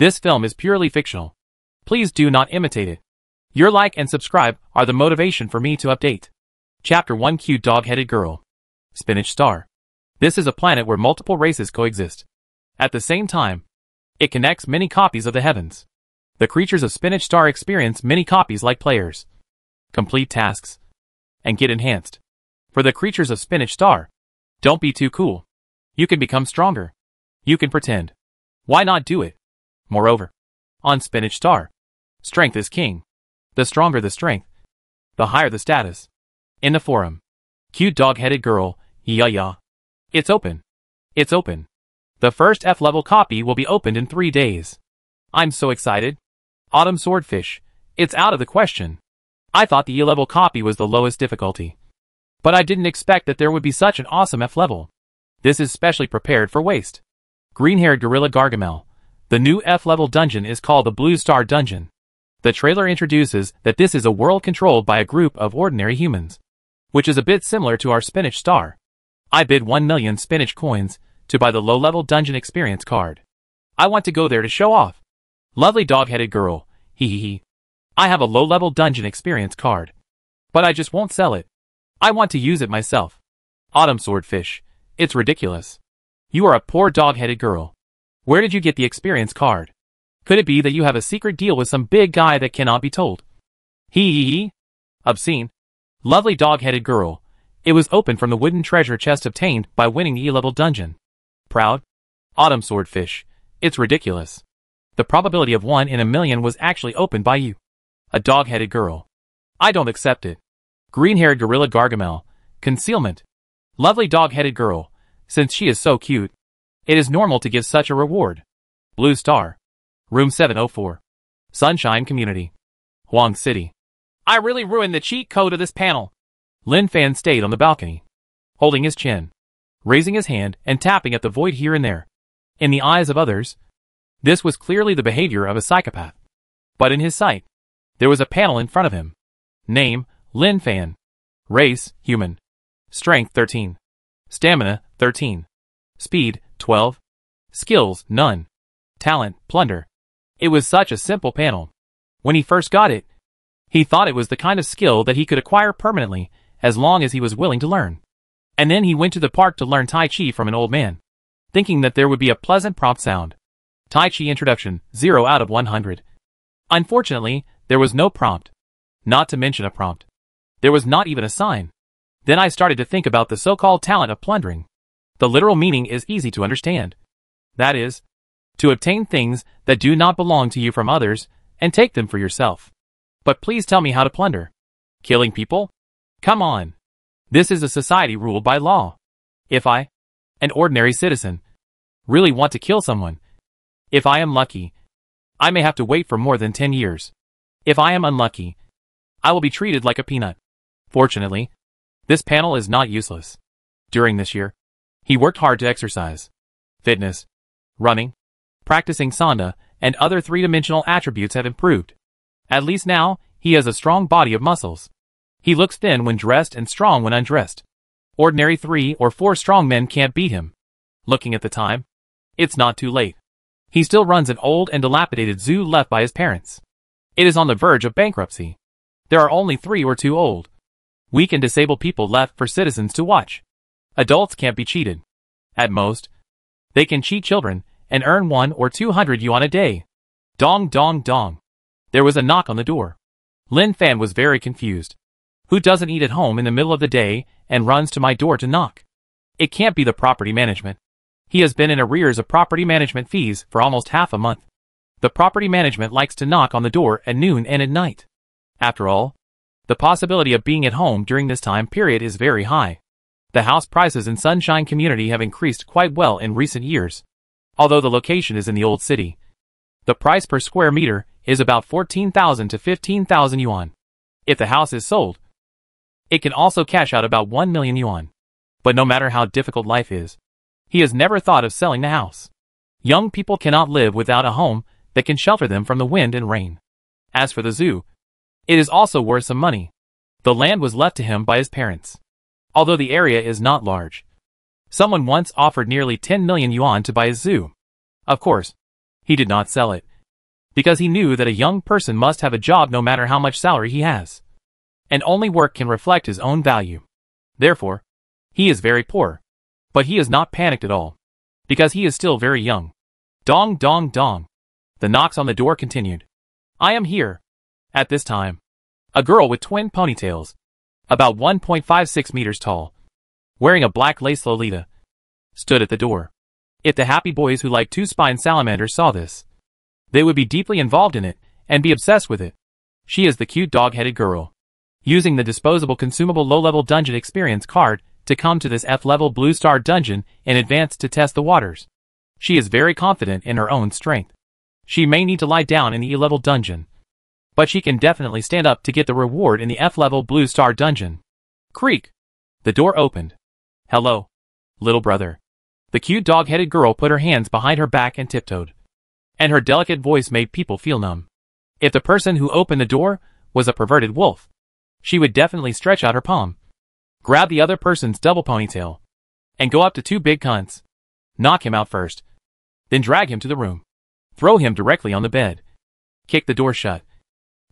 This film is purely fictional. Please do not imitate it. Your like and subscribe are the motivation for me to update. Chapter 1: Cute Dog-Headed Girl. Spinach Star. This is a planet where multiple races coexist. At the same time, it connects many copies of the heavens. The creatures of Spinach Star experience many copies like players, complete tasks, and get enhanced. For the creatures of Spinach Star, don't be too cool. You can become stronger. You can pretend. Why not do it? Moreover, on Spinach Star, strength is king. The stronger the strength, the higher the status. In the forum, Cute Dog-Headed Girl, yeah. It's open. It's open. The first F-level copy will be opened in 3 days. I'm so excited. Autumn Swordfish. It's out of the question. I thought the E-level copy was the lowest difficulty. But I didn't expect that there would be such an awesome F-level. This is specially prepared for waste. Green-haired Gorilla Gargamel. The new F-level dungeon is called the Blue Star Dungeon. The trailer introduces that this is a world controlled by a group of ordinary humans, which is a bit similar to our Spinach Star. I bid 1 million Spinach coins to buy the low-level dungeon experience card. I want to go there to show off. Lovely dog-headed girl, hee. I have a low-level dungeon experience card, but I just won't sell it. I want to use it myself. Autumn Swordfish. It's ridiculous. You are a poor dog-headed girl. Where did you get the experience card? Could it be that you have a secret deal with some big guy that cannot be told? Hee. Obscene. Lovely dog-headed girl. It was opened from the wooden treasure chest obtained by winning the E-level dungeon. Proud? Autumn Swordfish. It's ridiculous. The probability of 1 in a million was actually opened by you. A dog-headed girl. I don't accept it. Green-haired Gorilla Gargamel. Concealment. Lovely dog-headed girl. Since she is so cute, it is normal to give such a reward. Blue Star. Room 704. Sunshine Community. Huang City. I really ruined the cheat code of this panel. Lin Fan stayed on the balcony, holding his chin, raising his hand and tapping at the void here and there. In the eyes of others, this was clearly the behavior of a psychopath. But in his sight, there was a panel in front of him. Name, Lin Fan. Race, human. Strength, 13. Stamina, 13. Speed, 12. Skills, none. Talent, plunder. It was such a simple panel. When he first got it, he thought it was the kind of skill that he could acquire permanently as long as he was willing to learn. And then he went to the park to learn Tai Chi from an old man, thinking that there would be a pleasant prompt sound. Tai Chi introduction, 0 out of 100. Unfortunately, there was no prompt. Not to mention a prompt. There was not even a sign. Then I started to think about the so-called talent of plundering. The literal meaning is easy to understand. That is, to obtain things that do not belong to you from others and take them for yourself. But please tell me how to plunder. Killing people? Come on. This is a society ruled by law. If I, an ordinary citizen, really want to kill someone, if I am lucky, I may have to wait for more than 10 years. If I am unlucky, I will be treated like a peanut. Fortunately, this panel is not useless. During this year, he worked hard to exercise, fitness, running, practicing Sanda, and other three-dimensional attributes have improved. At least now, he has a strong body of muscles. He looks thin when dressed and strong when undressed. Ordinary 3 or 4 strong men can't beat him. Looking at the time, it's not too late. He still runs an old and dilapidated zoo left by his parents. It is on the verge of bankruptcy. There are only 3 or 2 old, weak and disabled people left for citizens to watch. Adults can't be cheated. At most, they can cheat children and earn 100 or 200 yuan a day. Dong dong dong. There was a knock on the door. Lin Fan was very confused. Who doesn't eat at home in the middle of the day and runs to my door to knock? It can't be the property management. He has been in arrears of property management fees for almost half a month. The property management likes to knock on the door at noon and at night. After all, the possibility of being at home during this time period is very high. The house prices in Sunshine Community have increased quite well in recent years. Although the location is in the old city, the price per square meter is about 14,000 to 15,000 yuan. If the house is sold, it can also cash out about 1 million yuan. But no matter how difficult life is, he has never thought of selling the house. Young people cannot live without a home that can shelter them from the wind and rain. As for the zoo, it is also worth some money. The land was left to him by his parents. Although the area is not large, someone once offered nearly 10 million yuan to buy his zoo. Of course, he did not sell it, because he knew that a young person must have a job no matter how much salary he has. And only work can reflect his own value. Therefore, he is very poor. But he is not panicked at all, because he is still very young. Dong dong dong. The knocks on the door continued. I am here. At this time, a girl with twin ponytails, about 1.56 meters tall, wearing a black lace lolita, stood at the door. If the happy boys who like two-spined salamanders saw this, they would be deeply involved in it and be obsessed with it. She is the cute dog-headed girl, using the disposable consumable low-level dungeon experience card to come to this F-level Blue Star dungeon in advance to test the waters. She is very confident in her own strength. She may need to lie down in the E-level dungeon, but she can definitely stand up to get the reward in the F-level Blue Star dungeon. Creak! The door opened. Hello, little brother. The cute dog-headed girl put her hands behind her back and tiptoed, and her delicate voice made people feel numb. If the person who opened the door was a perverted wolf, she would definitely stretch out her palm, grab the other person's double ponytail, and go up to two big cunts, knock him out first, then drag him to the room, throw him directly on the bed, kick the door shut,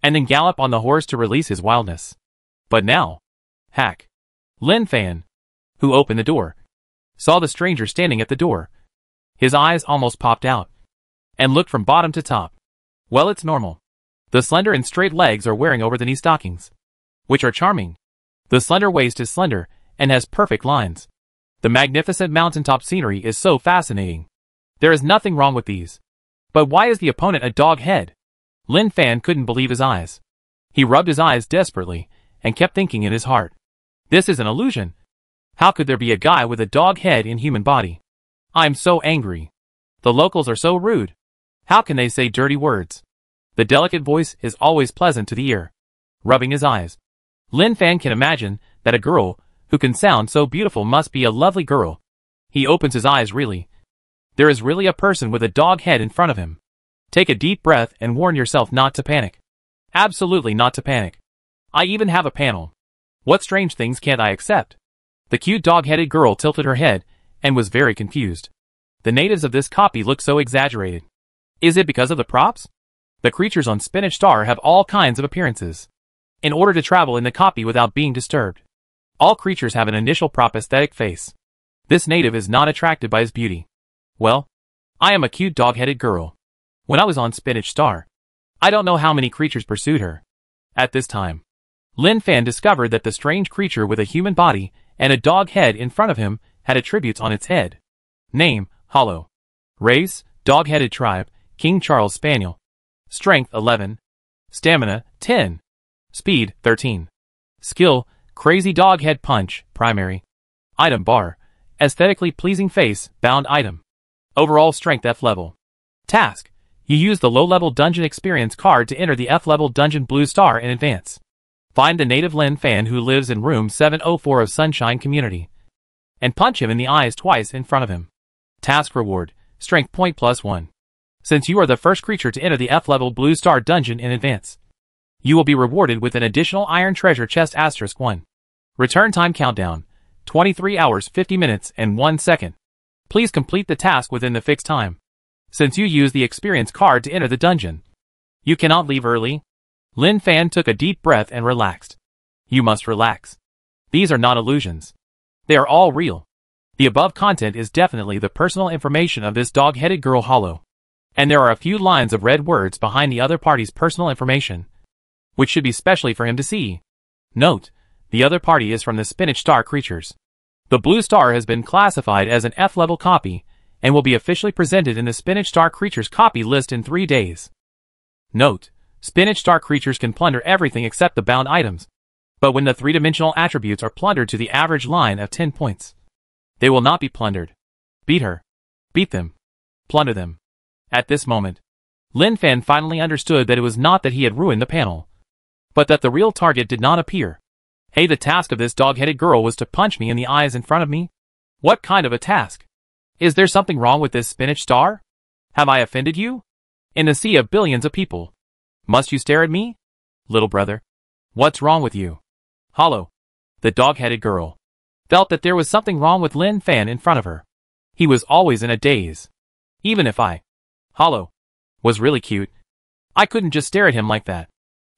and then gallop on the horse to release his wildness. But now, Hack, Lin Fan, who opened the door, saw the stranger standing at the door. His eyes almost popped out, and looked from bottom to top. Well, it's normal. The slender and straight legs are wearing over-the-knee stockings, which are charming. The slender waist is slender and has perfect lines. The magnificent mountaintop scenery is so fascinating. There is nothing wrong with these. But why is the opponent a dog head? Lin Fan couldn't believe his eyes. He rubbed his eyes desperately and kept thinking in his heart, this is an illusion. How could there be a guy with a dog head in human body? I'm so angry. The locals are so rude. How can they say dirty words? The delicate voice is always pleasant to the ear. Rubbing his eyes, Lin Fan can imagine that a girl who can sound so beautiful must be a lovely girl. He opens his eyes really. There is really a person with a dog head in front of him. Take a deep breath and warn yourself not to panic. Absolutely not to panic. I even have a panel. What strange things can't I accept? The cute dog-headed girl tilted her head and was very confused. The natives of this copy look so exaggerated. Is it because of the props? The creatures on Spinach Star have all kinds of appearances. In order to travel in the copy without being disturbed, all creatures have an initial prop aesthetic face. This native is not attracted by his beauty. Well, I am a cute dog-headed girl. When I was on Spinach Star, I don't know how many creatures pursued her. At this time, Lin Fan discovered that the strange creature with a human body and a dog head in front of him had attributes on its head. Name, Hollow. Race, dog-headed tribe, King Charles Spaniel. Strength, 11. Stamina, 10. Speed, 13. Skill, Crazy Dog Head Punch, primary. Item bar, aesthetically pleasing face, bound item. Overall strength F level. Task, you use the low-level dungeon experience card to enter the F-level dungeon Blue Star in advance. Find the native Lin Fan who lives in room 704 of Sunshine Community, and punch him in the eyes twice in front of him. Task reward, strength point +1. Since you are the first creature to enter the F-level Blue Star dungeon in advance, you will be rewarded with an additional iron treasure chest *1. Return time countdown, 23 hours 50 minutes and 1 second. Please complete the task within the fixed time. Since you use the experience card to enter the dungeon, you cannot leave early. Lin Fan took a deep breath and relaxed. You must relax. These are not illusions. They are all real. The above content is definitely the personal information of this dog-headed girl Hollow. And there are a few lines of red words behind the other party's personal information, which should be specially for him to see. Note, the other party is from the Spinach Star creatures. The Blue Star has been classified as an F-level copy, and will be officially presented in the Spinach Star creatures copy list in 3 days. Note, Spinach Star creatures can plunder everything except the bound items, but when the three-dimensional attributes are plundered to the average line of 10 points, they will not be plundered. Beat her. Beat them. Plunder them. At this moment, Lin Fan finally understood that it was not that he had ruined the panel, but that the real target did not appear. Hey, the task of this dog-headed girl was to punch me in the eyes in front of me? What kind of a task? Is there something wrong with this Spinach Star? Have I offended you? In the sea of billions of people, must you stare at me? Little brother, what's wrong with you? Hollow, the dog-headed girl, felt that there was something wrong with Lin Fan in front of her. He was always in a daze. Even if I, Hollow, was really cute, I couldn't just stare at him like that.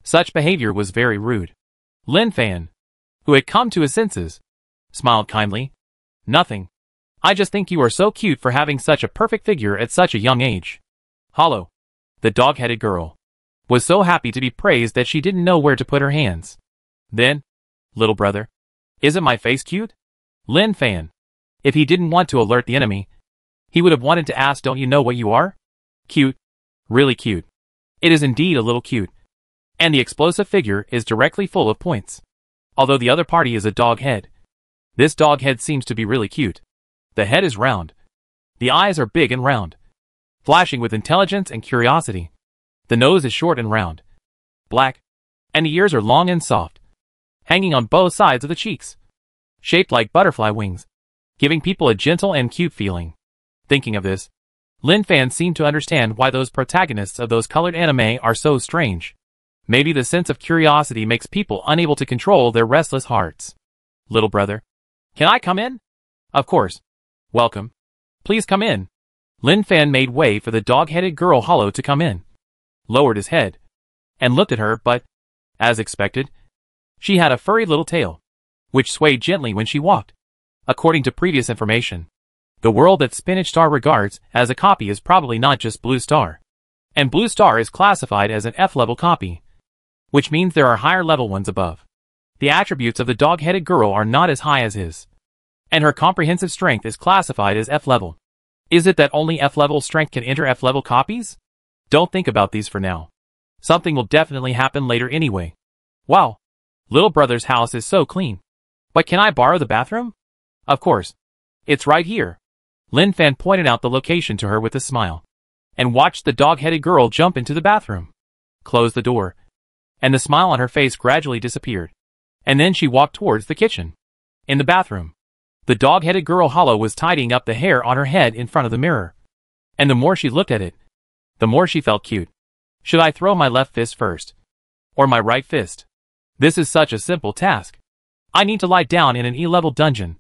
Such behavior was very rude. Lin Fan, who had come to his senses, smiled kindly. Nothing. I just think you are so cute for having such a perfect figure at such a young age. Hollow, the dog-headed girl, was so happy to be praised that she didn't know where to put her hands. Then, little brother, isn't my face cute? Lin Fan, if he didn't want to alert the enemy, he would have wanted to ask, don't you know what you are? Cute. Really cute. It is indeed a little cute. And the explosive figure is directly full of points. Although the other party is a dog head, this dog head seems to be really cute. The head is round. The eyes are big and round, flashing with intelligence and curiosity. The nose is short and round, black, and the ears are long and soft, hanging on both sides of the cheeks, shaped like butterfly wings, giving people a gentle and cute feeling. Thinking of this, Lin Fan seemed to understand why those protagonists of those colored anime are so strange. Maybe the sense of curiosity makes people unable to control their restless hearts. Little brother, can I come in? Of course. Welcome. Please come in. Lin Fan made way for the dog-headed girl Hollow to come in, lowered his head, and looked at her, but, as expected, she had a furry little tail, which swayed gently when she walked. According to previous information, the world that Spinach Star regards as a copy is probably not just Blue Star. And Blue Star is classified as an F-level copy, which means there are higher level ones above. The attributes of the dog-headed girl are not as high as his, and her comprehensive strength is classified as F-level. Is it that only F-level strength can enter F-level copies? Don't think about these for now. Something will definitely happen later anyway. Wow, little brother's house is so clean. But can I borrow the bathroom? Of course. It's right here. Lin Fan pointed out the location to her with a smile, and watched the dog-headed girl jump into the bathroom, close the door, and the smile on her face gradually disappeared. And then she walked towards the kitchen. In the bathroom, the dog-headed girl Hollow was tidying up the hair on her head in front of the mirror. And the more she looked at it, the more she felt cute. Should I throw my left fist first? Or my right fist? This is such a simple task. I need to lie down in an E-level dungeon.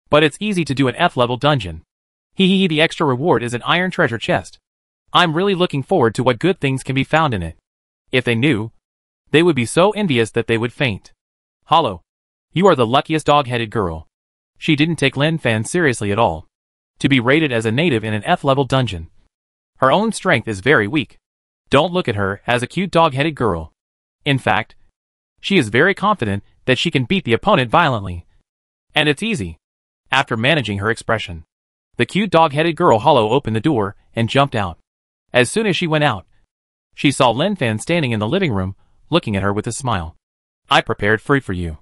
But it's easy to do an F-level dungeon. The extra reward is an iron treasure chest. I'm really looking forward to what good things can be found in it. If they knew, they would be so envious that they would faint. Hollow, you are the luckiest dog-headed girl. She didn't take Lin Fan seriously at all. To be rated as a native in an F-level dungeon. Her own strength is very weak. Don't look at her as a cute dog-headed girl. In fact, she is very confident that she can beat the opponent violently. And it's easy. After managing her expression, the cute dog-headed girl Hollow opened the door and jumped out. As soon as she went out, she saw Lin Fan standing in the living room, looking at her with a smile. I prepared fruit for you.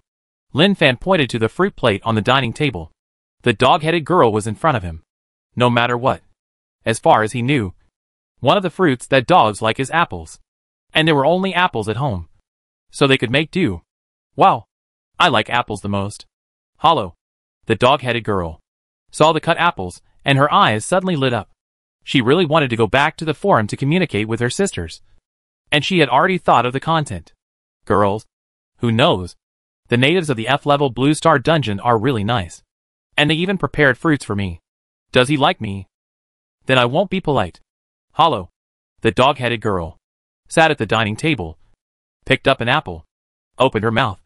Lin Fan pointed to the fruit plate on the dining table. The dog-headed girl was in front of him. No matter what. As far as he knew, one of the fruits that dogs like is apples. And there were only apples at home, so they could make do. Wow, I like apples the most. Hollow, the dog-headed girl, saw the cut apples, and her eyes suddenly lit up. She really wanted to go back to the forum to communicate with her sisters. And she had already thought of the content. Girls, who knows? The natives of the F-level Blue Star dungeon are really nice. And they even prepared fruits for me. Does he like me? Then I won't be polite. Hollow, the dog-headed girl, sat at the dining table, picked up an apple, opened her mouth,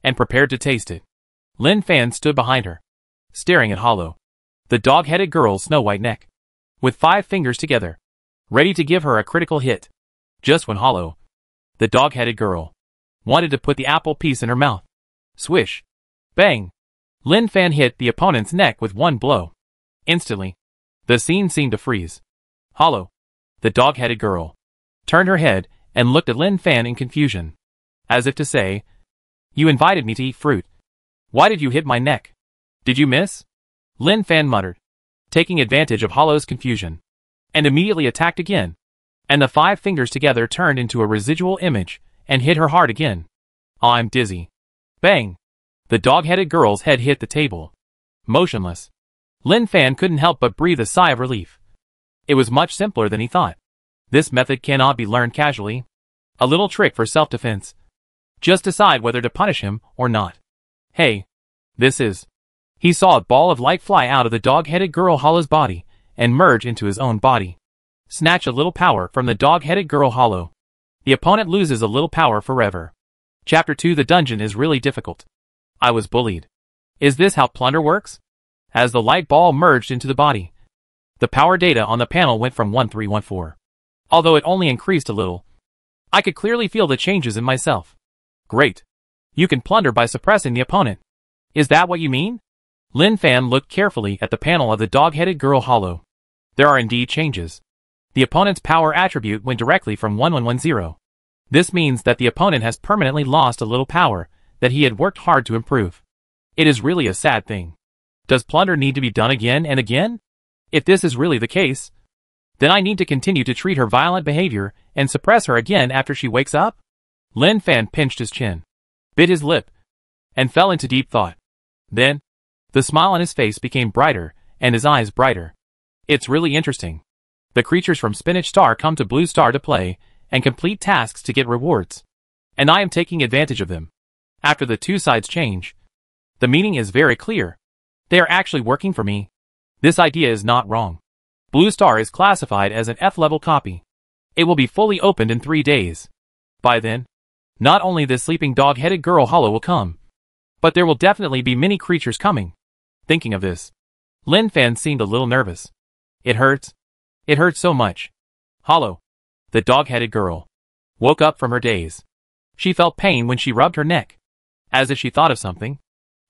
and prepared to taste it. Lin Fan stood behind her, staring at Hollow, the dog-headed girl's snow-white neck, with 5 fingers together, ready to give her a critical hit. Just when Hollow, the dog-headed girl, wanted to put the apple piece in her mouth. Swish! Bang! Lin Fan hit the opponent's neck with one blow. Instantly, the scene seemed to freeze. Hollow, the dog-headed girl, turned her head and looked at Lin Fan in confusion, as if to say, "You invited me to eat fruit. Why did you hit my neck? Did you miss?" Lin Fan muttered, taking advantage of Hollow's confusion, and immediately attacked again, and the 5 fingers together turned into a residual image and hit her hard again. I'm dizzy. Bang! The dog-headed girl's head hit the table. Motionless. Lin Fan couldn't help but breathe a sigh of relief. It was much simpler than he thought. This method cannot be learned casually. A little trick for self-defense. Just decide whether to punish him or not. Hey, this is... He saw a ball of light fly out of the dog-headed girl Hollow's body and merge into his own body. Snatch a little power from the dog-headed girl Hollow. The opponent loses a little power forever. Chapter 2. The dungeon is really difficult. I was bullied. Is this how plunder works? As the light ball merged into the body, the power data on the panel went from 1314. Although it only increased a little, I could clearly feel the changes in myself. Great. You can plunder by suppressing the opponent. Is that what you mean? Lin Fan looked carefully at the panel of the dog-headed girl hollow. There are indeed changes. The opponent's power attribute went directly from 1110. This means that the opponent has permanently lost a little power that he had worked hard to improve. It is really a sad thing. Does plunder need to be done again and again? If this is really the case, then I need to continue to treat her violent behavior and suppress her again after she wakes up? Lin Fan pinched his chin, bit his lip, and fell into deep thought. Then, the smile on his face became brighter and his eyes brighter. It's really interesting. The creatures from Spinach Star come to Blue Star to play and complete tasks to get rewards. And I am taking advantage of them. After the two sides change, the meaning is very clear. They are actually working for me. This idea is not wrong. Blue Star is classified as an F-level copy. It will be fully opened in 3 days. By then, not only the sleeping dog-headed girl hollow will come, but there will definitely be many creatures coming. Thinking of this, Lin Fan seemed a little nervous. It hurts. It hurts so much. Hollow, the dog-headed girl, woke up from her daze. She felt pain when she rubbed her neck. As if she thought of something,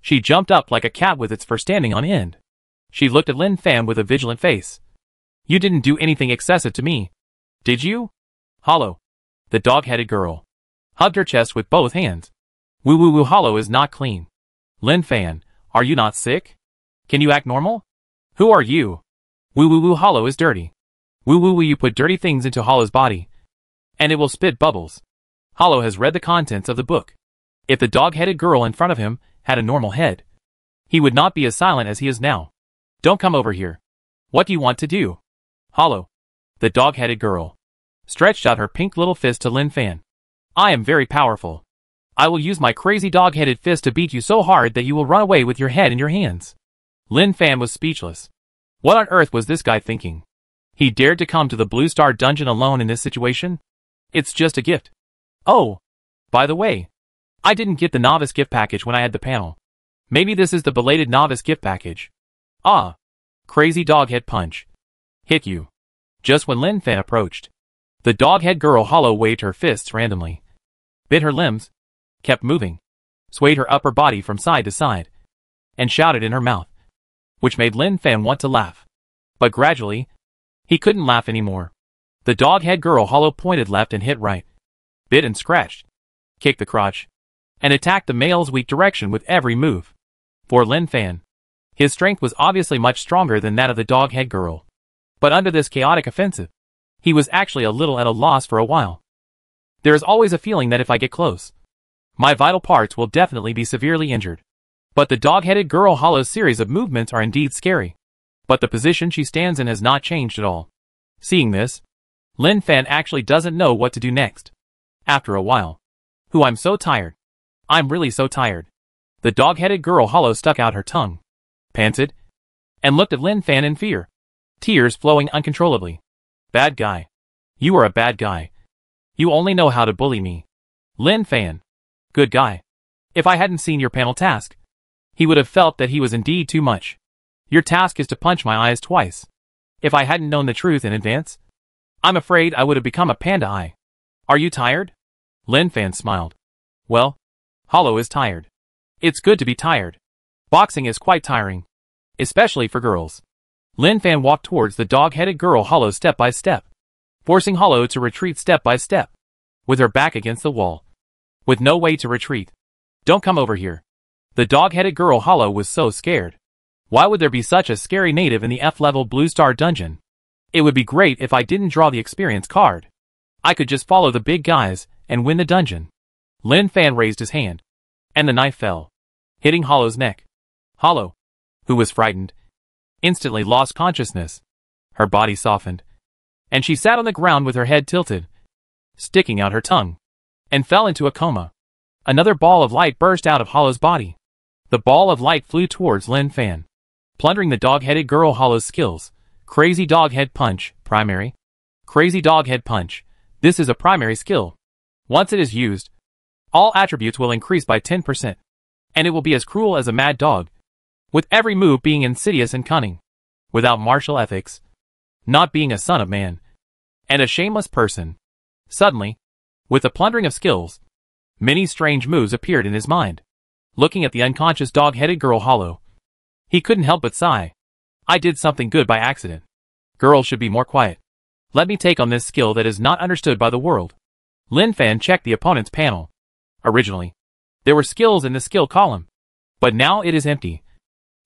she jumped up like a cat with its fur standing on end. She looked at Lin Fan with a vigilant face. You didn't do anything excessive to me, did you? Hollow, the dog-headed girl, hugged her chest with both hands. Woo woo woo, Hollow is not clean. Lin Fan, are you not sick? Can you act normal? Who are you? Woo woo woo, Hollow is dirty. Woo woo woo, you put dirty things into Hollow's body, and it will spit bubbles. Hollow has read the contents of the book. If the dog-headed girl in front of him had a normal head, he would not be as silent as he is now. Don't come over here. What do you want to do? Hollow, the dog-headed girl, stretched out her pink little fist to Lin Fan. I am very powerful. I will use my crazy dog-headed fist to beat you so hard that you will run away with your head in your hands. Lin Fan was speechless. What on earth was this guy thinking? He dared to come to the Blue Star dungeon alone in this situation? It's just a gift. Oh, by the way, I didn't get the novice gift package when I had the panel. Maybe this is the belated novice gift package. Ah, crazy dog-head punch. Hit you. Just when Lin Fan approached, the dog-head girl hollow waved her fists randomly, bit her limbs, kept moving, swayed her upper body from side to side, and shouted in her mouth, which made Lin Fan want to laugh. But gradually, he couldn't laugh anymore. The dog-head girl hollow pointed left and hit right, bit and scratched, kicked the crotch, and attacked the male's weak direction with every move. For Lin Fan, his strength was obviously much stronger than that of the dog-head girl. But under this chaotic offensive, he was actually a little at a loss for a while. There is always a feeling that if I get close, my vital parts will definitely be severely injured. But the dog-headed girl hollow's series of movements are indeed scary. But the position she stands in has not changed at all. Seeing this, Lin Fan actually doesn't know what to do next. After a while, I'm so tired. I'm really so tired. The dog-headed girl hollow stuck out her tongue, panted, and looked at Lin Fan in fear, tears flowing uncontrollably. Bad guy. You are a bad guy. You only know how to bully me. Lin Fan. Good guy. If I hadn't seen your panel task, he would have felt that he was indeed too much. Your task is to punch my eyes twice. If I hadn't known the truth in advance, I'm afraid I would have become a panda eye. Are you tired? Lin Fan smiled. Well, Hollow is tired. It's good to be tired. Boxing is quite tiring, especially for girls. Lin Fan walked towards the dog-headed girl Hollow step by step, forcing Hollow to retreat step by step, with her back against the wall, with no way to retreat. Don't come over here. The dog-headed girl Hollow was so scared. Why would there be such a scary native in the F-level Blue Star dungeon? It would be great if I didn't draw the experience card. I could just follow the big guys and win the dungeon. Lin Fan raised his hand, and the knife fell, hitting Hollow's neck. Hollow, who was frightened, instantly lost consciousness. Her body softened, and she sat on the ground with her head tilted, sticking out her tongue, and fell into a coma. Another ball of light burst out of Hollow's body. The ball of light flew towards Lin Fan, plundering the dog-headed girl Hollow's skills. Crazy dog head punch, primary. Crazy dog head punch. This is a primary skill. Once it is used, all attributes will increase by 10%, and it will be as cruel as a mad dog, with every move being insidious and cunning, without martial ethics, not being a son of man, and a shameless person. Suddenly, with the plundering of skills, many strange moves appeared in his mind. Looking at the unconscious dog-headed girl Hollow, he couldn't help but sigh. I did something good by accident. Girls should be more quiet. Let me take on this skill that is not understood by the world. Lin Fan checked the opponent's panel. Originally, there were skills in the skill column, but now it is empty.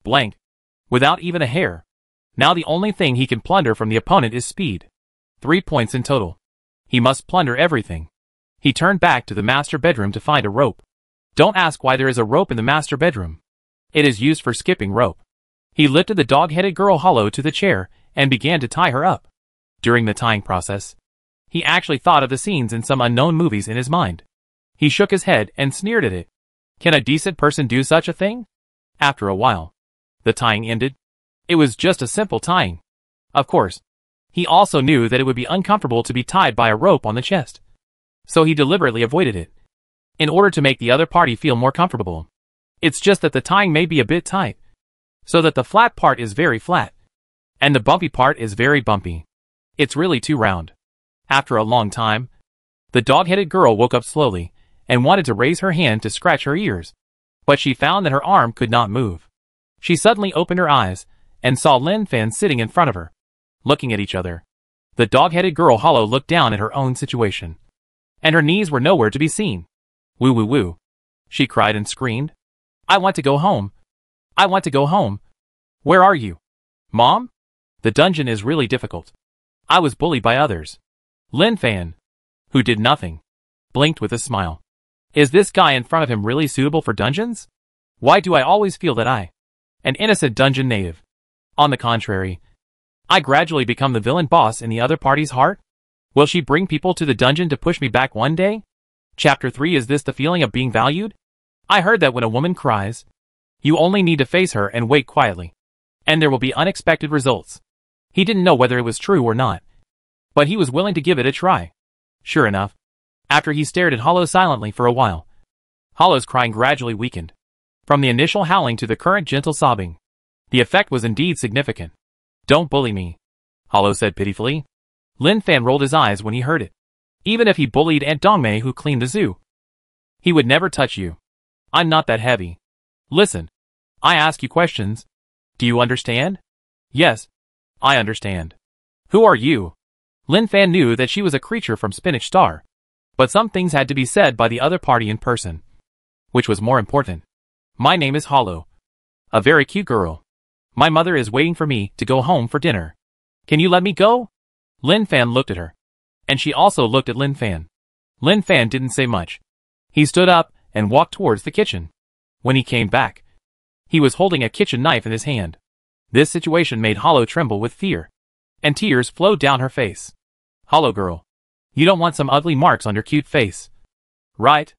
Blank. Without even a hair. Now the only thing he can plunder from the opponent is speed. 3 points in total. He must plunder everything. He turned back to the master bedroom to find a rope. Don't ask why there is a rope in the master bedroom. It is used for skipping rope. He lifted the dog-headed girl Hollow to the chair and began to tie her up. During the tying process, he actually thought of the scenes in some unknown movies in his mind. He shook his head and sneered at it. Can a decent person do such a thing? After a while, the tying ended. It was just a simple tying. Of course, he also knew that it would be uncomfortable to be tied by a rope on the chest, so he deliberately avoided it, in order to make the other party feel more comfortable. It's just that the tying may be a bit tight, so that the flat part is very flat, and the bumpy part is very bumpy. It's really too round. After a long time, the dog-headed girl woke up slowly, and wanted to raise her hand to scratch her ears, but she found that her arm could not move. She suddenly opened her eyes, and saw Lin Fan sitting in front of her. Looking at each other, the dog-headed girl Hollow looked down at her own situation, and her knees were nowhere to be seen. Woo woo woo, she cried and screamed. I want to go home. I want to go home. Where are you? Mom? The dungeon is really difficult. I was bullied by others. Lin Fan, who did nothing, blinked with a smile. Is this guy in front of him really suitable for dungeons? Why do I always feel that I, an innocent dungeon native? On the contrary, I gradually become the villain boss in the other party's heart? Will she bring people to the dungeon to push me back one day? Chapter 3. Is this the feeling of being valued? I heard that when a woman cries, you only need to face her and wait quietly, and there will be unexpected results. He didn't know whether it was true or not, but he was willing to give it a try. Sure enough, after he stared at Hollow silently for a while, Hollow's crying gradually weakened. From the initial howling to the current gentle sobbing, the effect was indeed significant. Don't bully me, Hollow said pitifully. Lin Fan rolled his eyes when he heard it. Even if he bullied Aunt Dongmei who cleaned the zoo, he would never touch you. I'm not that heavy. Listen, I ask you questions. Do you understand? Yes, I understand. Who are you? Lin Fan knew that she was a creature from Spinach Star, but some things had to be said by the other party in person. Which was more important? My name is Hollow. A very cute girl. My mother is waiting for me to go home for dinner. Can you let me go? Lin Fan looked at her, and she also looked at Lin Fan. Lin Fan didn't say much. He stood up and walked towards the kitchen. When he came back, he was holding a kitchen knife in his hand. This situation made Hollow tremble with fear, and tears flowed down her face. Hollow girl, you don't want some ugly marks on your cute face, right?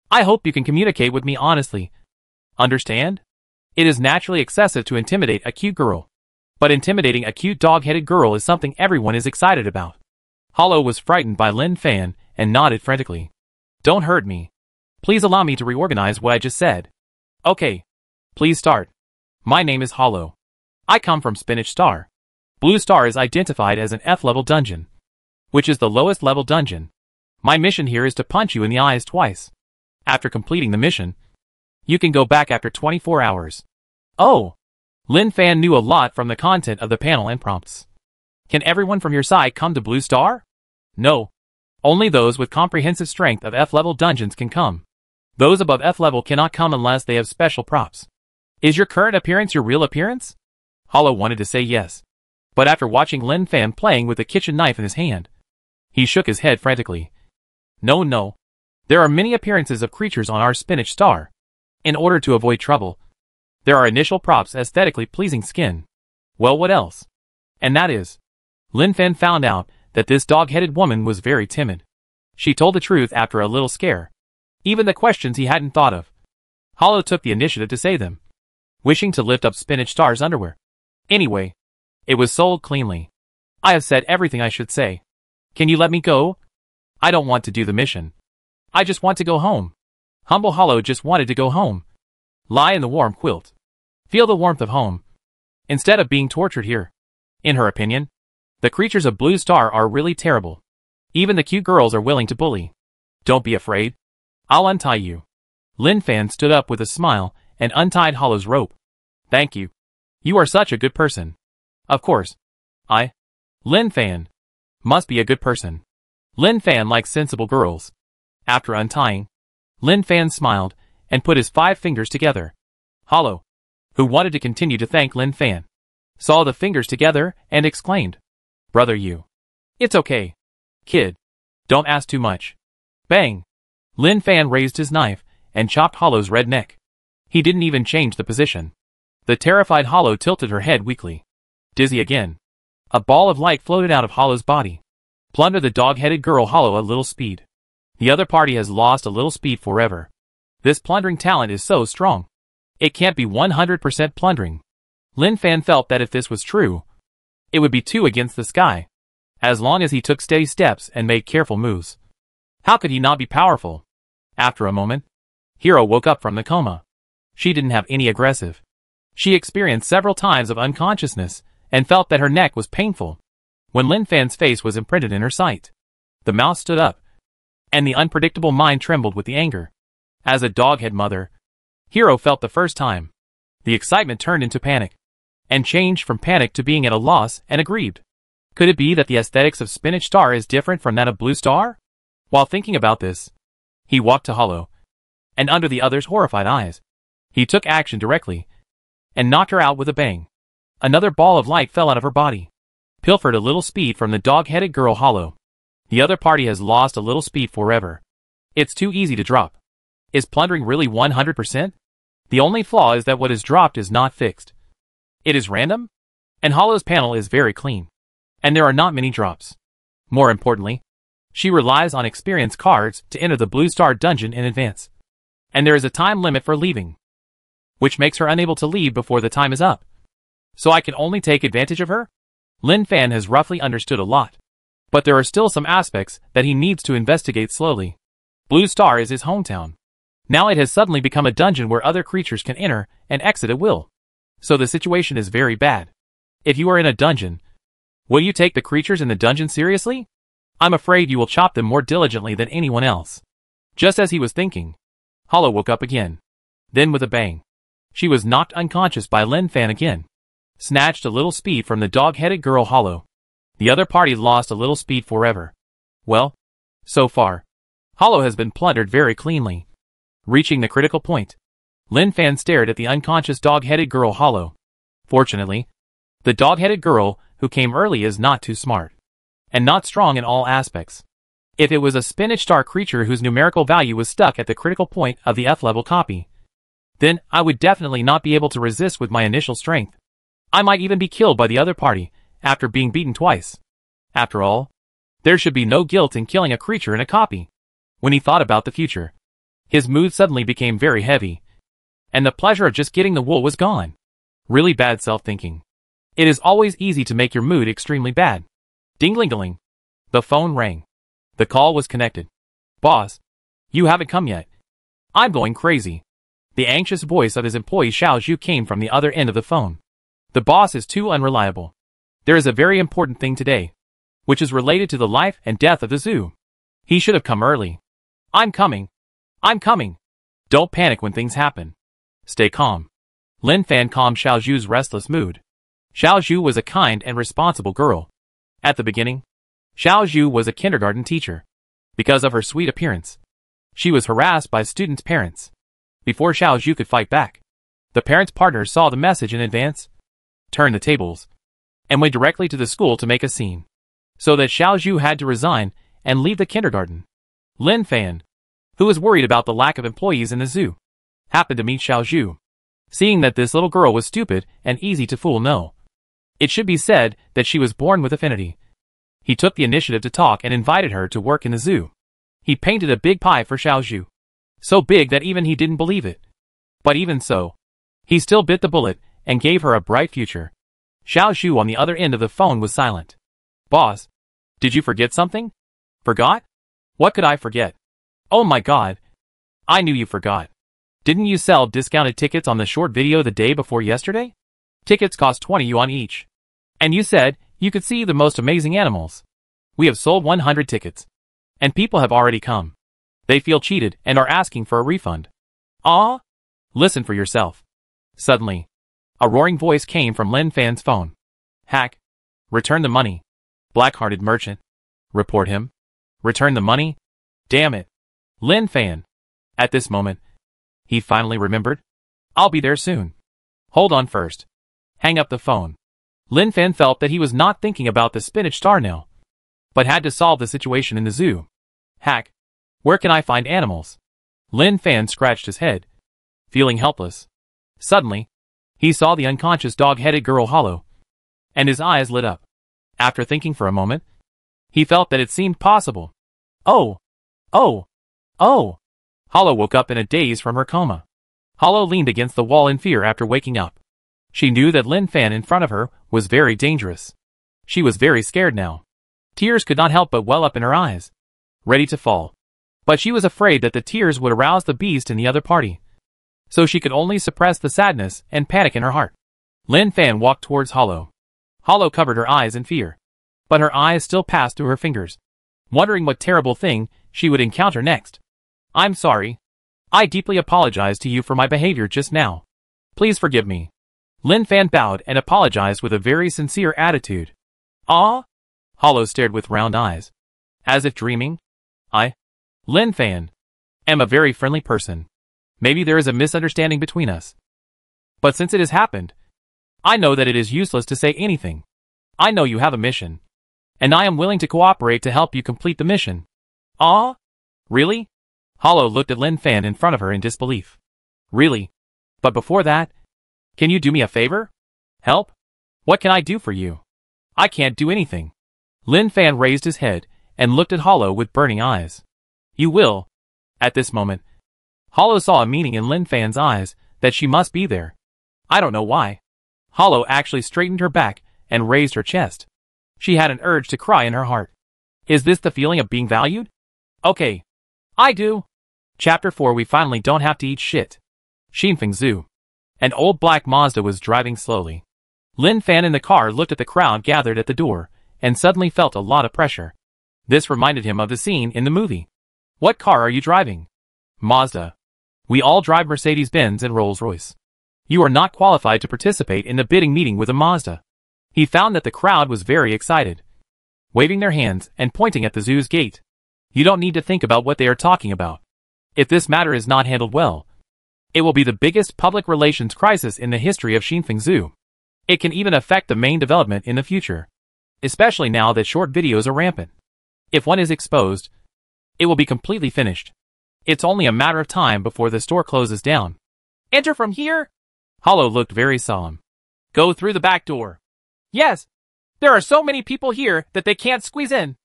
I hope you can communicate with me honestly. Understand? It is naturally excessive to intimidate a cute girl, but intimidating a cute dog-headed girl is something everyone is excited about. Hollow was frightened by Lin Fan and nodded frantically. Don't hurt me. Please allow me to reorganize what I just said. Okay. Please start. My name is Hollow. I come from Spinach Star. Blue Star is identified as an F-level dungeon, which is the lowest level dungeon. My mission here is to punch you in the eyes twice. After completing the mission, you can go back after 24 hours. Oh! Lin Fan knew a lot from the content of the panel and prompts. Can everyone from your side come to Blue Star? No. Only those with comprehensive strength of F-level dungeons can come. Those above F-level cannot come unless they have special props. Is your current appearance your real appearance? Hollow wanted to say yes, but after watching Lin Fan playing with the kitchen knife in his hand, he shook his head frantically. No. There are many appearances of creatures on our Spinach Star. In order to avoid trouble, there are initial props, aesthetically pleasing skin. Well, what else? And that is, Lin Fan found out that this dog-headed woman was very timid. She told the truth after a little scare. Even the questions he hadn't thought of, Hollow took the initiative to say them, wishing to lift up Spinach Star's underwear. Anyway, it was sold cleanly. I have said everything I should say. Can you let me go? I don't want to do the mission. I just want to go home. Humble Hollow just wanted to go home. Lie in the warm quilt. Feel the warmth of home. Instead of being tortured here. In her opinion, the creatures of Blue Star are really terrible. Even the cute girls are willing to bully. Don't be afraid. I'll untie you. Lin Fan stood up with a smile and untied Hollow's rope. Thank you. You are such a good person. Of course. Lin Fan, must be a good person. Lin Fan likes sensible girls. After untying, Lin Fan smiled and put his 5 fingers together. Hollow, who wanted to continue to thank Lin Fan, saw the fingers together and exclaimed, Brother you. It's okay. Kid. Don't ask too much. Bang. Lin Fan raised his knife and chopped Hollow's red neck. He didn't even change the position. The terrified Hollow tilted her head weakly. Dizzy again. A ball of light floated out of Hollow's body. Plunder the dog-headed girl Hollow a little speed. The other party has lost a little speed forever. This plundering talent is so strong. It can't be 100% plundering. Lin Fan felt that if this was true, it would be 2 against the sky. As long as he took steady steps and made careful moves. How could he not be powerful? After a moment, Hero woke up from the coma. She didn't have any aggressive. She experienced several times of unconsciousness and felt that her neck was painful. When Lin Fan's face was imprinted in her sight, the mouth stood up, and the unpredictable mind trembled with the anger. As a doghead mother, Hero felt the first time. The excitement turned into panic, and changed from panic to being at a loss and aggrieved. Could it be that the aesthetics of Spinach Star is different from that of Blue Star? While thinking about this, he walked to Hollow, and under the other's horrified eyes, he took action directly, and knocked her out with a bang. Another ball of light fell out of her body. Pilfered a little speed from the dog-headed girl Hollow. The other party has lost a little speed forever. It's too easy to drop. Is plundering really 100%? The only flaw is that what is dropped is not fixed. It is random, and Hollow's panel is very clean. And there are not many drops. More importantly, she relies on experience cards to enter the Blue Star dungeon in advance. And there is a time limit for leaving, which makes her unable to leave before the time is up. So I can only take advantage of her? Lin Fan has roughly understood a lot. But there are still some aspects that he needs to investigate slowly. Blue Star is his hometown. Now it has suddenly become a dungeon where other creatures can enter and exit at will. So the situation is very bad. If you are in a dungeon, will you take the creatures in the dungeon seriously? I'm afraid you will chop them more diligently than anyone else. Just as he was thinking, Hollow woke up again. Then with a bang, she was knocked unconscious by Lin Fan again. Snatched a little speed from the dog-headed girl Hollow. The other party lost a little speed forever. Well, so far, Hollow has been plundered very cleanly. Reaching the critical point, Lin Fan stared at the unconscious dog-headed girl Hollow. Fortunately, the dog-headed girl who came early is not too smart, and not strong in all aspects. If it was a Spinach Star creature whose numerical value was stuck at the critical point of the F-level copy, then I would definitely not be able to resist with my initial strength. I might even be killed by the other party, after being beaten twice. After all, there should be no guilt in killing a creature in a copy. When he thought about the future, his mood suddenly became very heavy, and the pleasure of just getting the wool was gone. Really bad self-thinking. It is always easy to make your mood extremely bad. Ding-ling-a-ling. The phone rang. The call was connected. Boss, you haven't come yet. I'm going crazy. The anxious voice of his employee Xiao Zhu came from the other end of the phone. The boss is too unreliable. There is a very important thing today, which is related to the life and death of the zoo. He should have come early. I'm coming. I'm coming. Don't panic when things happen. Stay calm. Lin Fan calmed Xiao Zhu's restless mood. Xiao Zhu was a kind and responsible girl. At the beginning, Xiao Zhu was a kindergarten teacher. Because of her sweet appearance, she was harassed by students' parents. Before Xiao Zhu could fight back, the parents' partners saw the message in advance, turned the tables, and went directly to the school to make a scene. So that Xiao Zhu had to resign and leave the kindergarten. Lin Fan, who was worried about the lack of employees in the zoo, happened to meet Xiao Zhu. Seeing that this little girl was stupid and easy to fool, no. It should be said that she was born with affinity. He took the initiative to talk and invited her to work in the zoo. He painted a big pie for Xiao Zhu. So big that even he didn't believe it. But even so, he still bit the bullet and gave her a bright future. Xiao Zhu on the other end of the phone was silent. Boss, did you forget something? Forgot? What could I forget? Oh my god. I knew you forgot. Didn't you sell discounted tickets on the short video the day before yesterday? Tickets cost 20 yuan each. And you said you could see the most amazing animals. We have sold 100 tickets. And people have already come. They feel cheated and are asking for a refund. Ah? Listen for yourself. Suddenly, a roaring voice came from Lin Fan's phone. Hack. Return the money. Black-hearted merchant. Report him. Return the money? Damn it. Lin Fan. At this moment, he finally remembered. I'll be there soon. Hold on first. Hang up the phone. Lin Fan felt that he was not thinking about the spinach star now, but had to solve the situation in the zoo. Hack. Where can I find animals? Lin Fan scratched his head, feeling helpless. Suddenly, he saw the unconscious dog-headed girl Hollow, and his eyes lit up. After thinking for a moment, he felt that it seemed possible. Oh! Oh! Oh! Hollow woke up in a daze from her coma. Hollow leaned against the wall in fear after waking up. She knew that Lin Fan in front of her was very dangerous. She was very scared now. Tears could not help but well up in her eyes, ready to fall. But she was afraid that the tears would arouse the beast in the other party. So she could only suppress the sadness and panic in her heart. Lin Fan walked towards Hollow. Hollow covered her eyes in fear, but her eyes still passed through her fingers, wondering what terrible thing she would encounter next. I'm sorry. I deeply apologize to you for my behavior just now. Please forgive me. Lin Fan bowed and apologized with a very sincere attitude. Ah? Hollow stared with round eyes, as if dreaming. Lin Fan, am a very friendly person. Maybe there is a misunderstanding between us. But since it has happened, I know that it is useless to say anything. I know you have a mission, and I am willing to cooperate to help you complete the mission. Ah? Really? Hollow looked at Lin Fan in front of her in disbelief. Really? But before that, can you do me a favor? Help? What can I do for you? I can't do anything. Lin Fan raised his head and looked at Hollow with burning eyes. You will. At this moment, Hollow saw a meaning in Lin Fan's eyes that she must be there. I don't know why. Hollow actually straightened her back and raised her chest. She had an urge to cry in her heart. Is this the feeling of being valued? Okay. I do. Chapter 4. We finally don't have to eat shit. Xinfeng Zoo. An old black Mazda was driving slowly. Lin Fan in the car looked at the crowd gathered at the door and suddenly felt a lot of pressure. This reminded him of the scene in the movie. What car are you driving? Mazda. We all drive Mercedes-Benz and Rolls-Royce. You are not qualified to participate in the bidding meeting with a Mazda. He found that the crowd was very excited, waving their hands and pointing at the zoo's gate. You don't need to think about what they are talking about. If this matter is not handled well, it will be the biggest public relations crisis in the history of Xinfeng Zoo. It can even affect the main development in the future, especially now that short videos are rampant. If one is exposed, it will be completely finished. It's only a matter of time before the store closes down. Enter from here? Hollow looked very solemn. Go through the back door. Yes. There are so many people here that they can't squeeze in.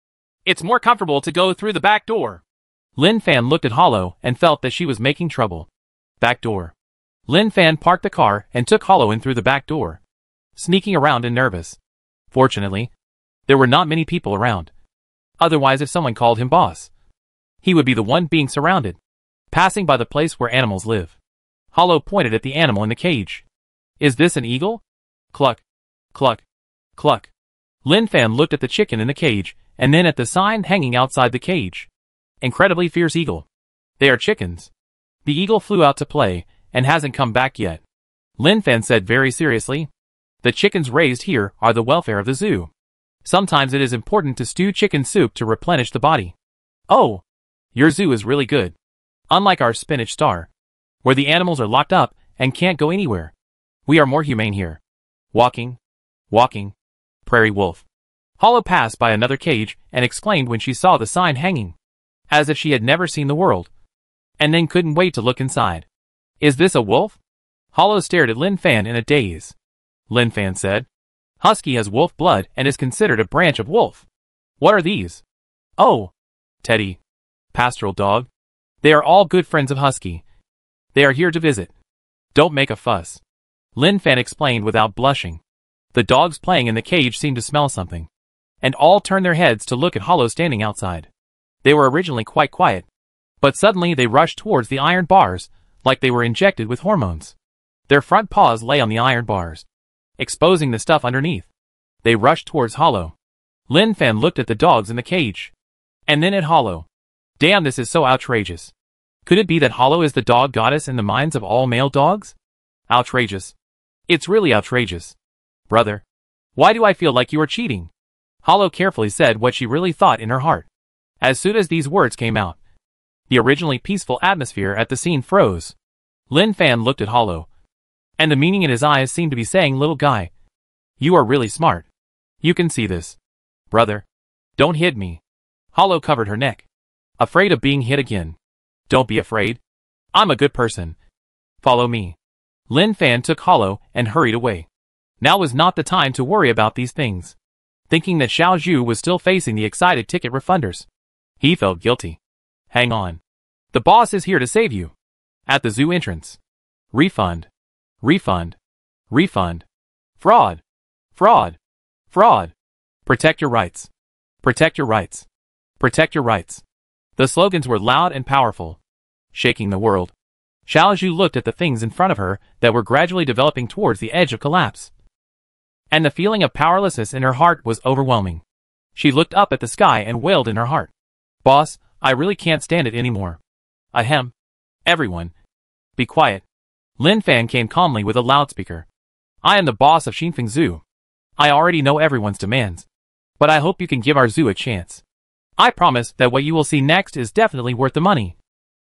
It's more comfortable to go through the back door. Lin Fan looked at Hollow and felt that she was making trouble. Back door. Lin Fan parked the car and took Hollow in through the back door, sneaking around and nervous. Fortunately, there were not many people around. Otherwise, if someone called him boss, he would be the one being surrounded. Passing by the place where animals live, Hollow pointed at the animal in the cage. Is this an eagle? Cluck. Cluck. Cluck. Lin Fan looked at the chicken in the cage, and then at the sign hanging outside the cage. Incredibly fierce eagle. They are chickens. The eagle flew out to play, and hasn't come back yet. Lin Fan said very seriously. The chickens raised here are the welfare of the zoo. Sometimes it is important to stew chicken soup to replenish the body. Oh, your zoo is really good. Unlike our spinach star, where the animals are locked up and can't go anywhere. We are more humane here. Walking. Walking. Prairie wolf. Hollow passed by another cage and exclaimed when she saw the sign hanging, as if she had never seen the world, and then couldn't wait to look inside. Is this a wolf? Hollow stared at Lin Fan in a daze. Lin Fan said, Husky has wolf blood and is considered a branch of wolf. What are these? Oh, Teddy. Pastoral dog. They are all good friends of Husky. They are here to visit. Don't make a fuss. Lin Fan explained without blushing. The dogs playing in the cage seemed to smell something, and all turned their heads to look at Hollow standing outside. They were originally quite quiet, But suddenly they rushed towards the iron bars, like they were injected with hormones. Their front paws lay on the iron bars, exposing the stuff underneath. They rushed towards Hollow. Lin Fan looked at the dogs in the cage, and then at Hollow. Damn, this is so outrageous. Could it be that Hollow is the dog goddess in the minds of all male dogs? Outrageous. It's really outrageous. Brother, why do I feel like you are cheating? Hollow carefully said what she really thought in her heart. As soon as these words came out, the originally peaceful atmosphere at the scene froze. Lin Fan looked at Hollow, and the meaning in his eyes seemed to be saying, little guy, you are really smart. You can see this. Brother, don't hit me. Hollow covered her neck, afraid of being hit again. Don't be afraid. I'm a good person. Follow me. Lin Fan took Hollow and hurried away. Now was not the time to worry about these things. Thinking that Xiao Zhu was still facing the excited ticket refunders, he felt guilty. Hang on. The boss is here to save you. At the zoo entrance. Refund. Refund. Refund. Fraud. Fraud. Fraud. Protect your rights. Protect your rights. Protect your rights. The slogans were loud and powerful, shaking the world. Xiao Zhu looked at the things in front of her that were gradually developing towards the edge of collapse. And the feeling of powerlessness in her heart was overwhelming. She looked up at the sky and wailed in her heart. Boss, I really can't stand it anymore. Ahem. Everyone, be quiet. Lin Fan came calmly with a loudspeaker. I am the boss of Xinfeng Zoo. I already know everyone's demands, but I hope you can give our zoo a chance. I promise that what you will see next is definitely worth the money.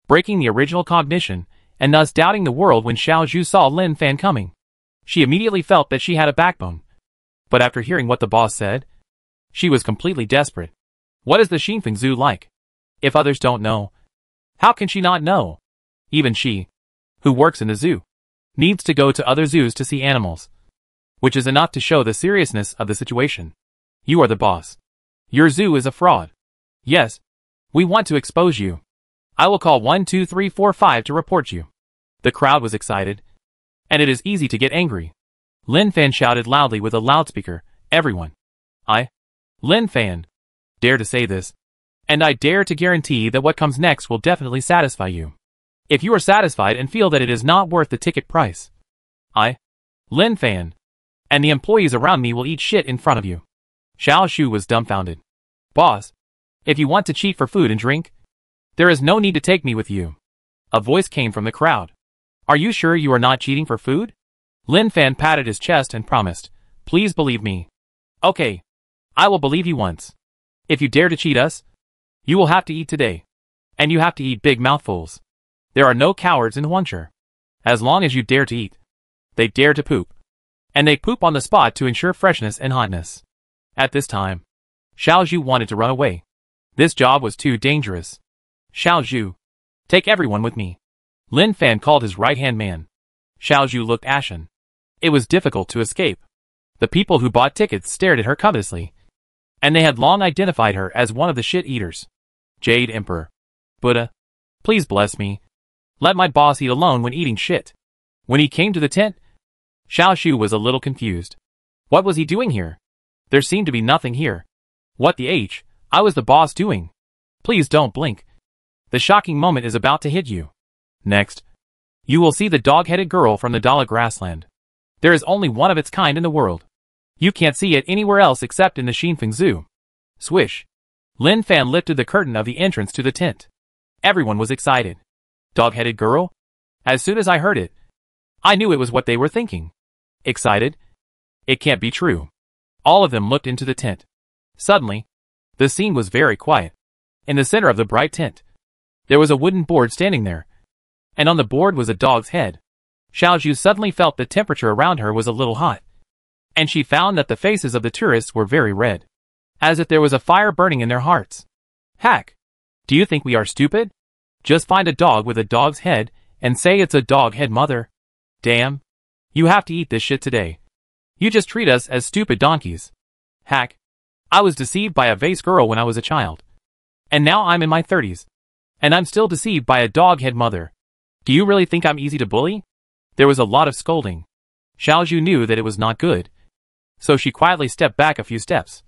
Breaking the original cognition, and thus doubting the world when Xiao Zhu saw Lin Fan coming. She immediately felt that she had a backbone. But after hearing what the boss said, she was completely desperate. What is the Xinfeng Zoo like? If others don't know, how can she not know? Even she, who works in the zoo, needs to go to other zoos to see animals, which is enough to show the seriousness of the situation. You are the boss. Your zoo is a fraud. Yes, we want to expose you. I will call 12345 to report you. The crowd was excited, and it is easy to get angry. Lin Fan shouted loudly with a loudspeaker, everyone. Lin Fan, dare to say this, and I dare to guarantee that what comes next will definitely satisfy you. If you are satisfied and feel that it is not worth the ticket price, Lin Fan, and the employees around me will eat shit in front of you. Xiao Zhu was dumbfounded. Boss, if you want to cheat for food and drink, there is no need to take me with you. A voice came from the crowd. Are you sure you are not cheating for food? Lin Fan patted his chest and promised, please believe me. Okay, I will believe you once. If you dare to cheat us, you will have to eat today. And you have to eat big mouthfuls. There are no cowards in Huancher. As long as you dare to eat, they dare to poop. And they poop on the spot to ensure freshness and hotness. At this time, Xiao Zhu wanted to run away. This job was too dangerous. Xiao Zhu, take everyone with me. Lin Fan called his right-hand man. Xiao Zhu looked ashen. It was difficult to escape. The people who bought tickets stared at her covetously, and they had long identified her as one of the shit-eaters. Jade Emperor. Buddha, please bless me. Let my boss eat alone when eating shit. When he came to the tent, Xiao Zhu was a little confused. What was he doing here? There seemed to be nothing here. What the H, I was the boss doing? Please don't blink. The shocking moment is about to hit you. Next, you will see the dog-headed girl from the Dala grassland. There is only one of its kind in the world. You can't see it anywhere else except in the Xinfeng Zoo. Swish. Lin Fan lifted the curtain of the entrance to the tent. Everyone was excited. Dog-headed girl? As soon as I heard it, I knew it was what they were thinking. Excited? It can't be true. All of them looked into the tent. Suddenly, the scene was very quiet. In the center of the bright tent, there was a wooden board standing there, and on the board was a dog's head. Xiao Zhu suddenly felt the temperature around her was a little hot, and she found that the faces of the tourists were very red, as if there was a fire burning in their hearts. Hack! Do you think we are stupid? Just find a dog with a dog's head and say it's a dog head, mother. Damn. You have to eat this shit today. You just treat us as stupid donkeys. Hack. I was deceived by a vase girl when I was a child. And now I'm in my 30s. And I'm still deceived by a dog head mother. Do you really think I'm easy to bully? There was a lot of scolding. Xiao Zhu knew that it was not good. So she quietly stepped back a few steps,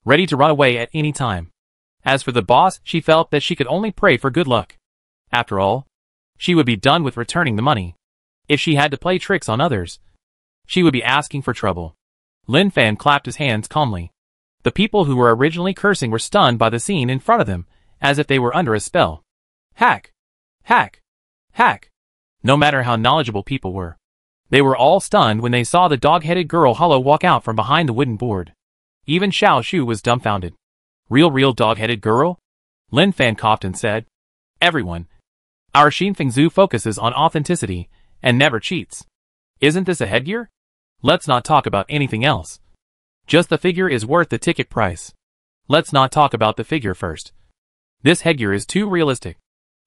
ready to run away at any time. As for the boss, she felt that she could only pray for good luck. After all, she would be done with returning the money. If she had to play tricks on others, she would be asking for trouble. Lin Fan clapped his hands calmly. The people who were originally cursing were stunned by the scene in front of them, as if they were under a spell. Hack! Hack! Hack! No matter how knowledgeable people were, they were all stunned when they saw the dog-headed girl Hollow walk out from behind the wooden board. Even Xiao Shu was dumbfounded. Real dog-headed girl? Lin Fan coughed and said, Everyone, our Xinfeng Zhu focuses on authenticity and never cheats. Isn't this a headgear? Let's not talk about anything else. Just the figure is worth the ticket price. Let's not talk about the figure first. This headgear is too realistic.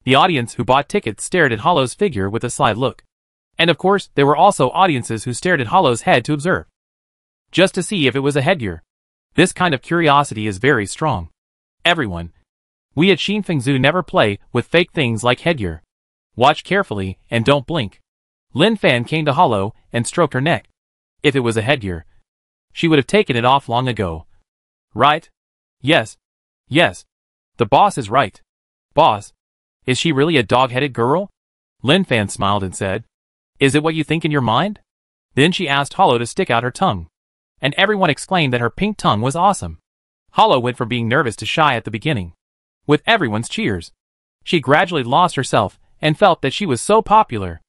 The audience who bought tickets stared at Hollow's figure with a sly look. And of course, there were also audiences who stared at Hollow's head to observe. Just to see if it was a headgear. This kind of curiosity is very strong. Everyone, we at Xinfeng Zhu never play with fake things like headgear. Watch carefully and don't blink. Lin Fan came to Hollow and stroked her neck. If it was a headgear, she would have taken it off long ago. Right? Yes. Yes. The boss is right. Boss, is she really a dog-headed girl? Lin Fan smiled and said, Is it what you think in your mind? Then she asked Hollow to stick out her tongue. And everyone exclaimed that her pink tongue was awesome. Hollow went from being nervous to shy at the beginning. With everyone's cheers, she gradually lost herself and felt that she was so popular.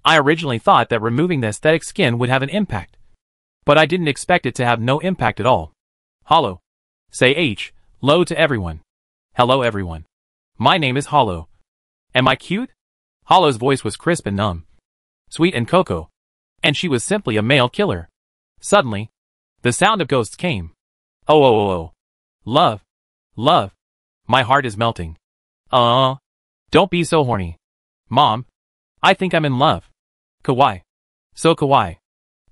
I originally thought that removing the aesthetic skin would have an impact. But I didn't expect it to have no impact at all. Hollow. Say hello to everyone. Hello everyone. My name is Hollow. Am I cute? Hollow's voice was crisp and numb. Sweet and cocoa. And she was simply a male killer. Suddenly, the sound of ghosts came. Oh. Love. Love. My heart is melting. Don't be so horny. Mom, I think I'm in love. Kawaii. So kawaii.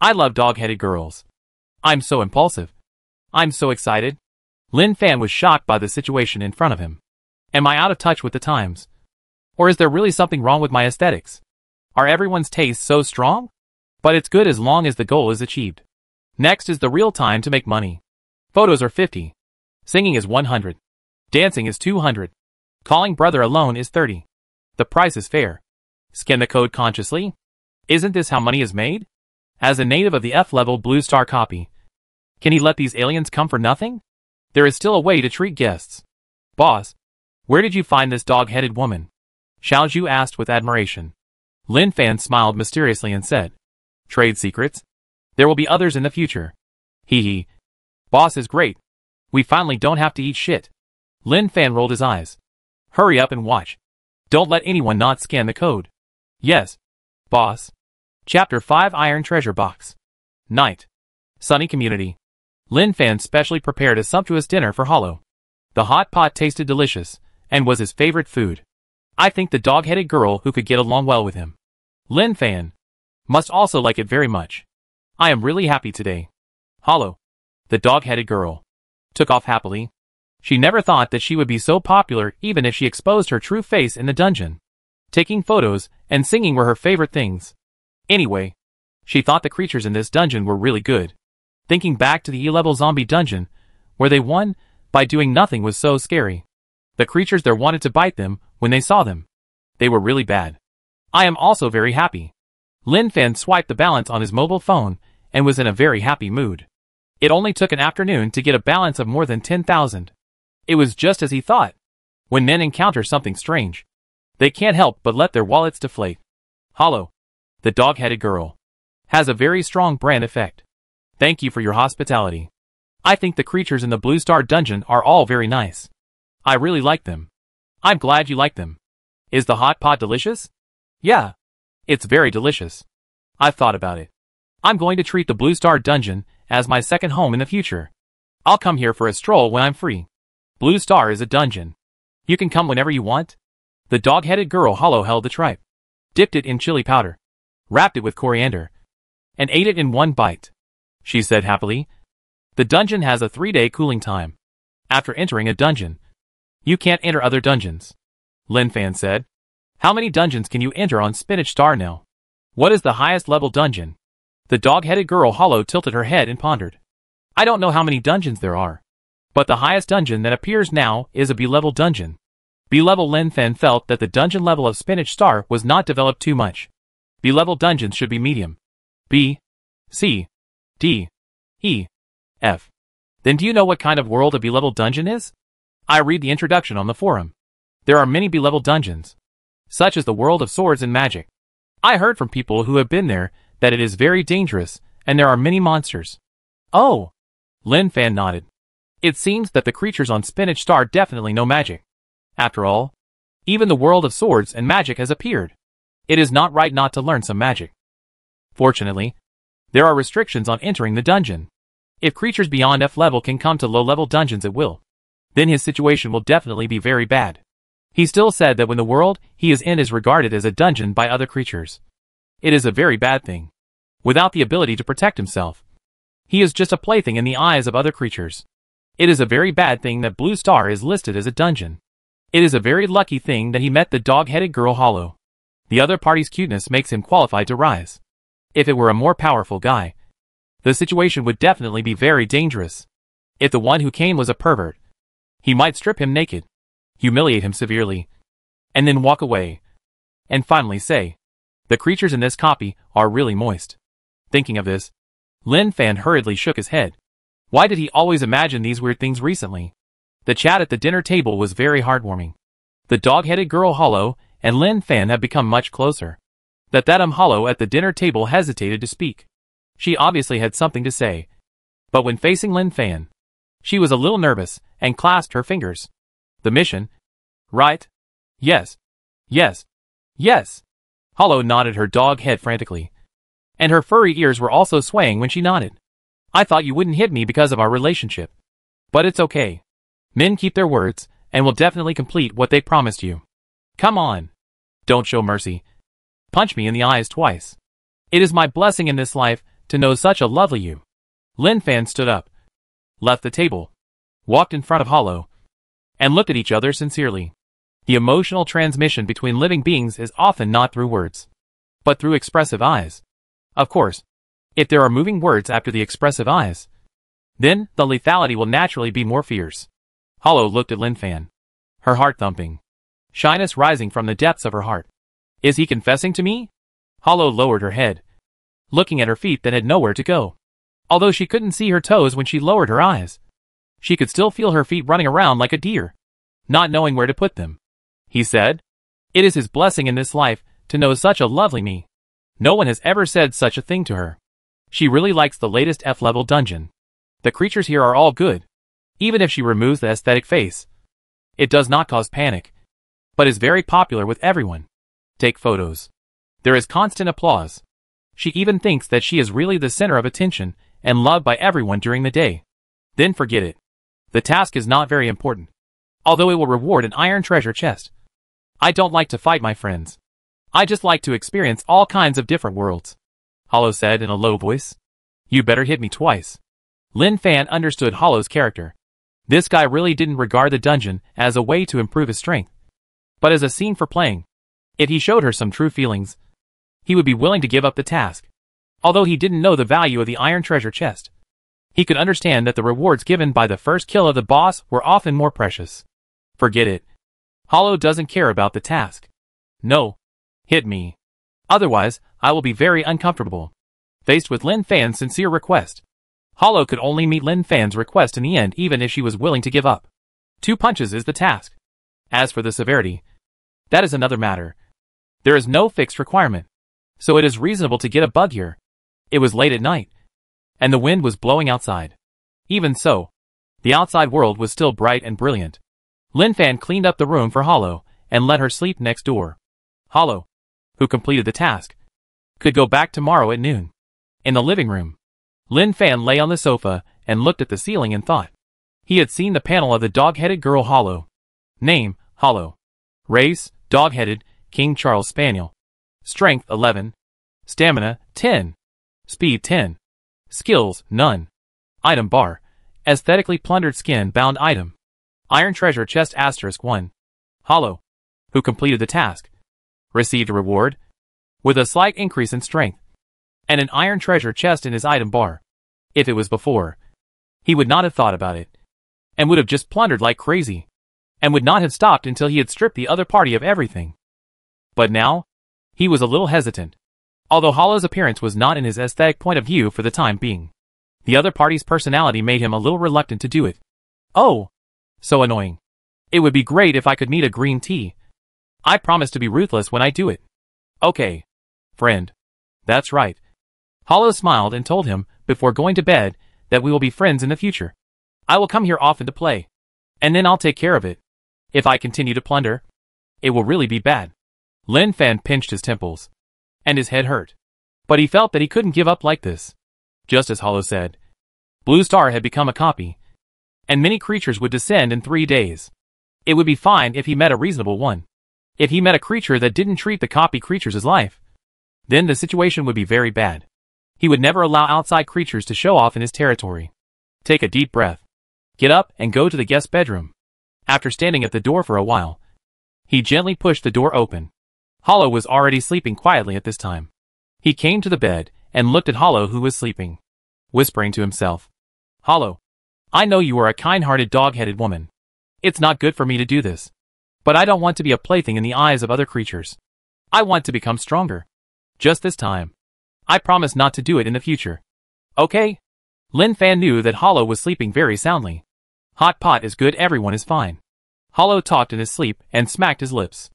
I love dog-headed girls. I'm so impulsive. I'm so excited. Lin Fan was shocked by the situation in front of him. Am I out of touch with the times? Or is there really something wrong with my aesthetics? Are everyone's tastes so strong? But it's good as long as the goal is achieved. Next is the real time to make money. Photos are 50. Singing is 100. Dancing is 200. Calling brother alone is 30. The price is fair. Scan the code consciously? Isn't this how money is made? As a native of the F-level Blue Star copy, can he let these aliens come for nothing? There is still a way to treat guests. Boss, where did you find this dog-headed woman? Xiao Zhu asked with admiration. Lin Fan smiled mysteriously and said, Trade secrets? There will be others in the future. Hee. Boss is great. We finally don't have to eat shit. Lin Fan rolled his eyes. Hurry up and watch. Don't let anyone not scan the code. Yes. Boss. Chapter 5 Iron Treasure Box. Night. Sunny community. Lin Fan specially prepared a sumptuous dinner for Hollow. The hot pot tasted delicious, and was his favorite food. I think the dog-headed girl who could get along well with him. Lin Fan must also like it very much. I am really happy today. Hollow, the dog-headed girl, took off happily. She never thought that she would be so popular even if she exposed her true face in the dungeon. Taking photos and singing were her favorite things. Anyway, she thought the creatures in this dungeon were really good. Thinking back to the E-level zombie dungeon, where they won by doing nothing was so scary. The creatures there wanted to bite them when they saw them. They were really bad. I am also very happy. Lin Fan swiped the balance on his mobile phone and was in a very happy mood. It only took an afternoon to get a balance of more than 10,000. It was just as he thought. When men encounter something strange, they can't help but let their wallets deflate. Hollow, the dog-headed girl, has a very strong brand effect. Thank you for your hospitality. I think the creatures in the Blue Star dungeon are all very nice. I really like them. I'm glad you like them. Is the hot pot delicious? Yeah. It's very delicious. I've thought about it. I'm going to treat the Blue Star dungeon as my second home in the future. I'll come here for a stroll when I'm free. Blue Star is a dungeon. You can come whenever you want. The dog-headed girl Hollow held the tripe, dipped it in chili powder, wrapped it with coriander, and ate it in one bite. She said happily, the dungeon has a 3-day cooling time. After entering a dungeon, you can't enter other dungeons. Lin Fan said, how many dungeons can you enter on Spinach Star now? What is the highest level dungeon? The dog-headed girl Hollow tilted her head and pondered. I don't know how many dungeons there are, but the highest dungeon that appears now is a B-level dungeon. B-level Lin Fan felt that the dungeon level of Spinach Star was not developed too much. B-level dungeons should be medium. B, C, D, E, F. Then do you know what kind of world a B-level dungeon is? I read the introduction on the forum. There are many B-level dungeons, such as the world of swords and magic. I heard from people who have been there that it is very dangerous and there are many monsters. Oh! Lin Fan nodded. It seems that the creatures on Spinach Star definitely know magic. After all, even the world of swords and magic has appeared. It is not right not to learn some magic. Fortunately, there are restrictions on entering the dungeon. If creatures beyond F level can come to low-level dungeons at will, then his situation will definitely be very bad. He still said that when the world he is in is regarded as a dungeon by other creatures, it is a very bad thing. Without the ability to protect himself, he is just a plaything in the eyes of other creatures. It is a very bad thing that Blue Star is listed as a dungeon. It is a very lucky thing that he met the dog-headed girl Hollow. The other party's cuteness makes him qualified to rise. If it were a more powerful guy, the situation would definitely be very dangerous. If the one who came was a pervert, he might strip him naked, humiliate him severely, and then walk away, and finally say, "The creatures in this copy are really moist." Thinking of this, Lin Fan hurriedly shook his head. Why did he always imagine these weird things recently? The chat at the dinner table was very heartwarming. The dog-headed girl Hollow and Lin Fan have become much closer. That Hollow at the dinner table hesitated to speak. She obviously had something to say. But when facing Lin Fan, she was a little nervous and clasped her fingers. The mission? Right? Yes. Yes. Yes. Hollow nodded her dog head frantically. And her furry ears were also swaying when she nodded. I thought you wouldn't hit me because of our relationship. But it's okay. Men keep their words, and will definitely complete what they promised you. Come on. Don't show mercy. Punch me in the eyes twice. It is my blessing in this life to know such a lovely you. Lin Fan stood up, left the table, walked in front of Hollow, and looked at each other sincerely. The emotional transmission between living beings is often not through words, but through expressive eyes. Of course, if there are moving words after the expressive eyes, then the lethality will naturally be more fierce. Hollow looked at Lin Fan, her heart thumping, shyness rising from the depths of her heart. Is he confessing to me? Hollow lowered her head, looking at her feet that had nowhere to go. Although she couldn't see her toes when she lowered her eyes, she could still feel her feet running around like a deer, not knowing where to put them. He said, "It is his blessing in this life to know such a lovely me." No one has ever said such a thing to her. She really likes the latest F-level dungeon. The creatures here are all good. Even if she removes the aesthetic face, it does not cause panic, but is very popular with everyone. Take photos. There is constant applause. She even thinks that she is really the center of attention and loved by everyone during the day. Then forget it. The task is not very important, although it will reward an iron treasure chest. I don't like to fight my friends. I just like to experience all kinds of different worlds, Hollow said in a low voice. You better hit me twice. Lin Fan understood Hollow's character. This guy really didn't regard the dungeon as a way to improve his strength, but as a scene for playing. If he showed her some true feelings, he would be willing to give up the task. Although he didn't know the value of the iron treasure chest, he could understand that the rewards given by the first kill of the boss were often more precious. Forget it. Hollow doesn't care about the task. No. Hit me. Otherwise, I will be very uncomfortable. Faced with Lin Fan's sincere request, Hollow could only meet Lin Fan's request in the end even if she was willing to give up. 2 punches is the task. As for the severity, that is another matter. There is no fixed requirement, so it is reasonable to get a bug here. It was late at night, and the wind was blowing outside. Even so, the outside world was still bright and brilliant. Lin Fan cleaned up the room for Hollow and let her sleep next door. Hollow, who completed the task, could go back tomorrow at noon. In the living room, Lin Fan lay on the sofa and looked at the ceiling and thought. He had seen the panel of the dog-headed girl Hollow. Name, Hollow. Race, dog-headed, King Charles Spaniel. Strength, 11. Stamina, 10. Speed, 10. Skills, none. Item bar. Aesthetically plundered skin-bound item. Iron treasure chest *1. Hollow, who completed the task, received a reward, with a slight increase in strength, and an iron treasure chest in his item bar. If it was before, he would not have thought about it, and would have just plundered like crazy. and would not have stopped until he had stripped the other party of everything. But now, he was a little hesitant. Although Hollow's appearance was not in his aesthetic point of view for the time being, the other party's personality made him a little reluctant to do it. Oh, so annoying. It would be great if I could need a green tea. I promise to be ruthless when I do it. Okay, friend. That's right. Hollow smiled and told him, before going to bed, that we will be friends in the future. I will come here often to play. And then I'll take care of it. If I continue to plunder, it will really be bad. Lin Fan pinched his temples, and his head hurt. But he felt that he couldn't give up like this. Just as Hollow said, Blue Star had become a copy, and many creatures would descend in 3 days. It would be fine if he met a reasonable one. If he met a creature that didn't treat the copy creatures as life, then the situation would be very bad. He would never allow outside creatures to show off in his territory. Take a deep breath. Get up and go to the guest bedroom. After standing at the door for a while, he gently pushed the door open. Hollow was already sleeping quietly at this time. He came to the bed and looked at Hollow, who was sleeping, whispering to himself, Hollow, I know you are a kind-hearted dog-headed woman. It's not good for me to do this. But I don't want to be a plaything in the eyes of other creatures. I want to become stronger. Just this time. I promise not to do it in the future. Okay? Lin Fan knew that Hollow was sleeping very soundly. Hot pot is good, everyone is fine. Hollow talked in his sleep and smacked his lips.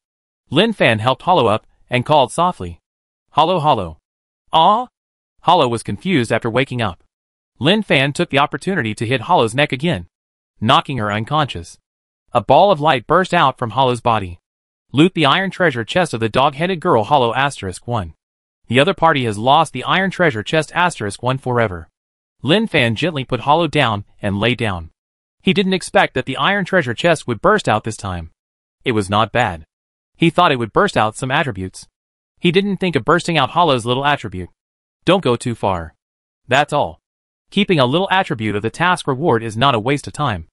Lin Fan helped Hollow up and called softly, Hollow, Hollow. Ah? Hollow was confused after waking up. Lin Fan took the opportunity to hit Hollow's neck again, knocking her unconscious. A ball of light burst out from Hollow's body. Loot the iron treasure chest of the dog-headed girl. Hollow *1. The other party has lost the iron treasure chest *1 forever. Lin Fan gently put Hollow down and lay down. He didn't expect that the iron treasure chest would burst out this time. It was not bad. He thought it would burst out some attributes. He didn't think of bursting out Hollow's little attribute. Don't go too far. That's all. Keeping a little attribute of the task reward is not a waste of time.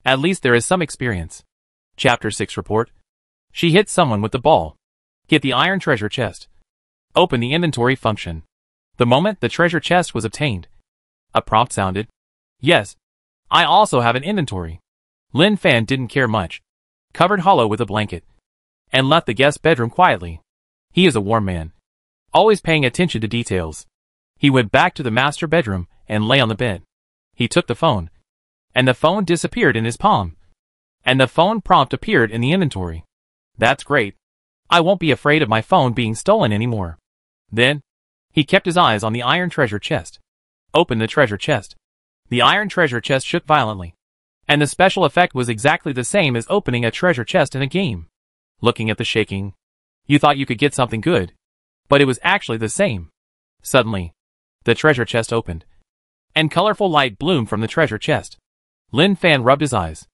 At least there is some experience. Chapter 6 Report. She hit someone with the ball. Hit the iron treasure chest. Open the inventory function. The moment the treasure chest was obtained, a prompt sounded. Yes. I also have an inventory. Lin Fan didn't care much. Covered Hollow with a blanket, and left the guest bedroom quietly. He is a warm man, always paying attention to details. He went back to the master bedroom and lay on the bed. He took the phone, and the phone disappeared in his palm. And the phone prompt appeared in the inventory. That's great. I won't be afraid of my phone being stolen anymore. Then, he kept his eyes on the iron treasure chest. Opened the treasure chest. The iron treasure chest shook violently. And the special effect was exactly the same as opening a treasure chest in a game. Looking at the shaking, you thought you could get something good. But it was actually the same. Suddenly, the treasure chest opened, and colorful light bloomed from the treasure chest. Lin Fan rubbed his eyes.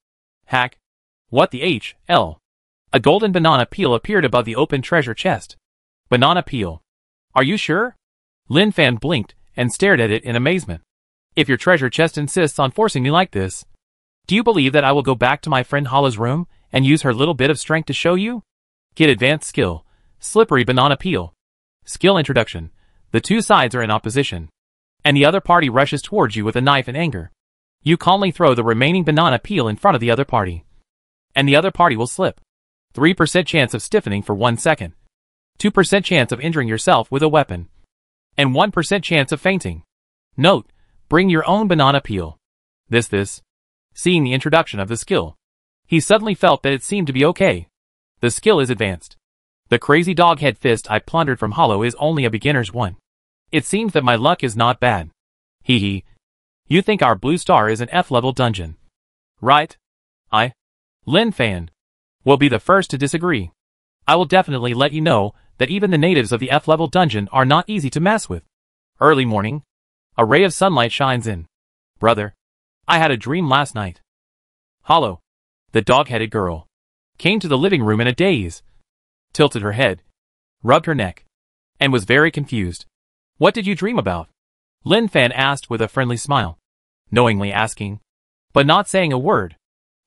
Hack. What the HL? A golden banana peel appeared above the open treasure chest. Banana peel. Are you sure? Lin Fan blinked and stared at it in amazement. If your treasure chest insists on forcing me like this, do you believe that I will go back to my friend Hollow's room and use her little bit of strength to show you? Get advanced skill. Slippery banana peel. Skill introduction. The two sides are in opposition, and the other party rushes towards you with a knife in anger. You calmly throw the remaining banana peel in front of the other party, and the other party will slip. 3% chance of stiffening for 1 second. 2% chance of injuring yourself with a weapon, and 1% chance of fainting. Note, bring your own banana peel. This. Seeing the introduction of the skill, he suddenly felt that it seemed to be okay. The skill is advanced. The crazy dog head fist I plundered from Hollow is only a beginner's one. It seems that my luck is not bad. Hee hee. You think our Blue Star is an F-level dungeon, right? Lin Fan, will be the first to disagree. I will definitely let you know that even the natives of the F-level dungeon are not easy to mess with. Early morning. A ray of sunlight shines in. Brother, I had a dream last night. Hollow, the dog-headed girl, came to the living room in a daze, tilted her head, rubbed her neck, and was very confused. What did you dream about? Lin Fan asked with a friendly smile, knowingly asking, but not saying a word.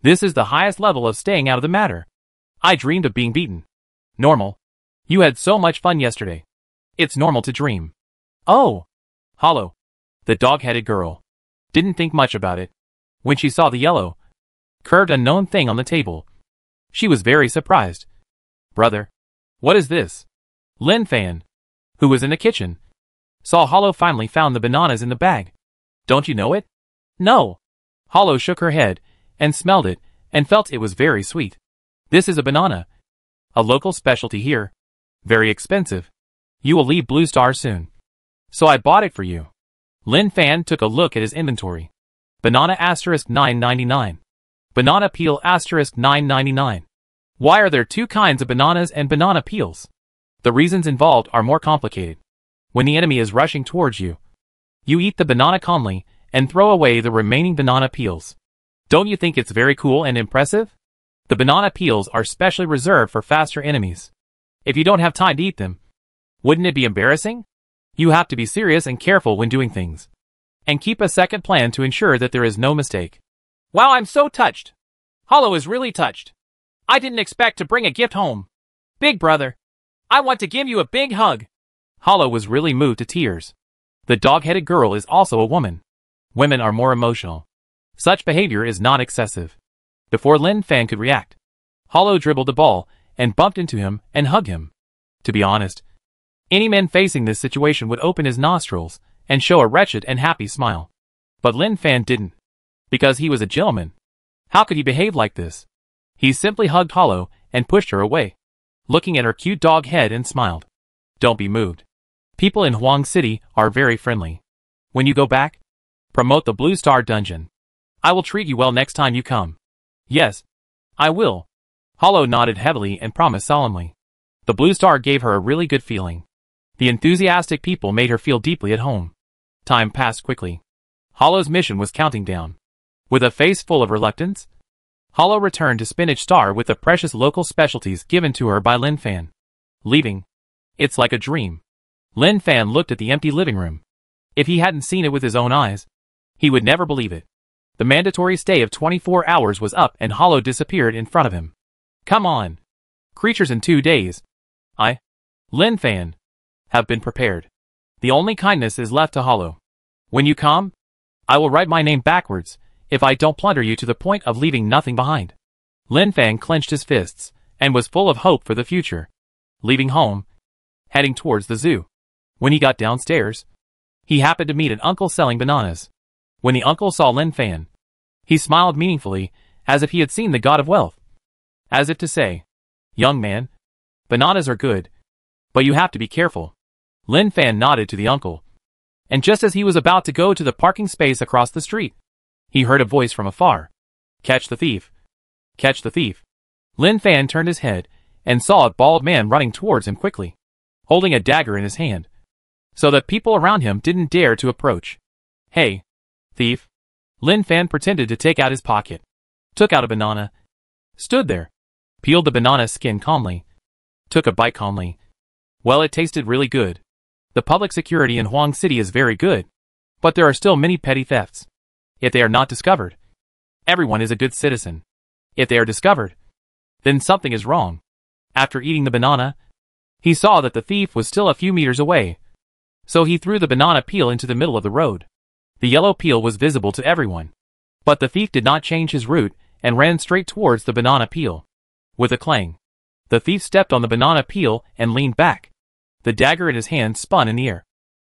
This is the highest level of staying out of the matter. I dreamed of being beaten. Normal. You had so much fun yesterday. It's normal to dream. Oh! Hollow, the dog-headed girl, didn't think much about it. When she saw the yellow, curved unknown thing on the table, She was very surprised. Brother, what is this? Lin Fan, who was in the kitchen, saw Hollow finally found the bananas in the bag. Don't you know it? No. Hollow shook her head and smelled it and felt it was very sweet. This is a banana. A local specialty here. Very expensive. You will leave Blue Star soon. So I bought it for you. Lin Fan took a look at his inventory. Banana asterisk $9.99. Banana peel asterisk $9.99. Why are there two kinds of bananas and banana peels? The reasons involved are more complicated. When the enemy is rushing towards you, you eat the banana calmly and throw away the remaining banana peels. Don't you think it's very cool and impressive? The banana peels are specially reserved for faster enemies. If you don't have time to eat them, wouldn't it be embarrassing? You have to be serious and careful when doing things. And keep a second plan to ensure that there is no mistake. Wow, I'm so touched. Hollow is really touched. I didn't expect to bring a gift home. Big brother, I want to give you a big hug. Hollow was really moved to tears. The dog-headed girl is also a woman. Women are more emotional. Such behavior is not excessive. Before Lin Fan could react, Hollow dribbled the ball and bumped into him and hugged him. To be honest, any man facing this situation would open his nostrils and show a wretched and happy smile. But Lin Fan didn't. Because he was a gentleman. How could he behave like this? He simply hugged Hollow and pushed her away, looking at her cute dog head and smiled. Don't be moved. People in Huang City are very friendly. When you go back, promote the Blue Star Dungeon. I will treat you well next time you come. Yes, I will. Hollow nodded heavily and promised solemnly. The Blue Star gave her a really good feeling. The enthusiastic people made her feel deeply at home. Time passed quickly. Hollow's mission was counting down. With a face full of reluctance, Hollow returned to Spinach Star with the precious local specialties given to her by Lin Fan. Leaving. It's like a dream. Lin Fan looked at the empty living room. If he hadn't seen it with his own eyes, he would never believe it. The mandatory stay of 24 hours was up and Hollow disappeared in front of him. Come on. Creatures in 2 days. Lin Fan, have been prepared. The only kindness is left to Hollow. When you come, I will write my name backwards, if I don't plunder you to the point of leaving nothing behind. Lin Fan clenched his fists, and was full of hope for the future. Leaving home, heading towards the zoo. When he got downstairs, he happened to meet an uncle selling bananas. When the uncle saw Lin Fan, he smiled meaningfully, as if he had seen the god of wealth. As if to say, young man, bananas are good, but you have to be careful. Lin Fan nodded to the uncle. And just as he was about to go to the parking space across the street, he heard a voice from afar. Catch the thief. Catch the thief. Lin Fan turned his head and saw a bald man running towards him quickly, holding a dagger in his hand, so that people around him didn't dare to approach. Hey, thief. Lin Fan pretended to take out his pocket, took out a banana, stood there, peeled the banana skin calmly, took a bite calmly. Well, it tasted really good. The public security in Huang City is very good, but there are still many petty thefts. If they are not discovered, everyone is a good citizen. If they are discovered, then something is wrong. After eating the banana, he saw that the thief was still a few meters away, so he threw the banana peel into the middle of the road. The yellow peel was visible to everyone, but the thief did not change his route and ran straight towards the banana peel. With a clang, the thief stepped on the banana peel and leaned back. The dagger in his hand spun in the air,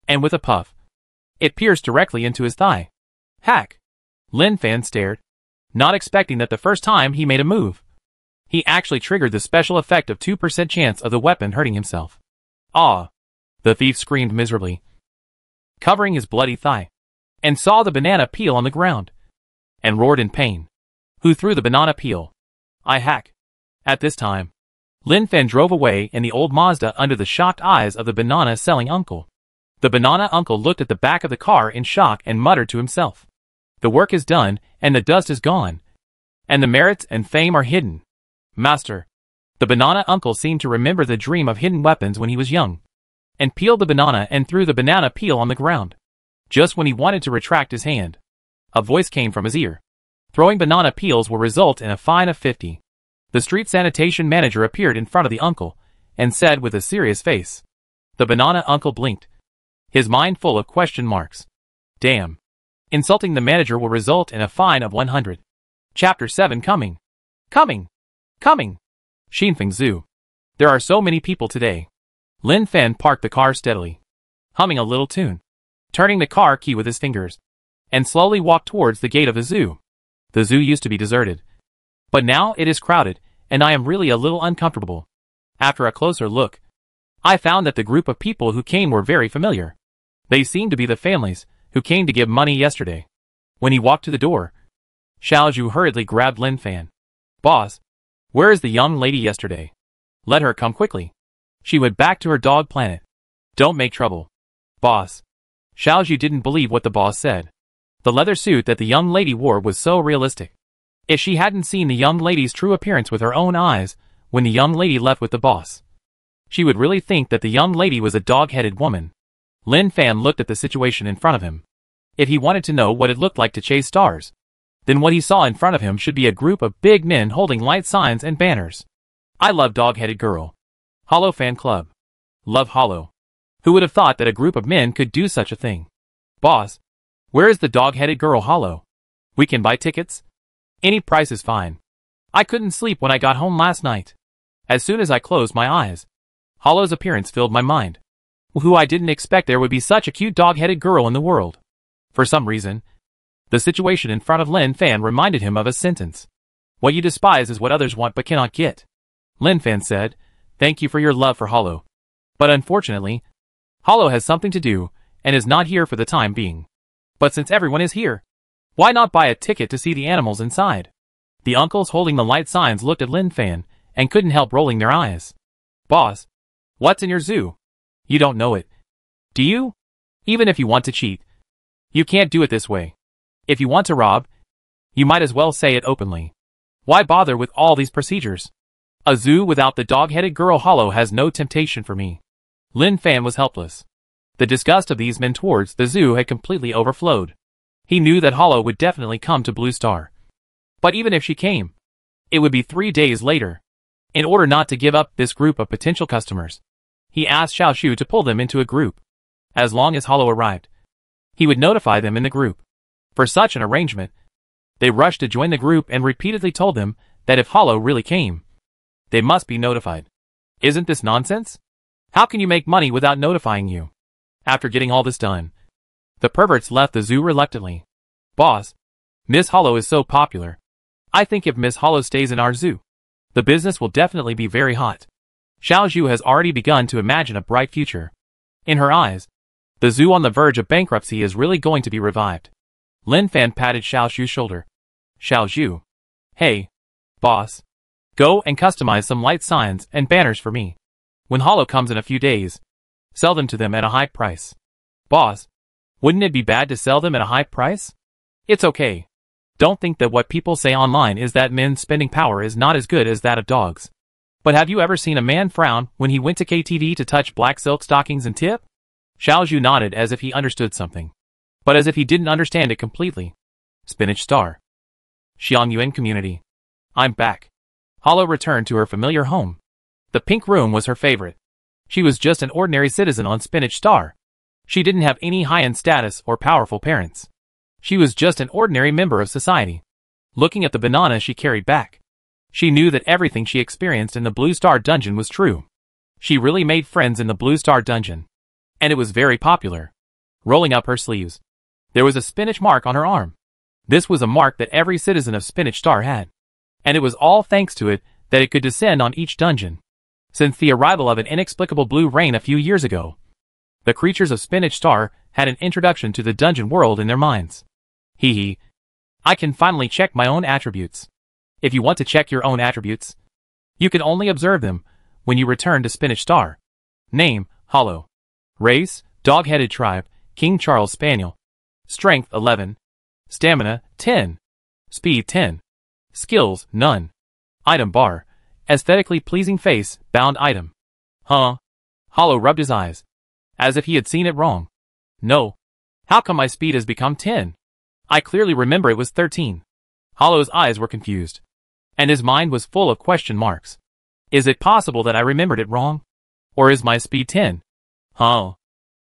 and with a puff, it pierced directly into his thigh. Hack! Lin Fan stared, not expecting that the first time he made a move, he actually triggered the special effect of 2% chance of the weapon hurting himself. Ah! The thief screamed miserably, covering his bloody thigh, and saw the banana peel on the ground, and roared in pain. Who threw the banana peel? I hack. At this time, Lin Fan drove away in the old Mazda under the shocked eyes of the banana-selling uncle. The banana uncle looked at the back of the car in shock and muttered to himself. The work is done, and the dust is gone, and the merits and fame are hidden. Master. The banana uncle seemed to remember the dream of hidden weapons when he was young, and peeled the banana and threw the banana peel on the ground. Just when he wanted to retract his hand, a voice came from his ear. Throwing banana peels will result in a fine of 50. The street sanitation manager appeared in front of the uncle, and said with a serious face. The banana uncle blinked, his mind full of question marks. Damn. Insulting the manager will result in a fine of 100. Chapter 7 coming. Coming. Coming. Xinfeng Zoo. There are so many people today. Lin Fan parked the car steadily, humming a little tune, turning the car key with his fingers, and slowly walked towards the gate of the zoo. The zoo used to be deserted, but now it is crowded, and I am really a little uncomfortable. After a closer look, I found that the group of people who came were very familiar. They seemed to be the families who came to give money yesterday. When he walked to the door, Xiaozhu hurriedly grabbed Lin Fan. Boss, where is the young lady yesterday? Let her come quickly. She went back to her dog planet. Don't make trouble. Boss. Xiaozhu didn't believe what the boss said. The leather suit that the young lady wore was so realistic. If she hadn't seen the young lady's true appearance with her own eyes when the young lady left with the boss, she would really think that the young lady was a dog-headed woman. Lin Fan looked at the situation in front of him. If he wanted to know what it looked like to chase stars, then what he saw in front of him should be a group of big men holding light signs and banners. I love dog-headed girl. Hollow Fan Club. Love Hollow. Who would have thought that a group of men could do such a thing? Boss, where is the dog-headed girl Hollow? We can buy tickets? Any price is fine. I couldn't sleep when I got home last night. As soon as I closed my eyes, Hollow's appearance filled my mind. Who I didn't expect there would be such a cute dog-headed girl in the world. For some reason, the situation in front of Lin Fan reminded him of a sentence. What you despise is what others want but cannot get. Lin Fan said, thank you for your love for Hollow. But unfortunately, Hollow has something to do and is not here for the time being. But since everyone is here, why not buy a ticket to see the animals inside? The uncles holding the light signs looked at Lin Fan and couldn't help rolling their eyes. Boss, what's in your zoo? You don't know it. Do you? Even if you want to cheat, you can't do it this way. If you want to rob, you might as well say it openly. Why bother with all these procedures? A zoo without the dog-headed girl Hollow has no temptation for me. Lin Fan was helpless. The disgust of these men towards the zoo had completely overflowed. He knew that Hollow would definitely come to Blue Star. But even if she came, it would be 3 days later. In order not to give up this group of potential customers, he asked Xiaoshu to pull them into a group. As long as Hollow arrived, he would notify them in the group. For such an arrangement, they rushed to join the group and repeatedly told them that if Hollow really came, they must be notified. Isn't this nonsense? How can you make money without notifying you? After getting all this done, the perverts left the zoo reluctantly. Boss, Miss Hollow is so popular. I think if Miss Hollow stays in our zoo, the business will definitely be very hot. Xiaozhu has already begun to imagine a bright future. In her eyes, the zoo on the verge of bankruptcy is really going to be revived. Lin Fan patted Xiaozhu's shoulder. Xiaozhu. Hey, boss. Go and customize some light signs and banners for me. When Hollow comes in a few days, sell them to them at a high price. Boss, wouldn't it be bad to sell them at a high price? It's okay. Don't think that what people say online is that men's spending power is not as good as that of dogs. But have you ever seen a man frown when he went to KTV to touch black silk stockings and tip? Xiaozhu nodded as if he understood something, but as if he didn't understand it completely. Spinach Star. Xiangyuan Community. I'm back. Hollow returned to her familiar home. The pink room was her favorite. She was just an ordinary citizen on Spinach Star. She didn't have any high-end status or powerful parents. She was just an ordinary member of society. Looking at the banana she carried back, she knew that everything she experienced in the Blue Star Dungeon was true. She really made friends in the Blue Star Dungeon, and it was very popular. Rolling up her sleeves, there was a spinach mark on her arm. This was a mark that every citizen of Spinach Star had, and it was all thanks to it that it could descend on each dungeon. Since the arrival of an inexplicable blue rain a few years ago, the creatures of Spinach Star had an introduction to the dungeon world in their minds. Hee hee. I can finally check my own attributes. If you want to check your own attributes, you can only observe them when you return to Spinach Star. Name, Hollow. Race, Dog-Headed Tribe, King Charles Spaniel. Strength, 11. Stamina, 10. Speed, 10. Skills, none. Item bar. Aesthetically pleasing face, bound item. Huh? Hollow rubbed his eyes, as if he had seen it wrong. No. How come my speed has become 10? I clearly remember it was 13. Hollow's eyes were confused, and his mind was full of question marks. Is it possible that I remembered it wrong? Or is my speed 10? Huh?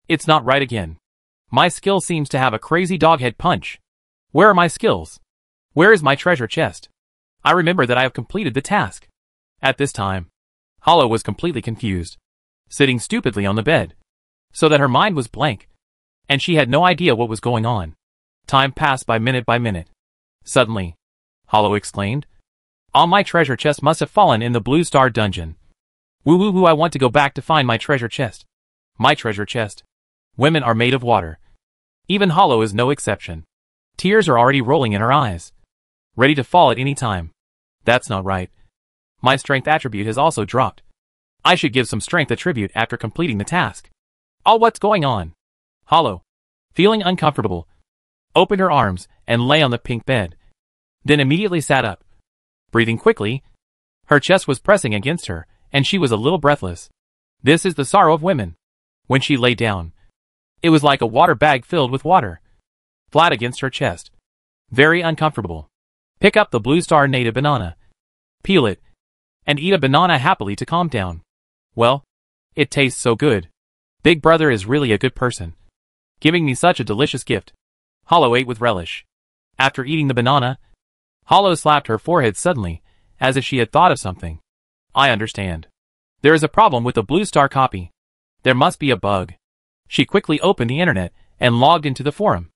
It's not right again. My skill seems to have a crazy doghead punch. Where are my skills? Where is my treasure chest? I remember that I have completed the task. At this time, Hollow was completely confused, sitting stupidly on the bed, so that her mind was blank, and she had no idea what was going on. Time passed by minute. Suddenly, Hollow exclaimed, "All my treasure chest must have fallen in the Blue Star dungeon. Woo, I want to go back to find my treasure chest. My treasure chest. Women are made of water. Even Hollow is no exception. Tears are already rolling in her eyes, ready to fall at any time. That's not right. My strength attribute has also dropped. I should give some strength attribute after completing the task. Oh, what's going on?" Hollow, feeling uncomfortable, opened her arms and lay on the pink bed, then immediately sat up. Breathing quickly, her chest was pressing against her, and she was a little breathless. This is the sorrow of women. When she lay down, it was like a water bag filled with water, flat against her chest. Very uncomfortable. Pick up the Blue Star native banana, peel it, and eat a banana happily to calm down. Well, it tastes so good. Big Brother is really a good person, giving me such a delicious gift. Hollow ate with relish. After eating the banana, Hollow slapped her forehead suddenly, as if she had thought of something. I understand. There is a problem with the Blue Star copy. There must be a bug. She quickly opened the internet and logged into the forum.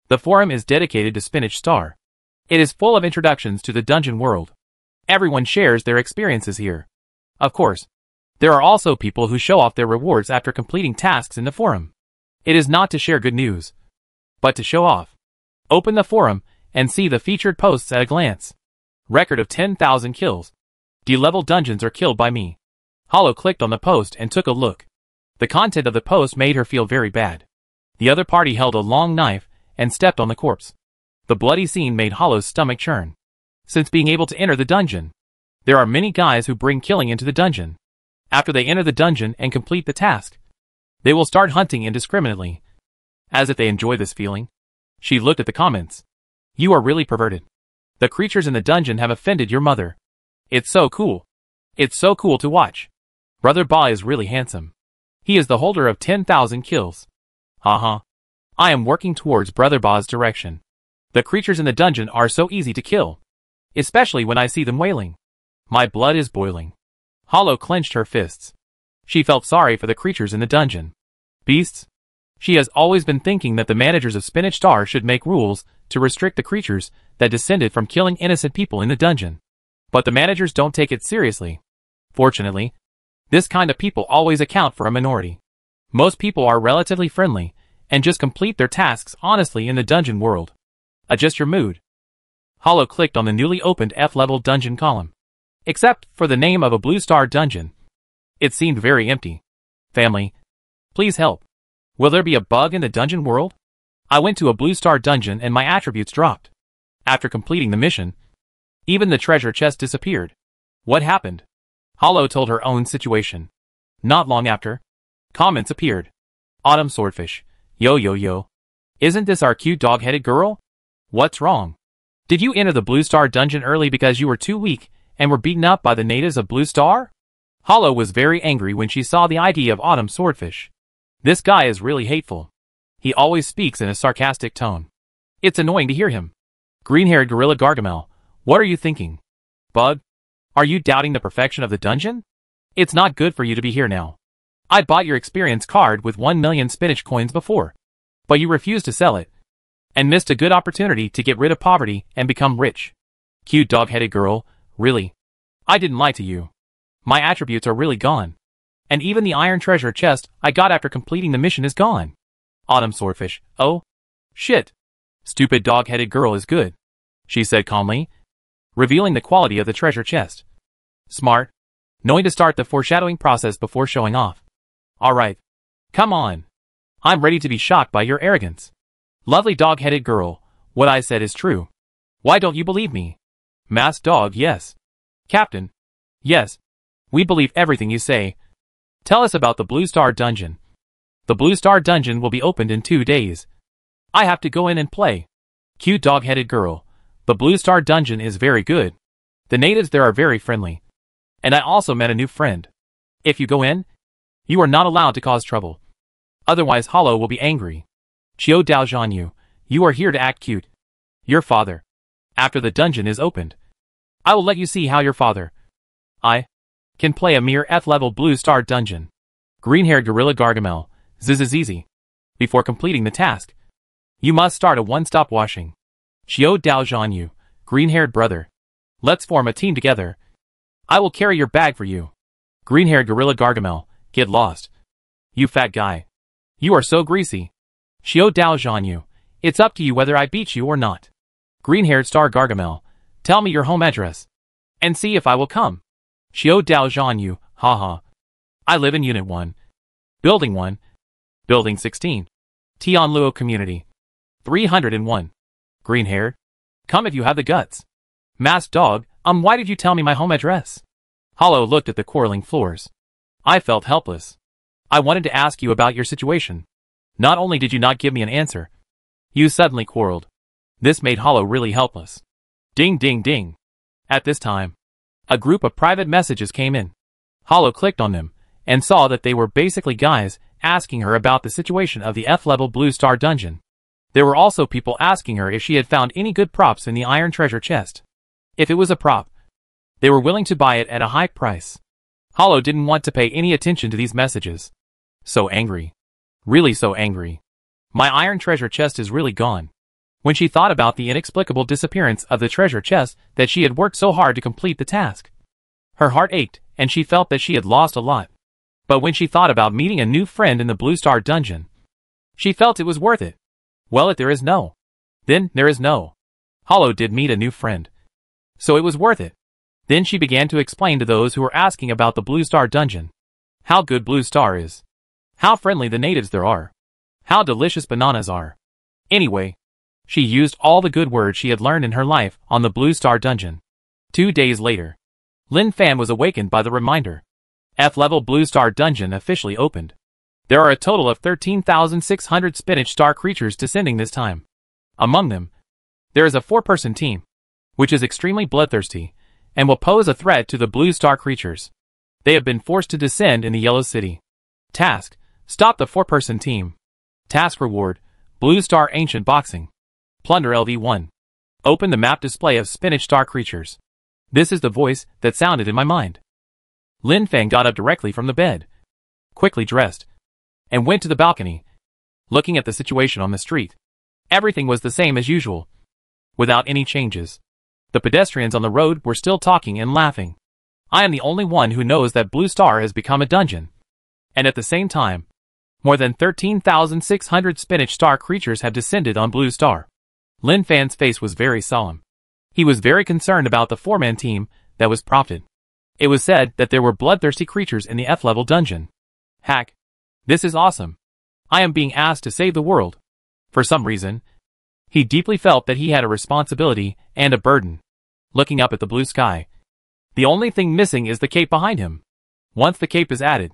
The forum is dedicated to Spinach Star. It is full of introductions to the dungeon world. Everyone shares their experiences here. Of course, there are also people who show off their rewards after completing tasks in the forum. It is not to share good news, but to show off. Open the forum and see the featured posts at a glance. Record of 10,000 kills. D-level dungeons are killed by me. Hollow clicked on the post and took a look. The content of the post made her feel very bad. The other party held a long knife and stepped on the corpse. The bloody scene made Hollow's stomach churn. Since being able to enter the dungeon, there are many guys who bring killing into the dungeon. After they enter the dungeon and complete the task, they will start hunting indiscriminately. As if they enjoy this feeling. She looked at the comments. You are really perverted. The creatures in the dungeon have offended your mother. It's so cool. It's so cool to watch. Brother Ba is really handsome. He is the holder of 10,000 kills. Haha. I am working towards Brother Ba's direction. The creatures in the dungeon are so easy to kill, especially when I see them wailing. My blood is boiling. Hollow clenched her fists. She felt sorry for the creatures in the dungeon. Beasts? She has always been thinking that the managers of Spinach Star should make rules to restrict the creatures that descended from killing innocent people in the dungeon. But the managers don't take it seriously. Fortunately, this kind of people always account for a minority. Most people are relatively friendly and just complete their tasks honestly in the dungeon world. Adjust your mood. Hollow clicked on the newly opened F-level dungeon column. Except for the name of a Blue Star dungeon. It seemed very empty. Family, please help. Will there be a bug in the dungeon world? I went to a Blue Star dungeon and my attributes dropped. After completing the mission, even the treasure chest disappeared. What happened? Hollow told her own situation. Not long after, comments appeared. Autumn Swordfish. Yo. Isn't this our cute dog-headed girl? What's wrong? Did you enter the Blue Star dungeon early because you were too weak and were beaten up by the natives of Blue Star? Hollow was very angry when she saw the ID of Autumn Swordfish. This guy is really hateful. He always speaks in a sarcastic tone. It's annoying to hear him. Green-haired gorilla Gargamel, what are you thinking? Bug? Are you doubting the perfection of the dungeon? It's not good for you to be here now. I bought your experience card with 1 million spinach coins before, but you refused to sell it, and missed a good opportunity to get rid of poverty and become rich. Cute dog-headed girl, really? I didn't lie to you. My attributes are really gone. And even the iron treasure chest I got after completing the mission is gone. Autumn Swordfish, oh? Shit. Stupid dog-headed girl is good, she said calmly, revealing the quality of the treasure chest. Smart. Knowing to start the foreshadowing process before showing off. Alright. Come on. I'm ready to be shocked by your arrogance. Lovely dog-headed girl, what I said is true. Why don't you believe me? Masked dog, yes. Captain. Yes. We believe everything you say. Tell us about the Blue Star dungeon. The Blue Star dungeon will be opened in 2 days. I have to go in and play. Cute dog-headed girl. The Blue Star dungeon is very good. The natives there are very friendly. And I also met a new friend. If you go in, you are not allowed to cause trouble. Otherwise Hollow will be angry. Chiu Dao Zhanyu, you are here to act cute. Your father. After the dungeon is opened, I will let you see how your father. can play a mere F-level blue star dungeon. Green-haired gorilla Gargamel, Zizizizi. Before completing the task, you must start a one-stop washing. Xiao Dao Zhanyu, green-haired brother. Let's form a team together. I will carry your bag for you. Green-haired gorilla Gargamel, get lost. You fat guy. You are so greasy. Xiao Dao Zhanyu, it's up to you whether I beat you or not. Green-haired star Gargamel, tell me your home address. And see if I will come. Xiao Dao Zhanyu, haha. I live in Unit 1. Building 1. Building 16. Tianluo Community. 301. Green-haired. Come if you have the guts. Masked dog, why did you tell me my home address? Hollow looked at the quarreling floors. I felt helpless. I wanted to ask you about your situation. Not only did you not give me an answer, you suddenly quarreled. This made Hollow really helpless. Ding ding ding. At this time, a group of private messages came in. Hollow clicked on them, and saw that they were basically guys asking her about the situation of the F-level Blue Star Dungeon. There were also people asking her if she had found any good props in the iron treasure chest. If it was a prop, they were willing to buy it at a high price. Hollow didn't want to pay any attention to these messages. So angry. Really so angry. My iron treasure chest is really gone. When she thought about the inexplicable disappearance of the treasure chest that she had worked so hard to complete the task, her heart ached, and she felt that she had lost a lot. But when she thought about meeting a new friend in the Blue Star Dungeon, she felt it was worth it. Well, if there is no, then there is no. Hollow did meet a new friend. So it was worth it. Then she began to explain to those who were asking about the Blue Star Dungeon how good Blue Star is, how friendly the natives there are, how delicious bananas are. Anyway, she used all the good words she had learned in her life on the Blue Star Dungeon. 2 days later, Lin Fan was awakened by the reminder. F-level Blue Star Dungeon officially opened. There are a total of 13,600 spinach star creatures descending this time. Among them, there is a 4-person team, which is extremely bloodthirsty, and will pose a threat to the Blue Star creatures. They have been forced to descend in the Yellow City. Task: stop the 4-person team. Task reward: Blue Star Ancient Boxing. Plunder LV1. Open the map display of spinach star creatures. This is the voice that sounded in my mind. Lin Fang got up directly from the bed, quickly dressed, and went to the balcony, looking at the situation on the street. Everything was the same as usual, without any changes. The pedestrians on the road were still talking and laughing. I am the only one who knows that Blue Star has become a dungeon. And at the same time, more than 13,600 spinach star creatures have descended on Blue Star. Lin Fan's face was very solemn. He was very concerned about the 4-man team that was prompted. It was said that there were bloodthirsty creatures in the F-level dungeon. Hack. This is awesome. I am being asked to save the world. For some reason, he deeply felt that he had a responsibility and a burden. Looking up at the blue sky, the only thing missing is the cape behind him. Once the cape is added,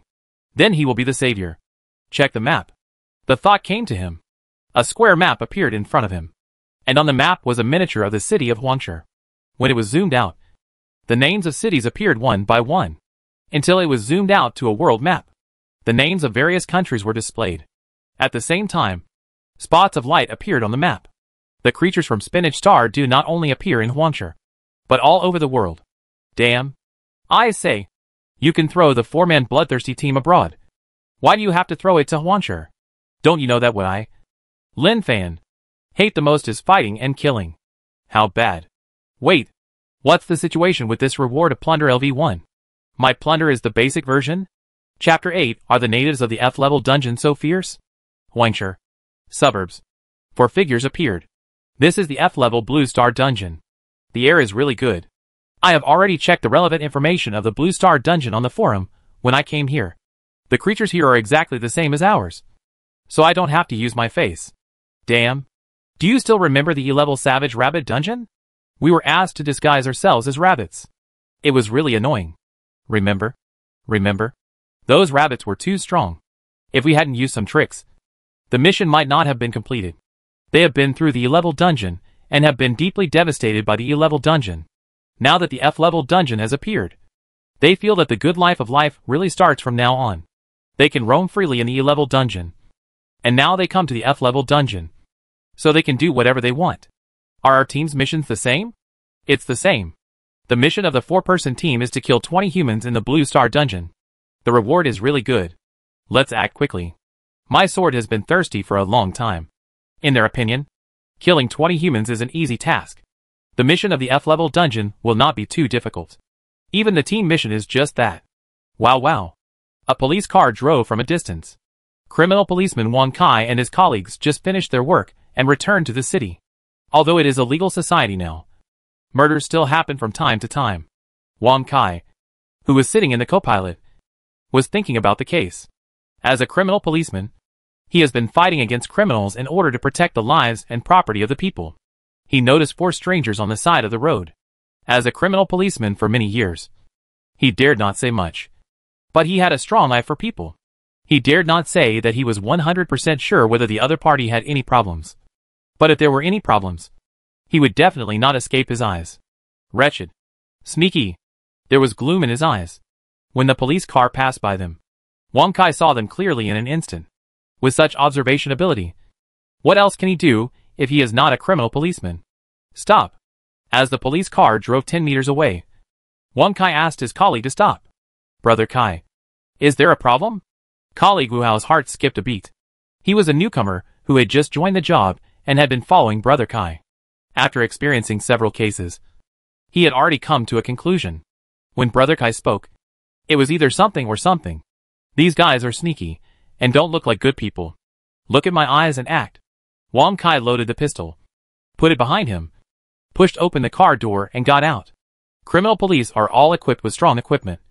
then he will be the savior. Check the map. The thought came to him. A square map appeared in front of him, and on the map was a miniature of the city of Huangshi. When it was zoomed out, the names of cities appeared one by one, until it was zoomed out to a world map. The names of various countries were displayed. At the same time, spots of light appeared on the map. The creatures from Spinach Star do not only appear in Huangshi, but all over the world. Damn. I say, you can throw the 4-man bloodthirsty team abroad. Why do you have to throw it to Huangshi? Don't you know that what I, Lin Fan, hate the most is fighting and killing? How bad. Wait. What's the situation with this reward of Plunder LV1? My plunder is the basic version? Chapter 8. Are the natives of the F-level dungeon so fierce? Huangshi. Suburbs. 4 figures appeared. This is the F-level Blue Star dungeon. The air is really good. I have already checked the relevant information of the Blue Star dungeon on the forum when I came here. The creatures here are exactly the same as ours, so I don't have to use my face. Damn. Do you still remember the E-level Savage Rabbit dungeon? We were asked to disguise ourselves as rabbits. It was really annoying. Remember? Those rabbits were too strong. If we hadn't used some tricks, the mission might not have been completed. They have been through the E-level dungeon and have been deeply devastated by the E-level dungeon. Now that the F-level dungeon has appeared, they feel that the good life of life really starts from now on. They can roam freely in the E-level dungeon. And now they come to the F-level dungeon, so they can do whatever they want. Are our team's missions the same? It's the same. The mission of the 4-person team is to kill 20 humans in the Blue Star dungeon. The reward is really good. Let's act quickly. My sword has been thirsty for a long time. In their opinion, killing 20 humans is an easy task. The mission of the F-level dungeon will not be too difficult. Even the team mission is just that. Wow wow. A police car drove from a distance. Criminal policeman Wang Kai and his colleagues just finished their work and returned to the city. Although it is a legal society now, murders still happen from time to time. Wang Kai, who was sitting in the co-pilot, was thinking about the case. As a criminal policeman, he has been fighting against criminals in order to protect the lives and property of the people. He noticed 4 strangers on the side of the road. As a criminal policeman for many years, he dared not say much. But he had a strong eye for people. He dared not say that he was 100% sure whether the other party had any problems. But if there were any problems, he would definitely not escape his eyes. Wretched. Sneaky. There was gloom in his eyes. When the police car passed by them, Wang Kai saw them clearly in an instant. With such observation ability, what else can he do if he is not a criminal policeman? Stop. As the police car drove 10 meters away, Wang Kai asked his colleague to stop. Brother Kai, is there a problem? Colleague Wu Hao's heart skipped a beat. He was a newcomer who had just joined the job and had been following Brother Kai. After experiencing several cases, he had already come to a conclusion. When Brother Kai spoke, it was either something or something. These guys are sneaky and don't look like good people. Look at my eyes and act. Wang Kai loaded the pistol, put it behind him, pushed open the car door and got out. Criminal police are all equipped with strong equipment,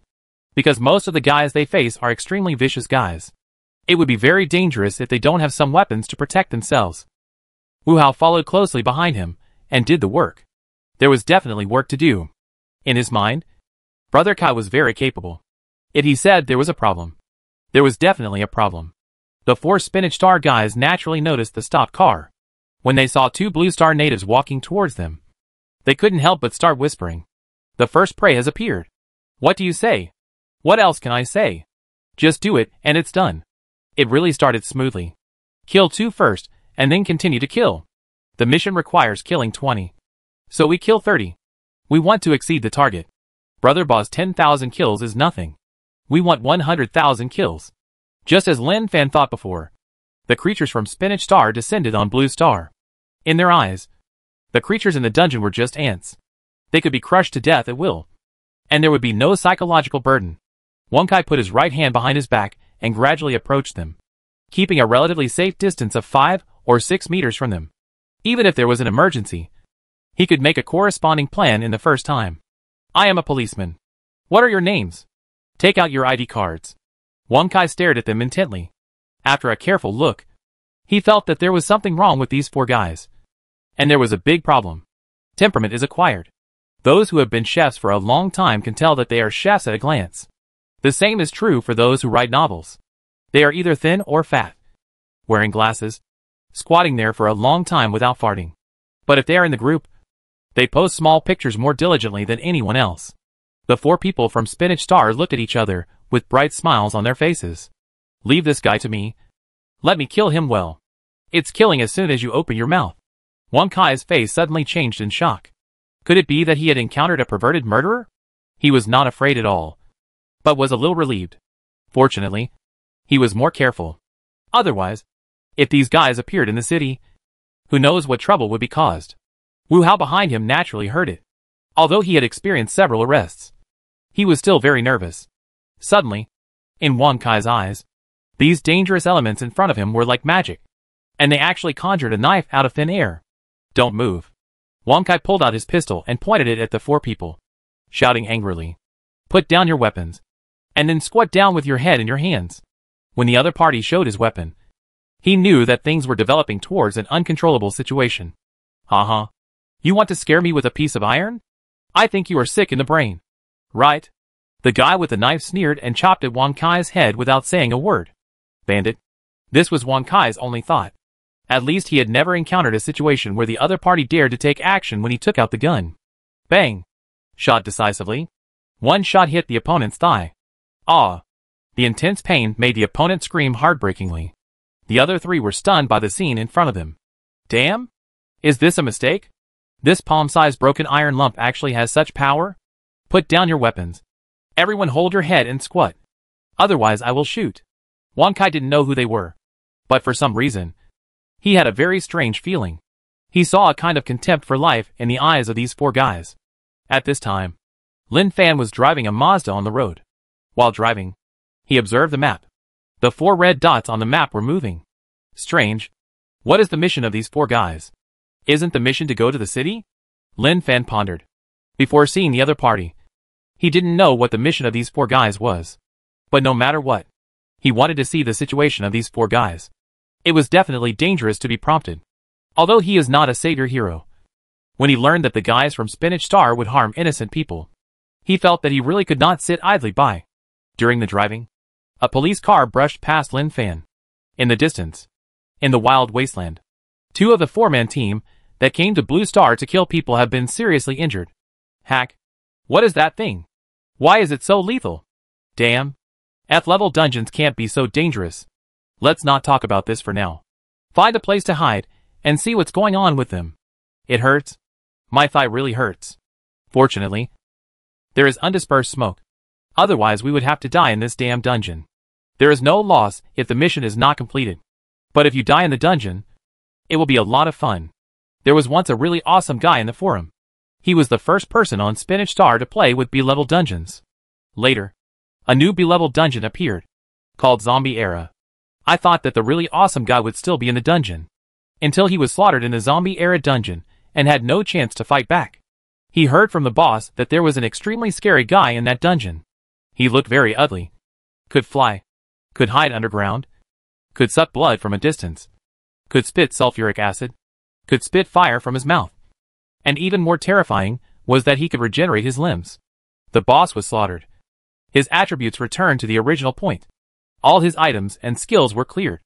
because most of the guys they face are extremely vicious guys. It would be very dangerous if they don't have some weapons to protect themselves. Wu Hao followed closely behind him and did the work. There was definitely work to do. In his mind, Brother Kai was very capable. If he said there was a problem, there was definitely a problem. The 4 Spinach Star guys naturally noticed the stopped car. When they saw 2 Blue Star natives walking towards them, they couldn't help but start whispering. The first prey has appeared. What do you say? What else can I say? Just do it and it's done. It really started smoothly. Kill 2 first and then continue to kill. The mission requires killing 20. So we kill 30. We want to exceed the target. Brother Boss 10,000 kills is nothing. We want 100,000 kills. Just as Lin Fan thought before, the creatures from Spinach Star descended on Blue Star. In their eyes, the creatures in the dungeon were just ants. They could be crushed to death at will, and there would be no psychological burden. Wang Kai put his right hand behind his back and gradually approached them, keeping a relatively safe distance of 5 or 6 meters from them. Even if there was an emergency, he could make a corresponding plan in the first time. I am a policeman. What are your names? Take out your ID cards. Wang Kai stared at them intently. After a careful look, he felt that there was something wrong with these 4 guys. And there was a big problem. Temperament is acquired. Those who have been chefs for a long time can tell that they are chefs at a glance. The same is true for those who write novels. They are either thin or fat, wearing glasses, squatting there for a long time without farting. But if they are in the group, they post small pictures more diligently than anyone else. The 4 people from Spinach Star looked at each other with bright smiles on their faces. Leave this guy to me. Let me kill him well. It's killing as soon as you open your mouth. Wang Kai's face suddenly changed in shock. Could it be that he had encountered a perverted murderer? He was not afraid at all, but was a little relieved. Fortunately, he was more careful. Otherwise, if these guys appeared in the city, who knows what trouble would be caused. Wu Hao behind him naturally heard it. Although he had experienced several arrests, he was still very nervous. Suddenly, in Wang Kai's eyes, these dangerous elements in front of him were like magic, and they actually conjured a knife out of thin air. Don't move. Wang Kai pulled out his pistol and pointed it at the 4 people, shouting angrily, "Put down your weapons, and then squat down with your head in your hands." When the other party showed his weapon, he knew that things were developing towards an uncontrollable situation. "Ha. You want to scare me with a piece of iron? I think you are sick in the brain." "Right." The guy with the knife sneered and chopped at Wang Kai's head without saying a word. Bandit. This was Wang Kai's only thought. At least he had never encountered a situation where the other party dared to take action when he took out the gun. Bang! Shot decisively. One shot hit the opponent's thigh. Ah! The intense pain made the opponent scream heartbreakingly. The other 3 were stunned by the scene in front of them. Damn! Is this a mistake? This palm-sized broken iron lump actually has such power? Put down your weapons. Everyone hold your head and squat. Otherwise I will shoot. Wang Kai didn't know who they were. But for some reason, he had a very strange feeling. He saw a kind of contempt for life in the eyes of these 4 guys. At this time, Lin Fan was driving a Mazda on the road. While driving, he observed the map. The 4 red dots on the map were moving. Strange. What is the mission of these 4 guys? Isn't the mission to go to the city? Lin Fan pondered. Before seeing the other party, he didn't know what the mission of these 4 guys was. But no matter what, he wanted to see the situation of these 4 guys. It was definitely dangerous to be prompted. Although he is not a savior hero. When he learned that the guys from Spinach Star would harm innocent people, he felt that he really could not sit idly by. During the driving, a police car brushed past Lin Fan. In the distance, in the wild wasteland, 2 of the 4-man team that came to Blue Star to kill people have been seriously injured. Hack. What is that thing? Why is it so lethal? Damn. F-level dungeons can't be so dangerous. Let's not talk about this for now. Find a place to hide and see what's going on with them. It hurts. My thigh really hurts. Fortunately, there is undispersed smoke. Otherwise we would have to die in this damn dungeon. There is no loss if the mission is not completed. But if you die in the dungeon, it will be a lot of fun. There was once a really awesome guy in the forum. He was the first person on Spinach Star to play with B-level dungeons. Later, a new B-level dungeon appeared, called Zombie Era. I thought that the really awesome guy would still be in the dungeon, until he was slaughtered in the Zombie Era dungeon and had no chance to fight back. He heard from the boss that there was an extremely scary guy in that dungeon. He looked very ugly. Could fly. Could hide underground. Could suck blood from a distance. Could spit sulfuric acid. Could spit fire from his mouth. And even more terrifying was that he could regenerate his limbs. The boss was slaughtered. His attributes returned to the original point. All his items and skills were cleared.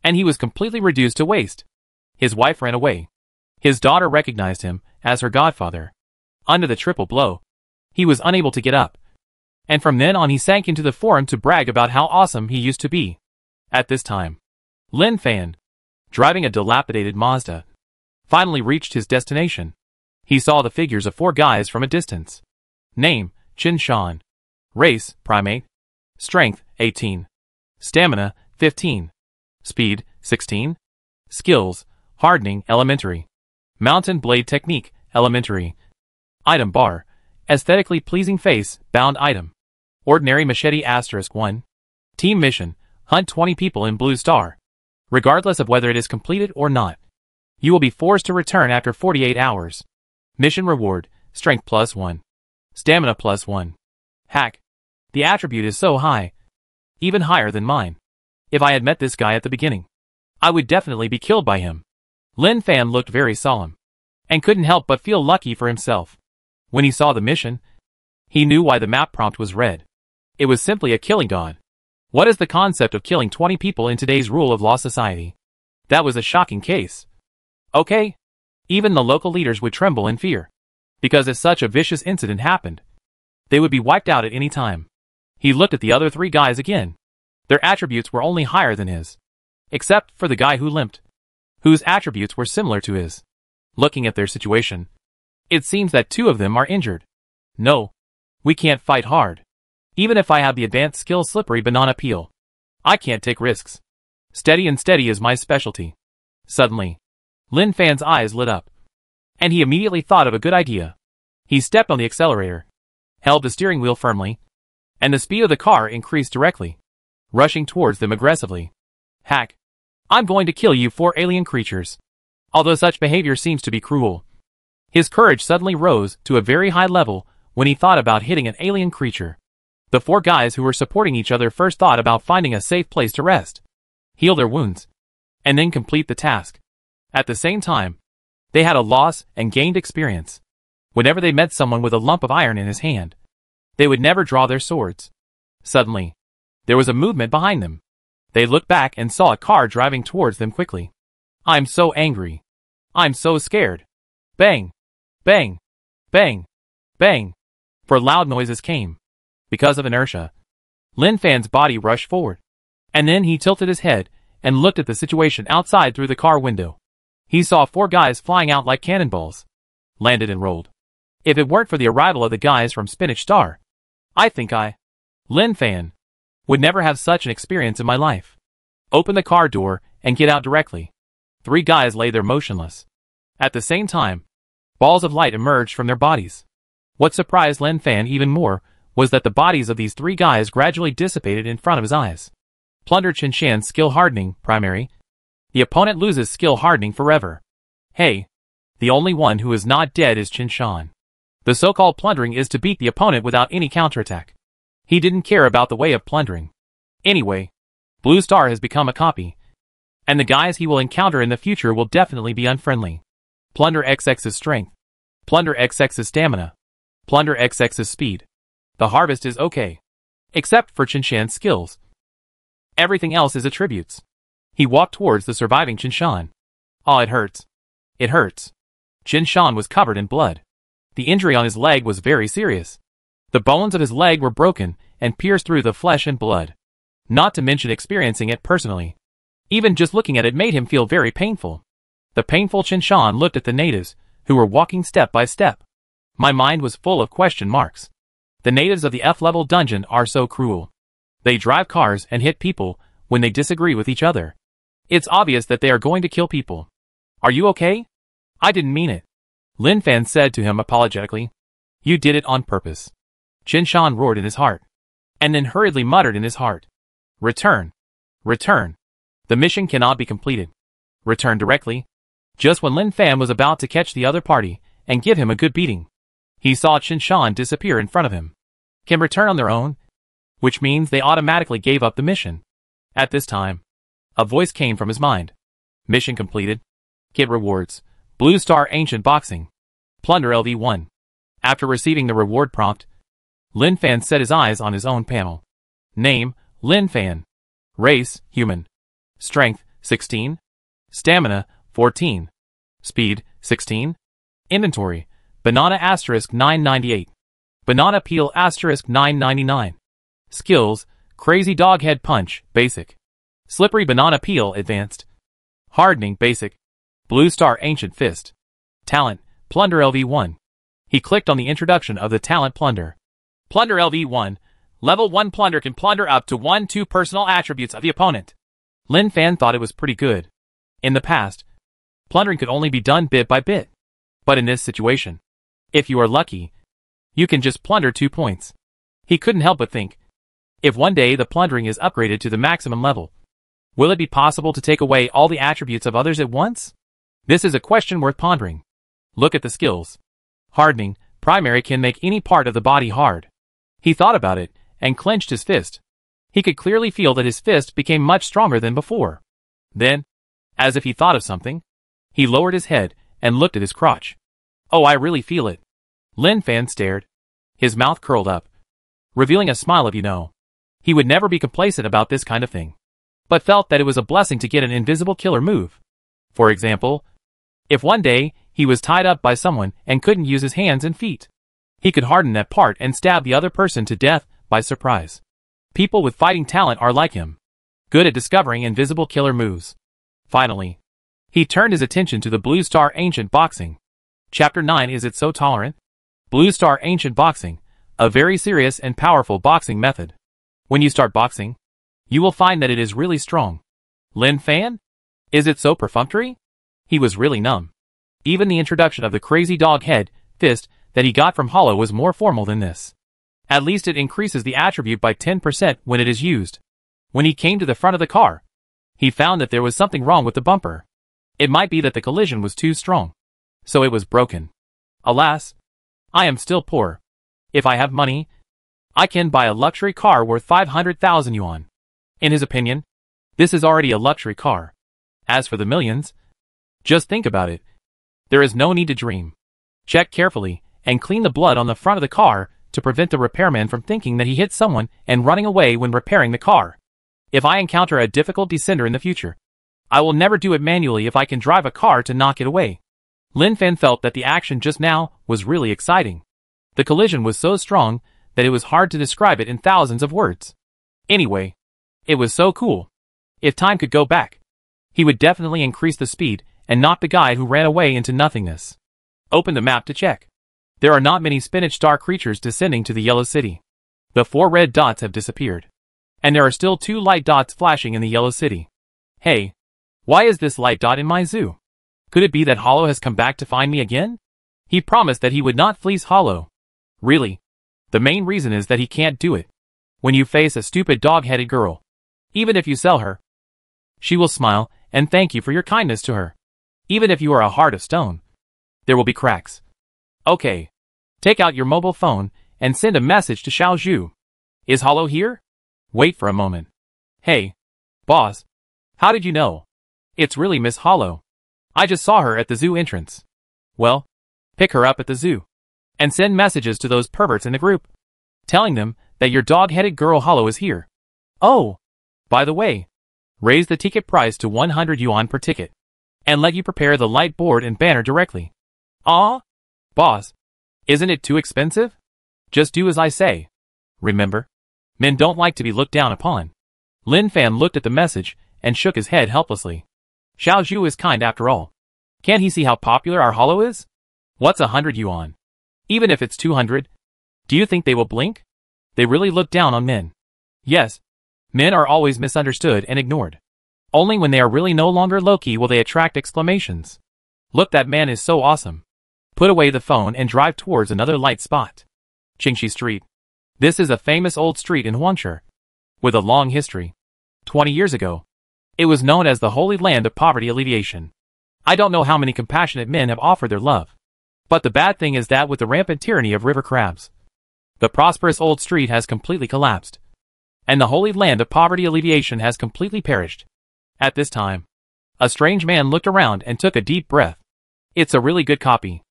And he was completely reduced to waste. His wife ran away. His daughter recognized him as her godfather. Under the triple blow, he was unable to get up. And from then on he sank into the forum to brag about how awesome he used to be. At this time, Lin Fan, driving a dilapidated Mazda, finally reached his destination. He saw the figures of 4 guys from a distance. Name, Chin Shan. Race, primate. Strength, 18. Stamina, 15. Speed, 16. Skills, hardening, elementary. Mountain blade technique, elementary. Item bar, aesthetically pleasing face, bound item. Ordinary machete *1. Team mission, hunt 20 people in Blue Star. Regardless of whether it is completed or not, you will be forced to return after 48 hours. Mission reward, strength +1. Stamina +1. Hack. The attribute is so high. Even higher than mine. If I had met this guy at the beginning, I would definitely be killed by him. Lin Fan looked very solemn, and couldn't help but feel lucky for himself. When he saw the mission, he knew why the map prompt was red. It was simply a killing god. What is the concept of killing 20 people in today's rule of law society? That was a shocking case. Okay. Even the local leaders would tremble in fear. Because if such a vicious incident happened, they would be wiped out at any time. He looked at the other 3 guys again. Their attributes were only higher than his. Except for the guy who limped, whose attributes were similar to his. Looking at their situation, it seems that 2 of them are injured. No. We can't fight hard. Even if I have the advanced skill slippery banana peel, I can't take risks. Steady and steady is my specialty. Suddenly, Lin Fan's eyes lit up. And he immediately thought of a good idea. He stepped on the accelerator, held the steering wheel firmly, and the speed of the car increased directly, rushing towards them aggressively. Hack. I'm going to kill you 4 alien creatures. Although such behavior seems to be cruel, his courage suddenly rose to a very high level when he thought about hitting an alien creature. The 4 guys who were supporting each other first thought about finding a safe place to rest, heal their wounds, and then complete the task. At the same time, they had a loss and gained experience. Whenever they met someone with a lump of iron in his hand, they would never draw their swords. Suddenly, there was a movement behind them. They looked back and saw a car driving towards them quickly. I'm so angry. I'm so scared. Bang! Bang! Bang! Bang! For loud noises came. Because of inertia, Lin Fan's body rushed forward. And then he tilted his head and looked at the situation outside through the car window. He saw 4 guys flying out like cannonballs. Landed and rolled. If it weren't for the arrival of the guys from Spinach Star, I think Lin Fan, would never have such an experience in my life. Open the car door and get out directly. 3 guys lay there motionless. At the same time, balls of light emerged from their bodies. What surprised Lin Fan even more was that the bodies of these 3 guys gradually dissipated in front of his eyes. Plunder Chen Shan's skill hardening, primary. The opponent loses skill hardening forever. Hey, the only one who is not dead is Chen Shan. The so-called plundering is to beat the opponent without any counterattack. He didn't care about the way of plundering. Anyway, Blue Star has become a copy, and the guys he will encounter in the future will definitely be unfriendly. Plunder XX's strength. Plunder XX's stamina. Plunder XX's speed. The harvest is okay. Except for Chen Shan's skills. Everything else is attributes. He walked towards the surviving Chen Shan. Oh, it hurts. It hurts. Chen Shan was covered in blood. The injury on his leg was very serious. The bones of his leg were broken and pierced through the flesh and blood. Not to mention experiencing it personally. Even just looking at it made him feel very painful. The painful Chen Shan looked at the natives, who were walking step by step. My mind was full of question marks. The natives of the F-level dungeon are so cruel. They drive cars and hit people when they disagree with each other. It's obvious that they are going to kill people. Are you okay? I didn't mean it. Lin Fan said to him apologetically. You did it on purpose. Chen Shan roared in his heart. And then hurriedly muttered in his heart. Return. Return. The mission cannot be completed. Return directly. Just when Lin Fan was about to catch the other party and give him a good beating, he saw Chen Shan disappear in front of him. Can return on their own? Which means they automatically gave up the mission. At this time, a voice came from his mind. Mission completed. Get rewards. Blue Star Ancient Boxing. Plunder LV1. After receiving the reward prompt, Lin Fan set his eyes on his own panel. Name, Lin Fan. Race, human. Strength, 16. Stamina, 14. Speed, 16. Inventory, banana asterisk 998. Banana peel asterisk 999. Skills, crazy dog head punch, basic. Slippery banana peel, advanced. Hardening, basic. Blue Star Ancient Fist. Talent, Plunder LV1. He clicked on the introduction of the talent Plunder. Plunder LV1. Level 1 Plunder can plunder up to 1-2 personal attributes of the opponent. Lin Fan thought it was pretty good. In the past, plundering could only be done bit by bit. But in this situation, if you are lucky, you can just plunder 2 points. He couldn't help but think, if one day the plundering is upgraded to the maximum level, will it be possible to take away all the attributes of others at once? This is a question worth pondering. Look at the skills. Hardening, primary can make any part of the body hard. He thought about it, and clenched his fist. He could clearly feel that his fist became much stronger than before. Then, as if he thought of something, he lowered his head and looked at his crotch. Oh, I really feel it. Lin Fan stared. His mouth curled up, revealing a smile of He would never be complacent about this kind of thing, but felt that it was a blessing to get an invisible killer move. For example, if one day he was tied up by someone and couldn't use his hands and feet, he could harden that part and stab the other person to death by surprise. People with fighting talent are like him, good at discovering invisible killer moves. Finally, he turned his attention to the Blue Star Ancient Boxing. Chapter 9. Is it so tolerant? Blue Star Ancient Boxing, a very serious and powerful boxing method. When you start boxing, you will find that it is really strong. Lin Fan? Is it so perfunctory? He was really numb. Even the introduction of the crazy dog head fist that he got from Hollow was more formal than this. At least it increases the attribute by 10% when it is used. When he came to the front of the car, he found that there was something wrong with the bumper. It might be that the collision was too strong, so it was broken. Alas, I am still poor. If I have money, I can buy a luxury car worth 500,000 yuan. In his opinion, this is already a luxury car. As for the millions, just think about it. There is no need to dream. Check carefully and clean the blood on the front of the car to prevent the repairman from thinking that he hit someone and running away when repairing the car. If I encounter a difficult descender in the future, I will never do it manually if I can drive a car to knock it away. Lin Fan felt that the action just now was really exciting. The collision was so strong that it was hard to describe it in thousands of words. Anyway, it was so cool. If time could go back, he would definitely increase the speed and knock the guy who ran away into nothingness. Open the map to check. There are not many spinach star creatures descending to the yellow city. The 4 red dots have disappeared. And there are still 2 light dots flashing in the yellow city. Hey, why is this light dot in my zoo? Could it be that Hollow has come back to find me again? He promised that he would not fleece Hollow. Really? The main reason is that he can't do it. When you face a stupid dog-headed girl, even if you sell her, she will smile and thank you for your kindness to her. Even if you are a heart of stone, there will be cracks. Okay. Take out your mobile phone and send a message to Xiao Zhu. Is Hollow here? Wait for a moment. Hey, boss. How did you know? It's really Miss Hollow. I just saw her at the zoo entrance. Well, pick her up at the zoo. And send messages to those perverts in the group, telling them that your dog-headed girl Hollow is here. Oh, by the way, raise the ticket price to 100 yuan per ticket, and let you prepare the light board and banner directly. Ah, boss, isn't it too expensive? Just do as I say. Remember, men don't like to be looked down upon. Lin Fan looked at the message and shook his head helplessly. Xiao Zhu is kind after all. Can't he see how popular our Hollow is? What's 100 yuan? Even if it's 200, do you think they will blink? They really look down on men. Yes, men are always misunderstood and ignored. Only when they are really no longer low-key will they attract exclamations. Look, that man is so awesome. Put away the phone and drive towards another light spot. Qingxi Street. This is a famous old street in Huangshi, with a long history. 20 years ago, it was known as the Holy Land of Poverty Alleviation. I don't know how many compassionate men have offered their love. But the bad thing is that with the rampant tyranny of river crabs, the prosperous old street has completely collapsed. And the Holy Land of Poverty Alleviation has completely perished. At this time, a strange man looked around and took a deep breath. It's a really good copy.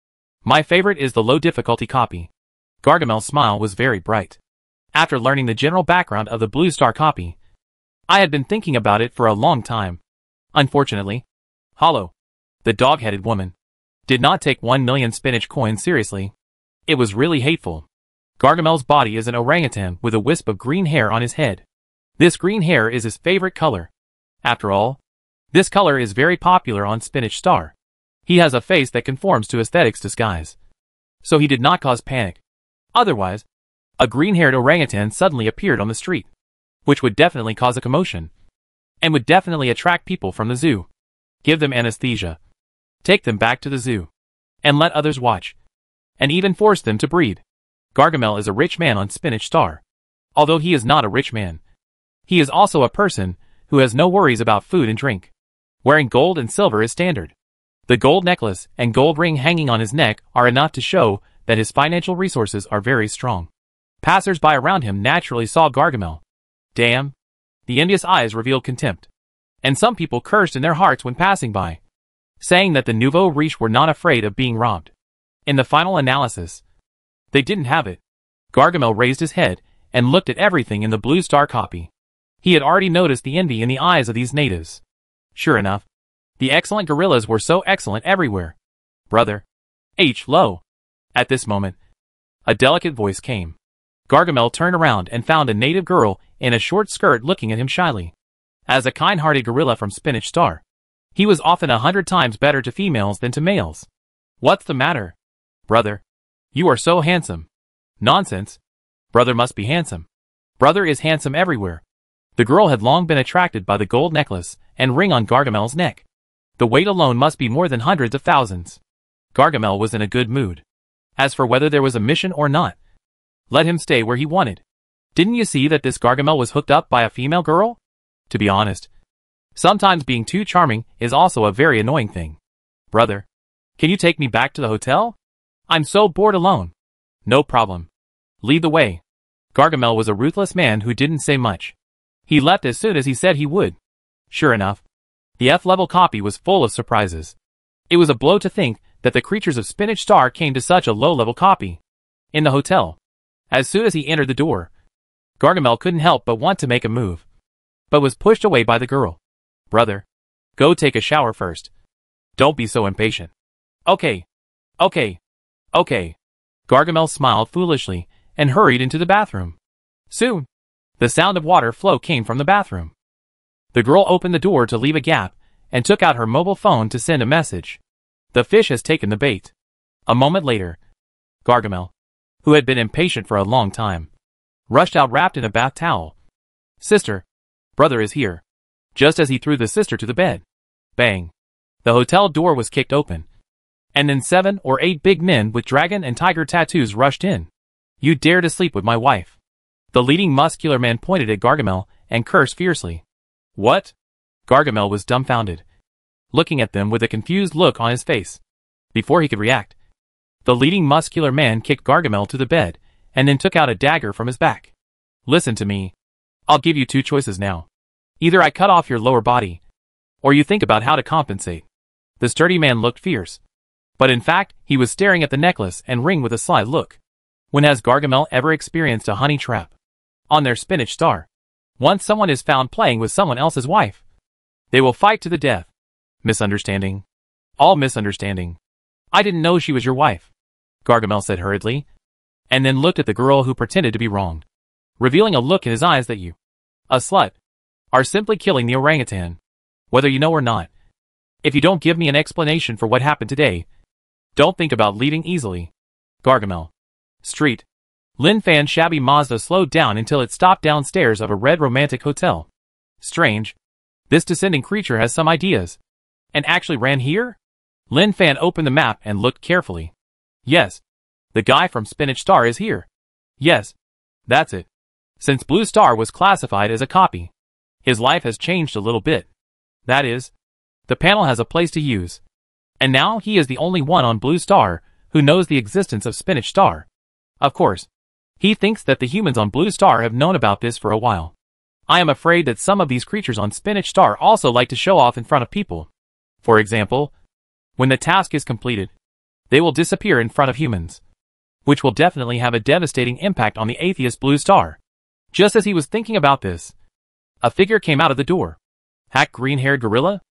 My favorite is the low difficulty copy. Gargamel's smile was very bright. After learning the general background of the Blue Star copy, I had been thinking about it for a long time. Unfortunately, Hollow, the dog-headed woman, did not take 1 million spinach coins seriously. It was really hateful. Gargamel's body is an orangutan with a wisp of green hair on his head. This green hair is his favorite color. After all, this color is very popular on Spinach Star. He has a face that conforms to aesthetics disguise. So he did not cause panic. Otherwise, a green-haired orangutan suddenly appeared on the street, which would definitely cause a commotion, and would definitely attract people from the zoo. Give them anesthesia. Take them back to the zoo, and let others watch, and even force them to breed. Gargamel is a rich man on Spinach Star. Although he is not a rich man, he is also a person who has no worries about food and drink. Wearing gold and silver is standard. The gold necklace and gold ring hanging on his neck are enough to show that his financial resources are very strong. Passers-by around him naturally saw Gargamel. Damn. The envious eyes revealed contempt. And some people cursed in their hearts when passing by, saying that the nouveau riche were not afraid of being robbed. In the final analysis, they didn't have it. Gargamel raised his head and looked at everything in the Blue Star copy. He had already noticed the envy in the eyes of these natives. Sure enough, the excellent gorillas were so excellent everywhere. Brother. Lo. At this moment, a delicate voice came. Gargamel turned around and found a native girl in a short skirt looking at him shyly. As a kind-hearted gorilla from Spinach Star, he was often 100 times better to females than to males. What's the matter? Brother. You are so handsome. Nonsense. Brother must be handsome. Brother is handsome everywhere. The girl had long been attracted by the gold necklace and ring on Gargamel's neck. The weight alone must be more than hundreds of thousands. Gargamel was in a good mood. As for whether there was a mission or not, let him stay where he wanted. Didn't you see that this Gargamel was hooked up by a female girl? To be honest, sometimes being too charming is also a very annoying thing. Brother, can you take me back to the hotel? I'm so bored alone. No problem. Lead the way. Gargamel was a ruthless man who didn't say much. He left as soon as he said he would. Sure enough, the F-level copy was full of surprises. It was a blow to think that the creatures of Spinach Star came to such a low-level copy. In the hotel, as soon as he entered the door, Gargamel couldn't help but want to make a move, but was pushed away by the girl. Brother, go take a shower first. Don't be so impatient. Okay. Gargamel smiled foolishly and hurried into the bathroom. Soon, the sound of water flow came from the bathroom. The girl opened the door to leave a gap and took out her mobile phone to send a message. The fish has taken the bait. A moment later, Gargamel, who had been impatient for a long time, rushed out wrapped in a bath towel. Sister, brother is here. Just as he threw the sister to the bed. Bang. The hotel door was kicked open. And then 7 or 8 big men with dragon and tiger tattoos rushed in. You dare to sleep with my wife. The leading muscular man pointed at Gargamel and cursed fiercely. What? Gargamel was dumbfounded, looking at them with a confused look on his face. Before he could react, the leading muscular man kicked Gargamel to the bed and then took out a dagger from his back. Listen to me. I'll give you 2 choices now. Either I cut off your lower body, or you think about how to compensate. The sturdy man looked fierce, but in fact he was staring at the necklace and ring with a sly look. When has Gargamel ever experienced a honey trap? On their spinach star. Once someone is found playing with someone else's wife, they will fight to the death. Misunderstanding. All misunderstanding. I didn't know she was your wife, Gargamel said hurriedly, and then looked at the girl who pretended to be wronged, revealing a look in his eyes that you, a slut, are simply killing the orangutan, whether you know or not. If you don't give me an explanation for what happened today, don't think about leaving easily. Gargamel. Street. Lin Fan's shabby Mazda slowed down until it stopped downstairs of a red romantic hotel. Strange. This descending creature has some ideas. And actually ran here? Lin Fan opened the map and looked carefully. Yes. The guy from Spinach Star is here. Yes. That's it. Since Blue Star was classified as a copy, his life has changed a little bit. That is, the panel has a place to use. And now he is the only one on Blue Star who knows the existence of Spinach Star. Of course, he thinks that the humans on Blue Star have known about this for a while. I am afraid that some of these creatures on Spinach Star also like to show off in front of people. For example, when the task is completed, they will disappear in front of humans, which will definitely have a devastating impact on the atheist Blue Star. Just as he was thinking about this, a figure came out of the door. Hack green-haired gorilla?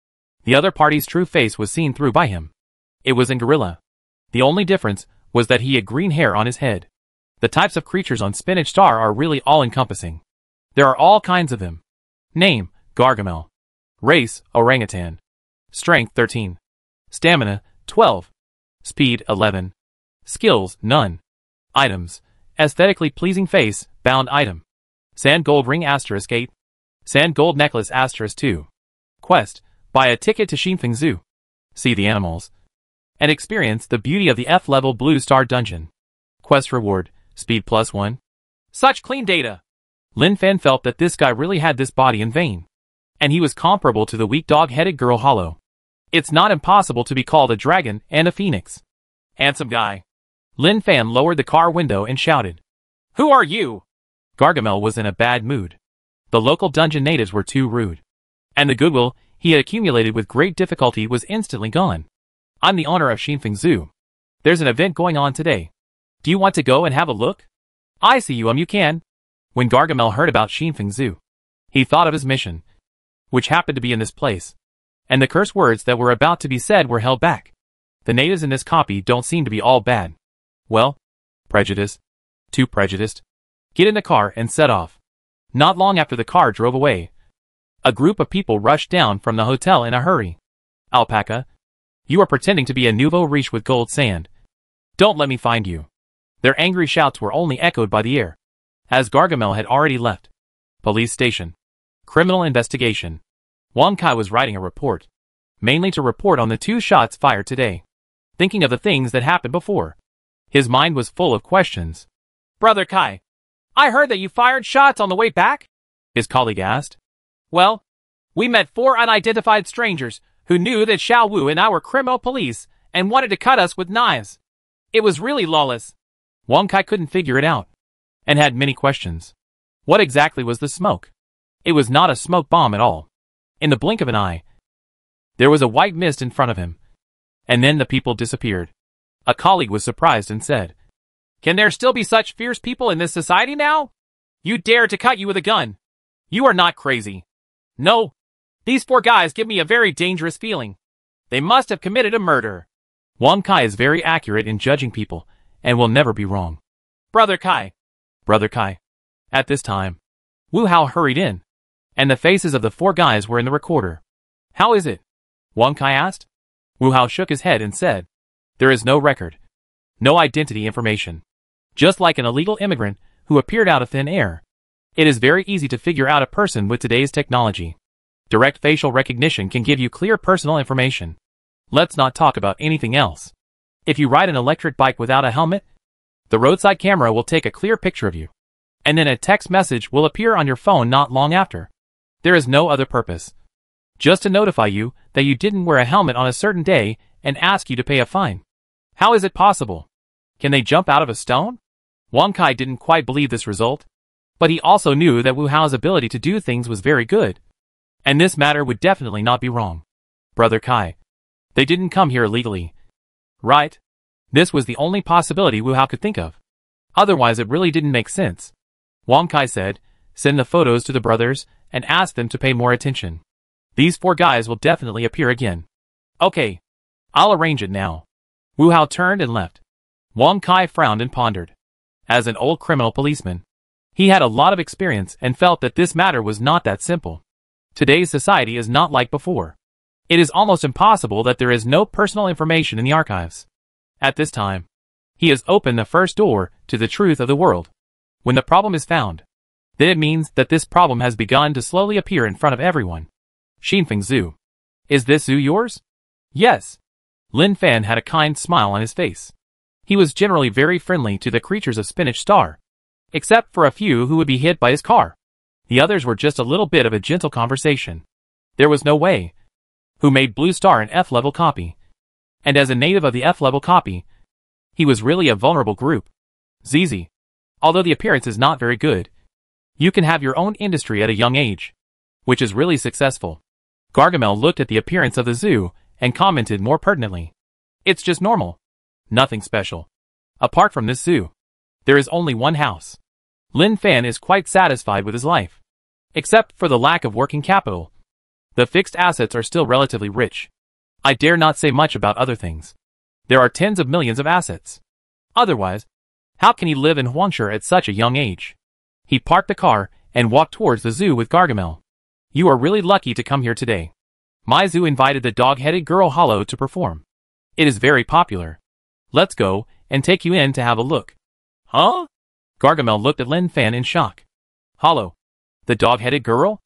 The other party's true face was seen through by him. It was in gorilla. The only difference was that he had green hair on his head. The types of creatures on Spinach Star are really all-encompassing. There are all kinds of them. Name, Gargamel. Race, orangutan. Strength, 13. Stamina, 12. Speed, 11. Skills, none. Items. Aesthetically pleasing face, bound item. Sand gold ring *8. Sand gold necklace *2. Quest. Buy a ticket to Xinfeng Zoo. See the animals. And experience the beauty of the F-level Blue Star dungeon. Quest reward. Speed +1. Such clean data. Lin Fan felt that this guy really had this body in vain. And he was comparable to the weak dog-headed girl Hollow. It's not impossible to be called a dragon and a phoenix. Handsome guy. Lin Fan lowered the car window and shouted. Who are you? Gargamel was in a bad mood. The local dungeon natives were too rude. And the goodwill he had accumulated with great difficulty was instantly gone. I'm the owner of Xinfeng Zoo. There's an event going on today. Do you want to go and have a look? I see you you can. When Gargamel heard about Xinfeng Zoo, he thought of his mission, which happened to be in this place. And the curse words that were about to be said were held back. The natives in this copy don't seem to be all bad. Well, prejudice. Too prejudiced. Get in the car and set off. Not long after the car drove away, a group of people rushed down from the hotel in a hurry. Alpaca, you are pretending to be a nouveau riche with gold sand. Don't let me find you. Their angry shouts were only echoed by the air, as Gargamel had already left. Police station. Criminal investigation. Wang Kai was writing a report, mainly to report on the 2 shots fired today. Thinking of the things that happened before, his mind was full of questions. Brother Kai, I heard that you fired shots on the way back? His colleague asked. Well, we met 4 unidentified strangers who knew that Xiao Wu and I were criminal police and wanted to cut us with knives. It was really lawless. Wang Kai couldn't figure it out, and had many questions. What exactly was the smoke? It was not a smoke bomb at all. In the blink of an eye, there was a white mist in front of him, and then the people disappeared. A colleague was surprised and said, Can there still be such fierce people in this society now? You dare to cut you with a gun. You are not crazy. No. These 4 guys give me a very dangerous feeling. They must have committed a murder. Wang Kai is very accurate in judging people, and will never be wrong. Brother Kai. Brother Kai. At this time, Wu Hao hurried in, and the faces of the 4 guys were in the recorder. How is it? Wang Kai asked. Wu Hao shook his head and said, There is no record. No identity information. Just like an illegal immigrant who appeared out of thin air. It is very easy to figure out a person with today's technology. Direct facial recognition can give you clear personal information. Let's not talk about anything else. If you ride an electric bike without a helmet, the roadside camera will take a clear picture of you. And then a text message will appear on your phone not long after. There is no other purpose. Just to notify you that you didn't wear a helmet on a certain day and ask you to pay a fine. How is it possible? Can they jump out of a stone? Wang Kai didn't quite believe this result, but he also knew that Wu Hao's ability to do things was very good. And this matter would definitely not be wrong. Brother Kai. They didn't come here illegally. Right? This was the only possibility Wu Hao could think of. Otherwise it really didn't make sense. Wang Kai said, send the photos to the brothers and ask them to pay more attention. These 4 guys will definitely appear again. Okay. I'll arrange it now. Wu Hao turned and left. Wang Kai frowned and pondered. As an old criminal policeman, he had a lot of experience and felt that this matter was not that simple. Today's society is not like before. It is almost impossible that there is no personal information in the archives. At this time, he has opened the first door to the truth of the world. When the problem is found, then it means that this problem has begun to slowly appear in front of everyone. Xinfeng Zhu. Is this Zhu yours? Yes. Lin Fan had a kind smile on his face. He was generally very friendly to the creatures of Spinach Star, except for a few who would be hit by his car. The others were just a little bit of a gentle conversation. There was no way. Who made Blue Star an F-level copy? And as a native of the F-level copy, he was really a vulnerable group. ZZ. Although the appearance is not very good, you can have your own industry at a young age, which is really successful. Gargamel looked at the appearance of the zoo and commented more pertinently. It's just normal. Nothing special. Apart from this zoo, there is only one house. Lin Fan is quite satisfied with his life. Except for the lack of working capital. The fixed assets are still relatively rich. I dare not say much about other things. There are tens of millions of assets. Otherwise, how can he live in Huangshe at such a young age? He parked the car and walked towards the zoo with Gargamel. You are really lucky to come here today. My zoo invited the dog-headed girl Hollow to perform. It is very popular. Let's go and take you in to have a look. Huh? Gargamel looked at Lin Fan in shock. Hollow. The dog-headed girl?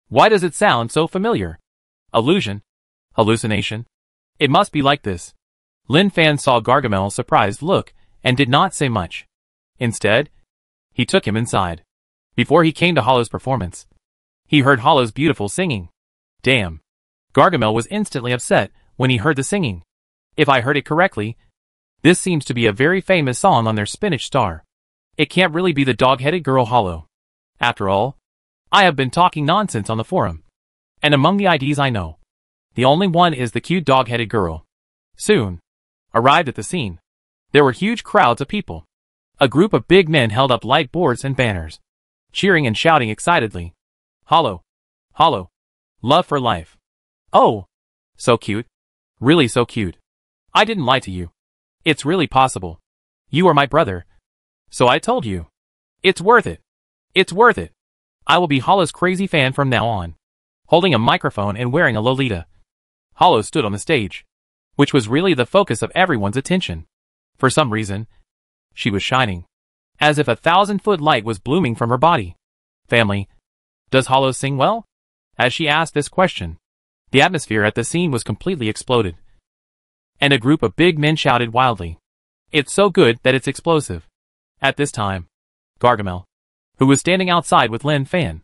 Why does it sound so familiar? Illusion? Hallucination? It must be like this. Lin Fan saw Gargamel's surprised look and did not say much. Instead, he took him inside. Before he came to Hollow's performance, he heard Hollow's beautiful singing. Damn. Gargamel was instantly upset when he heard the singing. If I heard it correctly, this seems to be a very famous song on their Spinach Star. It can't really be the dog-headed girl Hollow. After all, I have been talking nonsense on the forum. And among the IDs I know, the only one is the cute dog-headed girl. Soon, arrived at the scene, there were huge crowds of people. A group of big men held up light boards and banners, cheering and shouting excitedly. Hollow. Hollow. Love for life. Oh. So cute. Really so cute. I didn't lie to you. It's really possible. You are my brother. So I told you. It's worth it. It's worth it. I will be Hollow's crazy fan from now on. Holding a microphone and wearing a Lolita, Hollow stood on the stage, which was really the focus of everyone's attention. For some reason, she was shining, as if a 1,000-foot light was blooming from her body. Family, does Hollow sing well? As she asked this question, the atmosphere at the scene was completely exploded. And a group of big men shouted wildly. It's so good that it's explosive. At this time, Gargamel, who was standing outside with Lin Fan,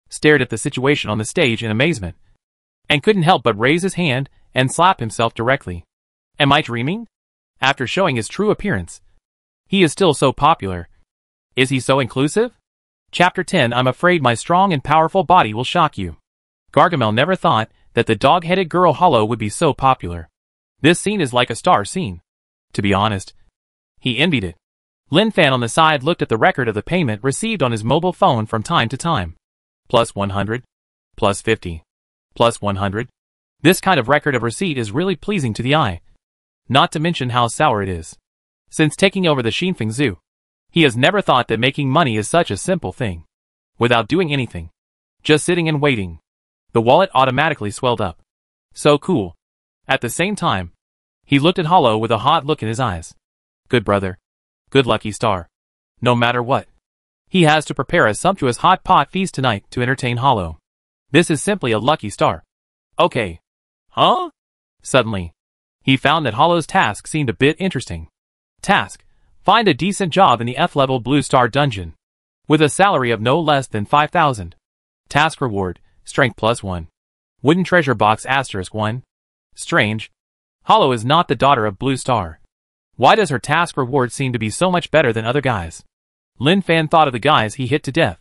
stared at the situation on the stage in amazement, and couldn't help but raise his hand and slap himself directly. Am I dreaming? After showing his true appearance, he is still so popular. Is he so inclusive? Chapter 10. I'm afraid my strong and powerful body will shock you. Gargamel never thought that the dog-headed girl Hollow would be so popular. This scene is like a star scene. To be honest, he envied it. Lin Fan on the side looked at the record of the payment received on his mobile phone from time to time. Plus 100. Plus 50. Plus 100. This kind of record of receipt is really pleasing to the eye. Not to mention how sour it is. Since taking over the Xinfeng Zoo, he has never thought that making money is such a simple thing. Without doing anything. Just sitting and waiting. The wallet automatically swelled up. So cool. At the same time, he looked at Hollow with a hot look in his eyes. Good brother. Good lucky star. No matter what. He has to prepare a sumptuous hot pot feast tonight to entertain Hollow. This is simply a lucky star. Okay. Huh? Suddenly, he found that Hollow's task seemed a bit interesting. Task: find a decent job in the F-level Blue Star dungeon, with a salary of no less than 5,000. Task reward: strength +1. Wooden treasure box *1. Strange. Hollow is not the daughter of Blue Star. Why does her task reward seem to be so much better than other guys? Lin Fan thought of the guys he hit to death.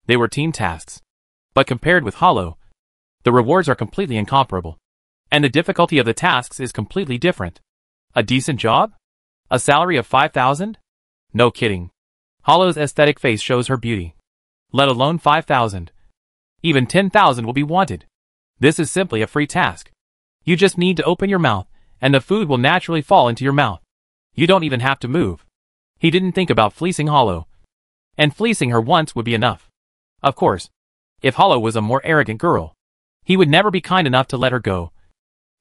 They were team tasks. But compared with Hollow, the rewards are completely incomparable. And the difficulty of the tasks is completely different. A decent job? A salary of 5,000? No kidding. Hollow's aesthetic face shows her beauty. Let alone 5,000. Even 10,000 will be wanted. This is simply a free task. You just need to open your mouth, and the food will naturally fall into your mouth. You don't even have to move. He didn't think about fleecing Hollow. And fleecing her once would be enough. Of course, if Hollow was a more arrogant girl, he would never be kind enough to let her go,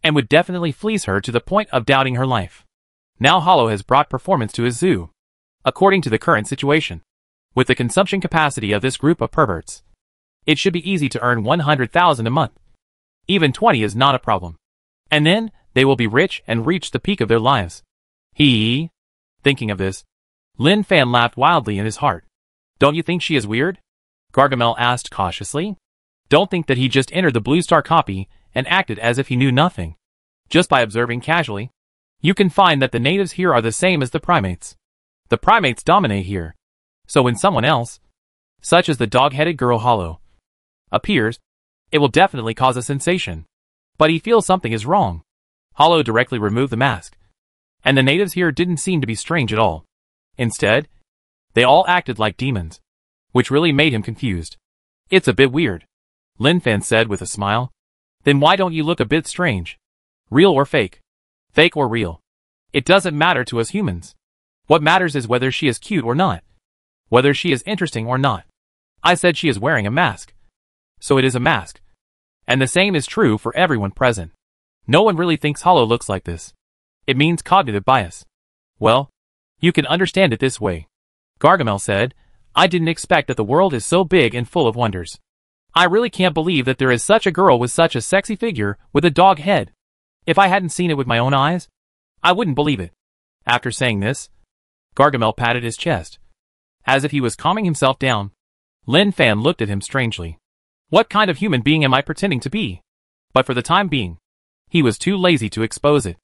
and would definitely fleece her to the point of doubting her life. Now Hollow has brought performance to his zoo. According to the current situation, with the consumption capacity of this group of perverts, it should be easy to earn 100,000 a month. Even 20 is not a problem. And then, they will be rich and reach the peak of their lives. Thinking of this, Lin Fan laughed wildly in his heart. Don't you think she is weird? Gargamel asked cautiously. Don't think that he just entered the Blue Star copy and acted as if he knew nothing. Just by observing casually, you can find that the natives here are the same as the primates. The primates dominate here. So when someone else, such as the dog-headed girl Hollow, appears, it will definitely cause a sensation. But he feels something is wrong. Hollow directly removed the mask. And the natives here didn't seem to be strange at all. Instead, they all acted like demons, which really made him confused. It's a bit weird, Lin Fan said with a smile. Then why don't you look a bit strange? Real or fake? Fake or real? It doesn't matter to us humans. What matters is whether she is cute or not. Whether she is interesting or not. I said she is wearing a mask. So it is a mask. And the same is true for everyone present. No one really thinks Hollow looks like this. It means cognitive bias. Well, you can understand it this way. Gargamel said, I didn't expect that the world is so big and full of wonders. I really can't believe that there is such a girl with such a sexy figure with a dog head. If I hadn't seen it with my own eyes, I wouldn't believe it. After saying this, Gargamel patted his chest. As if he was calming himself down. Lin Fan looked at him strangely. What kind of human being am I pretending to be? But for the time being, he was too lazy to expose it.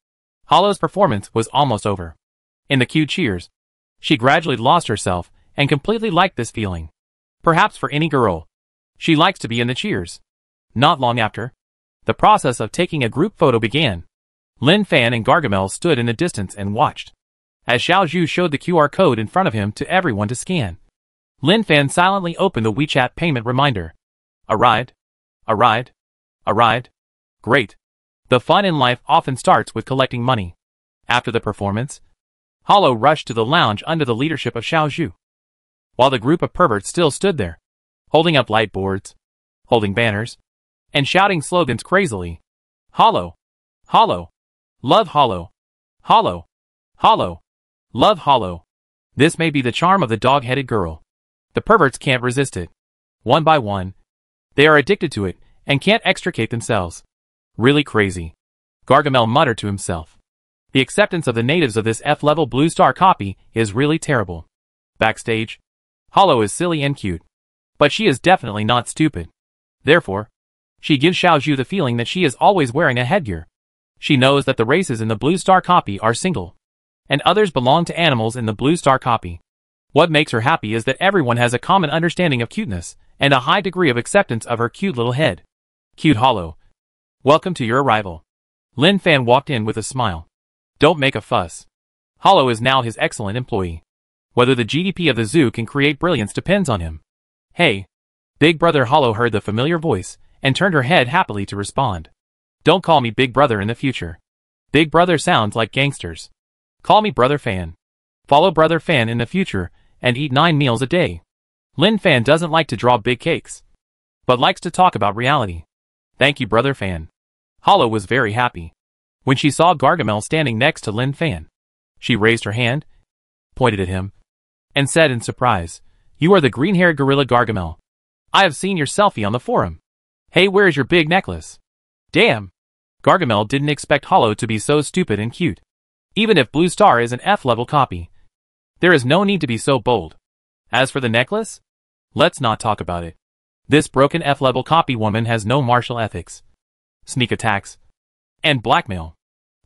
Hollow's performance was almost over. In the cue cheers, she gradually lost herself and completely liked this feeling. Perhaps for any girl, she likes to be in the cheers. Not long after, the process of taking a group photo began. Lin Fan and Gargamel stood in the distance and watched, as Xiao Zhu showed the QR code in front of him to everyone to scan. Lin Fan silently opened the WeChat payment reminder. A ride? A ride? A ride? Great. The fun in life often starts with collecting money. After the performance, Hollow rushed to the lounge under the leadership of Xiao Zhu, while the group of perverts still stood there, holding up light boards, holding banners, and shouting slogans crazily. Hollow! Hollow! Love Hollow! Hollow! Hollow! Love Hollow! This may be the charm of the dog-headed girl. The perverts can't resist it. One by one, they are addicted to it and can't extricate themselves. Really crazy. Gargamel muttered to himself. The acceptance of the natives of this F-level Blue Star copy is really terrible. Backstage, Hollow is silly and cute. But she is definitely not stupid. Therefore, she gives Xiao Zhu the feeling that she is always wearing a headgear. She knows that the races in the Blue Star copy are single, and others belong to animals in the Blue Star copy. What makes her happy is that everyone has a common understanding of cuteness, and a high degree of acceptance of her cute little head. Cute Hollow. Welcome to your arrival. Lin Fan walked in with a smile. Don't make a fuss. Hollow is now his excellent employee. Whether the GDP of the zoo can create brilliance depends on him. Hey. Big Brother Hollow heard the familiar voice, and turned her head happily to respond. Don't call me Big Brother in the future. Big Brother sounds like gangsters. Call me Brother Fan. Follow Brother Fan in the future, and eat 9 meals a day. Lin Fan doesn't like to draw big cakes, but likes to talk about reality. Thank you, Brother Fan. Hollow was very happy when she saw Gargamel standing next to Lin Fan. She raised her hand pointed at him, and said in surprise, "You are the green-haired gorilla Gargamel. I have seen your selfie on the forum. Hey, where's your big necklace?" Damn! Gargamel didn't expect Hollow to be so stupid and cute. Even if Blue Star is an F-level copy, there is no need to be so bold. As for the necklace, let's not talk about it. This broken F-level copy woman has no martial ethics, sneak attacks, and blackmail.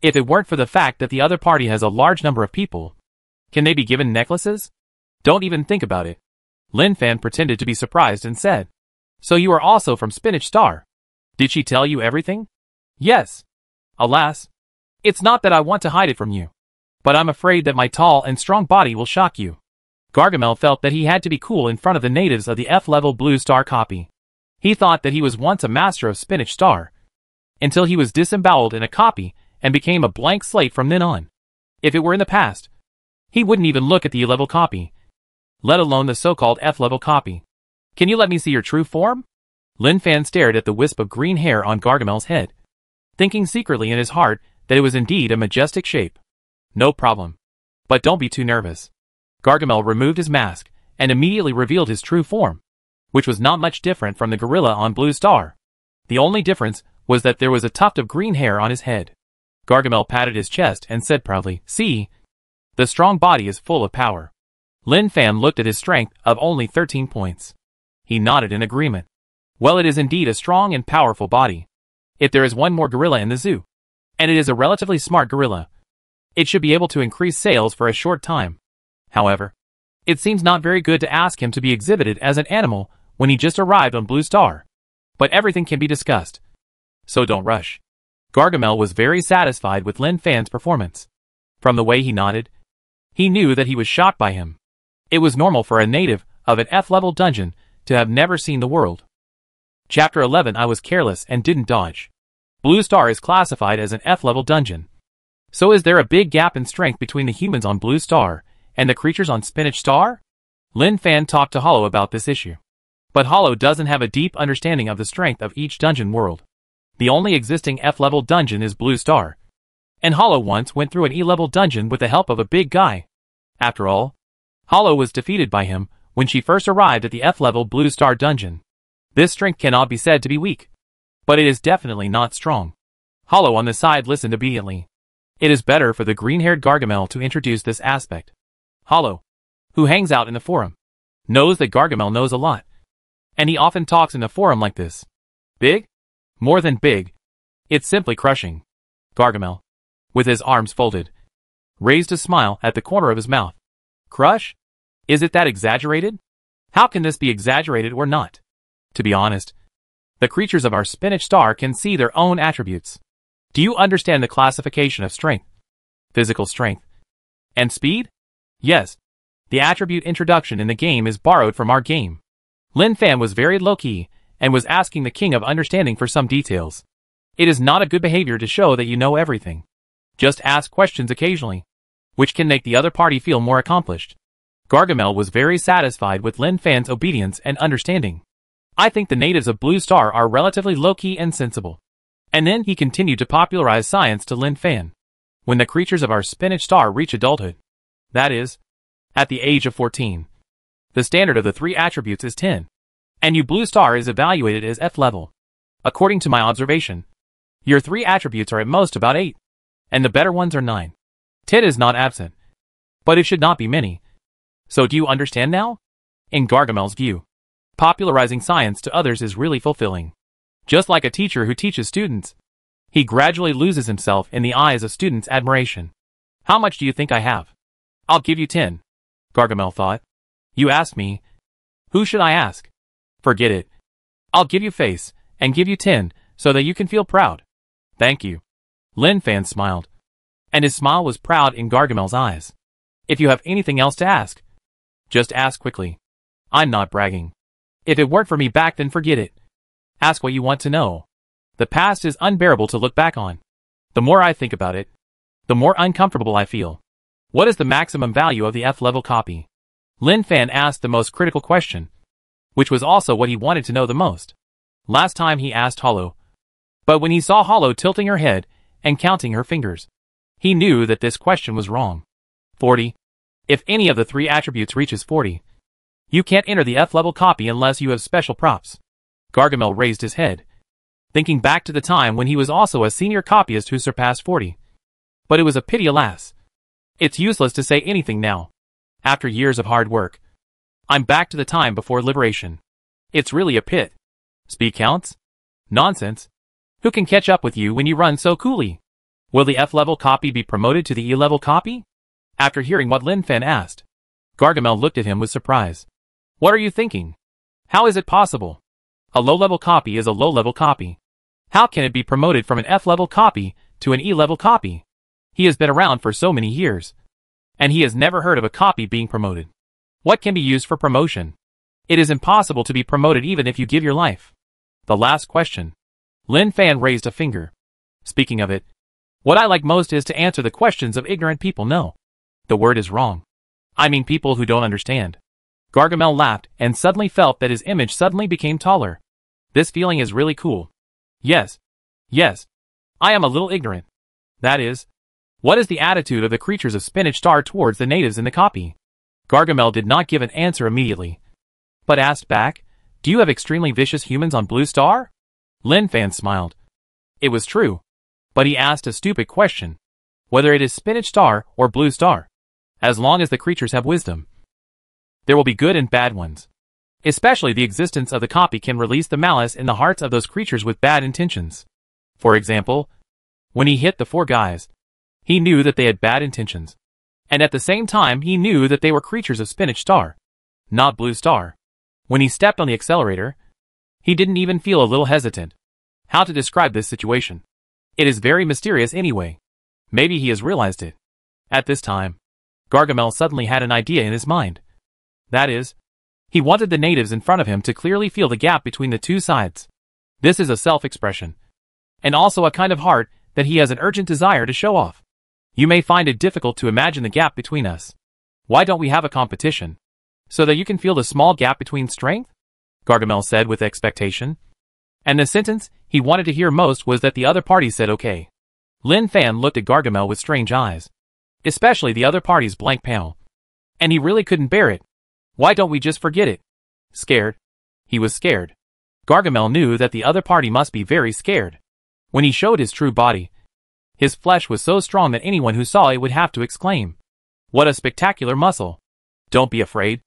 If it weren't for the fact that the other party has a large number of people, can they be given necklaces? Don't even think about it. Lin Fan pretended to be surprised and said, "So you are also from Spinach Star? Did she tell you everything?" "Yes. Alas, it's not that I want to hide it from you, but I'm afraid that my tall and strong body will shock you." Gargamel felt that he had to be cool in front of the natives of the F-level Blue Star copy. He thought that he was once a master of Spinach Star, until he was disemboweled in a copy and became a blank slate from then on. If it were in the past, he wouldn't even look at the E-level copy, let alone the so-called F-level copy. "Can you let me see your true form?" Lin Fan stared at the wisp of green hair on Gargamel's head, thinking secretly in his heart that it was indeed a majestic shape. "No problem. But don't be too nervous." Gargamel removed his mask and immediately revealed his true form, which was not much different from the gorilla on Blue Star. The only difference was that there was a tuft of green hair on his head. Gargamel patted his chest and said proudly, "See? The strong body is full of power." Lin Fan looked at his strength of only 13 points. He nodded in agreement. "Well, it is indeed a strong and powerful body. If there is one more gorilla in the zoo, and it is a relatively smart gorilla, it should be able to increase sales for a short time. However, it seems not very good to ask him to be exhibited as an animal when he just arrived on Blue Star. But everything can be discussed, so don't rush." Gargamel was very satisfied with Lin Fan's performance. From the way he nodded, he knew that he was shocked by him. It was normal for a native of an F-level dungeon to have never seen the world. Chapter 11. I was careless and didn't dodge. Blue Star is classified as an F-level dungeon. So is there a big gap in strength between the humans on Blue Star and the creatures on Spinach Star? Lin Fan talked to Hollow about this issue. But Hollow doesn't have a deep understanding of the strength of each dungeon world. The only existing F-level dungeon is Blue Star, and Hollow once went through an E-level dungeon with the help of a big guy. After all, Hollow was defeated by him when she first arrived at the F-level Blue Star dungeon. This strength cannot be said to be weak, but it is definitely not strong. Hollow on the side listened obediently. It is better for the green-haired Gargamel to introduce this aspect. Hollow, who hangs out in the forum, knows that Gargamel knows a lot, and he often talks in the forum like this. Big? More than big. It's simply crushing. Gargamel, with his arms folded, raised a smile at the corner of his mouth. Crush? Is it that exaggerated? How can this be exaggerated or not? To be honest, the creatures of our Spinach Star can see their own attributes. Do you understand the classification of strength, physical strength, and speed? Yes. The attribute introduction in the game is borrowed from our game. Lin Fan was very low-key and was asking the King of Understanding for some details. It is not a good behavior to show that you know everything. Just ask questions occasionally, which can make the other party feel more accomplished. Gargamel was very satisfied with Lin Fan's obedience and understanding. I think the natives of Blue Star are relatively low-key and sensible. And then he continued to popularize science to Lin Fan. When the creatures of our Spinach Star reach adulthood, that is, at the age of 14, the standard of the 3 attributes is 10. And your Blue Star is evaluated as F level. According to my observation, your 3 attributes are at most about 8, and the better ones are 9. 10 is not absent, but it should not be many. So do you understand now? In Gargamel's view, popularizing science to others is really fulfilling. Just like a teacher who teaches students, he gradually loses himself in the eyes of students' admiration. How much do you think I have? I'll give you 10, Gargamel thought. You asked me. Who should I ask? Forget it. I'll give you face, and give you 10, so that you can feel proud. Thank you. Lin Fan smiled, and his smile was proud in Gargamel's eyes. If you have anything else to ask, just ask quickly. I'm not bragging. If it weren't for me back then, forget it. Ask what you want to know. The past is unbearable to look back on. The more I think about it, the more uncomfortable I feel. What is the maximum value of the F-level copy? Lin Fan asked the most critical question, which was also what he wanted to know the most. Last time he asked Hollow, but when he saw Hollow tilting her head and counting her fingers, he knew that this question was wrong. 40. If any of the 3 attributes reaches 40, you can't enter the F-level copy unless you have special props. Gargamel raised his head, thinking back to the time when he was also a senior copyist who surpassed 40. But it was a pity, alas. It's useless to say anything now. After years of hard work, I'm back to the time before liberation. It's really a pit. Speed counts? Nonsense. Who can catch up with you when you run so coolly? Will the F-level copy be promoted to the E-level copy? After hearing what Lin Fan asked, Gargamel looked at him with surprise. What are you thinking? How is it possible? A low-level copy is a low-level copy. How can it be promoted from an F-level copy to an E-level copy? He has been around for so many years, and he has never heard of a copy being promoted. What can be used for promotion? It is impossible to be promoted even if you give your life. The last question. Lin Fan raised a finger. Speaking of it, what I like most is to answer the questions of ignorant people. No. The word is wrong. I mean people who don't understand. Gargamel laughed and suddenly felt that his image suddenly became taller. This feeling is really cool. Yes. Yes. I am a little ignorant. That is, what is the attitude of the creatures of Spinach Star towards the natives in the copy? Gargamel did not give an answer immediately, but asked back, do you have extremely vicious humans on Blue Star? Lin Fan smiled. It was true, but he asked a stupid question. Whether it is Spinach Star or Blue Star, as long as the creatures have wisdom, there will be good and bad ones. Especially the existence of the copy can release the malice in the hearts of those creatures with bad intentions. For example, when he hit the 4 guys, he knew that they had bad intentions. And at the same time he knew that they were creatures of Spinach Star, not Blue Star. When he stepped on the accelerator, he didn't even feel a little hesitant. How to describe this situation? It is very mysterious anyway. Maybe he has realized it. At this time, Gargamel suddenly had an idea in his mind. That is, he wanted the natives in front of him to clearly feel the gap between the 2 sides. This is a self-expression, and also a kind of heart that he has an urgent desire to show off. You may find it difficult to imagine the gap between us. Why don't we have a competition, so that you can feel the small gap between strength? Gargamel said with expectation. And the sentence he wanted to hear most was that the other party said okay. Lin Fan looked at Gargamel with strange eyes, especially the other party's blank panel. And he really couldn't bear it. Why don't we just forget it? Scared. He was scared. Gargamel knew that the other party must be very scared. When he showed his true body, his flesh was so strong that anyone who saw it would have to exclaim, what a spectacular muscle. Don't be afraid.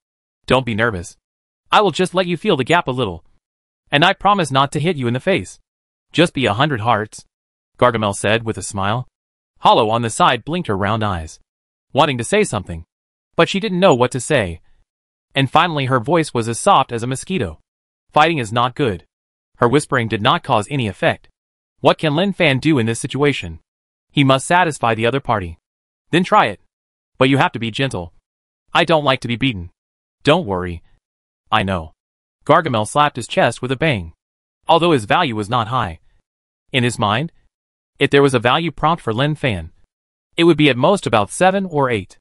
Don't be nervous. I will just let you feel the gap a little. And I promise not to hit you in the face. Just be 100 hearts, Gargamel said with a smile. Hollow on the side blinked her round eyes, wanting to say something, but she didn't know what to say. And finally her voice was as soft as a mosquito. Fighting is not good. Her whispering did not cause any effect. What can Lin Fan do in this situation? He must satisfy the other party. Then try it. But you have to be gentle. I don't like to be beaten. Don't worry. I know. Gargamel slapped his chest with a bang. Although his value was not high. In his mind, if there was a value prompt for Lin Fan, it would be at most about 7 or 8.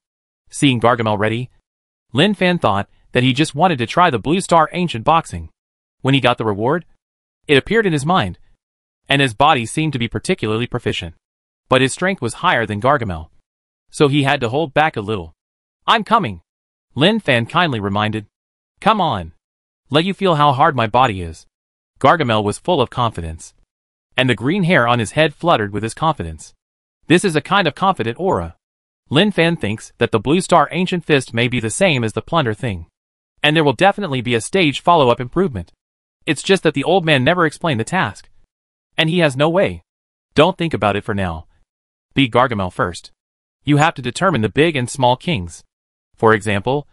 Seeing Gargamel ready, Lin Fan thought that he just wanted to try the Blue Star Ancient Boxing. When he got the reward, it appeared in his mind, and his body seemed to be particularly proficient. But his strength was higher than Gargamel, so he had to hold back a little. I'm coming, Lin Fan kindly reminded. Come on. Let you feel how hard my body is. Gargamel was full of confidence, and the green hair on his head fluttered with his confidence. This is a kind of confident aura. Lin Fan thinks that the Blue Star Ancient Fist may be the same as the Plunder thing, and there will definitely be a stage follow-up improvement. It's just that the old man never explained the task, and he has no way. Don't think about it for now. Be Gargamel first. You have to determine the big and small kings. For example,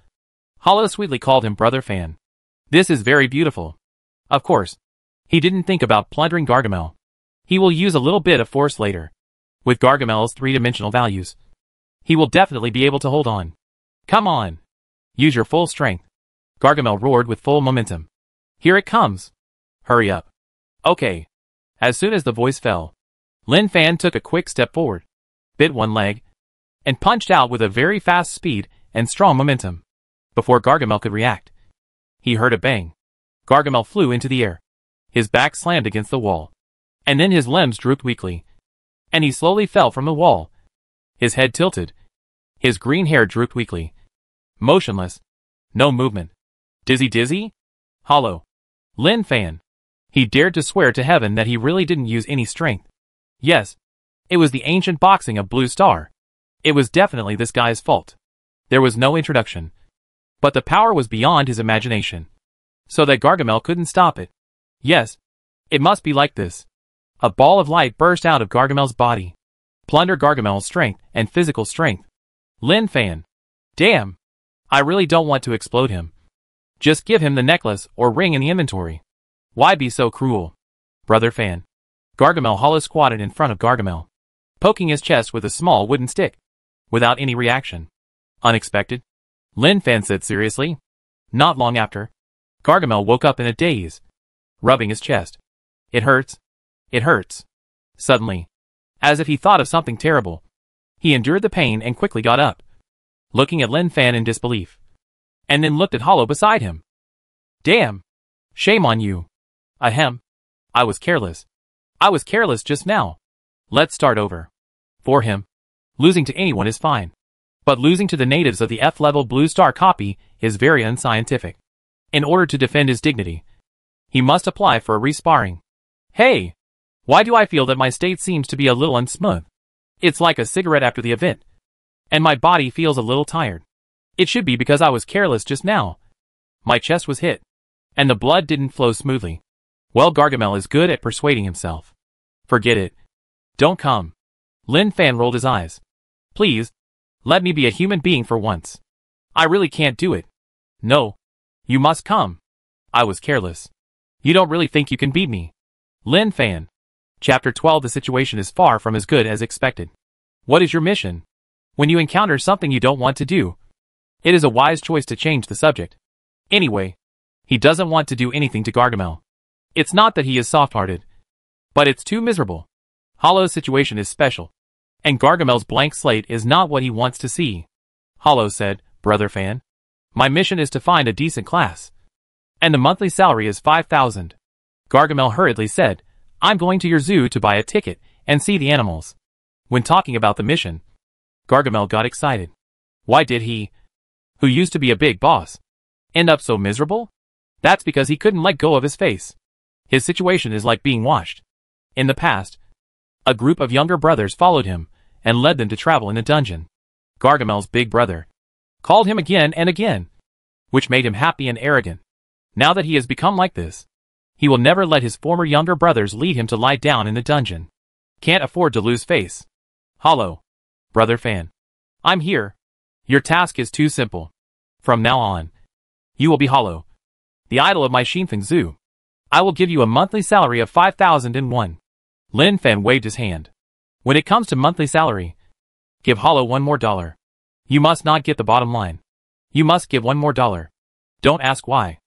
Hollow sweetly called him Brother Fan. This is very beautiful. Of course, he didn't think about plundering Gargamel. He will use a little bit of force later. With Gargamel's 3-dimensional values, he will definitely be able to hold on. Come on. Use your full strength. Gargamel roared with full momentum. Here it comes. Hurry up. Okay. As soon as the voice fell, Lin Fan took a quick step forward, bit one leg, and punched out with a very fast speed and strong momentum. Before Gargamel could react, he heard a bang. Gargamel flew into the air. His back slammed against the wall, and then his limbs drooped weakly, and he slowly fell from the wall. His head tilted. His green hair drooped weakly, Motionless. No movement. Dizzy? Hollow. Lin Fan. He dared to swear to heaven that he really didn't use any strength. Yes. It was the ancient boxing of Blue Star. It was definitely this guy's fault. There was no introduction. But the power was beyond his imagination. So that Gargamel couldn't stop it. Yes. It must be like this. A ball of light burst out of Gargamel's body. Plunder Gargamel's strength and physical strength. Lin Fan. Damn. I really don't want to explode him. Just give him the necklace or ring in the inventory. Why be so cruel? Brother Fan. Gargamel Hollow squatted in front of Gargamel, poking his chest with a small wooden stick. Without any reaction. Unexpected. Lin Fan said seriously. Not long after, Gargamel woke up in a daze, rubbing his chest. It hurts. It hurts. Suddenly, as if he thought of something terrible, he endured the pain and quickly got up, looking at Lin Fan in disbelief. And then looked at Hollow beside him. Damn. Shame on you. Ahem. I was careless. I was careless just now. Let's start over. For him, losing to anyone is fine. But losing to the natives of the F-level Blue Star copy is very unscientific. In order to defend his dignity, he must apply for a resparring. Hey! Why do I feel that my state seems to be a little unsmooth? It's like a cigarette after the event. And my body feels a little tired. It should be because I was careless just now. My chest was hit. And the blood didn't flow smoothly. Well, Gargamel is good at persuading himself. Forget it. Don't come. Lin Fan rolled his eyes. Please, let me be a human being for once. I really can't do it. No. You must come. I was careless. You don't really think you can beat me. Lin Fan. Chapter 12. The situation is far from as good as expected. What is your mission? When you encounter something you don't want to do, it is a wise choice to change the subject. Anyway, he doesn't want to do anything to Gargamel. It's not that he is soft-hearted, but it's too miserable. Hollow's situation is special, and Gargamel's blank slate is not what he wants to see. Hollow said, Brother Fan, my mission is to find a decent class, and the monthly salary is 5,000. Gargamel hurriedly said, I'm going to your zoo to buy a ticket and see the animals. When talking about the mission, Gargamel got excited. Why did he, who used to be a big boss, end up so miserable? That's because he couldn't let go of his face. His situation is like being washed. In the past, a group of younger brothers followed him and led them to travel in a dungeon. Gargamel's big brother called him again and again, which made him happy and arrogant. Now that he has become like this, he will never let his former younger brothers lead him to lie down in the dungeon. Can't afford to lose face. Hollow. Brother Fan. I'm here. Your task is too simple. From now on, you will be Hollow, the idol of my Shinfeng Zoo. I will give you a monthly salary of 5,001. Lin Fan waved his hand. When it comes to monthly salary, give Hollow $1 more. You must not get the bottom line. You must give $1 more. Don't ask why.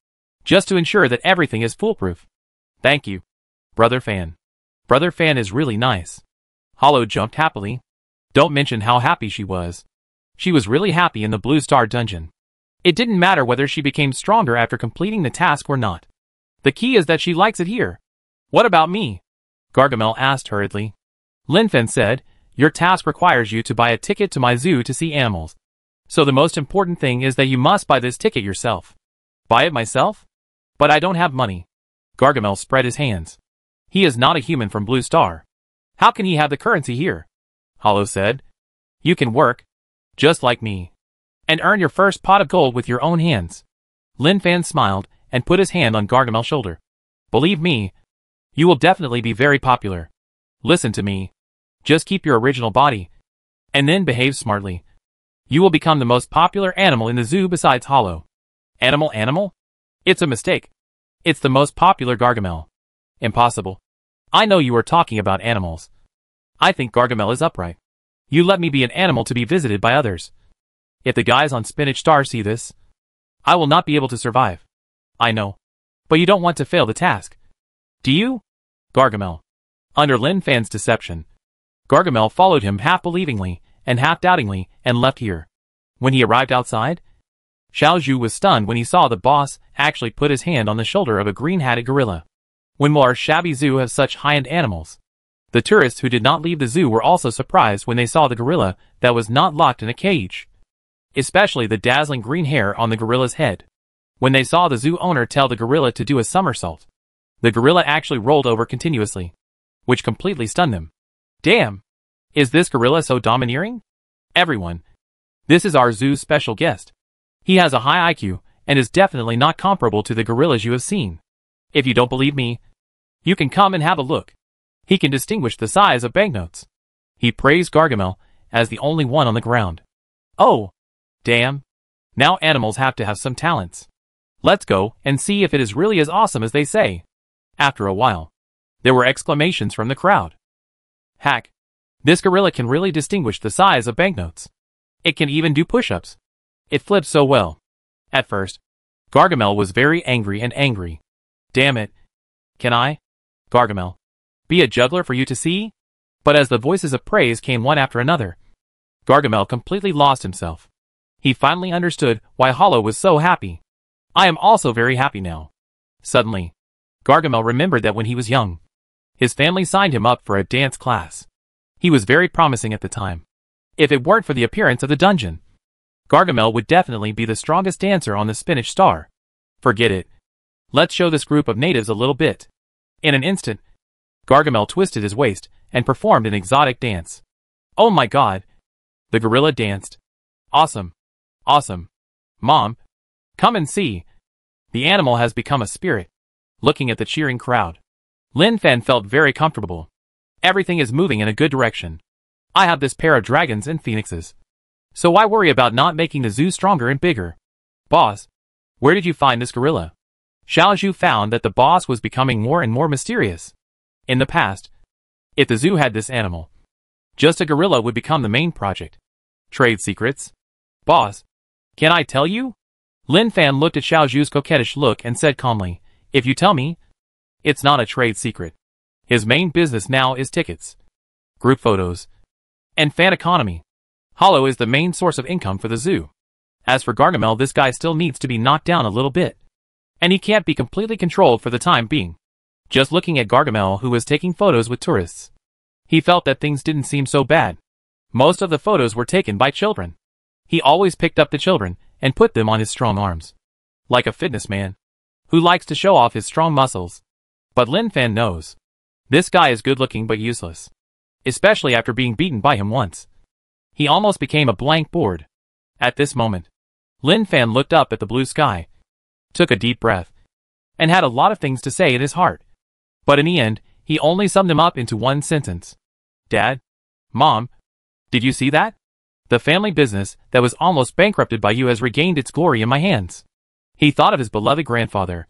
Just to ensure that everything is foolproof. Thank you, Brother Fan. Brother Fan is really nice. Hollow jumped happily. Don't mention how happy she was. She was really happy in the Blue Star dungeon. It didn't matter whether she became stronger after completing the task or not. The key is that she likes it here. What about me? Gargamel asked hurriedly. Lin Fan said, your task requires you to buy a ticket to my zoo to see animals. So the most important thing is that you must buy this ticket yourself. Buy it myself? But I don't have money. Gargamel spread his hands. He is not a human from Blue Star. How can he have the currency here? Hollow said. You can work, just like me, and earn your first pot of gold with your own hands. Lin Fan smiled and put his hand on Gargamel's shoulder. Believe me, you will definitely be very popular. Listen to me. Just keep your original body, and then behave smartly. You will become the most popular animal in the zoo besides Hollow. Animal? It's a mistake. It's the most popular Gargamel. Impossible. I know you are talking about animals. I think Gargamel is upright. You let me be an animal to be visited by others. If the guys on Spinach Star see this, I will not be able to survive. I know. But you don't want to fail the task. Do you? Gargamel. Under Lin Fan's deception, Gargamel followed him half believingly and half doubtingly and left here. When he arrived outside, Xiao Zhu was stunned when he saw the boss actually put his hand on the shoulder of a green-hatted gorilla. When more shabby zoo have such high-end animals, the tourists who did not leave the zoo were also surprised when they saw the gorilla that was not locked in a cage. especially the dazzling green hair on the gorilla's head. When they saw the zoo owner tell the gorilla to do a somersault, the gorilla actually rolled over continuously, which completely stunned them. Damn! Is this gorilla so domineering? Everyone, this is our zoo's special guest. He has a high IQ and is definitely not comparable to the gorillas you have seen. If you don't believe me, you can come and have a look. He can distinguish the size of banknotes. He praised Gargamel as the only one on the ground. Oh, damn. Now animals have to have some talents. Let's go and see if it is really as awesome as they say. After a while, there were exclamations from the crowd. Hack. This gorilla can really distinguish the size of banknotes. It can even do push-ups. It flips so well. At first, Gargamel was very angry. Damn it. Can I, Gargamel, be a juggler for you to see? But as the voices of praise came one after another, Gargamel completely lost himself. He finally understood why Hollow was so happy. I am also very happy now. Suddenly, Gargamel remembered that when he was young, his family signed him up for a dance class. He was very promising at the time. If it weren't for the appearance of the dungeon, Gargamel would definitely be the strongest dancer on the Spinach Star. Forget it. Let's show this group of natives a little bit. In an instant, Gargamel twisted his waist and performed an exotic dance. Oh my god! The gorilla danced. Awesome. Awesome. Mom, come and see. The animal has become a spirit. Looking at the cheering crowd, Lin Fan felt very comfortable. Everything is moving in a good direction. I have this pair of dragons and phoenixes. So why worry about not making the zoo stronger and bigger? Boss, where did you find this gorilla? Xiaozhu found that the boss was becoming more and more mysterious. In the past, if the zoo had this animal, just a gorilla would become the main project. Trade secrets? Boss, can I tell you? Lin Fan looked at Xiaozhu's coquettish look and said calmly, if you tell me, it's not a trade secret. His main business now is tickets, group photos, and fan economy. Hollow is the main source of income for the zoo. As for Gargamel, this guy still needs to be knocked down a little bit. And he can't be completely controlled for the time being. Just looking at Gargamel, who was taking photos with tourists, he felt that things didn't seem so bad. Most of the photos were taken by children. He always picked up the children and put them on his strong arms. Like a fitness man, who likes to show off his strong muscles. But Lin Fan knows, this guy is good looking but useless. Especially after being beaten by him once. He almost became a blank board. At this moment, Lin Fan looked up at the blue sky, took a deep breath, and had a lot of things to say in his heart. But in the end, he only summed them up into one sentence. Dad? Mom? Did you see that? The family business that was almost bankrupted by you has regained its glory in my hands. He thought of his beloved grandfather,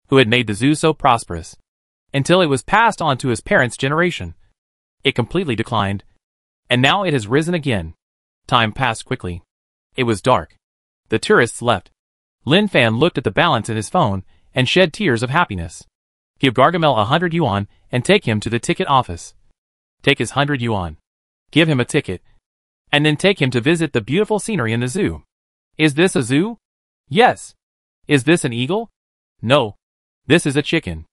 who had made the zoo so prosperous, until it was passed on to his parents' generation. It completely declined, and now it has risen again. Time passed quickly. It was dark. The tourists left. Lin Fan looked at the balance in his phone and shed tears of happiness. Give Gargamel 100 yuan and take him to the ticket office. Take his 100 yuan. Give him a ticket. And then take him to visit the beautiful scenery in the zoo. Is this a zoo? Yes. Is this an eagle? No. This is a chicken.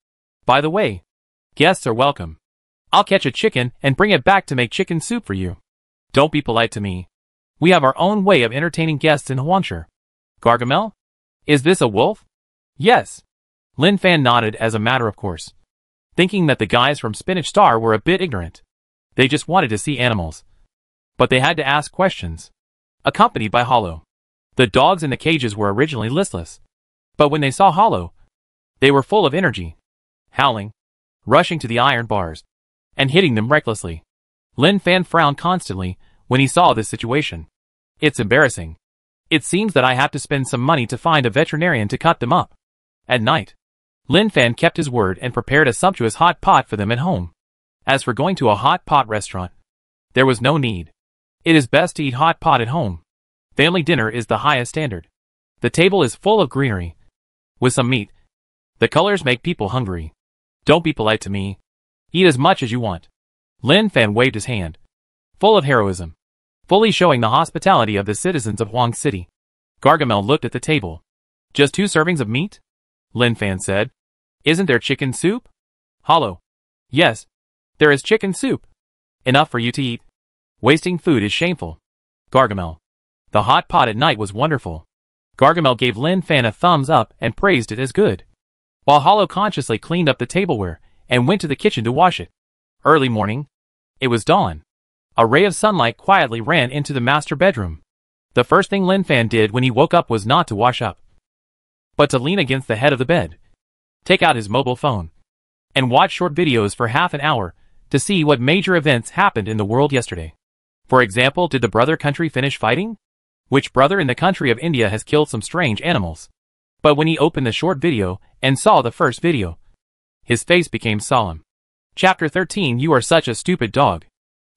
By the way, guests are welcome. I'll catch a chicken and bring it back to make chicken soup for you. Don't be polite to me. We have our own way of entertaining guests in Huangshe. Gargamel? Is this a wolf? Yes. Lin Fan nodded as a matter of course, thinking that the guys from Spinach Star were a bit ignorant. They just wanted to see animals. But they had to ask questions. Accompanied by Hollow. The dogs in the cages were originally listless. But when they saw Hollow, they were full of energy. Howling, rushing to the iron bars, and hitting them recklessly. Lin Fan frowned constantly when he saw this situation. It's embarrassing. It seems that I have to spend some money to find a veterinarian to cut them up. At night, Lin Fan kept his word and prepared a sumptuous hot pot for them at home. As for going to a hot pot restaurant, there was no need. It is best to eat hot pot at home. Family dinner is the highest standard. The table is full of greenery, with some meat. The colors make people hungry. Don't be polite to me. Eat as much as you want. Lin Fan waved his hand, full of heroism, fully showing the hospitality of the citizens of Huang City. Gargamel looked at the table. Just 2 servings of meat? Lin Fan said. Isn't there chicken soup? Hollow. Yes, there is chicken soup. Enough for you to eat. Wasting food is shameful. Gargamel. The hot pot at night was wonderful. Gargamel gave Lin Fan a thumbs up and praised it as good, while Hollow consciously cleaned up the tableware and went to the kitchen to wash it. Early morning. It was dawn. A ray of sunlight quietly ran into the master bedroom. The first thing Lin Fan did when he woke up was not to wash up, but to lean against the head of the bed, take out his mobile phone, and watch short videos for half an hour to see what major events happened in the world yesterday. For example, did the brother country finish fighting? Which brother in the country of India has killed some strange animals? But when he opened the short video and saw the first video, his face became solemn. Chapter 13. You are such a stupid dog.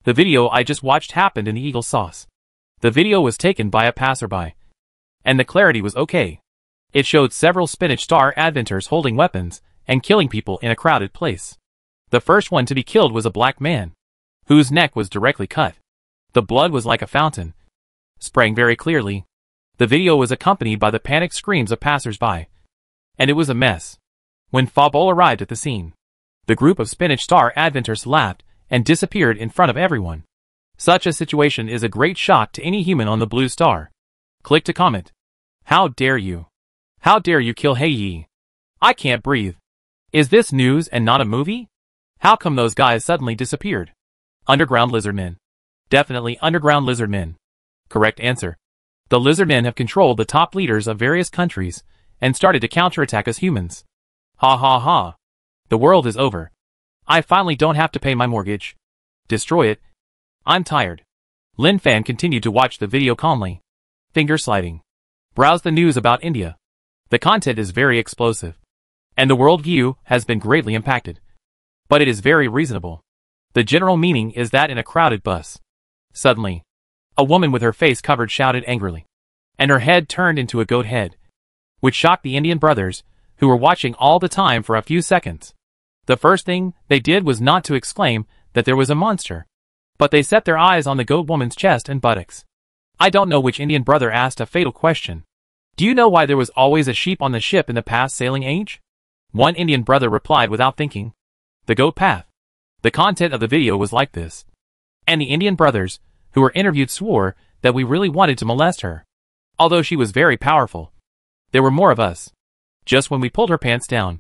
The video I just watched happened in the Eagle Sauce. The video was taken by a passerby, and the clarity was okay. It showed several Spinach Star adventures holding weapons and killing people in a crowded place. The first one to be killed was a black man, whose neck was directly cut. The blood was like a fountain, spraying very clearly. The video was accompanied by the panicked screams of passers-by, and it was a mess. When Fabol arrived at the scene, the group of Spinach Star adventures laughed and disappeared in front of everyone. Such a situation is a great shock to any human on the Blue Star. Click to comment. How dare you? How dare you kill Hei? I can't breathe. Is this news and not a movie? How come those guys suddenly disappeared? Underground Lizardmen. Definitely Underground Lizardmen. Correct answer. The Lizardmen have controlled the top leaders of various countries and started to counterattack us humans. Ha ha ha. The world is over. I finally don't have to pay my mortgage. Destroy it. I'm tired. Lin Fan continued to watch the video calmly, finger sliding. Browse the news about India. The content is very explosive, and the world view has been greatly impacted. But it is very reasonable. The general meaning is that in a crowded bus, suddenly, a woman with her face covered shouted angrily, and her head turned into a goat head, which shocked the Indian brothers, who were watching all the time for a few seconds. The first thing they did was not to exclaim that there was a monster, but they set their eyes on the goat woman's chest and buttocks. I don't know which Indian brother asked a fatal question. Do you know why there was always a sheep on the ship in the past sailing age? One Indian brother replied without thinking. The goat path. The content of the video was like this. And the Indian brothers, who were interviewed, swore that we really wanted to molest her. Although she was very powerful. There were more of us. Just when we pulled her pants down,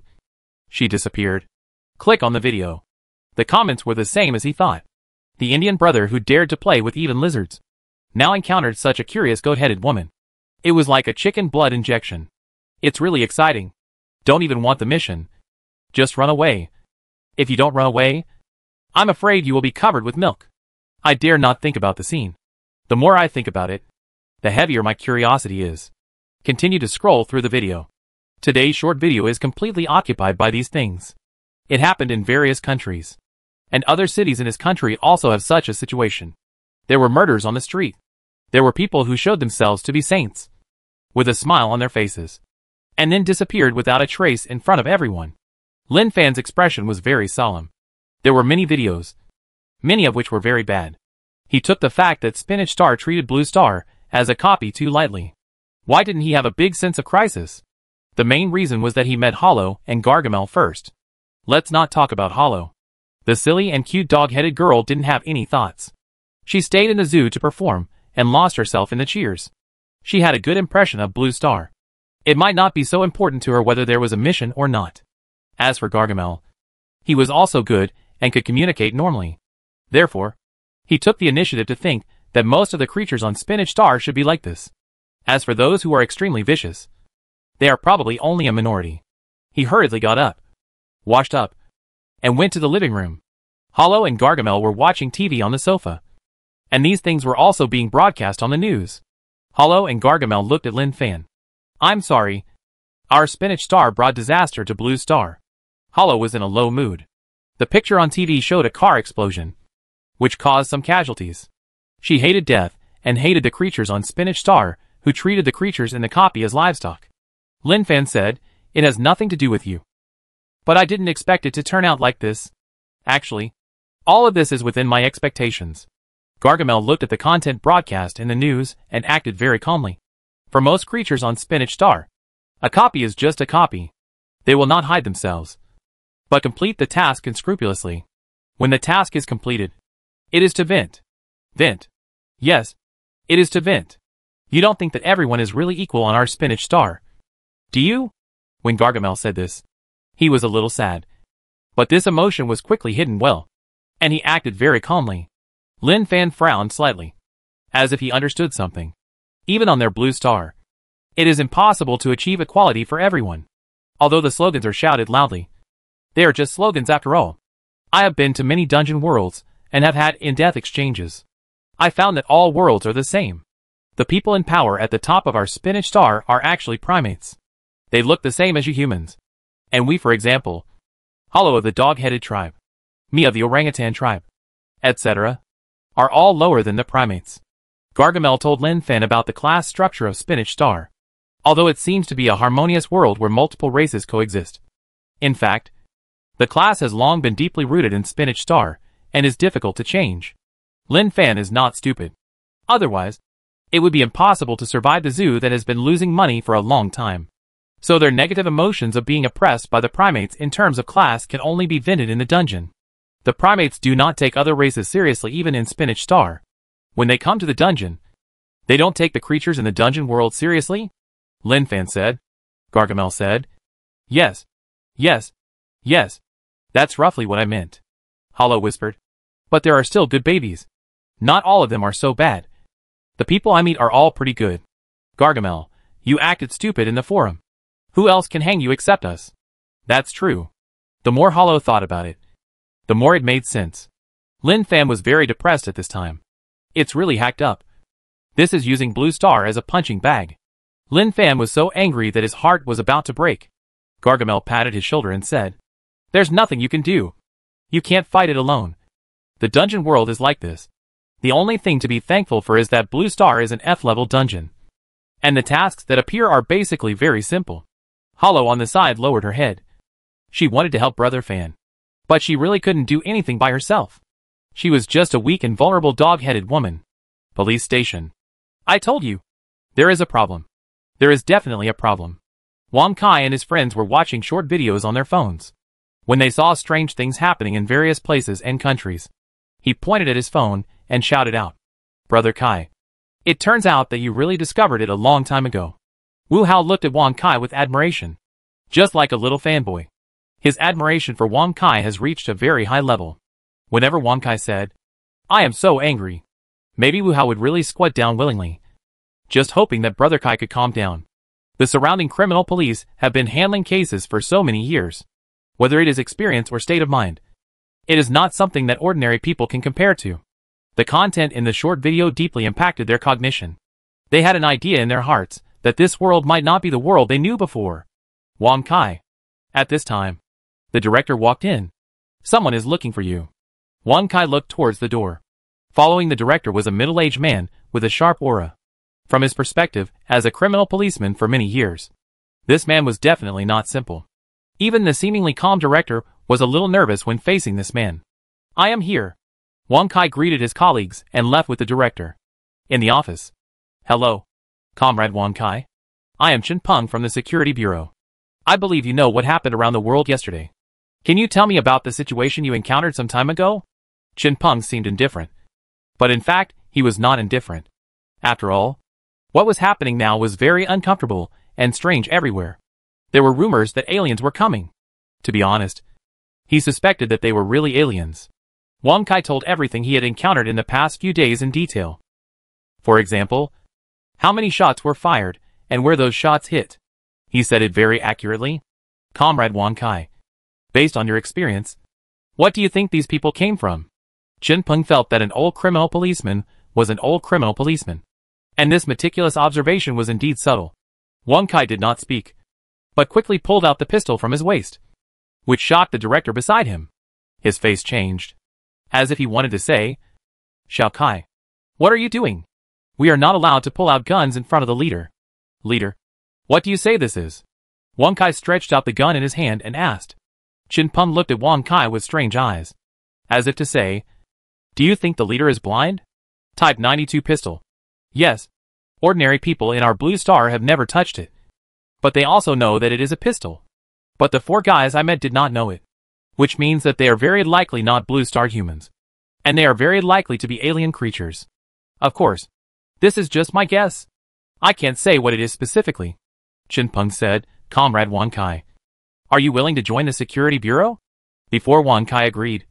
she disappeared. Click on the video. The comments were the same as he thought. The Indian brother who dared to play with even lizards now encountered such a curious goat-headed woman. It was like a chicken blood injection. It's really exciting. Don't even want the mission. Just run away. If you don't run away, I'm afraid you will be covered with milk. I dare not think about the scene. The more I think about it, the heavier my curiosity is. Continue to scroll through the video. Today's short video is completely occupied by these things. It happened in various countries, and other cities in this country also have such a situation. There were murders on the street. There were people who showed themselves to be saints, with a smile on their faces, and then disappeared without a trace in front of everyone. Lin Fan's expression was very solemn. There were many videos, many of which were very bad. He took the fact that Spinach Star treated Blue Star as a copy too lightly. Why didn't he have a big sense of crisis? The main reason was that he met Hollow and Gargamel first. Let's not talk about Hollow. The silly and cute dog-headed girl didn't have any thoughts. She stayed in the zoo to perform and lost herself in the cheers. She had a good impression of Blue Star. It might not be so important to her whether there was a mission or not. As for Gargamel, he was also good and could communicate normally. Therefore, he took the initiative to think that most of the creatures on Spinach Star should be like this. As for those who are extremely vicious, they are probably only a minority. He hurriedly got up, washed up, and went to the living room. Hollow and Gargamel were watching TV on the sofa, and these things were also being broadcast on the news. Hollow and Gargamel looked at Lin Fan. I'm sorry. Our Spinach Star brought disaster to Blue Star. Hollow was in a low mood. The picture on TV showed a car explosion, which caused some casualties. She hated death and hated the creatures on Spinach Star who treated the creatures in the copy as livestock. Lin Fan said, it has nothing to do with you. But I didn't expect it to turn out like this. Actually, all of this is within my expectations. Gargamel looked at the content broadcast in the news and acted very calmly. For most creatures on Spinach Star, a copy is just a copy. They will not hide themselves, but complete the task unscrupulously. When the task is completed, it is to vent. Vent. Yes, it is to vent. You don't think that everyone is really equal on our spinach star, do you? When Gargamel said this, he was a little sad. But this emotion was quickly hidden well, and he acted very calmly. Lin Fan frowned slightly, as if he understood something. Even on their blue star, it is impossible to achieve equality for everyone. Although the slogans are shouted loudly, they are just slogans after all. I have been to many dungeon worlds, and have had in-depth exchanges. I found that all worlds are the same. The people in power at the top of our spinach star are actually primates. They look the same as you humans. And we, for example, Hollow of the dog-headed tribe, me of the orangutan tribe, etc., are all lower than the primates. Gargamel told Lin Fan about the class structure of Spinach Star, although it seems to be a harmonious world where multiple races coexist. In fact, the class has long been deeply rooted in Spinach Star, and is difficult to change. Lin Fan is not stupid. Otherwise, it would be impossible to survive the zoo that has been losing money for a long time. So their negative emotions of being oppressed by the primates in terms of class can only be vented in the dungeon. The primates do not take other races seriously even in Spinach Star. When they come to the dungeon, they don't take the creatures in the dungeon world seriously? Lin Fan said. Gargamel said. Yes. Yes. Yes. That's roughly what I meant. Hollow whispered. But there are still good babies. Not all of them are so bad. The people I meet are all pretty good. Gargamel, you acted stupid in the forum. Who else can hang you except us? That's true. The more Hollow thought about it, the more it made sense. Lin Fan was very depressed at this time. It's really hacked up. This is using Blue Star as a punching bag. Lin Fan was so angry that his heart was about to break. Gargamel patted his shoulder and said, There's nothing you can do. You can't fight it alone. The dungeon world is like this. The only thing to be thankful for is that Blue Star is an F-level dungeon. And the tasks that appear are basically very simple. Hollow on the side lowered her head. She wanted to help Brother Fan, but she really couldn't do anything by herself. She was just a weak and vulnerable dog-headed woman. Police station. I told you. There is a problem. There is definitely a problem. Wang Kai and his friends were watching short videos on their phones. When they saw strange things happening in various places and countries, he pointed at his phone and shouted out, Brother Kai. It turns out that you really discovered it a long time ago. Wu Hao looked at Wang Kai with admiration. Just like a little fanboy. His admiration for Wang Kai has reached a very high level. Whenever Wang Kai said, I am so angry, maybe Wu Hao would really squat down willingly, just hoping that Brother Kai could calm down. The surrounding criminal police have been handling cases for so many years. Whether it is experience or state of mind, it is not something that ordinary people can compare to. The content in the short video deeply impacted their cognition. They had an idea in their hearts that this world might not be the world they knew before. Wang Kai. At this time, the director walked in. Someone is looking for you. Wang Kai looked towards the door. Following the director was a middle-aged man with a sharp aura. From his perspective, as a criminal policeman for many years, this man was definitely not simple. Even the seemingly calm director was a little nervous when facing this man. I am here. Wang Kai greeted his colleagues and left with the director. In the office. Hello, Comrade Wang Kai. I am Chen Peng from the Security Bureau. I believe you know what happened around the world yesterday. Can you tell me about the situation you encountered some time ago? Chen Peng seemed indifferent. But in fact, he was not indifferent. After all, what was happening now was very uncomfortable and strange everywhere. There were rumors that aliens were coming. To be honest, he suspected that they were really aliens. Wang Kai told everything he had encountered in the past few days in detail. For example, how many shots were fired, and where those shots hit. He said it very accurately. Comrade Wang Kai, based on your experience, what do you think these people came from? Chen Peng felt that an old criminal policeman was an old criminal policeman. And this meticulous observation was indeed subtle. Wang Kai did not speak, but quickly pulled out the pistol from his waist, which shocked the director beside him. His face changed, as if he wanted to say, Xiao Kai, what are you doing? We are not allowed to pull out guns in front of the leader. Leader, what do you say this is? Wang Kai stretched out the gun in his hand and asked. Chen Peng looked at Wang Kai with strange eyes, as if to say, do you think the leader is blind? Type 92 pistol. Yes. Ordinary people in our Blue Star have never touched it. But they also know that it is a pistol. But the 4 guys I met did not know it. Which means that they are very likely not Blue Star humans. And they are very likely to be alien creatures. Of course, this is just my guess. I can't say what it is specifically, Chinpeng said, Comrade Wang Kai. Are you willing to join the security bureau? Before Wang Kai agreed,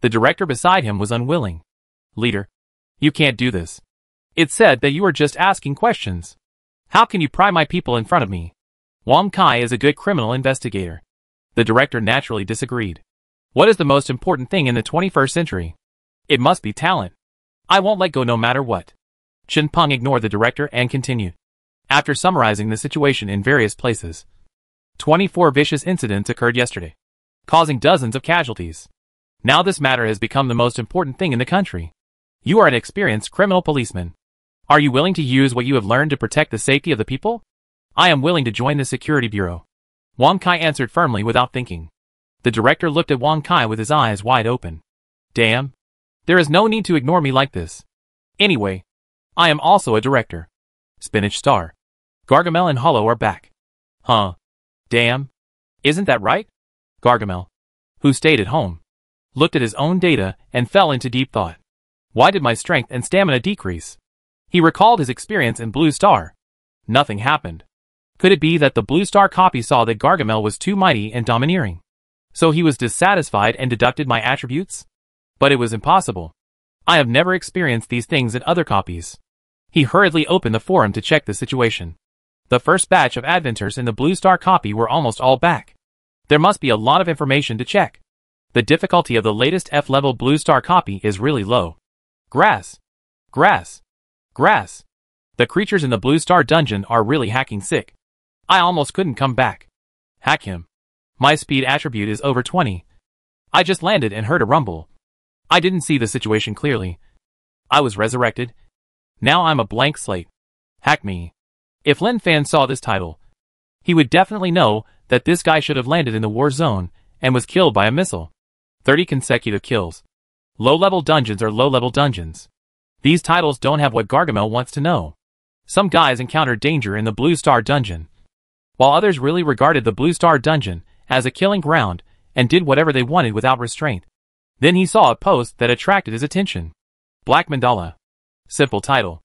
the director beside him was unwilling. Leader, you can't do this. It said that you are just asking questions. How can you pry my people in front of me? Wang Kai is a good criminal investigator. The director naturally disagreed. What is the most important thing in the 21st century? It must be talent. I won't let go no matter what. Chinpeng ignored the director and continued. After summarizing the situation in various places, 24 vicious incidents occurred yesterday, causing dozens of casualties. Now this matter has become the most important thing in the country. You are an experienced criminal policeman. Are you willing to use what you have learned to protect the safety of the people? I am willing to join the security bureau. Wang Kai answered firmly without thinking. The director looked at Wang Kai with his eyes wide open. Damn. There is no need to ignore me like this. Anyway, I am also a director. Spinach Star. Gargamel and Hollow are back. Huh. Damn. Isn't that right? Gargamel, who stayed at home, looked at his own data and fell into deep thought. Why did my strength and stamina decrease? He recalled his experience in Blue Star. Nothing happened. Could it be that the Blue Star copy saw that Gargamel was too mighty and domineering? So he was dissatisfied and deducted my attributes? But it was impossible. I have never experienced these things in other copies. He hurriedly opened the forum to check the situation. The first batch of adventures in the Blue Star copy were almost all back. There must be a lot of information to check. The difficulty of the latest F-level Blue Star copy is really low. Grass. Grass. Grass. The creatures in the Blue Star dungeon are really hacking sick. I almost couldn't come back. Hack him. My speed attribute is over 20. I just landed and heard a rumble. I didn't see the situation clearly. I was resurrected. Now I'm a blank slate. Hack me. If Lin Fan saw this title, he would definitely know that this guy should have landed in the war zone and was killed by a missile. 30 consecutive kills. Low-level dungeons are low-level dungeons. These titles don't have what Gargamel wants to know. Some guys encountered danger in the Blue Star dungeon, while others really regarded the Blue Star dungeon as a killing ground and did whatever they wanted without restraint. Then he saw a post that attracted his attention. Black Mandala. Simple title.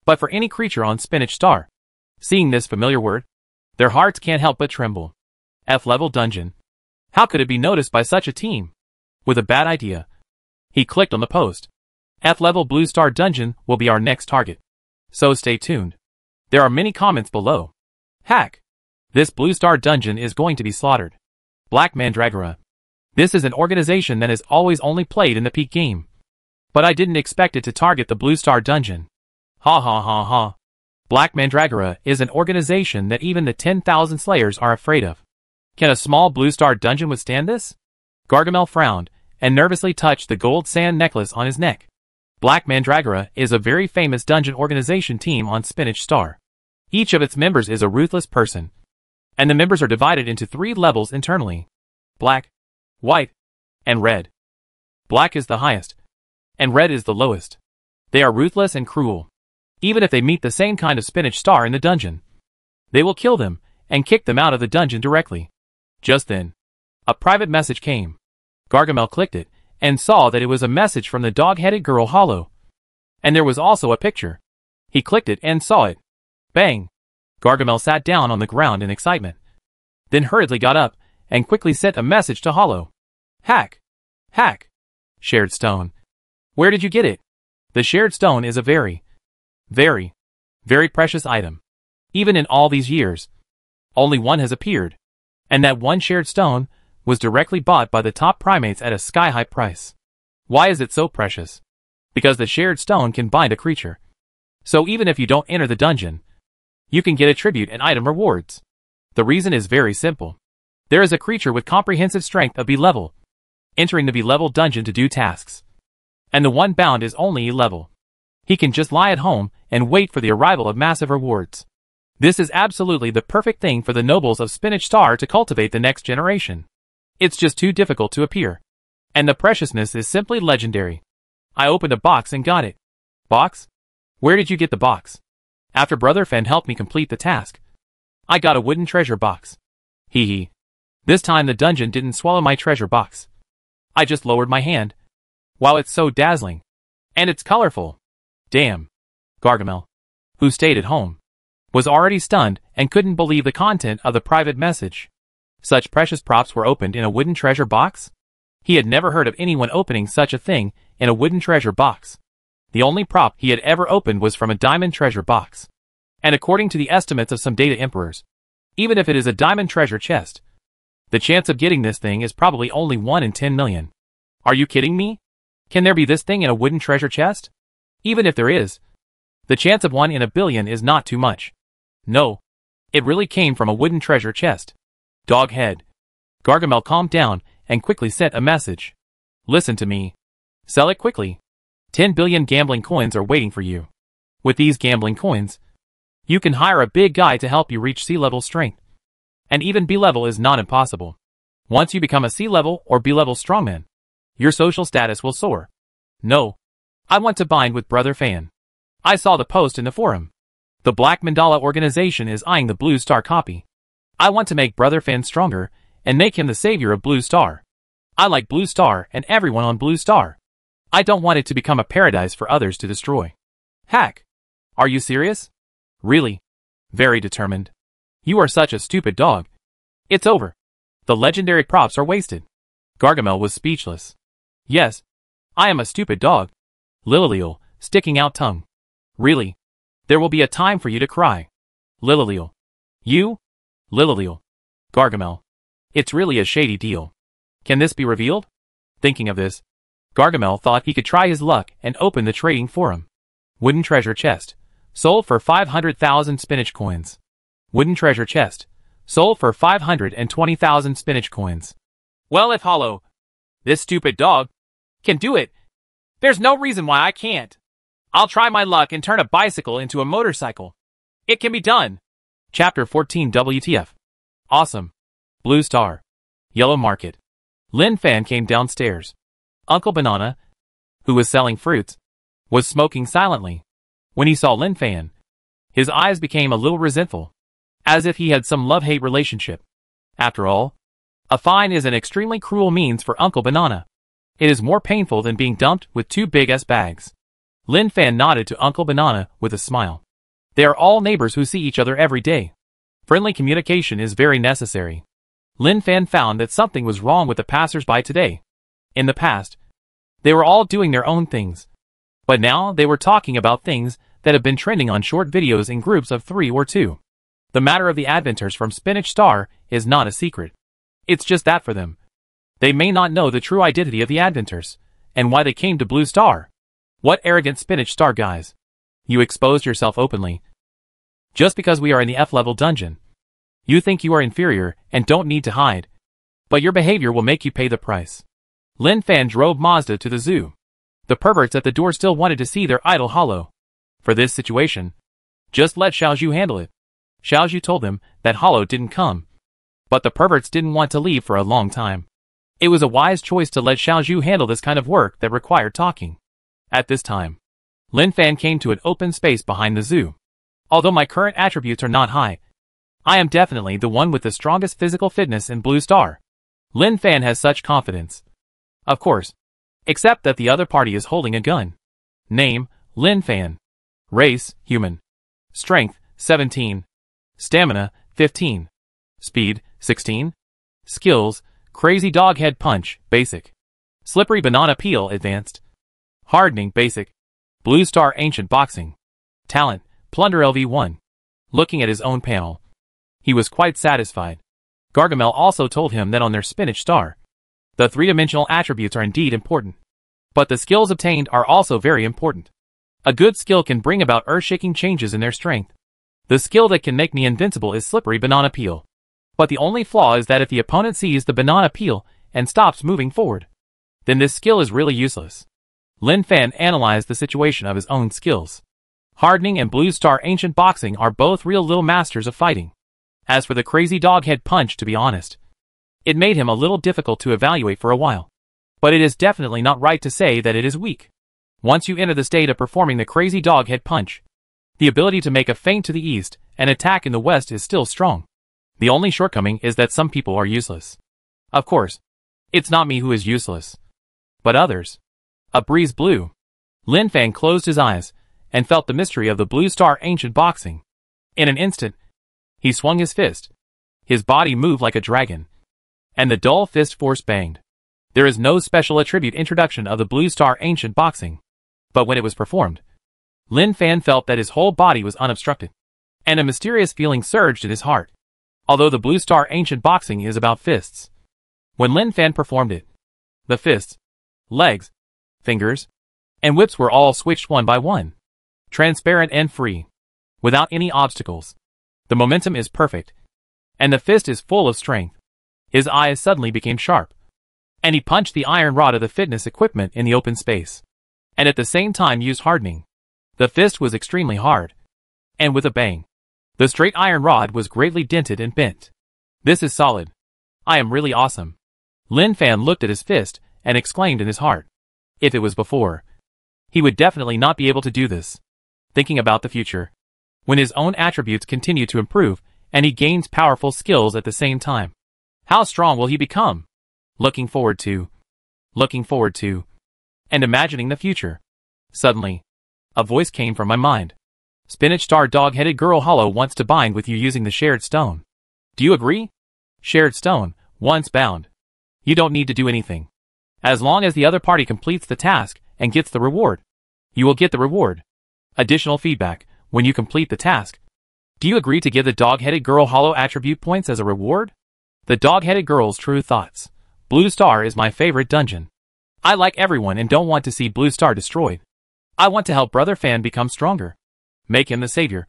But for any creature on Spinach Star, seeing this familiar word, their hearts can't help but tremble. F-level dungeon. How could it be noticed by such a team? With a bad idea, he clicked on the post. F-level Blue Star dungeon will be our next target. So stay tuned. There are many comments below. Hack. This Blue Star dungeon is going to be slaughtered. Black Mandragora. This is an organization that has always only played in the peak game. But I didn't expect it to target the Blue Star dungeon. Ha ha ha ha. Black Mandragora is an organization that even the 10,000 Slayers are afraid of. Can a small Blue Star dungeon withstand this? Gargamel frowned and nervously touched the gold sand necklace on his neck. Black Mandragora is a very famous dungeon organization team on Spinach Star. Each of its members is a ruthless person, and the members are divided into 3 levels internally: black, white, and red. Black is the highest, and red is the lowest. They are ruthless and cruel. Even if they meet the same kind of Spinach Star in the dungeon, they will kill them and kick them out of the dungeon directly. Just then, a private message came. Gargamel clicked it and saw that it was a message from the dog-headed girl Hollow. And there was also a picture. He clicked it and saw it. Bang! Gargamel sat down on the ground in excitement, then hurriedly got up and quickly sent a message to Hollow. Hack! Hack! Shared stone. Where did you get it? The shared stone is a very, very precious item. Even in all these years, only one has appeared. And that one shared stone was directly bought by the top primates at a sky-high price. Why is it so precious? Because the shared stone can bind a creature. So even if you don't enter the dungeon, you can get a tribute and item rewards. The reason is very simple. There is a creature with comprehensive strength of B level, entering the B level dungeon to do tasks. And the one bound is only E level. He can just lie at home and wait for the arrival of massive rewards. This is absolutely the perfect thing for the nobles of Spinach Star to cultivate the next generation. It's just too difficult to appear. And the preciousness is simply legendary. I opened a box and got it. Box? Where did you get the box? After Brother Fen helped me complete the task, I got a wooden treasure box. Hee hee. This time the dungeon didn't swallow my treasure box. I just lowered my hand. Wow, it's so dazzling. And it's colorful. Damn. Gargamel, who stayed at home, was already stunned and couldn't believe the content of the private message. Such precious props were opened in a wooden treasure box? He had never heard of anyone opening such a thing in a wooden treasure box. The only prop he had ever opened was from a diamond treasure box. And according to the estimates of some data emperors, even if it is a diamond treasure chest, the chance of getting this thing is probably only 1 in 10 million. Are you kidding me? Can there be this thing in a wooden treasure chest? Even if there is, the chance of 1 in a billion is not too much. No. It really came from a wooden treasure chest. Doghead. Gargamel calmed down and quickly sent a message. Listen to me. Sell it quickly. 10 billion gambling coins are waiting for you. With these gambling coins, you can hire a big guy to help you reach C-level strength. And even B-level is not impossible. Once you become a C-level or B-level strongman, your social status will soar. No. I want to bind with Brother Fan. I saw the post in the forum. The Black Mandala organization is eyeing the Blue Star copy. I want to make Brother Fan stronger and make him the savior of Blue Star. I like Blue Star and everyone on Blue Star. I don't want it to become a paradise for others to destroy. Hack. Are you serious? Really? Very determined. You are such a stupid dog. It's over. The legendary props are wasted. Gargamel was speechless. Yes. I am a stupid dog. Lililiel, sticking out tongue. Really? There will be a time for you to cry. Lililiel. You? Lililiel. Gargamel. It's really a shady deal. Can this be revealed? Thinking of this, Gargamel thought he could try his luck and open the trading forum. Wooden treasure chest. Sold for 500,000 spinach coins. Wooden treasure chest. Sold for 520,000 spinach coins. Well, if Hollow, this stupid dog, can do it, there's no reason why I can't. I'll try my luck and turn a bicycle into a motorcycle. It can be done. Chapter 14 WTF. Awesome. Blue Star. Yellow Market. Lin Fan came downstairs. Uncle Banana, who was selling fruits, was smoking silently. When he saw Lin Fan, his eyes became a little resentful, as if he had some love-hate relationship. After all, a fine is an extremely cruel means for Uncle Banana. It is more painful than being dumped with 2 big-ass bags. Lin Fan nodded to Uncle Banana with a smile. They are all neighbors who see each other every day. Friendly communication is very necessary. Lin Fan found that something was wrong with the passers-by today. In the past, they were all doing their own things. But now they were talking about things that have been trending on short videos in groups of 3 or 2. The matter of the adventures from Spinach Star is not a secret. It's just that for them. They may not know the true identity of the adventures, and why they came to Blue Star. What arrogant Spinach Star guys. You exposed yourself openly. Just because we are in the F-level dungeon. You think you are inferior and don't need to hide. But your behavior will make you pay the price. Lin Fan drove Mazda to the zoo. The perverts at the door still wanted to see their idol Hollow. For this situation, just let Xiaozhu handle it. Xiaozhu told them that Hollow didn't come. But the perverts didn't want to leave for a long time. It was a wise choice to let Xiaozhu handle this kind of work that required talking. At this time, Lin Fan came to an open space behind the zoo. Although my current attributes are not high, I am definitely the one with the strongest physical fitness in Blue Star. Lin Fan has such confidence. Of course. Except that the other party is holding a gun. Name, Lin Fan. Race, human. Strength, 17. Stamina, 15. Speed, 16. Skills, Crazy Dog Head Punch, basic. Slippery Banana Peel, advanced. Hardening, basic. Blue Star Ancient Boxing. Talent, Plunder LV1. Looking at his own panel, he was quite satisfied. Gargamel also told him that on their Spinach Star, the 3-dimensional attributes are indeed important. But the skills obtained are also very important. A good skill can bring about earth-shaking changes in their strength. The skill that can make me invincible is Slippery Banana Peel. But the only flaw is that if the opponent sees the banana peel and stops moving forward, then this skill is really useless. Lin Fan analyzed the situation of his own skills. Hardening and Blue Star Ancient Boxing are both real little masters of fighting. As for the Crazy Dog Head Punch, to be honest, it made him a little difficult to evaluate for a while. But it is definitely not right to say that it is weak. Once you enter the state of performing the Crazy Dog Head Punch, the ability to make a feint to the east and attack in the west is still strong. The only shortcoming is that some people are useless. Of course, it's not me who is useless, but others. A breeze blew. Lin Fan closed his eyes and felt the mystery of the Blue Star Ancient Boxing. In an instant, he swung his fist. His body moved like a dragon, and the dull fist force banged. There is no special attribute introduction of the Blue Star Ancient Boxing, but when it was performed, Lin Fan felt that his whole body was unobstructed, and a mysterious feeling surged in his heart. Although the Blue Star Ancient Boxing is about fists, when Lin Fan performed it, the fists, legs, fingers, and whips were all switched one by one, transparent and free, without any obstacles. The momentum is perfect, and the fist is full of strength. His eyes suddenly became sharp, and he punched the iron rod of the fitness equipment in the open space, and at the same time used hardening. The fist was extremely hard, and with a bang, the straight iron rod was greatly dented and bent. This is solid. I am really awesome. Lin Fan looked at his fist and exclaimed in his heart. If it was before, he would definitely not be able to do this. Thinking about the future, when his own attributes continue to improve and he gains powerful skills at the same time, how strong will he become? Looking forward to, and imagining the future. Suddenly, a voice came from my mind. Spinach Star Dog-Headed Girl Hollow wants to bind with you using the shared stone. Do you agree? Shared stone, once bound. You don't need to do anything. As long as the other party completes the task and gets the reward, you will get the reward. Additional feedback, when you complete the task. Do you agree to give the Dog-Headed Girl Hollow attribute points as a reward? The Dog-Headed Girl's true thoughts. Blue Star is my favorite dungeon. I like everyone and don't want to see Blue Star destroyed. I want to help Brother Fan become stronger, make him the savior,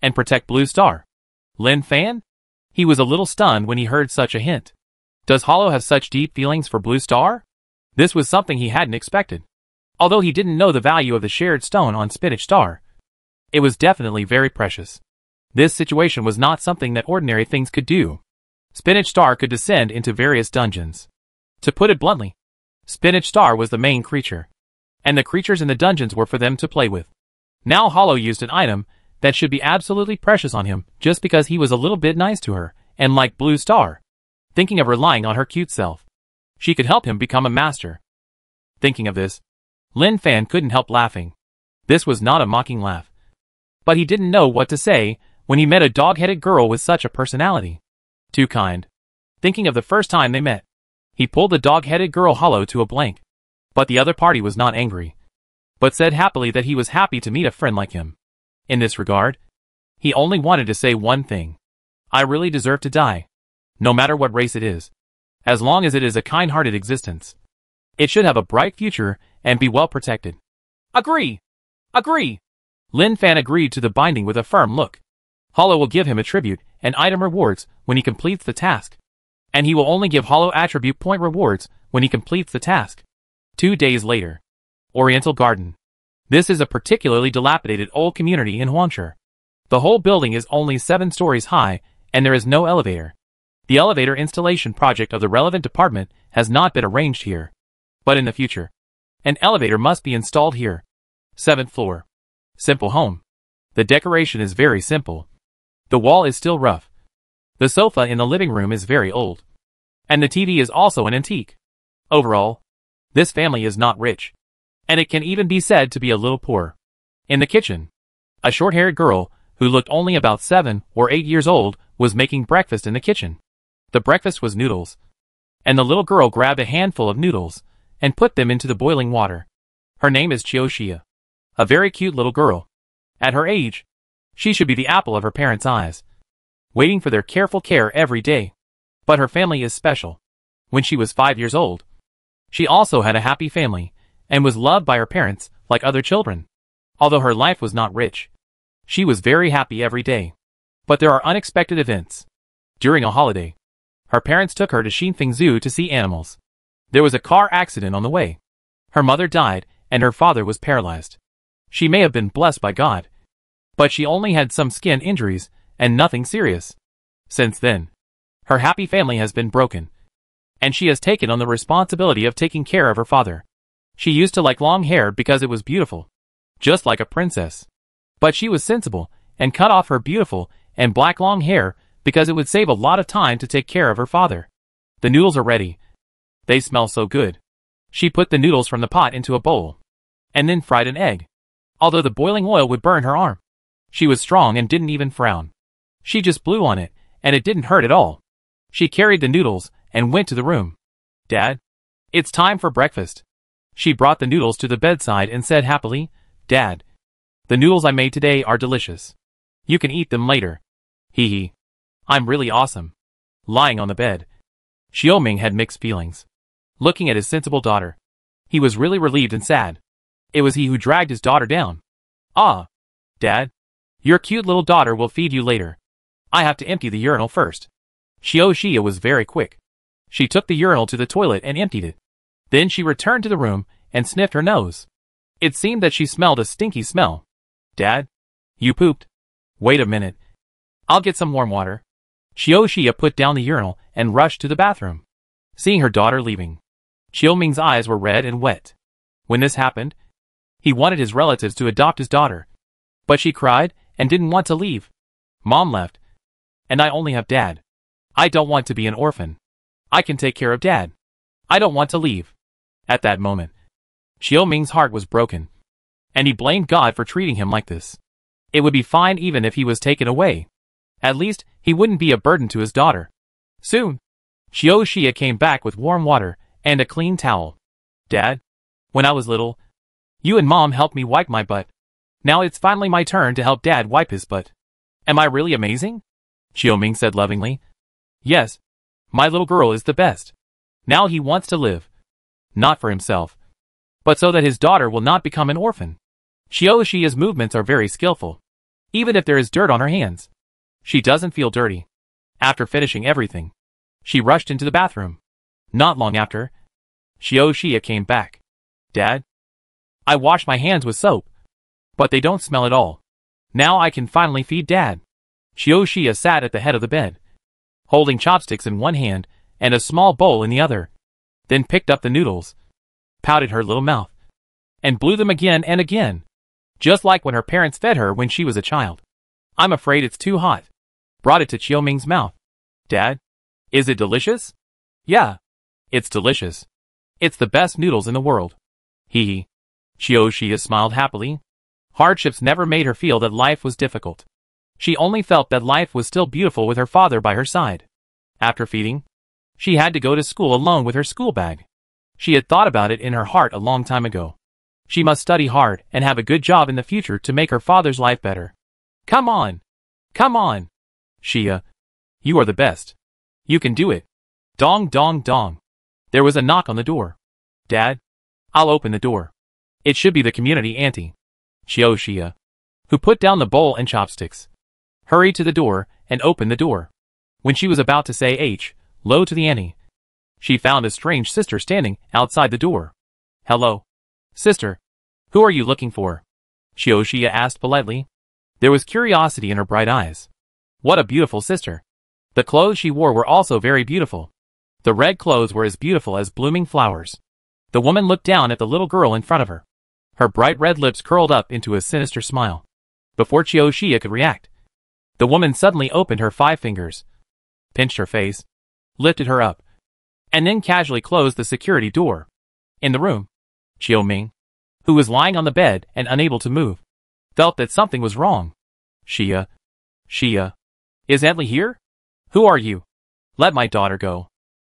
and protect Blue Star. Lin Fan? He was a little stunned when he heard such a hint. Does Hollow have such deep feelings for Blue Star? This was something he hadn't expected. Although he didn't know the value of the shared stone on Spinach Star, it was definitely very precious. This situation was not something that ordinary things could do. Spinach Star could descend into various dungeons. To put it bluntly, Spinach Star was the main creature, and the creatures in the dungeons were for them to play with. Now Hollow used an item that should be absolutely precious on him just because he was a little bit nice to her, and like Blue Star, thinking of relying on her cute self, she could help him become a master. Thinking of this, Lin Fan couldn't help laughing. This was not a mocking laugh, but he didn't know what to say when he met a dog-headed girl with such a personality. Too kind. Thinking of the first time they met, he pulled the dog-headed girl Hollow to a blank. But the other party was not angry, but said happily that he was happy to meet a friend like him. In this regard, he only wanted to say one thing. I really deserve to die. No matter what race it is. As long as it is a kind-hearted existence. It should have a bright future and be well protected. Agree! Agree! Lin Fan agreed to the binding with a firm look. Hollow will give him a tribute and item rewards when he completes the task. And he will only give Hollow attribute point rewards when he completes the task. 2 days later. Oriental Garden. This is a particularly dilapidated old community in Huangshe. The whole building is only 7 stories high, and there is no elevator. The elevator installation project of the relevant department has not been arranged here. But in the future, an elevator must be installed here. 7th floor. Simple home. The decoration is very simple. The wall is still rough. The sofa in the living room is very old. And the TV is also an antique. Overall, this family is not rich. And it can even be said to be a little poor. In the kitchen, a short-haired girl, who looked only about 7 or 8 years old, was making breakfast in the kitchen. The breakfast was noodles. And the little girl grabbed a handful of noodles and put them into the boiling water. Her name is Chioshia. A very cute little girl. At her age, she should be the apple of her parents' eyes, waiting for their careful care every day. But her family is special. When she was 5 years old, she also had a happy family, and was loved by her parents like other children. Although her life was not rich, she was very happy every day. But there are unexpected events. During a holiday, her parents took her to Xinfeng Zoo to see animals. There was a car accident on the way. Her mother died, and her father was paralyzed. She may have been blessed by God, but she only had some skin injuries, and nothing serious. Since then, her happy family has been broken, and she has taken on the responsibility of taking care of her father. She used to like long hair because it was beautiful, just like a princess. But she was sensible, and cut off her beautiful and black long hair because it would save a lot of time to take care of her father. The noodles are ready. They smell so good. She put the noodles from the pot into a bowl, and then fried an egg. Although the boiling oil would burn her arm, She was strong and didn't even frown. She just blew on it, and it didn't hurt at all. She carried the noodles and went to the room. Dad? It's time for breakfast. She brought the noodles to the bedside and said happily, Dad, the noodles I made today are delicious. You can eat them later. Hee hee. I'm really awesome. Lying on the bed, Xiaoming had mixed feelings. Looking at his sensible daughter, he was really relieved and sad. It was he who dragged his daughter down. Ah, Dad, your cute little daughter will feed you later. I have to empty the urinal first. Xia was very quick. She took the urinal to the toilet and emptied it. Then she returned to the room and sniffed her nose. It seemed that she smelled a stinky smell. Dad, you pooped? Wait a minute. I'll get some warm water. Xia put down the urinal and rushed to the bathroom. Seeing her daughter leaving, Xiaoming's eyes were red and wet. When this happened, he wanted his relatives to adopt his daughter. But she cried and didn't want to leave. Mom left. And I only have Dad. I don't want to be an orphan. I can take care of Dad. I don't want to leave. At that moment, Xiaoming's heart was broken. And he blamed God for treating him like this. It would be fine even if he was taken away. At least, he wouldn't be a burden to his daughter. Soon, Xia came back with warm water and a clean towel. Dad, when I was little, you and Mom helped me wipe my butt. Now it's finally my turn to help Dad wipe his butt. Am I really amazing? Xiaoming said lovingly. Yes, my little girl is the best. Now he wants to live. Not for himself, but so that his daughter will not become an orphan. Xiaoxia's movements are very skillful. Even if there is dirt on her hands, she doesn't feel dirty. After finishing everything, she rushed into the bathroom. Not long after, Xiaoxia came back. Dad, I washed my hands with soap, but they don't smell at all. Now I can finally feed Dad. Xiaoxia sat at the head of the bed, holding chopsticks in one hand and a small bowl in the other, then picked up the noodles, pouted her little mouth, and blew them again and again, just like when her parents fed her when she was a child. I'm afraid it's too hot. Brought it to Xiaoming's mouth. Dad, is it delicious? Yeah, it's delicious. It's the best noodles in the world. Hee hee. Xiaoxia smiled happily. Hardships never made her feel that life was difficult. She only felt that life was still beautiful with her father by her side. After feeding, she had to go to school alone with her school bag. She had thought about it in her heart a long time ago. She must study hard and have a good job in the future to make her father's life better. Come on! Come on! Xia, you are the best. You can do it. Dong dong dong. There was a knock on the door. Dad, I'll open the door. It should be the community auntie. Xiaoxia, who put down the bowl and chopsticks, hurried to the door and opened the door. When she was about to say hello to the auntie, she found a strange sister standing outside the door. Hello, sister. Who are you looking for? Xiaoxia asked politely. There was curiosity in her bright eyes. What a beautiful sister. The clothes she wore were also very beautiful. The red clothes were as beautiful as blooming flowers. The woman looked down at the little girl in front of her. Her bright red lips curled up into a sinister smile. Before Xiaoxia could react, the woman suddenly opened her 5 fingers, pinched her face, lifted her up, and then casually closed the security door. In the room, Xiaoming, who was lying on the bed and unable to move, felt that something was wrong. Xia, is Aunt here? Who are you? Let my daughter go.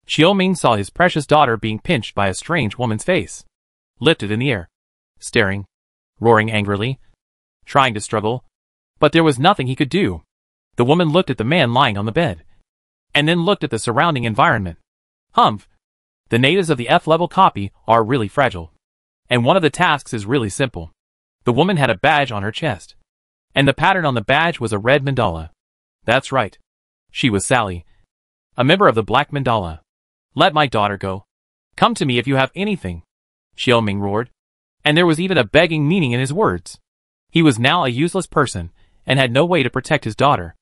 Xiaoming saw his precious daughter being pinched by a strange woman's face, lifted in the air, staring, roaring angrily, trying to struggle, but there was nothing he could do. The woman looked at the man lying on the bed, and then looked at the surrounding environment. Humph! The natives of the F-level copy are really fragile, and one of the tasks is really simple. The woman had a badge on her chest, and the pattern on the badge was a red mandala. That's right. She was Sally, a member of the Black Mandala. Let my daughter go. Come to me if you have anything, Xiaoming roared, and there was even a begging meaning in his words. He was now a useless person, and had no way to protect his daughter.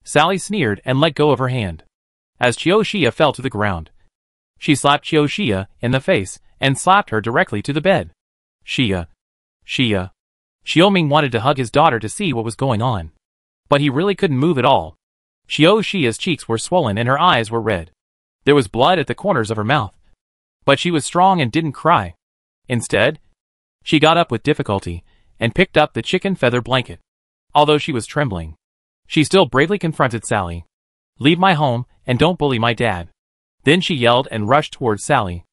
Sally sneered and let go of her hand. As Xiaoxia fell to the ground, she slapped Xiaoxia in the face, and slapped her directly to the bed. Xia. Xiaoming wanted to hug his daughter to see what was going on, but he really couldn't move at all. Xiaoxia's cheeks were swollen and her eyes were red. There was blood at the corners of her mouth, but she was strong and didn't cry. Instead, she got up with difficulty and picked up the chicken feather blanket. Although she was trembling, she still bravely confronted Sally. "Leave my home, and don't bully my dad." Then she yelled and rushed towards Sally.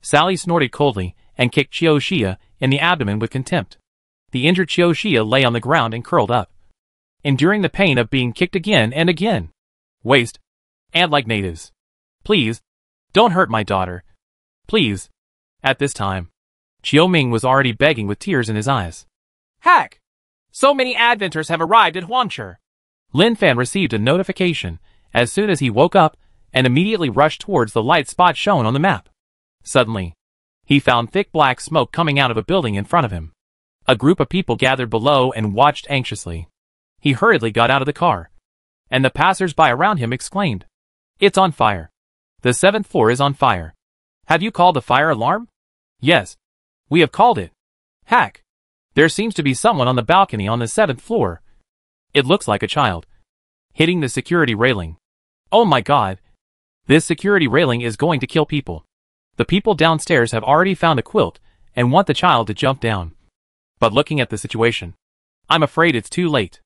Sally snorted coldly and kicked Chiyoshia in the abdomen with contempt. The injured Chiyoshia lay on the ground and curled up, enduring the pain of being kicked again and again. "Waste. And like natives. Please, don't hurt my daughter. Please." At this time, Chiyo Ming was already begging with tears in his eyes. "Hack! So many adventures have arrived at Huangshi." Lin Fan received a notification as soon as he woke up and immediately rushed towards the light spot shown on the map. Suddenly, he found thick black smoke coming out of a building in front of him. A group of people gathered below and watched anxiously. He hurriedly got out of the car, and the passers-by around him exclaimed, "It's on fire. The 7th floor is on fire. Have you called the fire alarm?" "Yes, we have called it." "Hack! There seems to be someone on the balcony on the 7th floor. It looks like a child, hitting the security railing. Oh my god! This security railing is going to kill people. The people downstairs have already found a quilt and want the child to jump down. But looking at the situation, I'm afraid it's too late.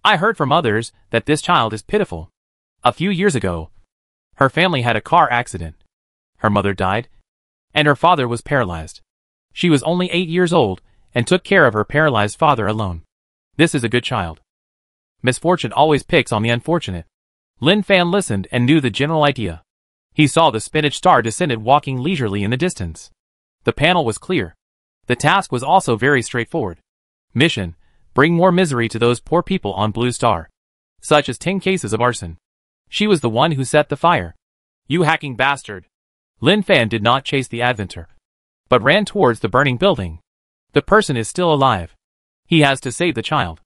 I heard from others that this child is pitiful. A few years ago, her family had a car accident. Her mother died, and her father was paralyzed. She was only 8 years old and took care of her paralyzed father alone. This is a good child. Misfortune always picks on the unfortunate." Lin Fan listened and knew the general idea. He saw the spinach star descended walking leisurely in the distance. The panel was clear. The task was also very straightforward. Mission: bring more misery to those poor people on Blue Star. Such as 10 cases of arson. She was the one who set the fire. "You hacking bastard!" Lin Fan did not chase the adventure, but ran towards the burning building. The person is still alive. He has to save the child.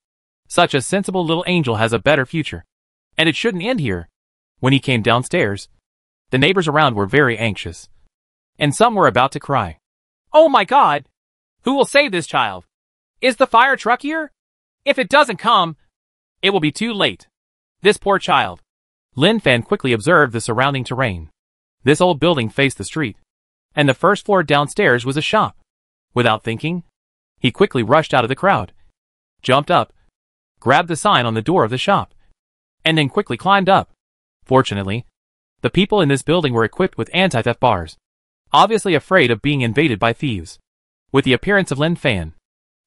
Such a sensible little angel has a better future. And it shouldn't end here. When he came downstairs, the neighbors around were very anxious, and some were about to cry. "Oh my god! Who will save this child? Is the fire truck here? If it doesn't come, it will be too late. This poor child." Lin Fan quickly observed the surrounding terrain. This old building faced the street, and the first floor downstairs was a shop. Without thinking, he quickly rushed out of the crowd, jumped up, grabbed the sign on the door of the shop, and then quickly climbed up. Fortunately, the people in this building were equipped with anti-theft bars, obviously afraid of being invaded by thieves. With the appearance of Lin Fan,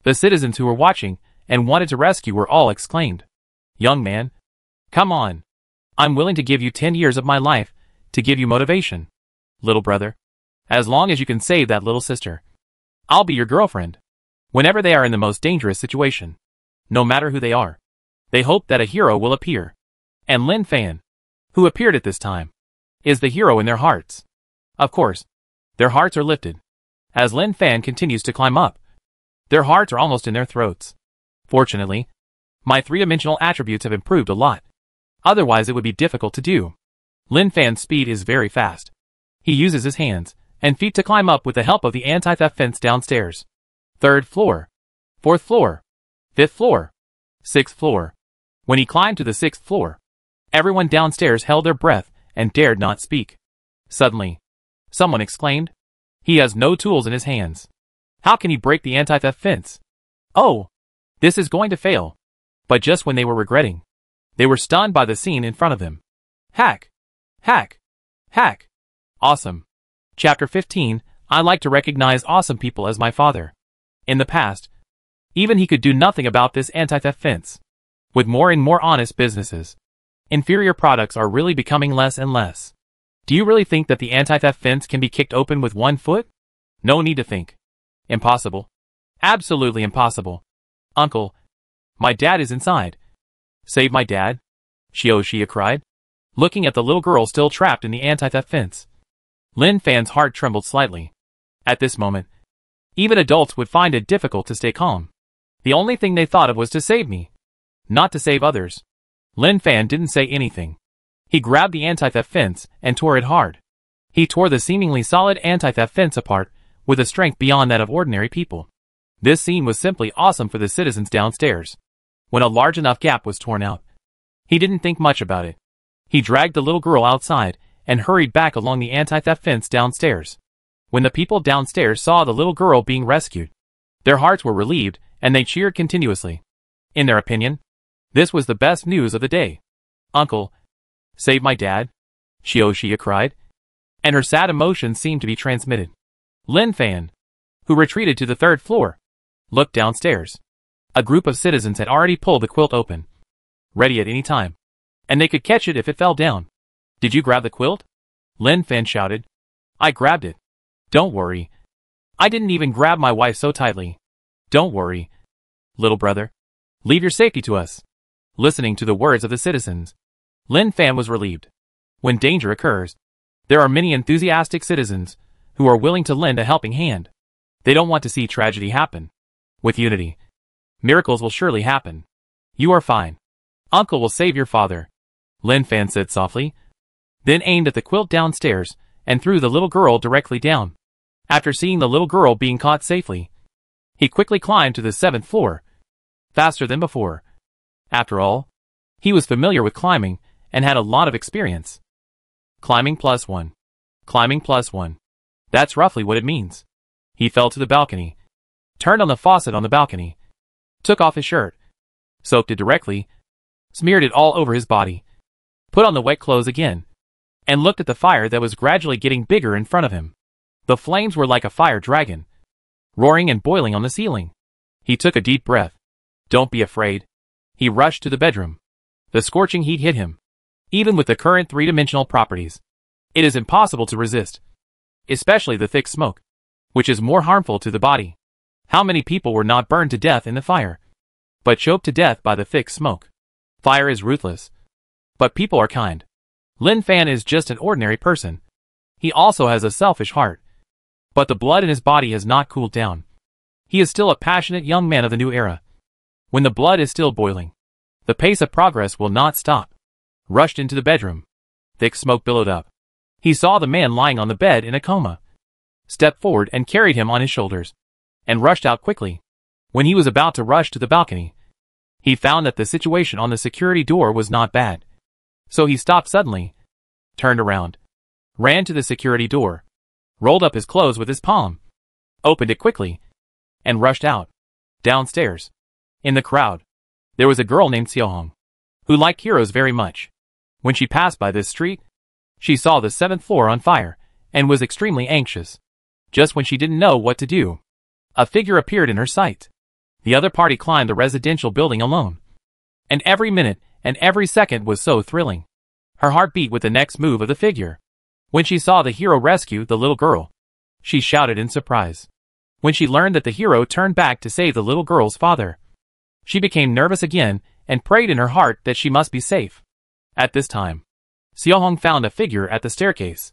the citizens who were watching and wanted to rescue were all exclaimed, "Young man, come on. I'm willing to give you 10 years of my life to give you motivation. Little brother, as long as you can save that little sister, I'll be your girlfriend." Whenever they are in the most dangerous situation, no matter who they are, they hope that a hero will appear. And Lin Fan, who appeared at this time, is the hero in their hearts. Of course, their hearts are lifted. As Lin Fan continues to climb up, their hearts are almost in their throats. Fortunately, my 3-dimensional attributes have improved a lot. Otherwise it would be difficult to do. Lin Fan's speed is very fast. He uses his hands and feet to climb up with the help of the anti-theft fence downstairs. 3rd floor, 4th floor, 5th floor, 6th floor. When he climbed to the 6th floor, everyone downstairs held their breath and dared not speak. Suddenly, someone exclaimed, "He has no tools in his hands. How can he break the anti-theft fence? Oh, this is going to fail." But just when they were regretting, they were stunned by the scene in front of them. Hack! Hack! Hack! Awesome. Chapter 15. I like to recognize awesome people as my father. In the past, even he could do nothing about this anti-theft fence. With more and more honest businesses, inferior products are really becoming less and less. Do you really think that the anti-theft fence can be kicked open with 1 foot? No need to think. Impossible. Absolutely impossible. Uncle, my dad is inside. Save my dad, Chiyoshia cried, looking at the little girl still trapped in the anti-theft fence. Lin Fan's heart trembled slightly. At this moment, even adults would find it difficult to stay calm. The only thing they thought of was to save me, not to save others. Lin Fan didn't say anything. He grabbed the anti-theft fence and tore it hard. He tore the seemingly solid anti-theft fence apart with a strength beyond that of ordinary people. This scene was simply awesome for the citizens downstairs. When a large enough gap was torn out, he didn't think much about it. He dragged the little girl outside and hurried back along the anti-theft fence downstairs. When the people downstairs saw the little girl being rescued, their hearts were relieved and they cheered continuously. In their opinion, This was the best news of the day. "Uncle, save my dad," Xia cried, and her sad emotions seemed to be transmitted. Lin Fan, who retreated to the third floor, looked downstairs. A group of citizens had already pulled the quilt open, ready at any time, and they could catch it if it fell down. "Did you grab the quilt?" Lin Fan shouted. "I grabbed it. Don't worry. I didn't even grab my wife so tightly. Don't worry, little brother. Leave your safety to us." Listening to the words of the citizens, Lin Fan was relieved. When danger occurs, there are many enthusiastic citizens who are willing to lend a helping hand. They don't want to see tragedy happen. With unity, miracles will surely happen. "You are fine. Uncle will save your father," Lin Fan said softly, then aimed at the quilt downstairs and threw the little girl directly down. After seeing the little girl being caught safely, he quickly climbed to the 7th floor, faster than before. After all, he was familiar with climbing and had a lot of experience. Climbing +1. Climbing +1. That's roughly what it means. He fell to the balcony, turned on the faucet on the balcony, took off his shirt, soaked it directly, smeared it all over his body, put on the wet clothes again, and looked at the fire that was gradually getting bigger in front of him. The flames were like a fire dragon, roaring and boiling on the ceiling. He took a deep breath. "Don't be afraid." He rushed to the bedroom. The scorching heat hit him. Even with the current three-dimensional properties, it is impossible to resist, especially the thick smoke, which is more harmful to the body. How many people were not burned to death in the fire, but choked to death by the thick smoke? Fire is ruthless, but people are kind. Lin Fan is just an ordinary person. He also has a selfish heart, but the blood in his body has not cooled down. He is still a passionate young man of the new era. When the blood is still boiling, the pace of progress will not stop. Rushed into the bedroom. Thick smoke billowed up. He saw the man lying on the bed in a coma. Stepped forward and carried him on his shoulders, and rushed out quickly. When he was about to rush to the balcony, he found that the situation on the security door was not bad. So he stopped suddenly, turned around, ran to the security door, rolled up his clothes with his palm, opened it quickly, and rushed out. Downstairs, in the crowd, there was a girl named Xiaohong, who liked heroes very much. When she passed by this street, she saw the 7th floor on fire, and was extremely anxious. Just when she didn't know what to do, a figure appeared in her sight. The other party climbed the residential building alone. And every minute and every second was so thrilling. Her heart beat with the next move of the figure. When she saw the hero rescue the little girl, she shouted in surprise. When she learned that the hero turned back to save the little girl's father, she became nervous again and prayed in her heart that she must be safe. At this time, Xiaohong found a figure at the staircase.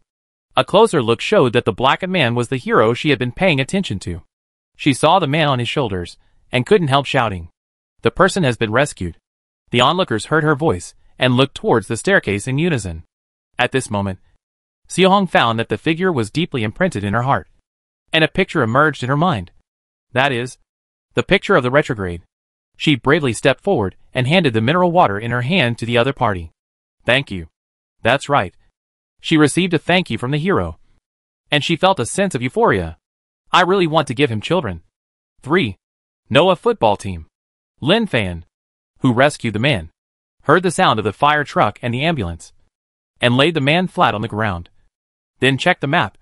A closer look showed that the blackened man was the hero she had been paying attention to. She saw the man on his shoulders and couldn't help shouting, "The person has been rescued." The onlookers heard her voice and looked towards the staircase in unison. At this moment, Xiaohong found that the figure was deeply imprinted in her heart, and a picture emerged in her mind. That is, the picture of the retrograde. She bravely stepped forward and handed the mineral water in her hand to the other party. "Thank you." That's right. She received a thank you from the hero, and she felt a sense of euphoria. I really want to give him children. 3. Noah football team. Lin Fan, who rescued the man, heard the sound of the fire truck and the ambulance, and laid the man flat on the ground. Then checked the map,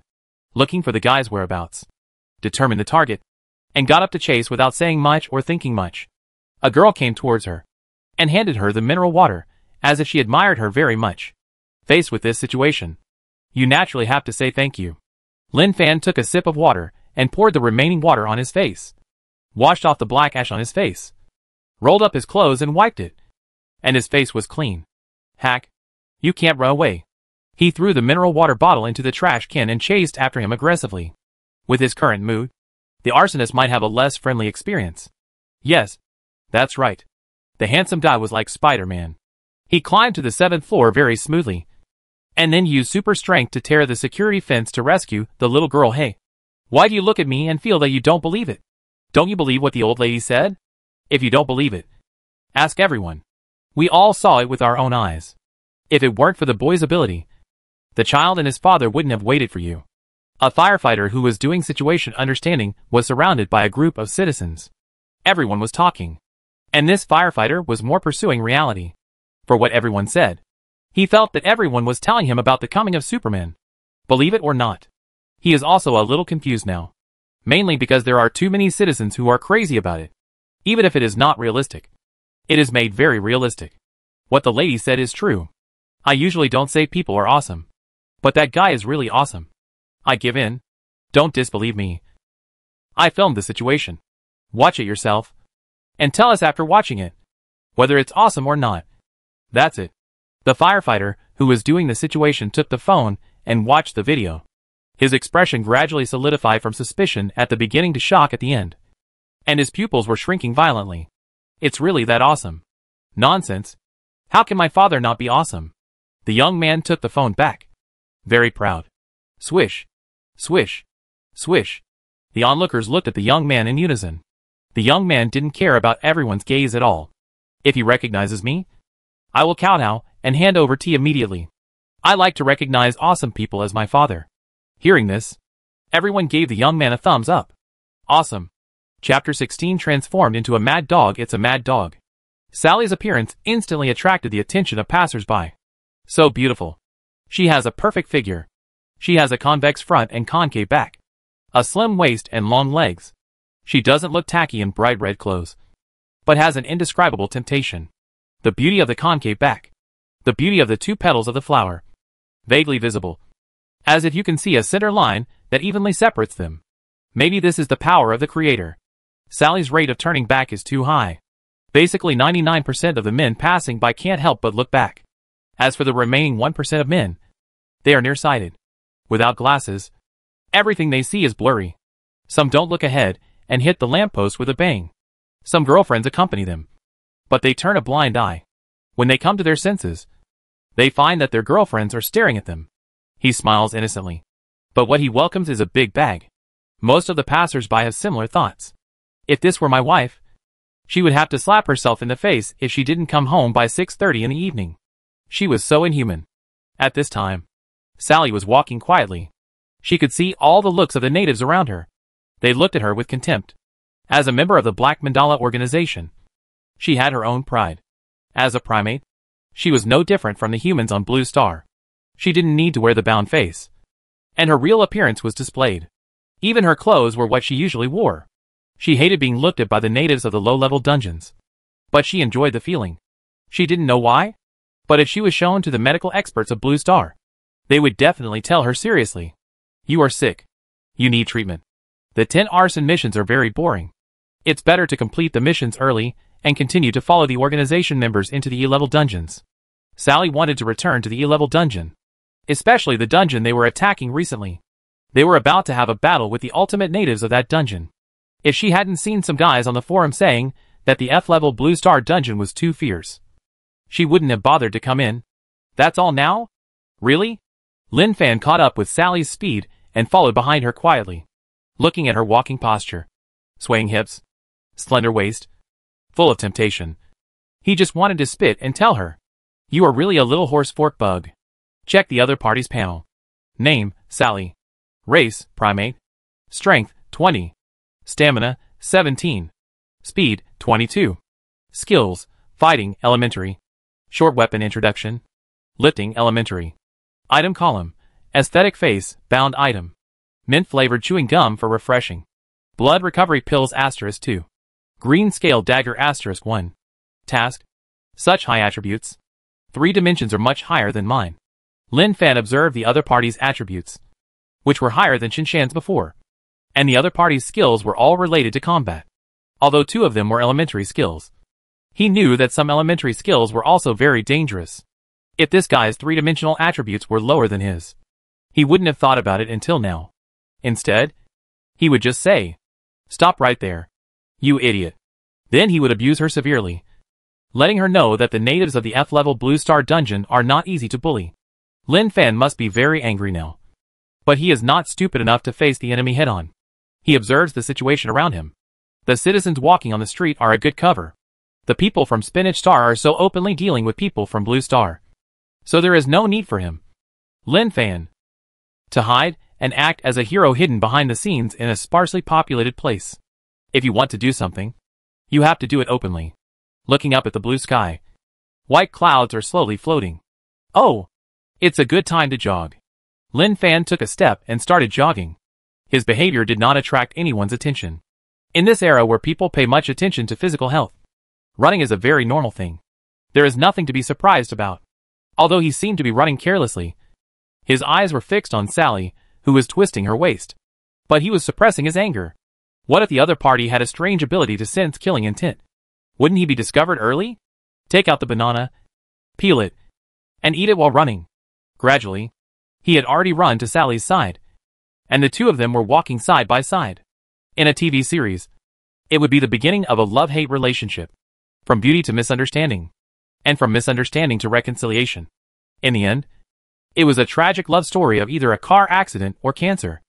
looking for the guy's whereabouts, determined the target, and got up to chase without saying much or thinking much. A girl came towards her, and handed her the mineral water, as if she admired her very much. Faced with this situation, you naturally have to say thank you. Lin Fan took a sip of water and poured the remaining water on his face, washed off the black ash on his face, rolled up his clothes and wiped it, and his face was clean. Hack, you can't run away. He threw the mineral water bottle into the trash can and chased after him aggressively. With his current mood, the arsonist might have a less friendly experience. Yes, that's right. The handsome guy was like Spider-Man. He climbed to the 7th floor very smoothly, and then used super strength to tear the security fence to rescue the little girl. Hey, why do you look at me and feel that you don't believe it? Don't you believe what the old lady said? If you don't believe it, ask everyone. We all saw it with our own eyes. If it weren't for the boy's ability, the child and his father wouldn't have waited for you. A firefighter who was doing situation understanding was surrounded by a group of citizens. Everyone was talking, And this firefighter was more pursuing reality. For what everyone said. He felt that everyone was telling him about the coming of Superman. Believe it or not. He is also a little confused now. Mainly because there are too many citizens who are crazy about it. Even if it is not realistic. It is made very realistic. What the lady said is true. I usually don't say people are awesome. But that guy is really awesome. I give in. Don't disbelieve me. I filmed the situation. Watch it yourself. And tell us after watching it. Whether it's awesome or not. That's it. The firefighter, who was doing the situation, took the phone and watched the video. His expression gradually solidified from suspicion at the beginning to shock at the end. And his pupils were shrinking violently. It's really that awesome. Nonsense. How can my father not be awesome? The young man took the phone back. Very proud. Swish. Swish. Swish. The onlookers looked at the young man in unison. The young man didn't care about everyone's gaze at all. If he recognizes me, I will kowtow and hand over tea immediately. I like to recognize awesome people as my father. Hearing this, everyone gave the young man a thumbs up. Awesome. Chapter 16 transformed into a mad dog. It's a mad dog. Sally's appearance instantly attracted the attention of passers-by. So beautiful. She has a perfect figure. She has a convex front and concave back. A slim waist and long legs. She doesn't look tacky in bright red clothes, but has an indescribable temptation. The beauty of the concave back. The beauty of the two petals of the flower. Vaguely visible. As if you can see a center line that evenly separates them. Maybe this is the power of the creator. Sally's rate of turning back is too high. Basically 99% of the men passing by can't help but look back. As for the remaining 1% of men, they are nearsighted. Without glasses, everything they see is blurry. Some don't look ahead and hit the lamppost with a bang. Some girlfriends accompany them. But they turn a blind eye. When they come to their senses, they find that their girlfriends are staring at them. He smiles innocently. But what he welcomes is a big bag. Most of the passers-by have similar thoughts. If this were my wife, she would have to slap herself in the face if she didn't come home by 6:30 in the evening. She was so inhuman. At this time, Sally was walking quietly. She could see all the looks of the natives around her. They looked at her with contempt. As a member of the Black Mandala organization, she had her own pride. As a primate, she was no different from the humans on Blue Star. She didn't need to wear the bound face. And her real appearance was displayed. Even her clothes were what she usually wore. She hated being looked at by the natives of the low-level dungeons. But she enjoyed the feeling. She didn't know why. But if she was shown to the medical experts of Blue Star, they would definitely tell her seriously. You are sick. You need treatment. The 10 arson missions are very boring. It's better to complete the missions early and continue to follow the organization members into the E-level dungeons. Sally wanted to return to the E-level dungeon. Especially the dungeon they were attacking recently. They were about to have a battle with the ultimate natives of that dungeon. If she hadn't seen some guys on the forum saying that the F-level Blue Star dungeon was too fierce, she wouldn't have bothered to come in. That's all now? Really? Lin Fan caught up with Sally's speed and followed behind her quietly, looking at her walking posture, swaying hips, slender waist, full of temptation. He just wanted to spit and tell her, you are really a little horse fork bug. Check the other party's panel. Name, Sally. Race, primate. Strength, 20. Stamina, 17. Speed, 22. Skills, fighting, elementary. Short weapon introduction. Lifting, elementary. Item column, aesthetic face, bound item. Mint-flavored chewing gum for refreshing. Blood recovery pills *2. Green scale dagger *1. Task. Such high attributes. 3 dimensions are much higher than mine. Lin Fan observed the other party's attributes, which were higher than Qinshan's before. And the other party's skills were all related to combat. Although 2 of them were elementary skills. He knew that some elementary skills were also very dangerous. If this guy's 3-dimensional attributes were lower than his, he wouldn't have thought about it until now. Instead, he would just say, stop right there. You idiot. Then he would abuse her severely, letting her know that the natives of the F-level Blue Star dungeon are not easy to bully. Lin Fan must be very angry now. But he is not stupid enough to face the enemy head-on. He observes the situation around him. The citizens walking on the street are a good cover. The people from Spinach Star are so openly dealing with people from Blue Star. So there is no need for him, Lin Fan, to hide and act as a hero hidden behind the scenes in a sparsely populated place. If you want to do something, you have to do it openly. looking up at the blue sky. White clouds are slowly floating. Oh, it's a good time to jog. Lin Fan took a step and started jogging. His behavior did not attract anyone's attention. In this era where people pay much attention to physical health, running is a very normal thing. There is nothing to be surprised about. Although he seemed to be running carelessly, his eyes were fixed on Sally, who was twisting her waist. But he was suppressing his anger. What if the other party had a strange ability to sense killing intent? Wouldn't he be discovered early? Take out the banana, peel it, and eat it while running. Gradually, he had already run to Sally's side, and the two of them were walking side by side. In a TV series, it would be the beginning of a love-hate relationship, from beauty to misunderstanding, and from misunderstanding to reconciliation. In the end, it was a tragic love story of either a car accident or cancer.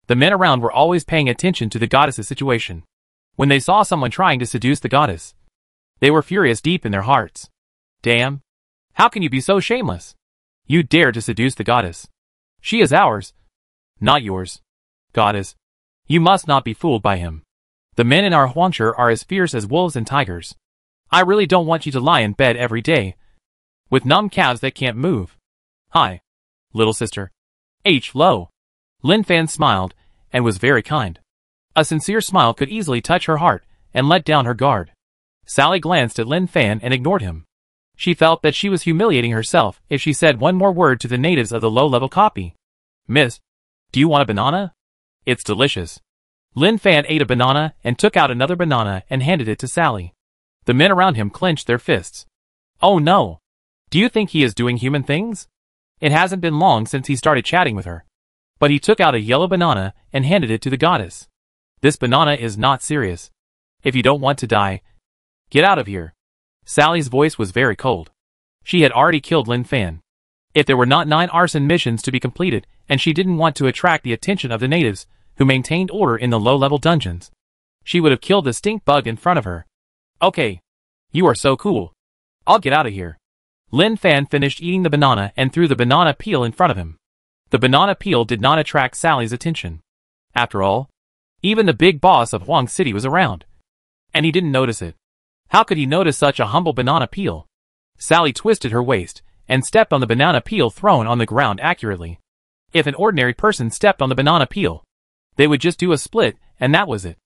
The men around were always paying attention to the goddess's situation. When they saw someone trying to seduce the goddess, they were furious deep in their hearts. Damn! How can you be so shameless? You dare to seduce the goddess. She is ours, not yours. Goddess, you must not be fooled by him. The men in our Huangshi are as fierce as wolves and tigers. I really don't want you to lie in bed every day with numb calves that can't move. Hi, little sister. Lo. Lin Fan smiled and was very kind. A sincere smile could easily touch her heart and let down her guard. Sally glanced at Lin Fan and ignored him. She felt that she was humiliating herself if she said one more word to the natives of the low-level copy. Miss, do you want a banana? It's delicious. Lin Fan ate a banana and took out another banana and handed it to Sally. The men around him clenched their fists. Oh no! Do you think he is doing human things? It hasn't been long since he started chatting with her. But he took out a yellow banana and handed it to the goddess. This banana is not serious. If you don't want to die, get out of here. Sally's voice was very cold. She had already killed Lin Fan. If there were not 9 arson missions to be completed, and she didn't want to attract the attention of the natives, who maintained order in the low-level dungeons, she would have killed the stink bug in front of her. Okay. You are so cool. I'll get out of here. Lin Fan finished eating the banana and threw the banana peel in front of him. The banana peel did not attract Sally's attention. After all, even the big boss of Huang City was around. And he didn't notice it. How could he notice such a humble banana peel? Sally twisted her waist and stepped on the banana peel thrown on the ground accurately. If an ordinary person stepped on the banana peel, they would just do a split, and that was it.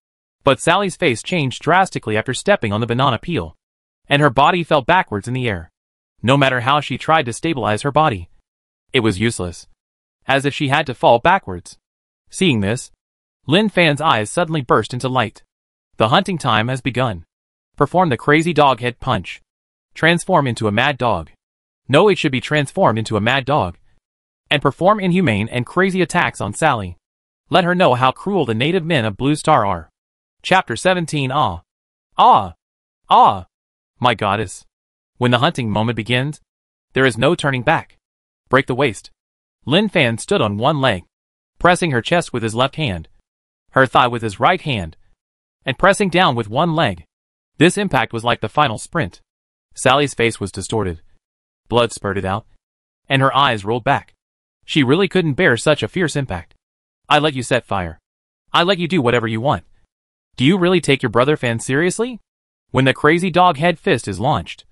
But Sally's face changed drastically after stepping on the banana peel, and her body fell backwards in the air. No matter how she tried to stabilize her body, it was useless. As if she had to fall backwards. Seeing this, Lin Fan's eyes suddenly burst into light. The hunting time has begun. Perform the crazy dog head punch. Transform into a mad dog. No, it should be transformed into a mad dog. And perform inhumane and crazy attacks on Sally. Let her know how cruel the native men of Blue Star are. Chapter 17. Ah! Ah! Ah! My goddess. When the hunting moment begins, there is no turning back. Break the waist. Lin Fan stood on one leg, pressing her chest with his left hand, her thigh with his right hand, and pressing down with one leg. This impact was like the final sprint. Sally's face was distorted. Blood spurted out, and her eyes rolled back. She really couldn't bear such a fierce impact. I let you set fire. I let you do whatever you want. Do you really take your brother Fan seriously? When the crazy dog head fist is launched,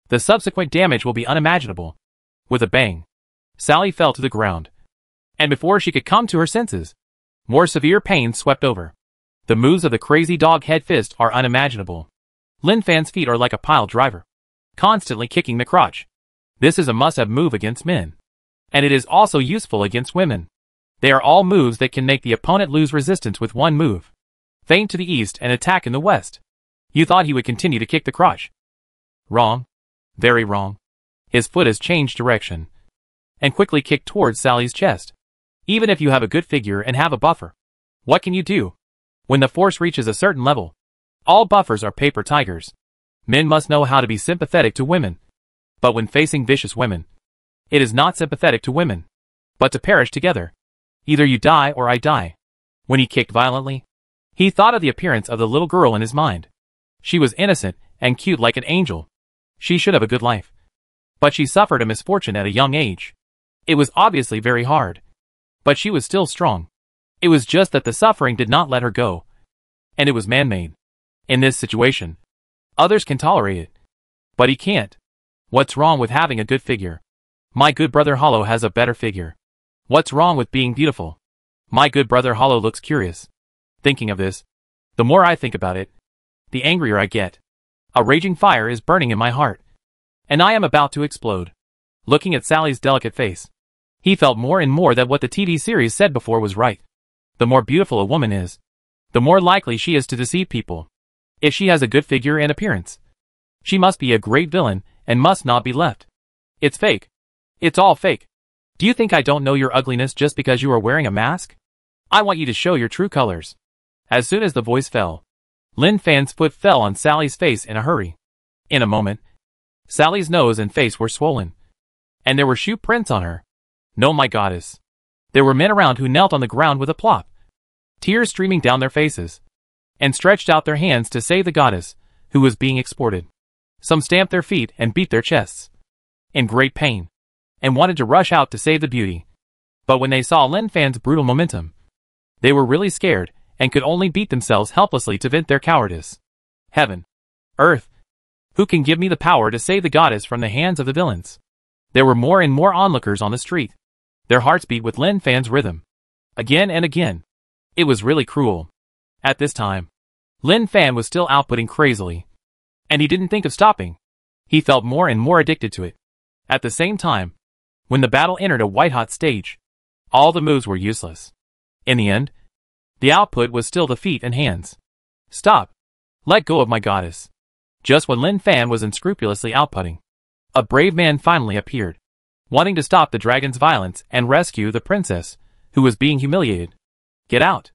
the subsequent damage will be unimaginable. With a bang, Sally fell to the ground. And before she could come to her senses, more severe pain swept over. The moves of the crazy dog head fist are unimaginable. Lin Fan's feet are like a pile driver, constantly kicking the crotch. This is a must-have move against men. And it is also useful against women. They are all moves that can make the opponent lose resistance with one move. Feint to the east and attack in the west. You thought he would continue to kick the crotch. Wrong. Very wrong. His foot has changed direction and quickly kicked towards Sally's chest. Even if you have a good figure and have a buffer, what can you do? When the force reaches a certain level, all buffers are paper tigers. Men must know how to be sympathetic to women. But when facing vicious women, it is not sympathetic to women, but to perish together. Either you die or I die. When he kicked violently, he thought of the appearance of the little girl in his mind. She was innocent and cute like an angel. She should have a good life. But she suffered a misfortune at a young age. It was obviously very hard. But she was still strong. It was just that the suffering did not let her go. And it was man-made. In this situation, others can tolerate it. But he can't. What's wrong with having a good figure? My good brother Hollow has a better figure. What's wrong with being beautiful? My good brother Hollow looks curious. Thinking of this, the more I think about it, the angrier I get. A raging fire is burning in my heart, and I am about to explode. Looking at Sally's delicate face, he felt more and more that what the TV series said before was right. The more beautiful a woman is, the more likely she is to deceive people. If she has a good figure and appearance, she must be a great villain and must not be left. It's fake. It's all fake. Do you think I don't know your ugliness just because you are wearing a mask? I want you to show your true colors. As soon as the voice fell, Lin Fan's foot fell on Sally's face in a hurry. In a moment, Sally's nose and face were swollen, and there were shoe prints on her. No, my goddess. There were men around who knelt on the ground with a plop, tears streaming down their faces, and stretched out their hands to save the goddess, who was being exported. Some stamped their feet and beat their chests, in great pain, and wanted to rush out to save the beauty. But when they saw Lin Fan's brutal momentum, they were really scared, and could only beat themselves helplessly to vent their cowardice. Heaven! Earth! Who can give me the power to save the goddess from the hands of the villains? There were more and more onlookers on the street. Their hearts beat with Lin Fan's rhythm. Again and again. It was really cruel. At this time, Lin Fan was still outputting crazily, and he didn't think of stopping. He felt more and more addicted to it. At the same time, when the battle entered a white-hot stage, all the moves were useless. In the end, the output was still the feet and hands. Stop! Let go of my goddess. Just when Lin Fan was unscrupulously outputting, a brave man finally appeared, wanting to stop the dragon's violence and rescue the princess, who was being humiliated. Get out!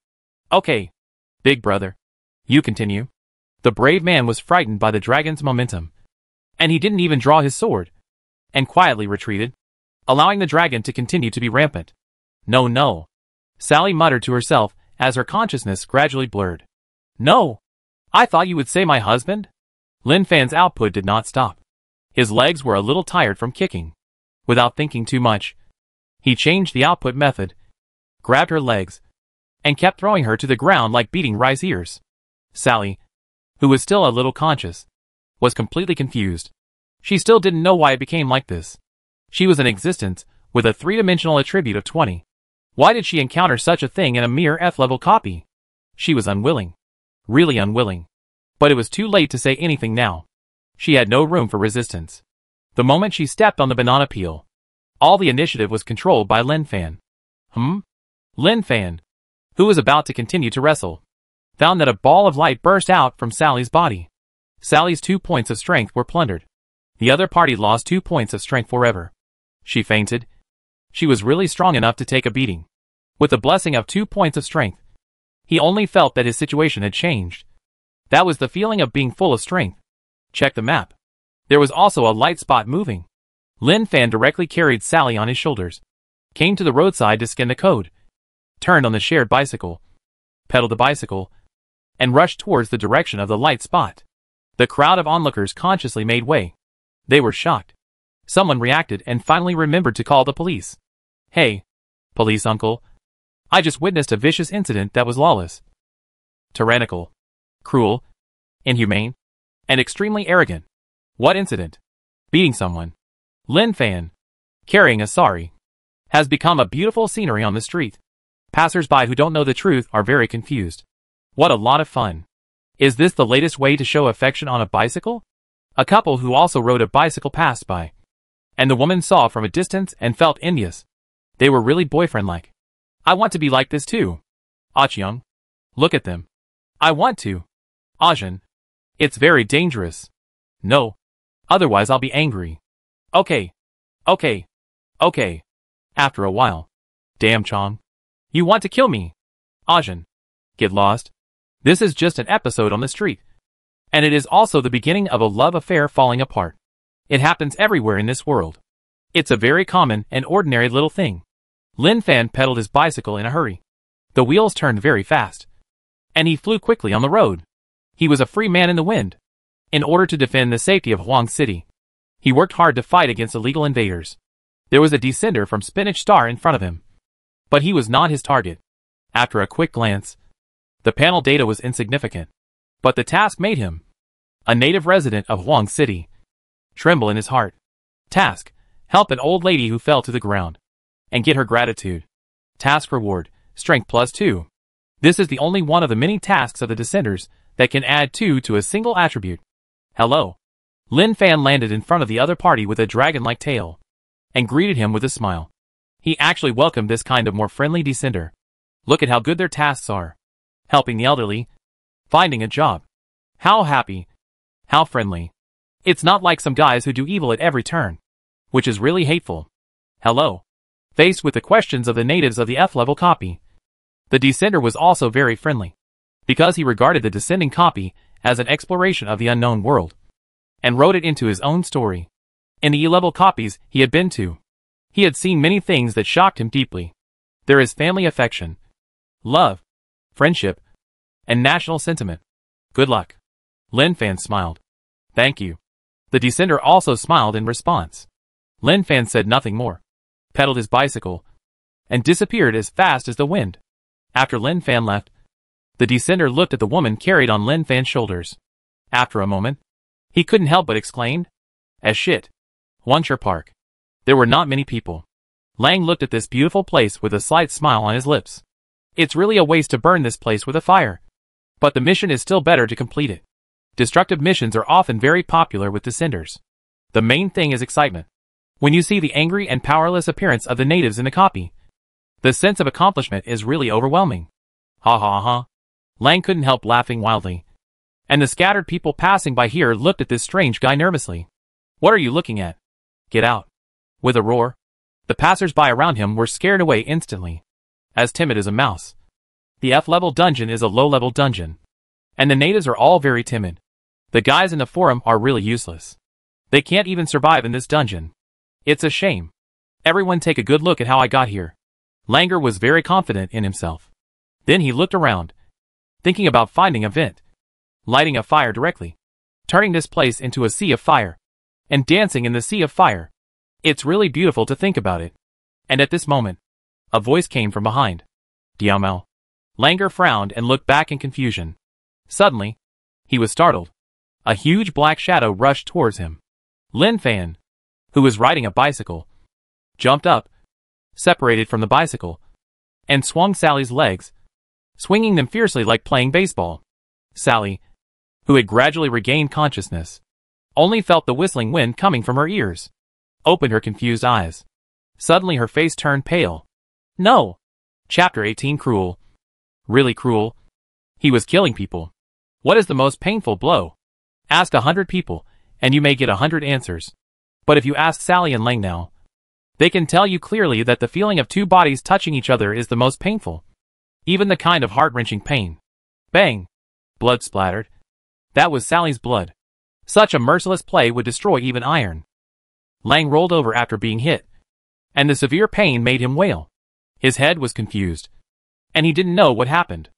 Okay, big brother. You continue. The brave man was frightened by the dragon's momentum, and he didn't even draw his sword, and quietly retreated, allowing the dragon to continue to be rampant. No, no. Sally muttered to herself as her consciousness gradually blurred. No! I thought you would say my husband? Lin Fan's output did not stop. His legs were a little tired from kicking. Without thinking too much, he changed the output method, grabbed her legs, and kept throwing her to the ground like beating rice ears. Sally, who was still a little conscious, was completely confused. She still didn't know why it became like this. She was in existence with a three-dimensional attribute of 20. Why did she encounter such a thing in a mere F-level copy? She was unwilling. Really unwilling. But it was too late to say anything now. She had no room for resistance. The moment she stepped on the banana peel, all the initiative was controlled by Lin Fan. Lin Fan, who was about to continue to wrestle, found that a ball of light burst out from Sally's body. Sally's 2 points of strength were plundered. The other party lost 2 points of strength forever. She fainted. She was really strong enough to take a beating. With the blessing of 2 points of strength, he only felt that his situation had changed. That was the feeling of being full of strength. Check the map. There was also a light spot moving. Lin Fan directly carried Sally on his shoulders, came to the roadside to scan the code, turned on the shared bicycle, pedaled the bicycle, and rushed towards the direction of the light spot. The crowd of onlookers consciously made way. They were shocked. Someone reacted and finally remembered to call the police. Hey, police uncle. I just witnessed a vicious incident that was lawless, tyrannical, cruel, inhumane, and extremely arrogant. What incident? Beating someone. Lin Fan, carrying a sari, has become a beautiful scenery on the street. Passers-by who don't know the truth are very confused. What a lot of fun. Is this the latest way to show affection on a bicycle? A couple who also rode a bicycle passed by, and the woman saw from a distance and felt envious. They were really boyfriend-like. I want to be like this too. Achyeong. Look at them. I want to. Ajin. It's very dangerous. No. Otherwise I'll be angry. Okay. Okay. Okay. After a while. Damn Chong. You want to kill me. Ajin. Get lost. This is just an episode on the street. And it is also the beginning of a love affair falling apart. It happens everywhere in this world. It's a very common and ordinary little thing. Lin Fan pedaled his bicycle in a hurry. The wheels turned very fast, and he flew quickly on the road. He was a free man in the wind. In order to defend the safety of Huang City, he worked hard to fight against illegal invaders. There was a descender from Spinach Star in front of him, but he was not his target. After a quick glance, the panel data was insignificant, but the task made him a native resident of Huang City. tremble in his heart. Task: help an old lady who fell to the ground. And get her gratitude. Task reward: strength +2. This is the only one of the many tasks of the Descenders that can add 2 to a single attribute. Hello. Lin Fan landed in front of the other party with a dragon-like tail, and greeted him with a smile. He actually welcomed this kind of more friendly Descender. Look at how good their tasks are. Helping the elderly. Finding a job. How happy. How friendly. It's not like some guys who do evil at every turn. Which is really hateful. Hello. Faced with the questions of the natives of the F-level copy, the Descender was also very friendly, because he regarded the descending copy as an exploration of the unknown world, and wrote it into his own story. In the E-level copies he had been to, he had seen many things that shocked him deeply. There is family affection, love, friendship, and national sentiment. Good luck. Lin Fan smiled. Thank you. The Descender also smiled in response. Lin Fan said nothing more, pedaled his bicycle, and disappeared as fast as the wind. After Lin Fan left, the Descender looked at the woman carried on Lin Fan's shoulders. After a moment, he couldn't help but exclaimed, "As shit." Wangshire Park. There were not many people. Lang looked at this beautiful place with a slight smile on his lips. It's really a waste to burn this place with a fire. But the mission is still better to complete it. Destructive missions are often very popular with Descenders. The main thing is excitement. When you see the angry and powerless appearance of the natives in the copy, the sense of accomplishment is really overwhelming. Ha ha ha. Lang couldn't help laughing wildly. And the scattered people passing by here looked at this strange guy nervously. What are you looking at? Get out. With a roar, the passers-by around him were scared away instantly. As timid as a mouse. The F-level dungeon is a low-level dungeon. And the natives are all very timid. The guys in the forum are really useless. They can't even survive in this dungeon. It's a shame. Everyone take a good look at how I got here. Langer was very confident in himself. Then he looked around, thinking about finding a vent, lighting a fire directly, turning this place into a sea of fire, and dancing in the sea of fire. It's really beautiful to think about it. And at this moment, a voice came from behind. Diamel. Langer frowned and looked back in confusion. Suddenly, he was startled. A huge black shadow rushed towards him. Lin Fan, who was riding a bicycle, jumped up, separated from the bicycle, and swung Sally's legs, swinging them fiercely like playing baseball. Sally, who had gradually regained consciousness, only felt the whistling wind coming from her ears, opened her confused eyes. Suddenly her face turned pale. No! Chapter 18 Cruel. Really cruel? He was killing people. What is the most painful blow? Ask 100 people, and you may get 100 answers. But if you ask Sally and Lang now, they can tell you clearly that the feeling of two bodies touching each other is the most painful. Even the kind of heart-wrenching pain. Bang! Blood splattered. That was Sally's blood. Such a merciless play would destroy even iron. Lang rolled over after being hit, and the severe pain made him wail. His head was confused, and he didn't know what happened.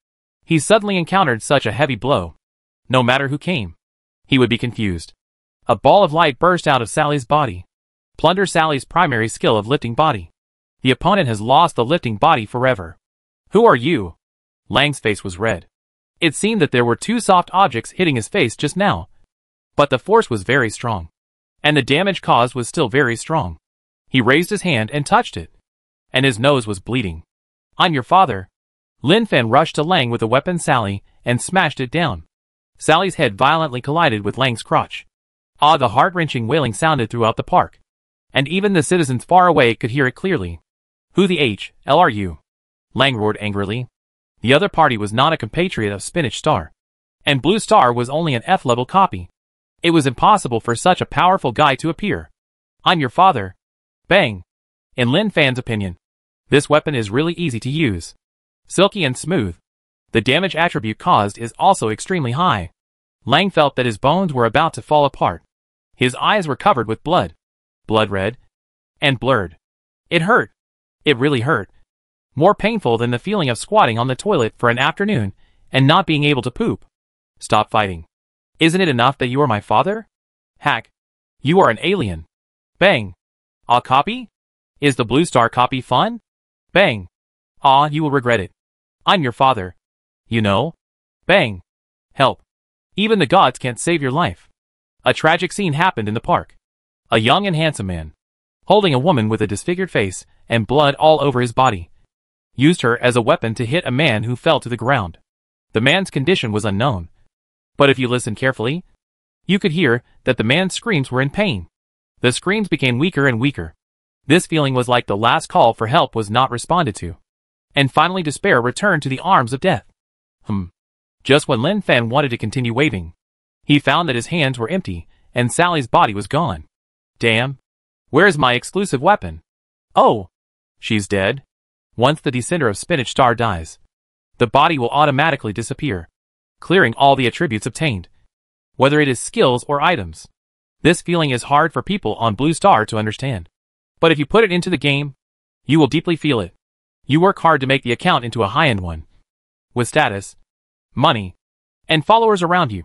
He suddenly encountered such a heavy blow. No matter who came, he would be confused. A ball of light burst out of Sally's body. Plunder Sally's primary skill of lifting body. The opponent has lost the lifting body forever. Who are you? Lang's face was red. It seemed that there were two soft objects hitting his face just now. But the force was very strong. And the damage caused was still very strong. He raised his hand and touched it. And his nose was bleeding. I'm your father. Lin Fan rushed to Lang with the weapon Sally and smashed it down. Sally's head violently collided with Lang's crotch. Ah, the heart-wrenching wailing sounded throughout the park. And even the citizens far away could hear it clearly. Who the hell are you? Lang roared angrily. The other party was not a compatriot of Spinach Star. And Blue Star was only an F-level copy. It was impossible for such a powerful guy to appear. I'm your father. Bang. In Lin Fan's opinion, this weapon is really easy to use. Silky and smooth. The damage attribute caused is also extremely high. Lang felt that his bones were about to fall apart. His eyes were covered with blood. Blood red. And blurred. It hurt. It really hurt. More painful than the feeling of squatting on the toilet for an afternoon and not being able to poop. Stop fighting. Isn't it enough that you are my father? Hack. You are an alien. Bang. A copy? Is the Blue Star copy fun? Bang. Ah, you will regret it. I'm your father. You know? Bang. Help. Even the gods can't save your life. A tragic scene happened in the park. A young and handsome man, holding a woman with a disfigured face and blood all over his body, used her as a weapon to hit a man who fell to the ground. The man's condition was unknown, but if you listened carefully, you could hear that the man's screams were in pain. The screams became weaker and weaker. This feeling was like the last call for help was not responded to. And finally despair returned to the arms of death. Just when Lin Fan wanted to continue waving, he found that his hands were empty, and Sally's body was gone. Damn. Where's my exclusive weapon? Oh, she's dead. Once the descender of Spinach Star dies, the body will automatically disappear, clearing all the attributes obtained, whether it is skills or items. This feeling is hard for people on Blue Star to understand. But if you put it into the game, you will deeply feel it. You work hard to make the account into a high-end one, with status, money, and followers around you.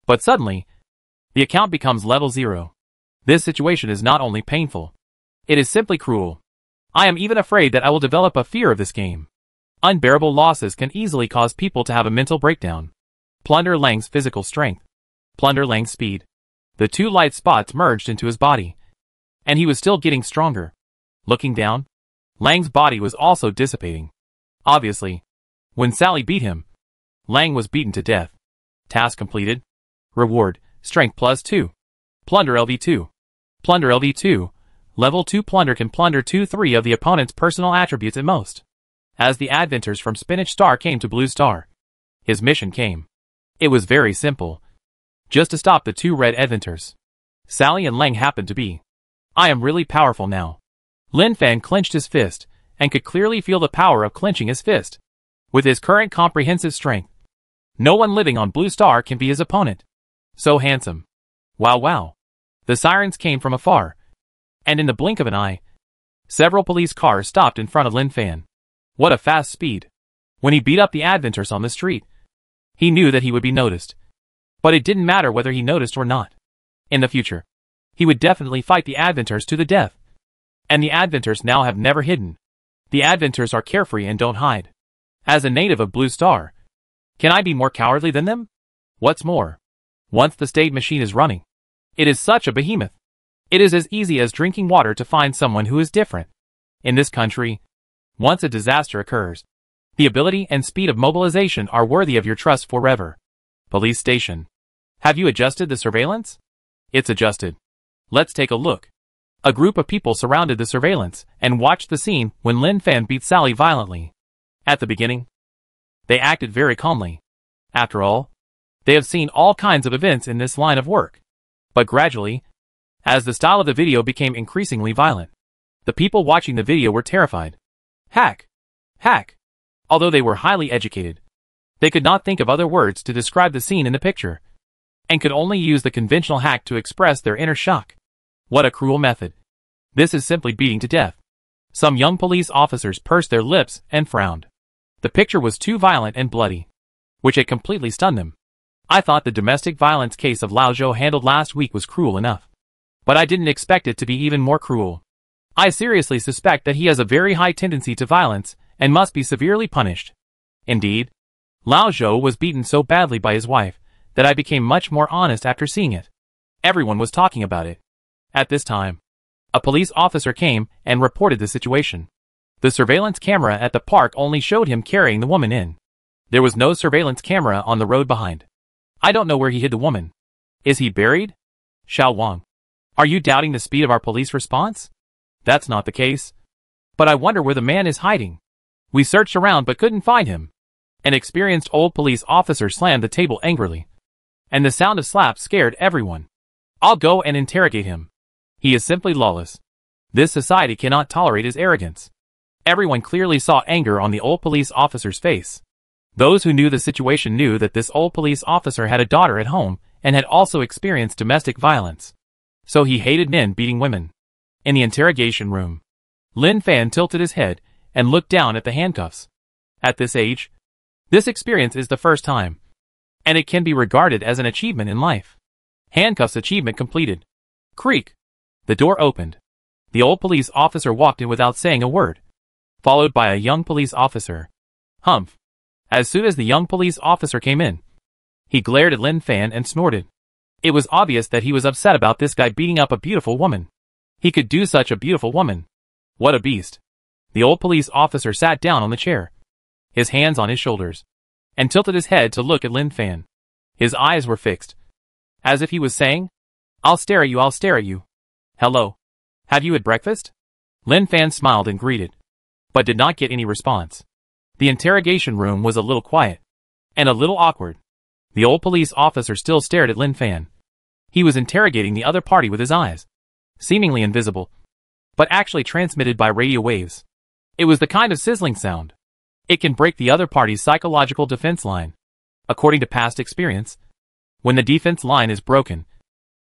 But suddenly, the account becomes level 0. This situation is not only painful, it is simply cruel. I am even afraid that I will develop a fear of this game. Unbearable losses can easily cause people to have a mental breakdown. Plunder Lang's physical strength. Plunder Lang's speed. The two light spots merged into his body, and he was still getting stronger. Looking down, Lang's body was also dissipating. Obviously, when Sally beat him, Lang was beaten to death. Task completed. Reward, Strength +2. Plunder LV2. Plunder LV2. Level 2 Plunder can plunder 2-3 of the opponent's personal attributes at most. As the adventures from Spinach Star came to Blue Star, his mission came. It was very simple. Just to stop the two red adventures. Sally and Lang happened to be. I am really powerful now. Lin Fan clenched his fist, and could clearly feel the power of clenching his fist. With his current comprehensive strength, no one living on Blue Star can be his opponent. So handsome. Wow. The sirens came from afar, and in the blink of an eye, several police cars stopped in front of Lin Fan. What a fast speed. When he beat up the adventures on the street, he knew that he would be noticed. But it didn't matter whether he noticed or not. In the future, he would definitely fight the adventures to the death. And the adventures now have never hidden. The adventures are carefree and don't hide. As a native of Blue Star, can I be more cowardly than them? What's more, once the state machine is running, it is such a behemoth. It is as easy as drinking water to find someone who is different. In this country, once a disaster occurs, the ability and speed of mobilization are worthy of your trust forever. Police station. Have you adjusted the surveillance? It's adjusted. Let's take a look. A group of people surrounded the surveillance and watched the scene when Lin Fan beat Sally violently. At the beginning, they acted very calmly. After all, they have seen all kinds of events in this line of work. But gradually, as the style of the video became increasingly violent, the people watching the video were terrified. Hack! Although they were highly educated, they could not think of other words to describe the scene in the picture, and could only use the conventional hack to express their inner shock. What a cruel method. This is simply beating to death. Some young police officers pursed their lips and frowned. The picture was too violent and bloody, which had completely stunned them. I thought the domestic violence case of Lao Zhou handled last week was cruel enough. But I didn't expect it to be even more cruel. I seriously suspect that he has a very high tendency to violence and must be severely punished. Indeed, Lao Zhou was beaten so badly by his wife that I became much more honest after seeing it. Everyone was talking about it. At this time, a police officer came and reported the situation. The surveillance camera at the park only showed him carrying the woman in. There was no surveillance camera on the road behind. I don't know where he hid the woman. Is he buried? Xiao Wang. Are you doubting the speed of our police response? That's not the case. But I wonder where the man is hiding. We searched around but couldn't find him. An experienced old police officer slammed the table angrily, and the sound of slaps scared everyone. I'll go and interrogate him. He is simply lawless. This society cannot tolerate his arrogance. Everyone clearly saw anger on the old police officer's face. Those who knew the situation knew that this old police officer had a daughter at home and had also experienced domestic violence. So he hated men beating women. In the interrogation room, Lin Fan tilted his head and looked down at the handcuffs. At this age, this experience is the first time, and it can be regarded as an achievement in life. Handcuffs achievement completed. Creak. The door opened. The old police officer walked in without saying a word, followed by a young police officer. Humph. As soon as the young police officer came in, he glared at Lin Fan and snorted. It was obvious that he was upset about this guy beating up a beautiful woman. He could do such a beautiful woman. What a beast. The old police officer sat down on the chair, his hands on his shoulders, and tilted his head to look at Lin Fan. His eyes were fixed, as if he was saying, I'll stare at you, I'll stare at you. Hello. Have you had breakfast? Lin Fan smiled and greeted, but did not get any response. The interrogation room was a little quiet, and a little awkward. The old police officer still stared at Lin Fan. He was interrogating the other party with his eyes, seemingly invisible, but actually transmitted by radio waves. It was the kind of sizzling sound. It can break the other party's psychological defense line. According to past experience, when the defense line is broken,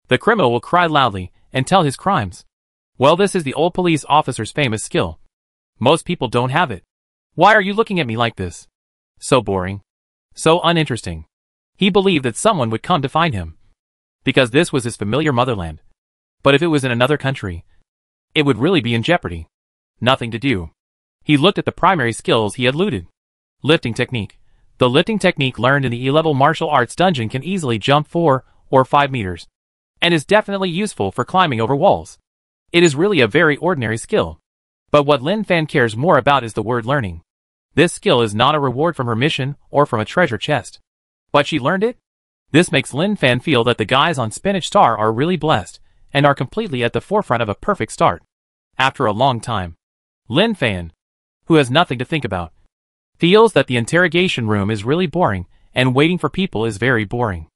the criminal will cry loudly and tell his crimes. Well, this is the old police officer's famous skill. Most people don't have it. Why are you looking at me like this? So boring. So uninteresting. He believed that someone would come to find him, because this was his familiar motherland. But if it was in another country, it would really be in jeopardy. Nothing to do. He looked at the primary skills he had looted. Lifting technique. The lifting technique learned in the E-level martial arts dungeon can easily jump 4 or 5 meters, and is definitely useful for climbing over walls. It is really a very ordinary skill. But what Lin Fan cares more about is the word learning. This skill is not a reward from her mission or from a treasure chest. But she learned it? This makes Lin Fan feel that the guys on Spinach Star are really blessed, and are completely at the forefront of a perfect start. After a long time, Lin Fan, who has nothing to think about, feels that the interrogation room is really boring, and waiting for people is very boring.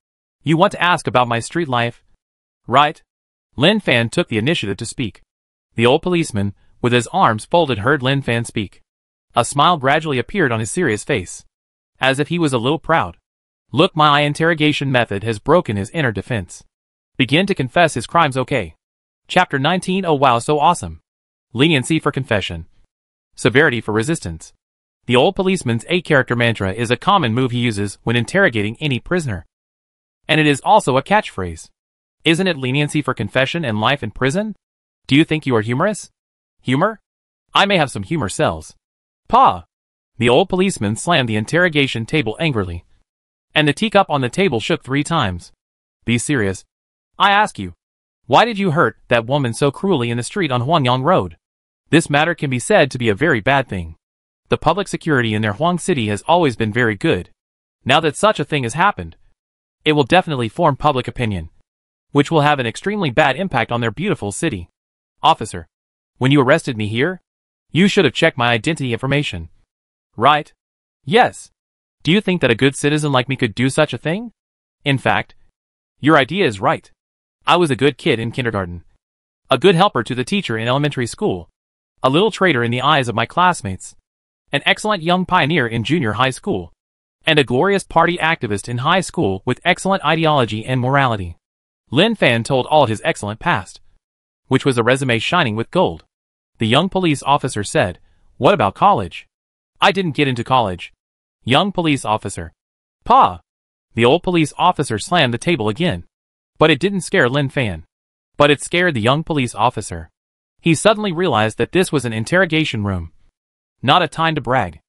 You want to ask about my street life? Right? Lin Fan took the initiative to speak. The old policeman, with his arms folded, heard Lin Fan speak. A smile gradually appeared on his serious face, as if he was a little proud. Look, my interrogation method has broken his inner defense. Begin to confess his crimes, okay? Chapter 19. Oh wow, so awesome. Leniency for confession. Severity for resistance. The old policeman's 8-character mantra is a common move he uses when interrogating any prisoner. And it is also a catchphrase. Isn't it leniency for confession and life in prison? Do you think you are humorous? Humor? I may have some humor cells. Pa! The old policeman slammed the interrogation table angrily, and the teacup on the table shook 3 times. Be serious. I ask you. Why did you hurt that woman so cruelly in the street on Huangyang Road? This matter can be said to be a very bad thing. The public security in their Huang City has always been very good. Now that such a thing has happened, it will definitely form public opinion, which will have an extremely bad impact on their beautiful city. Officer, when you arrested me here, you should have checked my identity information. Right? Yes. Do you think that a good citizen like me could do such a thing? In fact, your idea is right. I was a good kid in kindergarten, a good helper to the teacher in elementary school, a little traitor in the eyes of my classmates, an excellent young pioneer in junior high school, and a glorious party activist in high school with excellent ideology and morality. Lin Fan told all his excellent past, which was a resume shining with gold. The young police officer said, What about college? I didn't get into college. Young police officer. Pa! The old police officer slammed the table again. But it didn't scare Lin Fan. But it scared the young police officer. He suddenly realized that this was an interrogation room. Not a time to brag.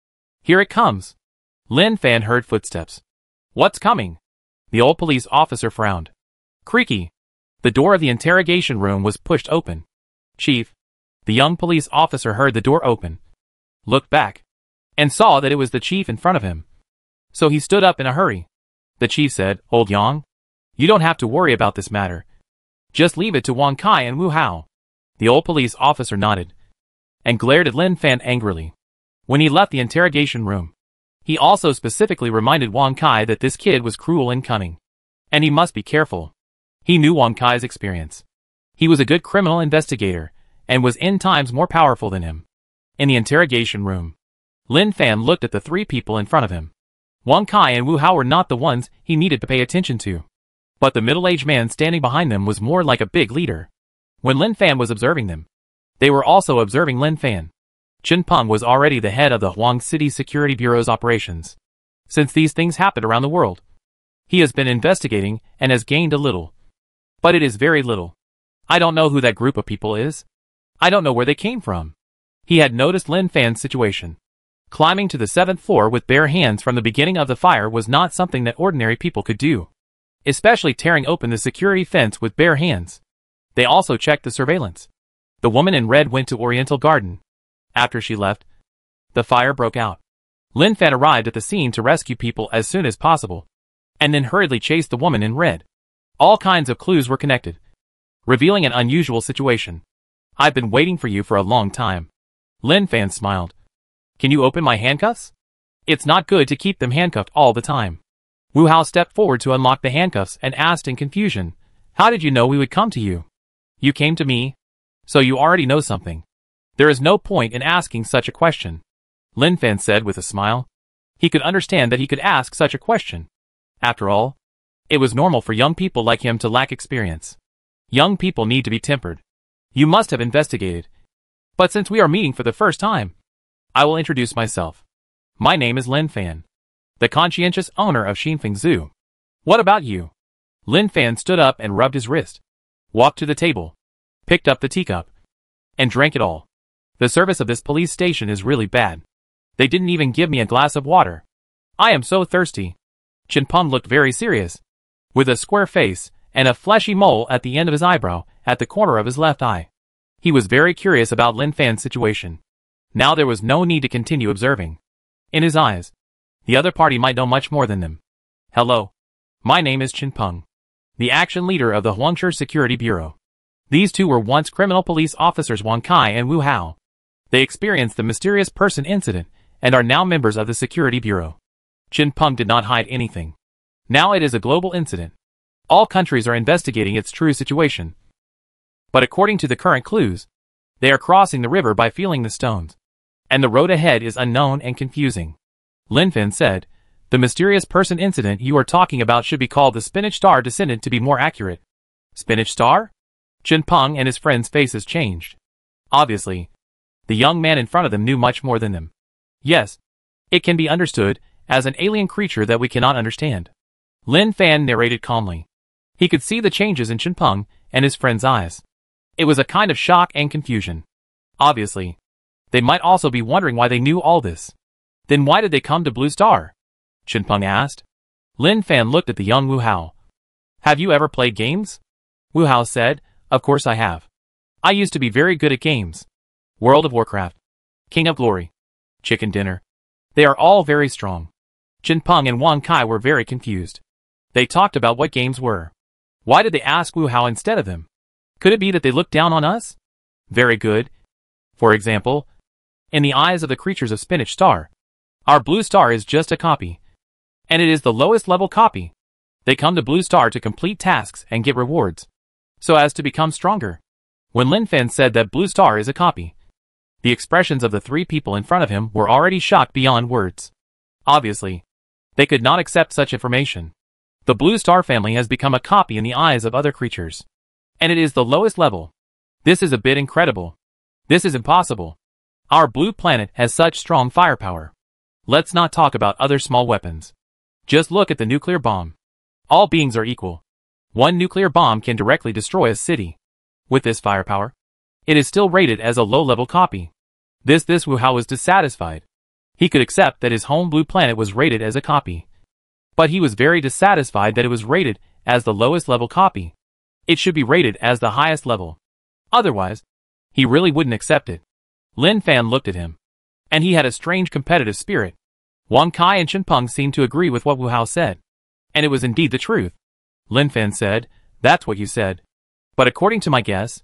Here it comes. Lin Fan heard footsteps. What's coming? The old police officer frowned. Creaky. The door of the interrogation room was pushed open. Chief. The young police officer heard the door open, looked back, and saw that it was the chief in front of him. So he stood up in a hurry. The chief said, Old Yang, you don't have to worry about this matter. Just leave it to Wang Kai and Wu Hao. The old police officer nodded, and glared at Lin Fan angrily. When he left the interrogation room, he also specifically reminded Wang Kai that this kid was cruel and cunning, and he must be careful. He knew Wang Kai's experience. He was a good criminal investigator, and was in times more powerful than him. In the interrogation room, Lin Fan looked at the 3 people in front of him. Wang Kai and Wu Hao were not the ones he needed to pay attention to. But the middle-aged man standing behind them was more like a big leader. When Lin Fan was observing them, they were also observing Lin Fan. Chen Peng was already the head of the Huang City Security Bureau's operations. Since these things happened around the world, he has been investigating and has gained a little. But it is very little. I don't know who that group of people is. I don't know where they came from. He had noticed Lin Fan's situation. Climbing to the 7th floor with bare hands from the beginning of the fire was not something that ordinary people could do. especially tearing open the security fence with bare hands. They also checked the surveillance. The woman in red went to Oriental Garden. After she left, the fire broke out. Lin Fan arrived at the scene to rescue people as soon as possible, and then hurriedly chased the woman in red. All kinds of clues were connected, revealing an unusual situation. I've been waiting for you for a long time. Lin Fan smiled. Can you open my handcuffs? It's not good to keep them handcuffed all the time. Wu Hao stepped forward to unlock the handcuffs and asked in confusion, how did you know we would come to you? You came to me? So you already know something. There is no point in asking such a question. Lin Fan said with a smile. He could understand that he could ask such a question. After all, it was normal for young people like him to lack experience. Young people need to be tempered. You must have investigated. But since we are meeting for the first time, I will introduce myself. My name is Lin Fan, the conscientious owner of Xinfeng Zoo. What about you? Lin Fan stood up and rubbed his wrist, walked to the table, picked up the teacup, and drank it all. The service of this police station is really bad. They didn't even give me a glass of water. I am so thirsty. Chen Peng looked very serious, with a square face and a fleshy mole at the end of his eyebrow at the corner of his left eye. He was very curious about Lin Fan's situation. Now there was no need to continue observing. In his eyes, the other party might know much more than them. Hello. My name is Chen Peng, the action leader of the Huangshe Security Bureau. These two were once criminal police officers Wang Kai and Wu Hao. They experienced the mysterious person incident and are now members of the Security Bureau. Chen Peng did not hide anything. Now it is a global incident. All countries are investigating its true situation. But according to the current clues, they are crossing the river by feeling the stones. And the road ahead is unknown and confusing. Lin Fan said, the mysterious person incident you are talking about should be called the Spinach Star Descendant to be more accurate. Spinach Star? Chen Peng and his friends' faces changed. Obviously, the young man in front of them knew much more than them. Yes, it can be understood as an alien creature that we cannot understand. Lin Fan narrated calmly. He could see the changes in Chen Peng and his friend's eyes. It was a kind of shock and confusion. Obviously, they might also be wondering why they knew all this. Then why did they come to Blue Star? Chen Peng asked. Lin Fan looked at the young Wu Hao. Have you ever played games? Wu Hao said, of course I have. I used to be very good at games. World of Warcraft, King of Glory, Chicken Dinner. They are all very strong. Chen Peng and Wang Kai were very confused. They talked about what games were. Why did they ask Wu Hao instead of them? Could it be that they looked down on us? Very good. For example, in the eyes of the creatures of Spinach Star, our Blue Star is just a copy. And it is the lowest level copy. They come to Blue Star to complete tasks and get rewards, so as to become stronger. When Lin Fan said that Blue Star is a copy, the expressions of the three people in front of him were already shocked beyond words. Obviously, they could not accept such information. The Blue Star family has become a copy in the eyes of other creatures. And it is the lowest level. This is a bit incredible. This is impossible. Our blue planet has such strong firepower. Let's not talk about other small weapons. Just look at the nuclear bomb. All beings are equal. One nuclear bomb can directly destroy a city. With this firepower, it is still rated as a low-level copy. This Wu Hao was dissatisfied. He could accept that his home blue planet was rated as a copy. But he was very dissatisfied that it was rated as the lowest level copy. It should be rated as the highest level. Otherwise, he really wouldn't accept it. Lin Fan looked at him. And he had a strange competitive spirit. Wang Kai and Chen Peng seemed to agree with what Wu Hao said. And it was indeed the truth. Lin Fan said, that's what you said. But according to my guess,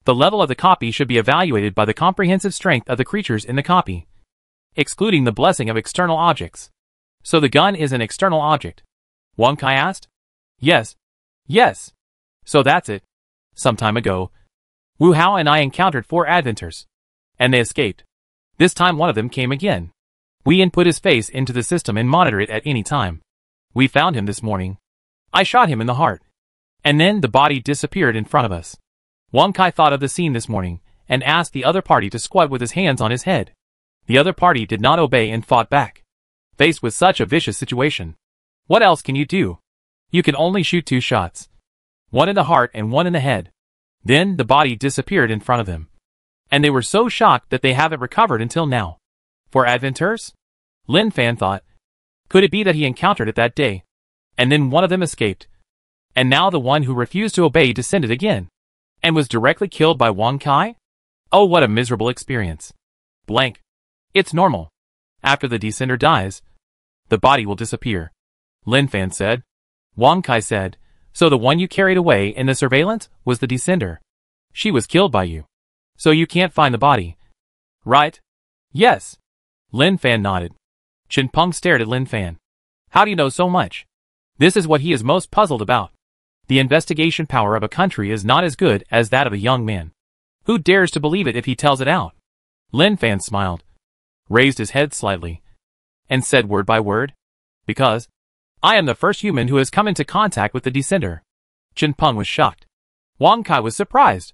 the level of the copy should be evaluated by the comprehensive strength of the creatures in the copy, excluding the blessing of external objects. So the gun is an external object? Wang Kai asked. Yes. Yes. So that's it. Some time ago, Wu Hao and I encountered 4 adventures. And they escaped. This time one of them came again. We input his face into the system and monitor it at any time. We found him this morning. I shot him in the heart. And then the body disappeared in front of us. Wang Kai thought of the scene this morning, and asked the other party to squat with his hands on his head. The other party did not obey and fought back. Faced with such a vicious situation, what else can you do? You can only shoot 2 shots. One in the heart and one in the head. Then the body disappeared in front of them. And they were so shocked that they haven't recovered until now. 4 adventures? Lin Fan thought. Could it be that he encountered it that day? And then one of them escaped. And now the one who refused to obey descended again, and was directly killed by Wang Kai? Oh, what a miserable experience. Blank. It's normal. After the descender dies, the body will disappear. Lin Fan said. Wang Kai said, so the one you carried away in the surveillance was the descender. She was killed by you. So you can't find the body. Right? Yes. Lin Fan nodded. Chen Peng stared at Lin Fan. How do you know so much? This is what he is most puzzled about. The investigation power of a country is not as good as that of a young man. Who dares to believe it if he tells it out? Lin Fan smiled, raised his head slightly, and said word by word, because I am the first human who has come into contact with the descender. Chen Peng was shocked. Wang Kai was surprised.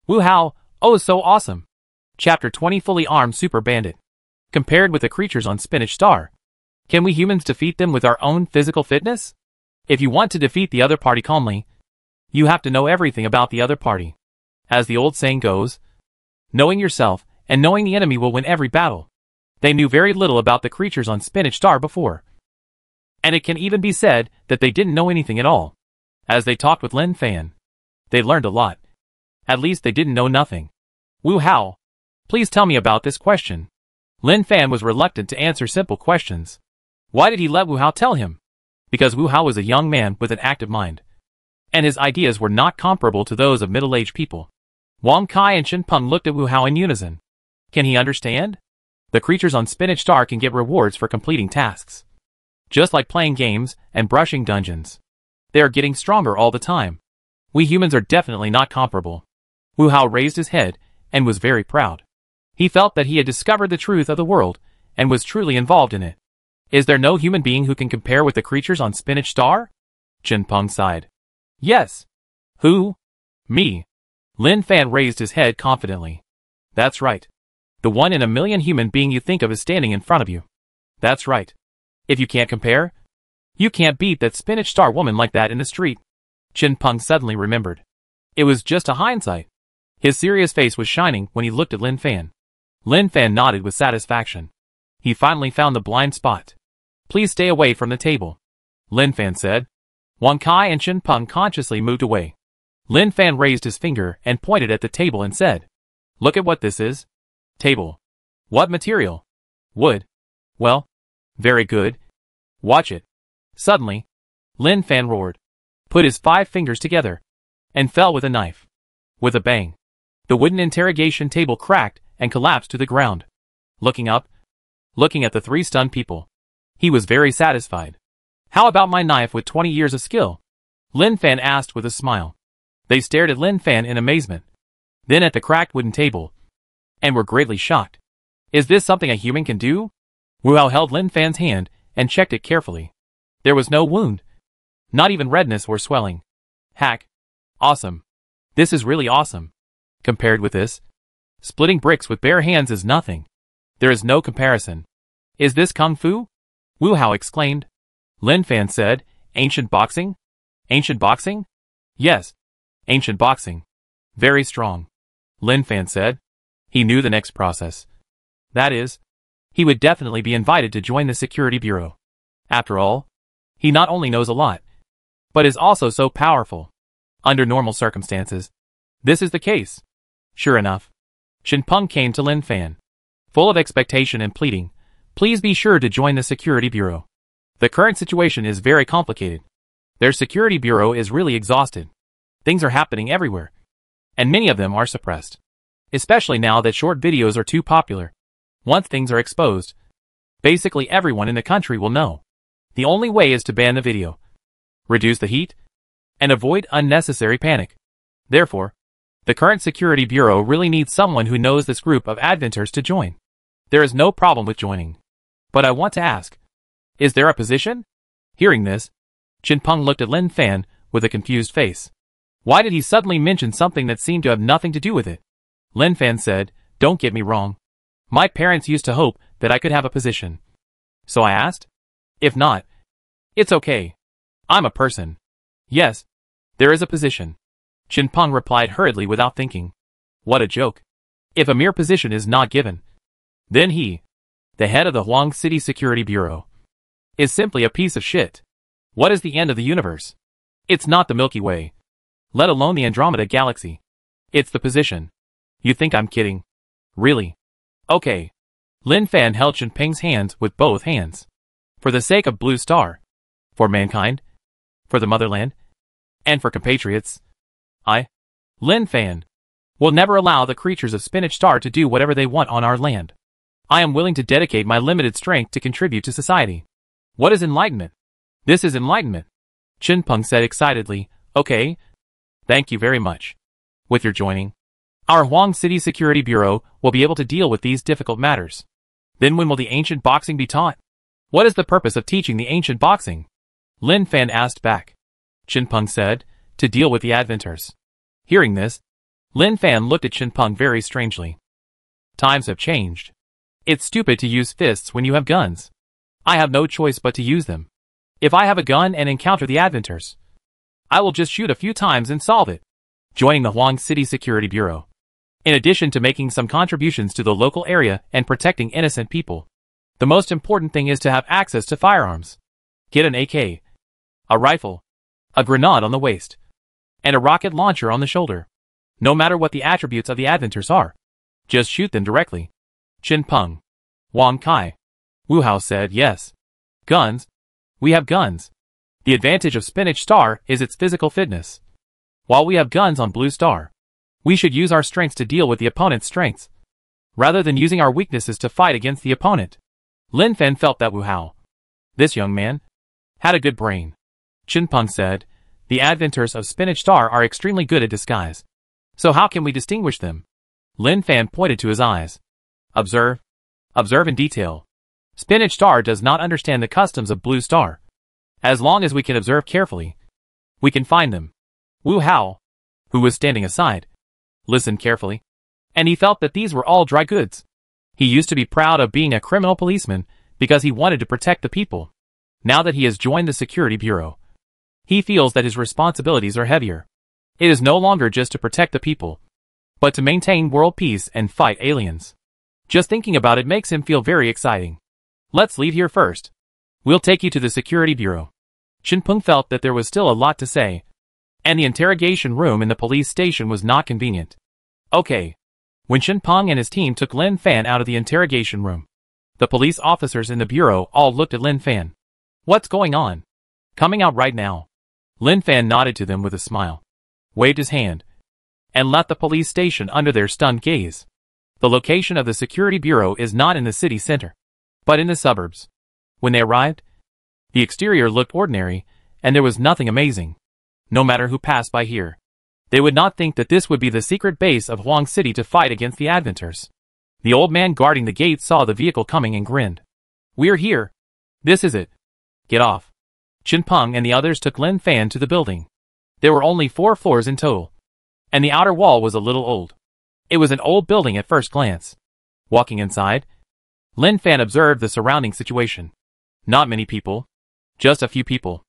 Wu Hao, oh so awesome. Chapter 20 Fully Armed Super Bandit. Compared with the creatures on Spinach Star, can we humans defeat them with our own physical fitness? If you want to defeat the other party calmly, you have to know everything about the other party. As the old saying goes, knowing yourself and knowing the enemy will win every battle. They knew very little about the creatures on Spinach Star before. And it can even be said that they didn't know anything at all. As they talked with Lin Fan, they learned a lot. At least they didn't know nothing. Wu Hao, please tell me about this question. Lin Fan was reluctant to answer simple questions. Why did he let Wu Hao tell him? Because Wu Hao was a young man with an active mind, and his ideas were not comparable to those of middle-aged people. Wang Kai and Chen Peng looked at Wu Hao in unison. Can he understand? The creatures on Spinach Star can get rewards for completing tasks. Just like playing games and brushing dungeons. They are getting stronger all the time. We humans are definitely not comparable. Wu Hao raised his head and was very proud. He felt that he had discovered the truth of the world and was truly involved in it. Is there no human being who can compare with the creatures on Spinach Star? Chen Peng sighed. Yes. Who? Me. Lin Fan raised his head confidently. That's right. The 1 in a million human being you think of is standing in front of you. That's right. If you can't compare, you can't beat that Spinach Star woman like that in the street. Chen Peng suddenly remembered. It was just a hindsight. His serious face was shining when he looked at Lin Fan. Lin Fan nodded with satisfaction. He finally found the blind spot. Please stay away from the table, Lin Fan said. Wang Kai and Chen Peng consciously moved away. Lin Fan raised his finger and pointed at the table and said, look at what this is. Table. What material? Wood. Well, very good. Watch it. Suddenly, Lin Fan roared, put his 5 fingers together, and fell with a knife. With a bang, the wooden interrogation table cracked and collapsed to the ground. Looking up, looking at the 3 stunned people, he was very satisfied. How about my knife with 20 years of skill? Lin Fan asked with a smile. They stared at Lin Fan in amazement, then at the cracked wooden table, and were greatly shocked. Is this something a human can do? Wu Hao held Lin Fan's hand and checked it carefully. There was no wound. Not even redness or swelling. Hack. Awesome. This is really awesome. Compared with this, splitting bricks with bare hands is nothing. There is no comparison. Is this Kung Fu? Wu Hao exclaimed. Lin Fan said, ancient boxing? Ancient boxing? Yes. Ancient boxing. Very strong. Lin Fan said. He knew the next process. That is, he would definitely be invited to join the security bureau. After all, he not only knows a lot, but is also so powerful. Under normal circumstances, this is the case. Sure enough, Chen Peng came to Lin Fan, full of expectation and pleading, please be sure to join the security bureau. The current situation is very complicated. Their security bureau is really exhausted. Things are happening everywhere, and many of them are suppressed. Especially now that short videos are too popular. Once things are exposed, basically everyone in the country will know. The only way is to ban the video, reduce the heat, and avoid unnecessary panic. Therefore, the current security bureau really needs someone who knows this group of adventures to join. There is no problem with joining. But I want to ask, is there a position? Hearing this, Chen Peng looked at Lin Fan with a confused face. Why did he suddenly mention something that seemed to have nothing to do with it? Lin Fan said, don't get me wrong. My parents used to hope that I could have a position. So I asked? If not, it's okay. I'm a person. Yes, there is a position. Chen Peng replied hurriedly without thinking. What a joke. If a mere position is not given, then he, the head of the Huang City Security Bureau, is simply a piece of shit. What is the end of the universe? It's not the Milky Way. Let alone the Andromeda Galaxy. It's the position. You think I'm kidding? Really? Okay. Lin Fan held Chen Peng's hands with both hands. For the sake of Blue Star. For mankind. For the motherland. And for compatriots. Lin Fan, will never allow the creatures of Spinach Star to do whatever they want on our land. I am willing to dedicate my limited strength to contribute to society. What is enlightenment? This is enlightenment. Chen Peng said excitedly, okay. Thank you very much. With your joining, our Huang City Security Bureau will be able to deal with these difficult matters. Then when will the ancient boxing be taught? What is the purpose of teaching the ancient boxing? Lin Fan asked back. Chen Peng said, to deal with the Adventers. Hearing this, Lin Fan looked at Chen Peng very strangely. Times have changed. It's stupid to use fists when you have guns. I have no choice but to use them. If I have a gun and encounter the Adventers, I will just shoot a few times and solve it. Joining the Huang City Security Bureau. In addition to making some contributions to the local area and protecting innocent people, the most important thing is to have access to firearms. Get an AK, a rifle, a grenade on the waist, and a rocket launcher on the shoulder. No matter what the attributes of the Adventers are, just shoot them directly. Chen Peng, Wang Kai, Wu Hao said yes. Guns? We have guns. The advantage of Spinach Star is its physical fitness. While we have guns on Blue Star, we should use our strengths to deal with the opponent's strengths, rather than using our weaknesses to fight against the opponent. Lin Fan felt that Wu Hao, this young man, had a good brain. Chen Peng said, the Adventers of Spinach Star are extremely good at disguise. So how can we distinguish them? Lin Fan pointed to his eyes. Observe. Observe in detail. Spinach Star does not understand the customs of Blue Star. As long as we can observe carefully, we can find them. Wu Hao, who was standing aside, listened carefully, and he felt that these were all dry goods. He used to be proud of being a criminal policeman because he wanted to protect the people. Now that he has joined the Security Bureau, he feels that his responsibilities are heavier. It is no longer just to protect the people, but to maintain world peace and fight aliens. Just thinking about it makes him feel very exciting. Let's leave here first. We'll take you to the Security Bureau. Chen Peng felt that there was still a lot to say, and the interrogation room in the police station was not convenient. Okay. When Chen Peng and his team took Lin Fan out of the interrogation room, the police officers in the bureau all looked at Lin Fan. What's going on? Coming out right now. Lin Fan nodded to them with a smile, waved his hand, and left the police station under their stunned gaze. The location of the Security Bureau is not in the city center, but in the suburbs. When they arrived, the exterior looked ordinary, and there was nothing amazing. No matter who passed by here, they would not think that this would be the secret base of Huang City to fight against the Adventers. The old man guarding the gate saw the vehicle coming and grinned. We're here. This is it. Get off. Chen Peng and the others took Lin Fan to the building. There were only 4 floors in total, and the outer wall was a little old. It was an old building at first glance. Walking inside, Lin Fan observed the surrounding situation. Not many people. Just a few people.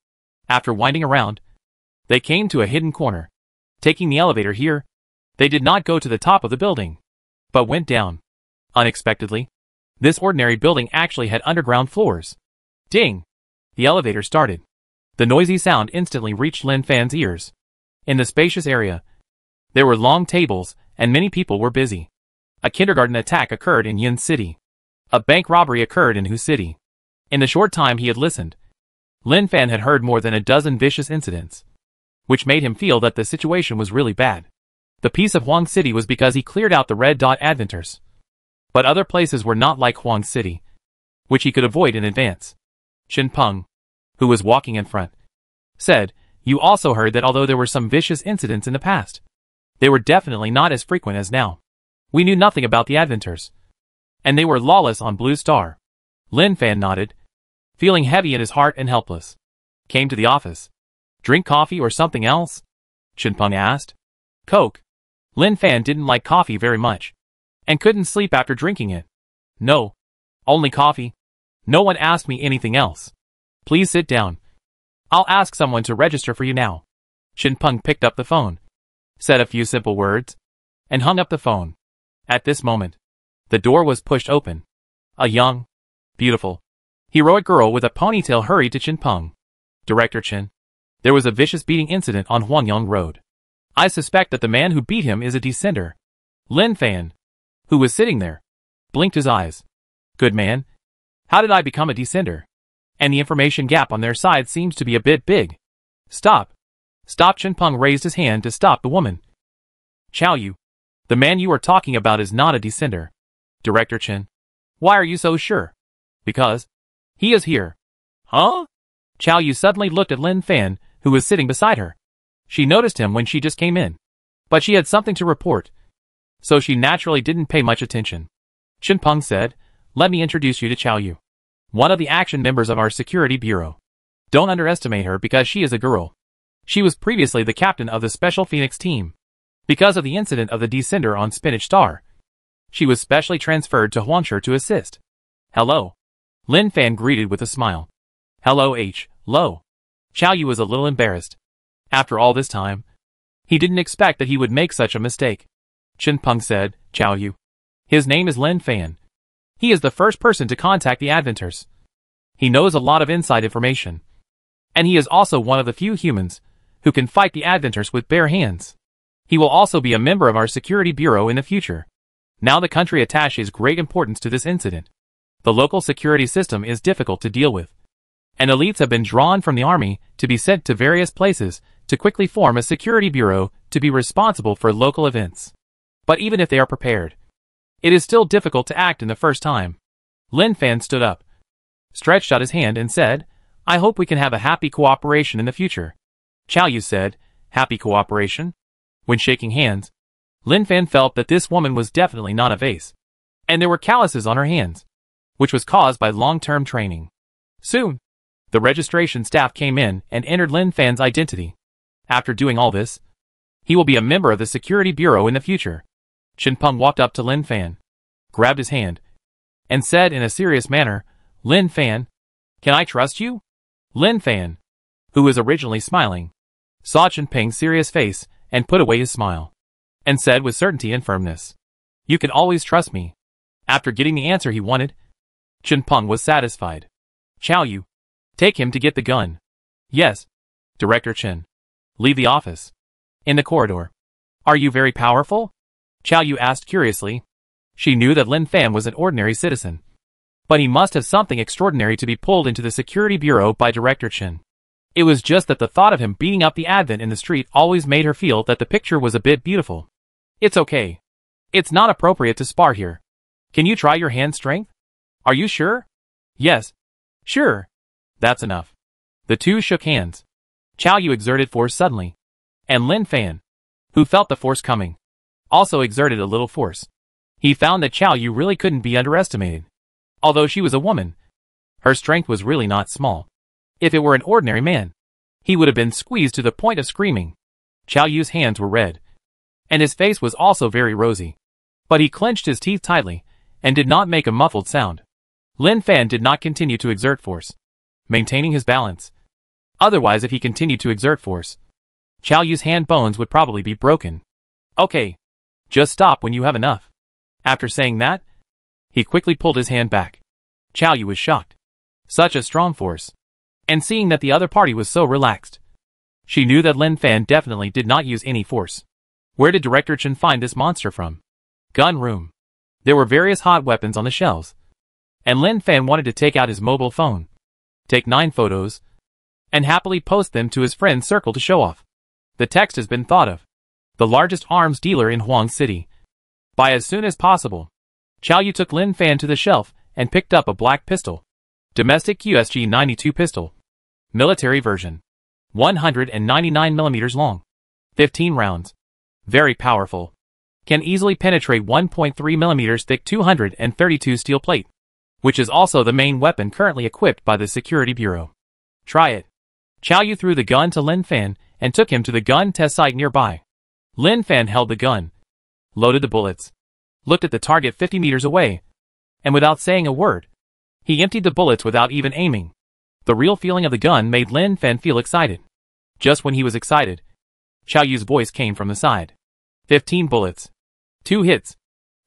After winding around, they came to a hidden corner. Taking the elevator here, they did not go to the top of the building, but went down. Unexpectedly, this ordinary building actually had underground floors. Ding! The elevator started. The noisy sound instantly reached Lin Fan's ears. In the spacious area, there were long tables, and many people were busy. A kindergarten attack occurred in Yin City. A bank robbery occurred in Hu City. In the short time he had listened, Lin Fan had heard more than a dozen vicious incidents, which made him feel that the situation was really bad. The peace of Huang City was because he cleared out the red dot Adventers. But other places were not like Huang City, which he could avoid in advance. Chen Peng, who was walking in front, said, you also heard that although there were some vicious incidents in the past, they were definitely not as frequent as now. We knew nothing about the Adventers, and they were lawless on Blue Star. Lin Fan nodded, feeling heavy in his heart and helpless. Came to the office. Drink coffee or something else? Chen Peng asked. Coke. Lin Fan didn't like coffee very much, and couldn't sleep after drinking it. No. Only coffee. No one asked me anything else. Please sit down. I'll ask someone to register for you now. Chen Peng picked up the phone, said a few simple words, and hung up the phone. At this moment, the door was pushed open. A young, beautiful, heroic girl with a ponytail hurried to Chen Peng. Director Chen, There was a vicious beating incident on Huangyang Road. I suspect that the man who beat him is a descender. Lin Fan, who was sitting there, blinked his eyes. Good man. How did I become a descender? And the information gap on their side seems to be a bit big. Stop. Stop. Chen Peng raised his hand to stop the woman. Chao Yu. The man you are talking about is not a descender. Director Chen. Why are you so sure? Because he is here. Huh? Chao Yu suddenly looked at Lin Fan, who was sitting beside her. She noticed him when she just came in. But she had something to report, so she naturally didn't pay much attention. Chen Peng said, let me introduce you to Chao Yu, one of the action members of our security bureau. Don't underestimate her because she is a girl. She was previously the captain of the Special Phoenix team. Because of the incident of the descender on Spinach Star, she was specially transferred to Huangshe to assist. Hello. Lin Fan greeted with a smile. Hello Lo. Chao Yu was a little embarrassed. After all this time, he didn't expect that he would make such a mistake. Chen Peng said, Chao Yu. His name is Lin Fan. He is the first person to contact the Adventers. He knows a lot of inside information. And he is also one of the few humans who can fight the Adventers with bare hands. He will also be a member of our security bureau in the future. Now the country attaches great importance to this incident. The local security system is difficult to deal with. And elites have been drawn from the army to be sent to various places to quickly form a security bureau to be responsible for local events. But even if they are prepared, it is still difficult to act in the first time. Lin Fan stood up, stretched out his hand and said, I hope we can have a happy cooperation in the future. Chao Yu said, happy cooperation? When shaking hands, Lin Fan felt that this woman was definitely not a vase. And there were calluses on her hands, which was caused by long-term training. Soon, the registration staff came in and entered Lin Fan's identity. After doing all this, he will be a member of the security bureau in the future. Chen Peng walked up to Lin Fan, grabbed his hand, and said in a serious manner, Lin Fan, can I trust you? Lin Fan, who was originally smiling, saw Chen Peng's serious face and put away his smile, and said with certainty and firmness, you can always trust me. After getting the answer he wanted, Chen Peng was satisfied. Chao Yu, take him to get the gun. Yes. Director Chen. Leave the office. In the corridor. Are you very powerful? Chao Yu asked curiously. She knew that Lin Fan was an ordinary citizen. But he must have something extraordinary to be pulled into the security bureau by Director Chen. It was just that the thought of him beating up the Advent in the street always made her feel that the picture was a bit beautiful. It's okay. It's not appropriate to spar here. Can you try your hand strength? Are you sure? Yes. Sure. That's enough. The two shook hands. Chao Yu exerted force suddenly. And Lin Fan, who felt the force coming, also exerted a little force. He found that Chao Yu really couldn't be underestimated. Although she was a woman, her strength was really not small. If it were an ordinary man, he would have been squeezed to the point of screaming. Chao Yu's hands were red, and his face was also very rosy. But he clenched his teeth tightly, and did not make a muffled sound. Lin Fan did not continue to exert force, maintaining his balance. Otherwise, if he continued to exert force, Chao Yu's hand bones would probably be broken. Okay. Just stop when you have enough. After saying that, he quickly pulled his hand back. Chao Yu was shocked. Such a strong force. And seeing that the other party was so relaxed, she knew that Lin Fan definitely did not use any force. Where did Director Chen find this monster from? Gun room. There were various hot weapons on the shelves. And Lin Fan wanted to take out his mobile phone, take 9 photos, and happily post them to his friend's circle to show off. The text has been thought of. The largest arms dealer in Huang City. By as soon as possible. Chao Yu took Lin Fan to the shelf and picked up a black pistol. Domestic QSG 92 pistol. Military version. 199mm long. 15 rounds. Very powerful. Can easily penetrate 1.3mm thick 232 steel plate, which is also the main weapon currently equipped by the Security Bureau. Try it. Chao Yu threw the gun to Lin Fan and took him to the gun test site nearby. Lin Fan held the gun, loaded the bullets, looked at the target 50 meters away, and without saying a word, he emptied the bullets without even aiming. The real feeling of the gun made Lin Fan feel excited. Just when he was excited, Chao Yu's voice came from the side. 15 bullets. 2 hits.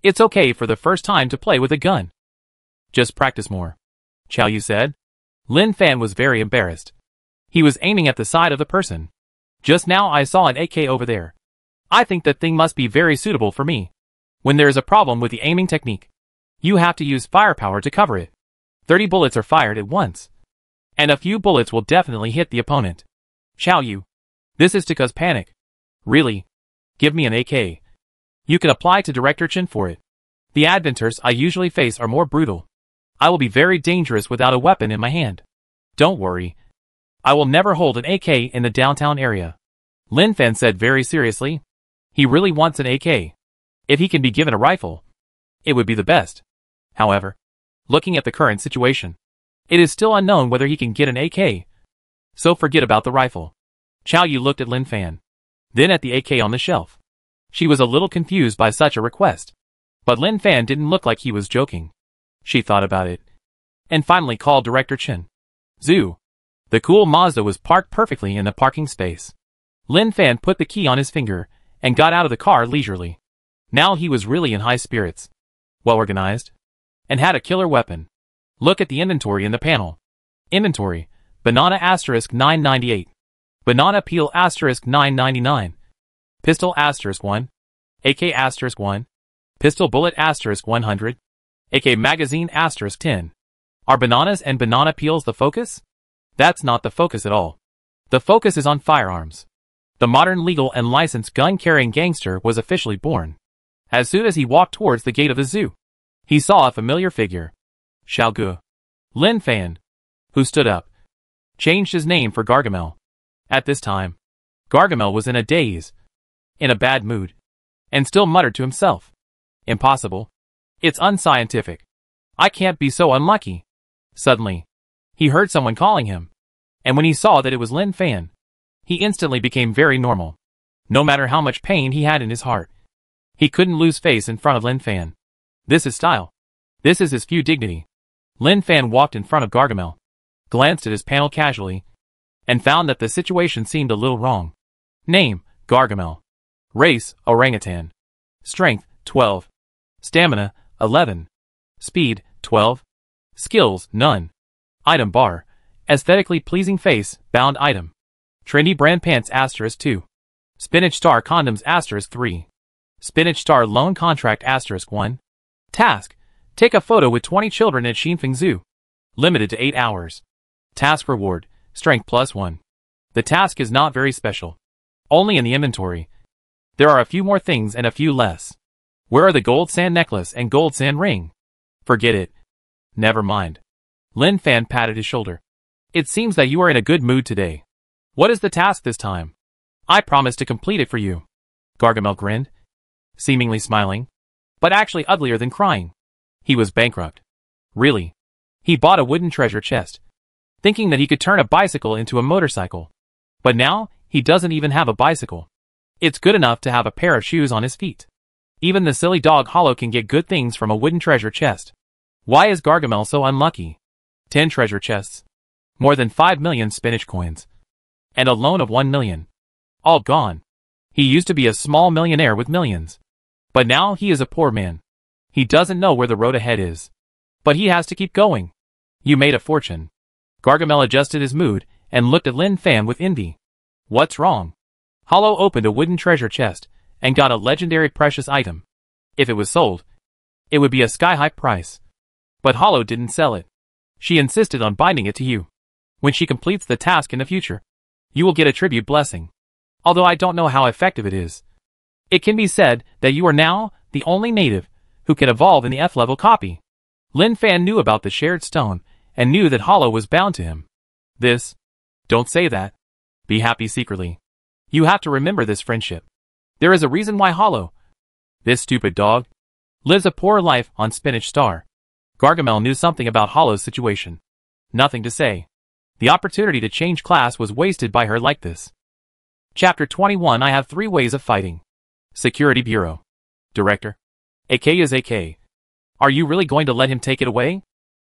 It's okay for the first time to play with a gun. Just practice more. Chao Yu said. Lin Fan was very embarrassed. He was aiming at the side of the person. Just now I saw an AK over there. I think that thing must be very suitable for me. When there is a problem with the aiming technique, you have to use firepower to cover it. 30 bullets are fired at once. And a few bullets will definitely hit the opponent. Chow Yu. This is to cause panic. Really? Give me an AK. You can apply to Director Chen for it. The adventures I usually face are more brutal. I will be very dangerous without a weapon in my hand. Don't worry. I will never hold an AK in the downtown area. Lin Fan said very seriously. He really wants an AK. If he can be given a rifle, it would be the best. However, looking at the current situation, it is still unknown whether he can get an AK. So forget about the rifle. Chow Yu looked at Lin Fan, then at the AK on the shelf. She was a little confused by such a request. But Lin Fan didn't look like he was joking. She thought about it, and finally called Director Chen. Zhu. The cool Mazda was parked perfectly in the parking space. Lin Fan put the key on his finger, and got out of the car leisurely. Now he was really in high spirits. Well organized. And had a killer weapon. Look at the inventory in the panel. Inventory. Banana * 998. Banana peel * 999. Pistol * 1. AK * 1. Pistol bullet * 100. AK magazine * 10. Are bananas and banana peels the focus? That's not the focus at all. The focus is on firearms. The modern legal and licensed gun-carrying gangster was officially born. As soon as he walked towards the gate of the zoo, he saw a familiar figure. Xiao Gu. Lin Fan, who stood up, changed his name for Gargamel. At this time, Gargamel was in a daze, in a bad mood, and still muttered to himself. Impossible. It's unscientific. I can't be so unlucky. Suddenly, he heard someone calling him, and when he saw that it was Lin Fan, he instantly became very normal. No matter how much pain he had in his heart, he couldn't lose face in front of Lin Fan. This is style. This is his few dignity. Lin Fan walked in front of Gargamel, glanced at his panel casually, and found that the situation seemed a little wrong. Name, Gargamel. Race, orangutan. Strength, 12. Stamina, 11. Speed, 12. Skills, none. Item bar. Aesthetically pleasing face, bound item. Trendy brand pants * 2. Spinach Star condoms * 3. Spinach Star loan contract * 1. Task. Take a photo with 20 children at Xinfeng Zoo. Limited to 8 hours. Task reward. Strength +1. The task is not very special. Only in the inventory. There are a few more things and a few less. Where are the gold sand necklace and gold sand ring? Forget it. Never mind. Lin Fan patted his shoulder. It seems that you are in a good mood today. What is the task this time? I promise to complete it for you. Gargamel grinned, seemingly smiling, but actually uglier than crying. He was bankrupt. Really. He bought a wooden treasure chest, thinking that he could turn a bicycle into a motorcycle. But now, he doesn't even have a bicycle. It's good enough to have a pair of shoes on his feet. Even the silly dog Hollow can get good things from a wooden treasure chest. Why is Gargamel so unlucky? 10 treasure chests. More than 5 million spinach coins. And a loan of 1 million. All gone. He used to be a small millionaire with millions. But now he is a poor man. He doesn't know where the road ahead is. But he has to keep going. You made a fortune. Gargamel adjusted his mood and looked at Lin Fan with envy. What's wrong? Hollow opened a wooden treasure chest and got a legendary precious item. If it was sold, it would be a sky-high price. But Hollow didn't sell it. She insisted on binding it to you. When she completes the task in the future, you will get a tribute blessing. Although I don't know how effective it is. It can be said that you are now the only native who can evolve in the F-level copy. Lin Fan knew about the shared stone and knew that Hollow was bound to him. This. Don't say that. Be happy secretly. You have to remember this friendship. There is a reason why Hollow, this stupid dog, lives a poor life on Spinach Star. Gargamel knew something about Hollow's situation. Nothing to say. The opportunity to change class was wasted by her like this. Chapter 21 I have 3 ways of fighting. Security Bureau. Director. AK is AK. Are you really going to let him take it away?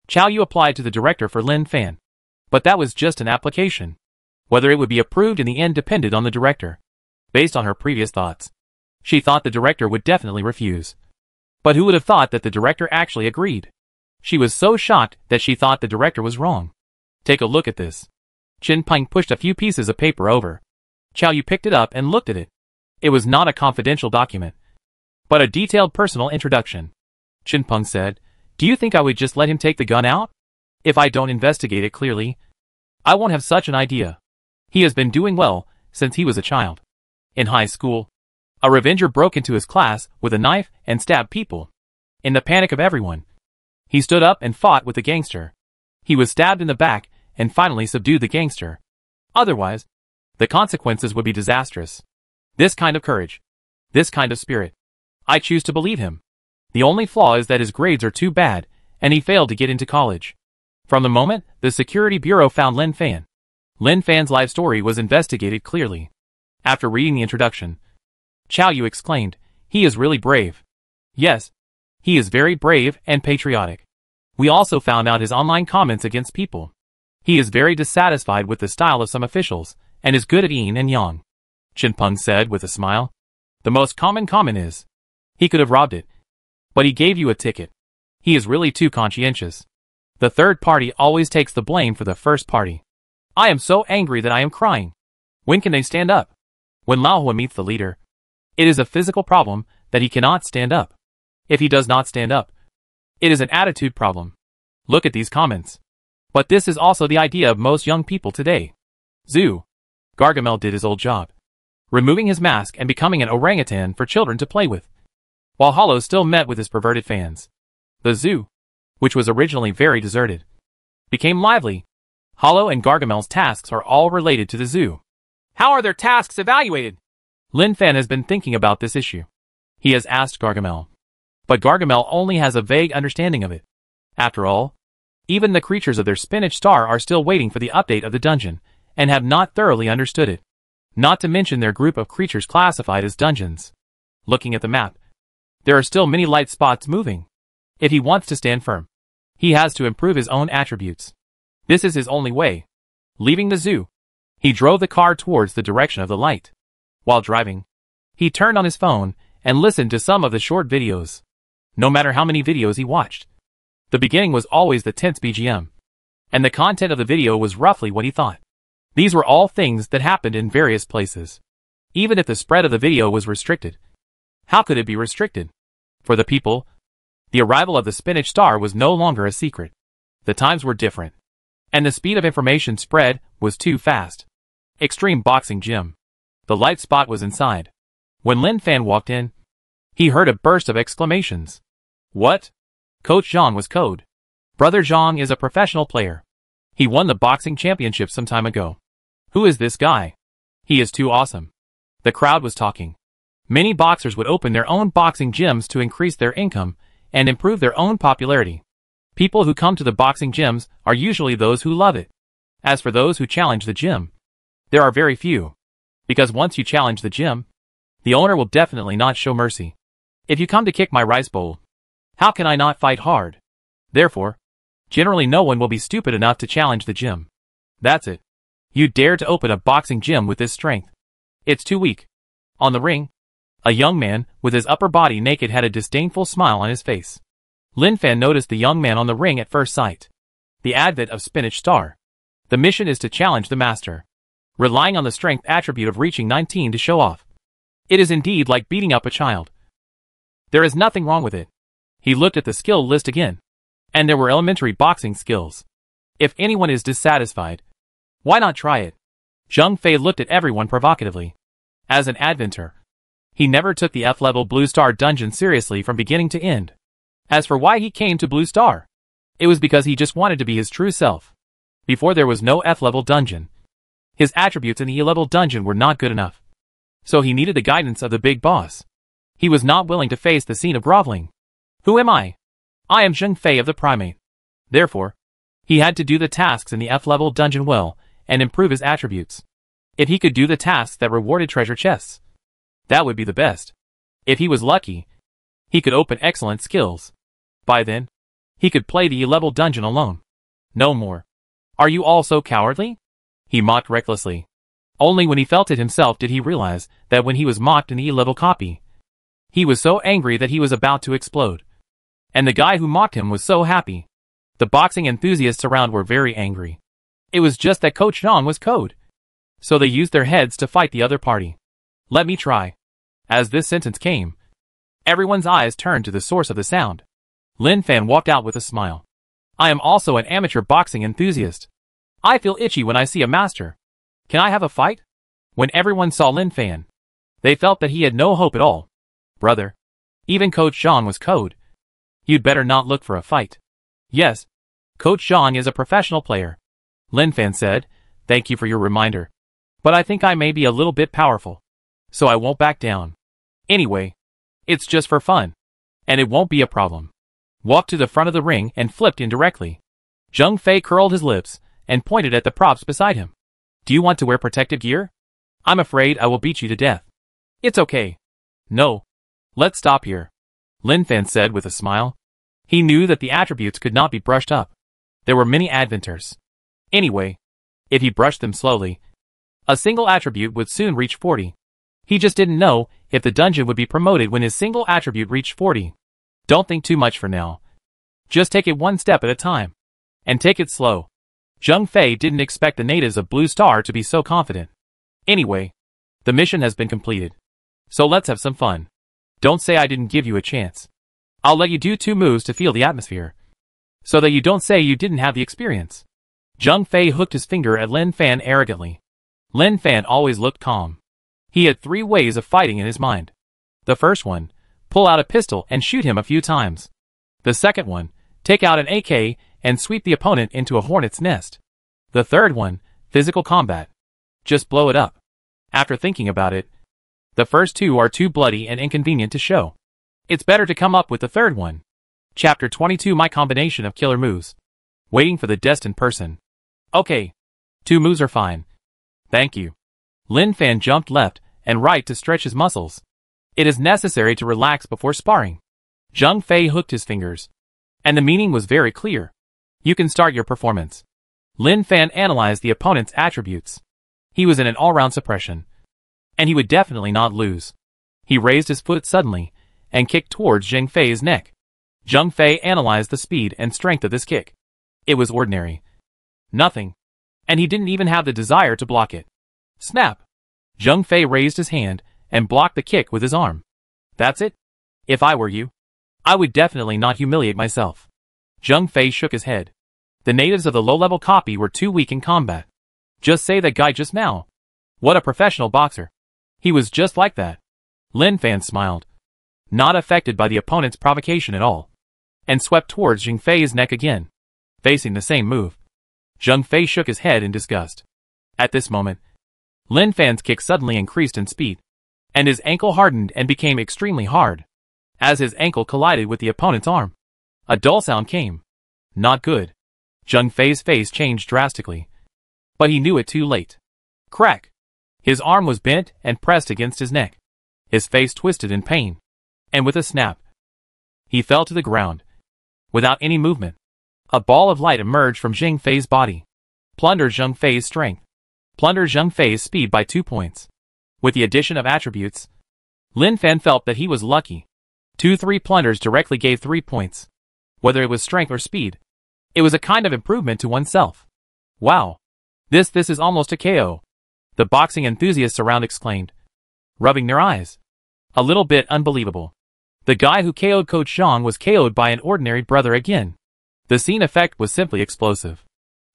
Chow Yu applied to the director for Lin Fan. But that was just an application. Whether it would be approved in the end depended on the director. Based on her previous thoughts, she thought the director would definitely refuse. But who would have thought that the director actually agreed? She was so shocked that she thought the director was wrong. Take a look at this. Chin Peng pushed a few pieces of paper over. Chow Yu picked it up and looked at it. It was not a confidential document, but a detailed personal introduction. Chin Peng said, "Do you think I would just let him take the gun out? If I don't investigate it clearly, I won't have such an idea. He has been doing well since he was a child. In high school, a revenger broke into his class with a knife and stabbed people. In the panic of everyone, he stood up and fought with the gangster. He was stabbed in the back and finally subdued the gangster. Otherwise, the consequences would be disastrous. This kind of courage, this kind of spirit, I choose to believe him. The only flaw is that his grades are too bad, and he failed to get into college." From the moment the Security Bureau found Lin Fan's life story was investigated clearly. After reading the introduction, Chow Yu exclaimed, "He is really brave." Yes, he is very brave and patriotic. We also found out his online comments against people. He is very dissatisfied with the style of some officials, and is good at yin and yang. Chin Peng said with a smile. The most common comment is, he could have robbed it, but he gave you a ticket. He is really too conscientious. The third party always takes the blame for the first party. I am so angry that I am crying. When can they stand up? When Lao Hua meets the leader, it is a physical problem that he cannot stand up. If he does not stand up, it is an attitude problem. Look at these comments. But this is also the idea of most young people today. Zoo. Gargamel did his old job, removing his mask and becoming an orangutan for children to play with, while Hollow still met with his perverted fans. The zoo, which was originally very deserted, became lively. Hollow and Gargamel's tasks are all related to the zoo. How are their tasks evaluated? Lin Fan has been thinking about this issue. He has asked Gargamel, but Gargamel only has a vague understanding of it. After all, even the creatures of their spinach star are still waiting for the update of the dungeon, and have not thoroughly understood it. Not to mention their group of creatures classified as dungeons. Looking at the map, there are still many light spots moving. If he wants to stand firm, he has to improve his own attributes. This is his only way. Leaving the zoo, he drove the car towards the direction of the light. While driving, he turned on his phone and listened to some of the short videos. No matter how many videos he watched, the beginning was always the tense BGM, and the content of the video was roughly what he thought. These were all things that happened in various places. Even if the spread of the video was restricted, how could it be restricted? For the people, the arrival of the spinach star was no longer a secret. The times were different, and the speed of information spread was too fast. Extreme Boxing Gym. The light spot was inside. When Lin Fan walked in, he heard a burst of exclamations. What? Coach Zhang was code. Brother Zhang is a professional player. He won the boxing championship some time ago. Who is this guy? He is too awesome. The crowd was talking. Many boxers would open their own boxing gyms to increase their income and improve their own popularity. People who come to the boxing gyms are usually those who love it. As for those who challenge the gym, there are very few. Because once you challenge the gym, the owner will definitely not show mercy. If you come to kick my rice bowl, how can I not fight hard? Therefore, generally no one will be stupid enough to challenge the gym. That's it. You dare to open a boxing gym with this strength. It's too weak. On the ring, a young man with his upper body naked had a disdainful smile on his face. Lin Fan noticed the young man on the ring at first sight. The advent of Spinach Star. The mission is to challenge the master, relying on the strength attribute of reaching 19 to show off. It is indeed like beating up a child. There is nothing wrong with it. He looked at the skill list again, and there were elementary boxing skills. If anyone is dissatisfied, why not try it? Zheng Fei looked at everyone provocatively. As an adventurer, he never took the F-level Blue Star dungeon seriously from beginning to end. As for why he came to Blue Star, it was because he just wanted to be his true self. Before there was no F-level dungeon, his attributes in the E-level dungeon were not good enough. So he needed the guidance of the big boss. He was not willing to face the scene of groveling. Who am I? I am Zheng Fei of the Primate. Therefore, he had to do the tasks in the F-level dungeon well and improve his attributes. If he could do the tasks that rewarded treasure chests, that would be the best. If he was lucky, he could open excellent skills. By then, he could play the E-level dungeon alone. No more. Are you all so cowardly? He mocked recklessly. Only when he felt it himself did he realize that when he was mocked in the E-level copy, he was so angry that he was about to explode. And the guy who mocked him was so happy. The boxing enthusiasts around were very angry. It was just that Coach Zhang was code. So they used their heads to fight the other party. Let me try. As this sentence came, everyone's eyes turned to the source of the sound. Lin Fan walked out with a smile. I am also an amateur boxing enthusiast. I feel itchy when I see a master. Can I have a fight? When everyone saw Lin Fan, they felt that he had no hope at all. Brother. Even Coach Zhang was code. You'd better not look for a fight. Yes. Coach Zhang is a professional player. Lin Fan said, thank you for your reminder. But I think I may be a little bit powerful. So I won't back down. Anyway, it's just for fun. And it won't be a problem. Walked to the front of the ring and flipped indirectly. Zheng Fei curled his lips and pointed at the props beside him. Do you want to wear protective gear? I'm afraid I will beat you to death. It's okay. No. Let's stop here. Lin Fan said with a smile. He knew that the attributes could not be brushed up. There were many adventures. Anyway, if he brushed them slowly, a single attribute would soon reach 40. He just didn't know if the dungeon would be promoted when his single attribute reached 40. Don't think too much for now. Just take it one step at a time. And take it slow. Zheng Fei didn't expect the natives of Blue Star to be so confident. Anyway, the mission has been completed. So let's have some fun. Don't say I didn't give you a chance. I'll let you do 2 moves to feel the atmosphere. So that you don't say you didn't have the experience. Zheng Fei hooked his finger at Lin Fan arrogantly. Lin Fan always looked calm. He had 3 ways of fighting in his mind. The first one, pull out a pistol and shoot him a few times. The second one, take out an AK and sweep the opponent into a hornet's nest. The third one, physical combat. Just blow it up. After thinking about it, the first 2 are too bloody and inconvenient to show. It's better to come up with the third one. Chapter 22 My combination of killer moves. Waiting for the destined person. Okay. 2 moves are fine. Thank you. Lin Fan jumped left and right to stretch his muscles. It is necessary to relax before sparring. Zheng Fei hooked his fingers. And the meaning was very clear. You can start your performance. Lin Fan analyzed the opponent's attributes. He was in an all-round suppression. And he would definitely not lose. He raised his foot suddenly and kicked towards Zheng Fei's neck. Zheng Fei analyzed the speed and strength of this kick. It was ordinary. Nothing. And he didn't even have the desire to block it. Snap! Zheng Fei raised his hand and blocked the kick with his arm. That's it? If I were you, I would definitely not humiliate myself. Zheng Fei shook his head. The natives of the low-level copy were too weak in combat. Just say that guy just now. What a professional boxer. He was just like that. Lin Fan smiled, not affected by the opponent's provocation at all, and swept towards Zheng Fei's neck again, facing the same move. Zheng Fei shook his head in disgust. At this moment, Lin Fan's kick suddenly increased in speed, and his ankle hardened and became extremely hard. As his ankle collided with the opponent's arm, a dull sound came. Not good. Zheng Fei's face changed drastically, but he knew it too late. Crack! His arm was bent and pressed against his neck. His face twisted in pain, and with a snap, he fell to the ground. Without any movement, a ball of light emerged from Zheng Fei's body. Plundered Zheng Fei's strength. Plundered Zheng Fei's speed by 2 points. With the addition of attributes, Lin Fan felt that he was lucky. 2-3 plunders directly gave 3 points. Whether it was strength or speed, it was a kind of improvement to oneself. Wow. This is almost a KO. The boxing enthusiasts around exclaimed, rubbing their eyes. A little bit unbelievable. The guy who KO'd Coach Zhang was KO'd by an ordinary brother again. The scene effect was simply explosive.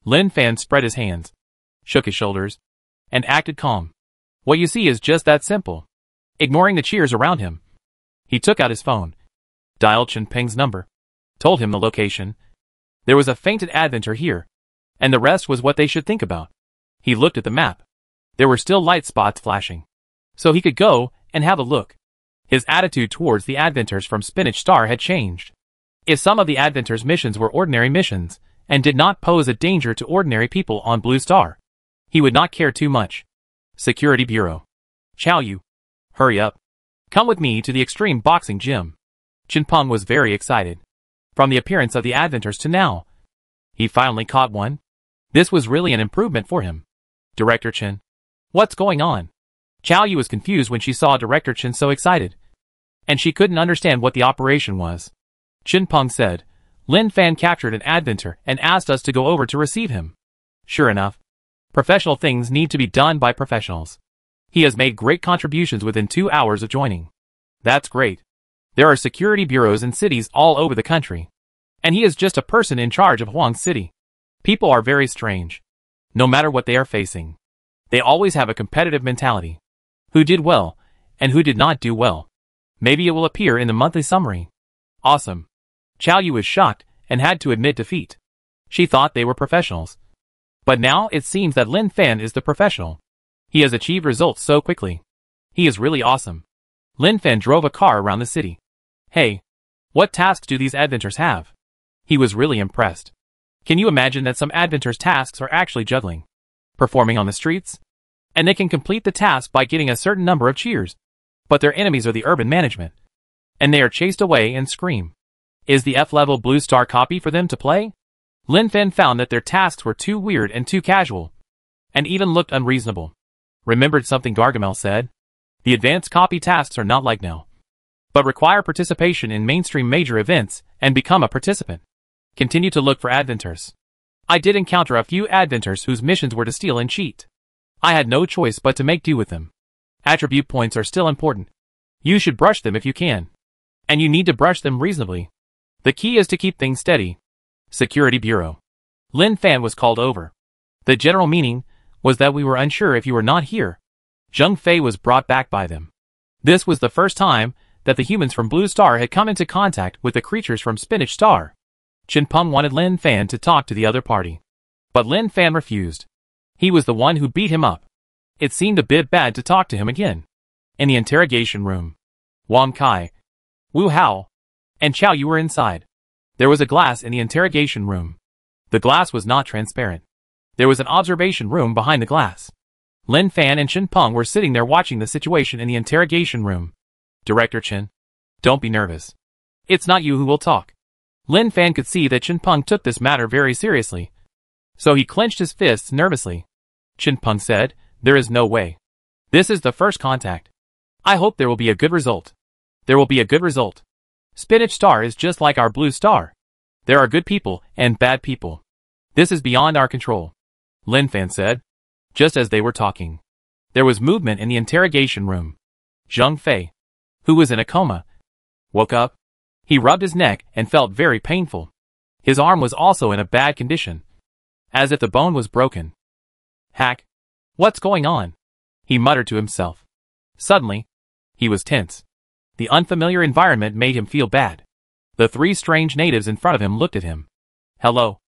Lin Fan spread his hands, shook his shoulders, and acted calm. What you see is just that simple. Ignoring the cheers around him, he took out his phone, dialed Chen Peng's number, told him the location. There was a fainted adventure here, and the rest was what they should think about. He looked at the map. There were still light spots flashing, so he could go and have a look. His attitude towards the adventures from Spinach Star had changed. If some of the adventures' missions were ordinary missions, and did not pose a danger to ordinary people on Blue Star, he would not care too much. Security Bureau. Chow Yu. Hurry up. Come with me to the Extreme Boxing Gym. Chen Peng was very excited. From the appearance of the adventures to now, he finally caught one. This was really an improvement for him. Director Chen. What's going on? Chow Yu was confused when she saw Director Chen so excited, and she couldn't understand what the operation was. Chen Peng said, Lin Fan captured an adventure and asked us to go over to receive him. Sure enough, professional things need to be done by professionals. He has made great contributions within 2 hours of joining. That's great. There are security bureaus in cities all over the country. And he is just a person in charge of Huang City. People are very strange. No matter what they are facing, they always have a competitive mentality. Who did well, and who did not do well. Maybe it will appear in the monthly summary. Awesome. Qiao Yu was shocked and had to admit defeat. She thought they were professionals. But now it seems that Lin Fan is the professional. He has achieved results so quickly. He is really awesome. Lin Fan drove a car around the city. Hey, what tasks do these adventures have? He was really impressed. Can you imagine that some adventures' tasks are actually juggling, performing on the streets? And they can complete the task by getting a certain number of cheers. But their enemies are the urban management. And they are chased away and scream. Is the F-level Blue Star copy for them to play? Lin Fan found that their tasks were too weird and too casual, and even looked unreasonable. Remembered something Gargamel said? The advanced copy tasks are not like now, but require participation in mainstream major events and become a participant. Continue to look for adventures. I did encounter a few adventures whose missions were to steal and cheat. I had no choice but to make do with them. Attribute points are still important. You should brush them if you can. And you need to brush them reasonably. The key is to keep things steady. Security Bureau. Lin Fan was called over. The general meaning was that we were unsure if you were not here. Zheng Fei was brought back by them. This was the first time that the humans from Blue Star had come into contact with the creatures from Spinach Star. Chen Peng wanted Lin Fan to talk to the other party. But Lin Fan refused. He was the one who beat him up. It seemed a bit bad to talk to him again. In the interrogation room, Wang Kai, Wu Hao, and Qiao Yu were inside. There was a glass in the interrogation room. The glass was not transparent. There was an observation room behind the glass. Lin Fan and Chen Peng were sitting there watching the situation in the interrogation room. Director Chen, don't be nervous. It's not you who will talk. Lin Fan could see that Chen Peng took this matter very seriously. So he clenched his fists nervously. Chen Peng said, there is no way. This is the first contact. I hope there will be a good result. There will be a good result. Spinach Star is just like our Blue Star. There are good people and bad people. This is beyond our control. Lin Fan said. Just as they were talking, there was movement in the interrogation room. Zheng Fei, who was in a coma, woke up. He rubbed his neck and felt very painful. His arm was also in a bad condition, as if the bone was broken. Hack. What's going on? He muttered to himself. Suddenly, he was tense. The unfamiliar environment made him feel bad. The three strange natives in front of him looked at him. Hello.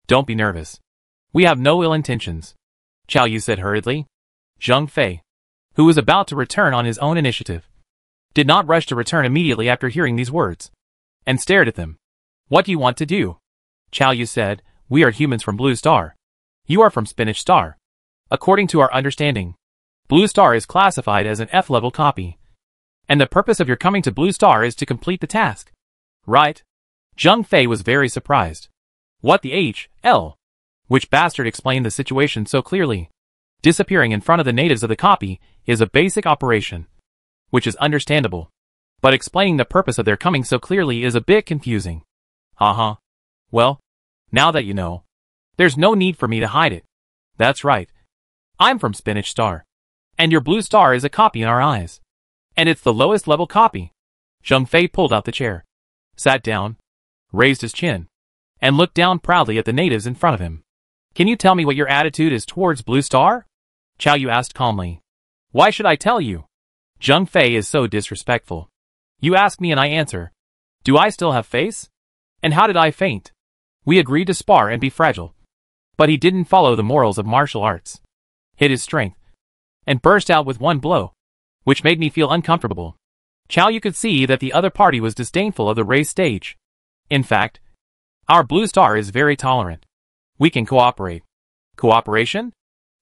Don't be nervous. We have no ill intentions. Qiao Yu said hurriedly. Zheng Fei, who was about to return on his own initiative, did not rush to return immediately after hearing these words, and stared at them. What do you want to do? Qiao Yu said, we are humans from Blue Star. You are from Spinach Star. According to our understanding, Blue Star is classified as an F-level copy. And the purpose of your coming to Blue Star is to complete the task. Right? Zheng Fei was very surprised. What the H.L.? Which bastard explained the situation so clearly? Disappearing in front of the natives of the copy is a basic operation, which is understandable. But explaining the purpose of their coming so clearly is a bit confusing. Uh-huh. Well, now that you know, there's no need for me to hide it. That's right. I'm from Spinach Star. And your Blue Star is a copy in our eyes. And it's the lowest level copy. Zheng Fei pulled out the chair, sat down, raised his chin, and looked down proudly at the natives in front of him. Can you tell me what your attitude is towards Blue Star? Qiao Yu asked calmly. Why should I tell you? Zheng Fei is so disrespectful. You ask me and I answer. Do I still have face? And how did I faint? We agreed to spar and be fragile. But he didn't follow the morals of martial arts. Hid his strength. And burst out with one blow, which made me feel uncomfortable. Qiao Yu could see that the other party was disdainful of the race stage. In fact, our Blue Star is very tolerant. We can cooperate. Cooperation?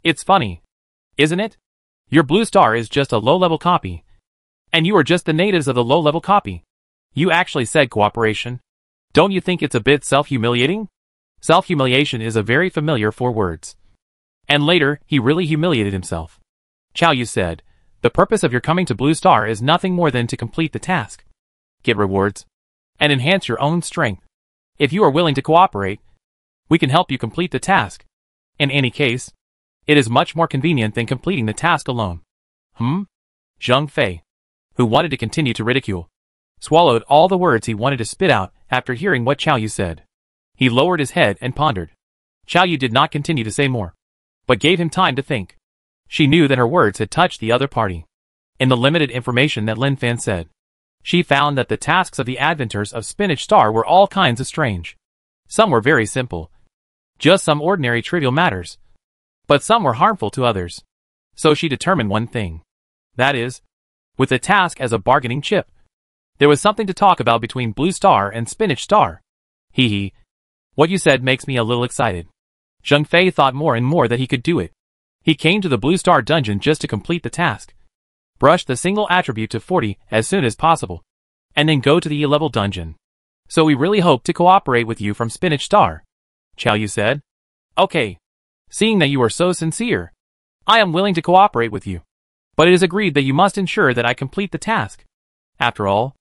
It's funny, isn't it? Your Blue Star is just a low-level copy. And you are just the natives of the low-level copy. You actually said cooperation. Don't you think it's a bit self-humiliating? Self-humiliation is a very familiar 4 words. And later, he really humiliated himself. Qiao Yu said, the purpose of your coming to Blue Star is nothing more than to complete the task, get rewards, and enhance your own strength. If you are willing to cooperate, we can help you complete the task. In any case, it is much more convenient than completing the task alone. Zheng Fei, who wanted to continue to ridicule, swallowed all the words he wanted to spit out after hearing what Qiao Yu said. He lowered his head and pondered. Qiao Yu did not continue to say more, but gave him time to think. She knew that her words had touched the other party. In the limited information that Lin Fan said, she found that the tasks of the adventures of Spinach Star were all kinds of strange. Some were very simple, just some ordinary trivial matters, but some were harmful to others. So she determined one thing. That is, with the task as a bargaining chip, there was something to talk about between Blue Star and Spinach Star. Hee. What you said makes me a little excited. Zheng Fei thought more and more that he could do it. He came to the Blue Star dungeon just to complete the task, brush the single attribute to 40 as soon as possible, and then go to the E-level dungeon. So we really hope to cooperate with you from Spinach Star, Qiao Yu said. Okay. Seeing that you are so sincere, I am willing to cooperate with you. But it is agreed that you must ensure that I complete the task. After all,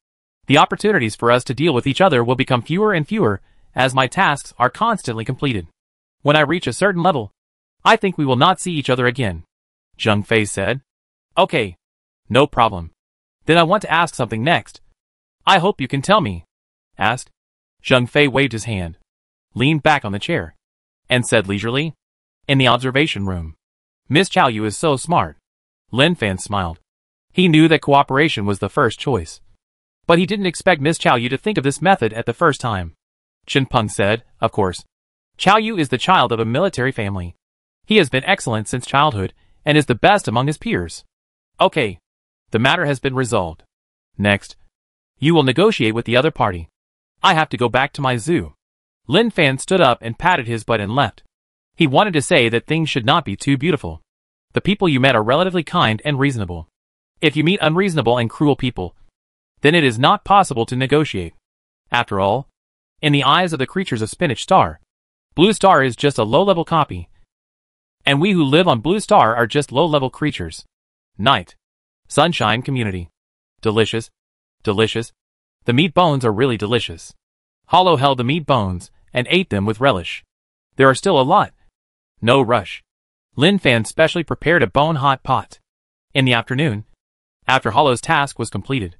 the opportunities for us to deal with each other will become fewer and fewer as my tasks are constantly completed. When I reach a certain level, I think we will not see each other again, Zheng Fei said. Okay. No problem. Then I want to ask something next. I hope you can tell me. Asked. Zheng Fei waved his hand, leaned back on the chair, and said leisurely, in the observation room. Miss Qiao Yu is so smart. Lin Fan smiled. He knew that cooperation was the first choice, but he didn't expect Miss Qiao Yu to think of this method at the first time. Chen Peng said, of course. Qiao Yu is the child of a military family. He has been excellent since childhood and is the best among his peers. Okay. The matter has been resolved. Next, you will negotiate with the other party. I have to go back to my zoo. Lin Fan stood up and patted his butt and left. He wanted to say that things should not be too beautiful. The people you met are relatively kind and reasonable. If you meet unreasonable and cruel people, then it is not possible to negotiate. After all, in the eyes of the creatures of Spinach Star, Blue Star is just a low-level copy. And we who live on Blue Star are just low-level creatures. Night. Sunshine Community. Delicious. Delicious. The meat bones are really delicious. Hollow held the meat bones and ate them with relish. There are still a lot. No rush. Lin Fan specially prepared a bone-hot pot. In the afternoon, after Hollow's task was completed,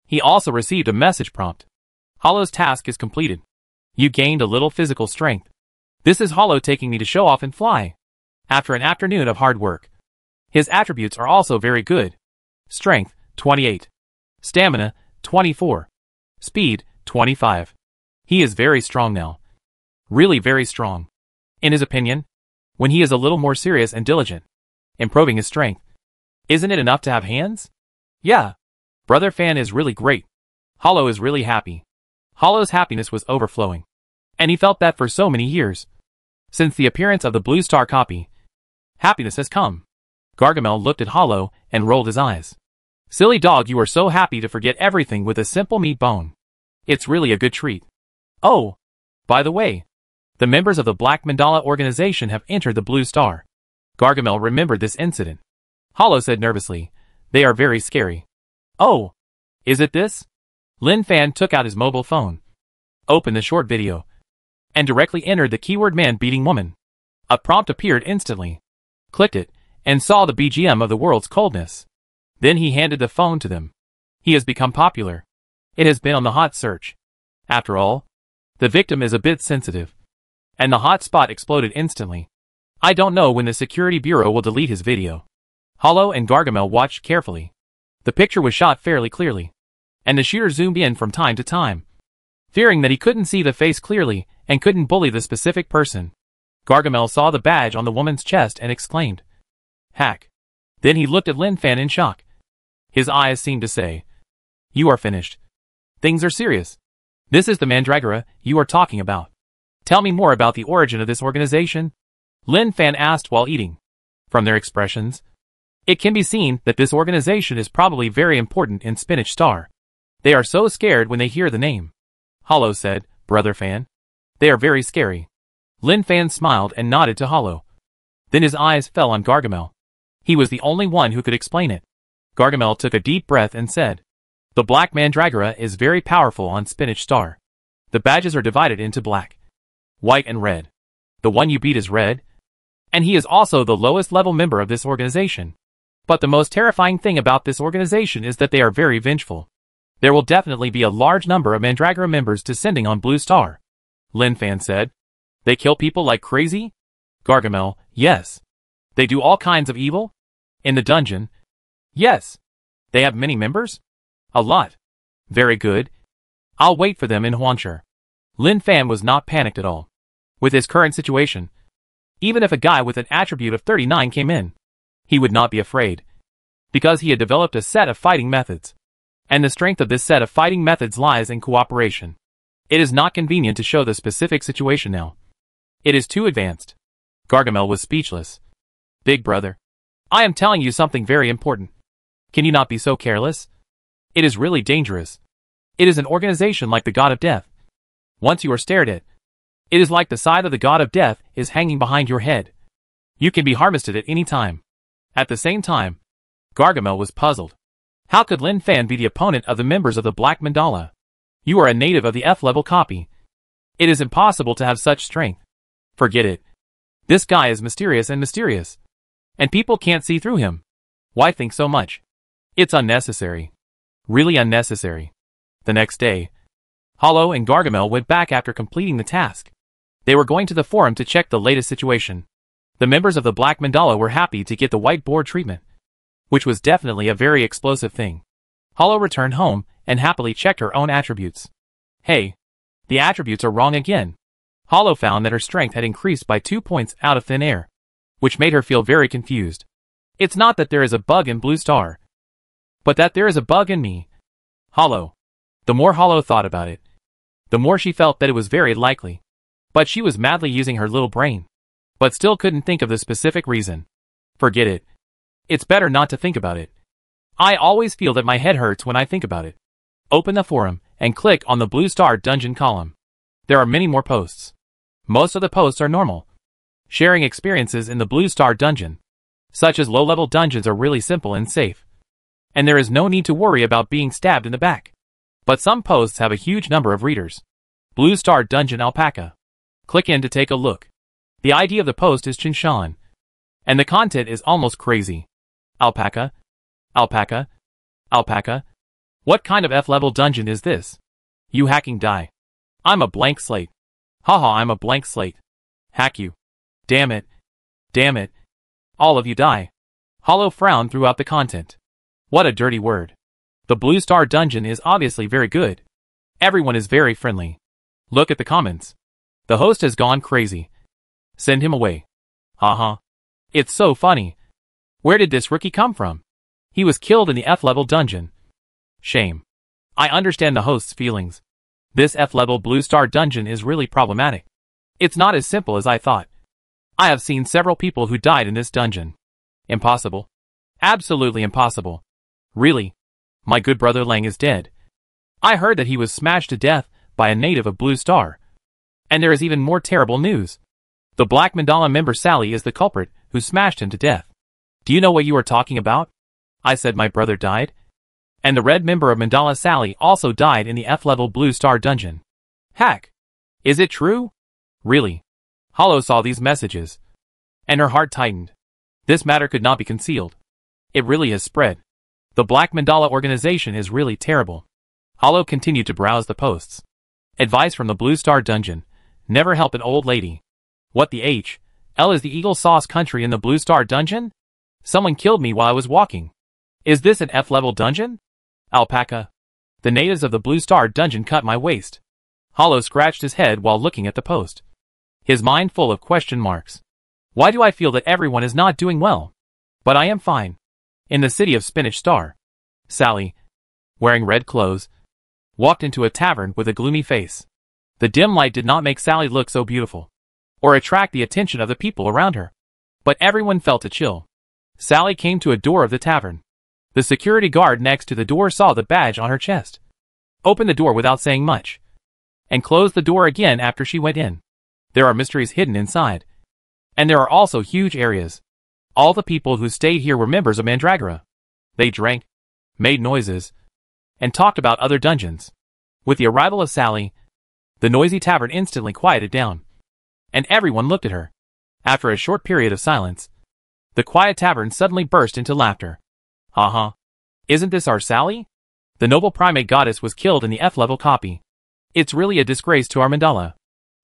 he also received a message prompt. Hollow's task is completed. You gained a little physical strength. This is Hollow taking me to show off and fly. After an afternoon of hard work. His attributes are also very good. Strength, 28. Stamina, 24. Speed, 25. He is very strong now. Really very strong. In his opinion, when he is a little more serious and diligent, improving his strength, isn't it enough to have hands? Yeah. Brother Fan is really great. Hollow is really happy. Hollow's happiness was overflowing. And he felt that for so many years. Since the appearance of the Blue Star copy, happiness has come. Gargamel looked at Hollow and rolled his eyes. Silly dog, you are so happy to forget everything with a simple meat bone. It's really a good treat. Oh, by the way, the members of the Black Mandala organization have entered the Blue Star. Gargamel remembered this incident. Hollow said nervously, they are very scary. Oh, is it this? Lin Fan took out his mobile phone, opened the short video, and directly entered the keyword man beating woman. A prompt appeared instantly. Clicked it, and saw the BGM of the world's coldness. Then he handed the phone to them. He has become popular. It has been on the hot search. After all, the victim is a bit sensitive. And the hot spot exploded instantly. I don't know when the Security Bureau will delete his video. Hollow and Gargamel watched carefully. The picture was shot fairly clearly, and the shooter zoomed in from time to time. Fearing that he couldn't see the face clearly and couldn't bully the specific person, Gargamel saw the badge on the woman's chest and exclaimed, Hack. Then he looked at Lin Fan in shock. His eyes seemed to say, You are finished. Things are serious. This is the Mandragora you are talking about. Tell me more about the origin of this organization? Lin Fan asked while eating. From their expressions, it can be seen that this organization is probably very important in Spinach Star. They are so scared when they hear the name. Hollow said, Brother Fan. They are very scary. Lin Fan smiled and nodded to Hollow. Then his eyes fell on Gargamel. He was the only one who could explain it. Gargamel took a deep breath and said, The Black Mandragora is very powerful on Spinach Star. The badges are divided into black, white and red. The one you beat is red. And he is also the lowest level member of this organization. But the most terrifying thing about this organization is that they are very vengeful. There will definitely be a large number of Mandragora members descending on Blue Star. Lin Fan said. They kill people like crazy? Gargamel, yes. They do all kinds of evil? In the dungeon? Yes. They have many members? A lot. Very good. I'll wait for them in Huanshe. Lin Fan was not panicked at all. With his current situation, even if a guy with an attribute of 39 came in, he would not be afraid. Because he had developed a set of fighting methods. And the strength of this set of fighting methods lies in cooperation. It is not convenient to show the specific situation now. It is too advanced. Gargamel was speechless. Big brother. I am telling you something very important. Can you not be so careless? It is really dangerous. It is an organization like the God of Death. Once you are stared at, it is like the side of the God of Death is hanging behind your head. You can be harvested at any time. At the same time, Gargamel was puzzled. How could Lin Fan be the opponent of the members of the Black Mandala? You are a native of the F-level copy. It is impossible to have such strength. Forget it. This guy is mysterious and mysterious. And people can't see through him. Why think so much? It's unnecessary. Really unnecessary. The next day, Hollow and Gargamel went back after completing the task. They were going to the forum to check the latest situation. The members of the Black Mandala were happy to get the whiteboard treatment, which was definitely a very explosive thing. Hollow returned home and happily checked her own attributes. Hey, the attributes are wrong again. Hollow found that her strength had increased by 2 points out of thin air, which made her feel very confused. It's not that there is a bug in Blue Star, but that there is a bug in me. Hollow. The more Hollow thought about it, the more she felt that it was very likely. But she was madly using her little brain, but still couldn't think of the specific reason. Forget it. It's better not to think about it. I always feel that my head hurts when I think about it. Open the forum and click on the Blue Star Dungeon column. There are many more posts. Most of the posts are normal, sharing experiences in the Blue Star Dungeon, such as low-level dungeons are really simple and safe. And there is no need to worry about being stabbed in the back. But some posts have a huge number of readers. Blue Star Dungeon Alpaca. Click in to take a look. The ID of the post is Chinshan. And the content is almost crazy. Alpaca? Alpaca? Alpaca? What kind of F-level dungeon is this? You hacking die. I'm a blank slate. Haha, I'm a blank slate. Hack you. Damn it. Damn it. All of you die. Hollow frowned throughout the content. What a dirty word. The Blue Star Dungeon is obviously very good. Everyone is very friendly. Look at the comments. The host has gone crazy. Send him away. Haha. It's so funny. Where did this rookie come from? He was killed in the F-level dungeon. Shame. I understand the host's feelings. This F-level Blue Star Dungeon is really problematic. It's not as simple as I thought. I have seen several people who died in this dungeon. Impossible. Absolutely impossible. Really? My good brother Lang is dead. I heard that he was smashed to death by a native of Blue Star. And there is even more terrible news. The Black Mandala member Sally is the culprit who smashed him to death. Do you know what you are talking about? I said my brother died. And the red member of Mandala Sally also died in the F-level Blue Star Dungeon. Hack. Is it true? Really? Hollow saw these messages. And her heart tightened. This matter could not be concealed. It really has spread. The Black Mandala organization is really terrible. Hollow continued to browse the posts. Advice from the Blue Star Dungeon. Never help an old lady. What the H? L is the Eagle Sauce country in the Blue Star Dungeon? Someone killed me while I was walking. Is this an F-level dungeon? Alpaca. The natives of the Blue Star Dungeon cut my waist. Hollow scratched his head while looking at the post. His mind full of question marks. Why do I feel that everyone is not doing well? But I am fine. In the city of Spinach Star, Sally, wearing red clothes, walked into a tavern with a gloomy face. The dim light did not make Sally look so beautiful, or attract the attention of the people around her. But everyone felt a chill. Sally came to a door of the tavern. The security guard next to the door saw the badge on her chest, opened the door without saying much, and closed the door again after she went in. There are mysteries hidden inside. And there are also huge areas. All the people who stayed here were members of Mandragora. They drank, made noises, and talked about other dungeons. With the arrival of Sally, the noisy tavern instantly quieted down. And everyone looked at her. After a short period of silence, the quiet tavern suddenly burst into laughter. Ha. Isn't this our Sally? The noble primate goddess was killed in the F-level copy. It's really a disgrace to our mandala.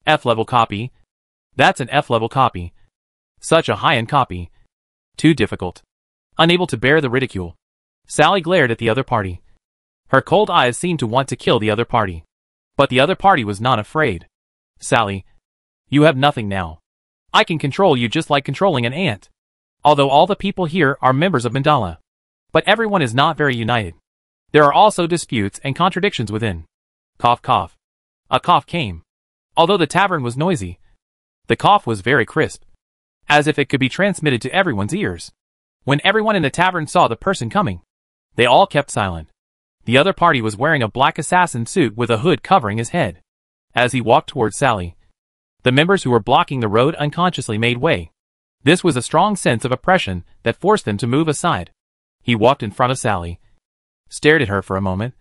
F-level copy? That's an F-level copy. Such a high-end copy. Too difficult. Unable to bear the ridicule, Sally glared at the other party. Her cold eyes seemed to want to kill the other party. But the other party was not afraid. Sally, you have nothing now. I can control you just like controlling an ant. Although all the people here are members of mandala. But everyone is not very united. There are also disputes and contradictions within. Cough cough. A cough came. Although the tavern was noisy, the cough was very crisp, as if it could be transmitted to everyone's ears. When everyone in the tavern saw the person coming, they all kept silent. The other party was wearing a black assassin suit with a hood covering his head. As he walked towards Sally, the members who were blocking the road unconsciously made way. This was a strong sense of oppression that forced them to move aside. He walked in front of Sally, stared at her for a moment,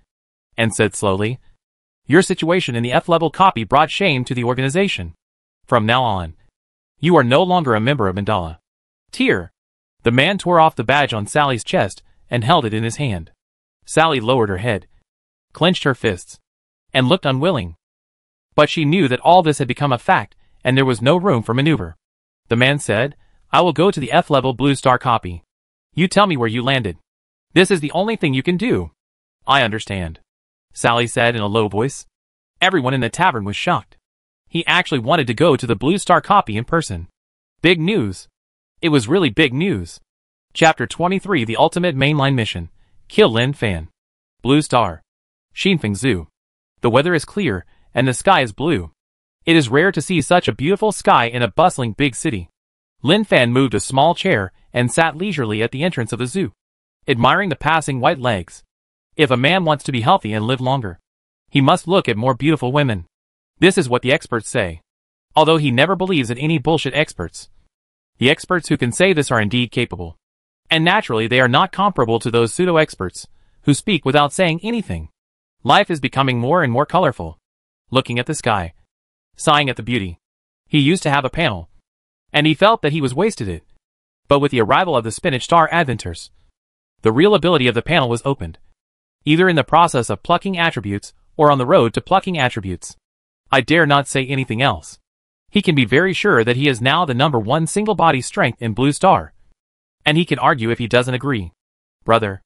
and said slowly, "Your situation in the F-level copy brought shame to the organization. From now on, you are no longer a member of mandala." Tear. The man tore off the badge on Sally's chest and held it in his hand. Sally lowered her head, clenched her fists, and looked unwilling. But she knew that all this had become a fact, and there was no room for maneuver. The man said, "I will go to the F-level Blue Star copy. You tell me where you landed. This is the only thing you can do." "I understand," Sally said in a low voice. Everyone in the tavern was shocked. He actually wanted to go to the Blue Star copy in person. Big news. It was really big news. Chapter 23 The Ultimate Mainline Mission. Kill Lin Fan. Blue Star. Xinfeng Zoo. The weather is clear, and the sky is blue. It is rare to see such a beautiful sky in a bustling big city. Lin Fan moved a small chair and sat leisurely at the entrance of the zoo, admiring the passing white legs. If a man wants to be healthy and live longer, he must look at more beautiful women. This is what the experts say. Although he never believes in any bullshit experts. The experts who can say this are indeed capable. And naturally they are not comparable to those pseudo-experts, who speak without saying anything. Life is becoming more and more colorful. Looking at the sky, sighing at the beauty. He used to have a panel, and he felt that he was wasted it. But with the arrival of the Spinach Star Adventures, the real ability of the panel was opened. Either in the process of plucking attributes, or on the road to plucking attributes. I dare not say anything else. He can be very sure that he is now the #1 single body strength in Blue Star. And he can argue if he doesn't agree. Brother.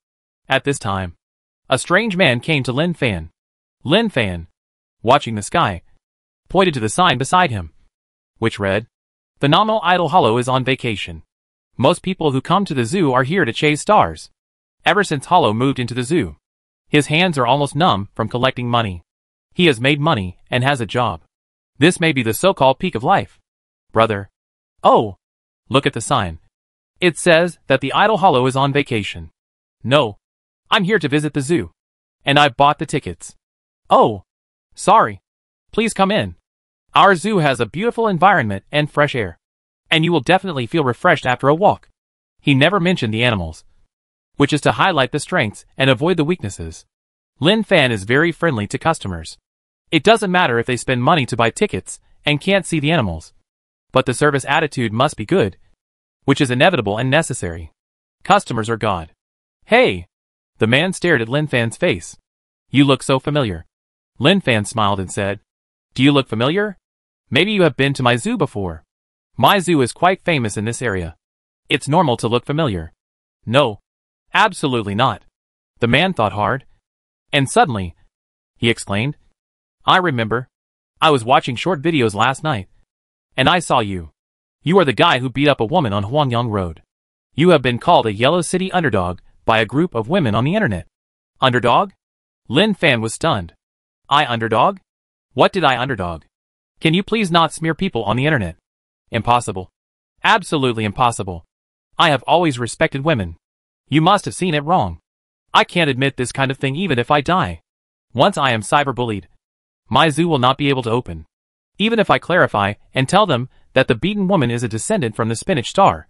At this time, a strange man came to Lin Fan. Lin Fan, watching the sky, pointed to the sign beside him, which read, "Phenomenal Idol Hollow is on vacation. Most people who come to the zoo are here to chase stars." Ever since Hollow moved into the zoo, his hands are almost numb from collecting money. He has made money and has a job. This may be the so-called peak of life. Brother. Oh, look at the sign. It says that the Idol Hollow is on vacation. No, I'm here to visit the zoo. And I've bought the tickets. Oh, sorry. Please come in. Our zoo has a beautiful environment and fresh air. And you will definitely feel refreshed after a walk. He never mentioned the animals, which is to highlight the strengths and avoid the weaknesses. Lin Fan is very friendly to customers. It doesn't matter if they spend money to buy tickets and can't see the animals. But the service attitude must be good, which is inevitable and necessary. Customers are God. Hey! The man stared at Lin Fan's face. You look so familiar. Lin Fan smiled and said, "Do you look familiar? Maybe you have been to my zoo before. My zoo is quite famous in this area. It's normal to look familiar." No, absolutely not. The man thought hard. And suddenly, he exclaimed, "I remember. I was watching short videos last night. And I saw you. You are the guy who beat up a woman on Huangyang Road. You have been called a Yellow City underdog by a group of women on the internet." Underdog? Lin Fan was stunned. I underdog? What did I underdog? Can you please not smear people on the internet? Impossible. Absolutely impossible. I have always respected women. You must have seen it wrong. I can't admit this kind of thing even if I die. Once I am cyberbullied, my zoo will not be able to open. Even if I clarify and tell them that the beaten woman is a descendant from the Spinach Star,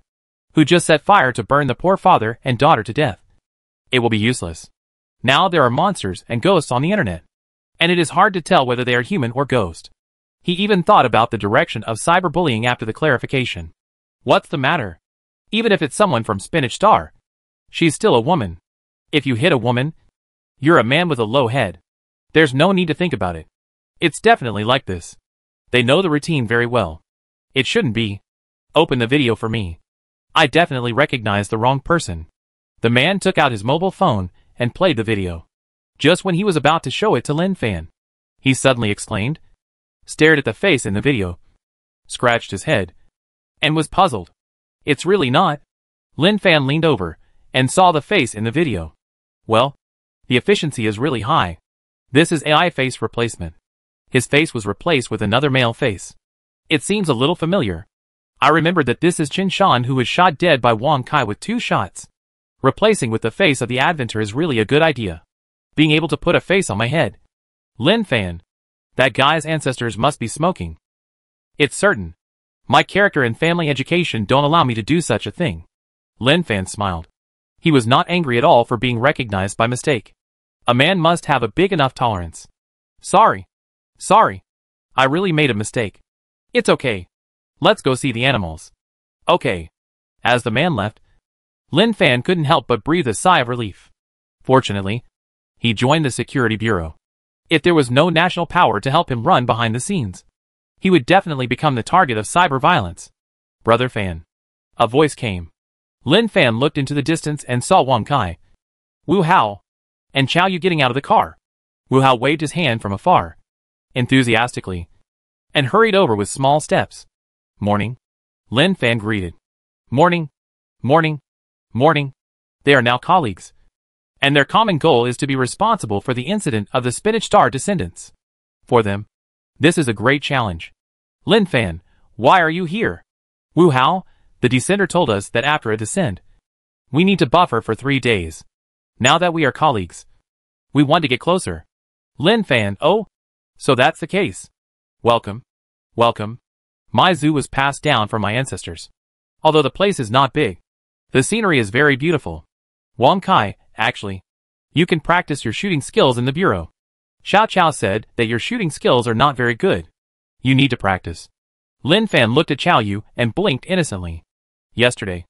who just set fire to burn the poor father and daughter to death. It will be useless. Now there are monsters and ghosts on the internet. And it is hard to tell whether they are human or ghost. He even thought about the direction of cyberbullying after the clarification. What's the matter? Even if it's someone from Spinach Star, she's still a woman. If you hit a woman, you're a man with a low head. There's no need to think about it. It's definitely like this. They know the routine very well. It shouldn't be. Open the video for me. I definitely recognized the wrong person. The man took out his mobile phone and played the video. Just when he was about to show it to Lin Fan, he suddenly exclaimed, stared at the face in the video, scratched his head, and was puzzled. It's really not. Lin Fan leaned over and saw the face in the video. Well, the efficiency is really high. This is AI face replacement. His face was replaced with another male face. It seems a little familiar. I remembered that this is Chin Shan, who was shot dead by Wang Kai with 2 shots. Replacing with the face of the adventure is really a good idea. Being able to put a face on my head. Lin Fan. That guy's ancestors must be smoking. It's certain. My character and family education don't allow me to do such a thing. Lin Fan smiled. He was not angry at all for being recognized by mistake. A man must have a big enough tolerance. Sorry. I really made a mistake. It's okay. Let's go see the animals. Okay. As the man left, Lin Fan couldn't help but breathe a sigh of relief. Fortunately, he joined the security bureau. If there was no national power to help him run behind the scenes, he would definitely become the target of cyber violence. Brother Fan. A voice came. Lin Fan looked into the distance and saw Wang Kai, Wu Hao, and Chow Yu getting out of the car. Wu Hao waved his hand from afar, enthusiastically, and hurried over with small steps. Morning. Lin Fan greeted. Morning. They are now colleagues, and their common goal is to be responsible for the incident of the Spinach Star descendants. For them, this is a great challenge. Lin Fan, why are you here? Wu Hao, the descender told us that after a descent, we need to buffer for 3 days. Now that we are colleagues, we want to get closer. Lin Fan, oh, so that's the case. Welcome. My zoo was passed down from my ancestors. Although the place is not big, the scenery is very beautiful. Wang Kai, actually, you can practice your shooting skills in the bureau. Xiao Chao said that your shooting skills are not very good. You need to practice. Lin Fan looked at Chow Yu and blinked innocently. Yesterday,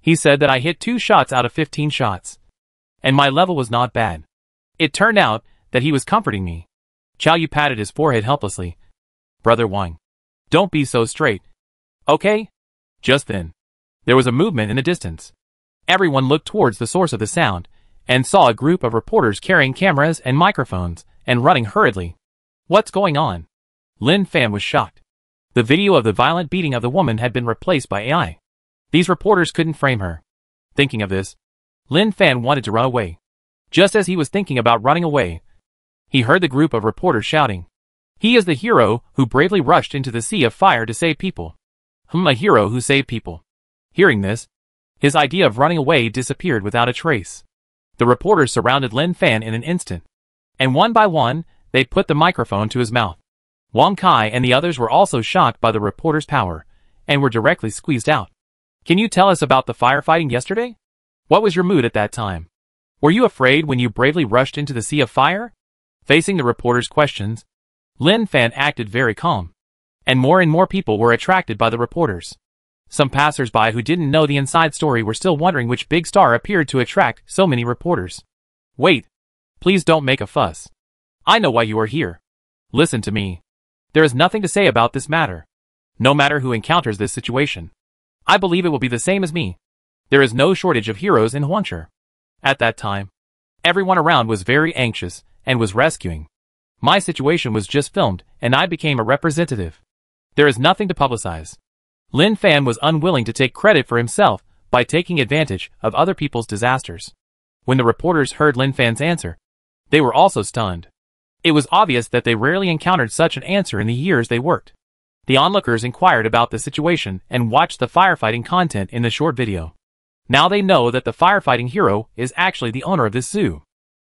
he said that I hit 2 shots out of 15 shots, and my level was not bad. It turned out that he was comforting me. Chow Yu patted his forehead helplessly. Brother Wang, don't be so straight. Okay? Just then, there was a movement in the distance. Everyone looked towards the source of the sound, and saw a group of reporters carrying cameras and microphones, and running hurriedly. What's going on? Lin Fan was shocked. The video of the violent beating of the woman had been replaced by AI. These reporters couldn't frame her. Thinking of this, Lin Fan wanted to run away. Just as he was thinking about running away, he heard the group of reporters shouting. He is the hero who bravely rushed into the sea of fire to save people. A hero who saved people. Hearing this, his idea of running away disappeared without a trace. The reporters surrounded Lin Fan in an instant, and one by one, they put the microphone to his mouth. Wang Kai and the others were also shocked by the reporter's power, and were directly squeezed out. Can you tell us about the firefighting yesterday? What was your mood at that time? Were you afraid when you bravely rushed into the sea of fire? Facing the reporter's questions, Lin Fan acted very calm, and more people were attracted by the reporters. Some passers-by who didn't know the inside story were still wondering which big star appeared to attract so many reporters. Wait, please don't make a fuss. I know why you are here. Listen to me. There is nothing to say about this matter. No matter who encounters this situation, I believe it will be the same as me. There is no shortage of heroes in Huangshe. At that time, everyone around was very anxious and was rescuing. My situation was just filmed and I became a representative. There is nothing to publicize. Lin Fan was unwilling to take credit for himself by taking advantage of other people's disasters. When the reporters heard Lin Fan's answer, they were also stunned. It was obvious that they rarely encountered such an answer in the years they worked. The onlookers inquired about the situation and watched the firefighting content in the short video. Now they know that the firefighting hero is actually the owner of this zoo.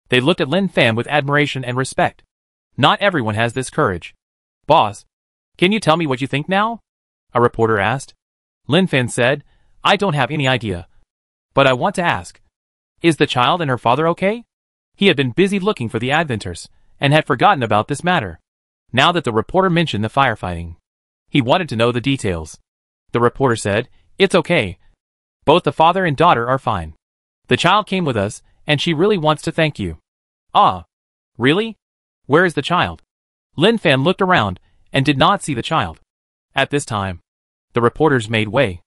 They looked at Lin Fan with admiration and respect. Not everyone has this courage. Boss, can you tell me what you think now? A reporter asked. Lin Fan said, I don't have any idea. But I want to ask. Is the child and her father okay? He had been busy looking for the adventures, and had forgotten about this matter. Now that the reporter mentioned the firefighting, he wanted to know the details. The reporter said, It's okay. Both the father and daughter are fine. The child came with us, and she really wants to thank you. Ah. Really? Where is the child? Lin Fan looked around, and did not see the child. At this time, the reporters made way.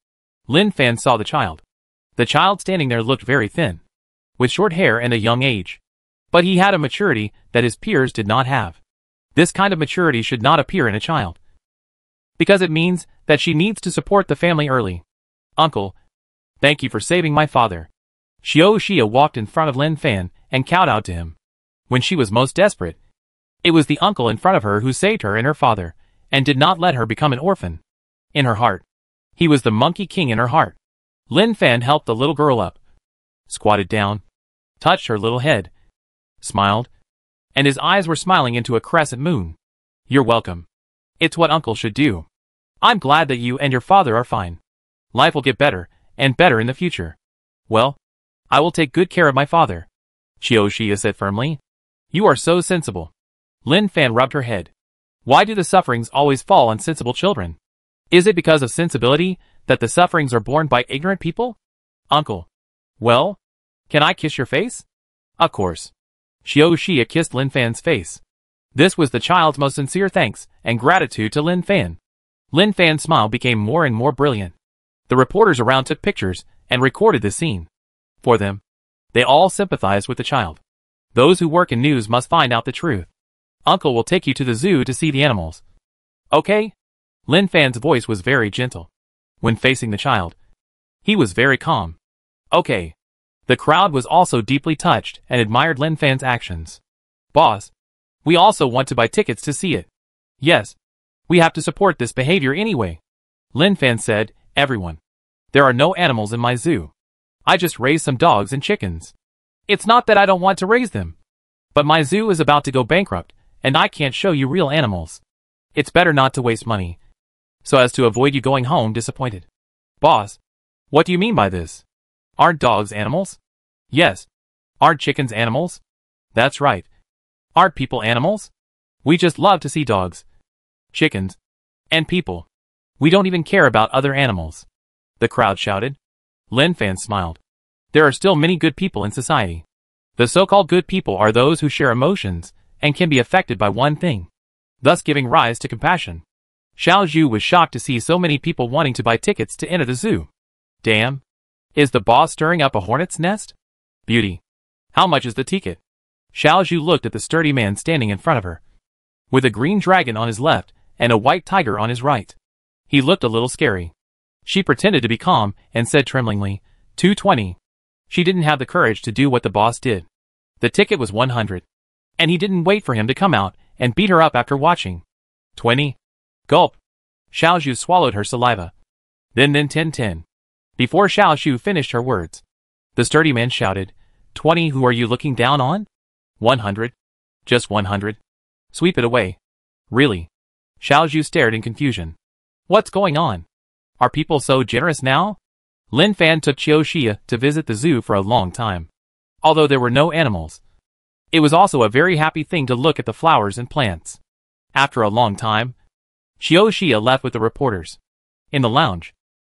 Lin Fan saw the child. The child standing there looked very thin, with short hair and a young age. But he had a maturity that his peers did not have. This kind of maturity should not appear in a child, because it means that she needs to support the family early. Uncle, thank you for saving my father. Xiao Xia walked in front of Lin Fan and kowtowed to him. When she was most desperate, it was the uncle in front of her who saved her and her father, and did not let her become an orphan. In her heart, he was the monkey king in her heart. Lin Fan helped the little girl up, squatted down, touched her little head, smiled, and his eyes were smiling into a crescent moon. You're welcome. It's what uncle should do. I'm glad that you and your father are fine. Life will get better, and better in the future. Well, I will take good care of my father, Xiao Xia said firmly. You are so sensible. Lin Fan rubbed her head. Why do the sufferings always fall on sensible children? Is it because of sensibility that the sufferings are borne by ignorant people? Uncle. Well, can I kiss your face? Of course. Xiao Xia kissed Lin Fan's face. This was the child's most sincere thanks and gratitude to Lin Fan. Lin Fan's smile became more and more brilliant. The reporters around took pictures and recorded this scene. For them, they all sympathized with the child. Those who work in news must find out the truth. Uncle will take you to the zoo to see the animals. Okay? Lin Fan's voice was very gentle. When facing the child, he was very calm. Okay. The crowd was also deeply touched and admired Lin Fan's actions. Boss, we also want to buy tickets to see it. Yes. We have to support this behavior anyway. Lin Fan said, everyone. There are no animals in my zoo. I just raised some dogs and chickens. It's not that I don't want to raise them. But my zoo is about to go bankrupt, and I can't show you real animals. It's better not to waste money, so as to avoid you going home disappointed. Boss, what do you mean by this? Aren't dogs animals? Yes. Aren't chickens animals? That's right. Aren't people animals? We just love to see dogs, chickens, and people. We don't even care about other animals. The crowd shouted. Lin Fan smiled. There are still many good people in society. The so-called good people are those who share emotions and can be affected by one thing, thus giving rise to compassion. Xiao Zhu was shocked to see so many people wanting to buy tickets to enter the zoo. Damn. Is the boss stirring up a hornet's nest? Beauty. How much is the ticket? Xiao Zhu looked at the sturdy man standing in front of her, with a green dragon on his left and a white tiger on his right. He looked a little scary. She pretended to be calm and said tremblingly, 220. She didn't have the courage to do what the boss did. The ticket was 100. And he didn't wait for him to come out and beat her up after watching. 20. Gulp. Xiao Zhu swallowed her saliva. Then 10. Before Xiao Zhu finished her words, the sturdy man shouted, 20. Who are you looking down on? 100. Just 100. Sweep it away. Really? Xiao Zhu stared in confusion. What's going on? Are people so generous now? Lin Fan took Xiao Xia to visit the zoo for a long time. Although there were no animals, it was also a very happy thing to look at the flowers and plants. After a long time, Xiao Xia left with the reporters. In the lounge.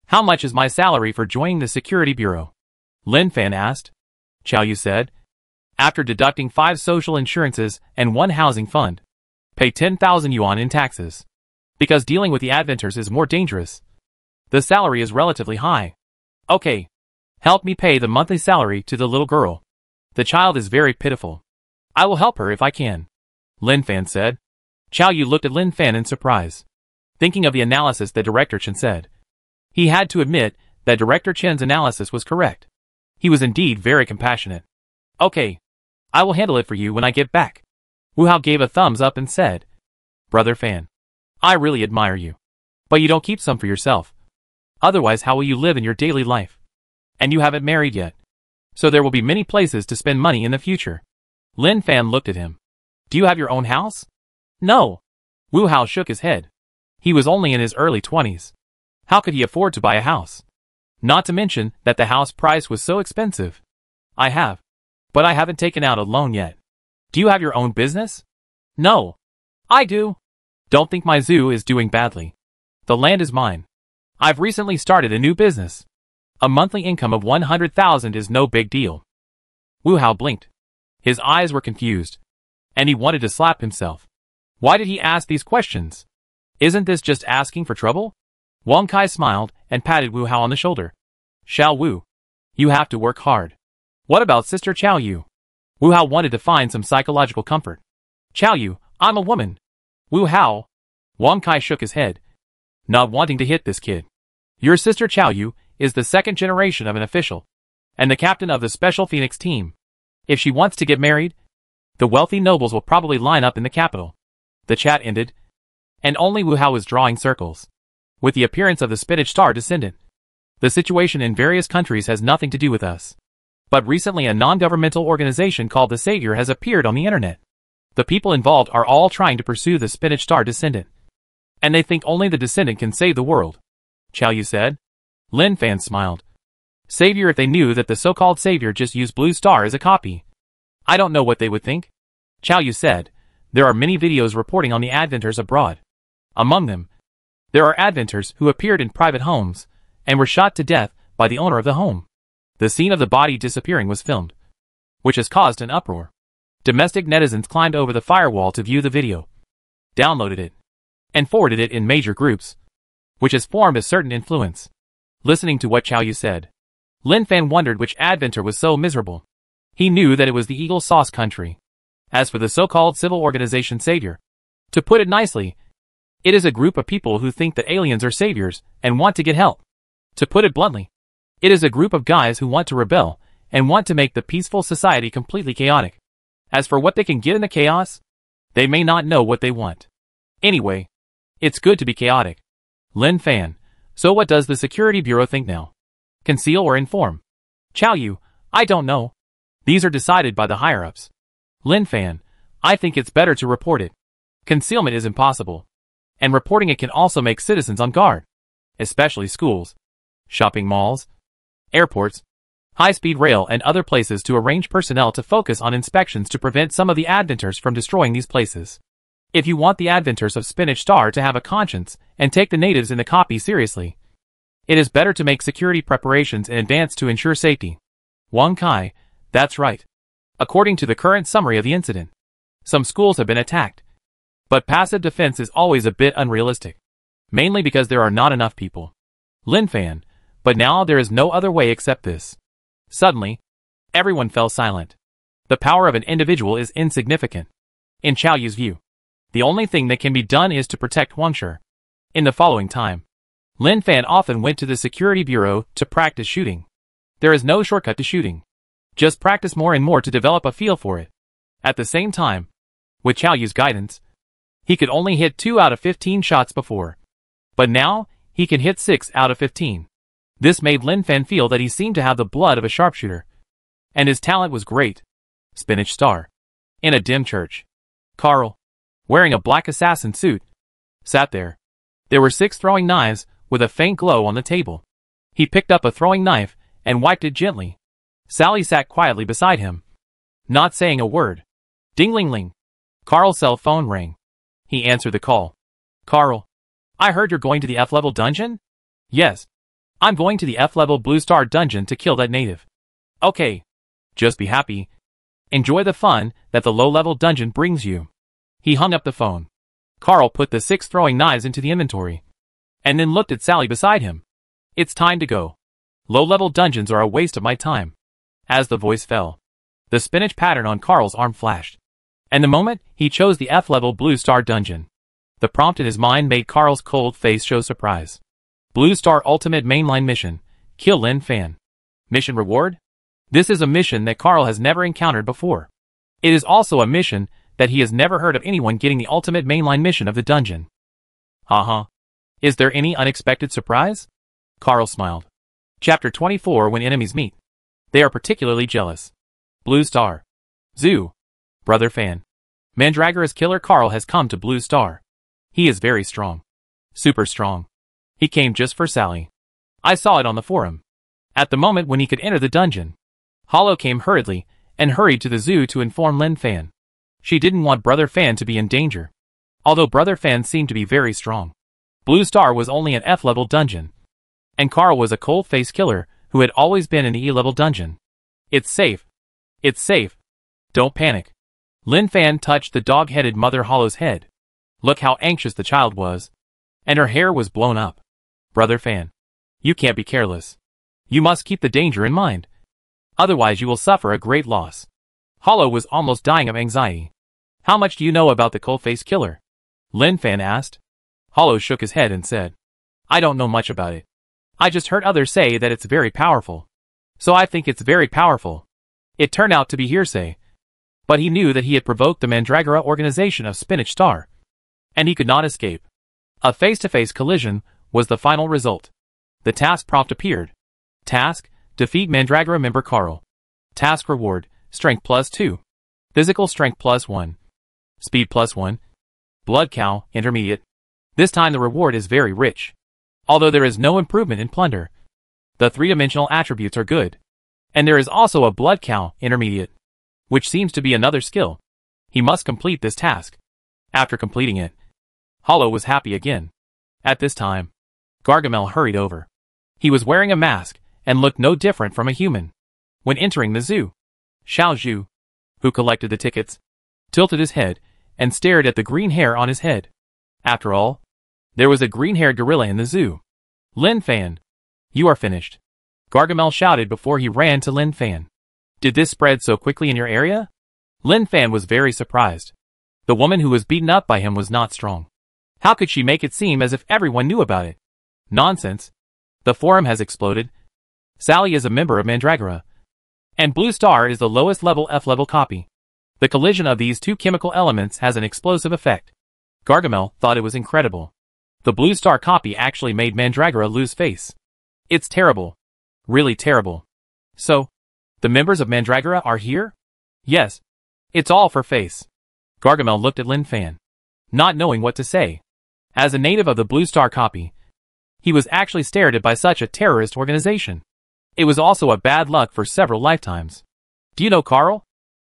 How much is my salary for joining the security bureau? Lin Fan asked. Xiao Yu said. After deducting 5 social insurances and 1 housing fund, pay 10,000 yuan in taxes. Because dealing with the adventures is more dangerous. The salary is relatively high. Okay. Help me pay the monthly salary to the little girl. The child is very pitiful. I will help her if I can. Lin Fan said. Xiao Yu looked at Lin Fan in surprise, thinking of the analysis that Director Chen said. He had to admit that Director Chen's analysis was correct. He was indeed very compassionate. Okay. I will handle it for you when I get back. Wu Hao gave a thumbs up and said, Brother Fan, I really admire you. But you don't keep some for yourself. Otherwise how will you live in your daily life? And you haven't married yet. So there will be many places to spend money in the future. Lin Fan looked at him. Do you have your own house? No. Wu Hao shook his head. He was only in his early 20s. How could he afford to buy a house? Not to mention that the house price was so expensive. I have. But I haven't taken out a loan yet. Do you have your own business? No. I do. Don't think my zoo is doing badly. The land is mine. I've recently started a new business. A monthly income of 100,000 is no big deal. Wu Hao blinked. His eyes were confused, and he wanted to slap himself. Why did he ask these questions? Isn't this just asking for trouble? Wang Kai smiled and patted Wu Hao on the shoulder. Xiao Wu, you have to work hard. What about Sister Qiao Yu? Wu Hao wanted to find some psychological comfort. Qiao Yu, I'm a woman. Wu Hao. Wang Kai shook his head, not wanting to hit this kid. Your sister Qiao Yu is the second generation of an official, and the captain of the Special Phoenix team. If she wants to get married, the wealthy nobles will probably line up in the capital. The chat ended, and only Wu Hao was drawing circles. With the appearance of the Spinach Star descendant, the situation in various countries has nothing to do with us. But recently a non-governmental organization called the Savior has appeared on the internet. The people involved are all trying to pursue the Spinach Star descendant, and they think only the descendant can save the world. Qiao Yu said. Lin Fan smiled. Savior, if they knew that the so-called Savior just used Blue Star as a copy, I don't know what they would think. Qiao Yu said. There are many videos reporting on the Adventers abroad. Among them, there are Adventers who appeared in private homes and were shot to death by the owner of the home. The scene of the body disappearing was filmed, which has caused an uproar. Domestic netizens climbed over the firewall to view the video, downloaded it, and forwarded it in major groups, which has formed a certain influence. Listening to what Qiao Yu said, Lin Fan wondered which Adventure was so miserable. He knew that it was the Eagle Sauce country. As for the so-called civil organization Savior, to put it nicely, it is a group of people who think that aliens are saviors and want to get help. To put it bluntly, it is a group of guys who want to rebel and want to make the peaceful society completely chaotic. As for what they can get in the chaos, they may not know what they want. Anyway, it's good to be chaotic. Lin Fan, so what does the Security Bureau think now? Conceal or inform? Qiao Yu, I don't know. These are decided by the higher-ups. Lin Fan, I think it's better to report it. Concealment is impossible, and reporting it can also make citizens on guard, especially schools, shopping malls, airports, high-speed rail and other places to arrange personnel to focus on inspections to prevent some of the Adventers from destroying these places. If you want the Adventers of Spinach Star to have a conscience and take the natives in the copy seriously, it is better to make security preparations in advance to ensure safety. Wang Kai, that's right. According to the current summary of the incident, some schools have been attacked. But passive defense is always a bit unrealistic, mainly because there are not enough people. Lin Fan, but now there is no other way except this. Suddenly, everyone fell silent. The power of an individual is insignificant. In Qiao Yu's view, the only thing that can be done is to protect Huangshi. In the following time, Lin Fan often went to the security bureau to practice shooting. There is no shortcut to shooting. Just practice more and more to develop a feel for it. At the same time, with Qiao Yu's guidance, he could only hit 2 out of 15 shots before. But now, he can hit 6 out of 15. This made Lin Fan feel that he seemed to have the blood of a sharpshooter. And his talent was great. Spinach Star. In a dim church, Carl, wearing a black assassin suit, sat there. There were 6 throwing knives with a faint glow on the table. He picked up a throwing knife and wiped it gently. Sally sat quietly beside him, not saying a word. Ding-ling-ling. Carl's cell phone rang. He answered the call. Carl, I heard you're going to the F-level dungeon? Yes. I'm going to the F-level Blue Star dungeon to kill that native. Okay. Just be happy. Enjoy the fun that the low-level dungeon brings you. He hung up the phone. Carl put the 6 throwing knives into the inventory, and then looked at Sally beside him. It's time to go. Low-level dungeons are a waste of my time. As the voice fell, the spinach pattern on Carl's arm flashed. And the moment he chose the F-level Blue Star dungeon, the prompt in his mind made Carl's cold face show surprise. Blue Star Ultimate Mainline Mission. Kill Lin Fan. Mission reward? This is a mission that Carl has never encountered before. It is also a mission that he has never heard of anyone getting the ultimate mainline mission of the dungeon. Haha. Is there any unexpected surprise? Carl smiled. Chapter 24. When enemies meet, they are particularly jealous. Blue Star. Zoo. Brother Fan. Mandragora's killer Carl has come to Blue Star. He is very strong. Super strong. He came just for Sally. I saw it on the forum. At the moment when he could enter the dungeon, Hollow came hurriedly and hurried to the zoo to inform Lin Fan. She didn't want Brother Fan to be in danger. Although Brother Fan seemed to be very strong, Blue Star was only an F-level dungeon, And Carl was a cold-faced killer who had always been in the E-level dungeon. It's safe. It's safe. Don't panic. Lin Fan touched the dog-headed Mother Hollow's head. Look how anxious the child was. And her hair was blown up. Brother Fan. You can't be careless. You must keep the danger in mind. Otherwise you will suffer a great loss. Hollow was almost dying of anxiety. How much do you know about the cold-faced killer? Lin Fan asked. Hollow shook his head and said, I don't know much about it. I just heard others say that it's very powerful. So I think it's very powerful. It turned out to be hearsay. But he knew that he had provoked the Mandragora organization of Spinach Star. And he could not escape. A face-to-face collision was the final result. The task prompt appeared. Task, defeat Mandragora member Carl. Task reward, strength +2. Physical strength +1. Speed +1. Blood cow, intermediate. This time the reward is very rich. Although there is no improvement in plunder. The three-dimensional attributes are good. And there is also a blood cow, intermediate. Which seems to be another skill. He must complete this task. After completing it, Hollow was happy again. At this time, Gargamel hurried over. He was wearing a mask and looked no different from a human. When entering the zoo, Xiao Zhu, who collected the tickets, tilted his head and stared at the green hair on his head. After all, there was a green-haired gorilla in the zoo. Lin Fan, you are finished. Gargamel shouted before he ran to Lin Fan. Did this spread so quickly in your area? Lin Fan was very surprised. The woman who was beaten up by him was not strong. How could she make it seem as if everyone knew about it? Nonsense. The forum has exploded. Sally is a member of Mandragora. And Blue Star is the lowest level F-level copy. The collision of these two chemical elements has an explosive effect. Gargamel thought it was incredible. The Blue Star copy actually made Mandragora lose face. It's terrible. Really terrible. So, the members of Mandragora are here? Yes. It's all for face. Gargamel looked at Lin Fan, not knowing what to say. As a native of the Blue Star copy, he was actually stared at by such a terrorist organization. It was also a bad luck for several lifetimes. Do you know Carl?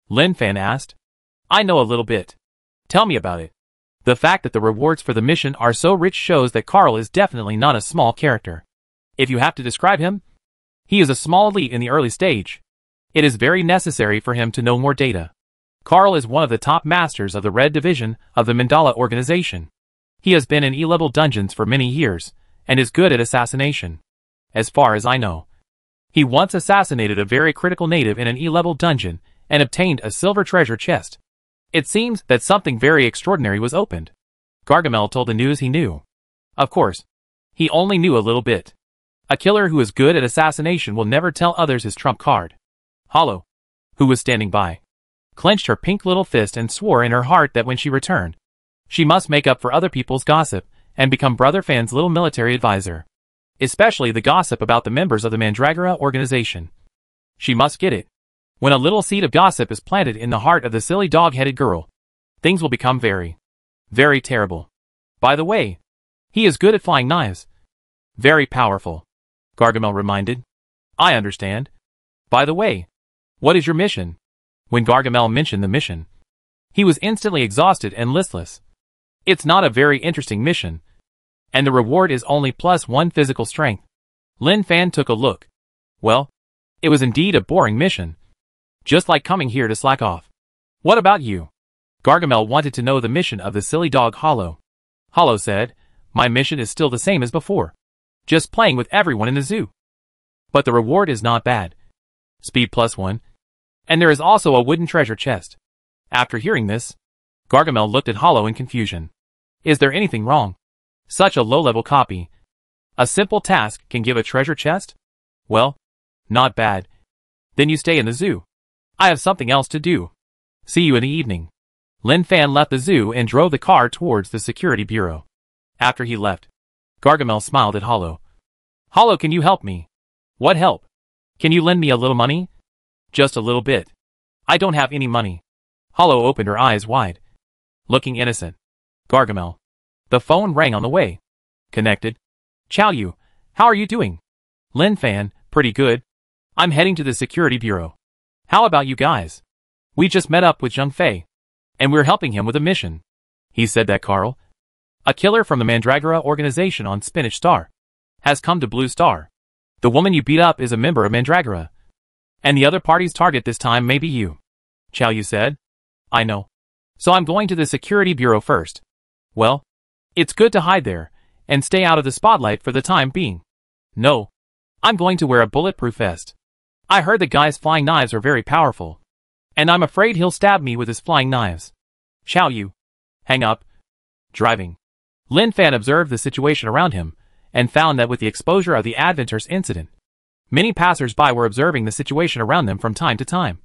Lin Fan asked. I know a little bit. Tell me about it. The fact that the rewards for the mission are so rich shows that Carl is definitely not a small character. If you have to describe him, he is a small elite in the early stage. It is very necessary for him to know more data. Carl is one of the top masters of the Red Division of the Mandala organization. He has been in E-level dungeons for many years, and is good at assassination. As far as I know, he once assassinated a very critical native in an E-level dungeon, and obtained a silver treasure chest. It seems that something very extraordinary was opened. Gargamel told the news he knew. Of course, he only knew a little bit. A killer who is good at assassination will never tell others his trump card. Hollow, who was standing by, clenched her pink little fist and swore in her heart that when she returned, she must make up for other people's gossip and become Brother Fan's little military advisor. Especially the gossip about the members of the Mandragora organization. She must get it. When a little seed of gossip is planted in the heart of the silly dog-headed girl, things will become very, very terrible. By the way, he is good at flying knives. Very powerful, Gargamel reminded. I understand. By the way, what is your mission? When Gargamel mentioned the mission, he was instantly exhausted and listless. It's not a very interesting mission, and the reward is only +1 physical strength. Lin Fan took a look. Well, it was indeed a boring mission. Just like coming here to slack off. What about you? Gargamel wanted to know the mission of the silly dog Hollow. Hollow said, my mission is still the same as before. Just playing with everyone in the zoo. But the reward is not bad. Speed +1. And there is also a wooden treasure chest. After hearing this, Gargamel looked at Hollow in confusion. Is there anything wrong? Such a low-level copy. A simple task can give a treasure chest? Well, not bad. Then you stay in the zoo. I have something else to do. See you in the evening. Lin Fan left the zoo and drove the car towards the security bureau. After he left, Gargamel smiled at Hollow. Hollow, can you help me? What help? Can you lend me a little money? Just a little bit. I don't have any money. Hollow opened her eyes wide, looking innocent. Gargamel. The phone rang on the way. Connected. Chow Yu, how are you doing? Lin Fan, pretty good. I'm heading to the security bureau. How about you guys? We just met up with Zheng Fei, and we're helping him with a mission. He said that Carl, a killer from the Mandragora organization on Spinach Star, has come to Blue Star. The woman you beat up is a member of Mandragora. And the other party's target this time may be you. Chow Yu said. I know. So I'm going to the security bureau first. Well, it's good to hide there, and stay out of the spotlight for the time being. No. I'm going to wear a bulletproof vest. I heard the guy's flying knives are very powerful. And I'm afraid he'll stab me with his flying knives. Chow Yu. Hang up. Driving. Lin Fan observed the situation around him, and found that with the exposure of the Adventures incident, many passers-by were observing the situation around them from time to time,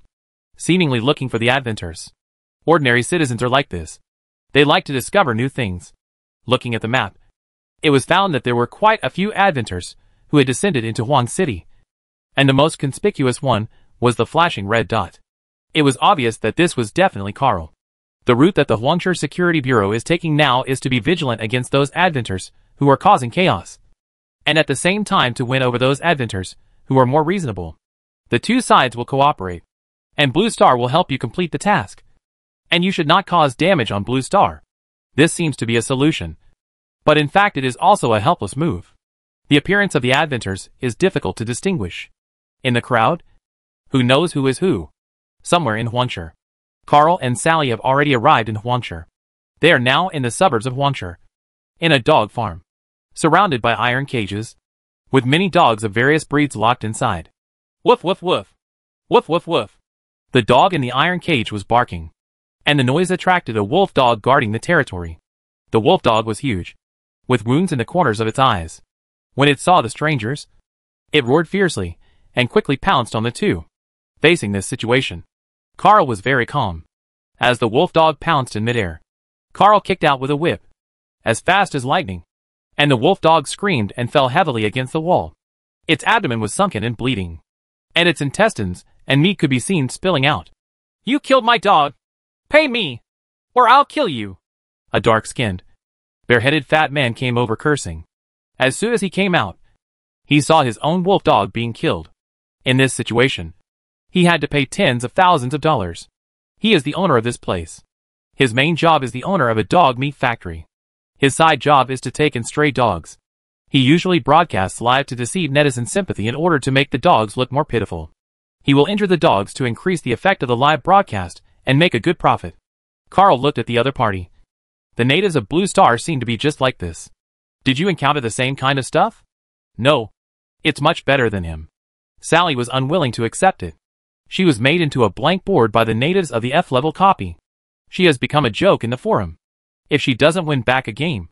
seemingly looking for the Adventures. Ordinary citizens are like this. They like to discover new things. Looking at the map, it was found that there were quite a few Adventures who had descended into Huang City, and the most conspicuous one was the flashing red dot. It was obvious that this was definitely Carl. The route that the Huangshi Security Bureau is taking now is to be vigilant against those Adventures who are causing chaos, and at the same time to win over those Adventures who are more reasonable. The two sides will cooperate, and Blue Star will help you complete the task. And you should not cause damage on Blue Star. This seems to be a solution, but in fact it is also a helpless move. The appearance of the Adventures is difficult to distinguish. In the crowd, who knows who is who? Somewhere in Huangshi. Carl and Sally have already arrived in Huangshi. They are now in the suburbs of Huangshi, in a dog farm, surrounded by iron cages, with many dogs of various breeds locked inside. Woof woof woof. Woof woof woof. The dog in the iron cage was barking, and the noise attracted a wolf dog guarding the territory. The wolf dog was huge, with wounds in the corners of its eyes. When it saw the strangers, it roared fiercely, and quickly pounced on the two. Facing this situation, Carl was very calm. As the wolf dog pounced in midair, Carl kicked out with a whip, as fast as lightning, and the wolf dog screamed and fell heavily against the wall. Its abdomen was sunken and bleeding, and its intestines and meat could be seen spilling out. You killed my dog! Pay me, or I'll kill you! A dark-skinned, bare-headed fat man came over cursing. As soon as he came out, he saw his own wolf dog being killed. In this situation, he had to pay tens of thousands of dollars. He is the owner of this place. His main job is the owner of a dog meat factory. His side job is to take in stray dogs. He usually broadcasts live to deceive netizen sympathy in order to make the dogs look more pitiful. He will injure the dogs to increase the effect of the live broadcast and make a good profit. Carl looked at the other party. The natives of Blue Star seem to be just like this. Did you encounter the same kind of stuff? No. It's much better than him. Sally was unwilling to accept it. She was made into a blank board by the natives of the F-level copy. She has become a joke in the forum. If she doesn't win back a game,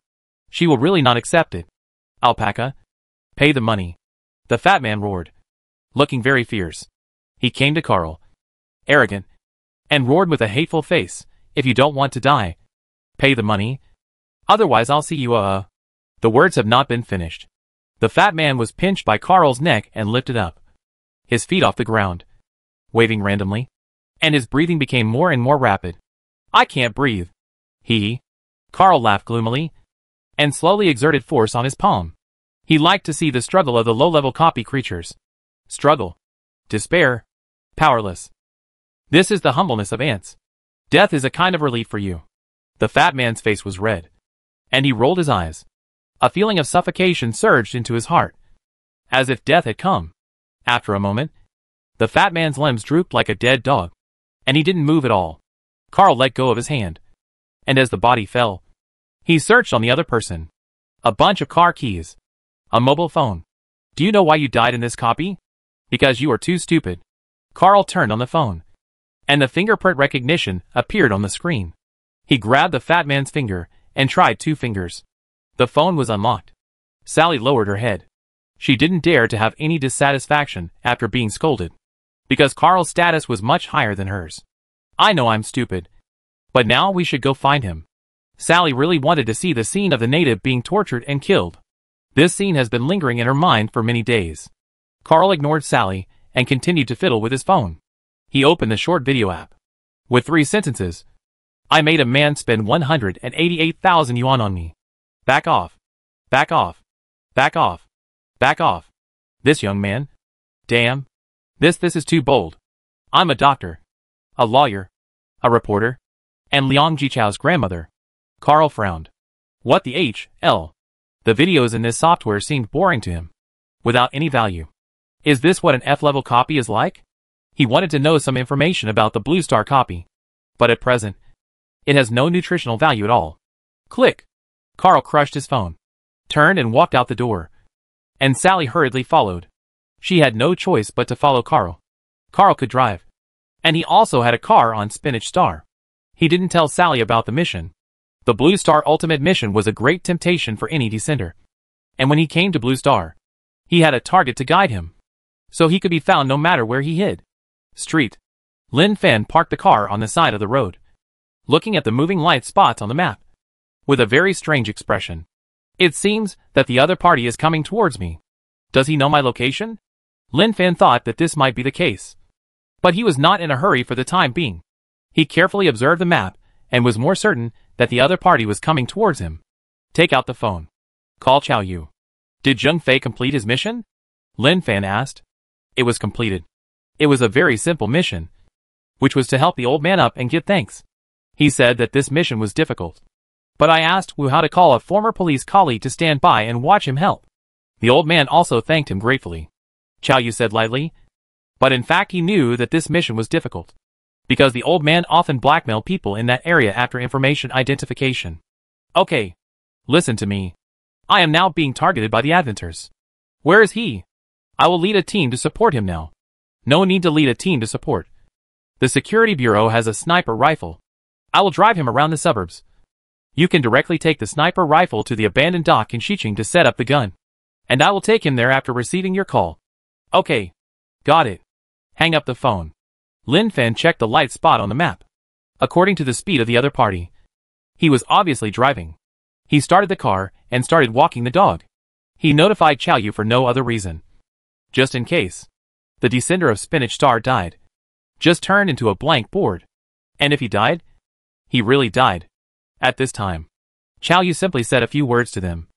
she will really not accept it. Alpaca, pay the money. The fat man roared, looking very fierce. He came to Carl, arrogant, and roared with a hateful face, if you don't want to die, pay the money. Otherwise I'll see you The words have not been finished. The fat man was pinched by Carl's neck and lifted up, his feet off the ground, waving randomly, and his breathing became more and more rapid. I can't breathe. Carl laughed gloomily, and slowly exerted force on his palm. He liked to see the struggle of the low-level copy creatures. Struggle. Despair. Powerless. This is the humbleness of ants. Death is a kind of relief for you. The fat man's face was red, and he rolled his eyes. A feeling of suffocation surged into his heart, as if death had come. After a moment, the fat man's limbs drooped like a dead dog, and he didn't move at all. Carl let go of his hand, and as the body fell, he searched on the other person. A bunch of car keys. A mobile phone. Do you know why you died in this copy? Because you are too stupid. Carl turned on the phone, and the fingerprint recognition appeared on the screen. He grabbed the fat man's finger and tried 2 fingers. The phone was unlocked. Sally lowered her head. She didn't dare to have any dissatisfaction after being scolded, because Carl's status was much higher than hers. I know I'm stupid, but now we should go find him. Sally really wanted to see the scene of the native being tortured and killed. This scene has been lingering in her mind for many days. Carl ignored Sally and continued to fiddle with his phone. He opened the short video app. With 3 sentences. I made a man spend 188,000 yuan on me. Back off. Back off. Back off. Back off. This young man. Damn. This is too bold. I'm a doctor. A lawyer. A reporter. And Liang Jichao's grandmother. Carl frowned. What the hell? The The videos in this software seemed boring to him, without any value. Is this what an F-level copy is like? He wanted to know some information about the Blue Star copy. But at present, it has no nutritional value at all. Click. Carl crushed his phone, turned and walked out the door. And Sally hurriedly followed. She had no choice but to follow Carl. Carl could drive. And he also had a car on Spinach Star. He didn't tell Sally about the mission. The Blue Star Ultimate mission was a great temptation for any descender. And when he came to Blue Star, he had a target to guide him, so he could be found no matter where he hid. Street. Lin Fan parked the car on the side of the road, looking at the moving light spots on the map, with a very strange expression. It seems that the other party is coming towards me. Does he know my location? Lin Fan thought that this might be the case. But he was not in a hurry for the time being. He carefully observed the map, and was more certain that the other party was coming towards him. Take out the phone. Call Chow Yu. Did Zheng Fei complete his mission? Lin Fan asked. It was completed. It was a very simple mission, which was to help the old man up and get thanks. He said that this mission was difficult. But I asked Wu how to call a former police colleague to stand by and watch him help. The old man also thanked him gratefully. Chow Yu said lightly. But in fact he knew that this mission was difficult, because the old man often blackmailed people in that area after information identification. Okay. Listen to me. I am now being targeted by the Adventers. Where is he? I will lead a team to support him now. No need to lead a team to support. The security bureau has a sniper rifle. I will drive him around the suburbs. You can directly take the sniper rifle to the abandoned dock in Xiqing to set up the gun. And I will take him there after receiving your call. Okay. Got it. Hang up the phone. Lin Fan checked the light spot on the map, according to the speed of the other party. He was obviously driving. He started the car and started walking the dog. He notified Chow Yu for no other reason. Just in case. The descender of Spinach Star died. Just turned into a blank board. And if he died? He really died. At this time, Chow Yu simply said a few words to them,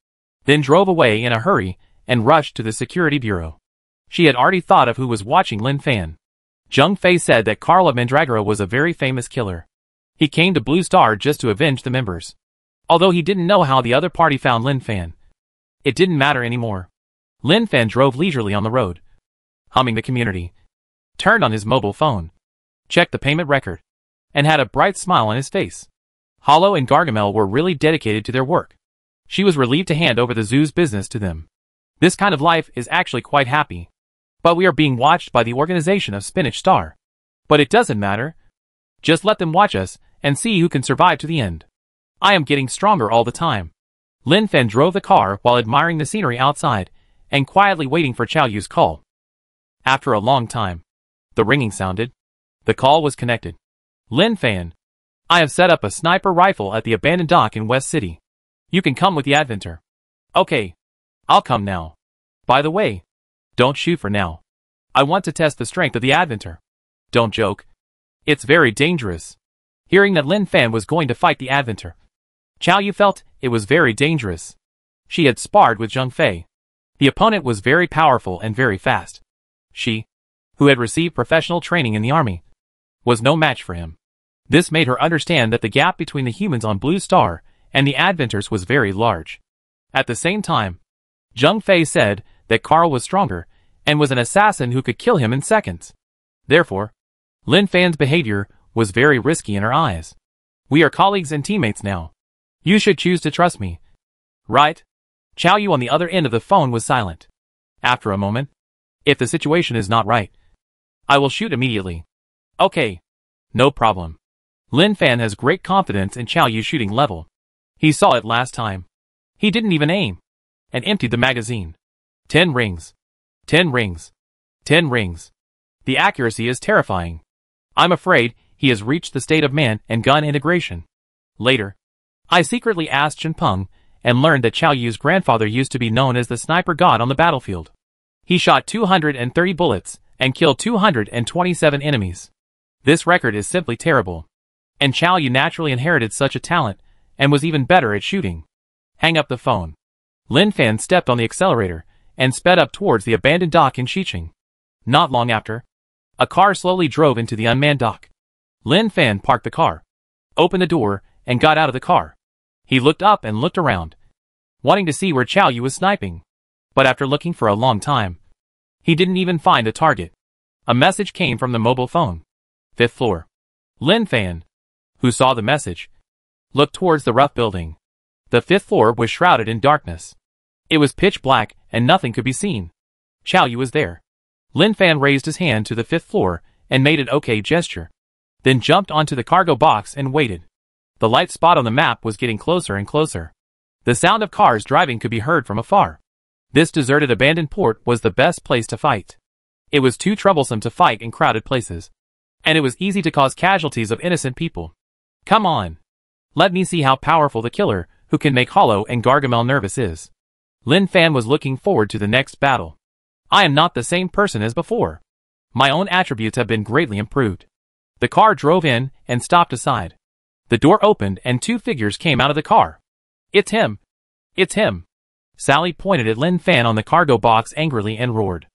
then drove away in a hurry and rushed to the security bureau. She had already thought of who was watching Lin Fan. Zheng Fei said that Carl of Mandragora was a very famous killer. He came to Blue Star just to avenge the members. Although he didn't know how the other party found Lin Fan. It didn't matter anymore. Lin Fan drove leisurely on the road, humming the community, turned on his mobile phone, checked the payment record, and had a bright smile on his face. Hollow and Gargamel were really dedicated to their work. She was relieved to hand over the zoo's business to them. This kind of life is actually quite happy. But we are being watched by the organization of Spinach Star. But it doesn't matter. Just let them watch us and see who can survive to the end. I am getting stronger all the time. Lin Fan drove the car while admiring the scenery outside and quietly waiting for Chow Yu's call. After a long time, the ringing sounded. The call was connected. Lin Fan, I have set up a sniper rifle at the abandoned dock in West City. You can come with the Adventure. Okay. I'll come now. By the way, don't shoot for now. I want to test the strength of the Adventure. Don't joke. It's very dangerous. Hearing that Lin Fan was going to fight the Adventure, Chow Yu felt it was very dangerous. She had sparred with Zheng Fei. The opponent was very powerful and very fast. She, who had received professional training in the army, was no match for him. This made her understand that the gap between the humans on Blue Star and the Adventures was very large. At the same time, Zheng Fei said that Carl was stronger and was an assassin who could kill him in seconds. Therefore, Lin Fan's behavior was very risky in her eyes. We are colleagues and teammates now. You should choose to trust me. Right? Chow Yu on the other end of the phone was silent. After a moment, if the situation is not right, I will shoot immediately. Okay. No problem. Lin Fan has great confidence in Chow Yu's shooting level. He saw it last time. He didn't even aim, and emptied the magazine. 10 rings. 10 rings. 10 rings. The accuracy is terrifying. I'm afraid he has reached the state of man and gun integration. Later, I secretly asked Chen Peng and learned that Chow Yu's grandfather used to be known as the sniper god on the battlefield. He shot 230 bullets and killed 227 enemies. This record is simply terrible. And Chow Yu naturally inherited such a talent and was even better at shooting. Hang up the phone. Lin Fan stepped on the accelerator and sped up towards the abandoned dock in Xiqing. Not long after, a car slowly drove into the unmanned dock. Lin Fan parked the car, opened the door, and got out of the car. He looked up and looked around. wanting to see where Chow Yu was sniping. But after looking for a long time, he didn't even find a target. A message came from the mobile phone. 5th floor. Lin Fan, who saw the message, looked towards the rough building. The 5th floor was shrouded in darkness. It was pitch black and nothing could be seen. Chow Yu was there. Lin Fan raised his hand to the 5th floor and made an OK gesture. Then jumped onto the cargo box and waited. The light spot on the map was getting closer and closer. The sound of cars driving could be heard from afar. This deserted abandoned port was the best place to fight. It was too troublesome to fight in crowded places. And it was easy to cause casualties of innocent people. Come on. Let me see how powerful the killer, who can make Hollow and Gargamel nervous is. Lin Fan was looking forward to the next battle. I am not the same person as before. My own attributes have been greatly improved. The car drove in and stopped aside. The door opened and 2 figures came out of the car. It's him. It's him. Sally pointed at Lin Fan on the cargo box angrily and roared.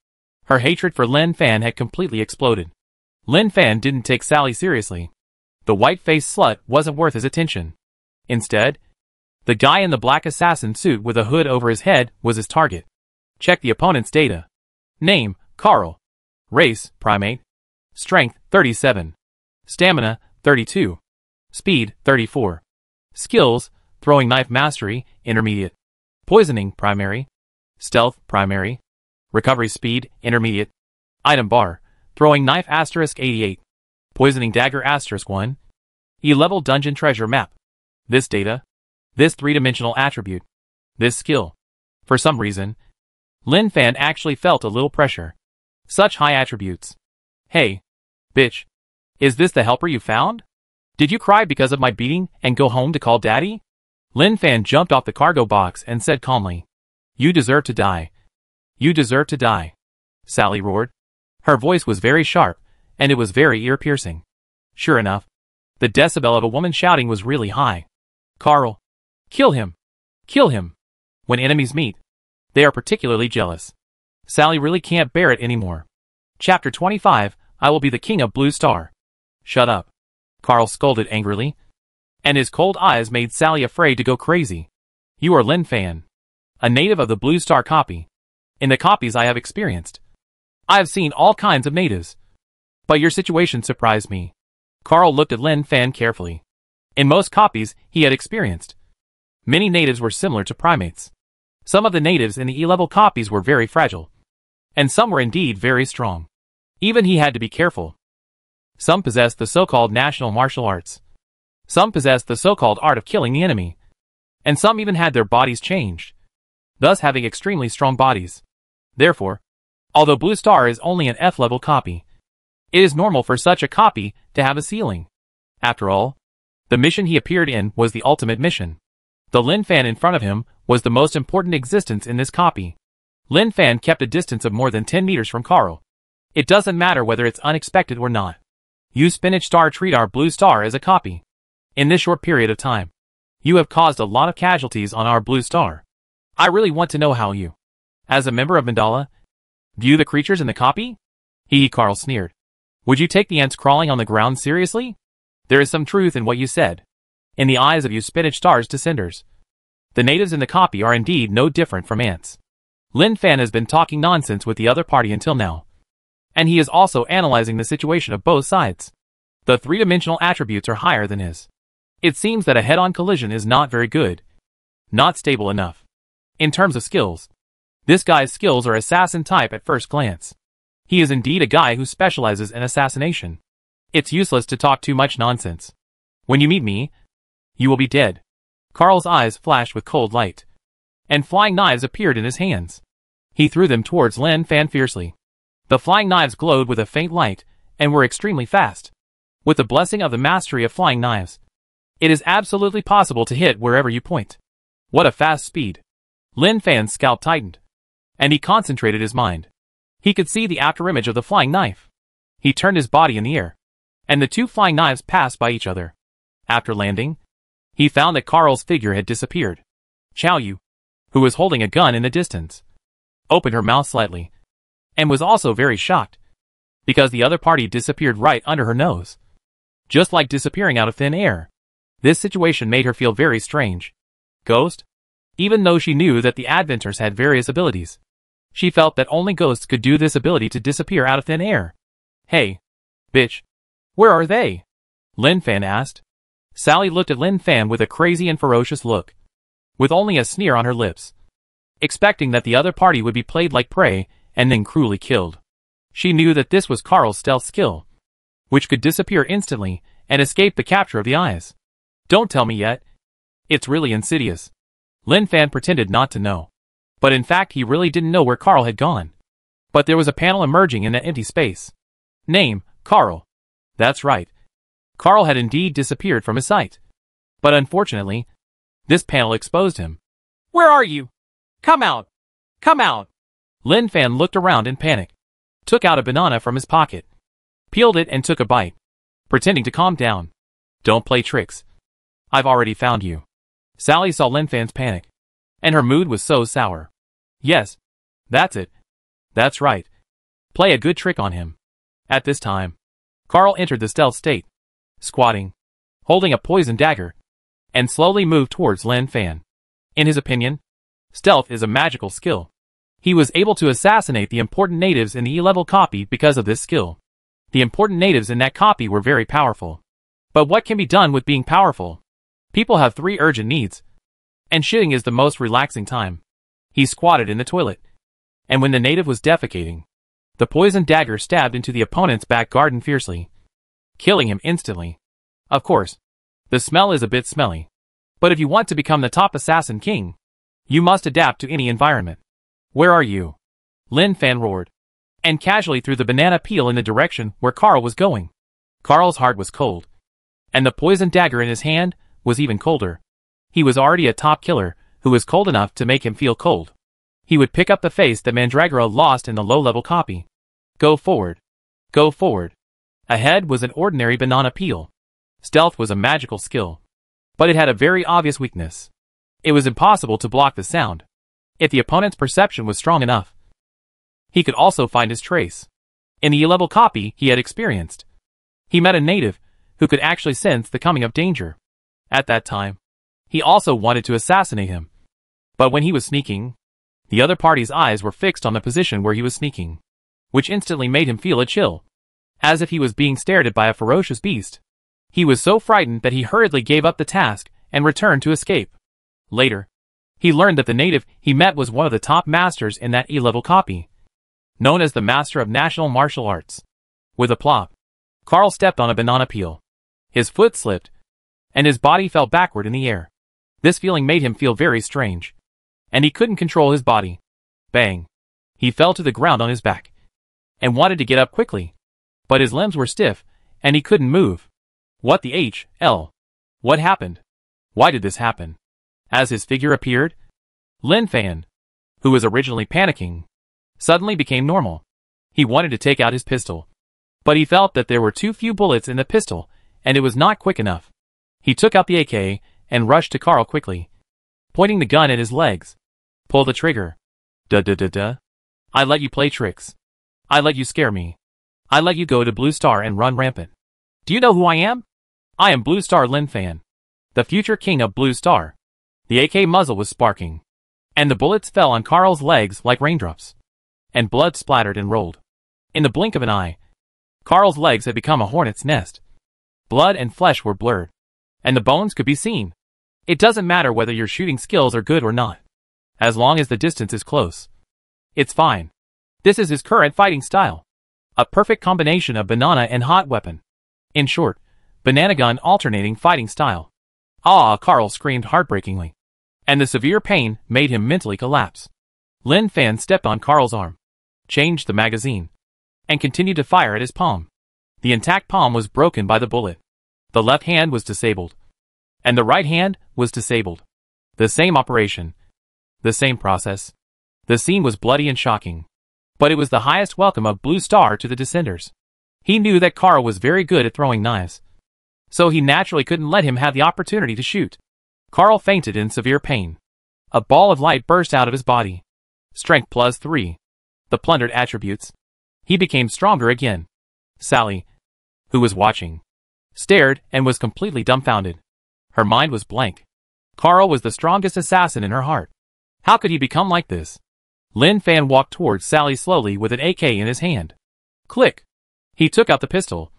Her hatred for Lin Fan had completely exploded. Lin Fan didn't take Sally seriously. The white-faced slut wasn't worth his attention. Instead, the guy in the black assassin suit with a hood over his head was his target. Check the opponent's data. Name, Carl. Race, primate. Strength, 37. Stamina, 32. Speed, 34. Skills, throwing knife mastery, intermediate. Poisoning, primary. Stealth, primary. Recovery speed, intermediate. Item bar, throwing knife * 88. Poisoning dagger * 1. E-level dungeon treasure map. This data. This 3-dimensional attribute. This skill. For some reason, Lin Fan actually felt a little pressure. Such high attributes. Hey, bitch. Is this the helper you found? Did you cry because of my beating and go home to call daddy? Lin Fan jumped off the cargo box and said calmly. You deserve to die. You deserve to die. Sally roared. Her voice was very sharp, and it was very ear-piercing. Sure enough, the decibel of a woman shouting was really high. Carl. Kill him. Kill him. When enemies meet, they are particularly jealous. Sally really can't bear it anymore. Chapter 25, I will be the king of Blue Star. Shut up. Carl scolded angrily, and his cold eyes made Sally afraid to go crazy. You are Lin Fan, a native of the Blue Star copy. In the copies I have experienced, I have seen all kinds of natives. But your situation surprised me. Carl looked at Lin Fan carefully. In most copies he had experienced, many natives were similar to primates. Some of the natives in the E-level copies were very fragile, and some were indeed very strong. Even he had to be careful. Some possessed the so-called national martial arts. Some possessed the so-called art of killing the enemy. And some even had their bodies changed, thus having extremely strong bodies. Therefore, although Blue Star is only an F-level copy, it is normal for such a copy to have a ceiling. After all, the mission he appeared in was the ultimate mission. The Lin Fan in front of him was the most important existence in this copy. Lin Fan kept a distance of more than 10 meters from Carl. It doesn't matter whether it's unexpected or not. You Spinach Star treat our Blue Star as a copy. In this short period of time, you have caused a lot of casualties on our Blue Star. I really want to know how you, as a member of Mandala, view the creatures in the copy? Carl sneered. Would you take the ants crawling on the ground seriously? There is some truth in what you said. In the eyes of you Spinach Star's descenders, the natives in the copy are indeed no different from ants. Lin Fan has been talking nonsense with the other party until now. And he is also analyzing the situation of both sides. The 3-dimensional attributes are higher than his. It seems that a head-on collision is not very good. Not stable enough. In terms of skills, this guy's skills are assassin type at first glance. He is indeed a guy who specializes in assassination. It's useless to talk too much nonsense. When you meet me, you will be dead. Carl's eyes flashed with cold light, and flying knives appeared in his hands. He threw them towards Lin Fan fiercely. The flying knives glowed with a faint light, and were extremely fast. With the blessing of the mastery of flying knives, it is absolutely possible to hit wherever you point. What a fast speed. Lin Fan's scalp tightened, and he concentrated his mind. He could see the afterimage of the flying knife. He turned his body in the air, and the 2 flying knives passed by each other. After landing, he found that Carl's figure had disappeared. Chow Yu, who was holding a gun in the distance, opened her mouth slightly, and was also very shocked, because the other party disappeared right under her nose. Just like disappearing out of thin air. This situation made her feel very strange. Ghost? Even though she knew that the Adventures had various abilities, she felt that only ghosts could do this ability to disappear out of thin air. "Hey, bitch. Where are they?" Lin Fan asked. Sally looked at Lin Fan with a crazy and ferocious look, with only a sneer on her lips, expecting that the other party would be played like prey and then cruelly killed. She knew that this was Carl's stealth skill, which could disappear instantly and escape the capture of the eyes. "Don't tell me yet. It's really insidious." Lin Fan pretended not to know, but in fact he really didn't know where Carl had gone. But there was a panel emerging in that empty space. Name, Carl. That's right. Carl had indeed disappeared from his sight. But unfortunately, this panel exposed him. "Where are you? Come out! Come out!" Lin Fan looked around in panic, took out a banana from his pocket, peeled it and took a bite, pretending to calm down. "Don't play tricks. I've already found you." Sally saw Lin Fan's panic, and her mood was so sour. "Yes, that's it. That's right. Play a good trick on him." At this time, Carl entered the stealth state, squatting, holding a poison dagger, and slowly moved towards Lin Fan. In his opinion, stealth is a magical skill. He was able to assassinate the important natives in the E-level copy because of this skill. The important natives in that copy were very powerful. But what can be done with being powerful? People have 3 urgent needs, and shitting is the most relaxing time. He squatted in the toilet, and when the native was defecating, the poison dagger stabbed into the opponent's back garden fiercely, killing him instantly. Of course, the smell is a bit smelly, but if you want to become the top assassin king, you must adapt to any environment. "Where are you?" Lin Fan roared, and casually threw the banana peel in the direction where Carl was going. Carl's heart was cold, and the poison dagger in his hand was even colder. He was already a top killer who was cold enough to make him feel cold. He would pick up the face that Mandragora lost in the low-level copy. Go forward. Go forward. Ahead was an ordinary banana peel. Stealth was a magical skill, but it had a very obvious weakness. It was impossible to block the sound. If the opponent's perception was strong enough, he could also find his trace. In the E-level copy he had experienced, he met a native who could actually sense the coming of danger. At that time, he also wanted to assassinate him. But when he was sneaking, the other party's eyes were fixed on the position where he was sneaking, which instantly made him feel a chill, as if he was being stared at by a ferocious beast. He was so frightened that he hurriedly gave up the task and returned to escape. Later, he learned that the native he met was one of the top masters in that E-level copy, known as the Master of National Martial Arts. With a plop, Carl stepped on a banana peel. His foot slipped, and his body fell backward in the air. This feeling made him feel very strange, and he couldn't control his body. Bang! He fell to the ground on his back, and wanted to get up quickly, but his limbs were stiff, and he couldn't move. What the hell? What happened? Why did this happen? As his figure appeared, Lin Fan, who was originally panicking, suddenly became normal. He wanted to take out his pistol, but he felt that there were too few bullets in the pistol, and it was not quick enough. He took out the AK and rushed to Carl quickly, pointing the gun at his legs. "Pull the trigger. Duh. I let you play tricks. I let you scare me. I let you go to Blue Star and run rampant. Do you know who I am? I am Blue Star Lin Fan, the future king of Blue Star." The AK muzzle was sparking, and the bullets fell on Carl's legs like raindrops, and blood splattered and rolled. In the blink of an eye, Carl's legs had become a hornet's nest. Blood and flesh were blurred, and the bones could be seen. It doesn't matter whether your shooting skills are good or not, as long as the distance is close. It's fine. This is his current fighting style. A perfect combination of banana and hot weapon. In short, banana gun alternating fighting style. Ah! Carl screamed heartbreakingly, and the severe pain made him mentally collapse. Lin Fan stepped on Carl's arm, changed the magazine, and continued to fire at his palm. The intact palm was broken by the bullet. The left hand was disabled, and the right hand was disabled. The same operation, the same process. The scene was bloody and shocking, but it was the highest welcome of Blue Star to the Descenders. He knew that Carl was very good at throwing knives, so he naturally couldn't let him have the opportunity to shoot. Carl fainted in severe pain. A ball of light burst out of his body. Strength +3. The plundered attributes. He became stronger again. Sally, who was watching, stared and was completely dumbfounded. Her mind was blank. Carl was the strongest assassin in her heart. How could he become like this? Lin Fan walked towards Sally slowly with an AK in his hand. Click! He took out the pistol,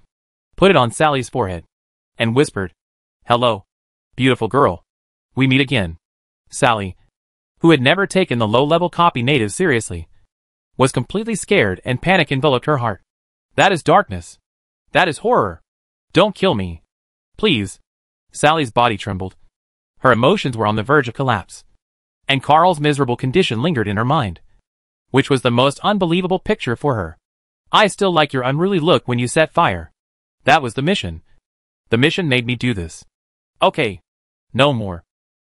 put it on Sally's forehead, and whispered, "Hello, beautiful girl. We meet again." Sally, who had never taken the low-level copy native seriously, was completely scared and panic enveloped her heart. That is darkness. That is horror. Don't kill me. Please. Sally's body trembled. Her emotions were on the verge of collapse. And Carl's miserable condition lingered in her mind, which was the most unbelievable picture for her. I still like your unruly look when you set fire. That was the mission. The mission made me do this. Okay. No more.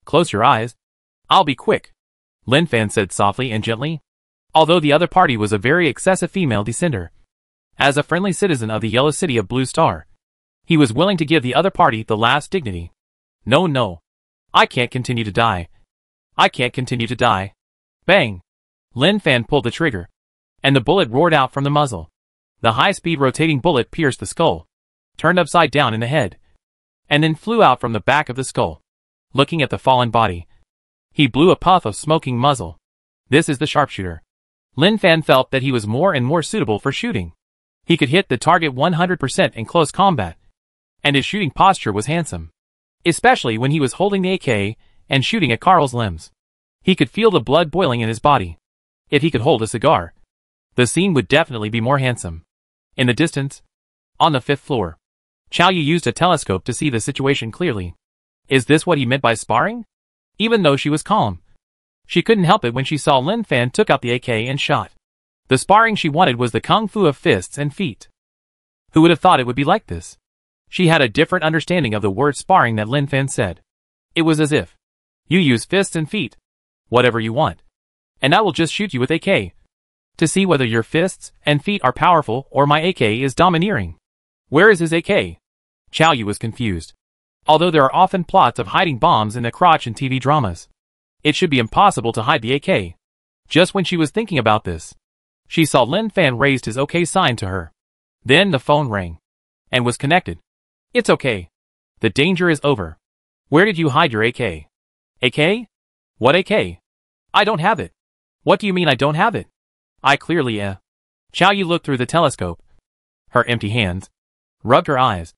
Close your eyes. I'll be quick. Lin Fan said softly and gently, although the other party was a very excessive female descender. As a friendly citizen of the yellow city of Blue Star, he was willing to give the other party the last dignity. No. I can't continue to die. I can't continue to die. Bang! Lin Fan pulled the trigger, and the bullet roared out from the muzzle. The high-speed rotating bullet pierced the skull, turned upside down in the head, and then flew out from the back of the skull. Looking at the fallen body, he blew a puff of smoking muzzle. This is the sharpshooter. Lin Fan felt that he was more and more suitable for shooting. He could hit the target 100% in close combat, and his shooting posture was handsome, especially when he was holding the AK and shooting at Carl's limbs. He could feel the blood boiling in his body. If he could hold a cigar, the scene would definitely be more handsome. In the distance, on the 5th floor, Chow Yu used a telescope to see the situation clearly. Is this what he meant by sparring? Even though she was calm, she couldn't help it when she saw Lin Fan took out the AK and shot. The sparring she wanted was the kung fu of fists and feet. Who would have thought it would be like this? She had a different understanding of the word sparring that Lin Fan said. It was as if, you use fists and feet, whatever you want, and I will just shoot you with AK, to see whether your fists and feet are powerful or my AK is domineering. Where is his AK? Chow Yu was confused. Although there are often plots of hiding bombs in the crotch in TV dramas, it should be impossible to hide the AK. Just when she was thinking about this, she saw Lin Fan raised his OK sign to her. Then the phone rang, and was connected. It's okay. The danger is over. Where did you hide your AK? AK? What AK? I don't have it. What do you mean I don't have it? I clearly Chow Yu looked through the telescope. Her empty hands, rubbed her eyes,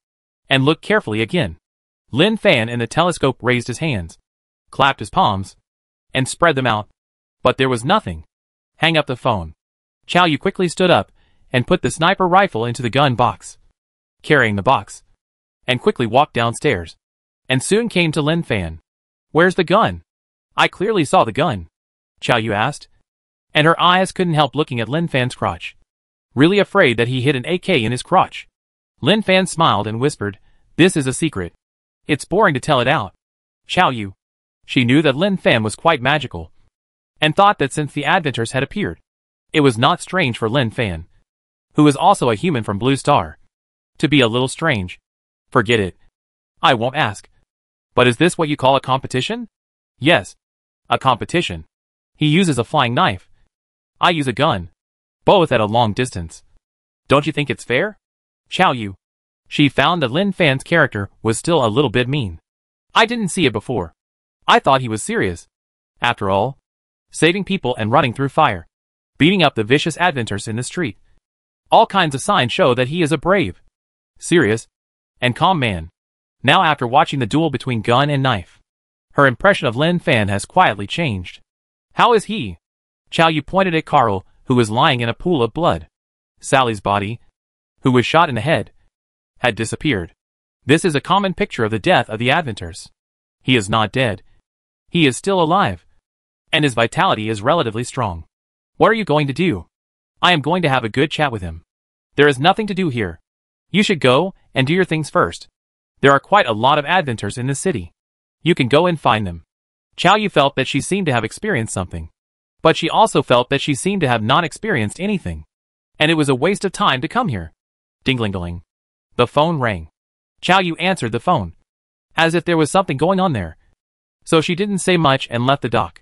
and looked carefully again. Lin Fan in the telescope raised his hands, clapped his palms, and spread them out. But there was nothing. Hang up the phone. Chow Yu quickly stood up and put the sniper rifle into the gun box, carrying the box, and quickly walked downstairs, and soon came to Lin Fan. Where's the gun? I clearly saw the gun, Chow Yu asked, and her eyes couldn't help looking at Lin Fan's crotch, really afraid that he hid an AK in his crotch. Lin Fan smiled and whispered, this is a secret. It's boring to tell it out. Chow Yu. She knew that Lin Fan was quite magical, and thought that since the Adventures had appeared, it was not strange for Lin Fan, who is also a human from Blue Star, to be a little strange. Forget it. I won't ask. But is this what you call a competition? Yes. A competition. He uses a flying knife. I use a gun. Both at a long distance. Don't you think it's fair? Chow Yu. She found that Lin Fan's character was still a little bit mean. I didn't see it before. I thought he was serious. After all, saving people and running through fire, beating up the vicious Adventures in the street. All kinds of signs show that he is a brave, serious, and calm man. Now after watching the duel between gun and knife, her impression of Lin Fan has quietly changed. How is he? Chow Yu pointed at Carl, who was lying in a pool of blood. Sally's body, who was shot in the head, had disappeared. This is a common picture of the death of the Adventures. He is not dead. He is still alive, and his vitality is relatively strong. What are you going to do? I am going to have a good chat with him. There is nothing to do here. You should go and do your things first. There are quite a lot of Adventures in this city. You can go and find them. Chow Yu felt that she seemed to have experienced something, but she also felt that she seemed to have not experienced anything, and it was a waste of time to come here. Ding-ling-ling. The phone rang. Chow Yu answered the phone, as if there was something going on there. So she didn't say much and left the dock.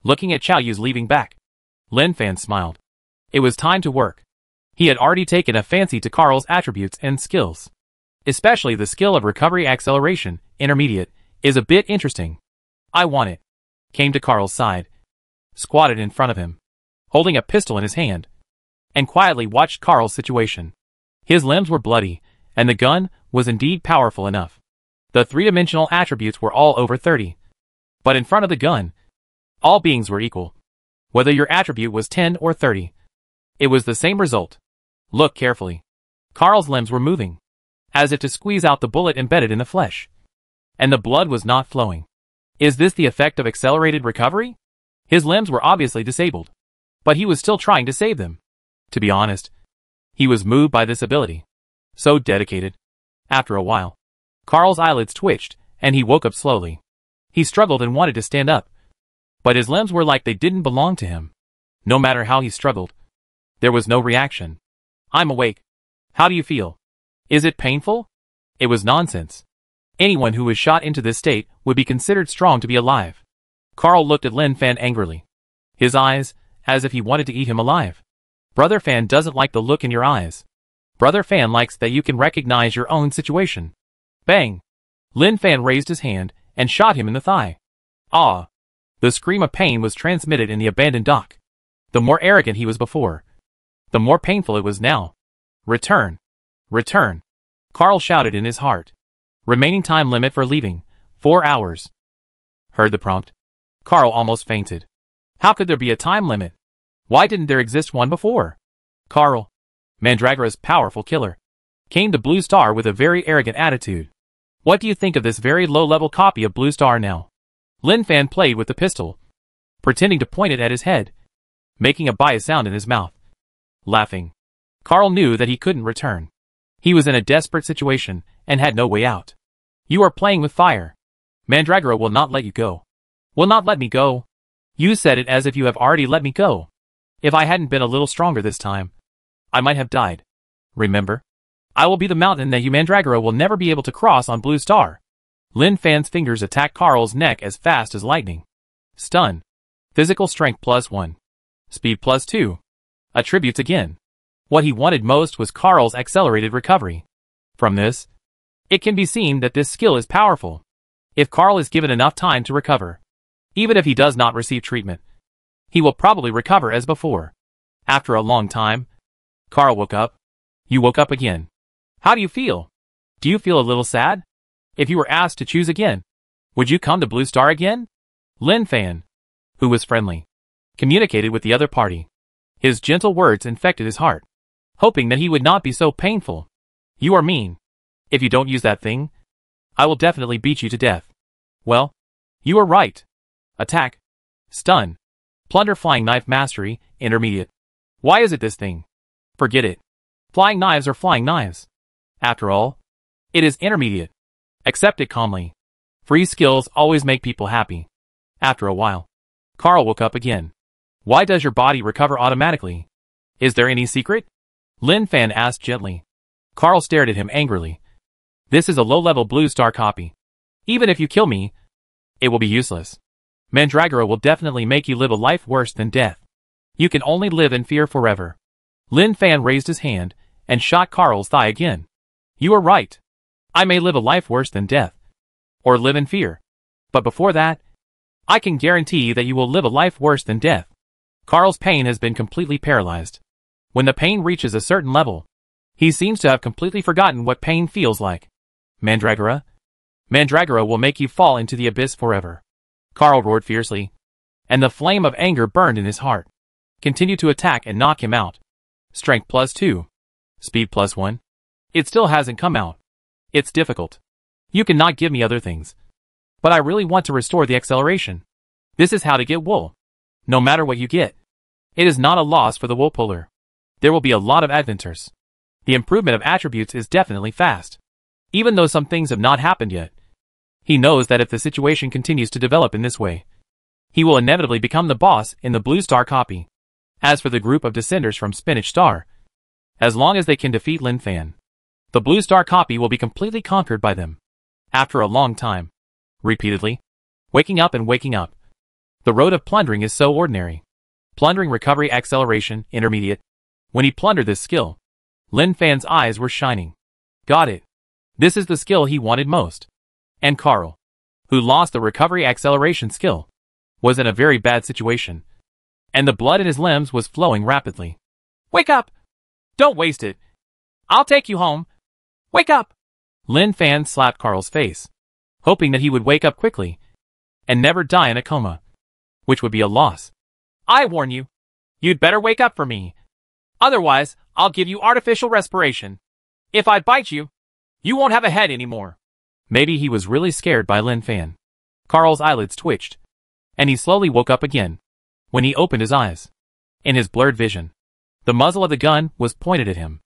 Looking at Chow Yu's leaving back, Lin Fan smiled. It was time to work. He had already taken a fancy to Carl's attributes and skills. Especially the skill of recovery acceleration, intermediate, is a bit interesting. I want it. Came to Carl's side, squatted in front of him, holding a pistol in his hand, and quietly watched Carl's situation. His limbs were bloody, and the gun was indeed powerful enough. The three-dimensional attributes were all over 30. But in front of the gun, all beings were equal. Whether your attribute was 10 or 30, it was the same result. Look carefully. Carl's limbs were moving, as if to squeeze out the bullet embedded in the flesh. And the blood was not flowing. Is this the effect of accelerated recovery? His limbs were obviously disabled, but he was still trying to save them. To be honest, he was moved by this ability. So dedicated. After a while, Carl's eyelids twitched, and he woke up slowly. He struggled and wanted to stand up, but his limbs were like they didn't belong to him. No matter how he struggled, there was no reaction. I'm awake. How do you feel? Is it painful? It was nonsense. Anyone who was shot into this state would be considered strong to be alive. Carl looked at Lin Fan angrily. His eyes, as if he wanted to eat him alive. Brother Fan doesn't like the look in your eyes. Brother Fan likes that you can recognize your own situation. Bang! Lin Fan raised his hand and shot him in the thigh. Ah! The scream of pain was transmitted in the abandoned dock. The more arrogant he was before, the more painful it was now. Return! Return! Carl shouted in his heart. Remaining time limit for leaving, 4 hours. Heard the prompt. Carl almost fainted. How could there be a time limit? Why didn't there exist one before? Carl, Mandragora's powerful killer, came to Blue Star with a very arrogant attitude. What do you think of this very low-level copy of Blue Star now? Lin Fan played with the pistol, pretending to point it at his head, making a biased sound in his mouth. Laughing. Carl knew that he couldn't return. He was in a desperate situation and had no way out. You are playing with fire. Mandragora will not let you go. Will not let me go. You said it as if you have already let me go. If I hadn't been a little stronger this time, I might have died. Remember? I will be the mountain that you Mandragora will never be able to cross on Blue Star. Lin Fan's fingers attacked Carl's neck as fast as lightning. Stun. Physical strength +1. Speed +2. Attributes again. What he wanted most was Carl's accelerated recovery. From this, it can be seen that this skill is powerful. If Carl is given enough time to recover, even if he does not receive treatment, he will probably recover as before. After a long time, Carl woke up. You woke up again. How do you feel? Do you feel a little sad? If you were asked to choose again, would you come to Blue Star again? Lin Fan, who was friendly, communicated with the other party. His gentle words infected his heart, hoping that he would not be so painful. You are mean. If you don't use that thing, I will definitely beat you to death. Well, you are right. Attack. Stun. Plunder. Flying knife mastery, intermediate. Why is it this thing? Forget it. Flying knives are flying knives. After all, it is intermediate. Accept it calmly. Free skills always make people happy. After a while, Carl woke up again. Why does your body recover automatically? Is there any secret? Lin Fan asked gently. Carl stared at him angrily. This is a low-level Blue Star copy. Even if you kill me, it will be useless. Mandragora will definitely make you live a life worse than death. You can only live in fear forever. Lin Fan raised his hand and shot Carl's thigh again. You are right. I may live a life worse than death, or live in fear. But before that, I can guarantee that you will live a life worse than death. Carl's pain has been completely paralyzed. When the pain reaches a certain level, he seems to have completely forgotten what pain feels like. Mandragora? Mandragora will make you fall into the abyss forever. Carl roared fiercely, and the flame of anger burned in his heart. Continue to attack and knock him out. Strength +2. Speed +1. It still hasn't come out. It's difficult. You cannot give me other things. But I really want to restore the acceleration. This is how to get wool. No matter what you get, it is not a loss for the wool puller. There will be a lot of adventures. The improvement of attributes is definitely fast. Even though some things have not happened yet, he knows that if the situation continues to develop in this way, he will inevitably become the boss in the Blue Star copy. As for the group of descenders from Spinach Star, as long as they can defeat Lin Fan, the Blue Star copy will be completely conquered by them. After a long time, repeatedly, waking up and waking up. The road of plundering is so ordinary. Plundering recovery acceleration, intermediate. When he plundered this skill, Lin Fan's eyes were shining. Got it. This is the skill he wanted most. And Carl, who lost the recovery acceleration skill, was in a very bad situation, and the blood in his limbs was flowing rapidly. Wake up! Don't waste it. I'll take you home. Wake up! Lin Fan slapped Carl's face, hoping that he would wake up quickly and never die in a coma, which would be a loss. I warn you, you'd better wake up for me. Otherwise, I'll give you artificial respiration. If I bite you, you won't have a head anymore. Maybe he was really scared by Lin Fan. Carl's eyelids twitched, and he slowly woke up again. When he opened his eyes, in his blurred vision, the muzzle of the gun was pointed at him.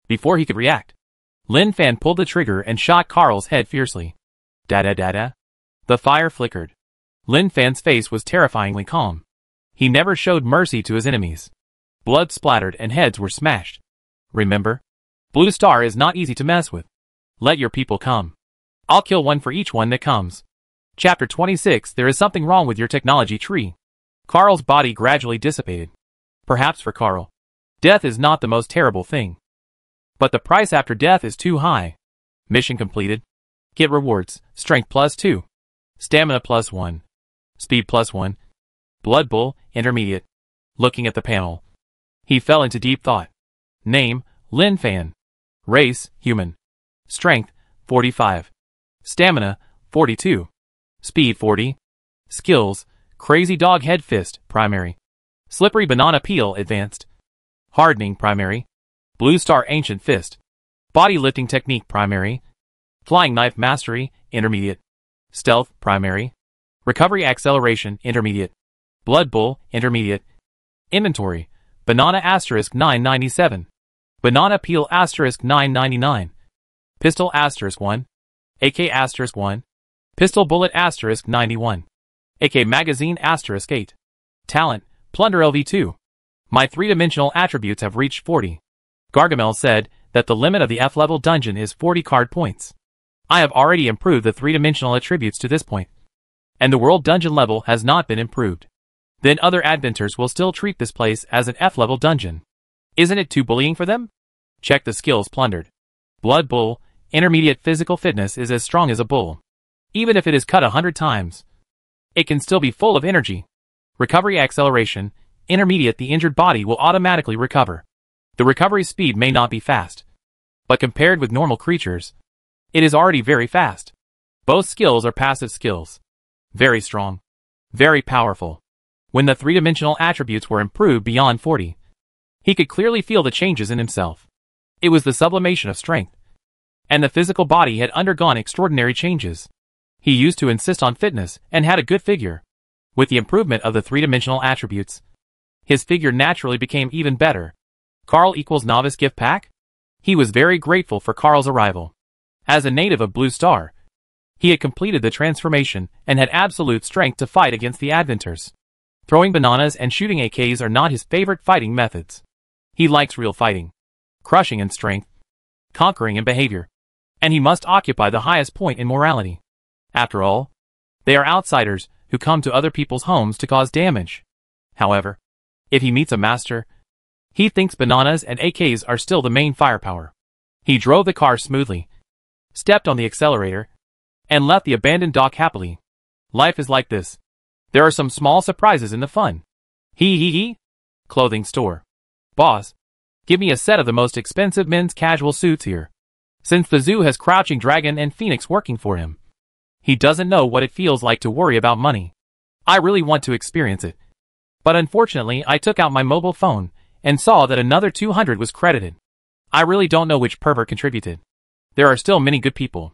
Before he could react, Lin Fan pulled the trigger and shot Carl's head fiercely. Da-da-da-da. The fire flickered. Lin Fan's face was terrifyingly calm. He never showed mercy to his enemies. Blood splattered and heads were smashed. Remember, Blue Star is not easy to mess with. Let your people come. I'll kill one for each one that comes. Chapter 26. There is something wrong with your technology tree. Carl's body gradually dissipated. Perhaps for Carl, death is not the most terrible thing. But the price after death is too high. Mission completed. Get rewards. Strength +2. Stamina +1. Speed +1. Blood Bowl, Intermediate. Looking at the panel, he fell into deep thought. Name, Lin Fan. Race, Human. Strength, 45. Stamina, 42. Speed, 40. Skills, Crazy Dog Head Fist, Primary. Slippery Banana Peel, Advanced. Hardening, Primary. Blue Star Ancient Fist. Body Lifting Technique, Primary. Flying Knife Mastery, Intermediate. Stealth, Primary. Recovery Acceleration, Intermediate. Blood Bowl, Intermediate. Inventory, Banana * 997. Banana Peel * 999. Pistol * 1. AK * 1. Pistol Bullet * 91. AK Magazine * 8. Talent, Plunder LV2. My three-dimensional attributes have reached 40. Gargamel said that the limit of the F-level dungeon is 40 card points. I have already improved the three-dimensional attributes to this point, and the world dungeon level has not been improved. Then other adventures will still treat this place as an F-level dungeon. Isn't it too bullying for them? Check the skills plundered. Blood Bull, Intermediate Physical Fitness is as strong as a bull. Even if it is cut 100 times, it can still be full of energy. Recovery Acceleration, Intermediate. The injured body will automatically recover. The recovery speed may not be fast, but compared with normal creatures, it is already very fast. Both skills are passive skills. Very strong. Very powerful. When the three-dimensional attributes were improved beyond 40, he could clearly feel the changes in himself. It was the sublimation of strength, and the physical body had undergone extraordinary changes. He used to insist on fitness and had a good figure. With the improvement of the three-dimensional attributes, his figure naturally became even better. Carl = Novice Gift Pack? He was very grateful for Carl's arrival. As a native of Blue Star, he had completed the transformation and had absolute strength to fight against the Adventures. Throwing bananas and shooting AKs are not his favorite fighting methods. He likes real fighting, crushing in strength, conquering in behavior, and he must occupy the highest point in morality. After all, they are outsiders who come to other people's homes to cause damage. However, if he meets a master, he thinks bananas and AKs are still the main firepower. He drove the car smoothly, stepped on the accelerator, and left the abandoned dock happily. Life is like this. There are some small surprises in the fun. He. Clothing store. Boss, give me a set of the most expensive men's casual suits here. Since the zoo has Crouching Dragon and Phoenix working for him, he doesn't know what it feels like to worry about money. I really want to experience it. But unfortunately, I took out my mobile phone and saw that another 200 was credited. I really don't know which pervert contributed. There are still many good people.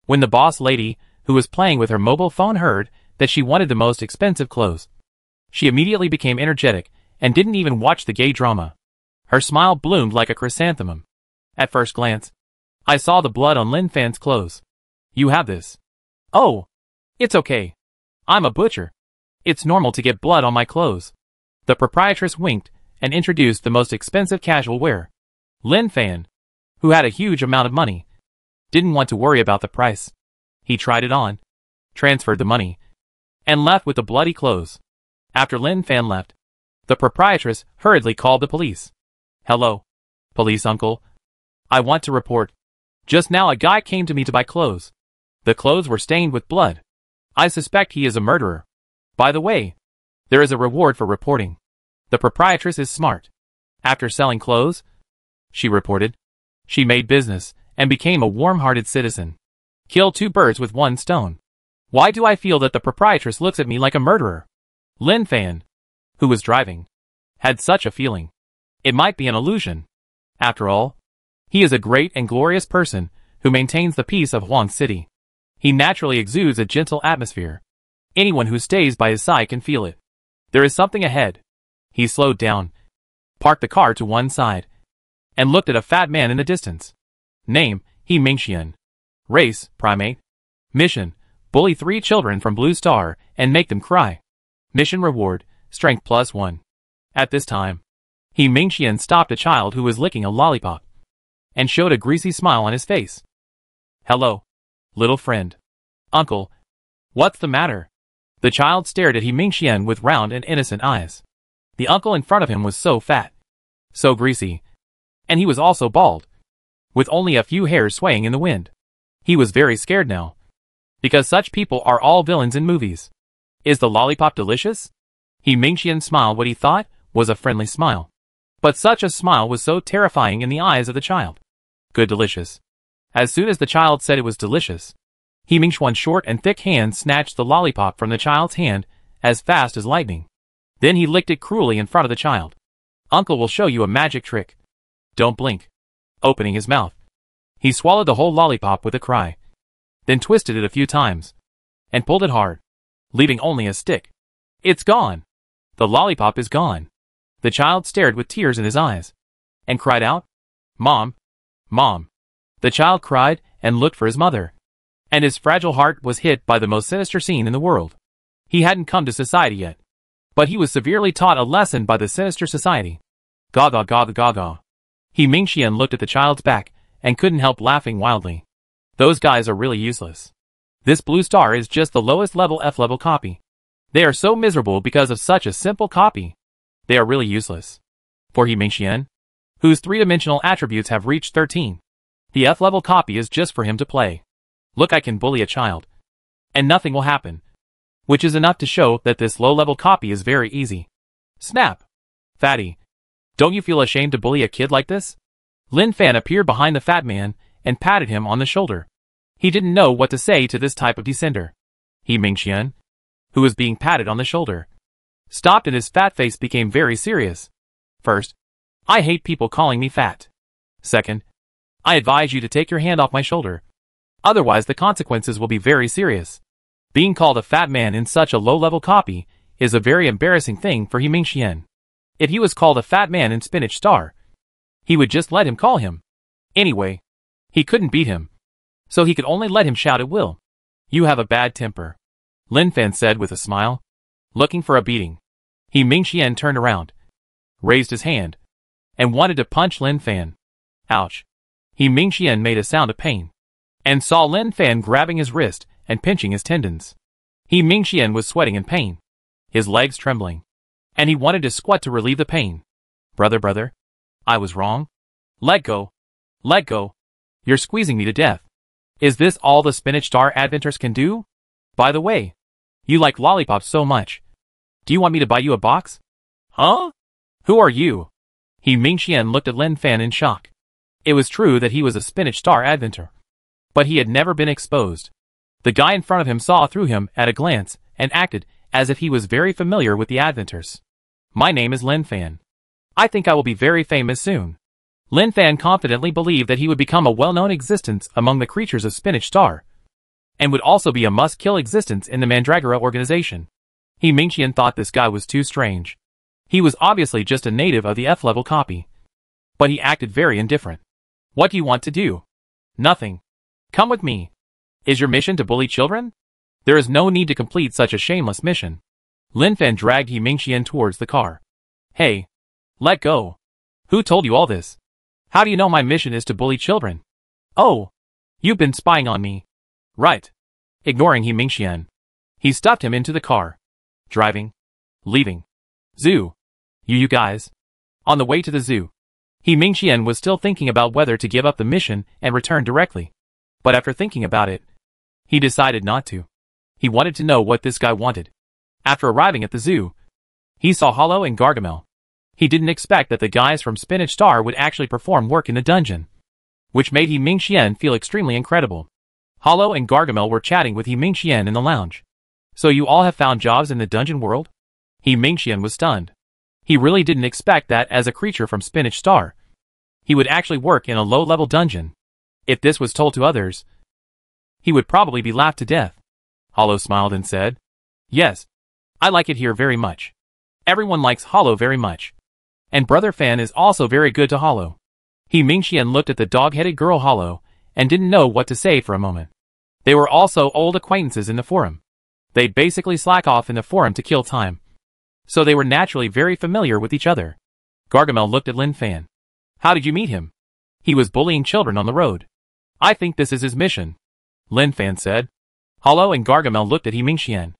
When the boss lady, who was playing with her mobile phone, heard that she wanted the most expensive clothes, she immediately became energetic and didn't even watch the gay drama. Her smile bloomed like a chrysanthemum. At first glance, I saw the blood on Lin Fan's clothes. You have this. Oh, it's okay. I'm a butcher. It's normal to get blood on my clothes. The proprietress winked and introduced the most expensive casual wear. Lin Fan, who had a huge amount of money, didn't want to worry about the price. He tried it on, transferred the money, and left with the bloody clothes. After Lin Fan left, the proprietress hurriedly called the police. Hello, police uncle. I want to report. Just now a guy came to me to buy clothes. The clothes were stained with blood. I suspect he is a murderer. By the way, there is a reward for reporting. The proprietress is smart. After selling clothes, she reported, she made business and became a warm-hearted citizen. Kill two birds with one stone. Why do I feel that the proprietress looks at me like a murderer? Lin Fan, who was driving, had such a feeling. It might be an illusion. After all, he is a great and glorious person who maintains the peace of Huang City. He naturally exudes a gentle atmosphere. Anyone who stays by his side can feel it. There is something ahead. He slowed down, parked the car to one side, and looked at a fat man in the distance. Name, He Mingxian. Race, primate. Mission, bully 3 children from Blue Star and make them cry. Mission reward, strength +1. At this time, He Mingxian stopped a child who was licking a lollipop and showed a greasy smile on his face. Hello, little friend. Uncle, what's the matter? The child stared at He Mingxian with round and innocent eyes. The uncle in front of him was so fat, so greasy, and he was also bald, with only a few hairs swaying in the wind. He was very scared now, because such people are all villains in movies. Is the lollipop delicious? He Mingxian smiled what he thought was a friendly smile. But such a smile was so terrifying in the eyes of the child. Good delicious. As soon as the child said it was delicious, He Mingxian's short and thick hand snatched the lollipop from the child's hand as fast as lightning. Then he licked it cruelly in front of the child. Uncle will show you a magic trick. Don't blink. Opening his mouth, he swallowed the whole lollipop with a cry, then twisted it a few times, and pulled it hard, leaving only a stick. It's gone. The lollipop is gone. The child stared with tears in his eyes, and cried out, Mom! Mom! The child cried and looked for his mother, and his fragile heart was hit by the most sinister scene in the world. He hadn't come to society yet, but he was severely taught a lesson by the sinister society. Gaga gaga gaga. He Mingxian looked at the child's back and couldn't help laughing wildly. Those guys are really useless. This Blue Star is just the lowest level F-level copy. They are so miserable because of such a simple copy. They are really useless. For He Mingxian, whose 3-dimensional attributes have reached 13, the F-level copy is just for him to play. Look, I can bully a child, and nothing will happen, which is enough to show that this low-level copy is very easy. Snap! Fatty, don't you feel ashamed to bully a kid like this? Lin Fan appeared behind the fat man and patted him on the shoulder. He didn't know what to say to this type of descender. He Mingxian, who was being patted on the shoulder, stopped and his fat face became very serious. First, I hate people calling me fat. Second, I advise you to take your hand off my shoulder. Otherwise the consequences will be very serious. Being called a fat man in such a low-level copy is a very embarrassing thing for He Mingxian. If he was called a fat man in Spinach Star, he would just let him call him. Anyway, he couldn't beat him, so he could only let him shout at will. You have a bad temper, Lin Fan said with a smile, looking for a beating. He Mingxian turned around, raised his hand, and wanted to punch Lin Fan. Ouch. He Mingxian made a sound of pain, and saw Lin Fan grabbing his wrist and pinching his tendons. He Mingxian was sweating in pain, his legs trembling, and he wanted to squat to relieve the pain. Brother, I was wrong. Let go. Let go. You're squeezing me to death. Is this all the Spinach Star Adventures can do? By the way, you like lollipops so much. Do you want me to buy you a box? Huh? Who are you? He Mingxian looked at Lin Fan in shock. It was true that he was a Spinach Star Adventure, but he had never been exposed. The guy in front of him saw through him at a glance and acted as if he was very familiar with the Adventures. My name is Lin Fan. I think I will be very famous soon. Lin Fan confidently believed that he would become a well-known existence among the creatures of Spinach Star, and would also be a must-kill existence in the Mandragora organization. He Mingxian thought this guy was too strange. He was obviously just a native of the F-level copy, but he acted very indifferent. What do you want to do? Nothing. Come with me. Is your mission to bully children? There is no need to complete such a shameless mission. Lin Fan dragged He Mingxian towards the car. Hey, let go. Who told you all this? How do you know my mission is to bully children? Oh, you've been spying on me. Right. Ignoring He Mingxian, he stuffed him into the car. Driving. Leaving. Zoo. You guys. On the way to the zoo, He Mingxian was still thinking about whether to give up the mission and return directly. But after thinking about it, he decided not to. He wanted to know what this guy wanted. After arriving at the zoo, he saw Hollow and Gargamel. He didn't expect that the guys from Spinach Star would actually perform work in the dungeon, which made He Mingxian feel extremely incredible. Hollow and Gargamel were chatting with He Mingxian in the lounge. So you all have found jobs in the dungeon world? He Mingxian was stunned. He really didn't expect that as a creature from Spinach Star, he would actually work in a low-level dungeon. If this was told to others, he would probably be laughed to death. Hollow smiled and said, "Yes, I like it here very much. Everyone likes Hollow very much. And Brother Fan is also very good to Hollow." He Mingxian looked at the dog-headed girl Hollow and didn't know what to say for a moment. They were also old acquaintances in the forum. They basically slack off in the forum to kill time. So they were naturally very familiar with each other. Gargamel looked at Lin Fan. "How did you meet him?" "He was bullying children on the road. I think this is his mission," Lin Fan said. Hollow and Gargamel looked at He Mingxian,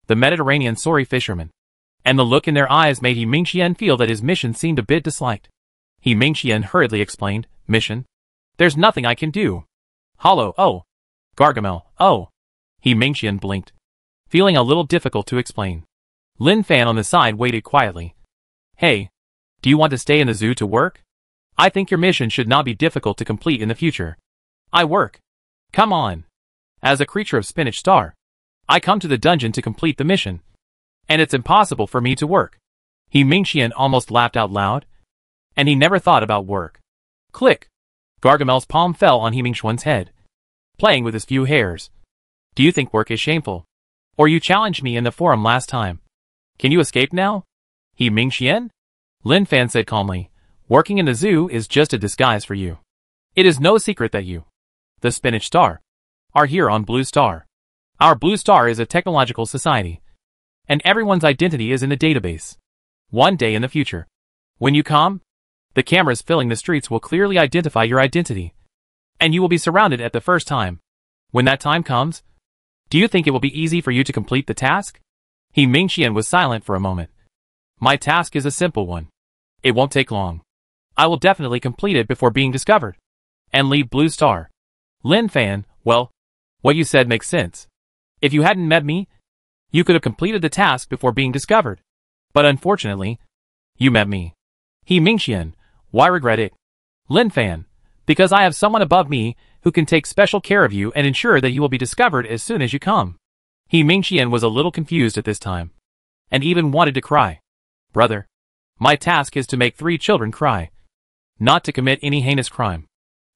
the Mediterranean sorry fisherman. And the look in their eyes made He Mingxian feel that his mission seemed a bit disliked. He Mingxian hurriedly explained, "Mission? There's nothing I can do." Hollow, "Oh." Gargamel, "Oh." He Mingxian blinked, feeling a little difficult to explain. Lin Fan on the side waited quietly. "Hey, do you want to stay in the zoo to work? I think your mission should not be difficult to complete in the future." "I work. Come on. As a creature of Spinach Star, I come to the dungeon to complete the mission. And it's impossible for me to work." He Mingxian almost laughed out loud. And he never thought about work. Click. Gargamel's palm fell on He Mingxian's head, playing with his few hairs. "Do you think work is shameful? Or you challenged me in the forum last time. Can you escape now?" He Mingxian? Lin Fan said calmly, "Working in the zoo is just a disguise for you. It is no secret that you, the Spinach Star, are here on Blue Star. Our Blue Star is a technological society, and everyone's identity is in the database. One day in the future, when you come, the cameras filling the streets will clearly identify your identity, and you will be surrounded at the first time. When that time comes, do you think it will be easy for you to complete the task?" He Mingxian was silent for a moment. "My task is a simple one. It won't take long. I will definitely complete it before being discovered, and leave Blue Star." Lin Fan, "Well, what you said makes sense. If you hadn't met me, you could have completed the task before being discovered. But unfortunately, you met me." He Mingxian, "Why regret it?" Lin Fan, "Because I have someone above me who can take special care of you and ensure that you will be discovered as soon as you come." He Mingxian was a little confused at this time, and even wanted to cry. "Brother, my task is to make 3 children cry, not to commit any heinous crime.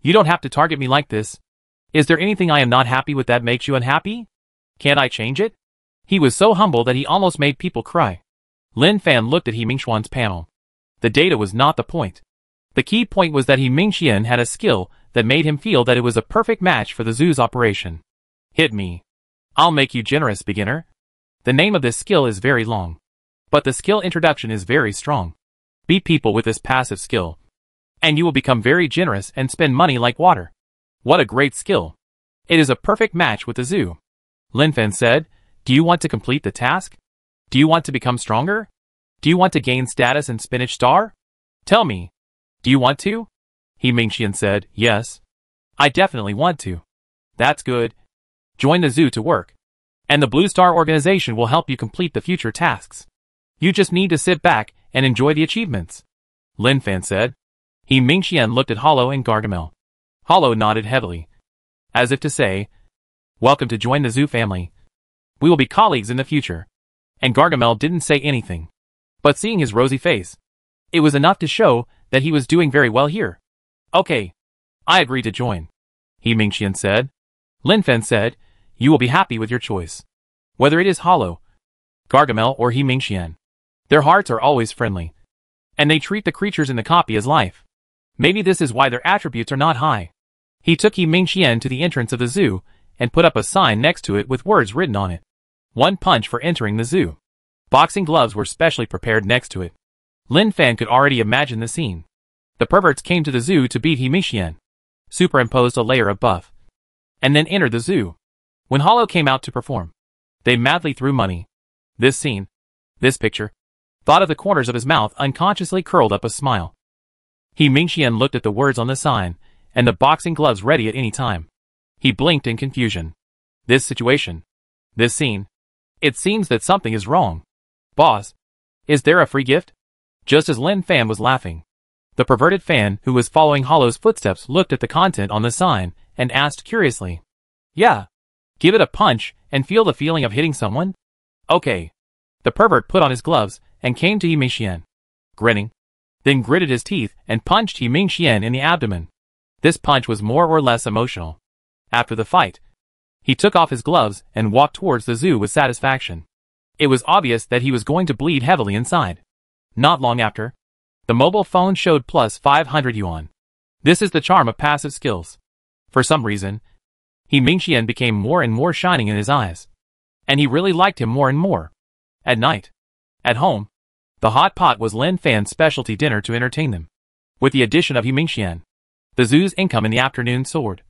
You don't have to target me like this. Is there anything I am not happy with that makes you unhappy? Can't I change it?" He was so humble that he almost made people cry. Lin Fan looked at He Mingxian's panel. The data was not the point. The key point was that He Mingxian had a skill that made him feel that it was a perfect match for the zoo's operation. "Hit me. I'll make you generous, beginner." The name of this skill is very long, but the skill introduction is very strong. Beat people with this passive skill, and you will become very generous and spend money like water. What a great skill. It is a perfect match with the zoo. Lin Fan said, "Do you want to complete the task? Do you want to become stronger? Do you want to gain status in Spinach Star? Tell me. Do you want to?" He Mingxian said, "Yes. I definitely want to." "That's good. Join the zoo to work, and the Blue Star organization will help you complete the future tasks. You just need to sit back and enjoy the achievements," Lin Fan said. He Mingxian looked at Hollow and Gargamel. Hollow nodded heavily, as if to say, "Welcome to join the zoo family. We will be colleagues in the future." And Gargamel didn't say anything, but seeing his rosy face, it was enough to show that he was doing very well here. "Okay, I agree to join," He Mingxian said. Lin Fan said, "You will be happy with your choice. Whether it is Hollow, Gargamel or He Mingxian, their hearts are always friendly, and they treat the creatures in the copy as life. Maybe this is why their attributes are not high." He took He Mingxian to the entrance of the zoo and put up a sign next to it with words written on it. 1 punch for entering the zoo. Boxing gloves were specially prepared next to it. Lin Fan could already imagine the scene. The perverts came to the zoo to beat He Mingxian, superimposed a layer of buff, and then entered the zoo. When Hollow came out to perform, they madly threw money. This scene, this picture, thought of the corners of his mouth unconsciously curled up a smile. He Mingxian looked at the words on the sign, and the boxing gloves ready at any time. He blinked in confusion. This situation, This scene. It seems that something is wrong. Boss, is there a free gift? Just as Lin Fan was laughing, the perverted fan who was following Hollow's footsteps looked at the content on the sign and asked curiously. Yeah. Give it a punch and feel the feeling of hitting someone? Okay. The pervert put on his gloves and came to Yimingxian, grinning, then gritted his teeth and punched Yimingxian in the abdomen. This punch was more or less emotional. After the fight, he took off his gloves and walked towards the zoo with satisfaction. It was obvious that he was going to bleed heavily inside. Not long after, the mobile phone showed plus 500 yuan. This is the charm of passive skills. For some reason, Yimingxian became more and more shining in his eyes. And he really liked him more and more. At night, at home, the hot pot was Lin Fan's specialty dinner to entertain them. With the addition of Yimingxian, the zoo's income in the afternoon soared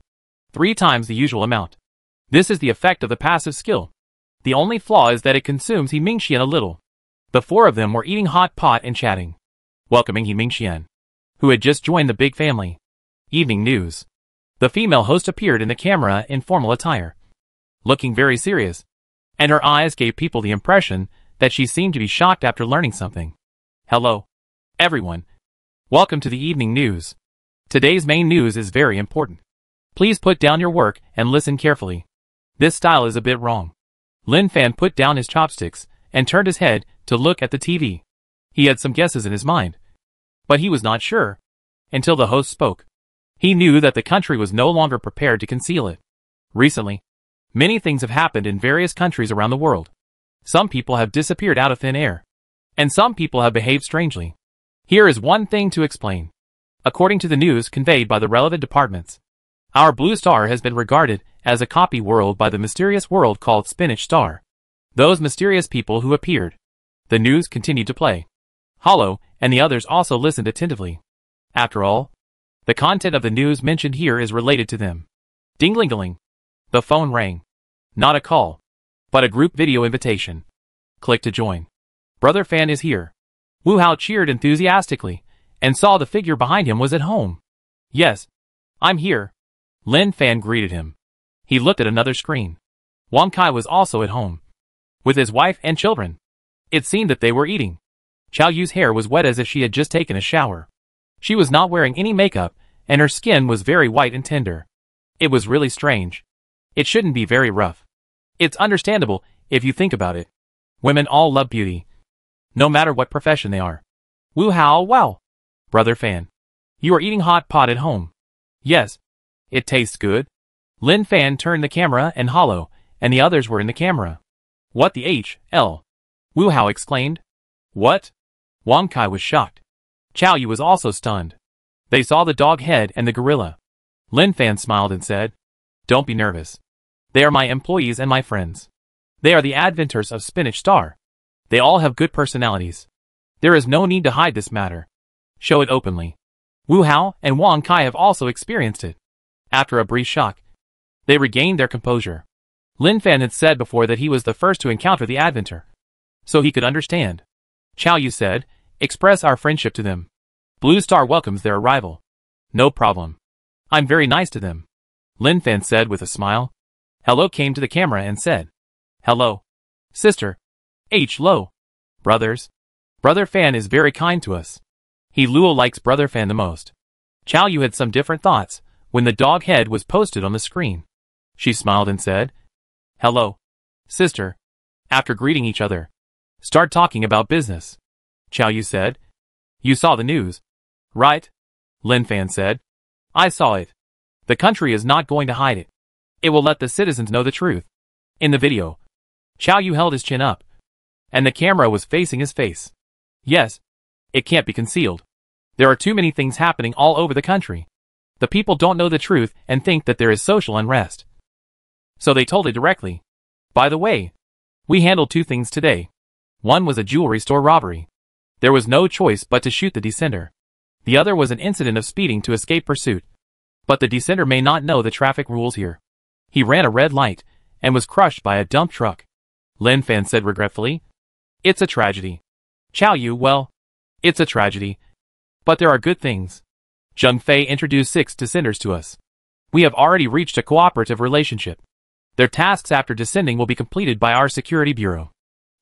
3 times the usual amount. This is the effect of the passive skill. The only flaw is that it consumes Yimingxian a little. The 4 of them were eating hot pot and chatting, welcoming Yimingxian, who had just joined the big family. Evening news. The female host appeared in the camera in formal attire, looking very serious, and her eyes gave people the impression that she seemed to be shocked after learning something. Hello, everyone. Welcome to the evening news. Today's main news is very important. Please put down your work and listen carefully. This style is a bit wrong. Lin Fan put down his chopsticks and turned his head to look at the TV. He had some guesses in his mind, but he was not sure until the host spoke. He knew that the country was no longer prepared to conceal it. Recently, many things have happened in various countries around the world. Some people have disappeared out of thin air, and some people have behaved strangely. Here is one thing to explain. According to the news conveyed by the relevant departments, our blue star has been regarded as a copy world by the mysterious world called Spinach Star. Those mysterious people who appeared. The news continued to play. Hollow and the others also listened attentively. After all, the content of the news mentioned here is related to them. Ding-ling-a-ling. The phone rang. Not a call, but a group video invitation. Click to join. Brother Fan is here. Wu Hao cheered enthusiastically and saw the figure behind him was at home. Yes, I'm here. Lin Fan greeted him. He looked at another screen. Wang Kai was also at home, with his wife and children. It seemed that they were eating. Qiao Yu's hair was wet as if she had just taken a shower. She was not wearing any makeup, and her skin was very white and tender. It was really strange. It shouldn't be very rough. It's understandable if you think about it. Women all love beauty, no matter what profession they are. Wu Hao, wow. Brother Fan, you are eating hot pot at home. Yes. It tastes good. Lin Fan turned the camera and Hollow, and the others were in the camera. What the H.L. Wu Hao exclaimed. What? Wang Kai was shocked. Qiao Yu was also stunned. They saw the dog head and the gorilla. Lin Fan smiled and said, Don't be nervous. They are my employees and my friends. They are the adventures of Spinach Star. They all have good personalities. There is no need to hide this matter. Show it openly. Wu Hao and Wang Kai have also experienced it. After a brief shock, they regained their composure. Lin Fan had said before that he was the first to encounter the adventure, so he could understand. Qiao Yu said, Express our friendship to them. Blue Star welcomes their arrival. No problem. I'm very nice to them. Lin Fan said with a smile. Hello came to the camera and said, Hello. Sister. Hello. Brothers. Brother Fan is very kind to us. He Luo likes Brother Fan the most. Qiao Yu had some different thoughts when the dog head was posted on the screen. She smiled and said, Hello. Sister. After greeting each other, start talking about business. Qiao Yu said, You saw the news, right? Lin Fan said, I saw it. The country is not going to hide it. It will let the citizens know the truth. In the video, Qiao Yu held his chin up, and the camera was facing his face. Yes, it can't be concealed. There are too many things happening all over the country. The people don't know the truth and think that there is social unrest. So they told it directly. By the way, we handled 2 things today. One was a jewelry store robbery. There was no choice but to shoot the descender. The other was an incident of speeding to escape pursuit. But the descender may not know the traffic rules here. He ran a red light and was crushed by a dump truck. Lin Fan said regretfully, It's a tragedy. Qiao Yu, well, it's a tragedy. But there are good things. Zheng Fei introduced 6 descenders to us. We have already reached a cooperative relationship. Their tasks after descending will be completed by our security bureau.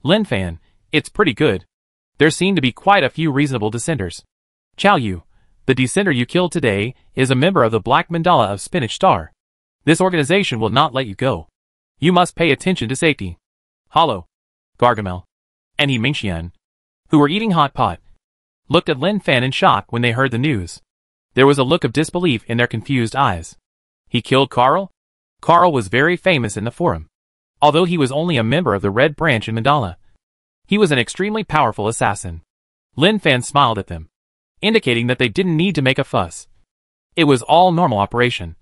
Lin Fan, it's pretty good. There seem to be quite a few reasonable descenders. Chow Yu, the descender you killed today, is a member of the Black Mandala of Spinach Star. This organization will not let you go. You must pay attention to safety. Hollow, Gargamel, and He Mingxian, who were eating hot pot, looked at Lin Fan in shock when they heard the news. There was a look of disbelief in their confused eyes. He killed Carl? Carl was very famous in the forum. Although he was only a member of the Red Branch in Mandala, he was an extremely powerful assassin. Lin Fan smiled at them, indicating that they didn't need to make a fuss. It was all normal operation.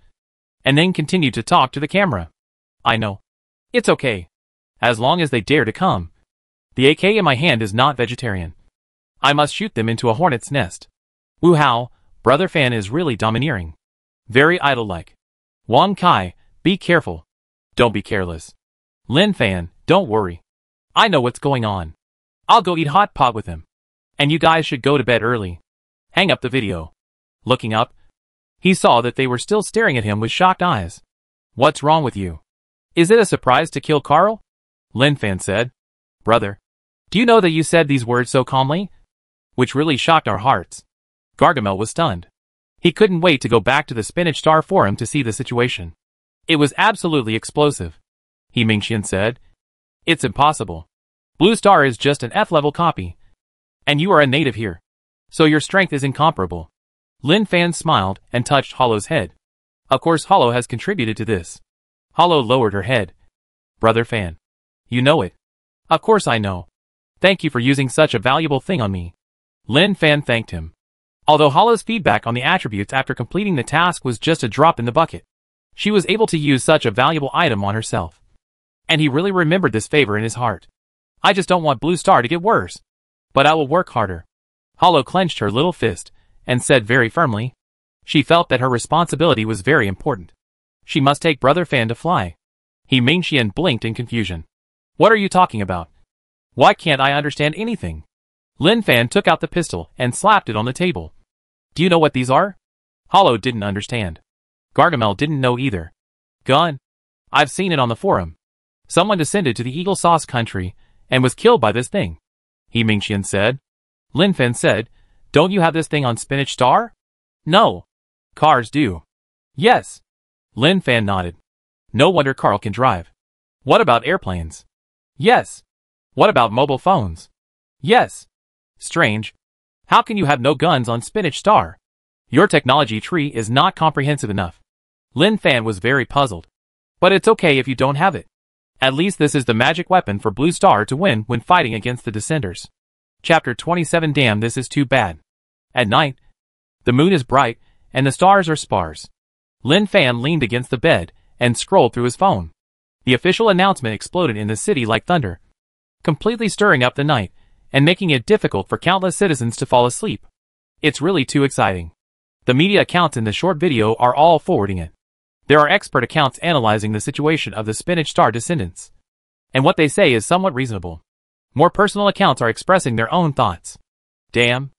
And then continued to talk to the camera. I know. It's okay. As long as they dare to come. The AK in my hand is not vegetarian. I must shoot them into a hornet's nest. Wu Hao, Brother Fan is really domineering. Very idol-like. Wang Kai, be careful. Don't be careless. Lin Fan, don't worry. I know what's going on. I'll go eat hot pot with him. And you guys should go to bed early. Hang up the video. Looking up, he saw that they were still staring at him with shocked eyes. What's wrong with you? Is it a surprise to kill Carl? Lin Fan said. Brother, do you know that you said these words so calmly? Which really shocked our hearts. Gargamel was stunned. He couldn't wait to go back to the Spinach Star Forum to see the situation. It was absolutely explosive. He Mingxian said. It's impossible. Blue Star is just an F-level copy. And you are a native here. So your strength is incomparable. Lin Fan smiled and touched Hollow's head. Of course Hollow has contributed to this. Hollow lowered her head. Brother Fan. You know it. Of course I know. Thank you for using such a valuable thing on me. Lin Fan thanked him. Although Hollow's feedback on the attributes after completing the task was just a drop in the bucket, she was able to use such a valuable item on herself. And he really remembered this favor in his heart. I just don't want Blue Star to get worse. But I will work harder. Hollow clenched her little fist and said very firmly. She felt that her responsibility was very important. She must take Brother Fan to fly. He Mingxian blinked in confusion. What are you talking about? Why can't I understand anything? Lin Fan took out the pistol and slapped it on the table. Do you know what these are? Hollow didn't understand. Gargamel didn't know either. Gun? I've seen it on the forum. Someone descended to the Eagle Sauce country and was killed by this thing. He Mingxian said. Lin Fan said, don't you have this thing on Spinach Star? No. Cars do. Yes. Lin Fan nodded. No wonder Carl can drive. What about airplanes? Yes. What about mobile phones? Yes. Strange. How can you have no guns on Spinach Star? Your technology tree is not comprehensive enough. Lin Fan was very puzzled. But it's okay if you don't have it. At least this is the magic weapon for Blue Star to win when fighting against the Descenders. Chapter 27. Damn, this is too bad. At night, the moon is bright and the stars are sparse. Lin Fan leaned against the bed and scrolled through his phone. The official announcement exploded in the city like thunder, completely stirring up the night and making it difficult for countless citizens to fall asleep. It's really too exciting. The media accounts in the short video are all forwarding it. There are expert accounts analyzing the situation of the Spinach Star descendants. And what they say is somewhat reasonable. More personal accounts are expressing their own thoughts. Damn.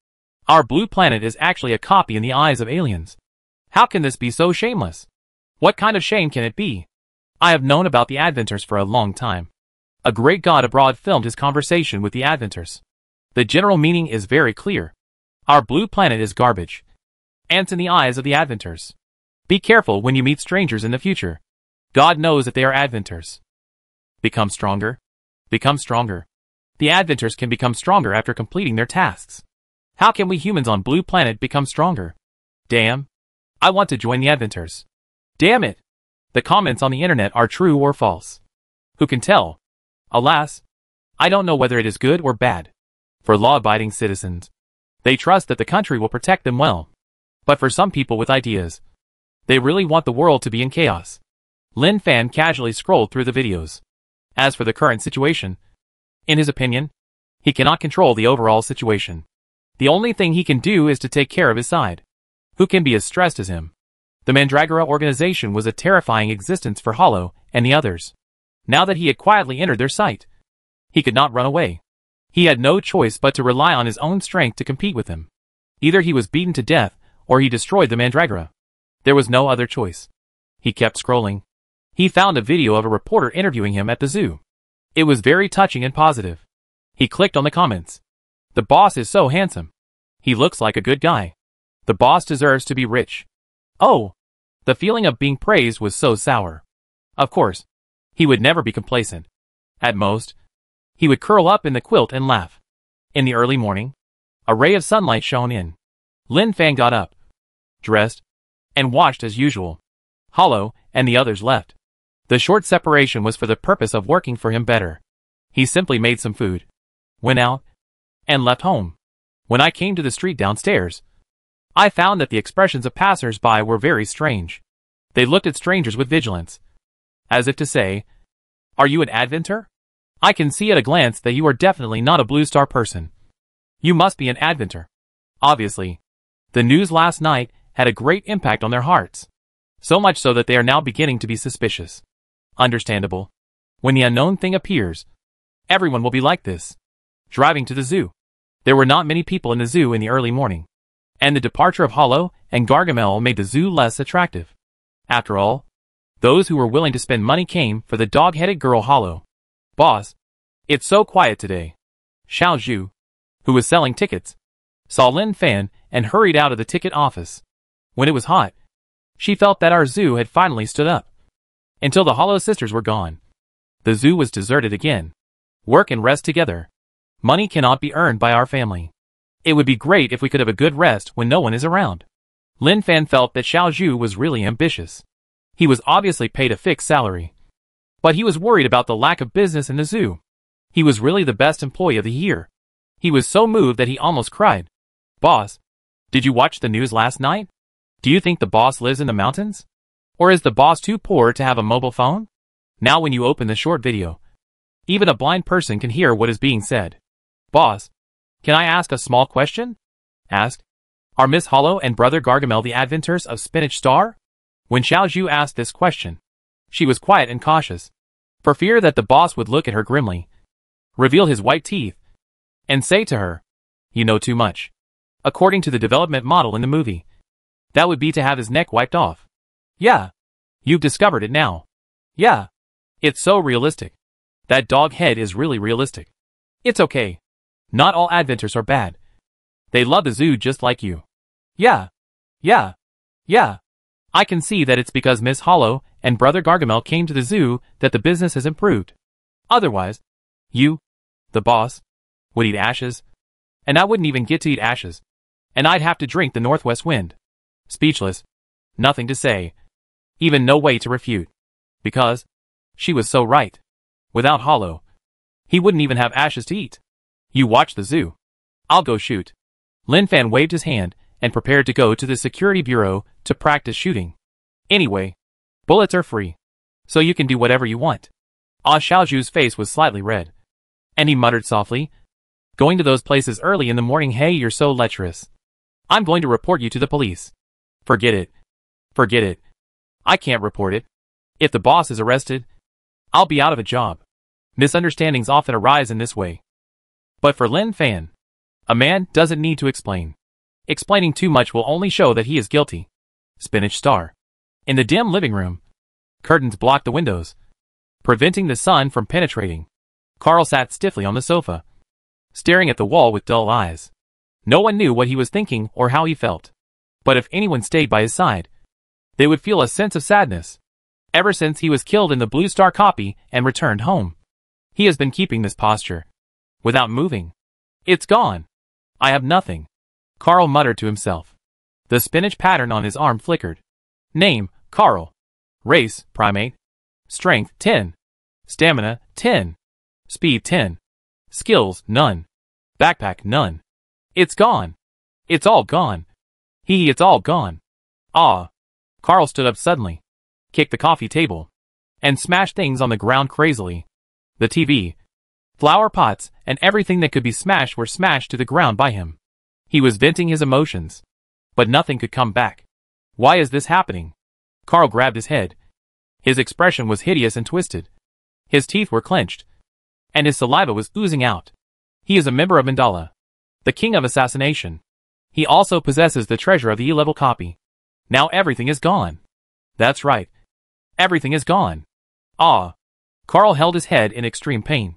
Our blue planet is actually a copy in the eyes of aliens. How can this be so shameless? What kind of shame can it be? I have known about the Adventers for a long time. A great god abroad filmed his conversation with the Adventers. The general meaning is very clear. Our blue planet is garbage. Ants in the eyes of the Adventers. Be careful when you meet strangers in the future. God knows that they are Adventers. Become stronger. Become stronger. The Adventers can become stronger after completing their tasks. How can we humans on Blue Planet become stronger? Damn. I want to join the Adventers. Damn it. The comments on the internet are true or false. Who can tell? Alas, I don't know whether it is good or bad. For law-abiding citizens, they trust that the country will protect them well. But for some people with ideas, they really want the world to be in chaos. Lin Fan casually scrolled through the videos. As for the current situation, in his opinion, he cannot control the overall situation. The only thing he can do is to take care of his side. Who can be as stressed as him? The Mandragora organization was a terrifying existence for Hollow and the others. Now that he had quietly entered their sight, he could not run away. He had no choice but to rely on his own strength to compete with them. Either he was beaten to death, or he destroyed the Mandragora. There was no other choice. He kept scrolling. He found a video of a reporter interviewing him at the zoo. It was very touching and positive. He clicked on the comments. The boss is so handsome. He looks like a good guy. The boss deserves to be rich. Oh! The feeling of being praised was so sour. Of course, he would never be complacent. At most, he would curl up in the quilt and laugh. In the early morning, a ray of sunlight shone in. Lin Fan got up, dressed, and washed as usual. Hollow and the others left. The short separation was for the purpose of working for him better. He simply made some food, went out, and left home. When I came to the street downstairs, I found that the expressions of passers-by were very strange. They looked at strangers with vigilance, as if to say, "Are you an adventure? I can see at a glance that you are definitely not a Blue Star person. You must be an adventure." Obviously, the news last night had a great impact on their hearts. So much so that they are now beginning to be suspicious. Understandable. When the unknown thing appears, everyone will be like this. Driving to the zoo. There were not many people in the zoo in the early morning, and the departure of Hollow and Gargamel made the zoo less attractive. After all, those who were willing to spend money came for the dog-headed girl Hollow. "Boss, it's so quiet today." Xiao Zhu, who was selling tickets, saw Lin Fan and hurried out of the ticket office. When it was hot, she felt that our zoo had finally stood up. Until the Hollow sisters were gone, the zoo was deserted again. Work and rest together. Money cannot be earned by our family. It would be great if we could have a good rest when no one is around. Lin Fan felt that Xiao Zhu was really ambitious. He was obviously paid a fixed salary. But he was worried about the lack of business in the zoo. He was really the best employee of the year. He was so moved that he almost cried. "Boss, did you watch the news last night? Do you think the boss lives in the mountains? Or is the boss too poor to have a mobile phone?" Now when you open the short video, even a blind person can hear what is being said. "Boss, can I ask a small question?" asked. "Are Miss Hollow and Brother Gargamel the adventures of Spinach Star?" When Xiao Zhu asked this question, she was quiet and cautious, for fear that the boss would look at her grimly, reveal his white teeth, and say to her, "You know too much." According to the development model in the movie, that would be to have his neck wiped off. Yeah. You've discovered it now. Yeah. It's so realistic. That dog head is really realistic. It's okay. Not all adventures are bad. They love the zoo just like you. Yeah. Yeah. Yeah. I can see that it's because Miss Hollow and Brother Gargamel came to the zoo that the business has improved. Otherwise, you, the boss, would eat ashes. And I wouldn't even get to eat ashes. And I'd have to drink the northwest wind. Speechless. Nothing to say. Even no way to refute. Because she was so right. Without Hollow, he wouldn't even have ashes to eat. You watch the zoo. I'll go shoot. Lin Fan waved his hand and prepared to go to the security bureau to practice shooting. Anyway, bullets are free, so you can do whatever you want. Xiao Zhu's face was slightly red, and he muttered softly, "Going to those places early in the morning, hey, you're so lecherous. I'm going to report you to the police." "Forget it. Forget it. I can't report it. If the boss is arrested, I'll be out of a job." Misunderstandings often arise in this way. But for Lin Fan, a man doesn't need to explain. Explaining too much will only show that he is guilty. Spinach Star. In the dim living room, curtains blocked the windows, preventing the sun from penetrating. Carl sat stiffly on the sofa, staring at the wall with dull eyes. No one knew what he was thinking or how he felt. But if anyone stayed by his side, they would feel a sense of sadness. Ever since he was killed in the Blue Star copy and returned home, he has been keeping this posture, without moving. "It's gone. I have nothing," Carl muttered to himself. The spinach pattern on his arm flickered. Name, Carl. Race, primate. Strength, 10. Stamina, 10. Speed, 10. Skills, none. Backpack, none. It's gone. It's all gone. It's all gone. Ah. Carl stood up suddenly, kicked the coffee table, and smashed things on the ground crazily. The TV, flower pots, and everything that could be smashed were smashed to the ground by him. He was venting his emotions, but nothing could come back. Why is this happening? Carl grabbed his head. His expression was hideous and twisted. His teeth were clenched, and his saliva was oozing out. He is a member of Mandala, the king of assassination. He also possesses the treasure of the E-level copy. Now everything is gone. That's right. Everything is gone. Ah! Carl held his head in extreme pain,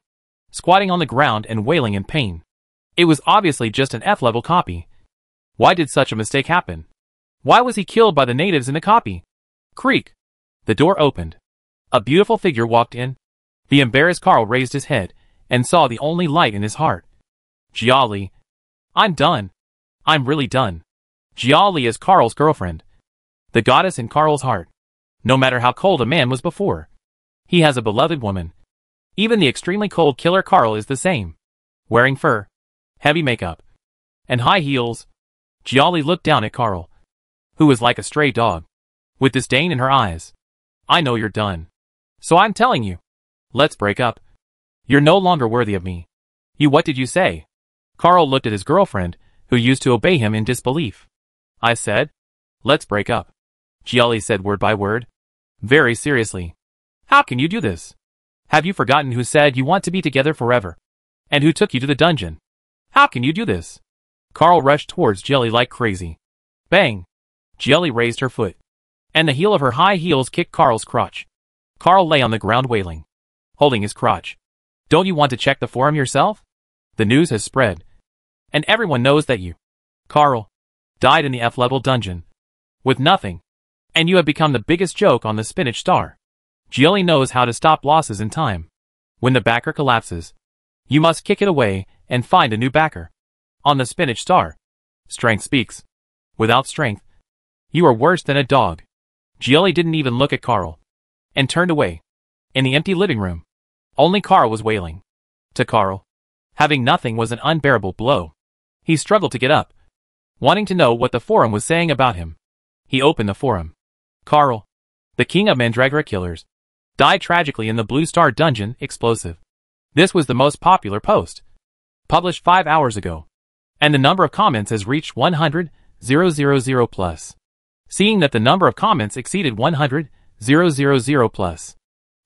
squatting on the ground and wailing in pain. It was obviously just an F-level copy. Why did such a mistake happen? Why was he killed by the natives in the copy? Creak! The door opened. A beautiful figure walked in. The embarrassed Carl raised his head and saw the only light in his heart. Jia Li. I'm done. I'm really done. Jia Li is Carl's girlfriend. The goddess in Carl's heart. No matter how cold a man was before, he has a beloved woman. Even the extremely cold killer Carl is the same. Wearing fur, heavy makeup, and high heels, Jia Li looked down at Carl, who was like a stray dog, with disdain in her eyes. I know you're done. So I'm telling you. Let's break up. You're no longer worthy of me. What did you say? Carl looked at his girlfriend, who used to obey him in disbelief. I said, let's break up. Jia Li said word by word. Very seriously. How can you do this? Have you forgotten who said you want to be together forever? And who took you to the dungeon? How can you do this? Carl rushed towards Jia Li like crazy. Bang! Jia Li raised her foot, and the heel of her high heels kicked Carl's crotch. Carl lay on the ground wailing, holding his crotch. Don't you want to check the forum yourself? The news has spread, and everyone knows that you, Carl, died in the F-level dungeon, with nothing, and you have become the biggest joke on the Spinach Star. Jia Li knows how to stop losses in time. When the backer collapses, you must kick it away and find a new backer. On the Spinach Star, strength speaks. Without strength, you are worse than a dog. Jia Li didn't even look at Carl, and turned away. In the empty living room, only Carl was wailing. To Carl, having nothing was an unbearable blow. He struggled to get up, wanting to know what the forum was saying about him. He opened the forum. Carl, the king of Mandragora killers, died tragically in the Blue Star dungeon explosive. This was the most popular post, published 5 hours ago, and the number of comments has reached 100,000 plus. Seeing that the number of comments exceeded 100,000 plus,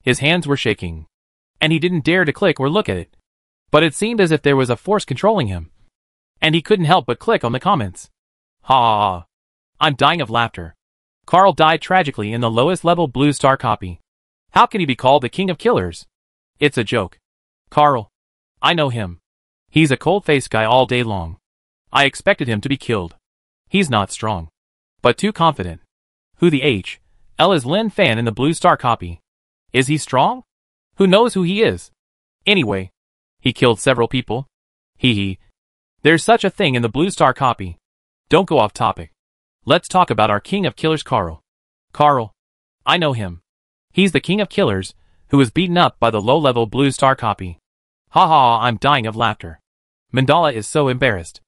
his hands were shaking, and he didn't dare to click or look at it. But it seemed as if there was a force controlling him, and he couldn't help but click on the comments. Ha ha ha. I'm dying of laughter. Carl died tragically in the lowest level Blue Star copy. How can he be called the king of killers? It's a joke. Carl. I know him. He's a cold-faced guy all day long. I expected him to be killed. He's not strong, but too confident. Who the L is Lin Fan in the Blue Star copy. Is he strong? Who knows who he is? Anyway, he killed several people. Hee. There's such a thing in the Blue Star copy. Don't go off topic. Let's talk about our king of killers, Carl. Carl. I know him. He's the king of killers, who was beaten up by the low-level Blue Star copy. Ha ha, I'm dying of laughter. Mandala is so embarrassed.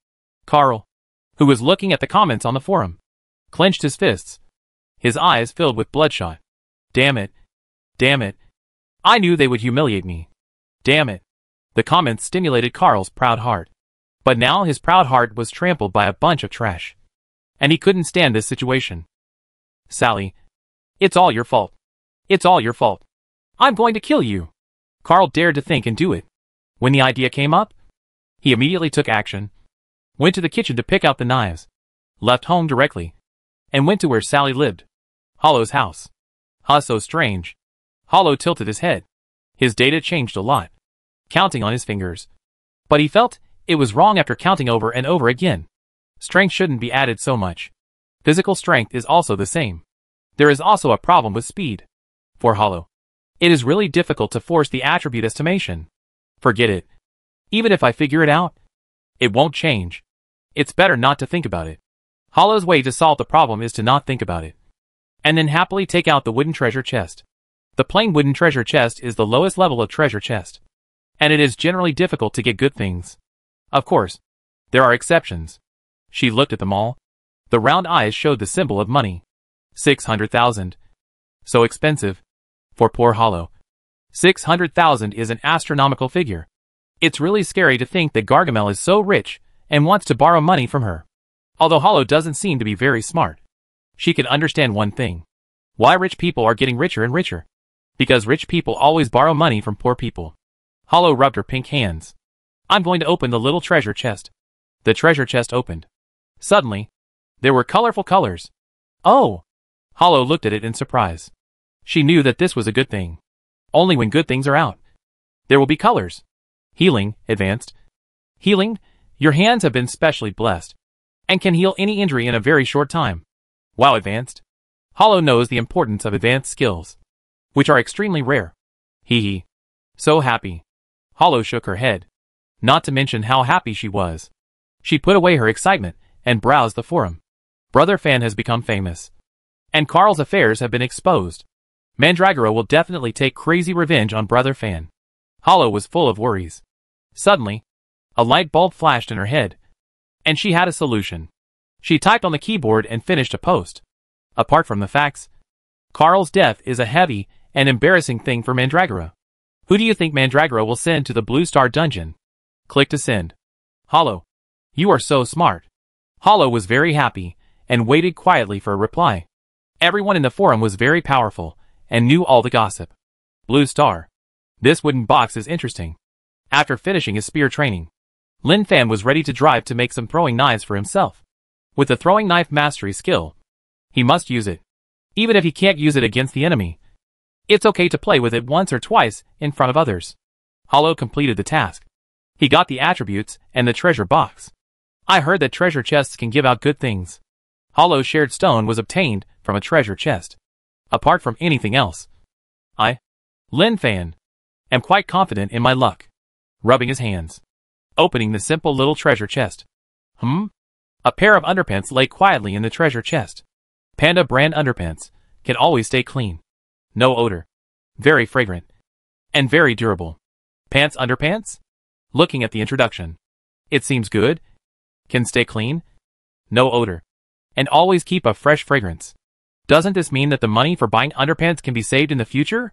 Carl, who was looking at the comments on the forum, clenched his fists. His eyes filled with bloodshot. Damn it. Damn it. I knew they would humiliate me. Damn it. The comments stimulated Carl's proud heart. But now his proud heart was trampled by a bunch of trash. And he couldn't stand this situation. Sally. It's all your fault. It's all your fault. I'm going to kill you. Carl dared to think and do it. When the idea came up, he immediately took action, went to the kitchen to pick out the knives, left home directly, and went to where Sally lived. Hollow's house. Huh, so strange. Hollow tilted his head. His data changed a lot, counting on his fingers. But he felt it was wrong after counting over and over again. Strength shouldn't be added so much. Physical strength is also the same. There is also a problem with speed. For Hollow, it is really difficult to force the attribute estimation. Forget it. Even if I figure it out, it won't change. It's better not to think about it. Hollow's way to solve the problem is to not think about it, and then happily take out the wooden treasure chest. The plain wooden treasure chest is the lowest level of treasure chest, and it is generally difficult to get good things. Of course, there are exceptions. She looked at them all. The round eyes showed the symbol of money. 600,000. So expensive. For poor Hollow. 600,000 is an astronomical figure. It's really scary to think that Gargamel is so rich and wants to borrow money from her. Although Hollow doesn't seem to be very smart, she can understand one thing. Why rich people are getting richer and richer. Because rich people always borrow money from poor people. Hollow rubbed her pink hands. I'm going to open the little treasure chest. The treasure chest opened. Suddenly, there were colorful colors. Oh! Hollow looked at it in surprise. She knew that this was a good thing. Only when good things are out. There will be colors. Healing, advanced. Healing, your hands have been specially blessed, and can heal any injury in a very short time. Wow, advanced. Hollow knows the importance of advanced skills, which are extremely rare. Hee hee. So happy. Hollow shook her head. Not to mention how happy she was. She put away her excitement and browsed the forum. Brother Fan has become famous, and Carl's affairs have been exposed. Mandragora will definitely take crazy revenge on Brother Fan. Hollow was full of worries. Suddenly, a light bulb flashed in her head, and she had a solution. She typed on the keyboard and finished a post. Apart from the facts, Carl's death is a heavy and embarrassing thing for Mandragora. Who do you think Mandragora will send to the Blue Star Dungeon? Click to send. Hollow. You are so smart. Hollow was very happy and waited quietly for a reply. Everyone in the forum was very powerful and knew all the gossip. Blue Star. This wooden box is interesting. After finishing his spear training, Lin Fan was ready to drive to make some throwing knives for himself. With the throwing knife mastery skill, he must use it. Even if he can't use it against the enemy, it's okay to play with it once or twice in front of others. Hollow completed the task. He got the attributes and the treasure box. I heard that treasure chests can give out good things. Hollow's shared stone was obtained from a treasure chest. Apart from anything else, I, Lin Fan, am quite confident in my luck. Rubbing his hands, opening the simple little treasure chest. A pair of underpants lay quietly in the treasure chest. Panda brand underpants can always stay clean. No odor. Very fragrant. And very durable. Pants underpants? Looking at the introduction. It seems good. Can stay clean. No odor. And always keep a fresh fragrance. Doesn't this mean that the money for buying underpants can be saved in the future?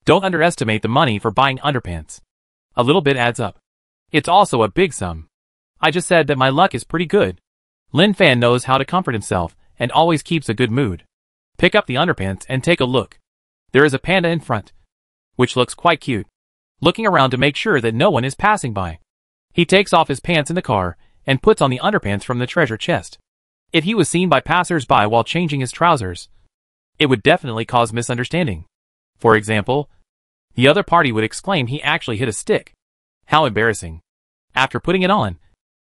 Don't underestimate the money for buying underpants. A little bit adds up. It's also a big sum. I just said that my luck is pretty good. Lin Fan knows how to comfort himself and always keeps a good mood. Pick up the underpants and take a look. There is a panda in front, which looks quite cute. Looking around to make sure that no one is passing by. He takes off his pants in the car and puts on the underpants from the treasure chest. If he was seen by passers-by while changing his trousers, it would definitely cause misunderstanding. For example, the other party would exclaim he actually hit a stick. How embarrassing. After putting it on,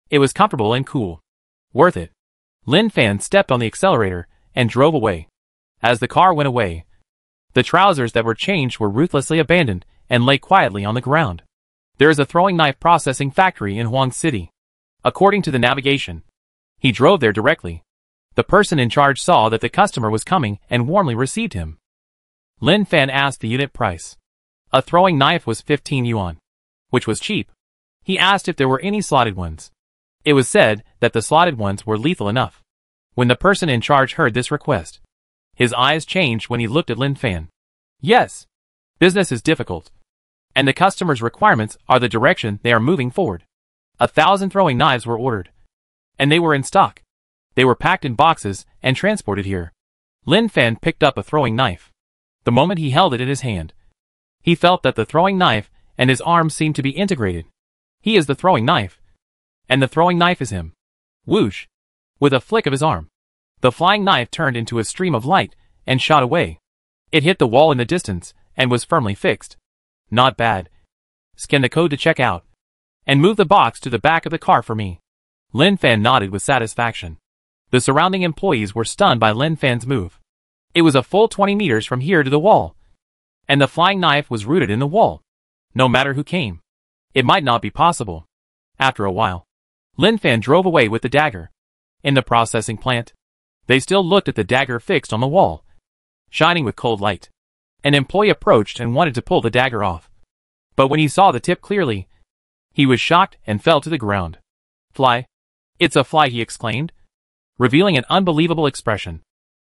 it was comfortable and cool. Worth it. Lin Fan stepped on the accelerator and drove away. As the car went away, the trousers that were changed were ruthlessly abandoned and lay quietly on the ground. There is a throwing knife processing factory in Huang City. According to the navigation, he drove there directly. The person in charge saw that the customer was coming and warmly received him. Lin Fan asked the unit price. A throwing knife was 15 yuan, which was cheap. He asked if there were any slotted ones. It was said that the slotted ones were lethal enough. When the person in charge heard this request, his eyes changed when he looked at Lin Fan. Yes, business is difficult, and the customer's requirements are the direction they are moving forward. 1,000 throwing knives were ordered, and they were in stock. They were packed in boxes and transported here. Lin Fan picked up a throwing knife. The moment he held it in his hand, he felt that the throwing knife and his arms seemed to be integrated. He is the throwing knife, and the throwing knife is him. Whoosh! With a flick of his arm, the flying knife turned into a stream of light and shot away. It hit the wall in the distance and was firmly fixed. Not bad. Scan the code to check out, and move the box to the back of the car for me. Lin Fan nodded with satisfaction. The surrounding employees were stunned by Lin Fan's move. It was a full 20 meters from here to the wall, and the flying knife was rooted in the wall. No matter who came, it might not be possible. After a while, Lin Fan drove away with the dagger. In the processing plant, they still looked at the dagger fixed on the wall, shining with cold light. An employee approached and wanted to pull the dagger off. But when he saw the tip clearly, he was shocked and fell to the ground. Fly? It's a fly, he exclaimed, revealing an unbelievable expression,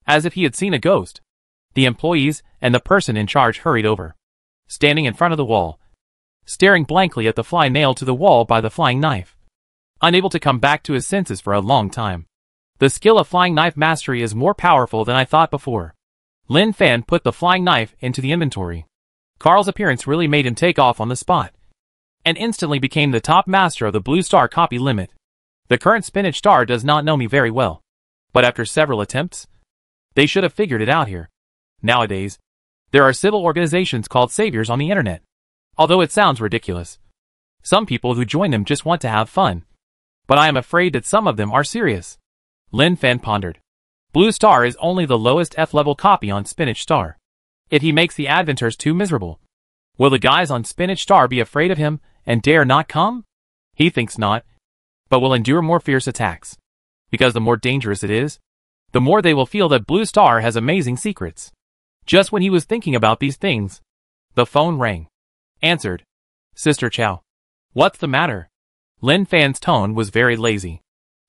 as if he had seen a ghost. The employees and the person in charge hurried over, standing in front of the wall, staring blankly at the fly nailed to the wall by the flying knife, unable to come back to his senses for a long time. The skill of flying knife mastery is more powerful than I thought before. Lin Fan put the flying knife into the inventory. Carl's appearance really made him take off on the spot, and instantly became the top master of the Blue Star copy limit. The current Spinach Star does not know me very well, but after several attempts, they should have figured it out here. Nowadays, There are civil organizations called saviors on the internet. Although it sounds ridiculous. Some people who join them just want to have fun. But I am afraid that some of them are serious. Lin Fan pondered. Blue Star is only the lowest F-level copy on Spinach Star. If he makes the Adventures too miserable, will the guys on Spinach Star be afraid of him and dare not come? He thinks not, but will endure more fierce attacks. Because the more dangerous it is, the more they will feel that Blue Star has amazing secrets. Just when he was thinking about these things, the phone rang. Answered. Sister Chow. What's the matter? Lin Fan's tone was very lazy.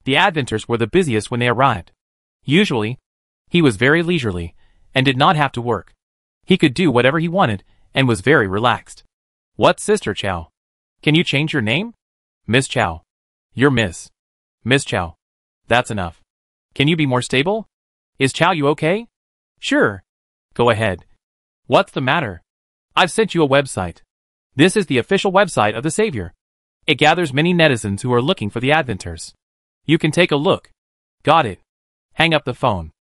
The Adventures were the busiest when they arrived. Usually, he was very leisurely, and did not have to work. He could do whatever he wanted, and was very relaxed. What, Sister Chow? Can you change your name? Miss Chow. You're Miss Chow. That's enough. Can you be more stable? Is Chow you okay? Sure. Go ahead. What's the matter? I've sent you a website. This is the official website of the Savior. It gathers many netizens who are looking for the Adventures. You can take a look. Got it. Hang up the phone.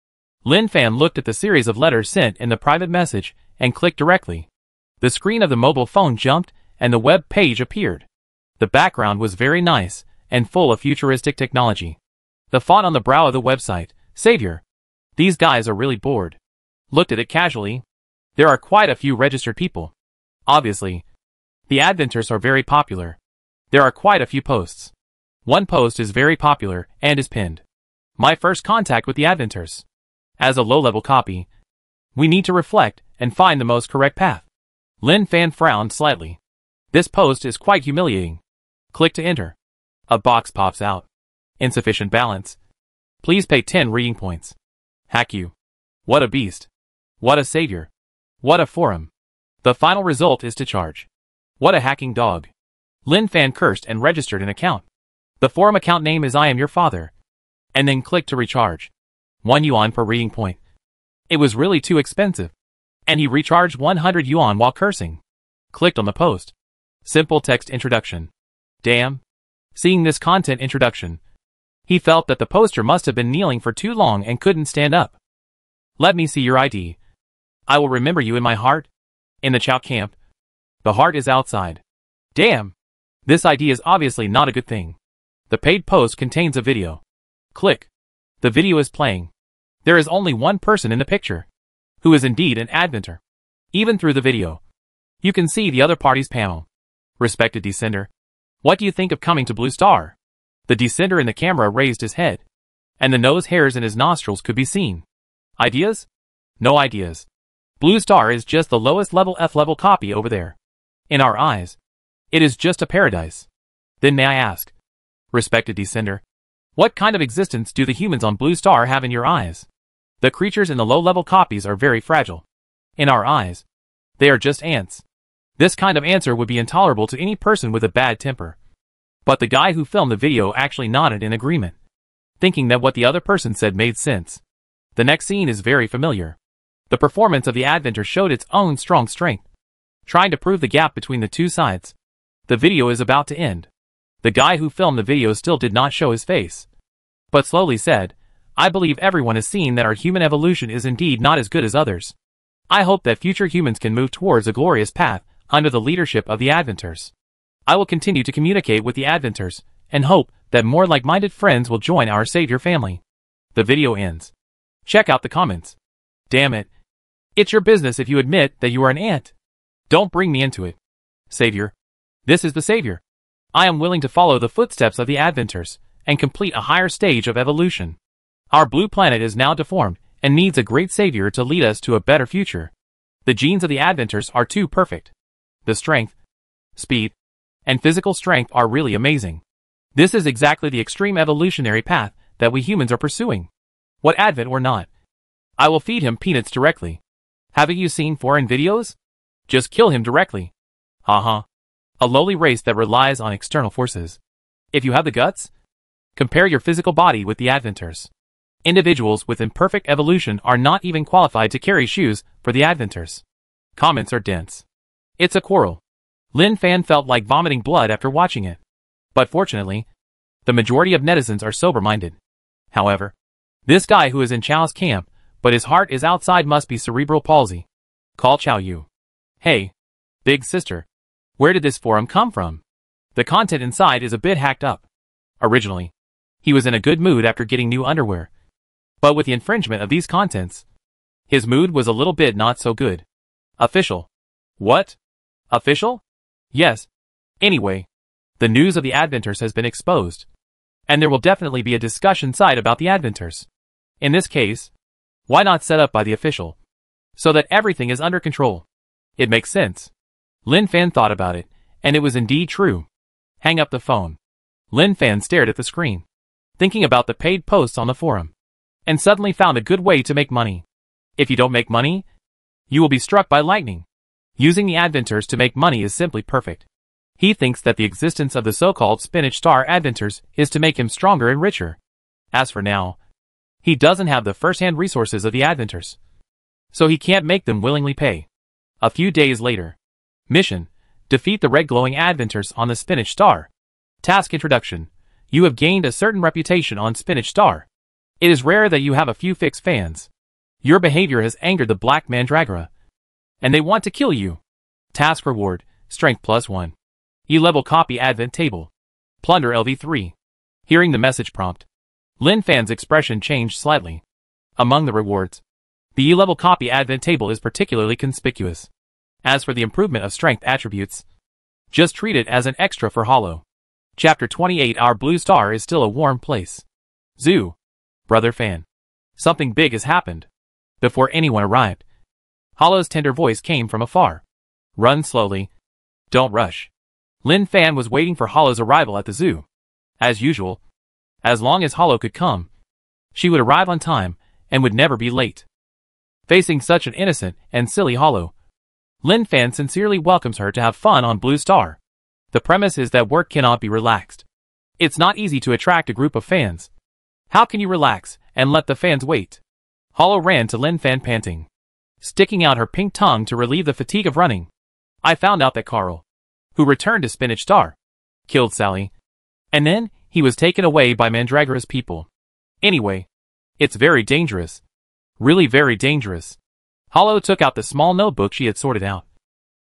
Lin Fan looked at the series of letters sent in the private message and clicked directly. The screen of the mobile phone jumped and the web page appeared. The background was very nice and full of futuristic technology. The font on the brow of the website, Savior. These guys are really bored. Looked at it casually. There are quite a few registered people. Obviously, the Adventures are very popular. There are quite a few posts. One post is very popular and is pinned. My first contact with the Adventures. As a low-level copy, we need to reflect and find the most correct path. Lin Fan frowned slightly. This post is quite humiliating. Click to enter. A box pops out. Insufficient balance. Please pay 10 reading points. Hack you. What a beast. What a savior. What a forum. The final result is to charge. What a hacking dog. Lin Fan cursed and registered an account. The forum account name is I am your father. And then click to recharge. 1 yuan per reading point. It was really too expensive. And he recharged 100 yuan while cursing. Clicked on the post. Simple text introduction. Damn. Seeing this content introduction, he felt that the poster must have been kneeling for too long and couldn't stand up. Let me see your ID. I will remember you in my heart. In the Chow camp. The heart is outside. Damn. This ID is obviously not a good thing. The paid post contains a video. Click. The video is playing. There is only one person in the picture, who is indeed an Adventure. Even through the video, you can see the other party's panel. Respected Descender, what do you think of coming to Blue Star? The Descender in the camera raised his head, and the nose hairs in his nostrils could be seen. Ideas? No ideas. Blue Star is just the lowest level F-level copy over there. In our eyes, it is just a paradise. Then may I ask, respected Descender, what kind of existence do the humans on Blue Star have in your eyes? The creatures in the low-level copies are very fragile. In our eyes, they are just ants. This kind of answer would be intolerable to any person with a bad temper. But the guy who filmed the video actually nodded in agreement, thinking that what the other person said made sense. The next scene is very familiar. The performance of the Adventure showed its own strong strength, trying to prove the gap between the two sides. The video is about to end. The guy who filmed the video still did not show his face, but slowly said, I believe everyone has seen that our human evolution is indeed not as good as others. I hope that future humans can move towards a glorious path under the leadership of the Adventures. I will continue to communicate with the Adventures and hope that more like-minded friends will join our Savior family. The video ends. Check out the comments. Damn it. It's your business if you admit that you are an ant. Don't bring me into it. Savior. This is the Savior. I am willing to follow the footsteps of the Adventures and complete a higher stage of evolution. Our blue planet is now deformed and needs a great savior to lead us to a better future. The genes of the Adventures are too perfect. The strength, speed, and physical strength are really amazing. This is exactly the extreme evolutionary path that we humans are pursuing. What Advent or not, I will feed him peanuts directly. Haven't you seen foreign videos? Just kill him directly. Haha. A lowly race that relies on external forces. If you have the guts, compare your physical body with the Adventures. Individuals with imperfect evolution are not even qualified to carry shoes for the Adventures. Comments are dense. It's a quarrel. Lin Fan felt like vomiting blood after watching it. But fortunately, the majority of netizens are sober-minded. However, this guy who is in Chow's camp, but his heart is outside must be cerebral palsy. Call Chow Yu. Hey, big sister. Where did this forum come from? The content inside is a bit hacked up. Originally, he was in a good mood after getting new underwear. But with the infringement of these contents, his mood was a little bit not so good. Official. What? Official? Yes. Anyway, the news of the Adventers has been exposed. And there will definitely be a discussion site about the Adventers. In this case, why not set up by the official? So that everything is under control. It makes sense. Lin Fan thought about it, and it was indeed true. Hang up the phone. Lin Fan stared at the screen, thinking about the paid posts on the forum, and suddenly found a good way to make money. If you don't make money, you will be struck by lightning. Using the Adventers to make money is simply perfect. He thinks that the existence of the so-called Spinach Star Adventers is to make him stronger and richer. As for now, he doesn't have the first-hand resources of the Adventers, so he can't make them willingly pay. A few days later. Mission: defeat the red glowing Adventers on the Spinach Star. Task introduction: you have gained a certain reputation on Spinach Star. It is rare that you have a few fixed fans. Your behavior has angered the Black Mandragora, and they want to kill you. Task reward: strength +1. E-level copy advent table. Plunder LV3. Hearing the message prompt, Lin Fan's expression changed slightly. Among the rewards, the E-level copy advent table is particularly conspicuous. As for the improvement of strength attributes, just treat it as an extra for Hollow. Chapter 28. Our blue star is still a warm place. Zoo. Brother Fan. Something big has happened. Before anyone arrived, Hollow's tender voice came from afar. Run slowly. Don't rush. Lin Fan was waiting for Hollow's arrival at the zoo. As usual, as long as Hollow could come, she would arrive on time and would never be late. Facing such an innocent and silly Hollow, Lin Fan sincerely welcomes her to have fun on Blue Star. The premise is that work cannot be relaxed. It's not easy to attract a group of fans. How can you relax and let the fans wait? Hollow ran to Lin Fan panting, sticking out her pink tongue to relieve the fatigue of running. I found out that Carl, who returned to Spinach Star, killed Sally, and then he was taken away by Mandragora's people. Anyway, it's very dangerous. Really very dangerous. Hollow took out the small notebook she had sorted out.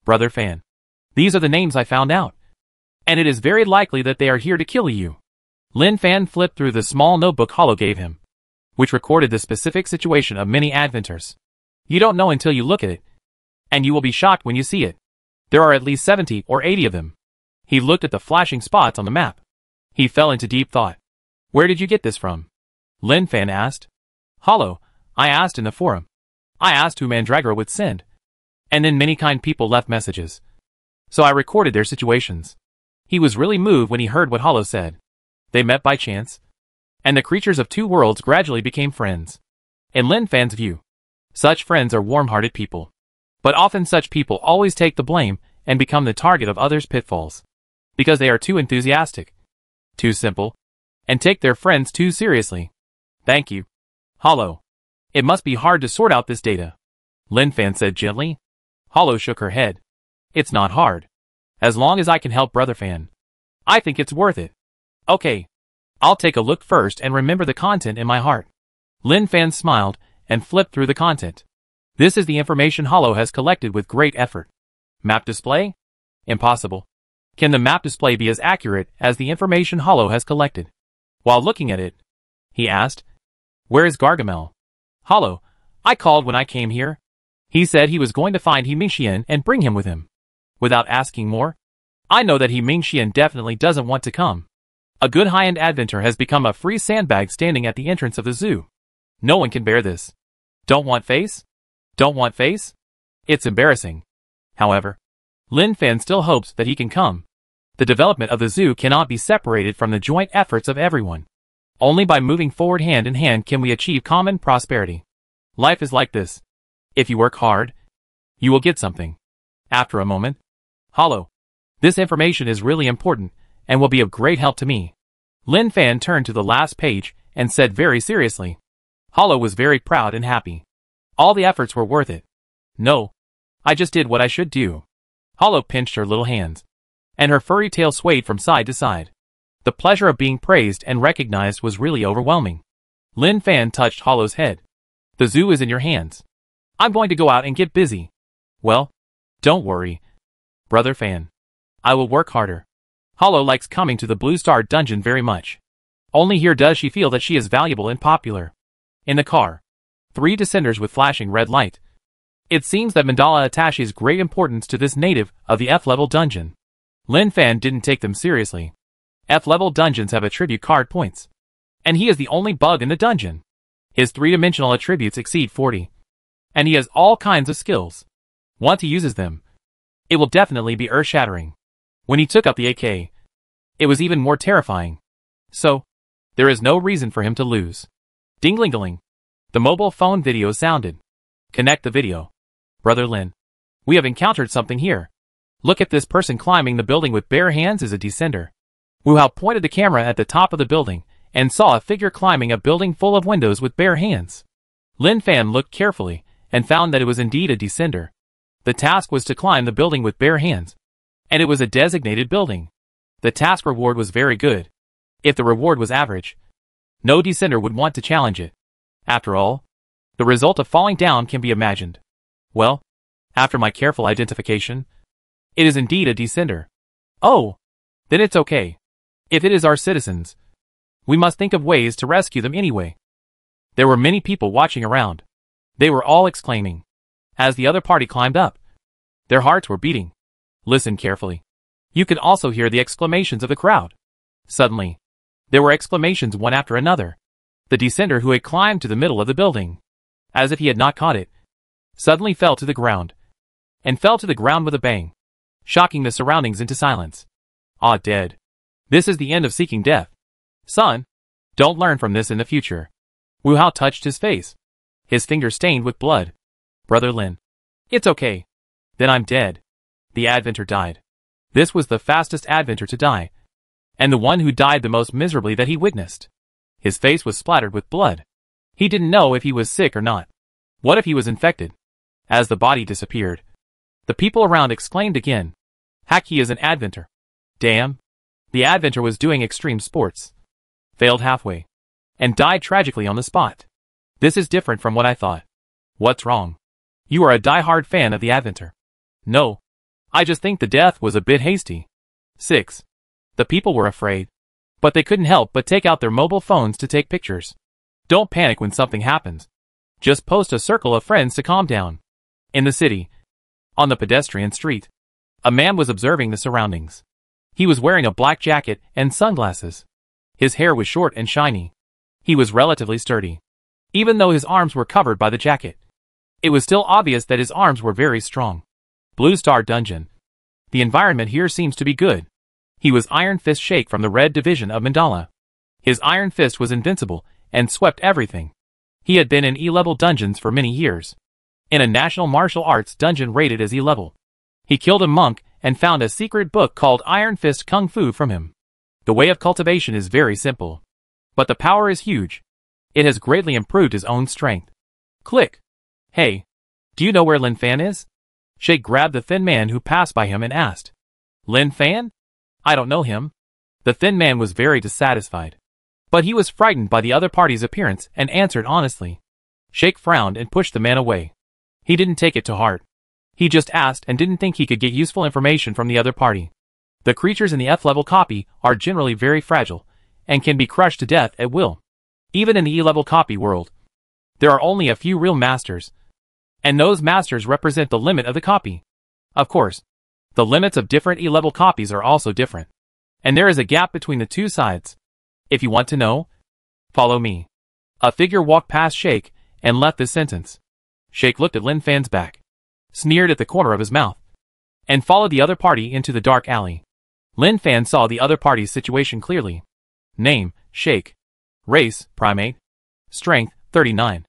Brother Fan. These are the names I found out. And it is very likely that they are here to kill you. Lin Fan flipped through the small notebook Hollow gave him, which recorded the specific situation of many Adventers. You don't know until you look at it, and you will be shocked when you see it. There are at least 70 or 80 of them. He looked at the flashing spots on the map. He fell into deep thought. Where did you get this from? Lin Fan asked. Hollow, I asked in the forum. I asked who Mandragora would send. And then many kind people left messages. So I recorded their situations. He was really moved when he heard what Hollow said. They met by chance, and the creatures of two worlds gradually became friends. In Lin Fan's view, such friends are warm-hearted people. But often such people always take the blame and become the target of others' pitfalls. Because they are too enthusiastic, too simple, and take their friends too seriously. Thank you. Hollow. It must be hard to sort out this data. Lin Fan said gently. Hollow shook her head. It's not hard. As long as I can help Brother Fan. I think it's worth it. Okay. I'll take a look first and remember the content in my heart. Lin Fan smiled and flipped through the content. This is the information Hollow has collected with great effort. Map display? Impossible. Can the map display be as accurate as the information Hollow has collected? While looking at it, he asked, Where is Gargamel? Hollow, I called when I came here. He said he was going to find He Mingxian and bring him with him. Without asking more, I know that He Mingxian definitely doesn't want to come. A good high-end Adventure has become a free sandbag standing at the entrance of the zoo. No one can bear this. Don't want face? Don't want face? It's embarrassing. However, Lin Fan still hopes that he can come. The development of the zoo cannot be separated from the joint efforts of everyone. Only by moving forward hand in hand can we achieve common prosperity. Life is like this. If you work hard, you will get something. After a moment, Hollow. This information is really important and will be of great help to me. Lin Fan turned to the last page and said very seriously. Hollow was very proud and happy. All the efforts were worth it. No. I just did what I should do. Hollow pinched her little hands, and her furry tail swayed from side to side. The pleasure of being praised and recognized was really overwhelming. Lin Fan touched Hollow's head. The zoo is in your hands. I'm going to go out and get busy. Well, don't worry, brother Fan. I will work harder. Hollow likes coming to the Blue Star dungeon very much. Only here does she feel that she is valuable and popular. In the car, 3 descenders with flashing red light. It seems that Mandala attaches great importance to this native of the F-level dungeon. Lin Fan didn't take them seriously. F-level dungeons have attribute card points. And he is the only bug in the dungeon. His 3-dimensional attributes exceed 40. And he has all kinds of skills. Once he uses them, it will definitely be earth-shattering. When he took up the AK, it was even more terrifying. So, there is no reason for him to lose. Ding-ling-a-ling. The mobile phone video sounded. Connect the video. Brother Lin. We have encountered something here. Look at this person climbing the building with bare hands is a descender. Wu Hao pointed the camera at the top of the building and saw a figure climbing a building full of windows with bare hands. Lin Fan looked carefully and found that it was indeed a descender. The task was to climb the building with bare hands. And it was a designated building. The task reward was very good. If the reward was average, no descender would want to challenge it. After all, the result of falling down can be imagined. Well, after my careful identification, it is indeed a descender. Oh, then it's okay. If it is our citizens, we must think of ways to rescue them anyway. There were many people watching around. They were all exclaiming. As the other party climbed up, their hearts were beating. Listen carefully. You could also hear the exclamations of the crowd. Suddenly, there were exclamations one after another. The descender who had climbed to the middle of the building, as if he had not caught it, suddenly fell to the ground. And fell to the ground with a bang, shocking the surroundings into silence. Ah, dead. This is the end of seeking death. Son, don't learn from this in the future. Wu Hao touched his face. His finger stained with blood. Brother Lin. It's okay. Then I'm dead. The Adventor died. This was the fastest Adventor to die. And the one who died the most miserably that he witnessed. His face was splattered with blood. He didn't know if he was sick or not. What if he was infected? As the body disappeared, the people around exclaimed again. Heck, he is an Adventor. Damn. The Adventor was doing extreme sports. Failed halfway. And died tragically on the spot. This is different from what I thought. What's wrong? You are a die-hard fan of the Adventor. No. I just think the death was a bit hasty. 6. The people were afraid. But they couldn't help but take out their mobile phones to take pictures. Don't panic when something happens. Just post a circle of friends to calm down. In the city, on the pedestrian street, a man was observing the surroundings. He was wearing a black jacket and sunglasses. His hair was short and shiny. He was relatively sturdy. Even though his arms were covered by the jacket, it was still obvious that his arms were very strong. Blue Star Dungeon. The environment here seems to be good. He was Iron Fist Shake from the Red Division of Mandala. His Iron Fist was invincible and swept everything. He had been in E-level dungeons for many years. In a national martial arts dungeon rated as E-level, he killed a monk and found a secret book called Iron Fist Kung Fu from him. The way of cultivation is very simple. But the power is huge. It has greatly improved his own strength. Click. Hey, do you know where Lin Fan is? Shake grabbed the thin man who passed by him and asked. Lin Fan? I don't know him. The thin man was very dissatisfied. But he was frightened by the other party's appearance and answered honestly. Shake frowned and pushed the man away. He didn't take it to heart. He just asked and didn't think he could get useful information from the other party. The creatures in the F-level copy are generally very fragile and can be crushed to death at will. Even in the E-level copy world, there are only a few real masters. And those masters represent the limit of the copy. Of course, the limits of different E-level copies are also different. And there is a gap between the two sides. If you want to know, follow me. A figure walked past Shake and left this sentence. Shake looked at Lin Fan's back, sneered at the corner of his mouth, and followed the other party into the dark alley. Lin Fan saw the other party's situation clearly. Name, Shake. Race, Primate. Strength, 39.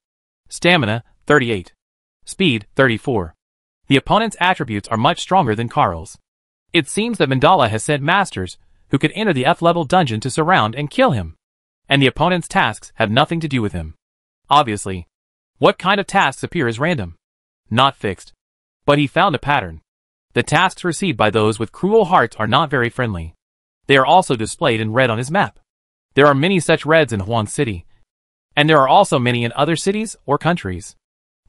Stamina, 38. Speed, 34. The opponent's attributes are much stronger than Carl's. It seems that Mandala has sent masters who could enter the F-level dungeon to surround and kill him. And the opponent's tasks have nothing to do with him. Obviously, what kind of tasks appear as random? Not fixed. But he found a pattern. The tasks received by those with cruel hearts are not very friendly. They are also displayed in red on his map. There are many such reds in Huan City. And there are also many in other cities or countries.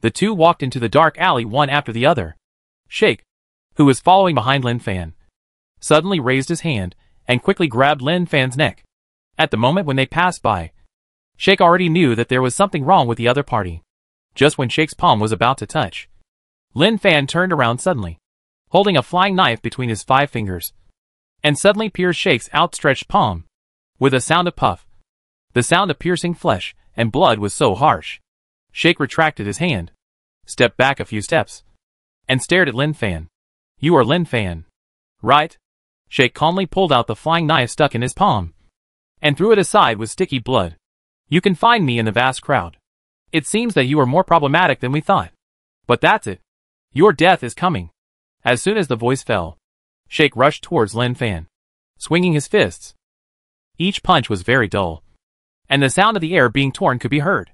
The two walked into the dark alley one after the other. Shake, who was following behind Lin Fan, suddenly raised his hand and quickly grabbed Lin Fan's neck. At the moment when they passed by, Shake already knew that there was something wrong with the other party. Just when Shake's palm was about to touch, Lin Fan turned around suddenly, holding a flying knife between his 5 fingers, and suddenly pierced Shake's outstretched palm. With a sound of puff, the sound of piercing flesh and blood was so harsh, Shake retracted his hand, stepped back a few steps, and stared at Lin Fan. "You are Lin Fan, right?" Shake calmly pulled out the flying knife stuck in his palm, and threw it aside with sticky blood. "You can find me in the vast crowd. It seems that you are more problematic than we thought. But that's it. Your death is coming." As soon as the voice fell, Shake rushed towards Lin Fan, swinging his fists. Each punch was very dull, and the sound of the air being torn could be heard.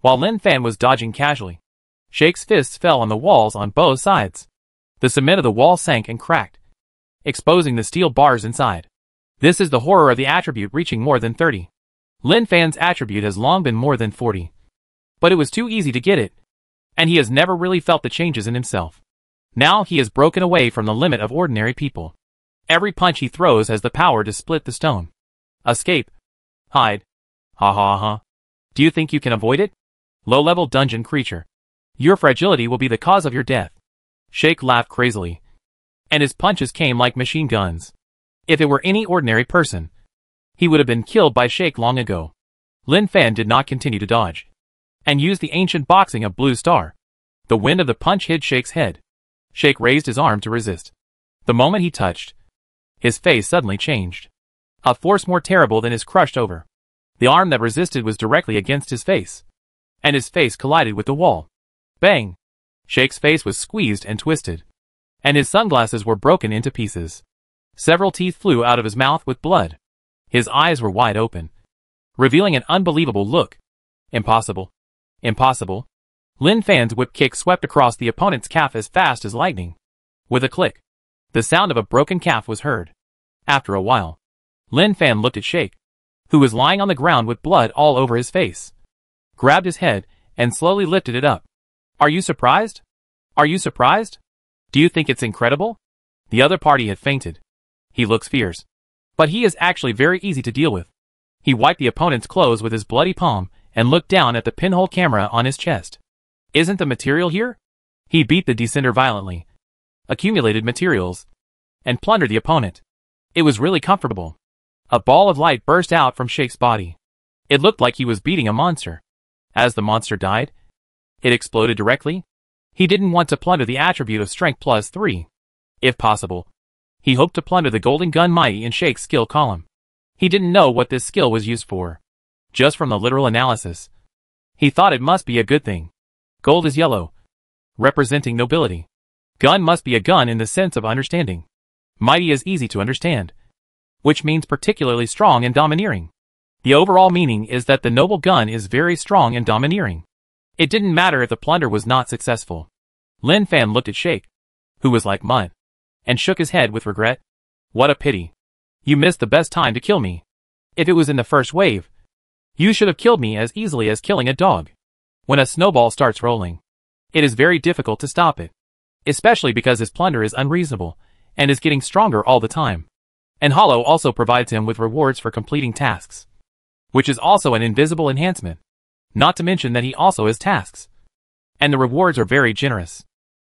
While Lin Fan was dodging casually, Shake's fists fell on the walls on both sides. The cement of the wall sank and cracked, exposing the steel bars inside. This is the horror of the attribute reaching more than 30. Lin Fan's attribute has long been more than 40. But it was too easy to get it, and he has never really felt the changes in himself. Now he has broken away from the limit of ordinary people. Every punch he throws has the power to split the stone. Escape. Hide. Ha ha ha. Do you think you can avoid it? Low-level dungeon creature. Your fragility will be the cause of your death. Shake laughed crazily, and his punches came like machine guns. If it were any ordinary person, he would have been killed by Shake long ago. Lin Fan did not continue to dodge, and used the ancient boxing of Blue Star. The wind of the punch hit Shake's head. Shake raised his arm to resist. The moment he touched, his face suddenly changed. A force more terrible than his crushed over. The arm that resisted was directly against his face, and his face collided with the wall. Bang! Shake's face was squeezed and twisted, and his sunglasses were broken into pieces. Several teeth flew out of his mouth with blood. His eyes were wide open, revealing an unbelievable look. Impossible. Impossible. Lin Fan's whip kick swept across the opponent's calf as fast as lightning. With a click, the sound of a broken calf was heard. After a while, Lin Fan looked at Shake, who was lying on the ground with blood all over his face, grabbed his head, and slowly lifted it up. "Are you surprised? Are you surprised? Do you think it's incredible?" The other party had fainted. "He looks fierce, but he is actually very easy to deal with." He wiped the opponent's clothes with his bloody palm and looked down at the pinhole camera on his chest. "Isn't the material here?" He beat the descender violently, accumulated materials, and plundered the opponent. It was really comfortable. A ball of light burst out from Shake's body. It looked like he was beating a monster. As the monster died, it exploded directly. He didn't want to plunder the attribute of strength plus 3. If possible, he hoped to plunder the golden gun mighty in Shake's skill column. He didn't know what this skill was used for. Just from the literal analysis, he thought it must be a good thing. Gold is yellow, representing nobility. Gun must be a gun in the sense of understanding. Mighty is easy to understand, which means particularly strong and domineering. The overall meaning is that the noble gun is very strong and domineering. It didn't matter if the plunder was not successful. Lin Fan looked at Shake, who was like mud, and shook his head with regret. "What a pity. You missed the best time to kill me. If it was in the first wave, you should have killed me as easily as killing a dog." When a snowball starts rolling, it is very difficult to stop it, especially because his plunder is unreasonable and is getting stronger all the time. And Hollow also provides him with rewards for completing tasks, which is also an invisible enhancement, not to mention that he also has tasks. And the rewards are very generous,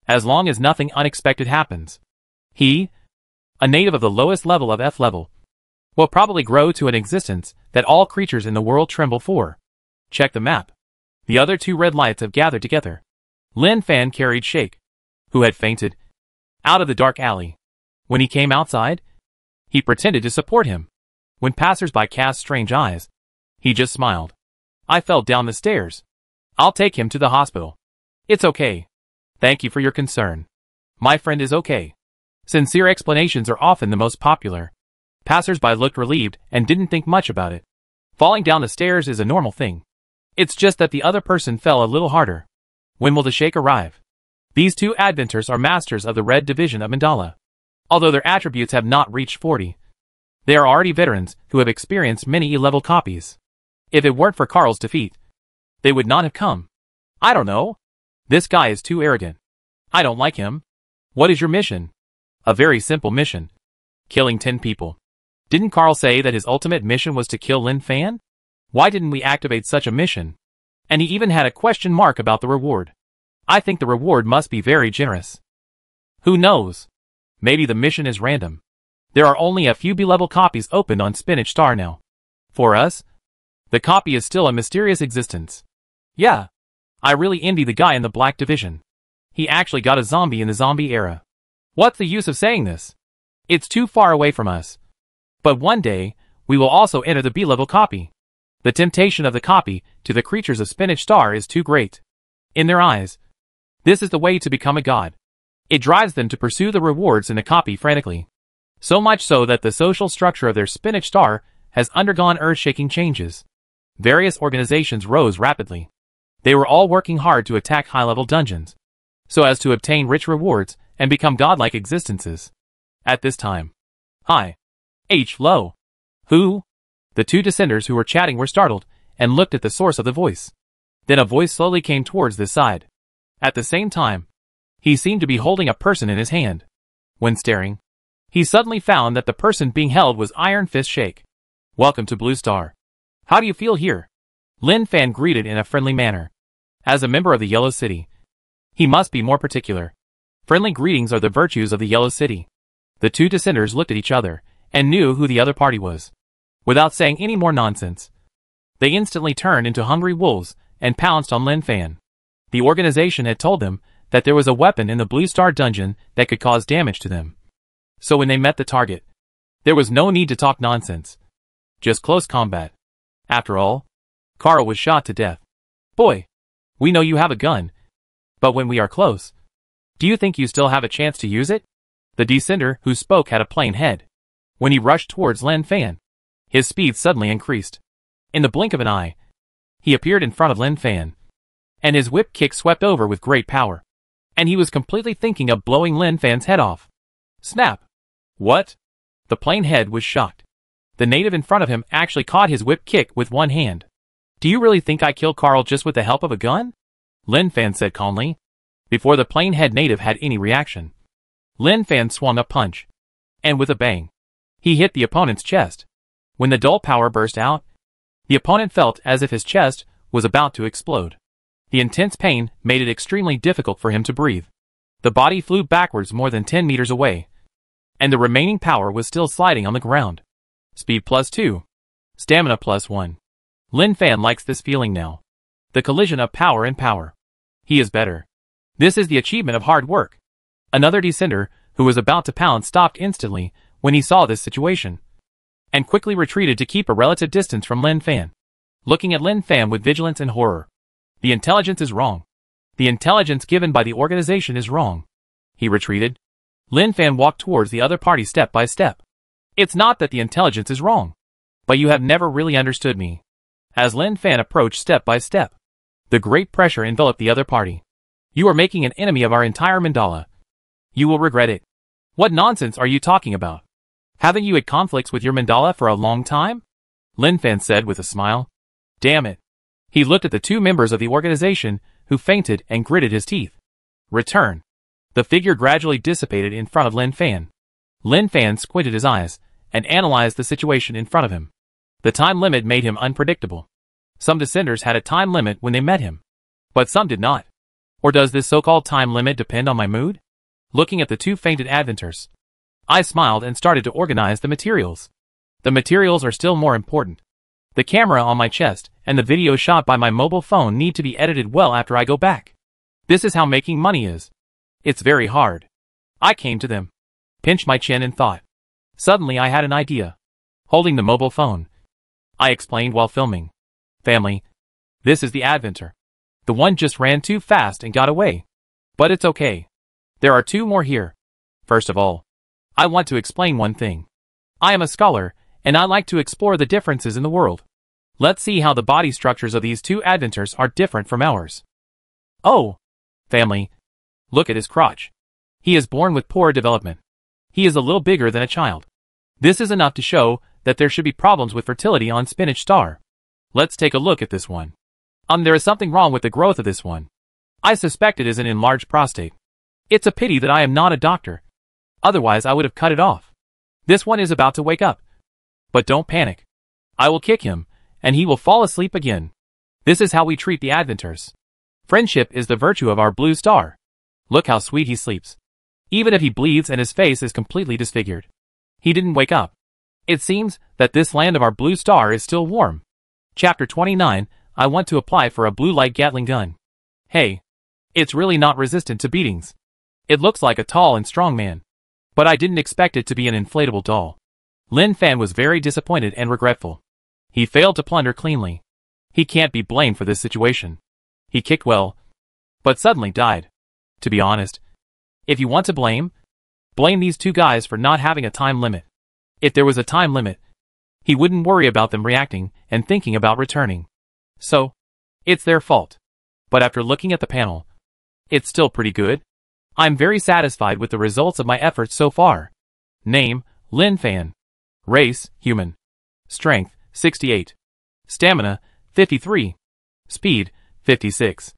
as long as nothing unexpected happens. He, a native of the lowest level of F level, will probably grow to an existence that all creatures in the world tremble for. Check the map. The other 2 red lights have gathered together. Lin Fan carried Shake, who had fainted, out of the dark alley. When he came outside, he pretended to support him. When passers-by cast strange eyes, he just smiled. "I fell down the stairs. I'll take him to the hospital." "It's okay. Thank you for your concern. My friend is okay." Sincere explanations are often the most popular. Passers-by looked relieved and didn't think much about it. Falling down the stairs is a normal thing. It's just that the other person fell a little harder. When will the Shake arrive? These 2 adventures are masters of the Red Division of Mandala. Although their attributes have not reached 40, they are already veterans who have experienced many E-level copies. If it weren't for Carl's defeat, they would not have come. "I don't know. This guy is too arrogant. I don't like him." What is your mission? A very simple mission. Killing 10 people. Didn't Carl say that his ultimate mission was to kill Lin Fan? Why didn't we activate such a mission? And he even had a question mark about the reward. I think the reward must be very generous. Who knows? Maybe the mission is random. There are only a few B-level copies opened on Spinach Star now. For us, the copy is still a mysterious existence. Yeah. I really envy the guy in the Black Division. He actually got a zombie in the zombie era. What's the use of saying this? It's too far away from us. But one day, we will also enter the B-level copy. The temptation of the copy to the creatures of Spinach Star is too great. In their eyes, this is the way to become a god. It drives them to pursue the rewards in a copy frantically. So much so that the social structure of their Spinach Star has undergone earth-shaking changes. Various organizations rose rapidly. They were all working hard to attack high-level dungeons, so as to obtain rich rewards and become godlike existences. At this time, Low. Who? The two descenders who were chatting were startled and looked at the source of the voice. Then a voice slowly came towards this side. At the same time, he seemed to be holding a person in his hand. When staring, he suddenly found that the person being held was Iron Fist Shake. Welcome to Blue Star. How do you feel here? Lin Fan greeted in a friendly manner. As a member of the Yellow City, he must be more particular. Friendly greetings are the virtues of the Yellow City. The two descenders looked at each other and knew who the other party was. Without saying any more nonsense, they instantly turned into hungry wolves and pounced on Lin Fan. The organization had told them that there was a weapon in the Blue Star dungeon that could cause damage to them. So when they met the target, there was no need to talk nonsense. Just close combat. After all, Carl was shot to death. Boy, we know you have a gun. But when we are close, do you think you still have a chance to use it? The descender who spoke had a plain head. When he rushed towards Lin Fan, his speed suddenly increased. In the blink of an eye, he appeared in front of Lin Fan, and his whip kick swept over with great power. And he was completely thinking of blowing Lin Fan's head off. Snap! What? The plain head was shocked. The native in front of him actually caught his whip kick with one hand. Do you really think I killed Carl just with the help of a gun? Lin Fan said calmly, before the plain head native had any reaction. Lin Fan swung a punch, and with a bang, he hit the opponent's chest. When the dull power burst out, the opponent felt as if his chest was about to explode. The intense pain made it extremely difficult for him to breathe. The body flew backwards more than 10 meters away, and the remaining power was still sliding on the ground. Speed +2. Stamina +1. Lin Fan likes this feeling now. The collision of power and power. He is better. This is the achievement of hard work. Another descender, who was about to pounce, stopped instantly when he saw this situation, and quickly retreated to keep a relative distance from Lin Fan, looking at Lin Fan with vigilance and horror. The intelligence is wrong. The intelligence given by the organization is wrong. He retreated. Lin Fan walked towards the other party step by step. It's not that the intelligence is wrong, but you have never really understood me. As Lin Fan approached step by step, the great pressure enveloped the other party. You are making an enemy of our entire mandala. You will regret it. What nonsense are you talking about? Haven't you had conflicts with your mandala for a long time? Lin Fan said with a smile. Damn it. He looked at the two members of the organization who fainted and gritted his teeth. Return. The figure gradually dissipated in front of Lin Fan. Lin Fan squinted his eyes and analyzed the situation in front of him. The time limit made him unpredictable. Some descenders had a time limit when they met him, but some did not. Or does this so-called time limit depend on my mood? Looking at the two fainted adventures, I smiled and started to organize the materials. The materials are still more important. The camera on my chest and the video shot by my mobile phone need to be edited well after I go back. This is how making money is. It's very hard. I came to them, pinched my chin and thought. Suddenly I had an idea. Holding the mobile phone, I explained while filming. Family, this is the adventure. The one just ran too fast and got away. But it's okay. There are two more here. First of all, I want to explain one thing. I am a scholar, and I like to explore the differences in the world. Let's see how the body structures of these two adventures are different from ours. Oh, family, look at his crotch. He is born with poor development. He is a little bigger than a child. This is enough to show that there should be problems with fertility on Spinach Star. Let's take a look at this one. There is something wrong with the growth of this one. I suspect it is an enlarged prostate. It's a pity that I am not a doctor. Otherwise I would have cut it off. This one is about to wake up. But don't panic. I will kick him, and he will fall asleep again. This is how we treat the Adventers. Friendship is the virtue of our blue star. Look how sweet he sleeps. Even if he bleeds and his face is completely disfigured. He didn't wake up. It seems that this land of our blue star is still warm. Chapter 29, I want to apply for a blue light Gatling gun. Hey. It's really not resistant to beatings. It looks like a tall and strong man. But I didn't expect it to be an inflatable doll. Lin Fan was very disappointed and regretful. He failed to plunder cleanly. He can't be blamed for this situation. He kicked well, but suddenly died. To be honest, if you want to blame these two guys for not having a time limit. If there was a time limit, he wouldn't worry about them reacting and thinking about returning. So, it's their fault. But after looking at the panel, it's still pretty good. I'm very satisfied with the results of my efforts so far. Name, Lin Fan. Race, human. Strength, 68. Stamina, 53. Speed, 56.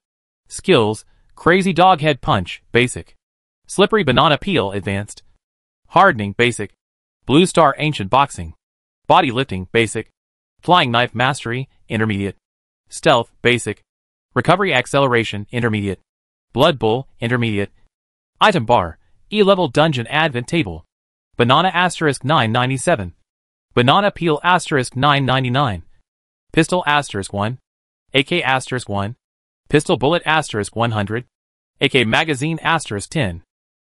Skills, Crazy Dog Head Punch, basic. Slippery Banana Peel, advanced. Hardening, basic. Blue Star Ancient Boxing. Body Lifting, basic. Flying Knife Mastery, intermediate. Stealth, basic. Recovery Acceleration, intermediate. Blood Bowl, intermediate. Item Bar, E-Level Dungeon Advent Table. Banana * 997. Banana Peel * 999. Pistol * 1. AK * 1. Pistol Bullet * 100. AK Magazine * 10.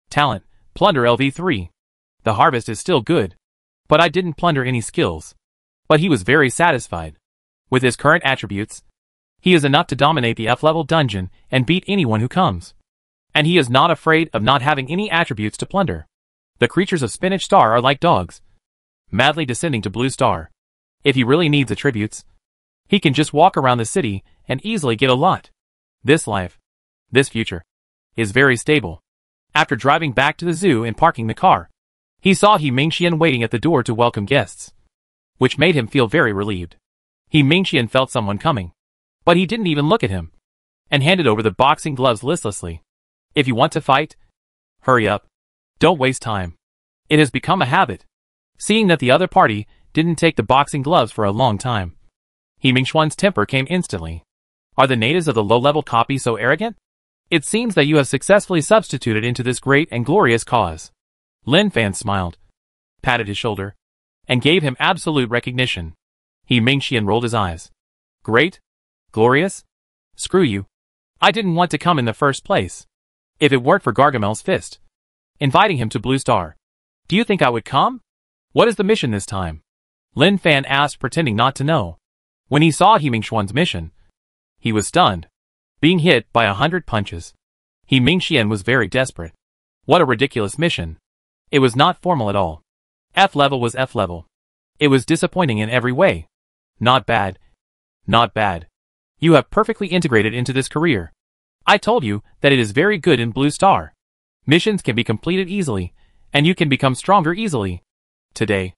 Talent, Plunder LV3. The harvest is still good. But I didn't plunder any skills. But he was very satisfied. With his current attributes, he is enough to dominate the F-level dungeon and beat anyone who comes. And he is not afraid of not having any attributes to plunder. The creatures of Spinach Star are like dogs, madly descending to Blue Star. If he really needs attributes, he can just walk around the city and easily get a lot. This life, this future, is very stable. After driving back to the zoo and parking the car, he saw He Mingxian waiting at the door to welcome guests, which made him feel very relieved. He Mingxian felt someone coming, but he didn't even look at him, and handed over the boxing gloves listlessly. If you want to fight, hurry up. Don't waste time. It has become a habit. Seeing that the other party didn't take the boxing gloves for a long time, He Mingxian's temper came instantly. Are the natives of the low-level copy so arrogant? It seems that you have successfully substituted into this great and glorious cause. Lin Fan smiled, patted his shoulder, and gave him absolute recognition. He Mingxian rolled his eyes. Great? Glorious? Screw you. I didn't want to come in the first place. If it weren't for Gargamel's fist inviting him to Blue Star, do you think I would come? What is the mission this time? Lin Fan asked, pretending not to know. When he saw He Mingxian's mission, he was stunned, being hit by 100 punches. He Mingxian was very desperate. What a ridiculous mission. It was not formal at all. F-level was F-level. It was disappointing in every way. Not bad. Not bad. You have perfectly integrated into this career. I told you that it is very good in Blue Star. Missions can be completed easily, and you can become stronger easily. Today,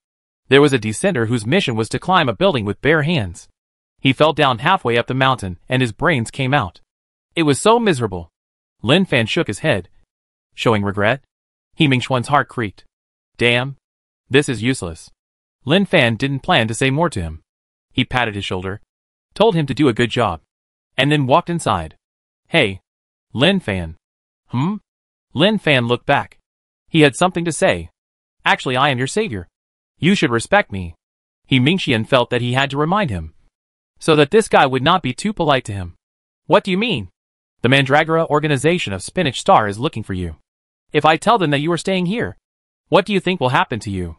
there was a descender whose mission was to climb a building with bare hands. He fell down halfway up the mountain and his brains came out. It was so miserable. Lin Fan shook his head, showing regret. He Mingxian's heart creaked. Damn. This is useless. Lin Fan didn't plan to say more to him. He patted his shoulder, told him to do a good job, and then walked inside. Hey. Lin Fan. Lin Fan looked back. He had something to say. Actually, I am your savior. You should respect me. He Mingxian felt that he had to remind him, so that this guy would not be too polite to him. What do you mean? The Mandragora organization of Spinach Star is looking for you. If I tell them that you are staying here, what do you think will happen to you?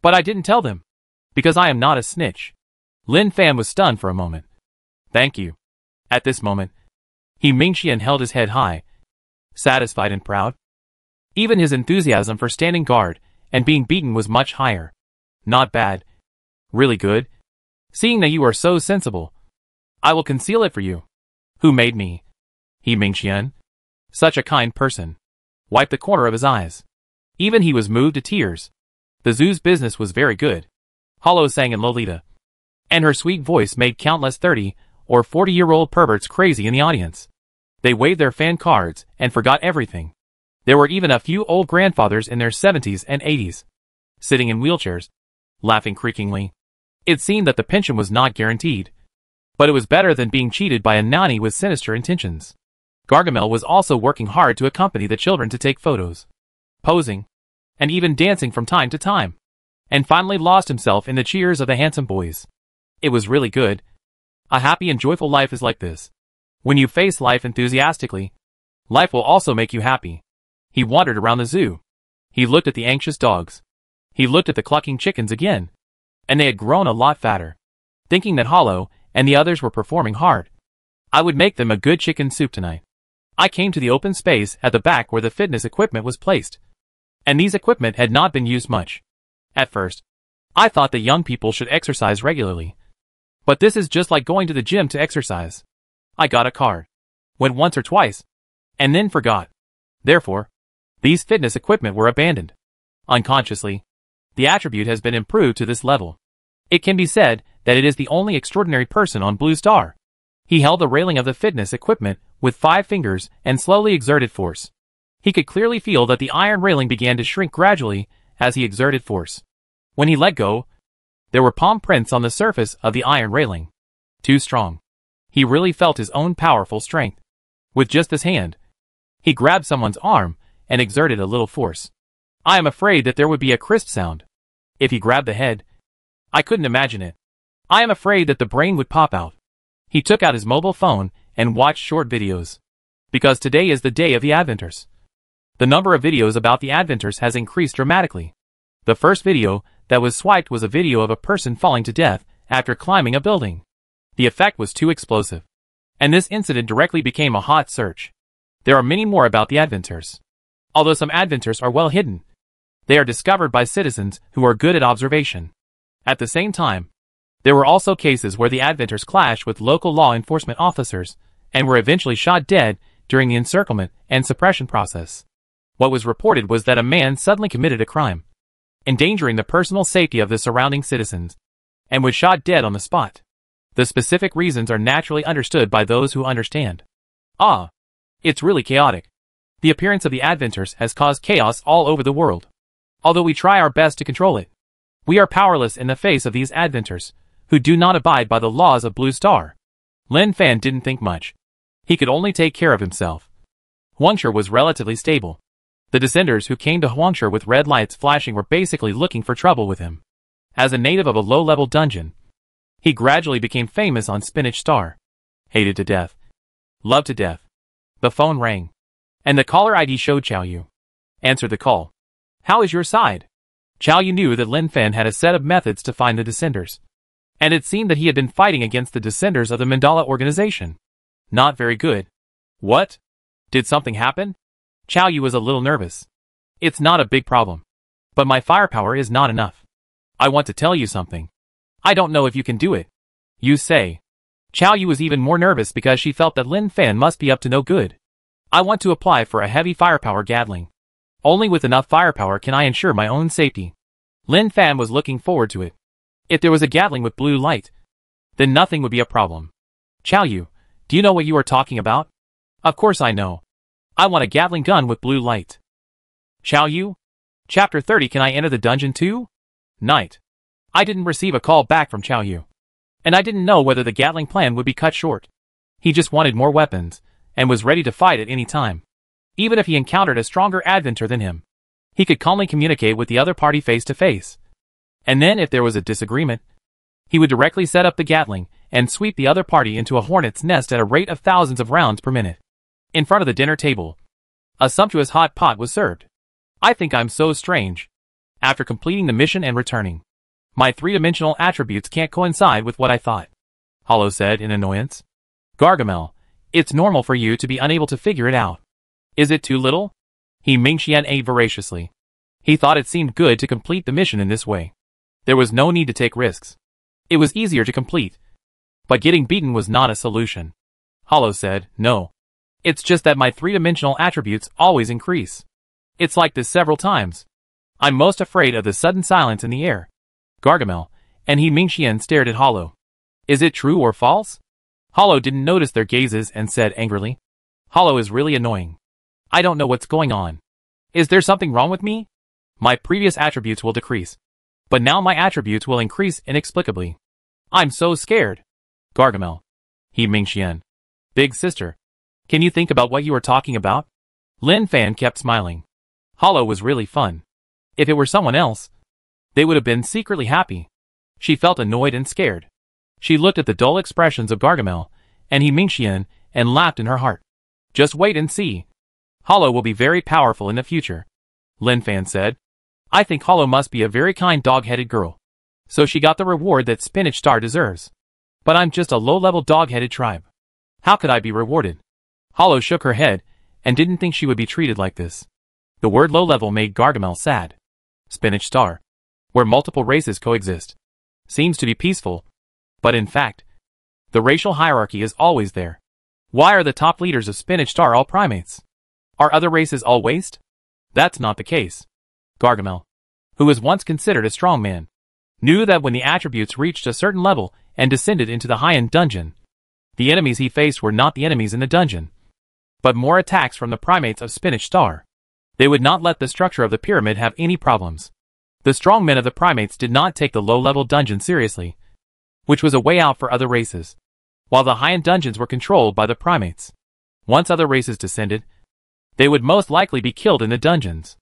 But I didn't tell them, because I am not a snitch. Lin Fan was stunned for a moment. Thank you. At this moment, He Mingxian held his head high, satisfied and proud. Even his enthusiasm for standing guard and being beaten was much higher. Not bad. Really good. Seeing that you are so sensible, I will conceal it for you. Who made me? He Mingxian. Such a kind person. Wiped the corner of his eyes. Even he was moved to tears. The zoo's business was very good. Hollow sang in Lolita, and her sweet voice made countless 30 or 40-year-old perverts crazy in the audience. They waved their fan cards and forgot everything. There were even a few old grandfathers in their 70s and 80s, sitting in wheelchairs, laughing creakingly. It seemed that the pension was not guaranteed, but it was better than being cheated by a nanny with sinister intentions. Gargamel was also working hard to accompany the children to take photos, posing, and even dancing from time to time, and finally lost himself in the cheers of the handsome boys. It was really good. A happy and joyful life is like this. When you face life enthusiastically, life will also make you happy. He wandered around the zoo. He looked at the anxious dogs. He looked at the clucking chickens again, and they had grown a lot fatter. Thinking that Hollow and the others were performing hard, I would make them a good chicken soup tonight. I came to the open space at the back where the fitness equipment was placed, and these equipment had not been used much. At first, I thought that young people should exercise regularly, but this is just like going to the gym to exercise. I got a card, went once or twice, and then forgot. Therefore, these fitness equipment were abandoned. Unconsciously, the attribute has been improved to this level. It can be said that it is the only extraordinary person on Blue Star. He held the railing of the fitness equipment with 5 fingers and slowly exerted force. He could clearly feel that the iron railing began to shrink gradually as he exerted force. When he let go, there were palm prints on the surface of the iron railing. Too strong. He really felt his own powerful strength. With just his hand, he grabbed someone's arm and exerted a little force. I am afraid that there would be a crisp sound. If he grabbed the head, I couldn't imagine it. I am afraid that the brain would pop out. He took out his mobile phone and watched short videos. Because today is the day of the Adventures. The number of videos about the Adventures has increased dramatically. The first video that was swiped was a video of a person falling to death after climbing a building. The effect was too explosive, and this incident directly became a hot search. There are many more about the Adventures. Although some Adventures are well hidden, they are discovered by citizens who are good at observation. At the same time, there were also cases where the Adventures clashed with local law enforcement officers and were eventually shot dead during the encirclement and suppression process. What was reported was that a man suddenly committed a crime, endangering the personal safety of the surrounding citizens, and was shot dead on the spot. The specific reasons are naturally understood by those who understand. It's really chaotic. The appearance of the Adventures has caused chaos all over the world. Although we try our best to control it, we are powerless in the face of these Adventures, who do not abide by the laws of Blue Star. Lin Fan didn't think much. He could only take care of himself. Huangshe was relatively stable. The descenders who came to Huangshe with red lights flashing were basically looking for trouble with him. As a native of a low-level dungeon, he gradually became famous on Spinach Star. Hated to death. Loved to death. The phone rang, and the caller ID showed Qiao Yu. Answered the call. How is your side? Qiao Yu knew that Lin Fan had a set of methods to find the descenders, and it seemed that he had been fighting against the descenders of the Mandala organization. Not very good. What? Did something happen? Qiao Yu was a little nervous. It's not a big problem, but my firepower is not enough. I want to tell you something. I don't know if you can do it. You say. Qiao Yu was even more nervous because she felt that Lin Fan must be up to no good. I want to apply for a heavy firepower Gatling. Only with enough firepower can I ensure my own safety. Lin Fan was looking forward to it. If there was a Gatling with blue light, then nothing would be a problem. Qiao Yu, do you know what you are talking about? Of course I know. I want a Gatling gun with blue light. Qiao Yu? Chapter 30. Can I enter the dungeon too? Night. I didn't receive a call back from Qiao Yu, and I didn't know whether the Gatling plan would be cut short. He just wanted more weapons, and was ready to fight at any time. Even if he encountered a stronger Adventure than him, he could calmly communicate with the other party face to face. And then if there was a disagreement, he would directly set up the Gatling and sweep the other party into a hornet's nest at a rate of thousands of rounds per minute. In front of the dinner table, a sumptuous hot pot was served. I think I'm so strange. After completing the mission and returning, my three-dimensional attributes can't coincide with what I thought, Hollow said in annoyance. Gargamel, it's normal for you to be unable to figure it out. Is it too little? He Mingxian ate voraciously. He thought it seemed good to complete the mission in this way. There was no need to take risks. It was easier to complete. But getting beaten was not a solution. Hollow said, no. It's just that my three-dimensional attributes always increase. It's like this several times. I'm most afraid of the sudden silence in the air. Gargamel, and he Mingxian stared at Hollow. Is it true or false? Hollow didn't notice their gazes and said angrily. Hollow is really annoying. I don't know what's going on. Is there something wrong with me? My previous attributes will decrease. But now my attributes will increase inexplicably. I'm so scared. Gargamel. He Mingxian. Big sister. Can you think about what you are talking about? Lin Fan kept smiling. Hollow was really fun. If it were someone else, they would have been secretly happy. She felt annoyed and scared. She looked at the dull expressions of Gargamel and He Mingxian and laughed in her heart. Just wait and see. Hollow will be very powerful in the future. Lin Fan said. I think Hollow must be a very kind dog-headed girl. So she got the reward that Spinach Star deserves. But I'm just a low-level dog-headed tribe. How could I be rewarded? Hollow shook her head and didn't think she would be treated like this. The word low-level made Gargamel sad. Spinach Star, where multiple races coexist, seems to be peaceful. But in fact, the racial hierarchy is always there. Why are the top leaders of Spinach Star all primates? Are other races all waste? That's not the case. Gargamel, who was once considered a strong man, knew that when the attributes reached a certain level and descended into the high-end dungeon, the enemies he faced were not the enemies in the dungeon, but more attacks from the primates of Spinach Star. They would not let the structure of the pyramid have any problems. The strong men of the primates did not take the low-level dungeon seriously, which was a way out for other races, while the high-end dungeons were controlled by the primates. Once other races descended, they would most likely be killed in the dungeons.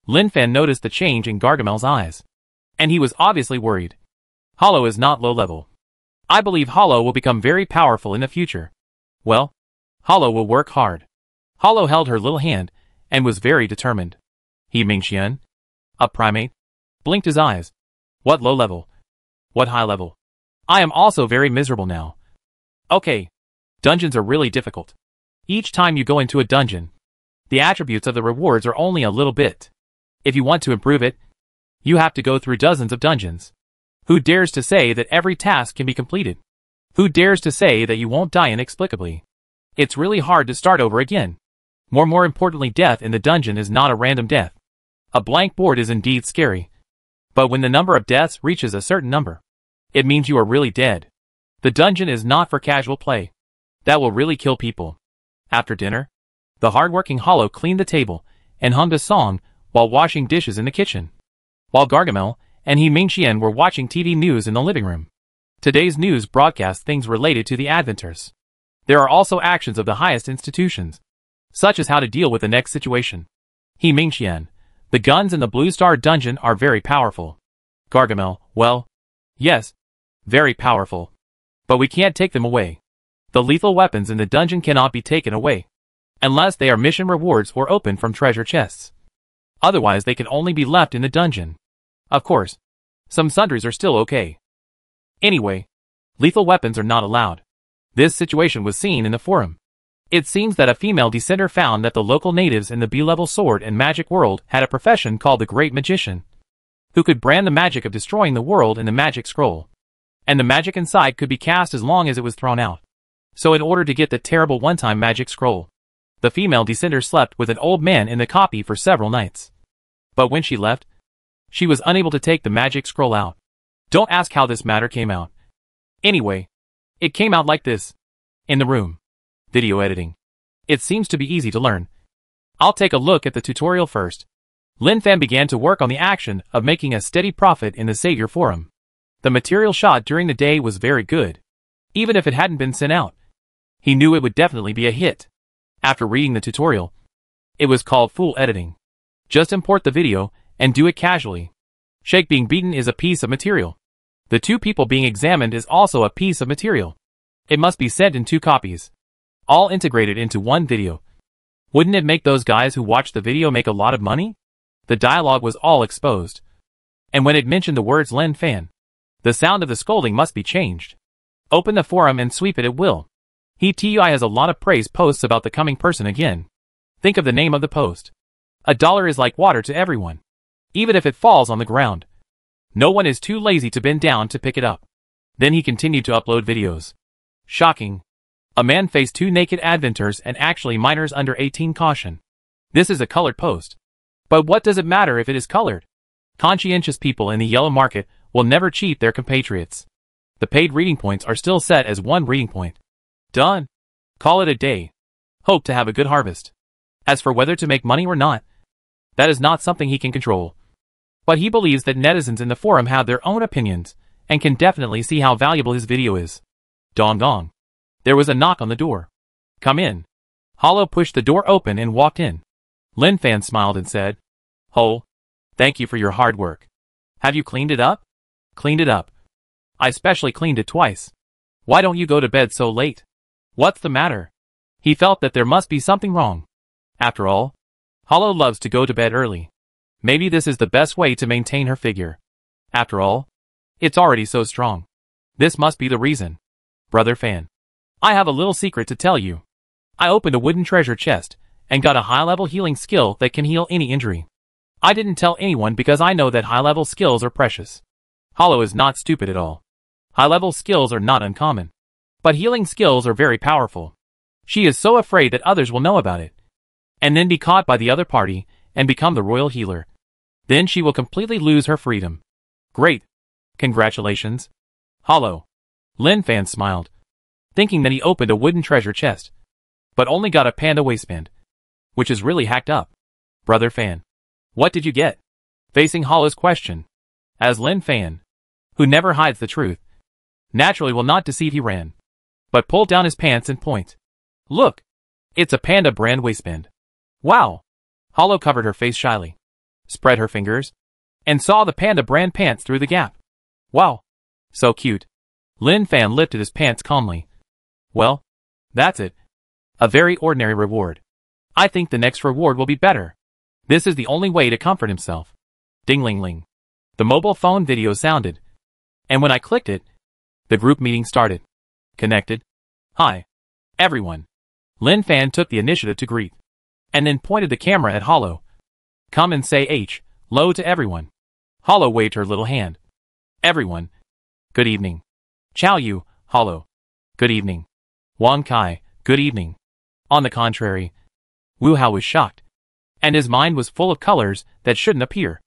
Lin Fan noticed the change in Gargamel's eyes, and he was obviously worried. Hollow is not low-level. I believe Hollow will become very powerful in the future. Well, Hollow will work hard. Hollow held her little hand and was very determined. He Mingxian, a primate, blinked his eyes. What low level? What high level? I am also very miserable now. Okay. Dungeons are really difficult. Each time you go into a dungeon, the attributes of the rewards are only a little bit. If you want to improve it, you have to go through dozens of dungeons. Who dares to say that every task can be completed? Who dares to say that you won't die inexplicably? It's really hard to start over again. More importantly, death in the dungeon is not a random death. A blank board is indeed scary. But when the number of deaths reaches a certain number, it means you are really dead. The dungeon is not for casual play. That will really kill people. After dinner, the hard-working Hollow cleaned the table and hummed a song while washing dishes in the kitchen, while Gargamel and He Mingxian were watching TV news in the living room. Today's news broadcasts things related to the Adventures. There are also actions of the highest institutions, such as how to deal with the next situation. He Mingxian, the guns in the Blue Star dungeon are very powerful. Gargamel, well, yes, very powerful. But we can't take them away. The lethal weapons in the dungeon cannot be taken away, unless they are mission rewards or opened from treasure chests. Otherwise they can only be left in the dungeon. Of course, some sundries are still okay. Anyway, lethal weapons are not allowed. This situation was seen in the forum. It seems that a female dissenter found that the local natives in the B-level sword and magic world had a profession called the Great Magician, who could brand the magic of destroying the world in the magic scroll. And the magic inside could be cast as long as it was thrown out. So in order to get the terrible one-time magic scroll, the female dissenter slept with an old man in the copy for several nights. But when she left, she was unable to take the magic scroll out. Don't ask how this matter came out. Anyway, it came out like this. In the room. Video editing. It seems to be easy to learn. I'll take a look at the tutorial first. Lin Fan began to work on the action of making a steady profit in the Savior Forum. The material shot during the day was very good. Even if it hadn't been sent out, he knew it would definitely be a hit. After reading the tutorial, it was called full editing. Just import the video and do it casually. Shake being beaten is a piece of material. The two people being examined is also a piece of material. It must be sent in 2 copies, all integrated into one video. Wouldn't it make those guys who watched the video make a lot of money? The dialogue was all exposed. And when it mentioned the words Lin Fan, the sound of the scolding must be changed. Open the forum and sweep it at will. He TUI has a lot of praise posts about the coming person again. Think of the name of the post. $1 is like water to everyone. Even if it falls on the ground, no one is too lazy to bend down to pick it up. Then he continued to upload videos. Shocking. A man faced 2 naked adventures and actually minors under 18 caution. This is a colored post. But what does it matter if it is colored? Conscientious people in the yellow market will never cheat their compatriots. The paid reading points are still set as 1 reading point. Done. Call it a day. Hope to have a good harvest. As for whether to make money or not, That is not something he can control. But he believes that netizens in the forum have their own opinions, and can definitely see how valuable his video is. Dong dong. There was a knock on the door. Come in. Hollow pushed the door open and walked in. Lin Fan smiled and said, "Ho, thank you for your hard work. Have you cleaned it up?" "Cleaned it up. I specially cleaned it twice. Why don't you go to bed so late?" "What's the matter?" He felt that there must be something wrong. After all, Hollow loves to go to bed early. Maybe this is the best way to maintain her figure. After all, it's already so strong. This must be the reason. Brother Fan, I have a little secret to tell you. I opened a wooden treasure chest, and got a high-level healing skill that can heal any injury. I didn't tell anyone because I know that high-level skills are precious. Hollow is not stupid at all. High-level skills are not uncommon. But healing skills are very powerful. She is so afraid that others will know about it, and then be caught by the other party, and become the royal healer. Then she will completely lose her freedom. Great. Congratulations. Hollow. Lin Fan smiled, thinking that he opened a wooden treasure chest, but only got a panda waistband, which is really hacked up. Brother Fan, what did you get? Facing Hollow's question, as Lin Fan, who never hides the truth, naturally will not deceive, he ran, but pulled down his pants and point. Look, it's a panda brand waistband. Wow. Hollow covered her face shyly, spread her fingers, and saw the panda brand pants through the gap. Wow. So cute. Lin Fan lifted his pants calmly. Well, that's it. A very ordinary reward. I think the next reward will be better. This is the only way to comfort himself. Ding-ling-ling. The mobile phone video sounded, and when I clicked it, the group meeting started. Connected. Hi, everyone. Lin Fan took the initiative to greet, and then pointed the camera at Hollow. Come and say hello to everyone. Hollow waved her little hand. Everyone. Good evening. Chow Yu, Hollow. Good evening. Wang Kai, good evening. On the contrary, Wu Hao was shocked, and his mind was full of colors that shouldn't appear.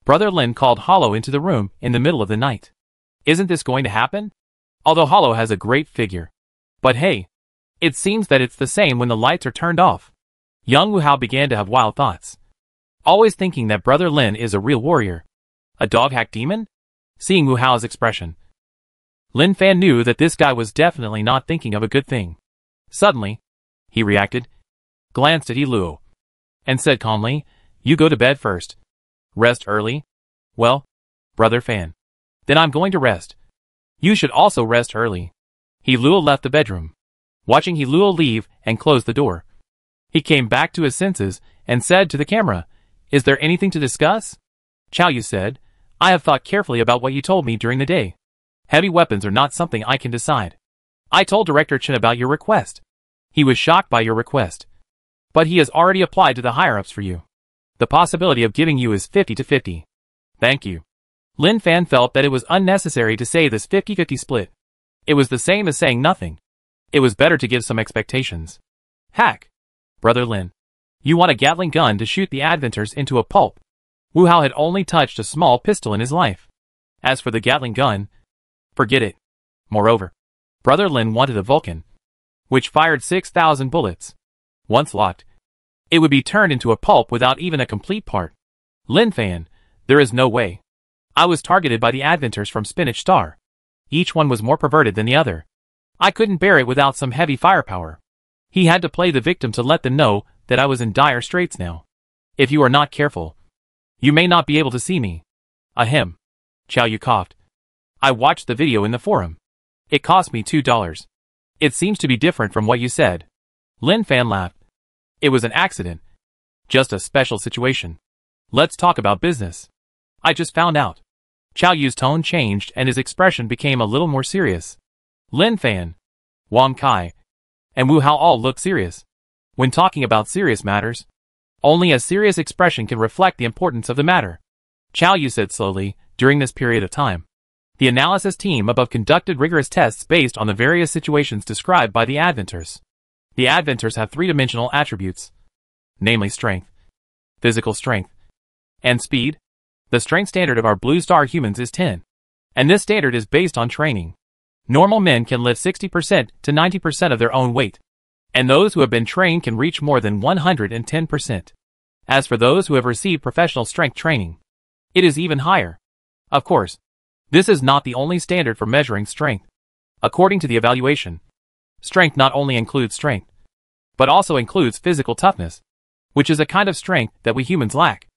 Brother Lin called Hollow into the room in the middle of the night. Isn't this going to happen? Although Hollow has a great figure. But hey, it seems that it's the same when the lights are turned off. Young Wu Hao began to have wild thoughts, always thinking that Brother Lin is a real warrior. A dog-hack demon? Seeing Wu Hao's expression, Lin Fan knew that this guy was definitely not thinking of a good thing. Suddenly, he reacted, glanced at Luo, and said calmly, "You go to bed first. Rest early? Well, Brother Fan, then I'm going to rest. You should also rest early." Luo left the bedroom. Watching Luo leave and close the door, he came back to his senses and said to the camera, "Is there anything to discuss?" Chow Yu said, "I have thought carefully about what you told me during the day. Heavy weapons are not something I can decide. I told Director Chen about your request. He was shocked by your request, but he has already applied to the higher-ups for you. The possibility of giving you is 50-50. Thank you." Lin Fan felt that it was unnecessary to say this 50-50 split. It was the same as saying nothing. It was better to give some expectations. Hack. Brother Lin, you want a Gatling gun to shoot the adventures into a pulp. Wu Hao had only touched a small pistol in his life. As for the Gatling gun, forget it. Moreover, Brother Lin wanted a Vulcan, which fired 6,000 bullets. Once locked, it would be turned into a pulp without even a complete part. Lin Fan, there is no way. I was targeted by the adventures from Spinach Star. Each one was more perverted than the other. I couldn't bear it without some heavy firepower. He had to play the victim to let them know that I was in dire straits now. If you are not careful, you may not be able to see me. Ahem. Chow Yu coughed. I watched the video in the forum. It cost me $2. It seems to be different from what you said. Lin Fan laughed. It was an accident. Just a special situation. Let's talk about business. I just found out. Chow Yu's tone changed and his expression became a little more serious. Lin Fan, Wang Kai, and Wu Hao all looked serious. When talking about serious matters, only a serious expression can reflect the importance of the matter. Chow Yu said slowly, during this period of time, the analysis team above conducted rigorous tests based on the various situations described by the adventures. The adventures have three-dimensional attributes, namely strength, physical strength, and speed. The strength standard of our Blue Star humans is 10, and this standard is based on training. Normal men can lift 60% to 90% of their own weight, and those who have been trained can reach more than 110%. As for those who have received professional strength training, it is even higher. Of course, this is not the only standard for measuring strength. According to the evaluation, strength not only includes strength, but also includes physical toughness, which is a kind of strength that we humans lack.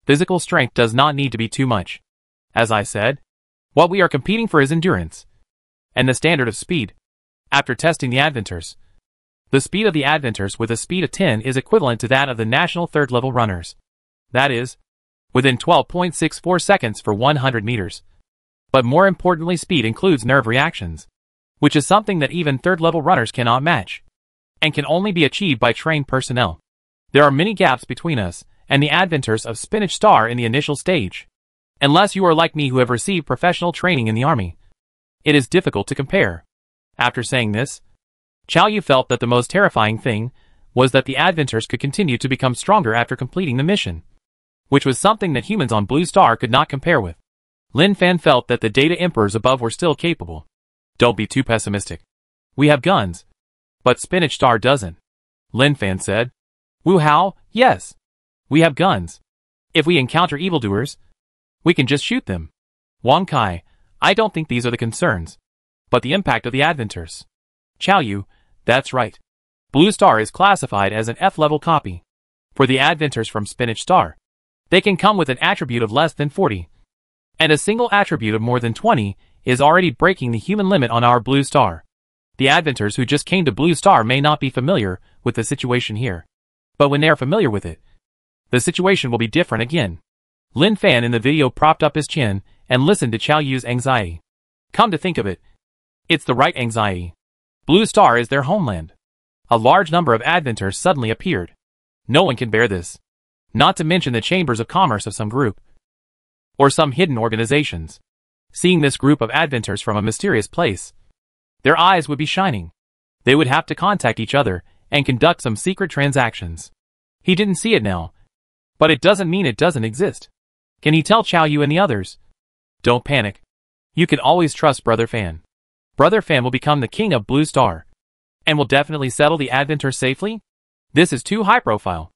Physical strength does not need to be too much. As I said, what we are competing for is endurance, and the standard of speed. After testing the adventures, the speed of the adventures with a speed of 10 is equivalent to that of the national third-level runners. That is, within 12.64 seconds for 100 meters. But more importantly, speed includes nerve reactions, which is something that even third-level runners cannot match, and can only be achieved by trained personnel. There are many gaps between us and the adventures of Spinach Star in the initial stage. Unless you are like me who have received professional training in the army, it is difficult to compare. After saying this, Chow Yu felt that the most terrifying thing was that the adventures could continue to become stronger after completing the mission, which was something that humans on Blue Star could not compare with. Lin Fan felt that the data emperors above were still capable. Don't be too pessimistic. We have guns, but Spinach Star doesn't. Lin Fan said. Wu Hao, yes. We have guns. If we encounter evildoers, we can just shoot them. Wang Kai, I don't think these are the concerns, but the impact of the adventures. Chow Yu, that's right. Blue Star is classified as an F-level copy. For the adventures from Spinach Star, they can come with an attribute of less than 40. And a single attribute of more than 20 is already breaking the human limit on our Blue Star. The adventures who just came to Blue Star may not be familiar with the situation here. But when they are familiar with it, the situation will be different again. Lin Fan in the video propped up his chin and listened to Chow Yu's anxiety. Come to think of it, it's the right anxiety. Blue Star is their homeland. A large number of adventures suddenly appeared. No one can bear this. Not to mention the chambers of commerce of some group, or some hidden organizations. Seeing this group of adventures from a mysterious place, their eyes would be shining. They would have to contact each other and conduct some secret transactions. He didn't see it now, but it doesn't mean it doesn't exist. Can he tell Chow Yu and the others? Don't panic. You can always trust Brother Fan. Brother Fan will become the king of Blue Star, and will definitely settle the adventures safely? This is too high profile.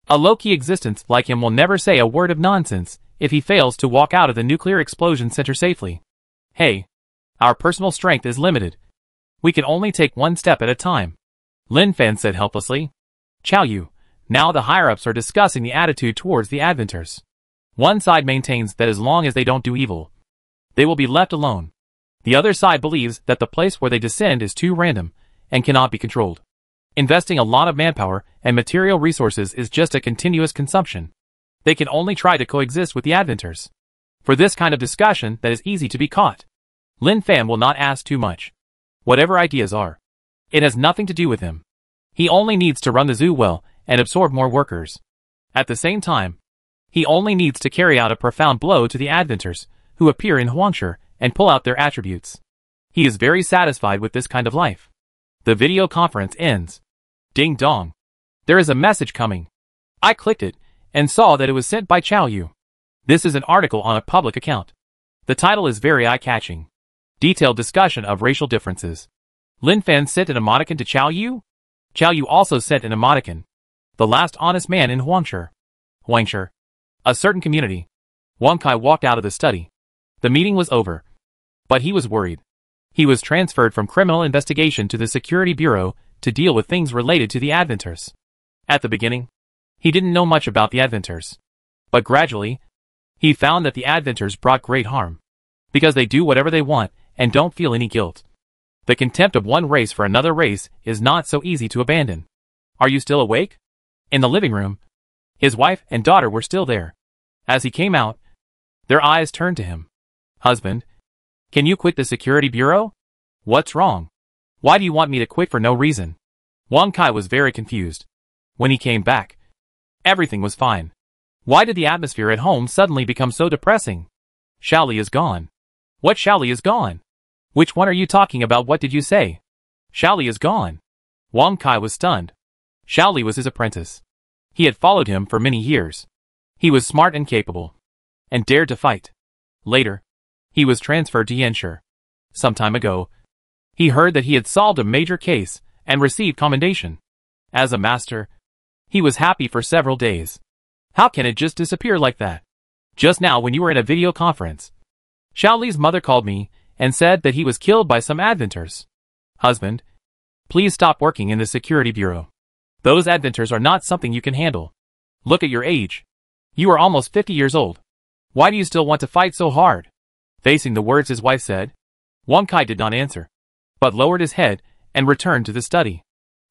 A low-key existence like him will never say a word of nonsense if he fails to walk out of the nuclear explosion center safely. Hey, our personal strength is limited. We can only take one step at a time. Lin Fan said helplessly. Chow Yu, now the higher-ups are discussing the attitude towards the adventures. One side maintains that as long as they don't do evil, they will be left alone. The other side believes that the place where they descend is too random and cannot be controlled. Investing a lot of manpower and material resources is just a continuous consumption. They can only try to coexist with the adventures. For this kind of discussion that is easy to be caught, Lin Fan will not ask too much. Whatever ideas are, it has nothing to do with him. He only needs to run the zoo well and absorb more workers. At the same time, he only needs to carry out a profound blow to the adventures who appear in Huangshe and pull out their attributes. He is very satisfied with this kind of life. The video conference ends. Ding dong. There is a message coming. I clicked it and saw that it was sent by Chow Yu. This is an article on a public account. The title is very eye-catching. Detailed discussion of racial differences. Lin Fan sent an emoticon to Chow Yu. Chow Yu also sent an emoticon. The last honest man in Huangshe. Huangshe. A certain community. Wang Kai walked out of the study. The meeting was over. But he was worried. He was transferred from criminal investigation to the Security Bureau to deal with things related to the adventures. At the beginning, he didn't know much about the adventures. But gradually, he found that the adventures brought great harm. Because they do whatever they want and don't feel any guilt. The contempt of one race for another race is not so easy to abandon. Are you still awake? In the living room, his wife and daughter were still there. As he came out, their eyes turned to him. Husband, can you quit the Security Bureau? What's wrong? Why do you want me to quit for no reason? Wang Kai was very confused. When he came back, everything was fine. Why did the atmosphere at home suddenly become so depressing? Shaoli is gone. What Shaoli is gone? Which one are you talking about? What did you say? Shaoli is gone. Wang Kai was stunned. Shaoli was his apprentice. He had followed him for many years. He was smart and capable, and dared to fight. Later, he was transferred to Yanshi. Some time ago, he heard that he had solved a major case and received commendation. As a master, he was happy for several days. How can it just disappear like that? Just now when you were in a video conference. Xiaoli's mother called me and said that he was killed by some adventures. Husband, please stop working in the security bureau. Those adventures are not something you can handle. Look at your age. You are almost 50 years old. Why do you still want to fight so hard? Facing the words his wife said, Wang Kai did not answer, but lowered his head and returned to the study.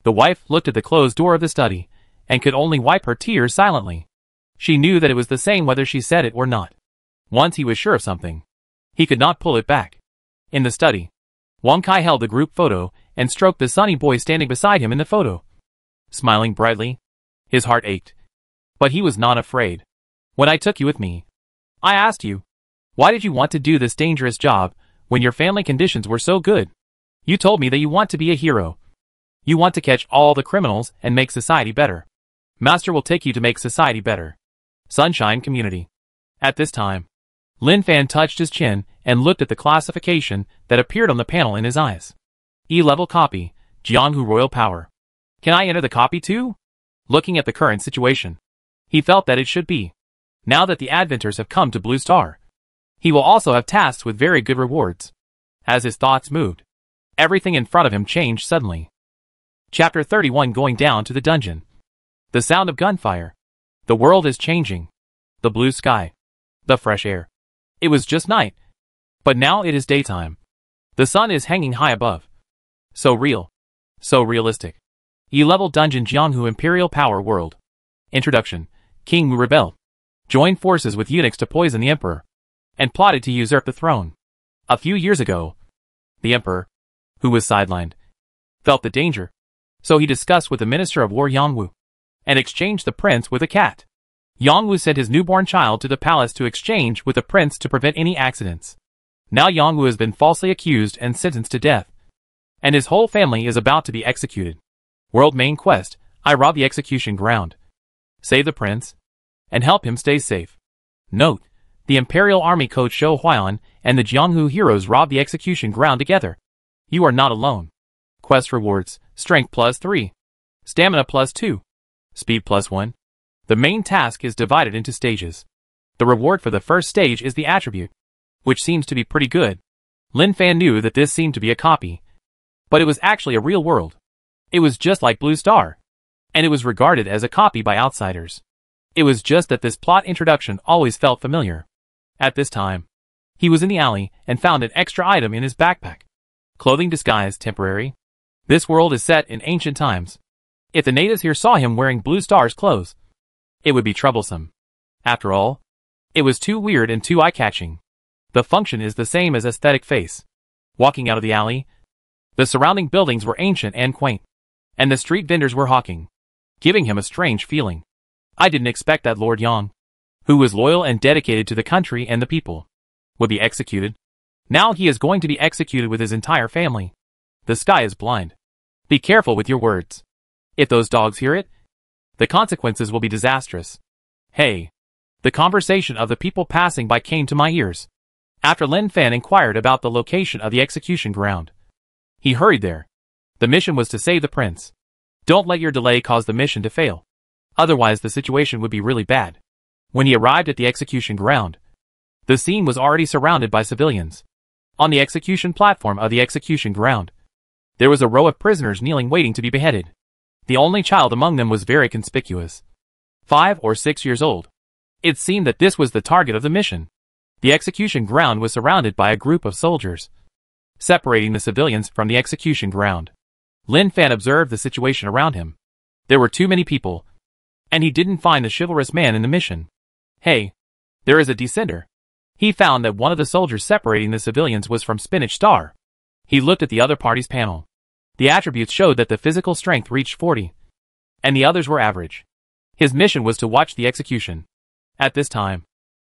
The wife looked at the closed door of the study and could only wipe her tears silently. She knew that it was the same whether she said it or not. Once he was sure of something, he could not pull it back. In the study, Wang Kai held the group photo and stroked the sunny boy standing beside him in the photo. Smiling brightly, his heart ached. But he was not afraid. When I took you with me, I asked you, why did you want to do this dangerous job when your family conditions were so good? You told me that you want to be a hero. You want to catch all the criminals and make society better. Master will take you to make society better. Sunshine Community. At this time, Lin Fan touched his chin and looked at the classification that appeared on the panel in his eyes. E-level copy, Jianghu Royal Power. Can I enter the copy too? Looking at the current situation, he felt that it should be. Now that the adventures have come to Blue Star, he will also have tasks with very good rewards. As his thoughts moved, everything in front of him changed suddenly. Chapter 31 Going down to the dungeon. The sound of gunfire. The world is changing. The blue sky. The fresh air. It was just night. But now it is daytime. The sun is hanging high above. So real. So realistic. E-level dungeon Jianghu Imperial Power World. Introduction. King Wu rebelled. Joined forces with eunuchs to poison the emperor. And plotted to usurp the throne. A few years ago, the emperor, who was sidelined, felt the danger. So he discussed with the Minister of War Yang Wu, and exchanged the prince with a cat. Yang Wu sent his newborn child to the palace to exchange with the prince to prevent any accidents. Now Yang Wu has been falsely accused and sentenced to death. And his whole family is about to be executed. World main quest, I rob the execution ground. Save the prince, and help him stay safe. Note, the Imperial Army coach Shou Huan and the Jianghu heroes rob the execution ground together. You are not alone. Quest rewards, Strength +3. Stamina +2. Speed +1. The main task is divided into stages. The reward for the first stage is the attribute, which seems to be pretty good. Lin Fan knew that this seemed to be a copy, but it was actually a real world. It was just like Blue Star, and it was regarded as a copy by outsiders. It was just that this plot introduction always felt familiar. At this time, he was in the alley and found an extra item in his backpack. Clothing disguise temporary. This world is set in ancient times. If the natives here saw him wearing Blue Star's clothes, it would be troublesome. After all, it was too weird and too eye-catching. The function is the same as aesthetic face. Walking out of the alley, the surrounding buildings were ancient and quaint, and the street vendors were hawking, giving him a strange feeling. I didn't expect that Lord Yang, who was loyal and dedicated to the country and the people, would be executed. Now he is going to be executed with his entire family. The sky is blind. Be careful with your words. If those dogs hear it, the consequences will be disastrous. Hey. The conversation of the people passing by came to my ears. After Lin Fan inquired about the location of the execution ground, he hurried there. The mission was to save the prince. Don't let your delay cause the mission to fail. Otherwise the situation would be really bad. When he arrived at the execution ground, the scene was already surrounded by civilians. On the execution platform of the execution ground, there was a row of prisoners kneeling waiting to be beheaded. The only child among them was very conspicuous. 5 or 6 years old. It seemed that this was the target of the mission. The execution ground was surrounded by a group of soldiers, separating the civilians from the execution ground. Lin Fan observed the situation around him. There were too many people, and he didn't find the chivalrous man in the mission. Hey, there is a descender. He found that one of the soldiers separating the civilians was from Spinach Star. He looked at the other party's panel. The attributes showed that the physical strength reached 40, and the others were average. His mission was to watch the execution. At this time,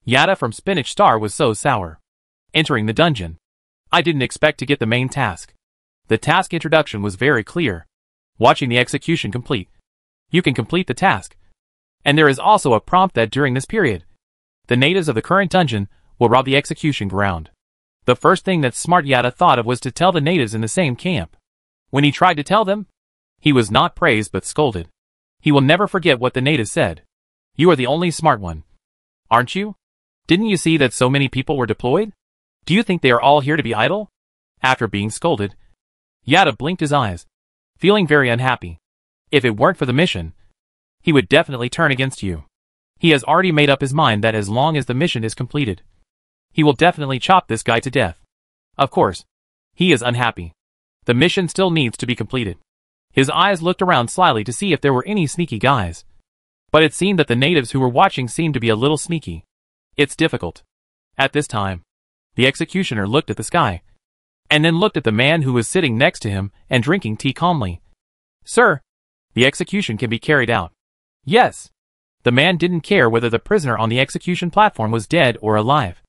Yada from Spinach Star was so sour. Entering the dungeon. I didn't expect to get the main task. The task introduction was very clear. Watching the execution complete. You can complete the task. And there is also a prompt that during this period, the natives of the current dungeon will rob the execution ground. The first thing that smart Yada thought of was to tell the natives in the same camp. When he tried to tell them, he was not praised but scolded. He will never forget what the natives said. You are the only smart one. Aren't you? Didn't you see that so many people were deployed? Do you think they are all here to be idle? After being scolded, Yada blinked his eyes, feeling very unhappy. If it weren't for the mission, he would definitely turn against you. He has already made up his mind that as long as the mission is completed, he will definitely chop this guy to death. Of course, he is unhappy. The mission still needs to be completed. His eyes looked around slyly to see if there were any sneaky guys. But it seemed that the natives who were watching seemed to be a little sneaky. It's difficult. At this time, the executioner looked at the sky, and then looked at the man who was sitting next to him and drinking tea calmly. Sir, the execution can be carried out. Yes. The man didn't care whether the prisoner on the execution platform was dead or alive,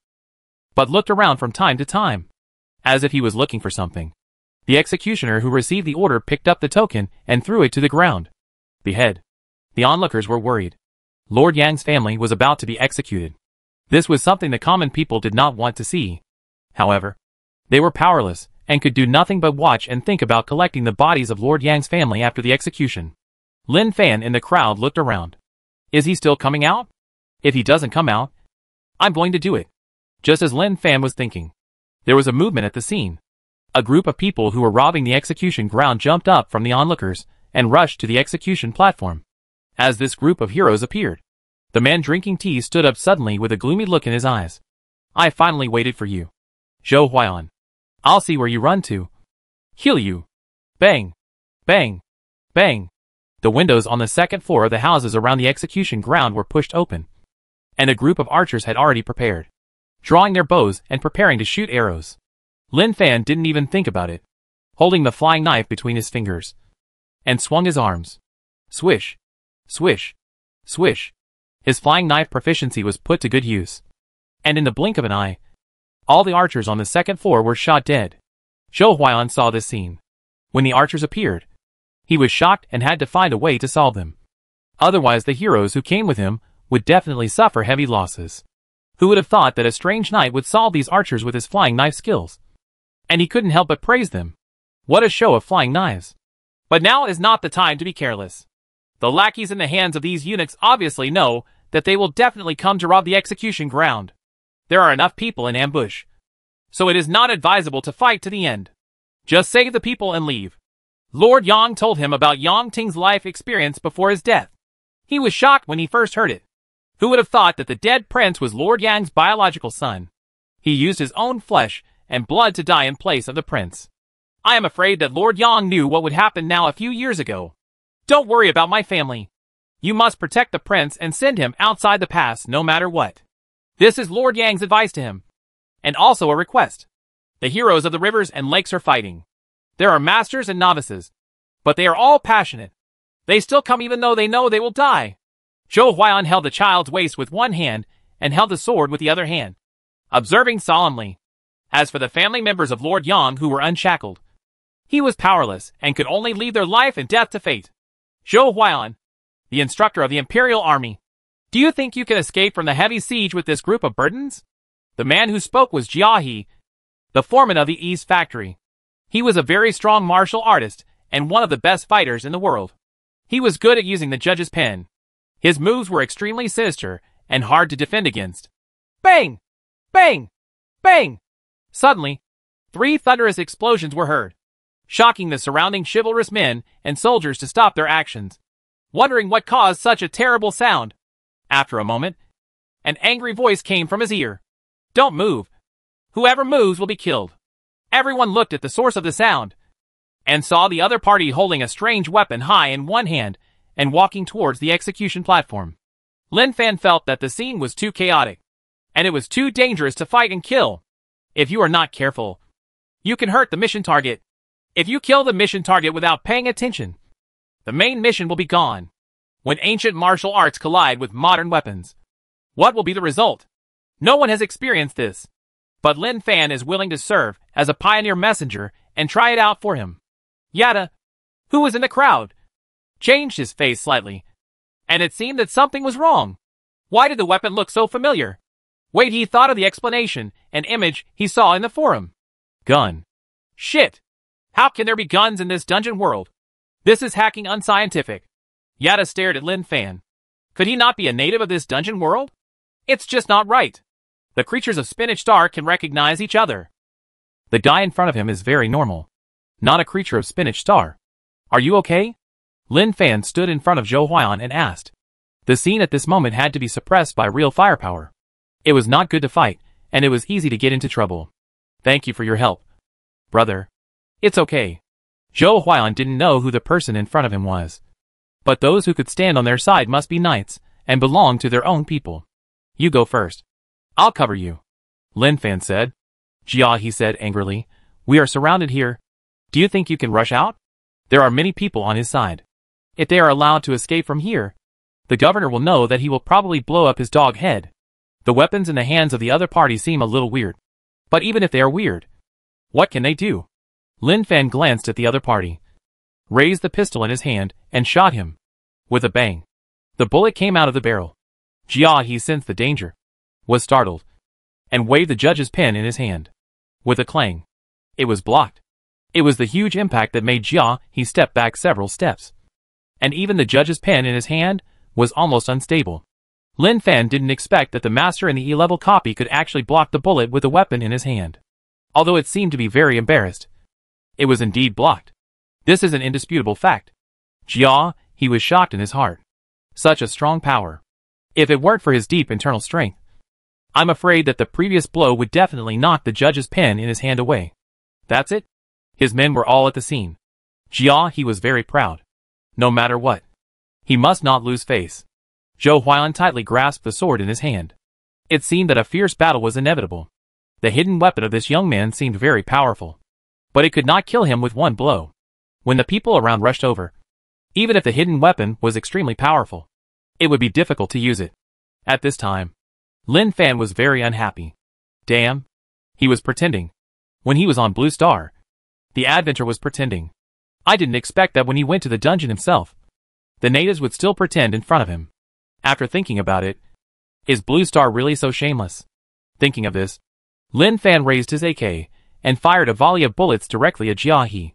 but looked around from time to time, as if he was looking for something. The executioner who received the order picked up the token and threw it to the ground. Behead. The onlookers were worried. Lord Yang's family was about to be executed. This was something the common people did not want to see. However, they were powerless and could do nothing but watch and think about collecting the bodies of Lord Yang's family after the execution. Lin Fan in the crowd looked around. Is he still coming out? If he doesn't come out, I'm going to do it. Just as Lin Fan was thinking, there was a movement at the scene. A group of people who were robbing the execution ground jumped up from the onlookers and rushed to the execution platform. As this group of heroes appeared, the man drinking tea stood up suddenly with a gloomy look in his eyes. I finally waited for you. Zhou Huan. I'll see where you run to. Kill you. Bang. Bang. Bang. The windows on the second floor of the houses around the execution ground were pushed open, and a group of archers had already prepared, drawing their bows and preparing to shoot arrows. Lin Fan didn't even think about it, holding the flying knife between his fingers, and swung his arms. Swish. Swish. Swish. His flying knife proficiency was put to good use, and in the blink of an eye, all the archers on the second floor were shot dead. Zhou Huan saw this scene. When the archers appeared, he was shocked and had to find a way to solve them. Otherwise the heroes who came with him would definitely suffer heavy losses. Who would have thought that a strange knight would solve these archers with his flying knife skills? And he couldn't help but praise them. What a show of flying knives. But now is not the time to be careless. The lackeys in the hands of these eunuchs obviously know that they will definitely come to rob the execution ground. There are enough people in ambush, so it is not advisable to fight to the end. Just save the people and leave. Lord Yang told him about Yang Ting's life experience before his death. He was shocked when he first heard it. Who would have thought that the dead prince was Lord Yang's biological son? He used his own flesh and blood to die in place of the prince. I am afraid that Lord Yang knew what would happen now a few years ago. Don't worry about my family. You must protect the prince and send him outside the pass no matter what. This is Lord Yang's advice to him. And also a request. The heroes of the rivers and lakes are fighting. There are masters and novices, but they are all passionate. They still come even though they know they will die. Zhou Huan held the child's waist with one hand and held the sword with the other hand, observing solemnly. As for the family members of Lord Yang who were unshackled, he was powerless and could only leave their life and death to fate. Zhou Huan, the instructor of the Imperial Army, do you think you can escape from the heavy siege with this group of burdens? The man who spoke was Jia He, the foreman of the East Factory. He was a very strong martial artist and one of the best fighters in the world. He was good at using the judge's pen. His moves were extremely sinister and hard to defend against. Bang! Bang! Bang! Suddenly, 3 thunderous explosions were heard, shocking the surrounding chivalrous men and soldiers to stop their actions, wondering what caused such a terrible sound. After a moment, an angry voice came from his ear. Don't move. Whoever moves will be killed. Everyone looked at the source of the sound, and saw the other party holding a strange weapon high in one hand and walking towards the execution platform. Lin Fan felt that the scene was too chaotic, and it was too dangerous to fight and kill. If you are not careful, you can hurt the mission target. If you kill the mission target without paying attention, the main mission will be gone. When ancient martial arts collide with modern weapons, what will be the result? No one has experienced this, but Lin Fan is willing to serve as a pioneer messenger and try it out for him. Yada, who was in the crowd, changed his face slightly, and it seemed that something was wrong. Why did the weapon look so familiar? Wait, he thought of the explanation, an image he saw in the forum. Gun. Shit! How can there be guns in this dungeon world? This is hacking unscientific. Yada stared at Lin Fan. Could he not be a native of this dungeon world? It's just not right. The creatures of Spinach Star can recognize each other. The guy in front of him is very normal. Not a creature of Spinach Star. Are you okay? Lin Fan stood in front of Zhou Huan and asked. The scene at this moment had to be suppressed by real firepower. It was not good to fight, and it was easy to get into trouble. Thank you for your help, brother. It's okay. Zhou Huan didn't know who the person in front of him was. But those who could stand on their side must be knights, and belong to their own people. You go first. I'll cover you, Lin Fan said. Jia, he said angrily, we are surrounded here. Do you think you can rush out? There are many people on his side. If they are allowed to escape from here, the governor will know that he will probably blow up his dog head. The weapons in the hands of the other party seem a little weird. But even if they are weird, what can they do? Lin Fan glanced at the other party, raised the pistol in his hand, and shot him. With a bang. The bullet came out of the barrel. Jia, he sensed the danger, was startled, and waved the judge's pen in his hand. With a clang. It was blocked. It was the huge impact that made Jia, he step back several steps. And even the judge's pen in his hand was almost unstable. Lin Fan didn't expect that the master in the E-level copy could actually block the bullet with a weapon in his hand. Although it seemed to be very embarrassed, it was indeed blocked. This is an indisputable fact. Jia, he was shocked in his heart. Such a strong power. If it weren't for his deep internal strength, I'm afraid that the previous blow would definitely knock the judge's pen in his hand away. That's it? His men were all at the scene. Jia, he was very proud. No matter what, he must not lose face. Zhou Huan tightly grasped the sword in his hand. It seemed that a fierce battle was inevitable. The hidden weapon of this young man seemed very powerful. But it could not kill him with one blow. When the people around rushed over, even if the hidden weapon was extremely powerful, it would be difficult to use it. At this time, Lin Fan was very unhappy. Damn. He was pretending. When he was on Blue Star, the adventurer was pretending. I didn't expect that when he went to the dungeon himself, the natives would still pretend in front of him. After thinking about it, is Blue Star really so shameless? Thinking of this, Lin Fan raised his AK and fired a volley of bullets directly at Jia He.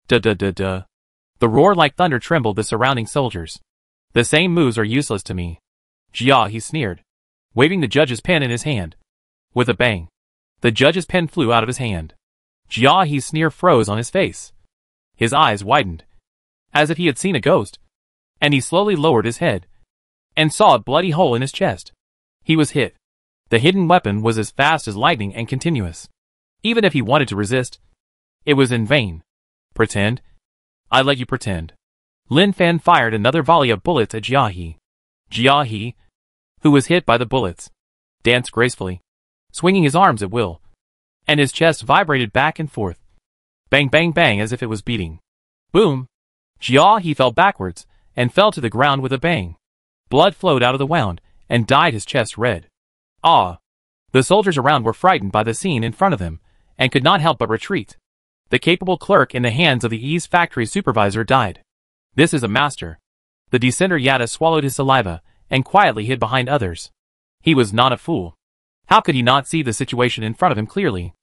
Duh. The roar like thunder trembled the surrounding soldiers. The same moves are useless to me. Jia, he sneered, waving the judge's pen in his hand. With a bang, the judge's pen flew out of his hand. Jia He's sneer froze on his face. His eyes widened, as if he had seen a ghost, and he slowly lowered his head, and saw a bloody hole in his chest. He was hit. The hidden weapon was as fast as lightning and continuous. Even if he wanted to resist, it was in vain. Pretend? I let you pretend. Lin Fan fired another volley of bullets at Jia He. Jia He, who was hit by the bullets, danced gracefully, swinging his arms at will, and his chest vibrated back and forth. Bang bang bang as if it was beating. Boom! Jia He fell backwards, and fell to the ground with a bang. Blood flowed out of the wound, and dyed his chest red. Ah! The soldiers around were frightened by the scene in front of them, and could not help but retreat. The capable clerk in the hands of the Ease factory supervisor died. This is a master. The descender Yada swallowed his saliva, and quietly hid behind others. He was not a fool. How could he not see the situation in front of him clearly?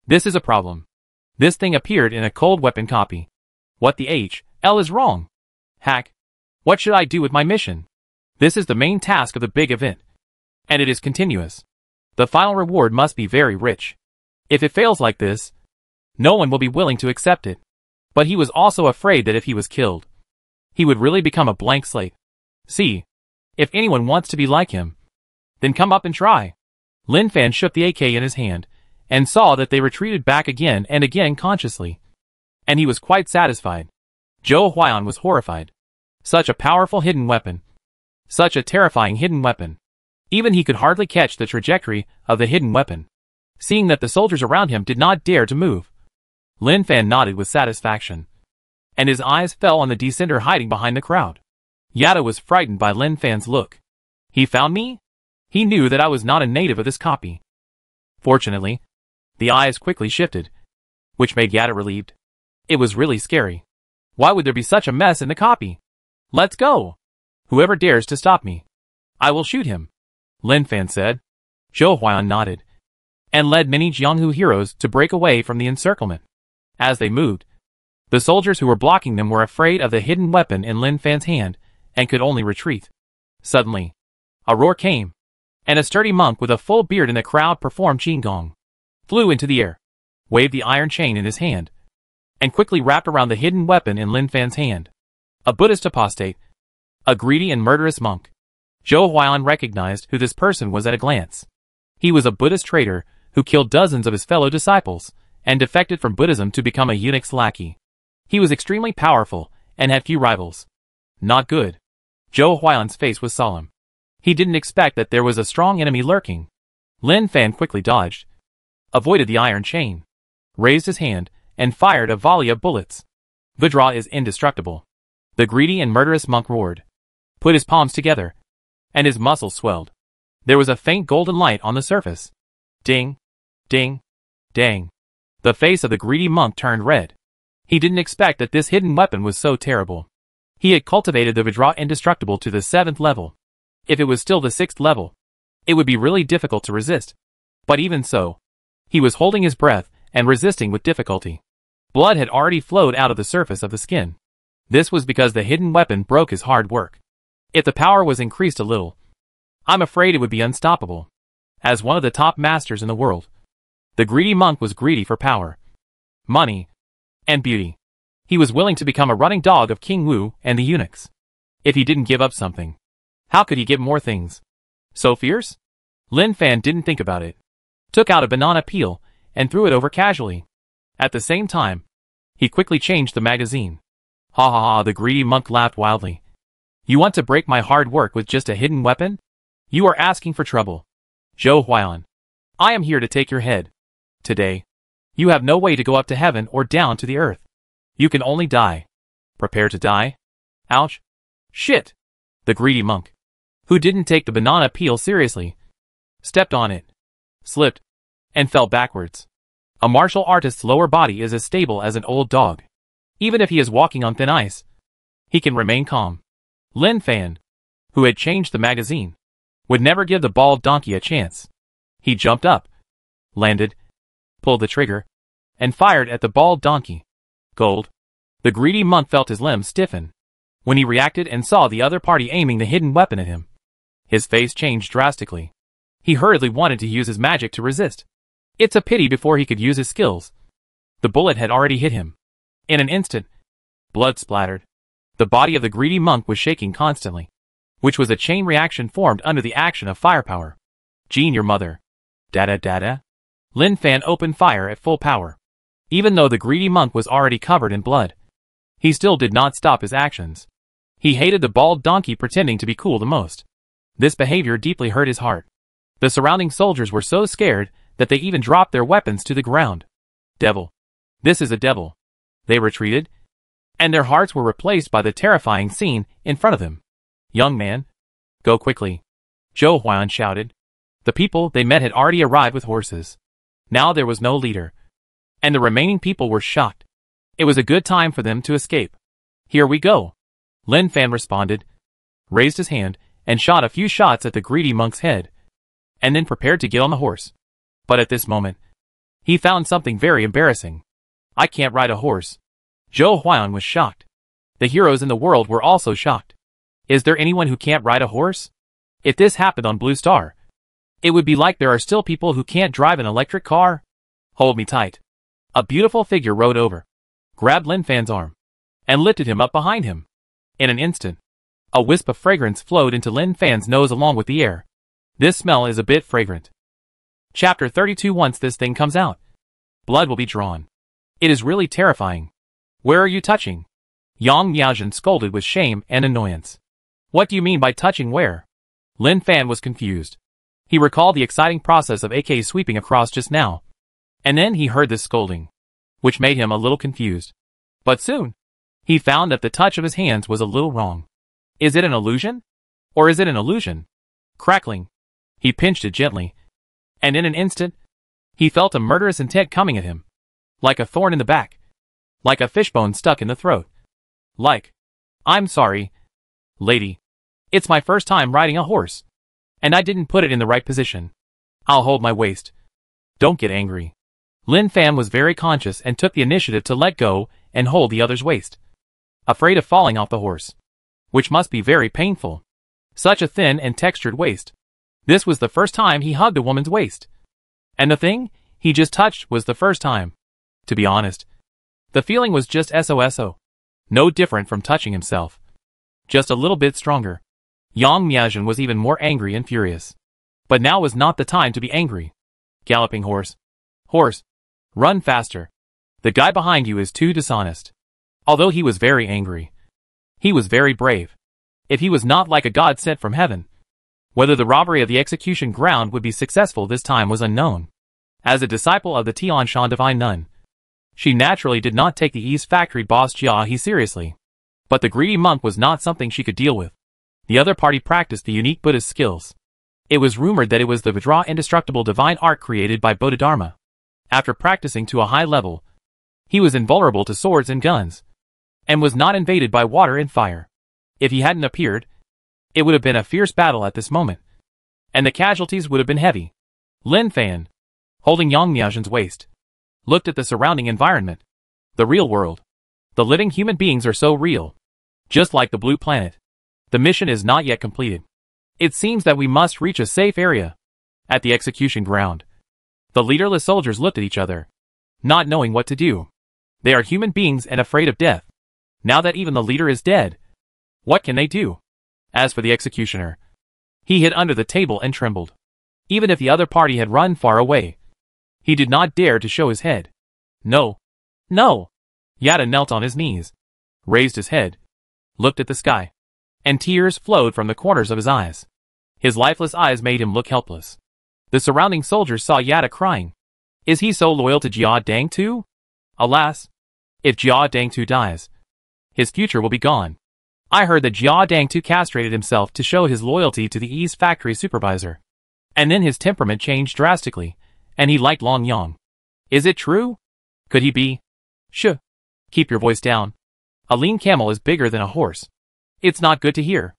This is a problem. This thing appeared in a cold weapon copy. What the hell is wrong? Hack. What should I do with my mission? This is the main task of the big event. And it is continuous. The final reward must be very rich. If it fails like this, no one will be willing to accept it. But he was also afraid that if he was killed, he would really become a blank slate. See, if anyone wants to be like him, then come up and try. Lin Fan shook the AK in his hand, and saw that they retreated back again and again consciously. And he was quite satisfied. Zhou Huan was horrified. Such a powerful hidden weapon. Such a terrifying hidden weapon. Even he could hardly catch the trajectory of the hidden weapon. Seeing that the soldiers around him did not dare to move, Lin Fan nodded with satisfaction, and his eyes fell on the descender hiding behind the crowd. Yada was frightened by Lin Fan's look. He found me? He knew that I was not a native of this copy. Fortunately, the eyes quickly shifted, which made Yada relieved. It was really scary. Why would there be such a mess in the copy? Let's go! Whoever dares to stop me, I will shoot him, Lin Fan said. Zhou Huan nodded, and led many Jianghu heroes to break away from the encirclement. As they moved, the soldiers who were blocking them were afraid of the hidden weapon in Lin Fan's hand, and could only retreat. Suddenly, a roar came, and a sturdy monk with a full beard in the crowd performed Qigong, flew into the air, waved the iron chain in his hand, and quickly wrapped around the hidden weapon in Lin Fan's hand. A Buddhist apostate, a greedy and murderous monk. Zhou Huan recognized who this person was at a glance. He was a Buddhist traitor who killed dozens of his fellow disciples and defected from Buddhism to become a eunuch's lackey. He was extremely powerful and had few rivals. Not good. Zhou Huan's face was solemn. He didn't expect that there was a strong enemy lurking. Lin Fan quickly dodged, avoided the iron chain, raised his hand, and fired a volley of bullets. The draw is indestructible. The greedy and murderous monk roared, put his palms together, and his muscles swelled. There was a faint golden light on the surface. Ding, ding, dang. The face of the greedy monk turned red. He didn't expect that this hidden weapon was so terrible. He had cultivated the Vajra indestructible to the 7th level. If it was still the 6th level, it would be really difficult to resist. But even so, he was holding his breath and resisting with difficulty. Blood had already flowed out of the surface of the skin. This was because the hidden weapon broke his hard work. If the power was increased a little, I'm afraid it would be unstoppable. As one of the top masters in the world, the greedy monk was greedy for power, money, and beauty. He was willing to become a running dog of King Wu and the eunuchs. If he didn't give up something, how could he get more things? So fierce? Lin Fan didn't think about it. Took out a banana peel and threw it over casually. At the same time, he quickly changed the magazine. Ha ha ha, the greedy monk laughed wildly. You want to break my hard work with just a hidden weapon? You are asking for trouble. Zhou Huan, I am here to take your head. Today, you have no way to go up to heaven or down to the earth. You can only die. Prepare to die? Ouch. Shit. The greedy monk, who didn't take the banana peel seriously, stepped on it, slipped, and fell backwards. A martial artist's lower body is as stable as an old dog. Even if he is walking on thin ice, he can remain calm. Lin Fan, who had changed the magazine, would never give the bald donkey a chance. He jumped up, landed, pulled the trigger, and fired at the bald donkey. Gold. The greedy monk felt his limbs stiffen when he reacted and saw the other party aiming the hidden weapon at him. His face changed drastically. He hurriedly wanted to use his magic to resist. It's a pity before he could use his skills. The bullet had already hit him. In an instant, blood splattered. The body of the greedy monk was shaking constantly, which was a chain reaction formed under the action of firepower. Jean, your mother. Dada dada. Lin Fan opened fire at full power. Even though the greedy monk was already covered in blood, he still did not stop his actions. He hated the bald donkey pretending to be cool the most. This behavior deeply hurt his heart. The surrounding soldiers were so scared that they even dropped their weapons to the ground. Devil. This is a devil. They retreated, and their hearts were replaced by the terrifying scene in front of them. Young man, go quickly. Zhou Huan shouted. The people they met had already arrived with horses. Now there was no leader, and the remaining people were shocked. It was a good time for them to escape. Here we go. Lin Fan responded, raised his hand, and shot a few shots at the greedy monk's head, and then prepared to get on the horse. But at this moment, he found something very embarrassing. I can't ride a horse. Zhou Huan was shocked. The heroes in the world were also shocked. Is there anyone who can't ride a horse? If this happened on Blue Star, it would be like there are still people who can't drive an electric car. Hold me tight. A beautiful figure rode over, grabbed Lin Fan's arm, and lifted him up behind him. In an instant, a wisp of fragrance flowed into Lin Fan's nose along with the air. This smell is a bit fragrant. Chapter 32. Once this thing comes out, blood will be drawn. It is really terrifying. Where are you touching? Yang Miaojin scolded with shame and annoyance. What do you mean by touching where? Lin Fan was confused. He recalled the exciting process of AK sweeping across just now. And then he heard this scolding, which made him a little confused. But soon, he found that the touch of his hands was a little wrong. Is it an illusion? Or is it an illusion? Crackling. He pinched it gently, and in an instant, he felt a murderous intent coming at him. Like a thorn in the back. Like a fishbone stuck in the throat. Like, I'm sorry, lady. It's my first time riding a horse, and I didn't put it in the right position. I'll hold my waist. Don't get angry. Lin Fan was very conscious and took the initiative to let go and hold the other's waist, afraid of falling off the horse, which must be very painful. Such a thin and textured waist. This was the first time he hugged a woman's waist. And the thing he just touched was the first time. To be honest, the feeling was just SOSO. No different from touching himself. Just a little bit stronger. Yang Miaozhen was even more angry and furious. But now was not the time to be angry. Galloping horse. Horse. Run faster. The guy behind you is too dishonest. Although he was very angry, he was very brave. If he was not like a god sent from heaven, whether the robbery of the execution ground would be successful this time was unknown. As a disciple of the Tianshan divine nun, she naturally did not take the East factory boss Jia He seriously. But the greedy monk was not something she could deal with. The other party practiced the unique Buddhist skills. It was rumored that it was the Vajra indestructible divine art created by Bodhidharma. After practicing to a high level, he was invulnerable to swords and guns, and was not invaded by water and fire. If he hadn't appeared, it would have been a fierce battle at this moment, and the casualties would have been heavy. Lin Fan, holding Yang Miaozhen's waist, looked at the surrounding environment. The real world. The living human beings are so real. Just like the blue planet. The mission is not yet completed. It seems that we must reach a safe area. At the execution ground, the leaderless soldiers looked at each other, not knowing what to do. They are human beings and afraid of death. Now that even the leader is dead, what can they do? As for the executioner, he hid under the table and trembled. Even if the other party had run far away, he did not dare to show his head. No. No! Yada knelt on his knees, raised his head, looked at the sky, and tears flowed from the corners of his eyes. His lifeless eyes made him look helpless. The surrounding soldiers saw Yada crying. Is he so loyal to Jia Dangtu? Alas, if Jia Dangtu dies, his future will be gone. I heard that Jia Dangtu castrated himself to show his loyalty to the East factory supervisor. And then his temperament changed drastically, and he liked Long Yang. Is it true? Could he be? Shh. Keep your voice down. A lean camel is bigger than a horse. It's not good to hear.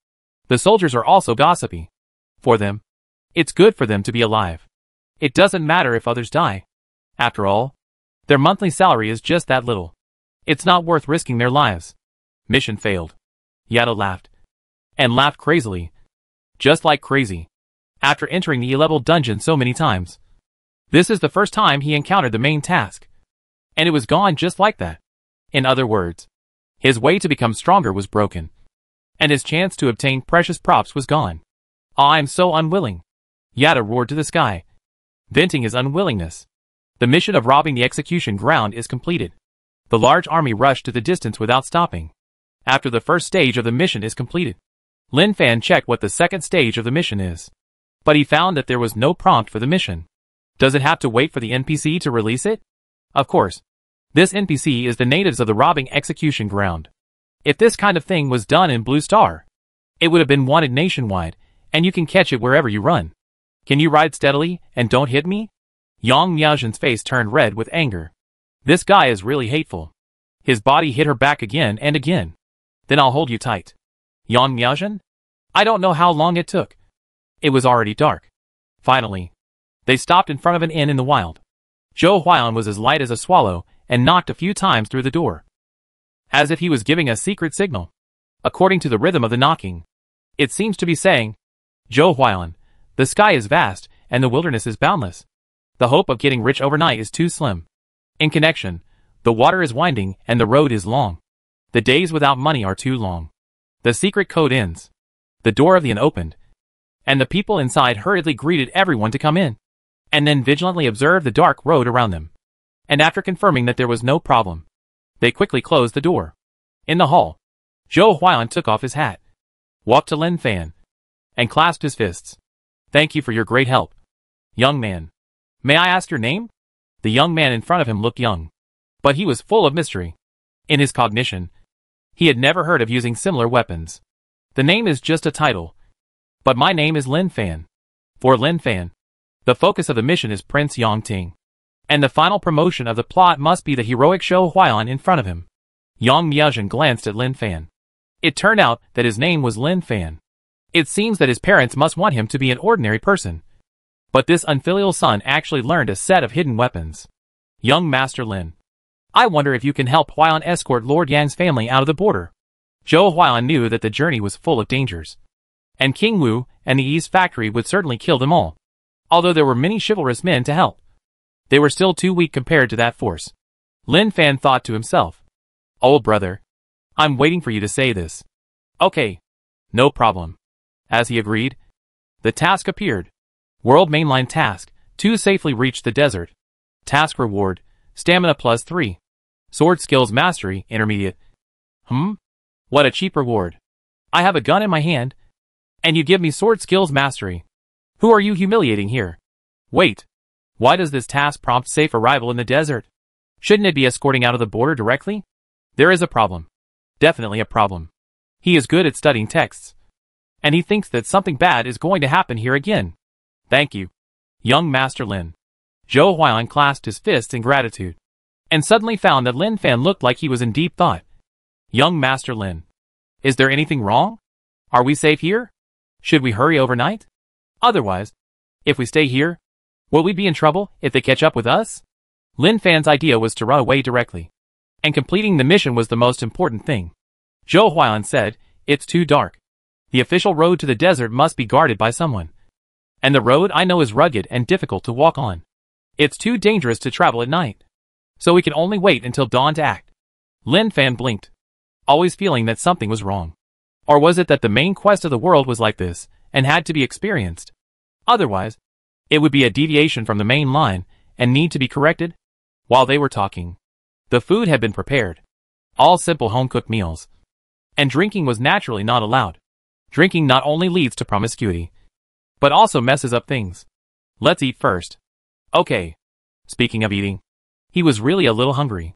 The soldiers are also gossipy. For them, it's good for them to be alive. It doesn't matter if others die. After all, their monthly salary is just that little. It's not worth risking their lives. Mission failed. Yada laughed. And laughed crazily. Just like crazy. After entering the E-level dungeon so many times. This is the first time he encountered the main task. And it was gone just like that. In other words, his way to become stronger was broken. And his chance to obtain precious props was gone. I'm so unwilling. Yada roared to the sky, venting his unwillingness. The mission of robbing the execution ground is completed. The large army rushed to the distance without stopping. After the first stage of the mission is completed, Lin Fan checked what the second stage of the mission is. But he found that there was no prompt for the mission. Does it have to wait for the NPC to release it? Of course. This NPC is the natives of the robbing execution ground. If this kind of thing was done in Blue Star, it would have been wanted nationwide, and you can catch it wherever you run. Can you ride steadily, and don't hit me? Yang Miaozhen's face turned red with anger. This guy is really hateful. His body hit her back again and again. Then I'll hold you tight. Yang Miaozhen? I don't know how long it took. It was already dark. Finally, they stopped in front of an inn in the wild. Zhou Huan was as light as a swallow and knocked a few times through the door, as if he was giving a secret signal. According to the rhythm of the knocking, it seems to be saying, Zhou Huan, the sky is vast and the wilderness is boundless. The hope of getting rich overnight is too slim. In connection, the water is winding and the road is long. The days without money are too long. The secret code ends. The door of the inn opened, and the people inside hurriedly greeted everyone to come in, and then vigilantly observed the dark road around them. And after confirming that there was no problem, they quickly closed the door. In the hall, Zhou Huan took off his hat, walked to Lin Fan, and clasped his fists. Thank you for your great help. Young man. May I ask your name? The young man in front of him looked young, but he was full of mystery. In his cognition, he had never heard of using similar weapons. The name is just a title. But my name is Lin Fan. For Lin Fan, the focus of the mission is Prince Yang Ting. And the final promotion of the plot must be the heroic Zhou Huan in front of him. Yang Miaozhen glanced at Lin Fan. It turned out that his name was Lin Fan. It seems that his parents must want him to be an ordinary person. But this unfilial son actually learned a set of hidden weapons. Young Master Lin, I wonder if you can help Huan escort Lord Yang's family out of the border. Zhou Huan knew that the journey was full of dangers, and King Wu and the East Factory would certainly kill them all. Although there were many chivalrous men to help, they were still too weak compared to that force. Lin Fan thought to himself. Old brother, I'm waiting for you to say this. Okay. No problem. As he agreed, the task appeared. World Mainline Task, to safely reach the desert. Task reward, stamina +3. Sword skills mastery, intermediate. What a cheap reward. I have a gun in my hand, and you give me sword skills mastery. Who are you humiliating here? Wait. Why does this task prompt safe arrival in the desert? Shouldn't it be escorting out of the border directly? There is a problem. Definitely a problem. He is good at studying texts, and he thinks that something bad is going to happen here again. Thank you, young Master Lin. Zhou Huailan clasped his fists in gratitude, and suddenly found that Lin Fan looked like he was in deep thought. Young Master Lin, is there anything wrong? Are we safe here? Should we hurry overnight? Otherwise, if we stay here, will we be in trouble if they catch up with us? Lin Fan's idea was to run away directly, and completing the mission was the most important thing. Zhou Huailan said, it's too dark. The official road to the desert must be guarded by someone. And the road I know is rugged and difficult to walk on. It's too dangerous to travel at night. So we can only wait until dawn to act. Lin Fan blinked, always feeling that something was wrong. Or was it that the main quest of the world was like this, and had to be experienced? Otherwise, it would be a deviation from the main line, and need to be corrected? While they were talking, the food had been prepared. All simple home-cooked meals. And drinking was naturally not allowed. Drinking not only leads to promiscuity, but also messes up things. Let's eat first. Okay. Speaking of eating, he was really a little hungry.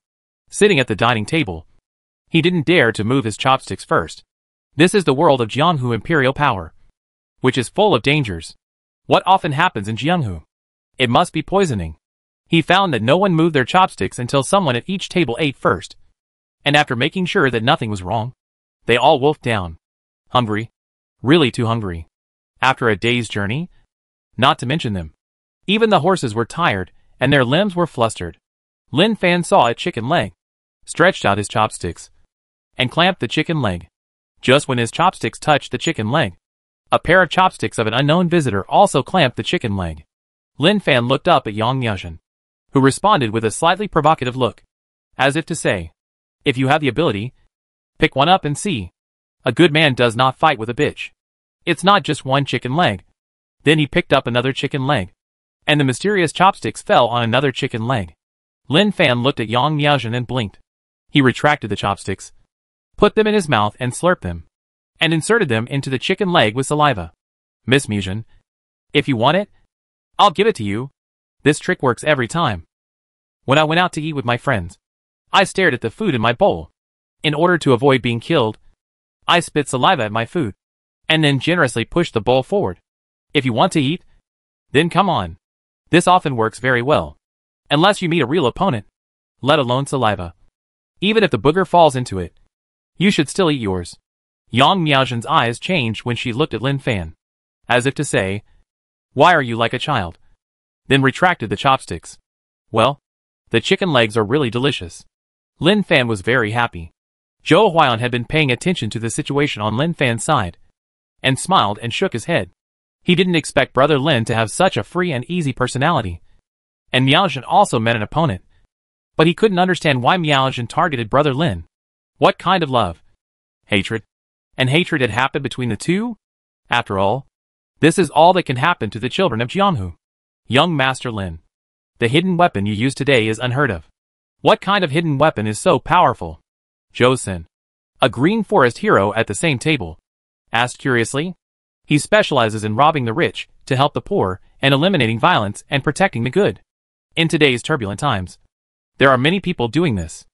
Sitting at the dining table, he didn't dare to move his chopsticks first. This is the world of Jianghu imperial power, which is full of dangers. What often happens in Jianghu? It must be poisoning. He found that no one moved their chopsticks until someone at each table ate first. And after making sure that nothing was wrong, they all wolfed down. Hungry. Really too hungry. After a day's journey? Not to mention them. Even the horses were tired, and their limbs were flustered. Lin Fan saw a chicken leg, stretched out his chopsticks, and clamped the chicken leg. Just when his chopsticks touched the chicken leg, a pair of chopsticks of an unknown visitor also clamped the chicken leg. Lin Fan looked up at Yang Miaozhen, who responded with a slightly provocative look, as if to say, if you have the ability, pick one up and see. A good man does not fight with a bitch. It's not just one chicken leg. Then he picked up another chicken leg, and the mysterious chopsticks fell on another chicken leg. Lin Fan looked at Yang Miaozhen and blinked. He retracted the chopsticks, put them in his mouth and slurped them, and inserted them into the chicken leg with saliva. Miss Miaozhen, if you want it, I'll give it to you. This trick works every time. When I went out to eat with my friends, I stared at the food in my bowl. In order to avoid being killed, I spit saliva at my food, and then generously pushed the bowl forward. If you want to eat, then come on. This often works very well, unless you meet a real opponent, let alone saliva. Even if the booger falls into it, you should still eat yours. Yang Miaozhen's eyes changed when she looked at Lin Fan, as if to say, why are you like a child? Then retracted the chopsticks. Well, the chicken legs are really delicious. Lin Fan was very happy. Zhou Huailan had been paying attention to the situation on Lin Fan's side, and smiled and shook his head. He didn't expect Brother Lin to have such a free and easy personality. And Miaozhen also met an opponent, but he couldn't understand why Miaozhen targeted Brother Lin. What kind of love? Hatred? And hatred had happened between the two? After all, this is all that can happen to the children of Jianghu. Young Master Lin, the hidden weapon you use today is unheard of. What kind of hidden weapon is so powerful? Zhou Xin, a green forest hero at the same table, asked curiously. He specializes in robbing the rich to help the poor and eliminating violence and protecting the good. In today's turbulent times, there are many people doing this.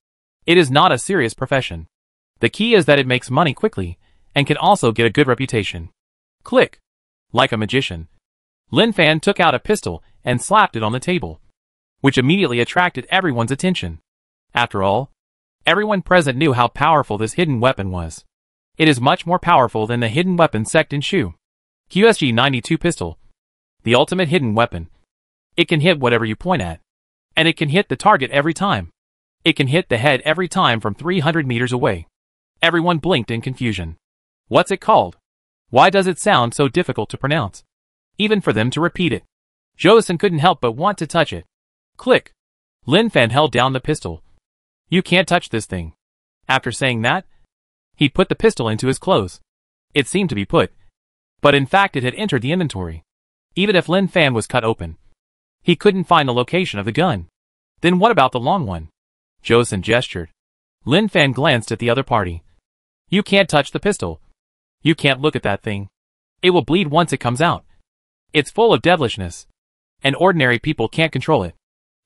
It is not a serious profession. The key is that it makes money quickly and can also get a good reputation. Click. Like a magician, Lin Fan took out a pistol and slapped it on the table, which immediately attracted everyone's attention. After all, everyone present knew how powerful this hidden weapon was. It is much more powerful than the hidden weapon Secton Shu. QSG-92 pistol. The ultimate hidden weapon. It can hit whatever you point at. And it can hit the target every time. It can hit the head every time from 300 meters away. Everyone blinked in confusion. What's it called? Why does it sound so difficult to pronounce? Even for them to repeat it. Joseon couldn't help but want to touch it. Click. Lin Fan held down the pistol. You can't touch this thing. After saying that, he put the pistol into his clothes. It seemed to be put. But in fact it had entered the inventory. Even if Lin Fan was cut open, he couldn't find the location of the gun. Then what about the long one? Joseon gestured. Lin Fan glanced at the other party. You can't touch the pistol. You can't look at that thing. It will bleed once it comes out. It's full of devilishness. And ordinary people can't control it.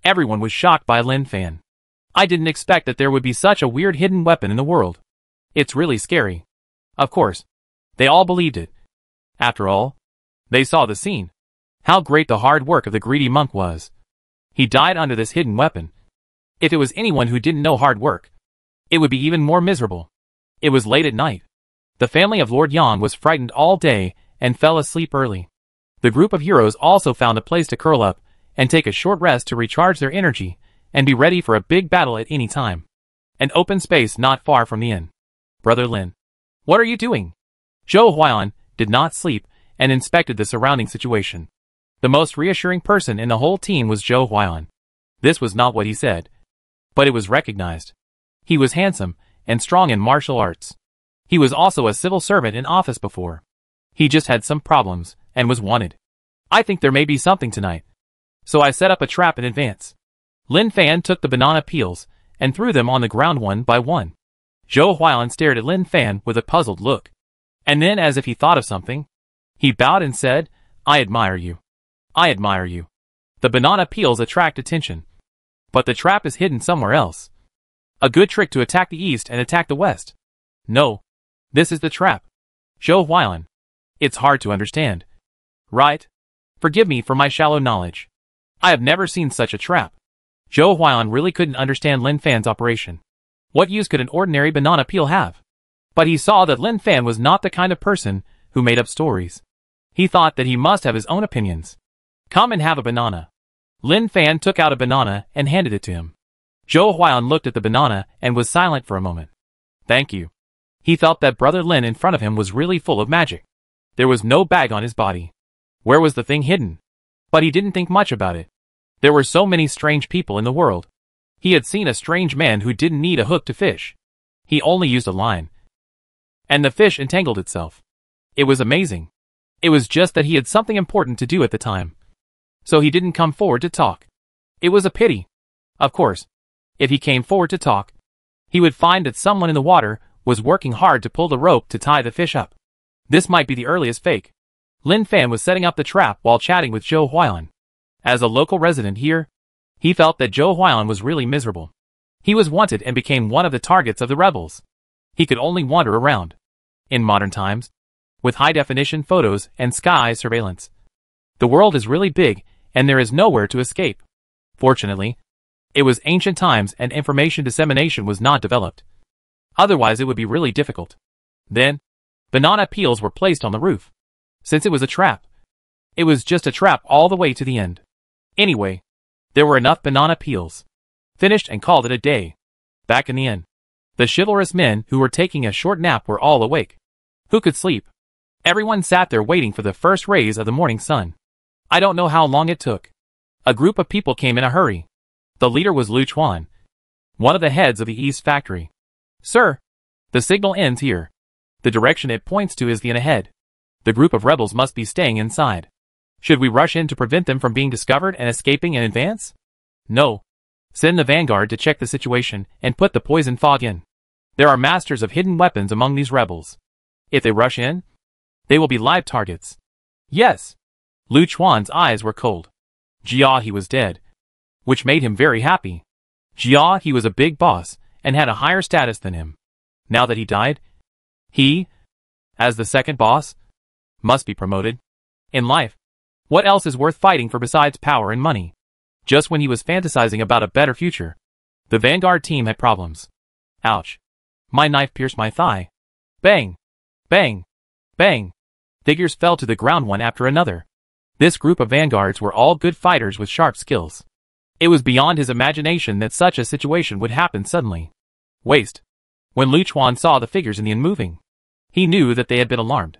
Everyone was shocked by Lin Fan. I didn't expect that there would be such a weird hidden weapon in the world. It's really scary. Of course. They all believed it. After all, they saw the scene. How great the hard work of the greedy monk was. He died under this hidden weapon. If it was anyone who didn't know hard work, it would be even more miserable. It was late at night. The family of Lord Yang was frightened all day and fell asleep early. The group of heroes also found a place to curl up and take a short rest to recharge their energy and be ready for a big battle at any time. An open space not far from the inn. Brother Lin. What are you doing? Zhou Huan did not sleep and inspected the surrounding situation. The most reassuring person in the whole team was Zhou Huan. This was not what he said, but it was recognized. He was handsome and strong in martial arts. He was also a civil servant in office before. He just had some problems and was wanted. I think there may be something tonight. So I set up a trap in advance. Lin Fan took the banana peels and threw them on the ground one by one. Zhou Huan stared at Lin Fan with a puzzled look. And then, as if he thought of something, he bowed and said, I admire you. I admire you. The banana peels attract attention. But the trap is hidden somewhere else. A good trick to attack the east and attack the west. No. This is the trap. Zhou Huan. It's hard to understand. Right? Forgive me for my shallow knowledge. I have never seen such a trap. Zhou Huan really couldn't understand Lin Fan's operation. What use could an ordinary banana peel have? But he saw that Lin Fan was not the kind of person who made up stories. He thought that he must have his own opinions. Come and have a banana. Lin Fan took out a banana and handed it to him. Zhou Huan looked at the banana and was silent for a moment. Thank you. He felt that Brother Lin in front of him was really full of magic. There was no bag on his body. Where was the thing hidden? But he didn't think much about it. There were so many strange people in the world. He had seen a strange man who didn't need a hook to fish. He only used a line. And the fish entangled itself. It was amazing. It was just that he had something important to do at the time. So he didn't come forward to talk. It was a pity. Of course, if he came forward to talk, he would find that someone in the water was working hard to pull the rope to tie the fish up. This might be the earliest fake. Lin Fan was setting up the trap while chatting with Zhou Huan. As a local resident here, he felt that Zhou Huan was really miserable. He was wanted and became one of the targets of the rebels. He could only wander around. In modern times, with high-definition photos and sky surveillance, the world is really big and there is nowhere to escape. Fortunately, it was ancient times and information dissemination was not developed. Otherwise it would be really difficult. Then, banana peels were placed on the roof. Since it was a trap, it was just a trap all the way to the end. Anyway, there were enough banana peels. Finished and called it a day. Back in the inn, the chivalrous men who were taking a short nap were all awake. Who could sleep? Everyone sat there waiting for the first rays of the morning sun. I don't know how long it took. A group of people came in a hurry. The leader was Lu Chuan, one of the heads of the East Factory. Sir, the signal ends here. The direction it points to is the inn ahead. The group of rebels must be staying inside. Should we rush in to prevent them from being discovered and escaping in advance? No. Send the vanguard to check the situation and put the poison fog in. There are masters of hidden weapons among these rebels. If they rush in, they will be live targets. Yes. Lu Chuan's eyes were cold. Jia he was dead, which made him very happy. Jia he was a big boss and had a higher status than him. Now that he died, he, as the second boss, must be promoted. In life, what else is worth fighting for besides power and money? Just when he was fantasizing about a better future, the vanguard team had problems. Ouch. My knife pierced my thigh. Bang! Bang! Bang! Figures fell to the ground one after another. This group of vanguards were all good fighters with sharp skills. It was beyond his imagination that such a situation would happen suddenly. Waste. When Lu Chuan saw the figures in the inn moving, he knew that they had been alarmed.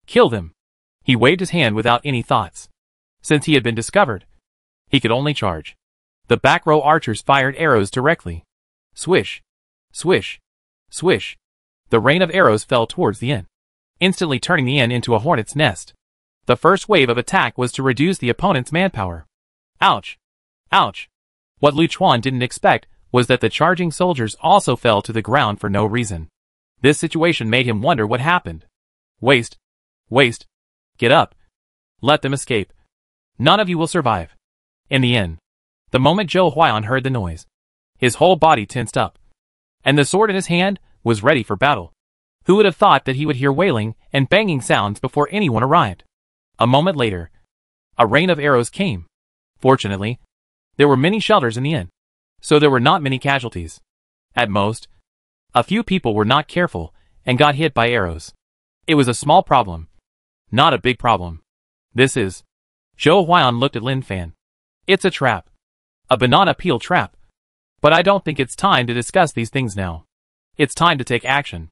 Kill them. He waved his hand without any thoughts. Since he had been discovered, he could only charge. The back row archers fired arrows directly. Swish. Swish. Swish. The rain of arrows fell towards the inn, instantly turning the inn into a hornet's nest. The first wave of attack was to reduce the opponent's manpower. Ouch. Ouch. What Lu Chuan didn't expect was that the charging soldiers also fell to the ground for no reason. This situation made him wonder what happened. Waste. Waste. Get up. Let them escape. None of you will survive. In the inn, the moment Zhou Huan heard the noise, his whole body tensed up, and the sword in his hand was ready for battle. Who would have thought that he would hear wailing and banging sounds before anyone arrived? A moment later, a rain of arrows came. Fortunately, there were many shelters in the inn, so there were not many casualties. At most, a few people were not careful and got hit by arrows. It was a small problem, not a big problem. This is... Zhou Huan looked at Lin Fan. It's a trap. A banana peel trap. But I don't think it's time to discuss these things now. It's time to take action.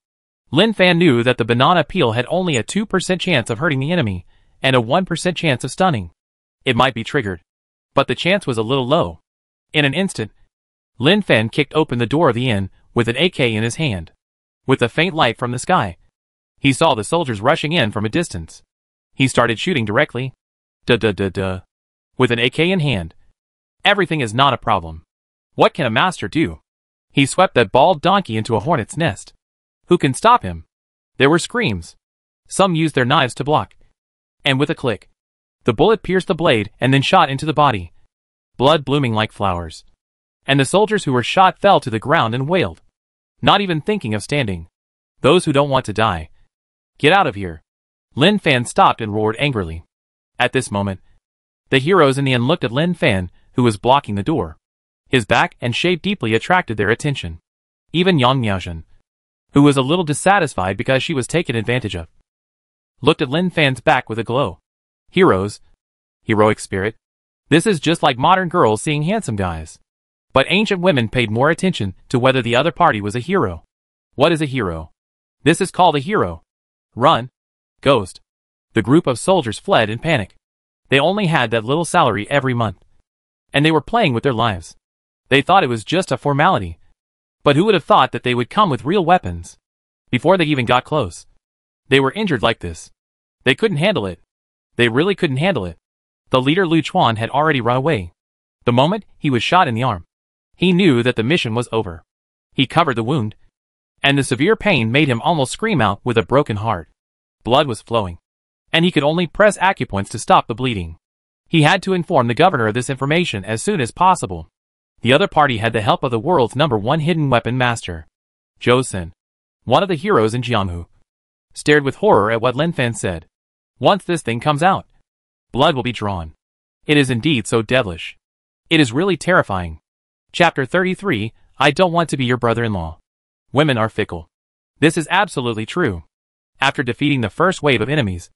Lin Fan knew that the banana peel had only a 2% chance of hurting the enemy, and a 1% chance of stunning. It might be triggered, but the chance was a little low. In an instant, Lin Fan kicked open the door of the inn with an AK in his hand. With a faint light from the sky, he saw the soldiers rushing in from a distance. He started shooting directly. Duh. With an AK in hand. Everything is not a problem. What can a master do? He swept that bald donkey into a hornet's nest. Who can stop him? There were screams. Some used their knives to block. And with a click, the bullet pierced the blade and then shot into the body. Blood blooming like flowers. And the soldiers who were shot fell to the ground and wailed. Not even thinking of standing. Those who don't want to die. Get out of here. Lin Fan stopped and roared angrily. At this moment, the heroes in the inn looked at Lin Fan, who was blocking the door. His back and shape deeply attracted their attention. Even Yang Miaozhen, who was a little dissatisfied because she was taken advantage of, looked at Lin Fan's back with a glow. Heroes. Heroic spirit. This is just like modern girls seeing handsome guys. But ancient women paid more attention to whether the other party was a hero. What is a hero? This is called a hero. Run. Ghost. The group of soldiers fled in panic. They only had that little salary every month. And they were playing with their lives. They thought it was just a formality. But who would have thought that they would come with real weapons? Before they even got close, they were injured like this. They couldn't handle it. They really couldn't handle it. The leader Lu Chuan had already run away. The moment he was shot in the arm, he knew that the mission was over. He covered the wound, and the severe pain made him almost scream out with a broken heart. Blood was flowing, and he could only press acupoints to stop the bleeding. He had to inform the governor of this information as soon as possible. The other party had the help of the world's #1 hidden weapon master. Zhou Sin, one of the heroes in Jianghu, stared with horror at what Lin Fan said. Once this thing comes out, blood will be drawn. It is indeed so devilish. It is really terrifying. Chapter 33, I don't want to be your brother-in-law. Women are fickle. This is absolutely true. After defeating the first wave of enemies,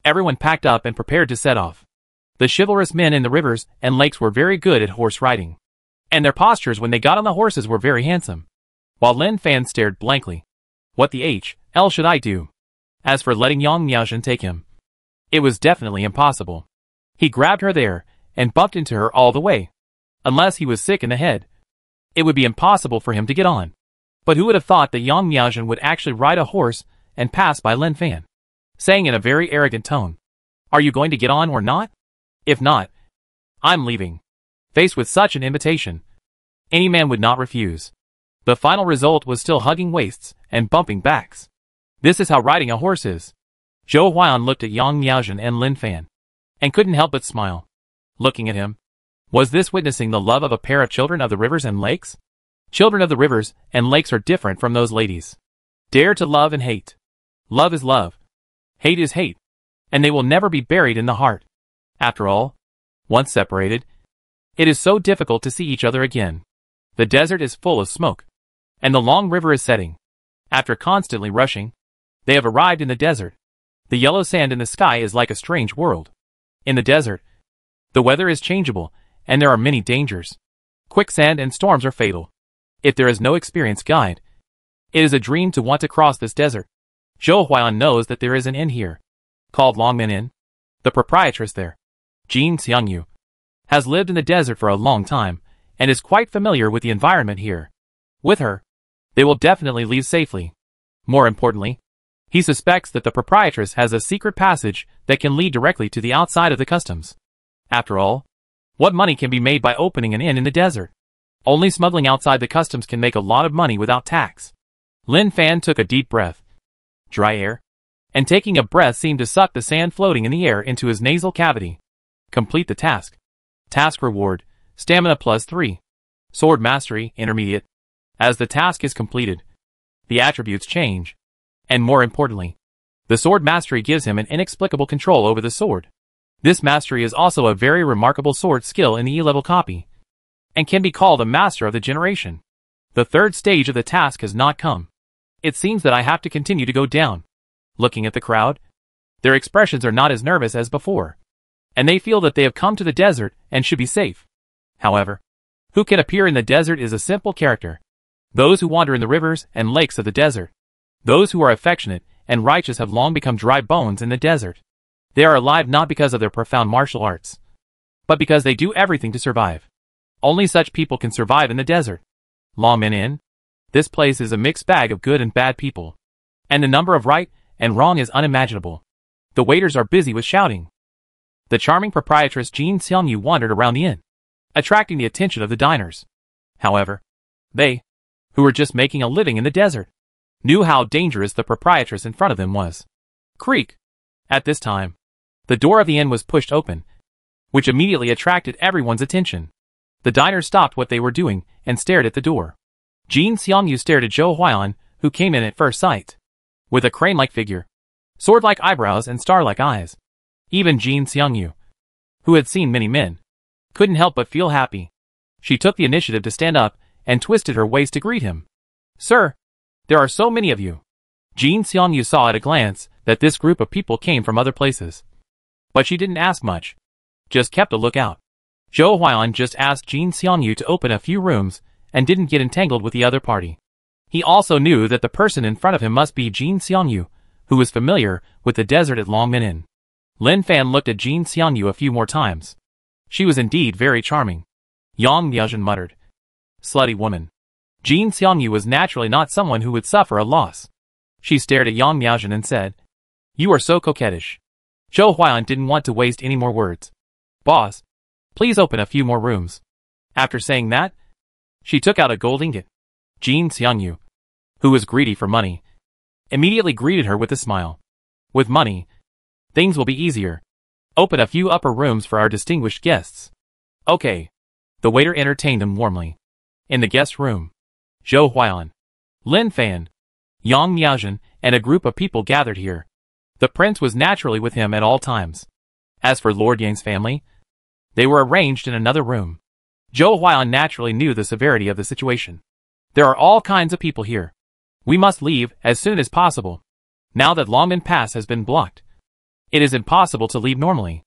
everyone packed up and prepared to set off. The chivalrous men in the rivers and lakes were very good at horse riding, and their postures when they got on the horses were very handsome. While Lin Fan stared blankly. What the hell should I do? As for letting Yang Miaozhen take him, it was definitely impossible. He grabbed her there and bumped into her all the way. Unless he was sick in the head, it would be impossible for him to get on. But who would have thought that Yang Miaozhen would actually ride a horse and pass by Lin Fan, saying in a very arrogant tone, "Are you going to get on or not? If not, I'm leaving." Faced with such an invitation, any man would not refuse. The final result was still hugging waists and bumping backs. This is how riding a horse is. Zhou Huan looked at Yang Miaozhen and Lin Fan, and couldn't help but smile. Looking at him, was this witnessing the love of a pair of children of the rivers and lakes? Children of the rivers and lakes are different from those ladies. Dare to love and hate. Love is love. Hate is hate. And they will never be buried in the heart. After all, once separated, it is so difficult to see each other again. The desert is full of smoke, and the long river is setting. After constantly rushing, they have arrived in the desert. The yellow sand in the sky is like a strange world. In the desert, the weather is changeable, and there are many dangers. Quicksand and storms are fatal. If there is no experienced guide, it is a dream to want to cross this desert. Zhou Huan knows that there is an inn here, called Longmin Inn. The proprietress there, Jin Xiangyu, has lived in the desert for a long time and is quite familiar with the environment here. With her, they will definitely leave safely. More importantly, he suspects that the proprietress has a secret passage that can lead directly to the outside of the customs. After all, what money can be made by opening an inn in the desert? Only smuggling outside the customs can make a lot of money without tax. Lin Fan took a deep breath. Dry air, and taking a breath seemed to suck the sand floating in the air into his nasal cavity. Complete the task. Task reward, stamina +3. Sword mastery, intermediate. As the task is completed, the attributes change. And more importantly, the sword mastery gives him an inexplicable control over the sword. This mastery is also a very remarkable sword skill in the E-level copy, and can be called a master of the generation. The third stage of the task has not come. It seems that I have to continue to go down. Looking at the crowd, their expressions are not as nervous as before, and they feel that they have come to the desert and should be safe. However, who can appear in the desert is a simple character. Those who wander in the rivers and lakes of the desert. Those who are affectionate and righteous have long become dry bones in the desert. They are alive not because of their profound martial arts, but because they do everything to survive. Only such people can survive in the desert. Longmin Inn. This place is a mixed bag of good and bad people, and the number of right and wrong is unimaginable. The waiters are busy with shouting. The charming proprietress Jin Xiangyu wandered around the inn, attracting the attention of the diners. However, they, who were just making a living in the desert, knew how dangerous the proprietress in front of them was. Creak! At this time, the door of the inn was pushed open, which immediately attracted everyone's attention. The diners stopped what they were doing and stared at the door. Jin Xiangyu stared at Zhou Huailan, who came in at first sight, with a crane-like figure, sword-like eyebrows and star-like eyes. Even Jin Xiangyu, who had seen many men, couldn't help but feel happy. She took the initiative to stand up and twisted her waist to greet him. Sir, there are so many of you. Jin Xiangyu saw at a glance that this group of people came from other places. But she didn't ask much, just kept a lookout. Zhou Huailan just asked Jin Xiangyu to open a few rooms and didn't get entangled with the other party. He also knew that the person in front of him must be Jin Xiangyu, who was familiar with the desert at Longmin Inn. Lin Fan looked at Jin Xiangyu a few more times. She was indeed very charming. Yang Miaozhen muttered. Slutty woman. Jin Xiangyu was naturally not someone who would suffer a loss. She stared at Yang Miaozhen and said, You are so coquettish. Zhou Huailan didn't want to waste any more words. Boss, please open a few more rooms. After saying that, she took out a gold ingot. Jin Xiangyu, who was greedy for money, immediately greeted her with a smile. With money, things will be easier. Open a few upper rooms for our distinguished guests. Okay. The waiter entertained them warmly. In the guest room, Zhou Huailan, Lin Fan, Yang Miaozhen, and a group of people gathered here. The prince was naturally with him at all times. As for Lord Yang's family, they were arranged in another room. Zhou Huailan naturally knew the severity of the situation. There are all kinds of people here. We must leave as soon as possible. Now that Longmin Pass has been blocked, it is impossible to leave normally.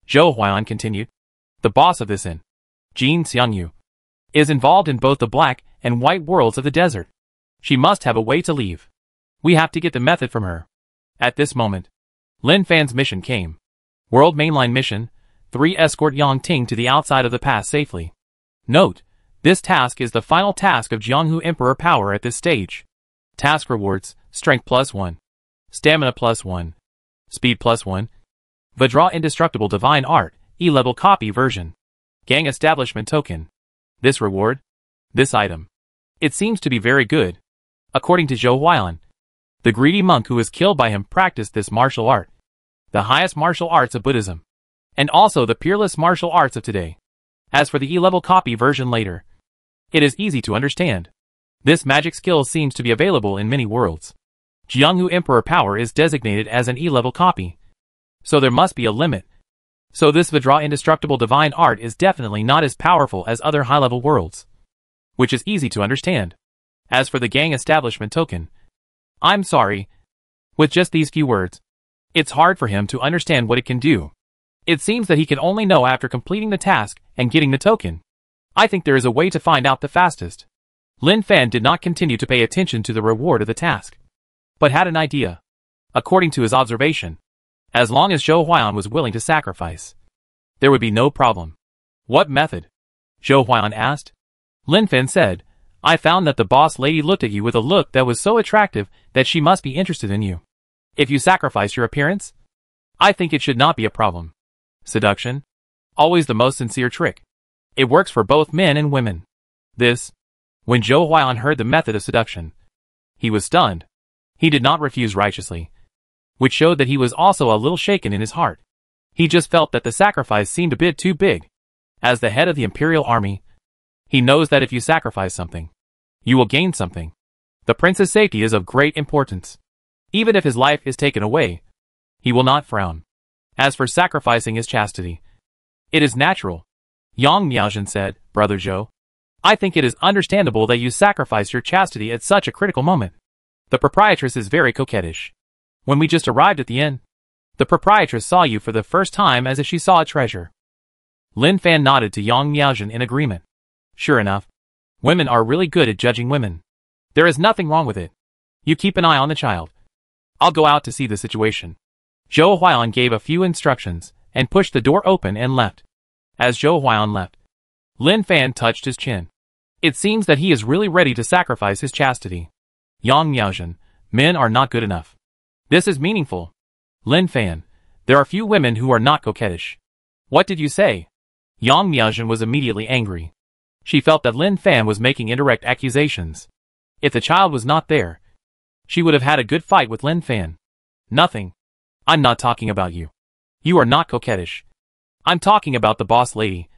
Zhou Huailan continued. The boss of this inn, Jin Xiangyu, is involved in both the black and white worlds of the desert. She must have a way to leave. We have to get the method from her. At this moment, Lin Fan's mission came. World Mainline Mission 3 Escort Yang Ting to the outside of the pass safely. Note, this task is the final task of Jianghu Emperor power at this stage. Task rewards, Strength +1, Stamina +1, Speed +1, Vajra Indestructible Divine Art, E-level copy version. Gang Establishment Token. This reward, this item. It seems to be very good. According to Zhou Huailan, the greedy monk who was killed by him practiced this martial art, the highest martial arts of Buddhism, and also the peerless martial arts of today. As for the E-level copy version later, it is easy to understand. This magic skill seems to be available in many worlds. Jianghu Emperor power is designated as an E-level copy, so there must be a limit. So this Vajra Indestructible Divine Art is definitely not as powerful as other high-level worlds, which is easy to understand. As for the Gang Establishment Token, I'm sorry. With just these few words, it's hard for him to understand what it can do. It seems that he can only know after completing the task and getting the token. I think there is a way to find out the fastest. Lin Fan did not continue to pay attention to the reward of the task, but had an idea. According to his observation, As long as Zhou Huan was willing to sacrifice, there would be no problem. What method? Zhou Huan asked. Lin Fan said, I found that the boss lady looked at you with a look that was so attractive that she must be interested in you. If you sacrifice your appearance, I think it should not be a problem. Seduction? Always the most sincere trick. It works for both men and women. When Zhou Huan heard the method of seduction, he was stunned. He did not refuse righteously, which showed that he was also a little shaken in his heart. He just felt that the sacrifice seemed a bit too big. As the head of the imperial army, he knows that if you sacrifice something, you will gain something. The prince's safety is of great importance. Even if his life is taken away, he will not frown. As for sacrificing his chastity, it is natural. Yang Miaozhen said, Brother Zhou, I think it is understandable that you sacrifice your chastity at such a critical moment. The proprietress is very coquettish. When we just arrived at the inn, the proprietress saw you for the first time as if she saw a treasure. Lin Fan nodded to Yang Miaozhen in agreement. Sure enough, women are really good at judging women. There is nothing wrong with it. You keep an eye on the child. I'll go out to see the situation. Zhou Huan gave a few instructions and pushed the door open and left. As Zhou Huan left, Lin Fan touched his chin. It seems that he is really ready to sacrifice his chastity. Yang Miaozhen, men are not good enough. This is meaningful. Lin Fan, there are few women who are not coquettish. What did you say? Yang Miaozhen was immediately angry. She felt that Lin Fan was making indirect accusations. If the child was not there, she would have had a good fight with Lin Fan. Nothing. I'm not talking about you. You are not coquettish. I'm talking about the boss lady.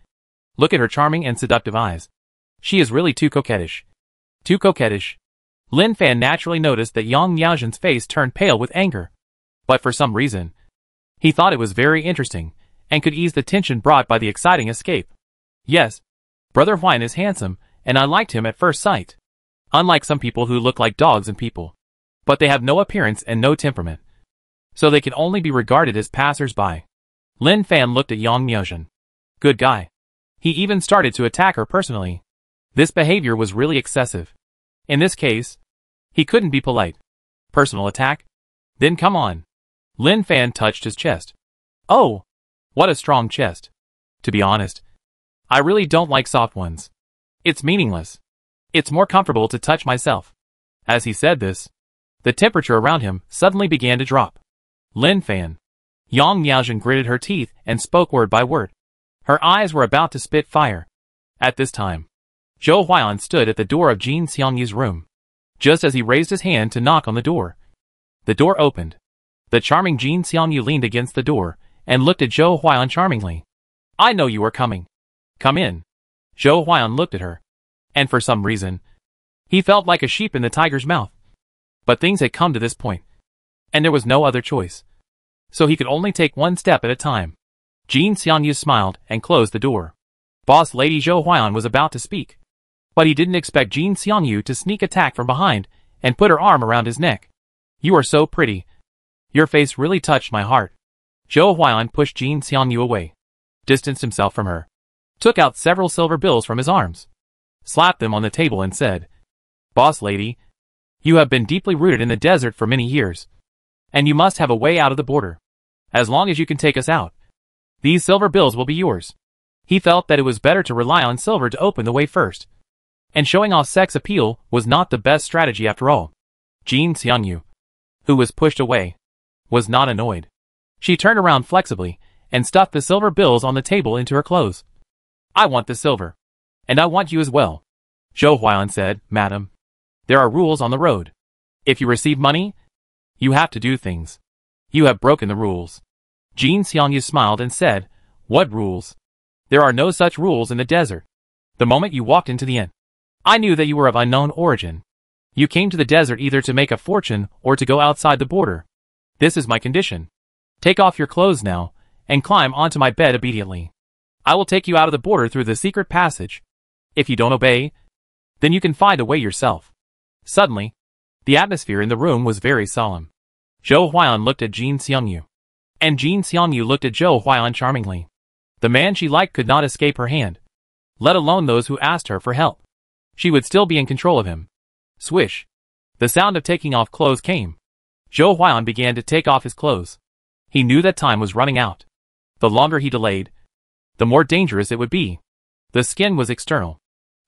Look at her charming and seductive eyes. She is really too coquettish. Too coquettish. Lin Fan naturally noticed that Yang Miaozhen's face turned pale with anger. But for some reason, he thought it was very interesting, and could ease the tension brought by the exciting escape. Yes, Brother Huan is handsome, and I liked him at first sight. Unlike some people who look like dogs and people. But they have no appearance and no temperament. So they can only be regarded as passers-by. Lin Fan looked at Yang Miaozhen. Good guy. He even started to attack her personally. This behavior was really excessive. In this case, he couldn't be polite. Personal attack? Then come on. Lin Fan touched his chest. Oh, what a strong chest. To be honest, I really don't like soft ones. It's meaningless. It's more comfortable to touch myself. As he said this, the temperature around him suddenly began to drop. Lin Fan. Yang Miaozhen gritted her teeth and spoke word by word. Her eyes were about to spit fire. At this time, Zhou Huan stood at the door of Jin Xiangyu's room. Just as he raised his hand to knock on the door opened. The charming Jin Xiangyu leaned against the door and looked at Zhou Huan charmingly. I know you are coming. Come in. Zhou Huan looked at her. And for some reason, he felt like a sheep in the tiger's mouth. But things had come to this point, and there was no other choice. So he could only take one step at a time. Jin Xiangyu smiled and closed the door. Boss Lady Zhou Huan was about to speak, but he didn't expect Jin Xiangyu to sneak attack from behind and put her arm around his neck. You are so pretty. Your face really touched my heart. Zhou Huan pushed Jin Xiangyu away, distanced himself from her, took out several silver bills from his arms, slapped them on the table and said, Boss Lady, you have been deeply rooted in the desert for many years, and you must have a way out of the border. As long as you can take us out, these silver bills will be yours. He felt that it was better to rely on silver to open the way first. And showing off sex appeal was not the best strategy after all. Jin Xiangyu, who was pushed away, was not annoyed. She turned around flexibly and stuffed the silver bills on the table into her clothes. I want the silver. And I want you as well. Zhou Huan said, Madam, there are rules on the road. If you receive money, you have to do things. You have broken the rules. Jin Xiangyu smiled and said, What rules? There are no such rules in the desert. The moment you walked into the inn, I knew that you were of unknown origin. You came to the desert either to make a fortune or to go outside the border. This is my condition. Take off your clothes now, and climb onto my bed immediately. I will take you out of the border through the secret passage. If you don't obey, then you can find a way yourself. Suddenly, the atmosphere in the room was very solemn. Zhou Huan looked at Jin Xiangyu, and Jin Xiangyu looked at Zhou Huan charmingly. The man she liked could not escape her hand, let alone those who asked her for help. She would still be in control of him. Swish. The sound of taking off clothes came. Zhou Huan began to take off his clothes. He knew that time was running out. The longer he delayed, the more dangerous it would be. The skin was external.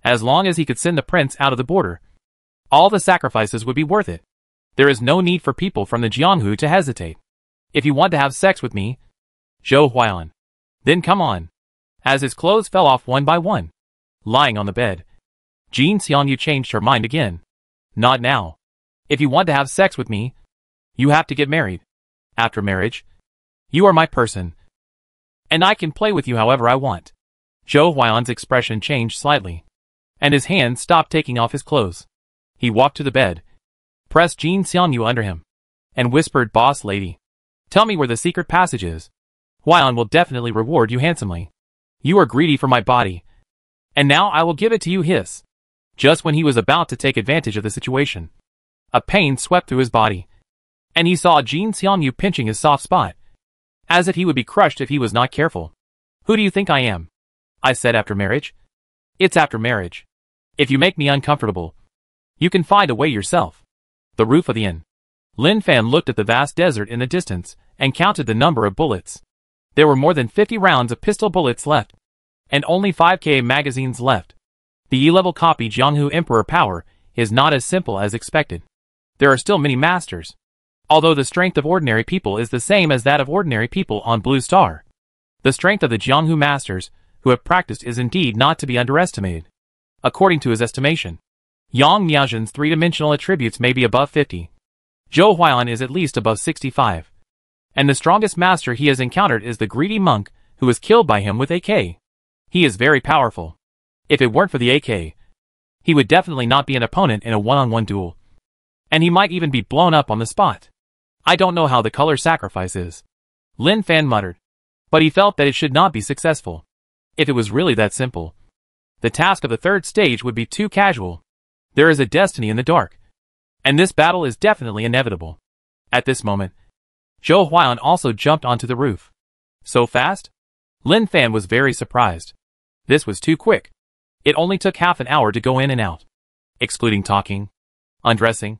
As long as he could send the prince out of the border, all the sacrifices would be worth it. There is no need for people from the Jianghu to hesitate. If you want to have sex with me, Zhou Huan, then come on. As his clothes fell off one by one, lying on the bed, Jin Xiangyu changed her mind again. Not now. If you want to have sex with me, you have to get married. After marriage, you are my person, and I can play with you however I want. Zhou Huan's expression changed slightly, and his hand stopped taking off his clothes. He walked to the bed, pressed Jin Xiangyu under him, and whispered, "Boss lady, tell me where the secret passage is. Huan will definitely reward you handsomely. You are greedy for my body, and now I will give it to you." Hiss. Just when he was about to take advantage of the situation, a pain swept through his body, and he saw Jin Xiangyu pinching his soft spot, as if he would be crushed if he was not careful. "Who do you think I am?" I said, "After marriage." "It's after marriage. If you make me uncomfortable, you can find a way yourself." The roof of the inn. Lin Fan looked at the vast desert in the distance and counted the number of bullets. There were more than 50 rounds of pistol bullets left, and only 5K magazines left. The E-level copy Jianghu Emperor power is not as simple as expected. There are still many masters, although the strength of ordinary people is the same as that of ordinary people on Blue Star. The strength of the Jianghu masters who have practiced is indeed not to be underestimated. According to his estimation, Yang Miaozhen's three-dimensional attributes may be above 50. Zhou Huan is at least above 65. And the strongest master he has encountered is the greedy monk who was killed by him with AK. He is very powerful. If it weren't for the AK, he would definitely not be an opponent in a one-on-one duel. And he might even be blown up on the spot. I don't know how the color sacrifice is, Lin Fan muttered. But he felt that it should not be successful. If it was really that simple, the task of the third stage would be too casual. There is a destiny in the dark, and this battle is definitely inevitable. At this moment, Zhou Huan also jumped onto the roof. So fast? Lin Fan was very surprised. This was too quick. It only took half an hour to go in and out, excluding talking, undressing,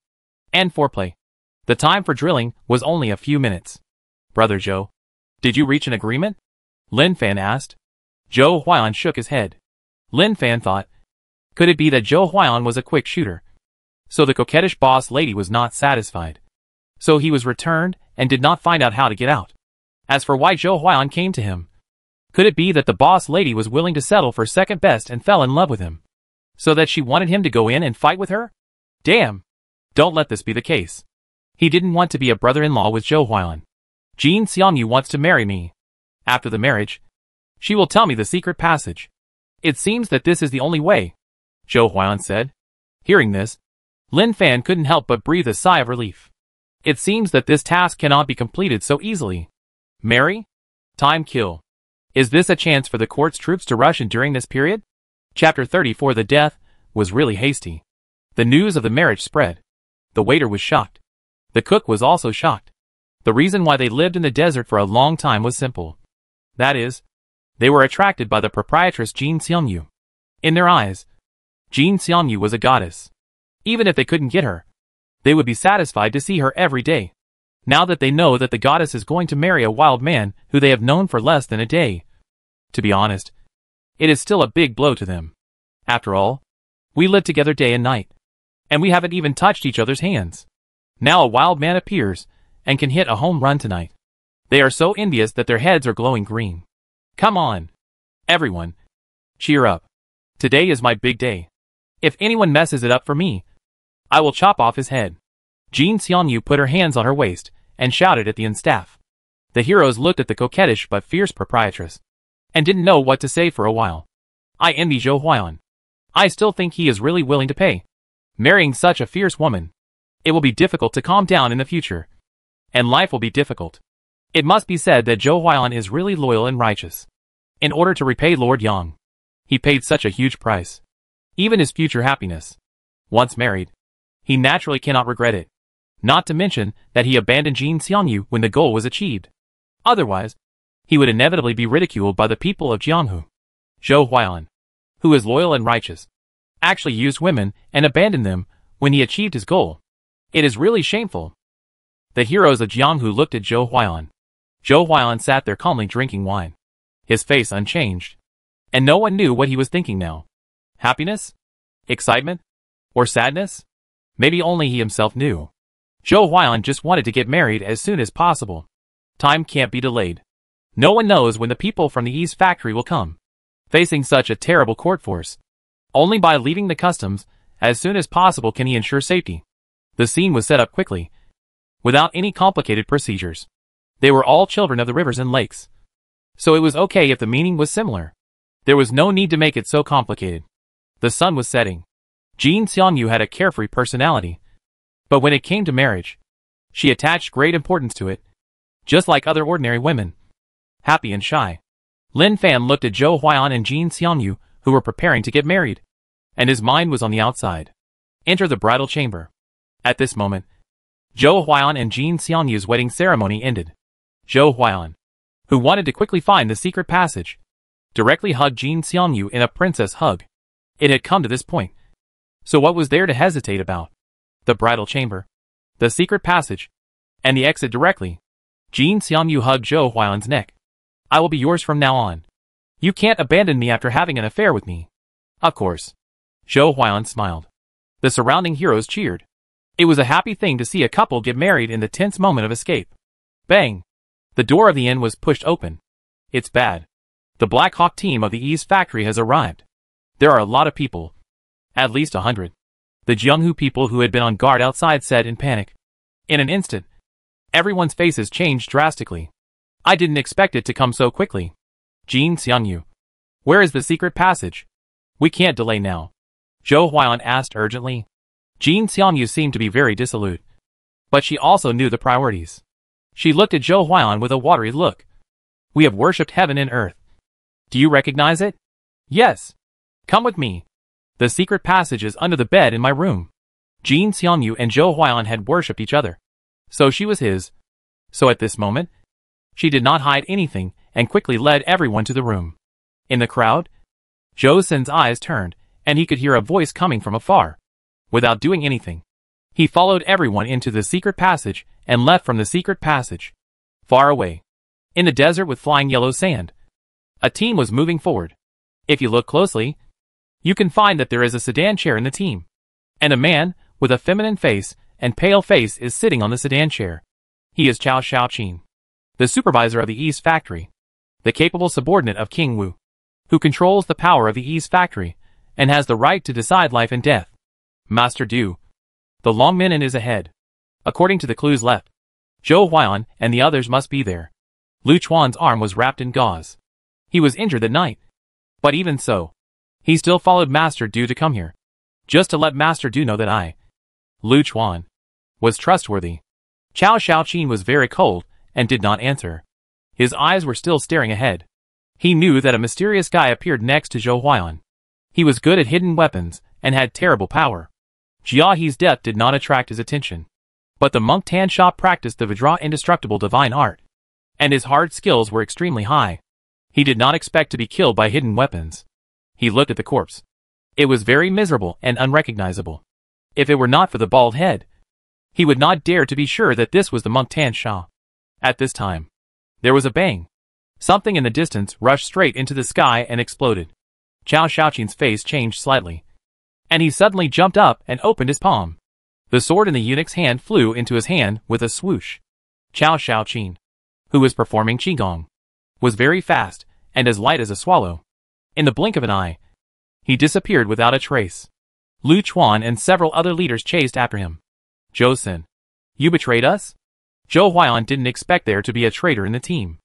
and foreplay. The time for drilling was only a few minutes. "Brother Zhou, did you reach an agreement?" Lin Fan asked. Zhou Huan shook his head. Lin Fan thought, could it be that Zhou Huan was a quick shooter? So the coquettish boss lady was not satisfied. So he was returned and did not find out how to get out. As for why Zhou Huan came to him, could it be that the boss lady was willing to settle for second best and fell in love with him, so that she wanted him to go in and fight with her? Damn! Don't let this be the case. He didn't want to be a brother-in-law with Zhou Huan. Jin Xiangyu wants to marry me. After the marriage, she will tell me the secret passage. It seems that this is the only way, Zhou Huan said. Hearing this, Lin Fan couldn't help but breathe a sigh of relief. It seems that this task cannot be completed so easily. Marry? Time kill. Is this a chance for the court's troops to rush in during this period? Chapter 34. The death was really hasty. The news of the marriage spread. The waiter was shocked. The cook was also shocked. The reason why they lived in the desert for a long time was simple. That is, they were attracted by the proprietress Jin Xiangyu. In their eyes, Jin Xiangyu was a goddess. Even if they couldn't get her, they would be satisfied to see her every day. Now that they know that the goddess is going to marry a wild man who they have known for less than a day. To be honest, it is still a big blow to them. After all, we live together day and night, and we haven't even touched each other's hands. Now a wild man appears and can hit a home run tonight. They are so envious that their heads are glowing green. Come on, everyone, cheer up. Today is my big day. If anyone messes it up for me, I will chop off his head. Jin Xiangyu put her hands on her waist and shouted at the inn staff. The heroes looked at the coquettish but fierce proprietress and didn't know what to say for a while. I envy Zhou Huan. I still think he is really willing to pay. Marrying such a fierce woman, it will be difficult to calm down in the future, and life will be difficult. It must be said that Zhou Huan is really loyal and righteous. In order to repay Lord Yang, he paid such a huge price. Even his future happiness. Once married, he naturally cannot regret it. Not to mention that he abandoned Jin Xiangyu when the goal was achieved. Otherwise, he would inevitably be ridiculed by the people of Jianghu. Zhou Huan, who is loyal and righteous, actually used women and abandoned them when he achieved his goal. It is really shameful. The heroes of Jianghu looked at Zhou Huan. Zhou Huailan sat there calmly drinking wine, his face unchanged. And no one knew what he was thinking now. Happiness? Excitement? Or sadness? Maybe only he himself knew. Zhou Huailan just wanted to get married as soon as possible. Time can't be delayed. No one knows when the people from the East factory will come. Facing such a terrible court force, only by leaving the customs as soon as possible can he ensure safety. The scene was set up quickly, without any complicated procedures. They were all children of the rivers and lakes. So it was okay if the meaning was similar. There was no need to make it so complicated. The sun was setting. Jin Xiangyu had a carefree personality. But when it came to marriage, she attached great importance to it. Just like other ordinary women. Happy and shy. Lin Fan looked at Zhou Huailan and Jin Xiangyu, who were preparing to get married. And his mind was on the outside. Enter the bridal chamber. At this moment, Zhou Huailan and Jin Xiangyu's wedding ceremony ended. Zhou Huailan, who wanted to quickly find the secret passage, directly hugged Jin Xiangyu in a princess hug. It had come to this point. So what was there to hesitate about? The bridal chamber, the secret passage, and the exit directly. Jin Xiangyu hugged Zhou Huailan's neck. I will be yours from now on. You can't abandon me after having an affair with me. Of course. Zhou Huailan smiled. The surrounding heroes cheered. It was a happy thing to see a couple get married in the tense moment of escape. Bang! The door of the inn was pushed open. It's bad. The Black Hawk team of the East factory has arrived. There are a lot of people. At least 100. The Jianghu people who had been on guard outside said in panic. In an instant, everyone's faces changed drastically. I didn't expect it to come so quickly. Jin Xiangyu. Where is the secret passage? We can't delay now. Zhou Huailan asked urgently. Jin Xiangyu seemed to be very dissolute. But she also knew the priorities. She looked at Zhou Huailan with a watery look. We have worshipped heaven and earth. Do you recognize it? Yes. Come with me. The secret passage is under the bed in my room. Jin Xiangyu and Zhou Huailan had worshipped each other. So she was his. So at this moment, she did not hide anything and quickly led everyone to the room. In the crowd, Zhou Sen's eyes turned, and he could hear a voice coming from afar. Without doing anything, he followed everyone into the secret passage and left from the secret passage. Far away, in the desert with flying yellow sand, a team was moving forward. If you look closely, you can find that there is a sedan chair in the team. And a man, with a feminine face and pale face is sitting on the sedan chair. He is Cao Shaoqin, the supervisor of the East factory, the capable subordinate of King Wu, who controls the power of the East factory and has the right to decide life and death. Master Du. The long minute is ahead. According to the clues left, Zhou Huailan and the others must be there. Lu Chuan's arm was wrapped in gauze. He was injured that night. But even so, he still followed Master Du to come here, just to let Master Du know that I, Lu Chuan, was trustworthy. Cao Shaoqin was very cold and did not answer. His eyes were still staring ahead. He knew that a mysterious guy appeared next to Zhou Huailan. He was good at hidden weapons and had terrible power. Jia He's death did not attract his attention. But the monk Tan Sha practiced the Vajra indestructible divine art, and his hard skills were extremely high. He did not expect to be killed by hidden weapons. He looked at the corpse. It was very miserable and unrecognizable. If it were not for the bald head, he would not dare to be sure that this was the monk Tan Sha. At this time, there was a bang. Something in the distance rushed straight into the sky and exploded. Cao Shaoqin's face changed slightly, and he suddenly jumped up and opened his palm. The sword in the eunuch's hand flew into his hand with a swoosh. Cao Shaoqin, who was performing qigong, was very fast and as light as a swallow. In the blink of an eye, he disappeared without a trace. Lu Chuan and several other leaders chased after him. Zhou Sen, you betrayed us? Zhou Huailan didn't expect there to be a traitor in the team.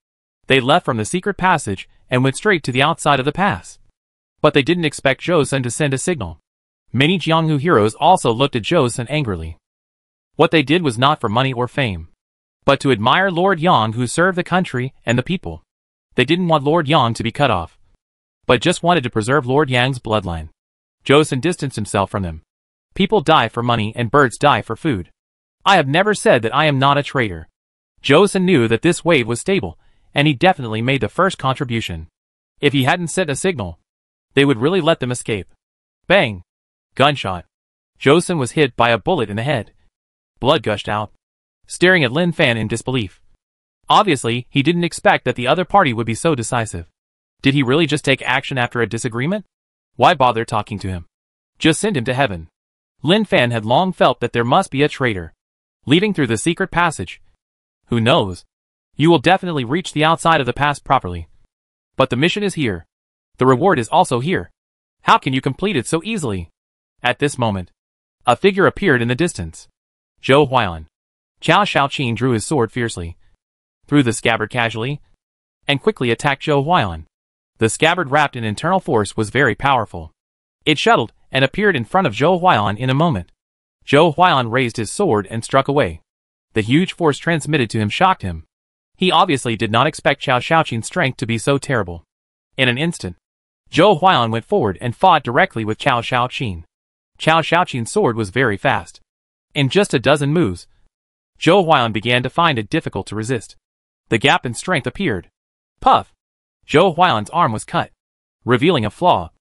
They left from the secret passage and went straight to the outside of the pass. But they didn't expect Zhou Sen to send a signal. Many Jianghu heroes also looked at Zhou Sen angrily. What they did was not for money or fame, but to admire Lord Yang, who served the country and the people. They didn't want Lord Yang to be cut off, but just wanted to preserve Lord Yang's bloodline. Zhou Sen distanced himself from them. People die for money and birds die for food. I have never said that I am not a traitor. Zhou Sen knew that this wave was stable, and he definitely made the first contribution. If he hadn't sent a signal, they would really let them escape. Bang! Gunshot. Zhou Sen was hit by a bullet in the head. Blood gushed out. Staring at Lin Fan in disbelief. Obviously, he didn't expect that the other party would be so decisive. Did he really just take action after a disagreement? Why bother talking to him? Just send him to heaven. Lin Fan had long felt that there must be a traitor leading through the secret passage. Who knows? You will definitely reach the outside of the pass properly. But the mission is here. The reward is also here. How can you complete it so easily? At this moment, a figure appeared in the distance. Zhou Huan. Cao Shaoqin drew his sword fiercely, threw the scabbard casually, and quickly attacked Zhou Huan. The scabbard wrapped in internal force was very powerful. It shuttled and appeared in front of Zhou Huan in a moment. Zhou Huan raised his sword and struck away. The huge force transmitted to him shocked him. He obviously did not expect Cao Shaoqin's strength to be so terrible. In an instant, Zhou Huan went forward and fought directly with Cao Shaoqin. Cao Shaoqin's sword was very fast. In just a dozen moves, Zhou Huan began to find it difficult to resist. The gap in strength appeared. Puff! Zhou Huan's arm was cut, revealing a flaw,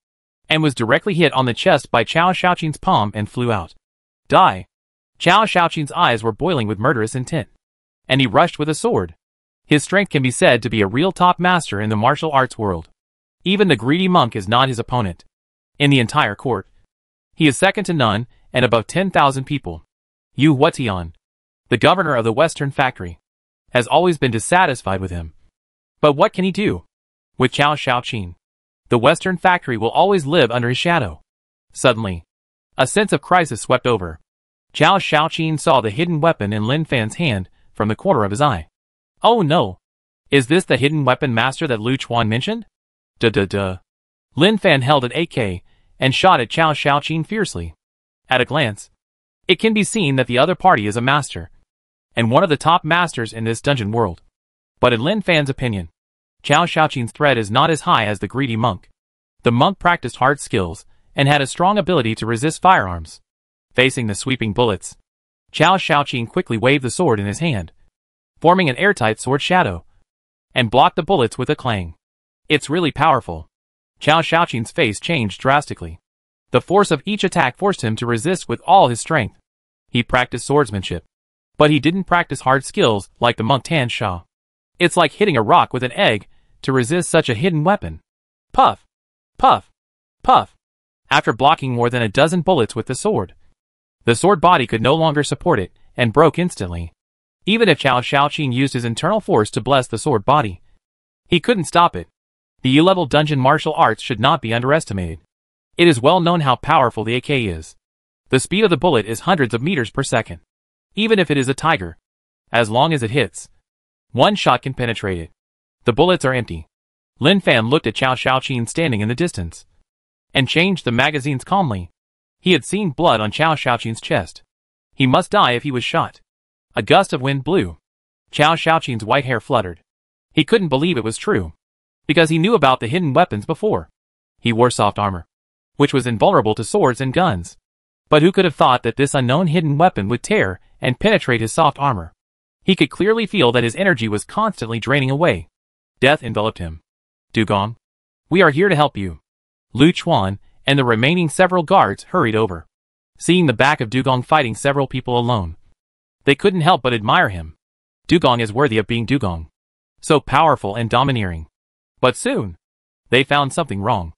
and was directly hit on the chest by Cao Shaoqin's palm and flew out. Die! Cao Shaoqin's eyes were boiling with murderous intent, and he rushed with a sword. His strength can be said to be a real top master in the martial arts world. Even the greedy monk is not his opponent. In the entire court, he is second to none and above 10,000 people. Yu Huatian, the governor of the Western Factory, has always been dissatisfied with him. But what can he do? With Cao Shaoqin, the Western Factory will always live under his shadow. Suddenly, a sense of crisis swept over. Cao Shaoqin saw the hidden weapon in Lin Fan's hand from the corner of his eye. Oh no! Is this the hidden weapon master that Lu Chuan mentioned? Duh. Lin Fan held an AK and shot at Cao Shaoqin fiercely. At a glance, it can be seen that the other party is a master, and one of the top masters in this dungeon world. But in Lin Fan's opinion, Cao Shaoqin's threat is not as high as the greedy monk. The monk practiced hard skills and had a strong ability to resist firearms. Facing the sweeping bullets, Cao Shaoqin quickly waved the sword in his hand, forming an airtight sword shadow, and blocked the bullets with a clang. It's really powerful. Cao Shaoqin's face changed drastically. The force of each attack forced him to resist with all his strength. He practiced swordsmanship, but he didn't practice hard skills like the monk Tan Sha. It's like hitting a rock with an egg to resist such a hidden weapon. Puff! Puff! Puff! After blocking more than a dozen bullets with the sword body could no longer support it and broke instantly. Even if Cao Shaoqin used his internal force to bless the sword body, he couldn't stop it. The U-level dungeon martial arts should not be underestimated. It is well known how powerful the AK is. The speed of the bullet is hundreds of meters per second. Even if it is a tiger, as long as it hits, one shot can penetrate it. The bullets are empty. Lin Fan looked at Cao Shaoqin standing in the distance, and changed the magazines calmly. He had seen blood on Cao Shaoqin's chest. He must die if he was shot. A gust of wind blew. Cao Shaoqin's white hair fluttered. He couldn't believe it was true, because he knew about the hidden weapons before. He wore soft armor, which was invulnerable to swords and guns. But who could have thought that this unknown hidden weapon would tear and penetrate his soft armor? He could clearly feel that his energy was constantly draining away. Death enveloped him. Dugong, we are here to help you. Lu Chuan and the remaining several guards hurried over. Seeing the back of Dugong fighting several people alone, they couldn't help but admire him. Dugong is worthy of being Dugong. So powerful and domineering. But soon, they found something wrong.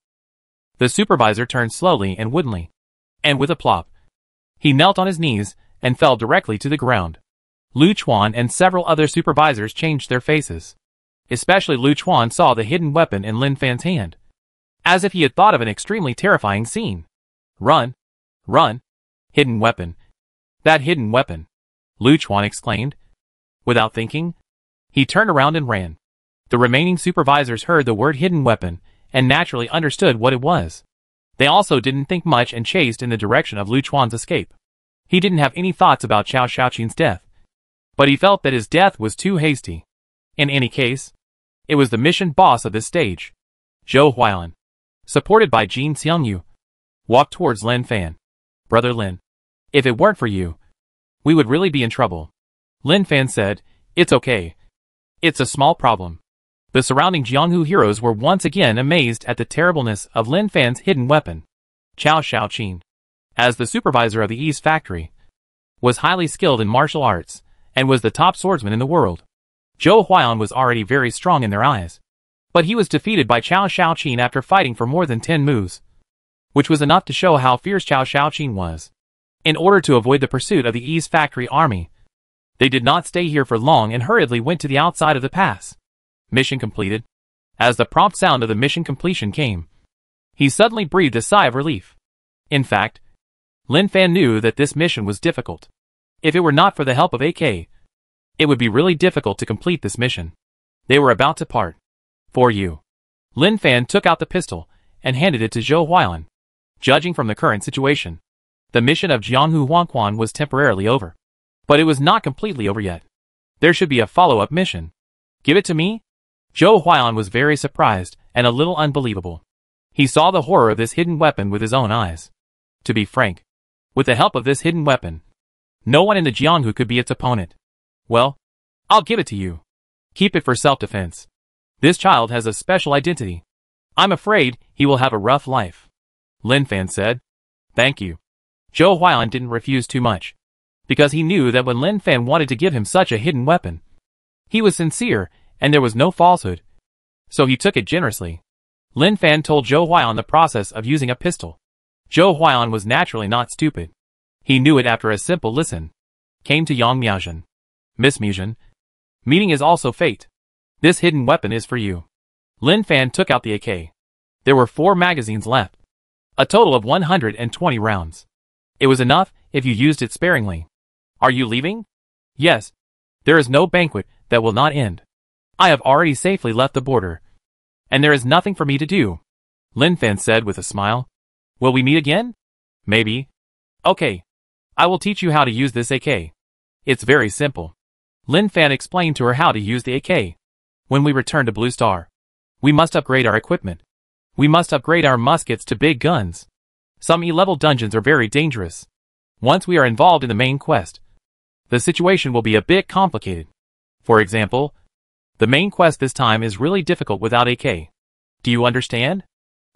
The supervisor turned slowly and woodenly, and with a plop, he knelt on his knees and fell directly to the ground. Lu Chuan and several other supervisors changed their faces. Especially Lu Chuan saw the hidden weapon in Lin Fan's hand, as if he had thought of an extremely terrifying scene. Run! Run! Hidden weapon! That hidden weapon! Lu Chuan exclaimed. Without thinking, he turned around and ran. The remaining supervisors heard the word hidden weapon and naturally understood what it was. They also didn't think much and chased in the direction of Lu Chuan's escape. He didn't have any thoughts about Cao Shaoqin's death, but he felt that his death was too hasty. In any case, it was the mission boss of this stage. Zhou Huan, supported by Jin Xiangyu, walked towards Lin Fan. Brother Lin, if it weren't for you, we would really be in trouble. Lin Fan said, it's okay. It's a small problem. The surrounding Jianghu heroes were once again amazed at the terribleness of Lin Fan's hidden weapon. Cao Shaoqin, as the supervisor of the East Factory, was highly skilled in martial arts, and was the top swordsman in the world. Zhou Huailan was already very strong in their eyes. But he was defeated by Cao Shaoqin after fighting for more than 10 moves, which was enough to show how fierce Cao Shaoqin was. In order to avoid the pursuit of the East Factory army, they did not stay here for long and hurriedly went to the outside of the pass. Mission completed. As the prompt sound of the mission completion came, he suddenly breathed a sigh of relief. In fact, Lin Fan knew that this mission was difficult. If it were not for the help of AK, it would be really difficult to complete this mission. They were about to part. For you. Lin Fan took out the pistol and handed it to Zhou Huailan. Judging from the current situation, the mission of Jianghu Huangquan was temporarily over. But it was not completely over yet. There should be a follow-up mission. Give it to me? Zhou Huailan was very surprised and a little unbelievable. He saw the horror of this hidden weapon with his own eyes. To be frank, with the help of this hidden weapon, no one in the Jianghu could be its opponent. Well, I'll give it to you. Keep it for self-defense. This child has a special identity. I'm afraid he will have a rough life. Lin Fan said. Thank you. Zhou Huailan didn't refuse too much, because he knew that when Lin Fan wanted to give him such a hidden weapon, he was sincere and there was no falsehood. So he took it generously. Lin Fan told Zhou Huailan the process of using a pistol. Zhou Huailan was naturally not stupid. He knew it after a simple listen. Came to Yang Miaozhen. Miss Miaozhen, meeting is also fate. This hidden weapon is for you. Lin Fan took out the AK. There were 4 magazines left. A total of 120 rounds. It was enough if you used it sparingly. Are you leaving? Yes. There is no banquet that will not end. I have already safely left the border. And there is nothing for me to do. Lin Fan said with a smile. Will we meet again? Maybe. Okay. I will teach you how to use this AK. It's very simple. Lin Fan explained to her how to use the AK. When we return to Blue Star, we must upgrade our equipment. We must upgrade our muskets to big guns. Some E-level dungeons are very dangerous. Once we are involved in the main quest, the situation will be a bit complicated. For example, the main quest this time is really difficult without AK. Do you understand?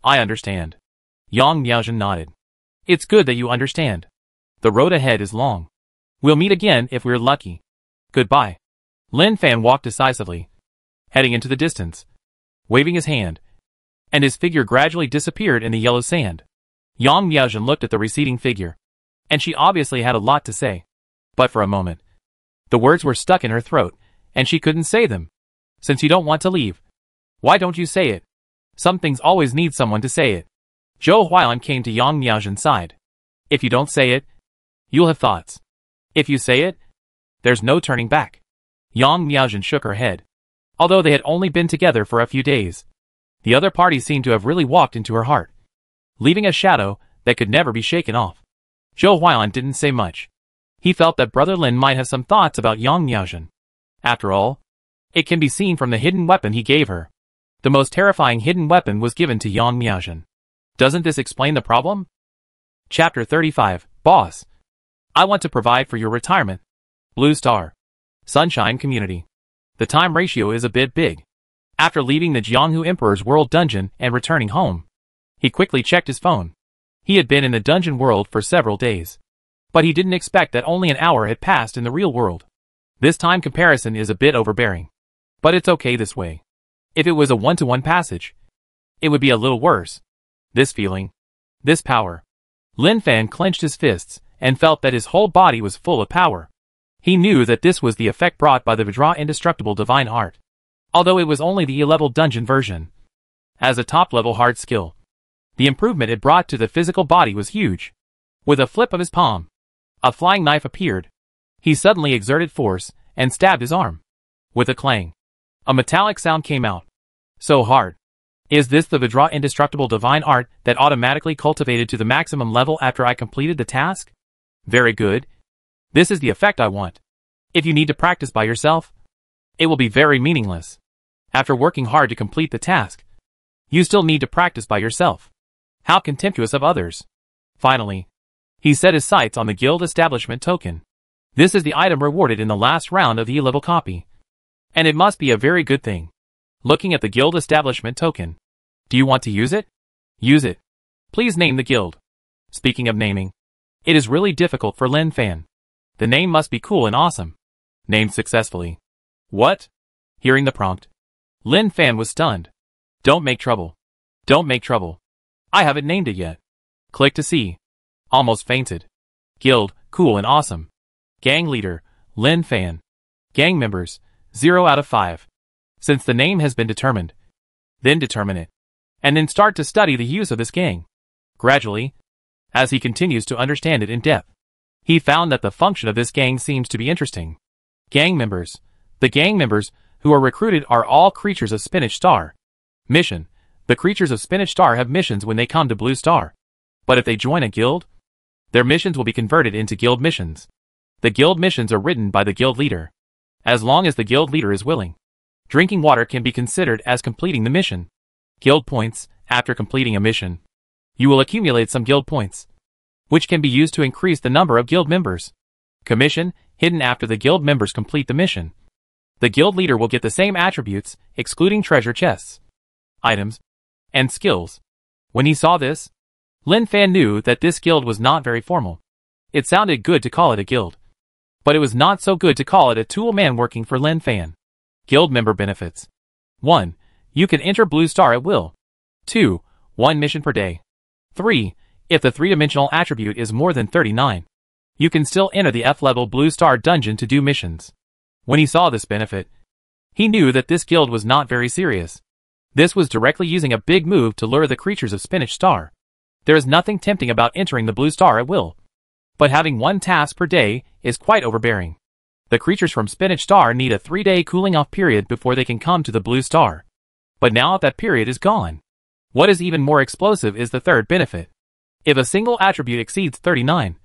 I understand. Yang Miaozhen nodded. It's good that you understand. The road ahead is long. We'll meet again if we're lucky. Goodbye. Lin Fan walked decisively, heading into the distance, waving his hand, and his figure gradually disappeared in the yellow sand. Yang Miaozhen looked at the receding figure, and she obviously had a lot to say. But for a moment, the words were stuck in her throat, and she couldn't say them. Since you don't want to leave, why don't you say it? Some things always need someone to say it. Zhou Huailan came to Yang Miaozhen's side. If you don't say it, you'll have thoughts. If you say it, there's no turning back. Yang Miaozhen shook her head. Although they had only been together for a few days, the other party seemed to have really walked into her heart, leaving a shadow that could never be shaken off. Zhou Huailan didn't say much. He felt that Brother Lin might have some thoughts about Yang Miaozhen. After all, it can be seen from the hidden weapon he gave her. The most terrifying hidden weapon was given to Yang Miaozhen. Doesn't this explain the problem? Chapter 35, Boss. I want to provide for your retirement. Blue Star. Sunshine Community. The time ratio is a bit big. After leaving the Jianghu Emperor's World Dungeon and returning home, he quickly checked his phone. He had been in the dungeon world for several days, but he didn't expect that only an hour had passed in the real world. This time comparison is a bit overbearing, but it's okay this way. If it was a one-to-one passage, it would be a little worse. This feeling, this power. Lin Fan clenched his fists and felt that his whole body was full of power. He knew that this was the effect brought by the Vidra Indestructible Divine Art, although it was only the E-level dungeon version. As a top-level hard skill, the improvement it brought to the physical body was huge. With a flip of his palm, a flying knife appeared. He suddenly exerted force and stabbed his arm. With a clang, a metallic sound came out. So hard. Is this the Vidra Indestructible Divine Art that automatically cultivated to the maximum level after I completed the task? Very good. This is the effect I want. If you need to practice by yourself, it will be very meaningless. After working hard to complete the task, you still need to practice by yourself. How contemptuous of others. Finally, he set his sights on the guild establishment token. This is the item rewarded in the last round of the E-level copy. And it must be a very good thing. Looking at the guild establishment token. Do you want to use it? Use it. Please name the guild. Speaking of naming, it is really difficult for Lin Fan. The name must be cool and awesome. Named successfully. What? Hearing the prompt, Lin Fan was stunned. Don't make trouble. Don't make trouble. I haven't named it yet. Click to see. Almost fainted. Guild, cool and awesome. Gang leader, Lin Fan. Gang members, 0 out of 5. Since the name has been determined, then determine it. And then start to study the use of this gang. Gradually, as he continues to understand it in depth, he found that the function of this gang seems to be interesting. Gang members. The gang members who are recruited are all creatures of Spinach Star. Mission. The creatures of Spinach Star have missions when they come to Blue Star. But if they join a guild, their missions will be converted into guild missions. The guild missions are written by the guild leader. As long as the guild leader is willing, drinking water can be considered as completing the mission. Guild points. After completing a mission, you will accumulate some guild points, which can be used to increase the number of guild members. Commission, hidden after the guild members complete the mission. The guild leader will get the same attributes, excluding treasure chests, items, and skills. When he saw this, Lin Fan knew that this guild was not very formal. It sounded good to call it a guild, but it was not so good to call it a tool man working for Lin Fan. Guild member benefits. 1. You can enter Blue Star at will. 2. 1 mission per day. 3. If the 3-dimensional attribute is more than 39, you can still enter the F-level Blue Star dungeon to do missions. When he saw this benefit, he knew that this guild was not very serious. This was directly using a big move to lure the creatures of Spinach Star. There is nothing tempting about entering the Blue Star at will, but having 1 task per day is quite overbearing. The creatures from Spinach Star need a 3-day cooling off period before they can come to the Blue Star. But now that period is gone. What is even more explosive is the third benefit. If a single attribute exceeds 39,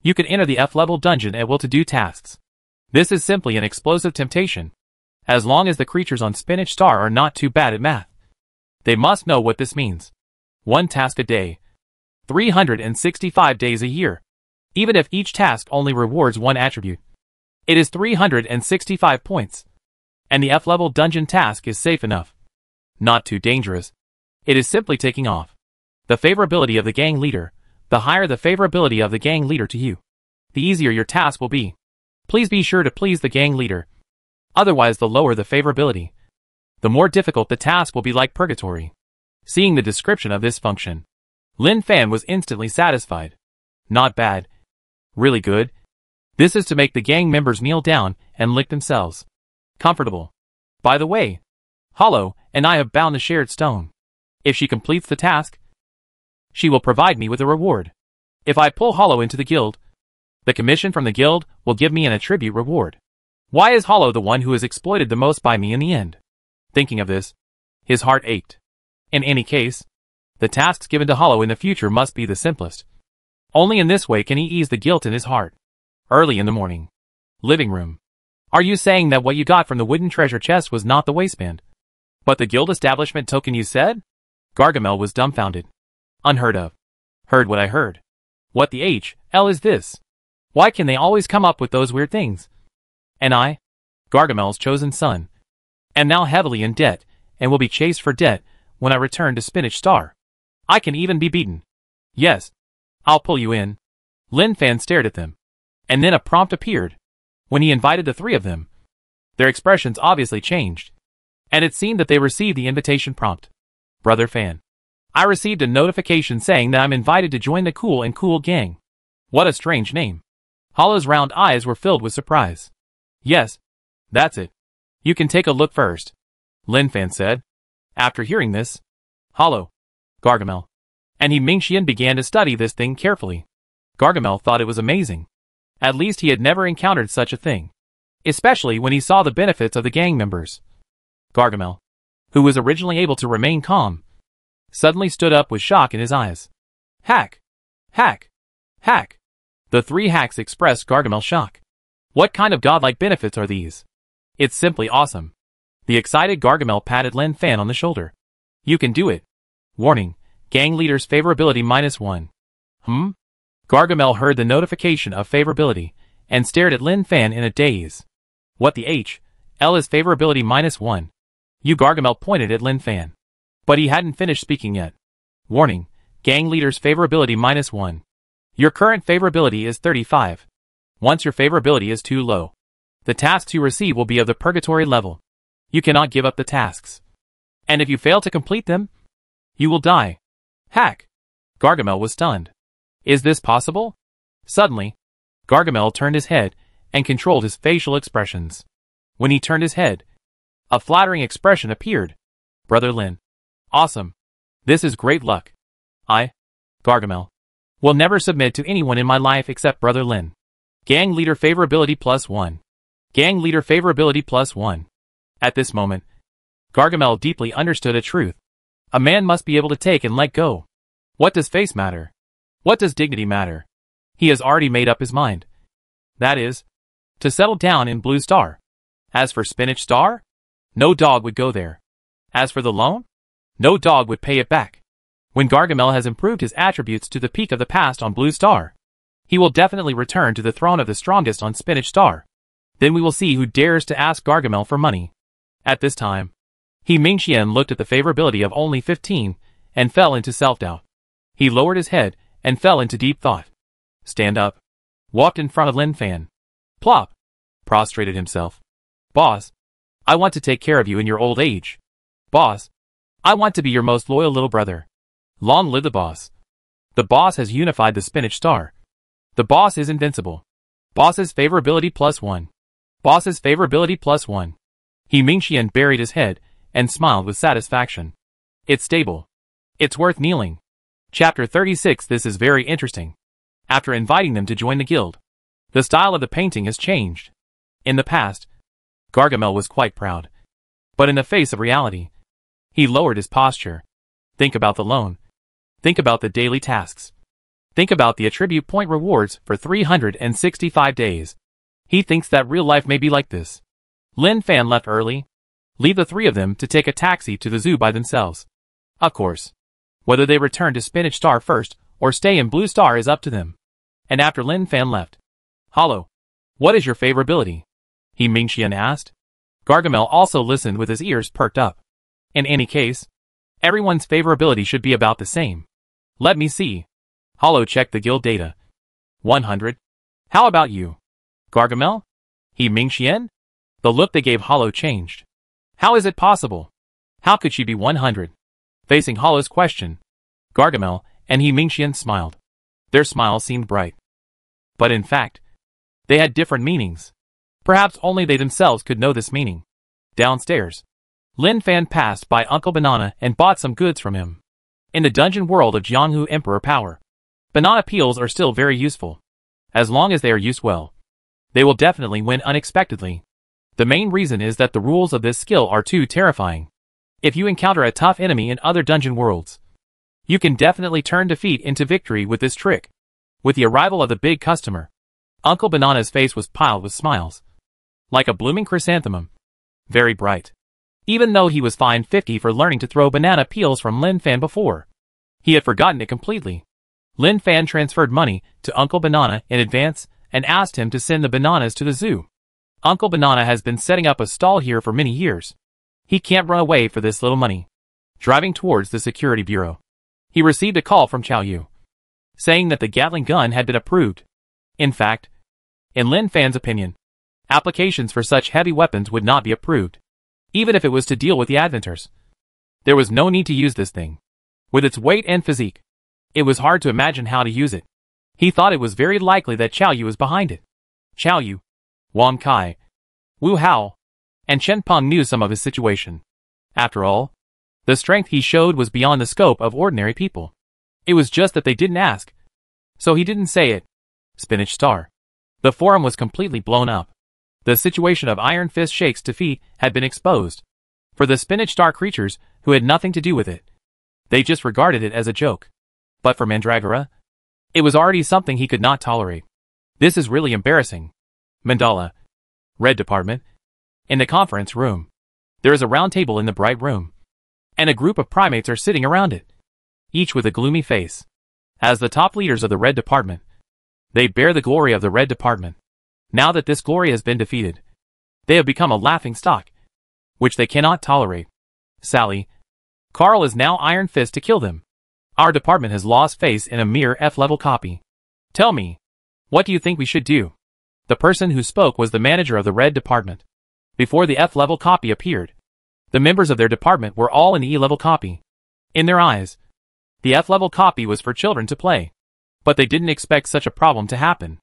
you can enter the F-level dungeon at will to do tasks. This is simply an explosive temptation. As long as the creatures on Spinach Star are not too bad at math, they must know what this means. 1 task a day. 365 days a year. Even if each task only rewards 1 attribute, it is 365 points. And the F-level dungeon task is safe enough. Not too dangerous. It is simply taking off. The favorability of the gang leader. The higher the favorability of the gang leader to you, the easier your task will be. Please be sure to please the gang leader. Otherwise, the lower the favorability, the more difficult the task will be, like purgatory. Seeing the description of this function, Lin Fan was instantly satisfied. Not bad. Really good. This is to make the gang members kneel down and lick themselves. Comfortable. By the way, Hollow and I have bound the shared stone. If she completes the task, she will provide me with a reward. If I pull Hollow into the guild, the commission from the guild will give me an attribute reward. Why is Hollow the one who is exploited the most by me in the end? Thinking of this, his heart ached. In any case, the tasks given to Hollow in the future must be the simplest. Only in this way can he ease the guilt in his heart. Early in the morning. Living room. Are you saying that what you got from the wooden treasure chest was not the waistband, but the guild establishment token you said? Gargamel was dumbfounded. Unheard of. Heard what I heard. What the hell is this? Why can they always come up with those weird things? And I, Gargamel's chosen son, am now heavily in debt, and will be chased for debt when I return to Spinach Star. I can even be beaten. Yes, I'll pull you in. Lin Fan stared at them, and then a prompt appeared. When he invited the 3 of them, their expressions obviously changed, and it seemed that they received the invitation prompt. Brother Fan, I received a notification saying that I'm invited to join the Cool and Cool gang. What a strange name. Hollow's round eyes were filled with surprise. Yes, that's it. You can take a look first, Lin Fan said. After hearing this, Hollow, Gargamel, and he Mingxian began to study this thing carefully. Gargamel thought it was amazing. At least he had never encountered such a thing, especially when he saw the benefits of the gang members. Gargamel, who was originally able to remain calm, suddenly stood up with shock in his eyes. Hack! Hack! Hack! The 3 hacks expressed Gargamel's shock. What kind of godlike benefits are these? It's simply awesome. The excited Gargamel patted Lin Fan on the shoulder. You can do it. Warning, gang leader's favorability -1. Gargamel heard the notification of favorability, and stared at Lin Fan in a daze. What the hell is favorability -1? You Gargamel pointed at Lin Fan. But he hadn't finished speaking yet. Warning, gang leader's favorability -1. Your current favorability is 35. Once your favorability is too low, the tasks you receive will be of the purgatory level. You cannot give up the tasks. And if you fail to complete them, you will die. Hack! Gargamel was stunned. Is this possible? Suddenly, Gargamel turned his head and controlled his facial expressions. When he turned his head, a flattering expression appeared. Brother Lin. Awesome. This is great luck. I, Gargamel, will never submit to anyone in my life except Brother Lin. Gang leader favorability +1. Gang leader favorability +1. At this moment, Gargamel deeply understood a truth. A man must be able to take and let go. What does face matter? What does dignity matter? He has already made up his mind. That is, to settle down in Blue Star. As for Spinach Star, no dog would go there. As for the loan, no dog would pay it back. When Gargamel has improved his attributes to the peak of the past on Blue Star, he will definitely return to the throne of the strongest on Spinach Star. Then we will see who dares to ask Gargamel for money. At this time, He Mingxian looked at the favorability of only 15 and fell into self-doubt. He lowered his head and fell into deep thought. Stand up. Walked in front of Lin Fan. Plop. Prostrated himself. Boss, I want to take care of you in your old age. Boss, I want to be your most loyal little brother. Long live the boss. The boss has unified the Spinach Star. The boss is invincible. Boss's favorability +1. Boss's favorability +1. He Mingxian buried his head and smiled with satisfaction. It's stable. It's worth kneeling. Chapter 36. This is very interesting. After inviting them to join the guild, the style of the painting has changed. In the past, Gargamel was quite proud. But in the face of reality, he lowered his posture. Think about the loan. Think about the daily tasks. Think about the attribute point rewards for 365 days. He thinks that real life may be like this. Lin Fan left early. Leave the three of them to take a taxi to the zoo by themselves. Of course, whether they return to Spinach Star first or stay in Blue Star is up to them. And after Lin Fan left, Hollow, what is your favorability? He Mingxian asked. Gargamel also listened with his ears perked up. In any case, everyone's favorability should be about the same. Let me see. Hollow checked the guild data. 100. How about you? Gargamel? He Mingxian? The look they gave Hollow changed. How is it possible? How could she be 100? Facing Hollow's question, Gargamel and He Mingxian smiled. Their smiles seemed bright. But in fact, they had different meanings. Perhaps only they themselves could know this meaning. Downstairs, Lin Fan passed by Uncle Banana and bought some goods from him. In the dungeon world of Jianghu Emperor Power, banana peels are still very useful. As long as they are used well, they will definitely win unexpectedly. The main reason is that the rules of this skill are too terrifying. If you encounter a tough enemy in other dungeon worlds, you can definitely turn defeat into victory with this trick. With the arrival of the big customer, Uncle Banana's face was piled with smiles. Like a blooming chrysanthemum. Very bright. Even though he was fined 50 for learning to throw banana peels from Lin Fan before, he had forgotten it completely. Lin Fan transferred money to Uncle Banana in advance and asked him to send the bananas to the zoo. Uncle Banana has been setting up a stall here for many years. He can't run away for this little money. Driving towards the security bureau, he received a call from Chao Yu, saying that the Gatling gun had been approved. In fact, in Lin Fan's opinion, applications for such heavy weapons would not be approved, even if it was to deal with the Adventers. There was no need to use this thing. With its weight and physique, it was hard to imagine how to use it. He thought it was very likely that Chao Yu was behind it. Chao Yu, Wang Kai, Wu Hao, and Chen Peng knew some of his situation. After all, the strength he showed was beyond the scope of ordinary people. It was just that they didn't ask, so he didn't say it. Spinach Star. The forum was completely blown up. The situation of Iron Fist Shake's defeat had been exposed. For the Spinach Star creatures who had nothing to do with it, they just regarded it as a joke. But for Mandragora, it was already something he could not tolerate. This is really embarrassing. Mandala. Red Department. In the conference room, there is a round table in the bright room, and a group of primates are sitting around it, each with a gloomy face. As the top leaders of the Red Department, they bear the glory of the Red Department. Now that this glory has been defeated, they have become a laughing stock, which they cannot tolerate. Sally, Carl is now Iron Fist to kill them. Our department has lost face in a mere F-level copy. Tell me, what do you think we should do? The person who spoke was the manager of the Red Department. Before the F-level copy appeared, The members of their department were all in the E-level copy. In their eyes, the F-level copy was for children to play. But they didn't expect such a problem to happen.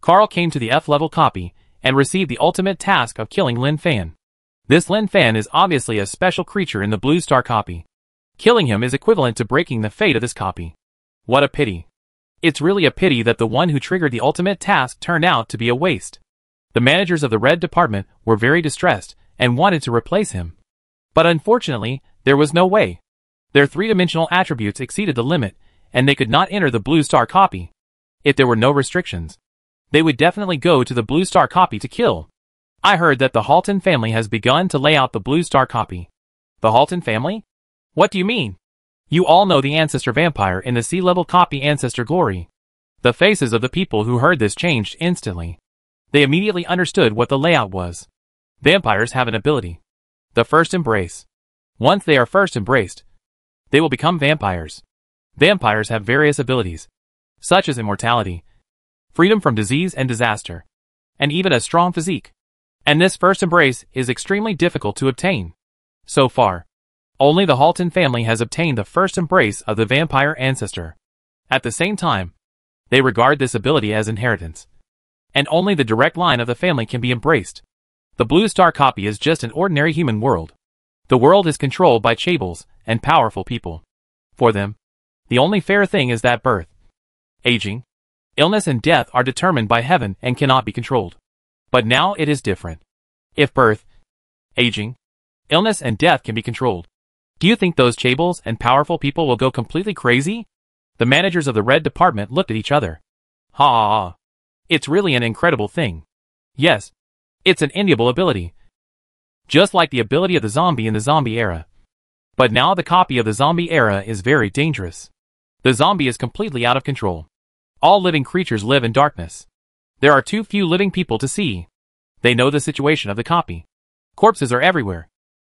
Carl came to the F-level copy and received the ultimate task of killing Lin Fan. This Lin Fan is obviously a special creature in the Blue Star copy. Killing him is equivalent to breaking the fate of this copy. What a pity. It's really a pity that the one who triggered the ultimate task turned out to be a waste. The managers of the Red Department were very distressed and wanted to replace him. But unfortunately, there was no way. Their three-dimensional attributes exceeded the limit, and they could not enter the Blue Star copy. If there were no restrictions, they would definitely go to the Blue Star copy to kill. I heard that the Halton family has begun to lay out the Blue Star copy. The Halton family? What do you mean? You all know the Ancestor Vampire in the C-level copy Ancestor Glory. The faces of the people who heard this changed instantly. They immediately understood what the layout was. Vampires have an ability. The First Embrace. Once they are first embraced, they will become vampires. Vampires have various abilities, such as immortality, freedom from disease and disaster, and even a strong physique. And this first embrace is extremely difficult to obtain. So far, only the Halton family has obtained the first embrace of the vampire ancestor. At the same time, they regard this ability as inheritance. And only the direct line of the family can be embraced. The Blue Star copy is just an ordinary human world. The world is controlled by chables and powerful people. For them, the only fair thing is that birth, aging, illness and death are determined by heaven and cannot be controlled. But now it is different. If birth, aging, illness and death can be controlled, do you think those chables and powerful people will go completely crazy? The managers of the Red Department looked at each other. Ha ha ha. It's really an incredible thing. Yes, it's an enviable ability. Just like the ability of the zombie in the zombie era. But now the copy of the zombie era is very dangerous. The zombie is completely out of control. All living creatures live in darkness. There are too few living people to see. They know the situation of the copy. Corpses are everywhere.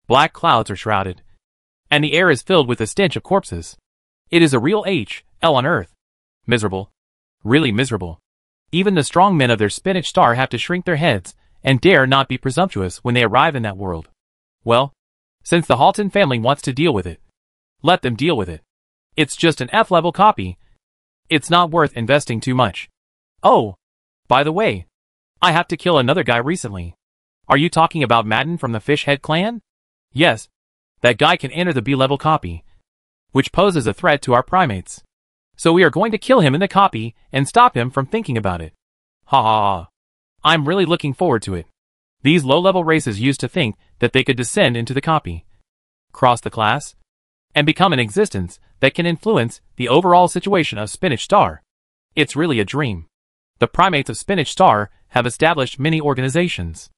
Black clouds are shrouded. And the air is filled with the stench of corpses. It is a real hell on earth. Miserable. Really miserable. Even the strong men of their spinach star have to shrink their heads and dare not be presumptuous when they arrive in that world. Well, since the Halton family wants to deal with it, let them deal with it. It's just an F-level copy. It's not worth investing too much. Oh, by the way, I have to kill another guy recently. Are you talking about Madden from the Fishhead clan? Yes, that guy can enter the B-level copy, which poses a threat to our primates. So we are going to kill him in the copy and stop him from thinking about it. Ha ha ha. I'm really looking forward to it. These low-level races used to think that they could descend into the copy, cross the class, and become an existence that can influence the overall situation of Spinach Star. It's really a dream. The primates of Spinach Star have established many organizations.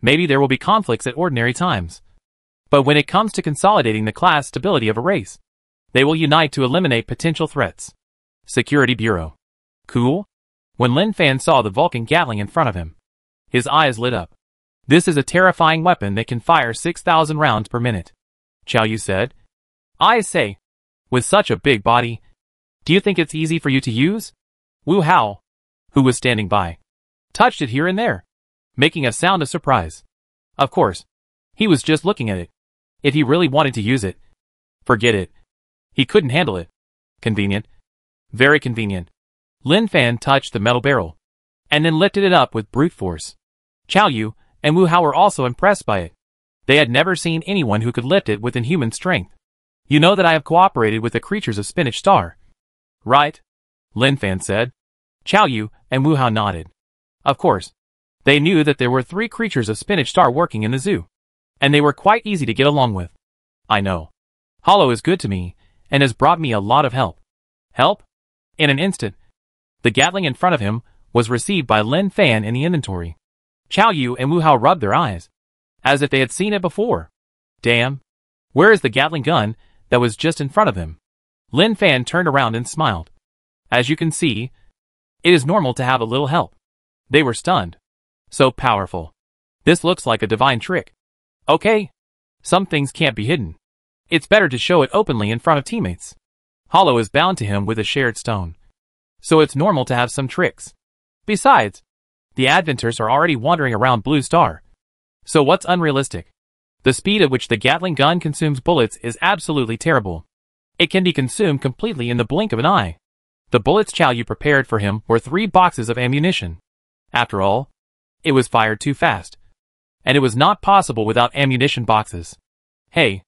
Maybe there will be conflicts at ordinary times. But when it comes to consolidating the class stability of a race, they will unite to eliminate potential threats. Security Bureau. Cool? When Lin Fan saw the Vulcan Gatling in front of him, his eyes lit up. This is a terrifying weapon that can fire 6,000 rounds per minute. Chow Yu said. I say, with such a big body, do you think it's easy for you to use? Wu Hao, who was standing by, touched it here and there, making a sound of surprise. Of course, he was just looking at it. If he really wanted to use it, forget it. He couldn't handle it. Convenient. Very convenient. Lin Fan touched the metal barrel, and then lifted it up with brute force. Chow Yu and Wu Hao were also impressed by it. They had never seen anyone who could lift it with inhuman strength. You know that I have cooperated with the creatures of Spinach Star, right? Lin Fan said. Chow Yu and Wu Hao nodded. Of course. They knew that there were 3 creatures of Spinach Star working in the zoo, and they were quite easy to get along with. I know. Hollow is good to me, and has brought me a lot of help. Help? In an instant, the Gatling in front of him was received by Lin Fan in the inventory. Chow Yu and Wu Hao rubbed their eyes, as if they had seen it before. Damn. Where is the Gatling gun that was just in front of him? Lin Fan turned around and smiled. As you can see, it is normal to have a little help. They were stunned. So powerful. This looks like a divine trick. Okay. Some things can't be hidden. It's better to show it openly in front of teammates. Hollow is bound to him with a shared stone. So it's normal to have some tricks. Besides, the Adventers are already wandering around Blue Star. So what's unrealistic? The speed at which the Gatling gun consumes bullets is absolutely terrible. It can be consumed completely in the blink of an eye. The bullets Chow Yu prepared for him were 3 boxes of ammunition. After all, it was fired too fast. And it was not possible without ammunition boxes. Hey,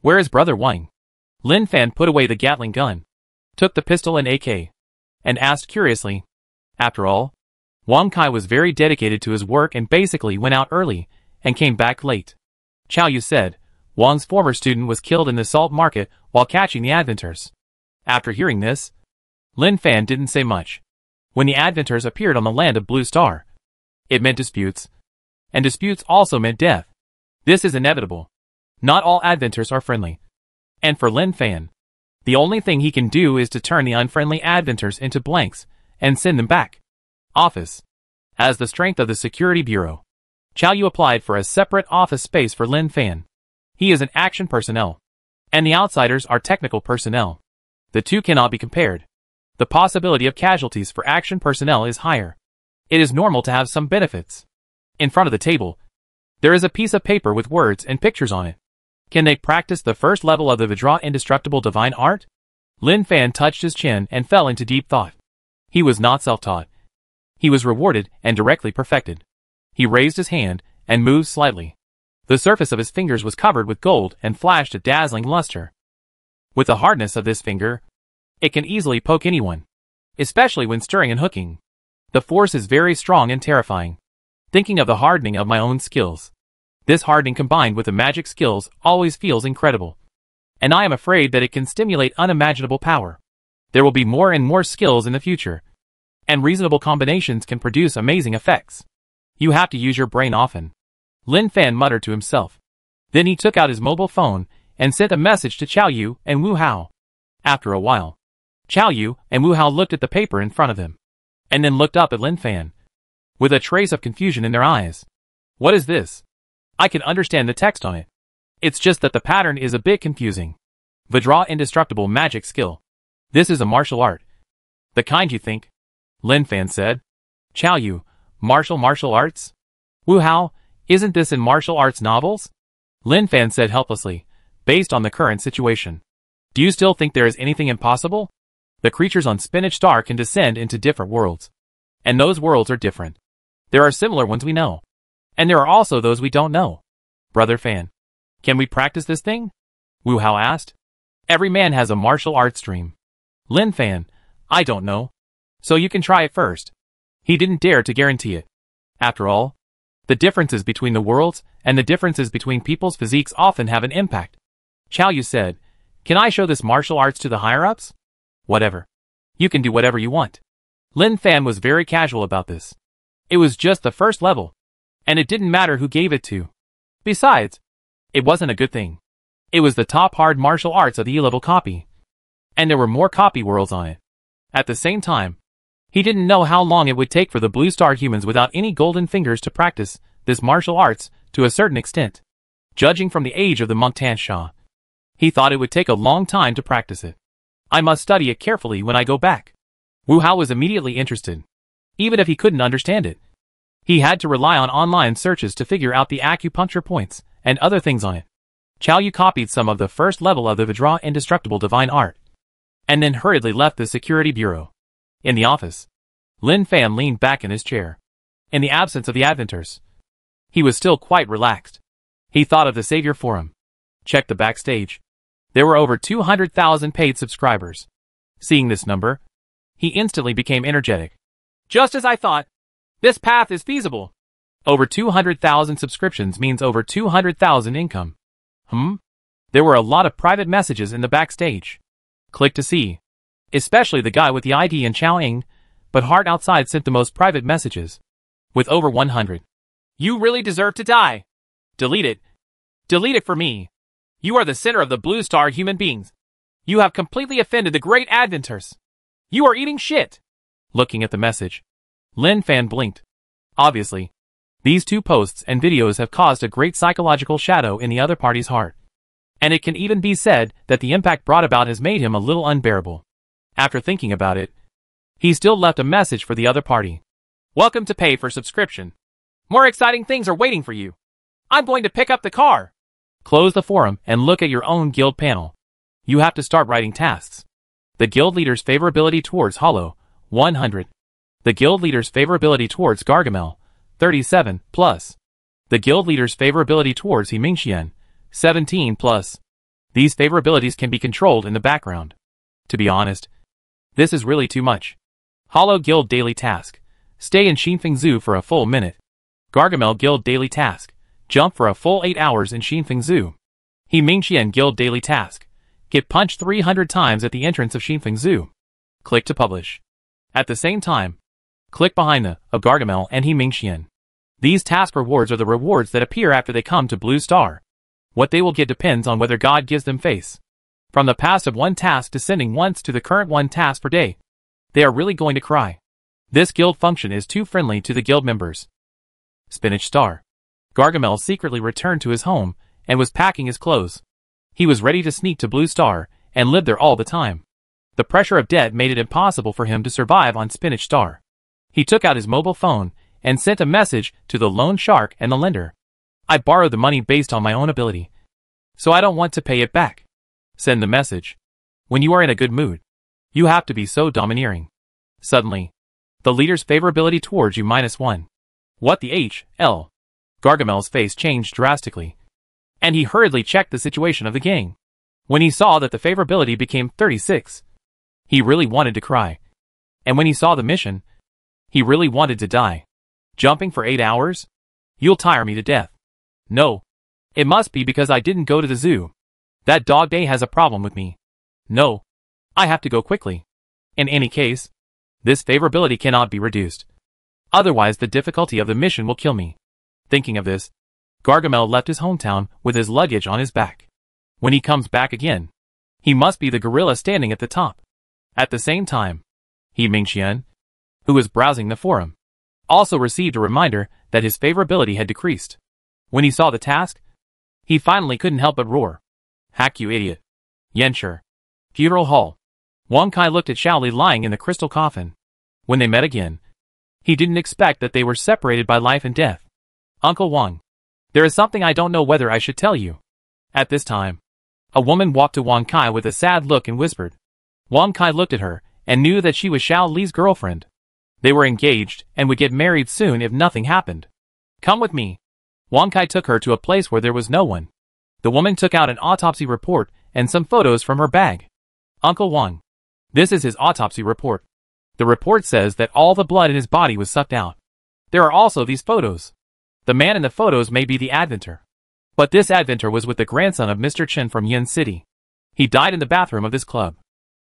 where is Brother Wang? Lin Fan put away the Gatling gun, took the pistol and AK, and asked curiously. After all, Wang Kai was very dedicated to his work and basically went out early and came back late. Chow Yu said, Wang's former student was killed in the salt market while catching the Adventers. After hearing this, Lin Fan didn't say much. When the Adventers appeared on the land of Blue Star, it meant disputes. And disputes also meant death. This is inevitable. Not all Adventers are friendly. And for Lin Fan, the only thing he can do is to turn the unfriendly Adventers into blanks and send them back. Office. As the strength of the Security Bureau, Chow Yu applied for a separate office space for Lin Fan. He is an action personnel, and the outsiders are technical personnel. The two cannot be compared. The possibility of casualties for action personnel is higher. It is normal to have some benefits. In front of the table, there is a piece of paper with words and pictures on it. Can they practice the first level of the Vidra Indestructible Divine Art? Lin Fan touched his chin and fell into deep thought. He was not self-taught. He was rewarded and directly perfected. He raised his hand and moved slightly. The surface of his fingers was covered with gold and flashed a dazzling luster. With the hardness of this finger, it can easily poke anyone, especially when stirring and hooking. The force is very strong and terrifying. Thinking of the hardening of my own skills. This hardening combined with the magic skills always feels incredible. And I am afraid that it can stimulate unimaginable power. There will be more and more skills in the future. And reasonable combinations can produce amazing effects. You have to use your brain often. Lin Fan muttered to himself. Then he took out his mobile phone and sent a message to Chow Yu and Wu Hao. After a while, Chow Yu and Wu Hao looked at the paper in front of them, and then looked up at Lin Fan, with a trace of confusion in their eyes. What is this? I can understand the text on it. It's just that the pattern is a bit confusing. Vidra Indestructible Magic Skill. This is a martial art. The kind you think, Lin Fan said. Chow Yu, martial arts? Wu Hao, isn't this in martial arts novels? Lin Fan said helplessly, based on the current situation. Do you still think there is anything impossible? The creatures on Spinach Star can descend into different worlds. And those worlds are different. There are similar ones we know. And there are also those we don't know. Brother Fan, can we practice this thing? Wu Hao asked. Every man has a martial arts dream. Lin Fan, I don't know. So you can try it first. He didn't dare to guarantee it. After all, the differences between the worlds and the differences between people's physiques often have an impact. Chow Yu said, can I show this martial arts to the higher-ups? Whatever. You can do whatever you want. Lin Fan was very casual about this. It was just the first level, and it didn't matter who gave it to. Besides, it wasn't a good thing. It was the top hard martial arts of the E-level copy. And there were more copy worlds on it. At the same time, he didn't know how long it would take for the Blue Star humans without any golden fingers to practice this martial arts to a certain extent. Judging from the age of the Mongtan Shah, he thought it would take a long time to practice it. I must study it carefully when I go back. Wu Hao was immediately interested, even if he couldn't understand it. He had to rely on online searches to figure out the acupuncture points and other things on it. Chow Yu copied some of the first level of the Vidra Indestructible Divine Art, and then hurriedly left the Security Bureau. In the office, Lin Fan leaned back in his chair. In the absence of the Adventers, he was still quite relaxed. He thought of the Savior Forum. Checked the backstage. There were over 200,000 paid subscribers. Seeing this number, he instantly became energetic. Just as I thought. This path is feasible. Over 200,000 subscriptions means over 200,000 income. There were a lot of private messages in the backstage. Click to see. Especially the guy with the ID in Chaoying, but Heart Outside sent the most private messages. With over 100. You really deserve to die. Delete it. Delete it for me. You are the center of the Blue Star human beings. You have completely offended the great Adventers. You are eating shit. Looking at the message, Lin Fan blinked. Obviously, these two posts and videos have caused a great psychological shadow in the other party's heart. And it can even be said that the impact brought about has made him a little unbearable. After thinking about it, he still left a message for the other party. Welcome to pay for subscription. More exciting things are waiting for you. I'm going to pick up the car. Close the forum and look at your own guild panel. You have to start writing tasks. The guild leader's favorability towards Hollow, 100. The guild leader's favorability towards Gargamel, 37 plus. The guild leader's favorability towards Himingxian, 17 plus. These favorabilities can be controlled in the background. To be honest, this is really too much. Hollow Guild Daily Task. Stay in Xinfeng Zoo for a full minute. Gargamel Guild Daily Task. Jump for a full 8 hours in Xinfeng Zoo. Himingxian Guild Daily Task. Get punched 300 times at the entrance of Xinfeng Zoo. Click to publish. At the same time, click behind the of Gargamel and Himingxian. These task rewards are the rewards that appear after they come to Blue Star. What they will get depends on whether God gives them face. From the past of one task descending once to the current one task per day. They are really going to cry. This guild function is too friendly to the guild members. Spinach Star. Gargamel secretly returned to his home and was packing his clothes. He was ready to sneak to Blue Star and live there all the time. The pressure of debt made it impossible for him to survive on Spinach Star. He took out his mobile phone and sent a message to the loan shark and the lender. I borrowed the money based on my own ability, so I don't want to pay it back. Send the message. When you are in a good mood, you have to be so domineering. Suddenly, the leader's favorability towards you -1. What the hell? Gargamel's face changed drastically, and he hurriedly checked the situation of the gang. When he saw that the favorability became 36, he really wanted to cry. And when he saw the mission, he really wanted to die. Jumping for 8 hours? You'll tire me to death. No. It must be because I didn't go to the zoo. That dog day has a problem with me. No. I have to go quickly. In any case, this favorability cannot be reduced. Otherwise the difficulty of the mission will kill me. Thinking of this, Gargamel left his hometown with his luggage on his back. When he comes back again, he must be the gorilla standing at the top. At the same time, Himingxian, who was browsing the forum, also received a reminder that his favorability had decreased. When he saw the task, he finally couldn't help but roar. Hack you idiot. Yenshur. Funeral Hall. Wang Kai looked at Xiaoli lying in the crystal coffin. When they met again, he didn't expect that they were separated by life and death. Uncle Wang. There is something I don't know whether I should tell you. At this time, a woman walked to Wang Kai with a sad look and whispered. Wang Kai looked at her and knew that she was Xiao Li's girlfriend. They were engaged and would get married soon if nothing happened. Come with me. Wang Kai took her to a place where there was no one. The woman took out an autopsy report and some photos from her bag. Uncle Wang. This is his autopsy report. The report says that all the blood in his body was sucked out. There are also these photos. The man in the photos may be the Adventor. But this Adventor was with the grandson of Mr. Chen from Yin City. He died in the bathroom of this club.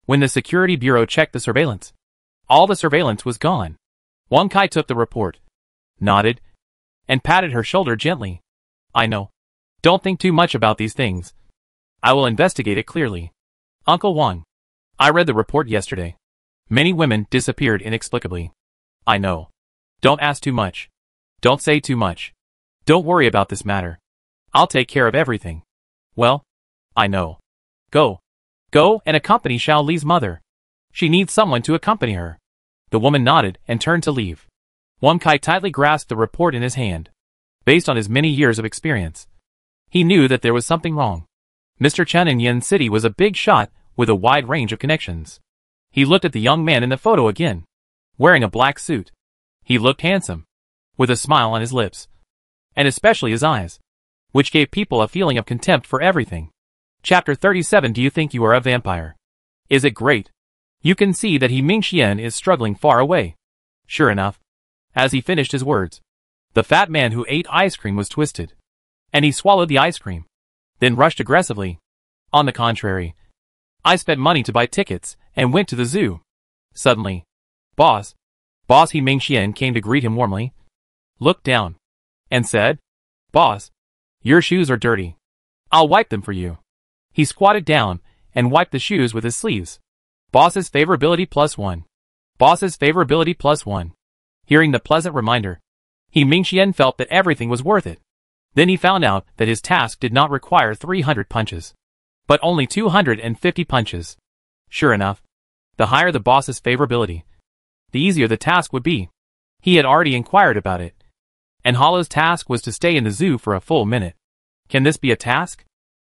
When the security bureau checked the surveillance, all the surveillance was gone. Wang Kai took the report, nodded, and patted her shoulder gently. I know. Don't think too much about these things. I will investigate it clearly. Uncle Wang. I read the report yesterday. Many women disappeared inexplicably. I know. Don't ask too much. Don't say too much. Don't worry about this matter. I'll take care of everything. Well, I know. Go. Go and accompany Xiao Li's mother. She needs someone to accompany her. The woman nodded and turned to leave. Wang Kai tightly grasped the report in his hand. Based on his many years of experience, he knew that there was something wrong. Mr. Chen in Yin City was a big shot with a wide range of connections. He looked at the young man in the photo again, wearing a black suit. He looked handsome, with a smile on his lips, and especially his eyes, which gave people a feeling of contempt for everything. Chapter 37. Do you think you are a vampire? Is it great? You can see that Himingxian is struggling far away. Sure enough, as he finished his words, the fat man who ate ice cream was twisted, and he swallowed the ice cream, then rushed aggressively. On the contrary, I spent money to buy tickets and went to the zoo. Suddenly, Boss Himingxian came to greet him warmly, looked down, and said, Boss, your shoes are dirty. I'll wipe them for you. He squatted down and wiped the shoes with his sleeves. Boss's favorability +1. Boss's favorability +1. Hearing the pleasant reminder, Himingxian felt that everything was worth it. Then he found out that his task did not require 300 punches, but only 250 punches. Sure enough, the higher the boss's favorability, the easier the task would be. He had already inquired about it, and Hollow's task was to stay in the zoo for a full minute. Can this be a task?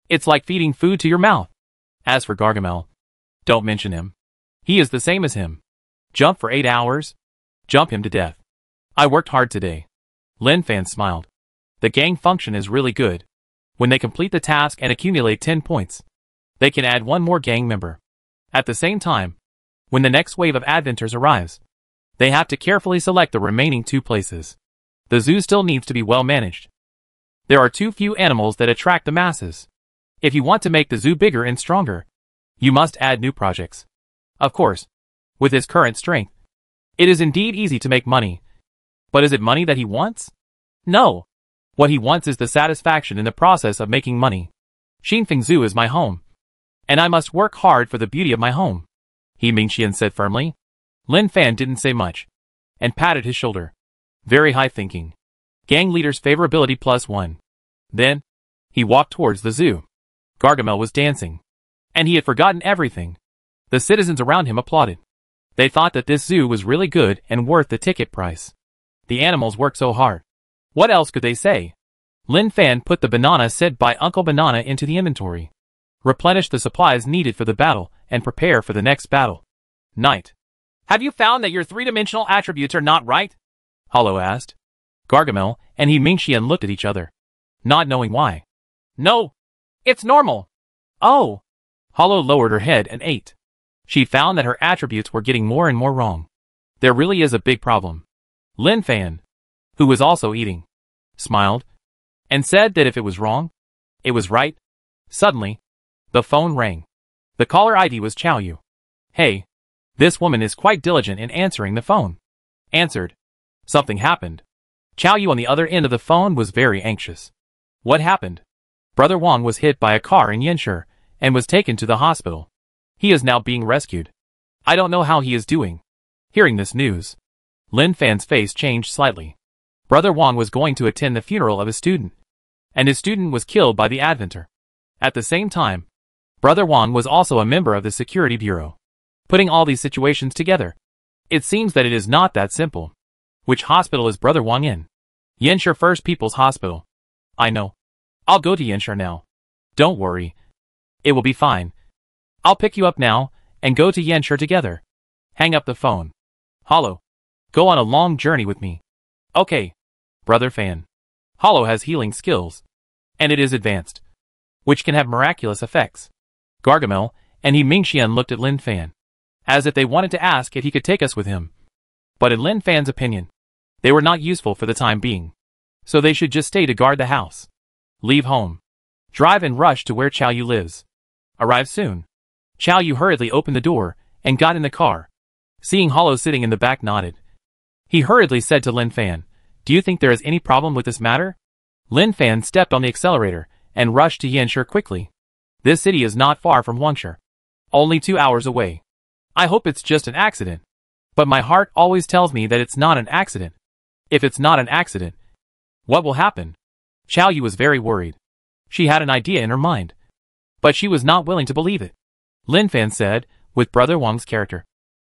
It's like feeding food to your mouth. As for Gargamel, don't mention him. He is the same as him. Jump for 8 hours? Jump him to death. I worked hard today. Lin Fan smiled. The gang function is really good. When they complete the task and accumulate 10 points, they can add one more gang member. At the same time, when the next wave of adventures arrives, they have to carefully select the remaining 2 places. The zoo still needs to be well managed. There are too few animals that attract the masses. If you want to make the zoo bigger and stronger, you must add new projects. Of course, with his current strength, it is indeed easy to make money. But is it money that he wants? No. What he wants is the satisfaction in the process of making money. Xinfeng Zoo is my home, and I must work hard for the beauty of my home, He Mingxian said firmly. Lin Fan didn't say much, and patted his shoulder. Very high thinking. Gang leader's favorability +1. Then, he walked towards the zoo. Gargamel was dancing, and he had forgotten everything. The citizens around him applauded. They thought that this zoo was really good and worth the ticket price. The animals worked so hard. What else could they say? Lin Fan put the banana said by Uncle Banana into the inventory, replenished the supplies needed for the battle, and prepare for the next battle. Night. Have you found that your 3-dimensional attributes are not right? Hollow asked. Gargamel and He Mingxian looked at each other, not knowing why. No, it's normal. Oh. Hollow lowered her head and ate. She found that her attributes were getting more and more wrong. There really is a big problem. Lin Fan, who was also eating, smiled, and said that if it was wrong, it was right. Suddenly, the phone rang. The caller ID was Chao Yu. Hey, this woman is quite diligent in answering the phone. Answered. Something happened. Chao Yu on the other end of the phone was very anxious. What happened? Brother Wang was hit by a car in Yanshi and was taken to the hospital. He is now being rescued. I don't know how he is doing. Hearing this news, Lin Fan's face changed slightly. Brother Wang was going to attend the funeral of his student, and his student was killed by the Adventor. At the same time, Brother Wang was also a member of the Security Bureau. Putting all these situations together, it seems that it is not that simple. Which hospital is Brother Wang in? Yanshi First People's Hospital. I know. I'll go to Yanshi now. Don't worry. It will be fine. I'll pick you up now, and go to Yanshi together. Hang up the phone. Hollow, go on a long journey with me. Okay. Brother Fan. Hollow has healing skills, and it is advanced, which can have miraculous effects. Gargamel and He Mingxian looked at Lin Fan, as if they wanted to ask if he could take us with him. But in Lin Fan's opinion, they were not useful for the time being, so they should just stay to guard the house. Leave home. Drive and rush to where Chao Yu lives. Arrive soon. Chao Yu hurriedly opened the door and got in the car. Seeing Hollow sitting in the back nodded. He hurriedly said to Lin Fan, do you think there is any problem with this matter? Lin Fan stepped on the accelerator and rushed to Yanshi quickly. This city is not far from Wangshi. Only 2 hours away. I hope it's just an accident. But my heart always tells me that it's not an accident. If it's not an accident, what will happen? Chao Yu was very worried. She had an idea in her mind, but she was not willing to believe it. Lin Fan said, with Brother Wang's character,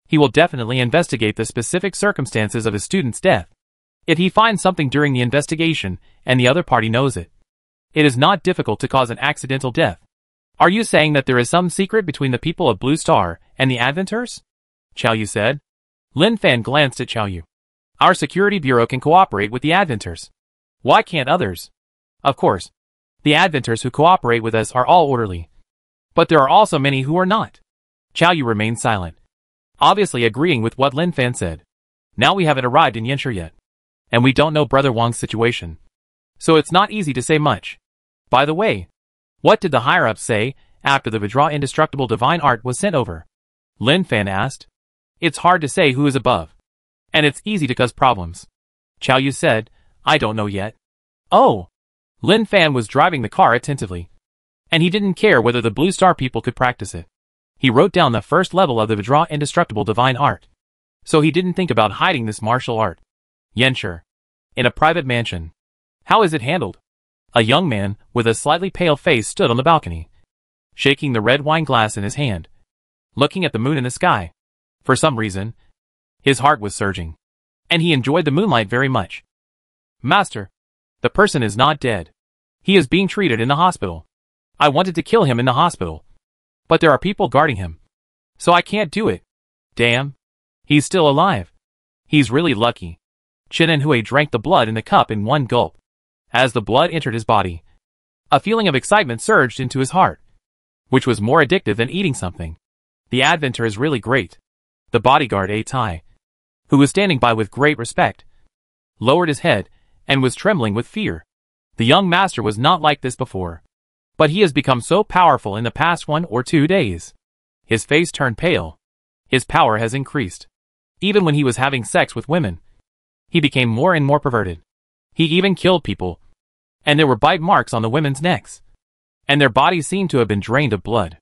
he will definitely investigate the specific circumstances of his student's death. If he finds something during the investigation and the other party knows it, it is not difficult to cause an accidental death. Are you saying that there is some secret between the people of Blue Star and the Adventures? Chao Yu said. Lin Fan glanced at Chao Yu. Our security bureau can cooperate with the Adventures. Why can't others? Of course, the Adventures who cooperate with us are all orderly. But there are also many who are not. Chao Yu remained silent, obviously agreeing with what Lin Fan said. Now we haven't arrived in Yanshi yet, and we don't know Brother Wang's situation, so it's not easy to say much. By the way, what did the higher-ups say after the Vidra Indestructible Divine Art was sent over? Lin Fan asked. It's hard to say who is above, and it's easy to cause problems. Chao Yu said, I don't know yet. Oh! Lin Fan was driving the car attentively, and he didn't care whether the Blue Star people could practice it. He wrote down the first level of the Vidra Indestructible Divine Art, so he didn't think about hiding this martial art. Yanshi. In a private mansion. How is it handled? A young man with a slightly pale face stood on the balcony, shaking the red wine glass in his hand, looking at the moon in the sky. For some reason, his heart was surging, and he enjoyed the moonlight very much. Master, the person is not dead. He is being treated in the hospital. I wanted to kill him in the hospital. But there are people guarding him. So I can't do it. Damn. He's still alive. He's really lucky. Chen and Hui drank the blood in the cup in one gulp. As the blood entered his body, a feeling of excitement surged into his heart, which was more addictive than eating something. The adventure is really great. The bodyguard A Tai, who was standing by with great respect, lowered his head and was trembling with fear. The young master was not like this before, but he has become so powerful in the past 1 or 2 days. His face turned pale. His power has increased. Even when he was having sex with women, he became more and more perverted. He even killed people, and there were bite marks on the women's necks, and their bodies seemed to have been drained of blood.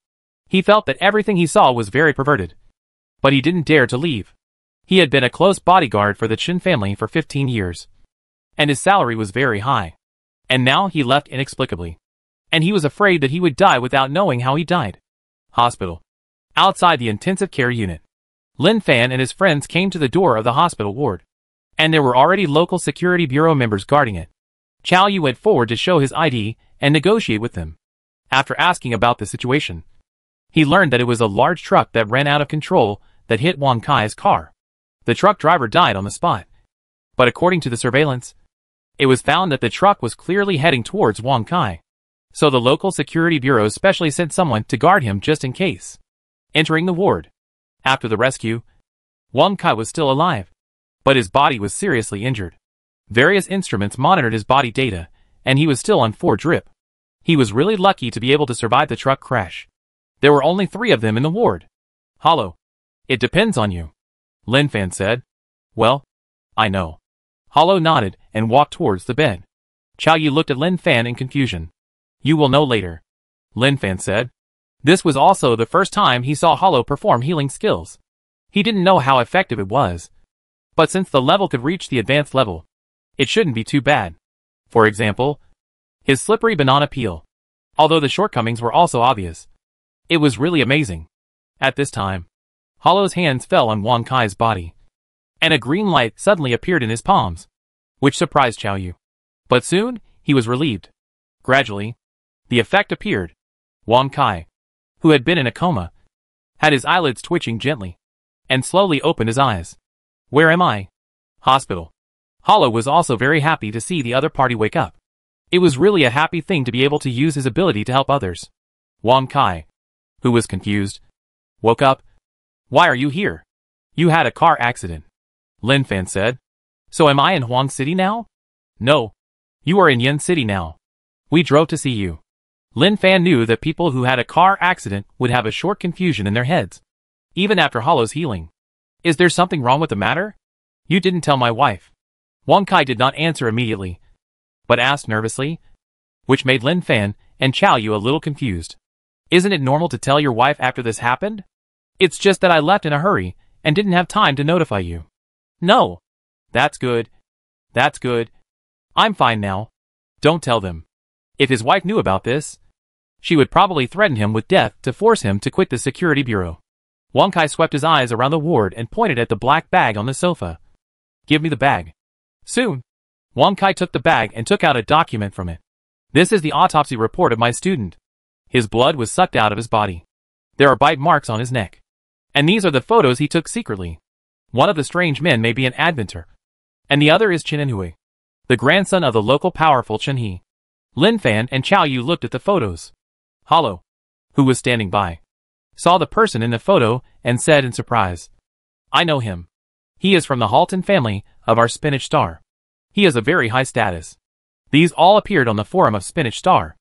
He felt that everything he saw was very perverted, but he didn't dare to leave. He had been a close bodyguard for the Chen family for 15 years, and his salary was very high. And now he left inexplicably, and he was afraid that he would die without knowing how he died. Hospital. Outside the intensive care unit, Lin Fan and his friends came to the door of the hospital ward, and there were already local security bureau members guarding it. Chao Yu went forward to show his ID and negotiate with them. After asking about the situation, he learned that it was a large truck that ran out of control that hit Wang Kai's car. The truck driver died on the spot, but according to the surveillance, it was found that the truck was clearly heading towards Wang Kai. So the local security bureau specially sent someone to guard him just in case. Entering the ward, after the rescue, Wang Kai was still alive, but his body was seriously injured. Various instruments monitored his body data, and he was still on 4 drip. He was really lucky to be able to survive the truck crash. There were only 3 of them in the ward. Hollow. It depends on you, Lin Fan said. Well, I know. Hollow nodded and walked towards the bed. Chao Yu looked at Lin Fan in confusion. You will know later, Lin Fan said. This was also the first time he saw Hollow perform healing skills. He didn't know how effective it was, but since the level could reach the advanced level, it shouldn't be too bad. For example, his slippery banana peel. Although the shortcomings were also obvious, it was really amazing. At this time, Hollow's hands fell on Wang Kai's body, and a green light suddenly appeared in his palms, which surprised Chao Yu. But soon, he was relieved. Gradually, the effect appeared. Wang Kai, who had been in a coma, had his eyelids twitching gently, and slowly opened his eyes. Where am I? Hospital. Hollow was also very happy to see the other party wake up. It was really a happy thing to be able to use his ability to help others. Wang Kai, who was confused, woke up. Why are you here? You had a car accident, Lin Fan said. So am I in Huang City now? No. You are in Yen City now. We drove to see you. Lin Fan knew that people who had a car accident would have a short confusion in their heads, even after Hollow's healing. Is there something wrong with the matter? You didn't tell my wife. Wang Kai did not answer immediately, but asked nervously, which made Lin Fan and Chao Yu a little confused. Isn't it normal to tell your wife after this happened? It's just that I left in a hurry and didn't have time to notify you. No. That's good. That's good. I'm fine now. Don't tell them. If his wife knew about this, she would probably threaten him with death to force him to quit the security bureau. Wang Kai swept his eyes around the ward and pointed at the black bag on the sofa. Give me the bag. Soon, Wang Kai took the bag and took out a document from it. This is the autopsy report of my student. His blood was sucked out of his body. There are bite marks on his neck. And these are the photos he took secretly. One of the strange men may be an adventurer, and the other is Chen and Hui, the grandson of the local powerful Chen He. Lin Fan and Chao Yu looked at the photos. Hollow, who was standing by, saw the person in the photo and said in surprise, I know him. He is from the Halton family of our Spinach Star. He has a very high status. These all appeared on the forum of Spinach Star.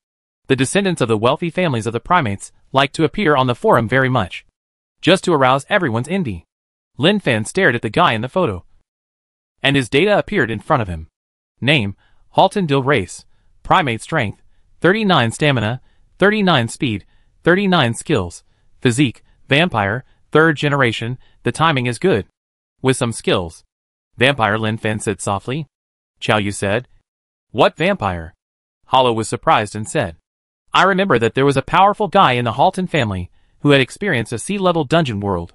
The descendants of the wealthy families of the primates like to appear on the forum very much, just to arouse everyone's envy. Lin Fan stared at the guy in the photo, and his data appeared in front of him. Name, Halton Dil Race, Primate Strength, 39 Stamina, 39 Speed, 39 Skills, Physique, Vampire, 3rd Generation, the timing is good. With some skills. Vampire, Lin Fan said softly. Chao Yu said. What vampire? Hollow was surprised and said. I remember that there was a powerful guy in the Halton family who had experienced a sea-level dungeon world.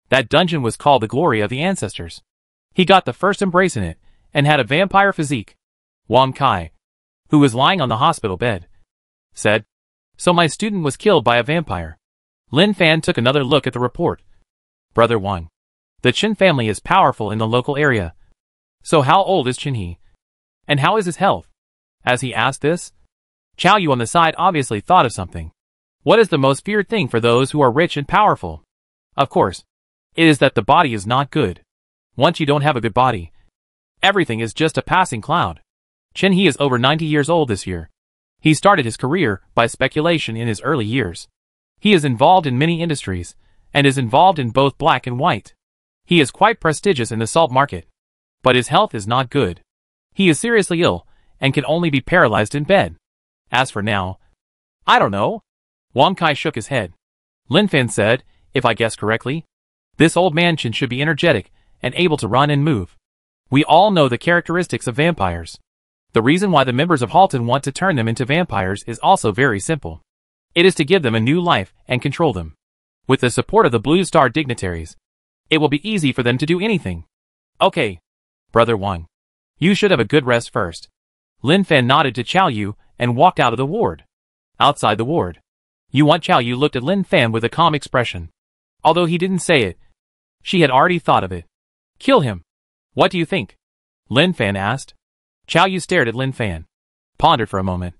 That dungeon was called the Glory of the Ancestors. He got the first embrace in it, and had a vampire physique. Wang Kai, who was lying on the hospital bed, said, So my student was killed by a vampire. Lin Fan took another look at the report. Brother Wang. The Chen family is powerful in the local area. So how old is Chen He? And how is his health? As he asked this, Chao Yu on the side obviously thought of something. What is the most feared thing for those who are rich and powerful? Of course, it is that the body is not good. Once you don't have a good body, everything is just a passing cloud. Chen He is over 90 years old this year. He started his career by speculation in his early years. He is involved in many industries, and is involved in both black and white. He is quite prestigious in the salt market. But his health is not good. He is seriously ill, and can only be paralyzed in bed. As for now, I don't know. Wang Kai shook his head. Lin Fan said, if I guess correctly, this old man Chen should be energetic and able to run and move. We all know the characteristics of vampires. The reason why the members of Halton want to turn them into vampires is also very simple. It is to give them a new life and control them. With the support of the Blue Star dignitaries, it will be easy for them to do anything. Okay, Brother Wang. You should have a good rest first. Lin Fan nodded to Chao Yu and walked out of the ward. Outside the ward, Chao Yu looked at Lin Fan with a calm expression. Although he didn't say it, she had already thought of it. Kill him. What do you think? Lin Fan asked. Chao Yu stared at Lin Fan, pondered for a moment,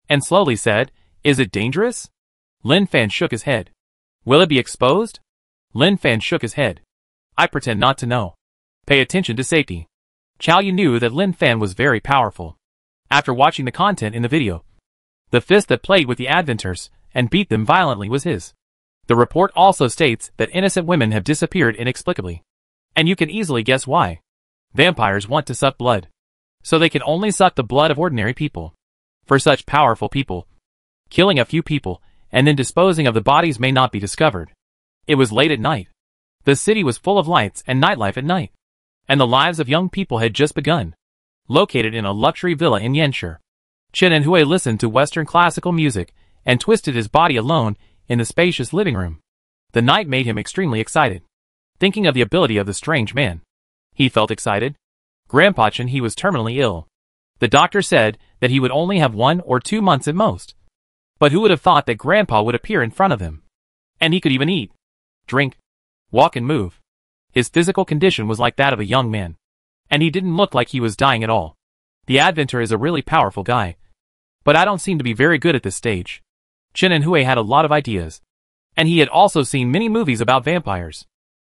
and slowly said, is it dangerous? Lin Fan shook his head. Will it be exposed? Lin Fan shook his head. I pretend not to know. Pay attention to safety. Chao Yu knew that Lin Fan was very powerful. After watching the content in the video, the fist that played with the Adventers and beat them violently was his. The report also states that innocent women have disappeared inexplicably. And you can easily guess why. Vampires want to suck blood. So they can only suck the blood of ordinary people. For such powerful people, killing a few people and then disposing of the bodies may not be discovered. It was late at night. The city was full of lights and nightlife at night. And the lives of young people had just begun. Located in a luxury villa in Yanshi, Chen and Hui listened to Western classical music and twisted his body alone in the spacious living room. The night made him extremely excited. Thinking of the ability of the strange man, he felt excited. Grandpa Chen he was terminally ill. The doctor said that he would only have 1 or 2 months at most. But who would have thought that Grandpa would appear in front of him? And he could even eat, drink, walk and move. His physical condition was like that of a young man. And he didn't look like he was dying at all. The Adventure is a really powerful guy. But I don't seem to be very good at this stage. Chen and Hui had a lot of ideas. And he had also seen many movies about vampires.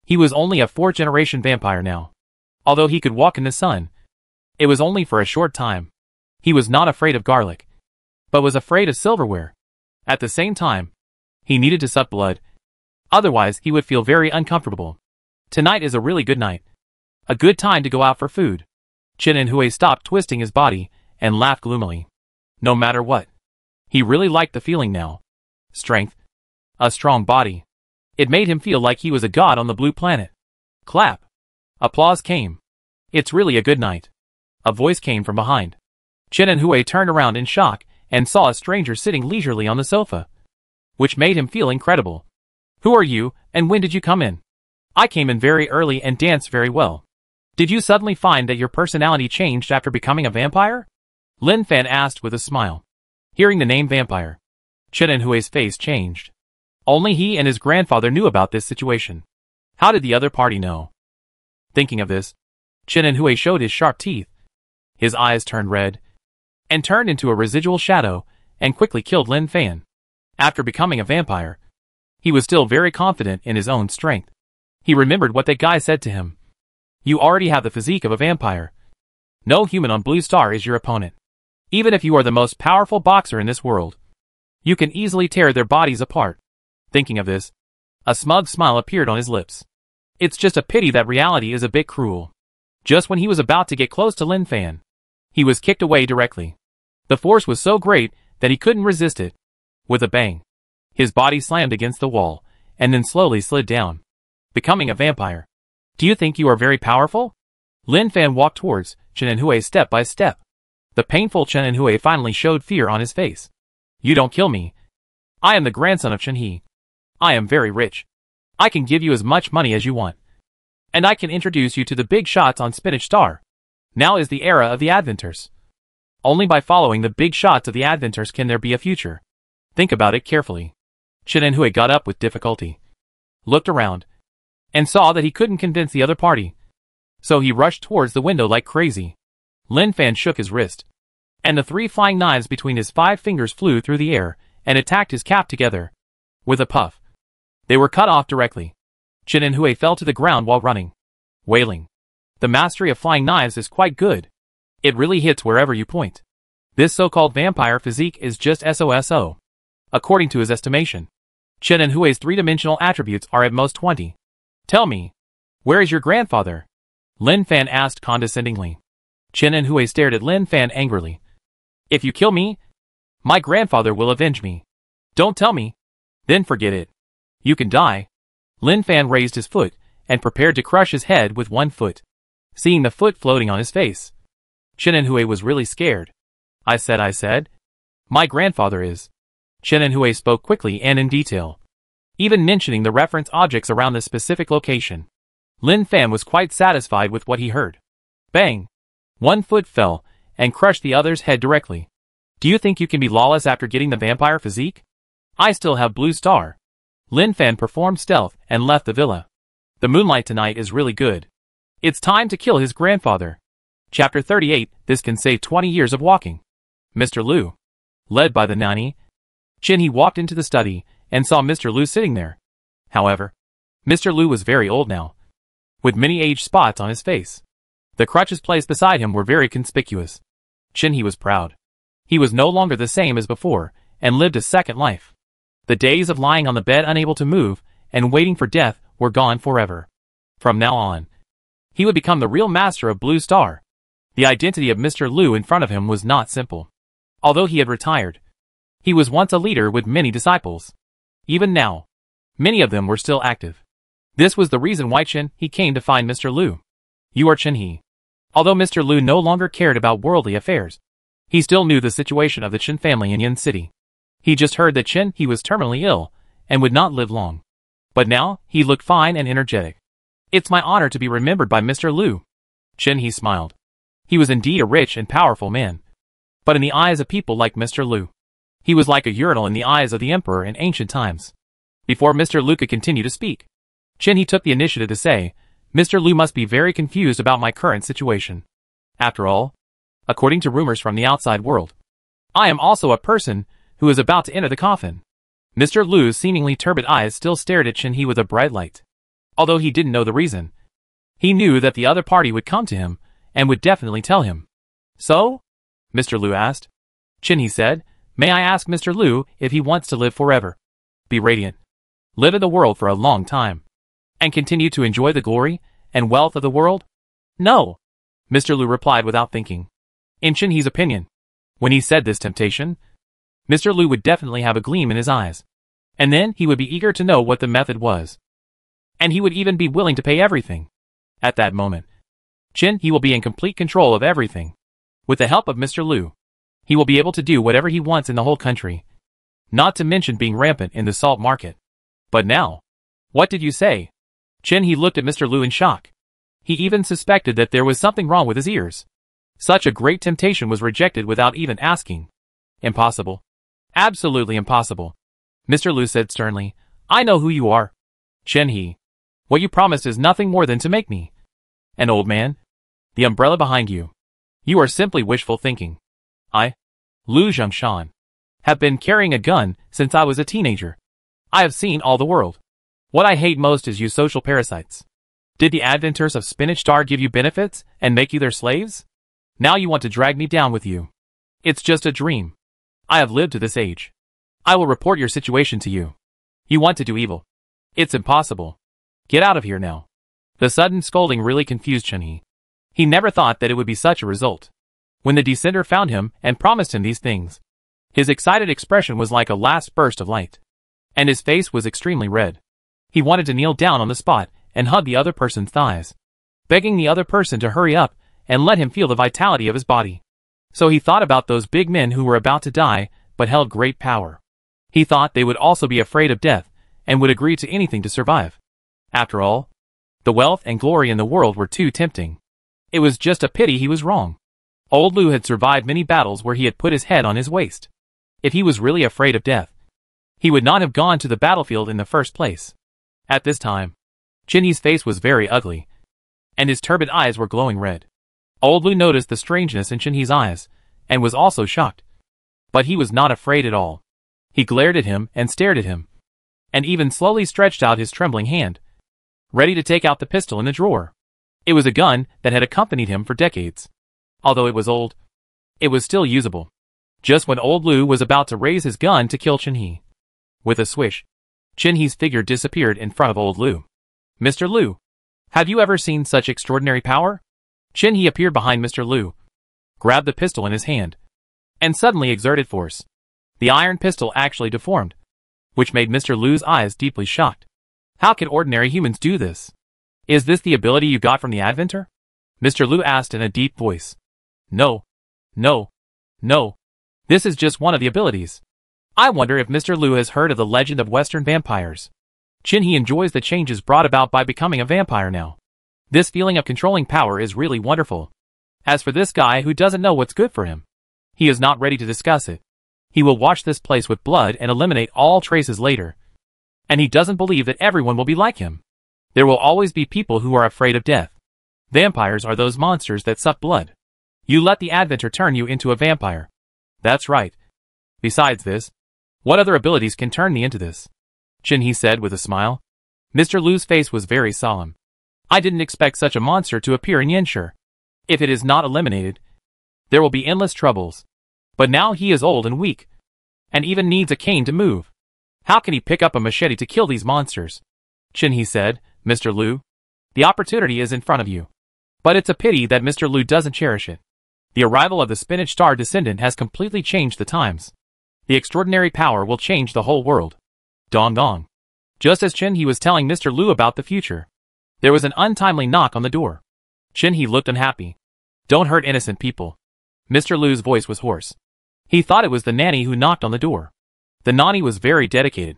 He was only a 4th-generation vampire now. Although he could walk in the sun, it was only for a short time. He was not afraid of garlic, but was afraid of silverware. At the same time, he needed to suck blood. Otherwise, he would feel very uncomfortable. Tonight is a really good night. A good time to go out for food. Chen and Hui stopped twisting his body and laughed gloomily. No matter what, he really liked the feeling now. Strength. A strong body. It made him feel like he was a god on the blue planet. Clap. Applause came. It's really a good night. A voice came from behind. Chen and Hui turned around in shock and saw a stranger sitting leisurely on the sofa, which made him feel incredible. Who are you, and when did you come in? I came in very early and danced very well. Did you suddenly find that your personality changed after becoming a vampire? Lin Fan asked with a smile. Hearing the name vampire, Chen and Hui's face changed. Only he and his grandfather knew about this situation. How did the other party know? Thinking of this, Chen and Hui showed his sharp teeth. His eyes turned red, and turned into a residual shadow, and quickly killed Lin Fan. After becoming a vampire, he was still very confident in his own strength. He remembered what that guy said to him. You already have the physique of a vampire. No human on Blue Star is your opponent. Even if you are the most powerful boxer in this world, you can easily tear their bodies apart. Thinking of this, a smug smile appeared on his lips. It's just a pity that reality is a bit cruel. Just when he was about to get close to Lin Fan, he was kicked away directly. The force was so great that he couldn't resist it. With a bang, his body slammed against the wall, and then slowly slid down, becoming a vampire. Do you think you are very powerful? Lin Fan walked towards Chen and Hui step by step. The painful Chen and Hui finally showed fear on his face. You don't kill me. I am the grandson of Chen He. I am very rich. I can give you as much money as you want. And I can introduce you to the big shots on Spinach Star. Now is the era of the Adventers. Only by following the big shots of the Adventers can there be a future. Think about it carefully. Chen Hui got up with difficulty, looked around, and saw that he couldn't convince the other party. So he rushed towards the window like crazy. Lin Fan shook his wrist, and the 3 flying knives between his 5 fingers flew through the air and attacked his cap together. With a puff, they were cut off directly. Chen Hui fell to the ground while running, wailing. The mastery of flying knives is quite good. It really hits wherever you point. This so-called vampire physique is just SOSO. According to his estimation, Chen Hui's 3-dimensional attributes are at most 20. Tell me, where is your grandfather? Lin Fan asked condescendingly. Chen Hui stared at Lin Fan angrily. If you kill me, my grandfather will avenge me. Don't tell me. Then forget it. You can die. Lin Fan raised his foot and prepared to crush his head with 1 foot. Seeing the foot floating on his face, Chen Hui was really scared. I said, my grandfather is. Chen Hui spoke quickly and in detail, even mentioning the reference objects around the specific location. Lin Fan was quite satisfied with what he heard. Bang! 1 foot fell and crushed the other's head directly. Do you think you can be lawless after getting the vampire physique? I still have Blue Star. Lin Fan performed stealth and left the villa. The moonlight tonight is really good. It's time to kill his grandfather. Chapter 38, This can save 20 years of walking. Mr. Liu. Led by the nanny, Chen He walked into the study and saw Mr. Liu sitting there. However, Mr. Liu was very old now, with many age spots on his face. The crutches placed beside him were very conspicuous. Chen He was proud. He was no longer the same as before and lived a second life. The days of lying on the bed unable to move and waiting for death were gone forever. From now on, he would become the real master of Blue Star. The identity of Mr. Liu in front of him was not simple. Although he had retired, he was once a leader with many disciples. Even now, many of them were still active. This was the reason why Chen He came to find Mr. Liu. You are Chen He. Although Mr. Liu no longer cared about worldly affairs, he still knew the situation of the Chen family in Yin City. He just heard that Chen He was terminally ill and would not live long. But now, he looked fine and energetic. It's my honor to be remembered by Mr. Liu. Chen He smiled. He was indeed a rich and powerful man. But in the eyes of people like Mr. Liu, he was like a urinal in the eyes of the emperor in ancient times. Before Mr. Liu could continue to speak, Chen He took the initiative to say, Mr. Liu must be very confused about my current situation. After all, according to rumors from the outside world, I am also a person who is about to enter the coffin. Mr. Liu's seemingly turbid eyes still stared at Chen He with a bright light. Although he didn't know the reason, he knew that the other party would come to him and would definitely tell him. So? Mr. Liu asked. Chen He said, may I ask Mr. Liu if he wants to live forever, be radiant, live in the world for a long time, and continue to enjoy the glory and wealth of the world? No, Mr. Liu replied without thinking. In Chen He's opinion, when he said this temptation, Mr. Liu would definitely have a gleam in his eyes, and then he would be eager to know what the method was. And he would even be willing to pay everything. At that moment, Chen He will be in complete control of everything. With the help of Mr. Liu, he will be able to do whatever he wants in the whole country. Not to mention being rampant in the salt market. But now, what did you say? Chen He looked at Mr. Liu in shock. He even suspected that there was something wrong with his ears. Such a great temptation was rejected without even asking. Impossible. Absolutely impossible. Mr. Liu said sternly, I know who you are. Chen He. What you promised is nothing more than to make me an old man. The umbrella behind you. You are simply wishful thinking. I, Lu Zhongshan, have been carrying a gun since I was a teenager. I have seen all the world. What I hate most is you social parasites. Did the adventures of Spinach Star give you benefits and make you their slaves? Now you want to drag me down with you. It's just a dream. I have lived to this age. I will report your situation to you. You want to do evil. It's impossible. Get out of here now. The sudden scolding really confused Chen He. He never thought that it would be such a result. When the descender found him and promised him these things, his excited expression was like a last burst of light. And his face was extremely red. He wanted to kneel down on the spot and hug the other person's thighs, begging the other person to hurry up and let him feel the vitality of his body. So he thought about those big men who were about to die but held great power. He thought they would also be afraid of death and would agree to anything to survive. After all, the wealth and glory in the world were too tempting. It was just a pity he was wrong. Old Liu had survived many battles where he had put his head on his waist. If he was really afraid of death, he would not have gone to the battlefield in the first place. At this time, Chin Hee's face was very ugly, and his turbid eyes were glowing red. Old Lu noticed the strangeness in Chin Hee's eyes, and was also shocked. But he was not afraid at all. He glared at him and stared at him, and even slowly stretched out his trembling hand, ready to take out the pistol in the drawer. It was a gun that had accompanied him for decades. Although it was old, it was still usable. Just when old Lu was about to raise his gun to kill Chin Hee, with a swish, Chin Hee's figure disappeared in front of old Lu. Mr. Lu, have you ever seen such extraordinary power? Chin Hee appeared behind Mr. Lu, grabbed the pistol in his hand, and suddenly exerted force. The iron pistol actually deformed, which made Mr. Lu's eyes deeply shocked. How can ordinary humans do this? Is this the ability you got from the Adventure? Mr. Lu asked in a deep voice. No. No. No. This is just one of the abilities. I wonder if Mr. Lu has heard of the legend of Western vampires. Chin Hee enjoys the changes brought about by becoming a vampire now. This feeling of controlling power is really wonderful. As for this guy who doesn't know what's good for him, he is not ready to discuss it. He will wash this place with blood and eliminate all traces later. And he doesn't believe that everyone will be like him. There will always be people who are afraid of death. Vampires are those monsters that suck blood. You let the Adventure turn you into a vampire. That's right. Besides this, what other abilities can turn me into this? Chin Hee said with a smile. Mr. Lu's face was very solemn. I didn't expect such a monster to appear in Yanshi. If it is not eliminated, there will be endless troubles. But now he is old and weak, and even needs a cane to move. How can he pick up a machete to kill these monsters? Chin Hee said, Mr. Lu, the opportunity is in front of you. But it's a pity that Mr. Lu doesn't cherish it. The arrival of the Spinach Star descendant has completely changed the times. The extraordinary power will change the whole world. Dong dong. Just as Chin Hee was telling Mr. Lu about the future, there was an untimely knock on the door. Chin Hee looked unhappy. Don't hurt innocent people. Mr. Lu's voice was hoarse. He thought it was the nanny who knocked on the door. The nanny was very dedicated.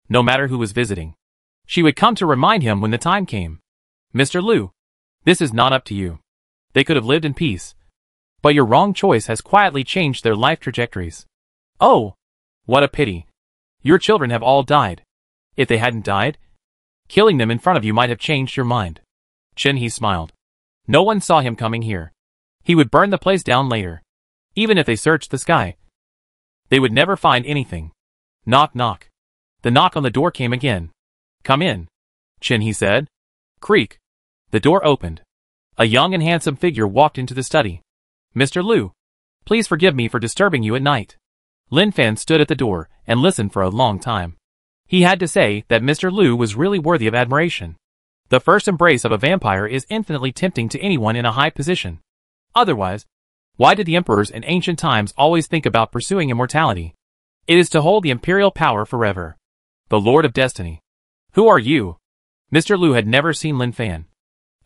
No matter who was visiting, she would come to remind him when the time came. Mr. Lu, this is not up to you. They could have lived in peace, but your wrong choice has quietly changed their life trajectories. Oh, what a pity. Your children have all died. If they hadn't died, killing them in front of you might have changed your mind. Chin Hee smiled. No one saw him coming here. He would burn the place down later. Even if they searched the sky, they would never find anything. Knock knock. The knock on the door came again. Come in, Chin Hee said. Creak. The door opened. A young and handsome figure walked into the study. Mr. Lu, please forgive me for disturbing you at night. Lin Fan stood at the door and listened for a long time. He had to say that Mr. Lu was really worthy of admiration. The first embrace of a vampire is infinitely tempting to anyone in a high position. Otherwise, why did the emperors in ancient times always think about pursuing immortality? It is to hold the imperial power forever. The Lord of Destiny. Who are you? Mr. Lu had never seen Lin Fan,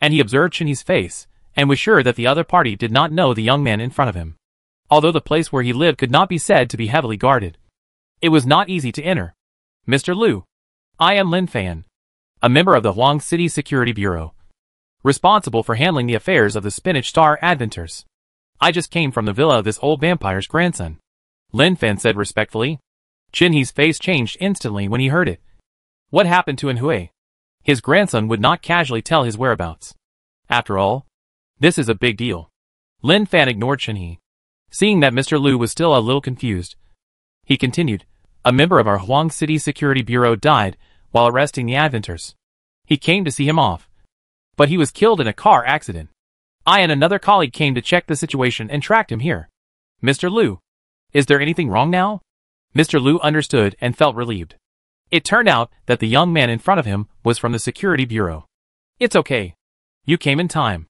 and he observed Chin Hee's face and was sure that the other party did not know the young man in front of him. Although the place where he lived could not be said to be heavily guarded, it was not easy to enter. Mr. Lu, I am Lin Fan, a member of the Huang City Security Bureau, responsible for handling the affairs of the Spinach Star Adventures. I just came from the villa of this old vampire's grandson, Lin Fan said respectfully. Chin Hee's face changed instantly when he heard it. What happened to Hui? His grandson would not casually tell his whereabouts. After all, this is a big deal. Lin Fan ignored Chin Hee. Seeing that Mr. Lu was still a little confused, he continued, a member of our Huang City Security Bureau died while arresting the Adventures. He came to see him off, but he was killed in a car accident. I and another colleague came to check the situation and tracked him here. Mr. Lu, is there anything wrong now? Mr. Lu understood and felt relieved. It turned out that the young man in front of him was from the Security Bureau. It's okay. You came in time,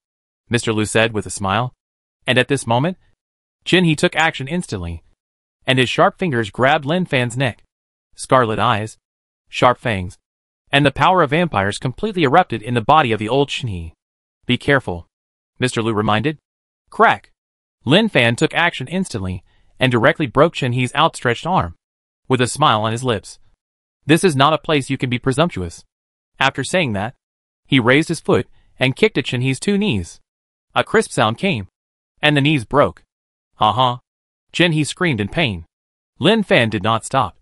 Mr. Lu said with a smile. And at this moment, Chin Hee took action instantly, and his sharp fingers grabbed Lin Fan's neck. Scarlet eyes, sharp fangs, and the power of vampires completely erupted in the body of the old Chin Hee. Be careful, Mr. Lu reminded. Crack. Lin Fan took action instantly, and directly broke Chin Hee's outstretched arm, with a smile on his lips. This is not a place you can be presumptuous. After saying that, he raised his foot and kicked at Chin Hee's two knees. A crisp sound came, and the knees broke. Ha ha. Chin Hee screamed in pain. Lin Fan did not stop.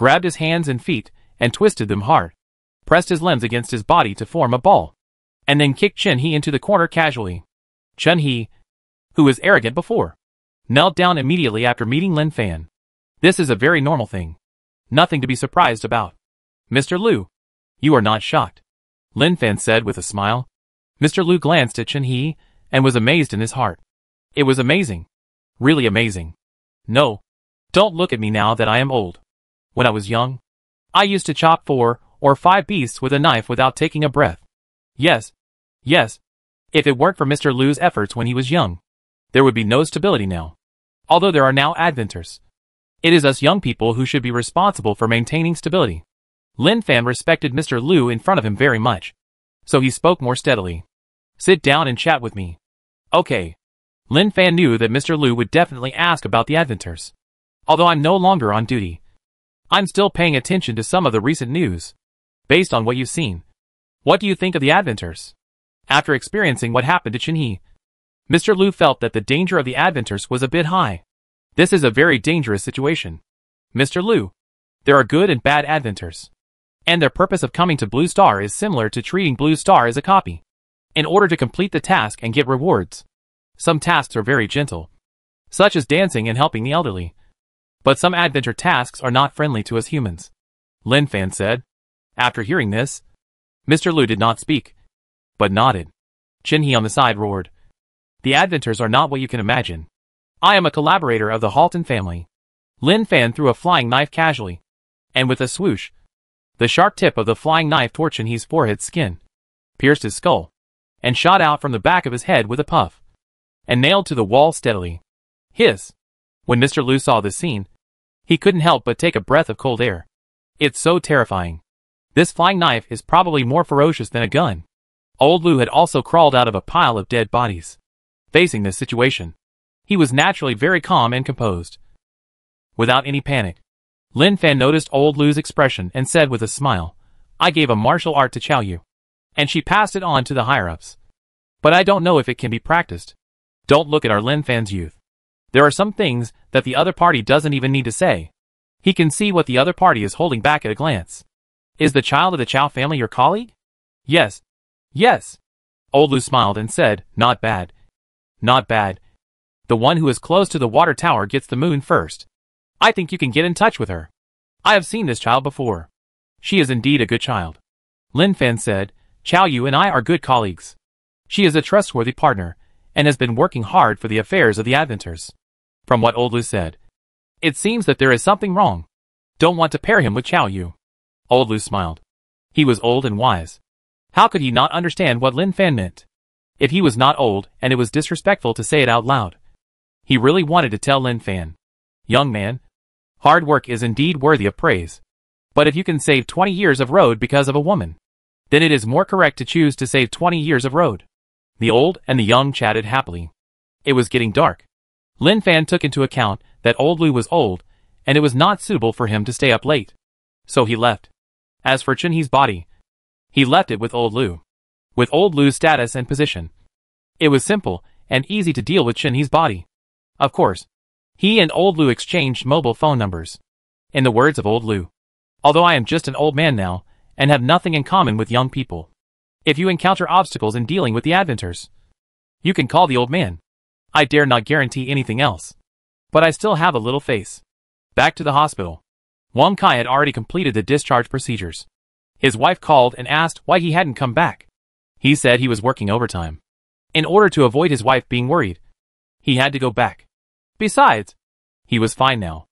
grabbed his hands and feet, and twisted them hard, pressed his limbs against his body to form a ball, and then kicked Chen-He into the corner casually. Chen-He, who was arrogant before, knelt down immediately after meeting Lin Fan. This is a very normal thing. Nothing to be surprised about. Mr. Liu, you are not shocked, Lin Fan said with a smile. Mr. Liu glanced at Chen-He and was amazed in his heart. It was amazing. Really amazing. No. Don't look at me now that I am old. When I was young, I used to chop 4 or 5 beasts with a knife without taking a breath. Yes. Yes. If it weren't for Mr. Liu's efforts when he was young, there would be no stability now. Although there are now adventures, it is us young people who should be responsible for maintaining stability. Lin Fan respected Mr. Liu in front of him very much, so he spoke more steadily. Sit down and chat with me. Okay. Lin Fan knew that Mr. Liu would definitely ask about the adventures. Although I'm no longer on duty, I'm still paying attention to some of the recent news. Based on what you've seen, what do you think of the adventures? After experiencing what happened to Chen-He, Mr. Liu felt that the danger of the adventures was a bit high. This is a very dangerous situation. Mr. Liu, there are good and bad adventures, and their purpose of coming to Blue Star is similar to treating Blue Star as a copy, in order to complete the task and get rewards. Some tasks are very gentle, such as dancing and helping the elderly. But some adventure tasks are not friendly to us humans, Lin Fan said. After hearing this, Mr. Liu did not speak, but nodded. Chen-He on the side roared. The adventures are not what you can imagine. I am a collaborator of the Halton family. Lin Fan threw a flying knife casually, and with a swoosh, the sharp tip of the flying knife tore Chen-He's forehead skin, pierced his skull, and shot out from the back of his head with a puff, and nailed to the wall steadily. Hiss! When Mr. Liu saw this scene, he couldn't help but take a breath of cold air. It's so terrifying. This flying knife is probably more ferocious than a gun. Old Liu had also crawled out of a pile of dead bodies. Facing this situation, he was naturally very calm and composed. Without any panic, Lin Fan noticed Old Liu's expression and said with a smile, I gave a martial art to Qiao Yu, and she passed it on to the higher-ups. But I don't know if it can be practiced. Don't look at our Lin Fan's youth. There are some things that the other party doesn't even need to say. He can see what the other party is holding back at a glance. Is the child of the Qiao family your colleague? Yes. Yes. Old Liu smiled and said, not bad. Not bad. The one who is close to the water tower gets the moon first. I think you can get in touch with her. I have seen this child before. She is indeed a good child. Lin Fan said, Qiao Yu and I are good colleagues. She is a trustworthy partner, and has been working hard for the affairs of the adventures. From what Old Liu said, it seems that there is something wrong. Don't want to pair him with Qiao Yu. Old Liu smiled. He was old and wise. How could he not understand what Lin Fan meant? If he was not old and it was disrespectful to say it out loud. He really wanted to tell Lin Fan, young man, hard work is indeed worthy of praise. But if you can save 20 years of road because of a woman, then it is more correct to choose to save 20 years of road. The old and the young chatted happily. It was getting dark. Lin Fan took into account that Old Liu was old, and it was not suitable for him to stay up late. So he left. As for Chen-He's body, he left it with Old Liu. With Old Liu's status and position, it was simple and easy to deal with Chen-He's body. Of course, he and Old Liu exchanged mobile phone numbers. In the words of Old Liu, although I am just an old man now, and have nothing in common with young people, if you encounter obstacles in dealing with the adventures, you can call the old man. I dare not guarantee anything else. But I still have a little face. Back to the hospital. Wang Kai had already completed the discharge procedures. His wife called and asked why he hadn't come back. He said he was working overtime. In order to avoid his wife being worried, he had to go back. Besides, he was fine now.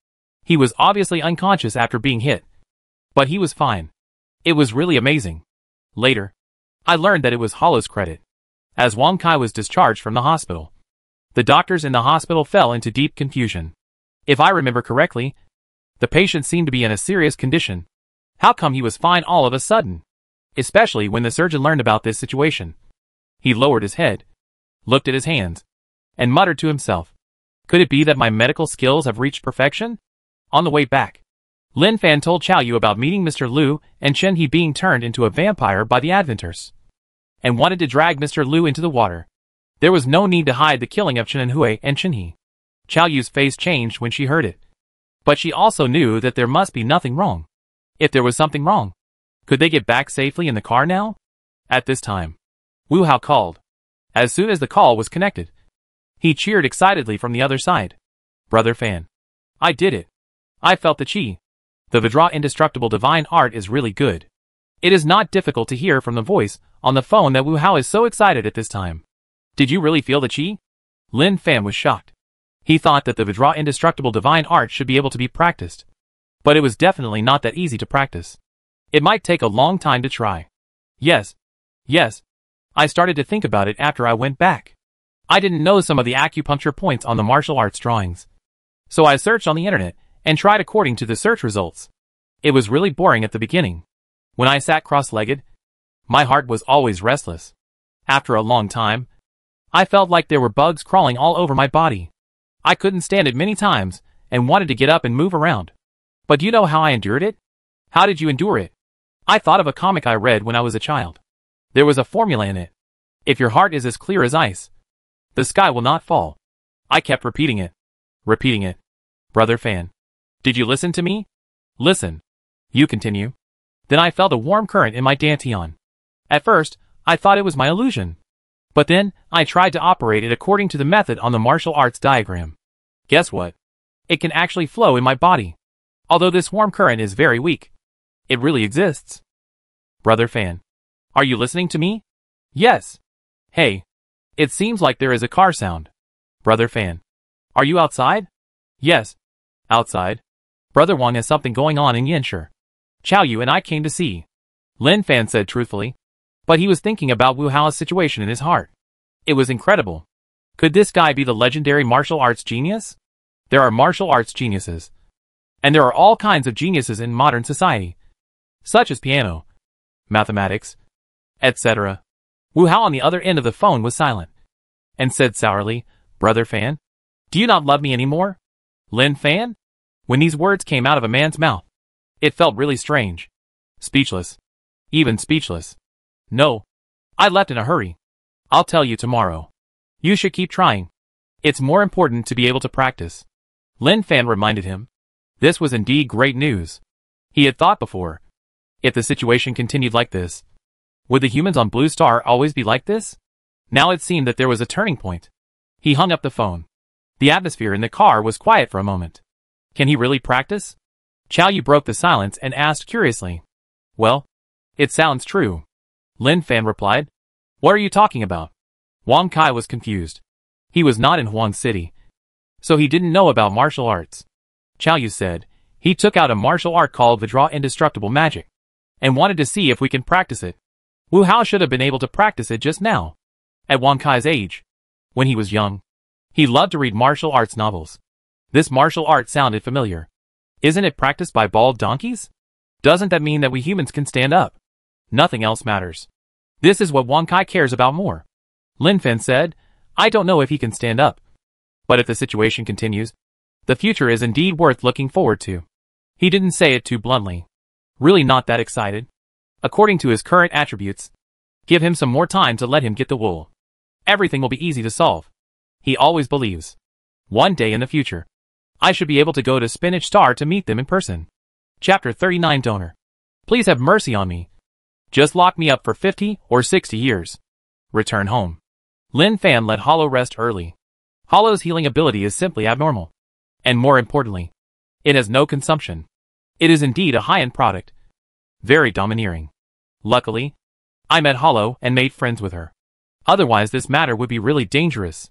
He was obviously unconscious after being hit. But he was fine. It was really amazing. Later, I learned that it was Hollow's credit. As Wang Kai was discharged from the hospital, the doctors in the hospital fell into deep confusion. If I remember correctly, the patient seemed to be in a serious condition. How come he was fine all of a sudden? Especially when the surgeon learned about this situation. He lowered his head, looked at his hands, and muttered to himself, could it be that my medical skills have reached perfection? On the way back, Lin Fan told Qiao Yu about meeting Mr. Liu and Chen-He being turned into a vampire by the adventures, and wanted to drag Mr. Liu into the water. There was no need to hide the killing of Chen Hui and Chen-He. Qiao Yu's face changed when she heard it. But she also knew that there must be nothing wrong. If there was something wrong, could they get back safely in the car now? At this time, Wu Hao called. As soon as the call was connected, he cheered excitedly from the other side. Brother Fan. I did it. I felt the chi. The Vidra indestructible divine art is really good. It is not difficult to hear from the voice on the phone that Wu Hao is so excited at this time. Did you really feel the chi? Lin Fan was shocked. He thought that the Vidra indestructible divine art should be able to be practiced. But it was definitely not that easy to practice. It might take a long time to try. Yes. I started to think about it after I went back. I didn't know some of the acupuncture points on the martial arts drawings. So I searched on the internet and tried according to the search results. It was really boring at the beginning. When I sat cross-legged, my heart was always restless. After a long time, I felt like there were bugs crawling all over my body. I couldn't stand it many times and wanted to get up and move around. But do you know how I endured it? How did you endure it? I thought of a comic I read when I was a child. There was a formula in it. If your heart is as clear as ice, the sky will not fall. I kept repeating it. Brother Fan. Did you listen to me? Listen. You continue. Then I felt a warm current in my dantian. At first, I thought it was my illusion. But then, I tried to operate it according to the method on the martial arts diagram. Guess what? It can actually flow in my body. Although this warm current is very weak. It really exists. Brother Fan. Are you listening to me? Yes. Hey. It seems like there is a car sound. Brother Fan. Are you outside? Yes. Outside. Brother Wang has something going on in Yanshi. Chao Yu and I came to see. Lin Fan said truthfully. But he was thinking about Wu Hao's situation in his heart. It was incredible. Could this guy be the legendary martial arts genius? There are martial arts geniuses. And there are all kinds of geniuses in modern society. Such as piano, mathematics, etc. Wu Hao on the other end of the phone was silent. And said sourly, Brother Fan? Do you not love me anymore? Lin Fan? When these words came out of a man's mouth, it felt really strange. Speechless. Even speechless. No. I left in a hurry. I'll tell you tomorrow. You should keep trying. It's more important to be able to practice. Lin Fan reminded him. This was indeed great news. He had thought before. If the situation continued like this, would the humans on Blue Star always be like this? Now it seemed that there was a turning point. He hung up the phone. The atmosphere in the car was quiet for a moment. Can he really practice? Chao Yu broke the silence and asked curiously. Well, it sounds true. Lin Fan replied. What are you talking about? Wang Kai was confused. He was not in Huang City, so he didn't know about martial arts. Chao Yu said, he took out a martial art called Vidra Indestructible Magic, and wanted to see if we can practice it. Wu Hao should have been able to practice it just now. At Wang Kai's age, when he was young, he loved to read martial arts novels. This martial art sounded familiar. Isn't it practiced by bald donkeys? Doesn't that mean that we humans can stand up? Nothing else matters. This is what Wang Kai cares about more. Lin Fan said, I don't know if he can stand up. But if the situation continues, the future is indeed worth looking forward to. He didn't say it too bluntly. Really not that excited. According to his current attributes, give him some more time to let him get the wool. Everything will be easy to solve. He always believes. One day in the future, I should be able to go to Spinach Star to meet them in person. Chapter 39 Donor. Please have mercy on me. Just lock me up for 50 or 60 years. Return home. Lin Fan let Hollow rest early. Hollow's healing ability is simply abnormal. And more importantly, it has no consumption. It is indeed a high-end product. Very domineering. Luckily, I met Hollow and made friends with her. Otherwise this matter would be really dangerous.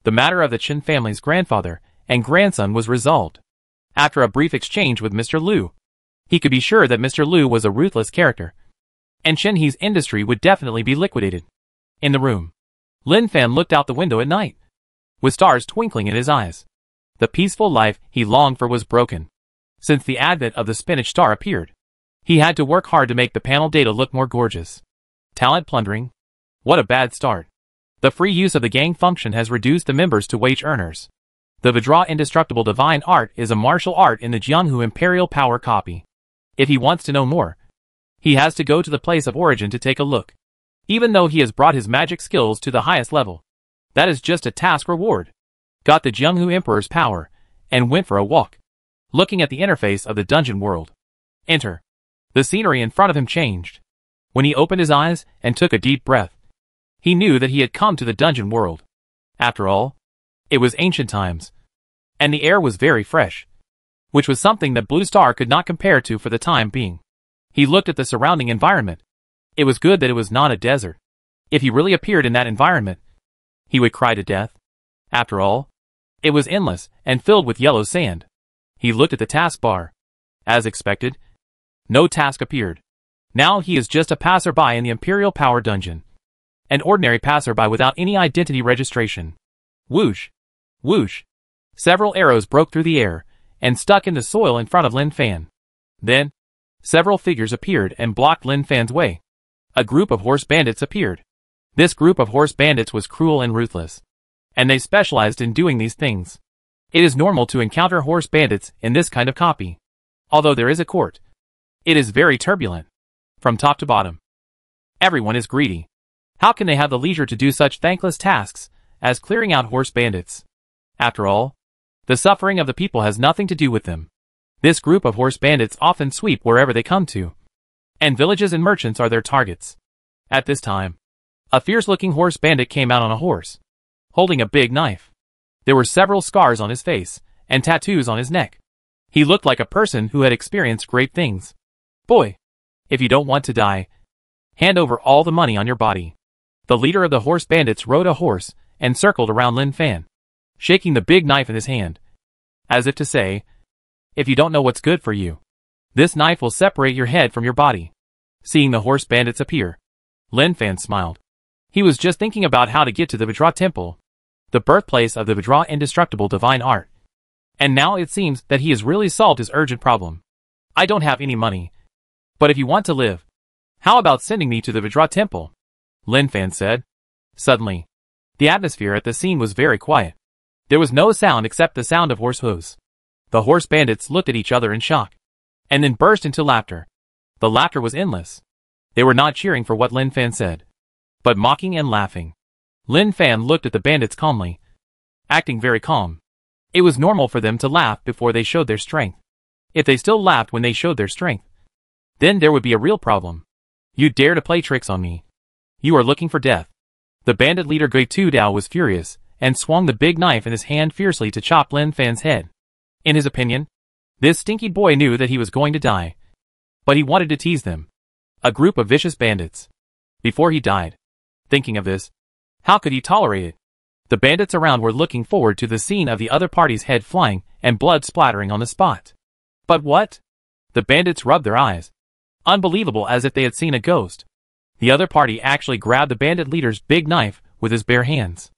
The matter of the Chen family's grandfather and grandson was resolved. After a brief exchange with Mr. Liu, he could be sure that Mr. Liu was a ruthless character. And Chen He's industry would definitely be liquidated. In the room, Lin Fan looked out the window at night, with stars twinkling in his eyes. The peaceful life he longed for was broken. Since the advent of the Spinach Star appeared, he had to work hard to make the panel data look more gorgeous. Talent plundering? What a bad start. The free use of the gang function has reduced the members to wage earners. The Vidra Indestructible Divine Art is a martial art in the Jianghu Imperial Power copy. If he wants to know more, he has to go to the place of origin to take a look. Even though he has brought his magic skills to the highest level, that is just a task reward. Got the Jianghu Emperor's power, and went for a walk. looking at the interface of the dungeon world. Enter. The scenery in front of him changed. When he opened his eyes and took a deep breath, he knew that he had come to the dungeon world. After all, it was ancient times, and the air was very fresh, which was something that Blue Star could not compare to for the time being. He looked at the surrounding environment. It was good that it was not a desert. If he really appeared in that environment, he would cry to death. After all, it was endless and filled with yellow sand. He looked at the taskbar. As expected, no task appeared. Now he is just a passerby in the Imperial Power Dungeon. An ordinary passerby without any identity registration. Whoosh! Whoosh! Several arrows broke through the air and stuck in the soil in front of Lin Fan. Then, several figures appeared and blocked Lin Fan's way. A group of horse bandits appeared. This group of horse bandits was cruel and ruthless, and they specialized in doing these things. It is normal to encounter horse bandits in this kind of copy. Although there is a court, it is very turbulent, from top to bottom. Everyone is greedy. How can they have the leisure to do such thankless tasks as clearing out horse bandits? After all, the suffering of the people has nothing to do with them. This group of horse bandits often sweep wherever they come to, and villages and merchants are their targets. At this time, a fierce-looking horse bandit came out on a horse, holding a big knife. There were several scars on his face and tattoos on his neck. He looked like a person who had experienced great things. Boy, if you don't want to die, hand over all the money on your body. The leader of the horse bandits rode a horse and circled around Lin Fan, shaking the big knife in his hand, as if to say, if you don't know what's good for you, this knife will separate your head from your body. Seeing the horse bandits appear, Lin Fan smiled. He was just thinking about how to get to the Vajra Temple, the birthplace of the Vajra indestructible divine art. And now it seems that he has really solved his urgent problem. I don't have any money, but if you want to live, how about sending me to the Vajra Temple? Lin Fan said. Suddenly, the atmosphere at the scene was very quiet. There was no sound except the sound of horse hooves. The horse bandits looked at each other in shock, and then burst into laughter. The laughter was endless. They were not cheering for what Lin Fan said, but mocking and laughing. Lin Fan looked at the bandits calmly, acting very calm. It was normal for them to laugh before they showed their strength. If they still laughed when they showed their strength, then there would be a real problem. You dare to play tricks on me. You are looking for death. The bandit leader Gui Tu Dao was furious, and swung the big knife in his hand fiercely to chop Lin Fan's head. In his opinion, this stinky boy knew that he was going to die, but he wanted to tease them. A group of vicious bandits. Before he died. Thinking of this, how could he tolerate it? The bandits around were looking forward to the scene of the other party's head flying and blood splattering on the spot. But what? The bandits rubbed their eyes. Unbelievable, as if they had seen a ghost. The other party actually grabbed the bandit leader's big knife with his bare hands.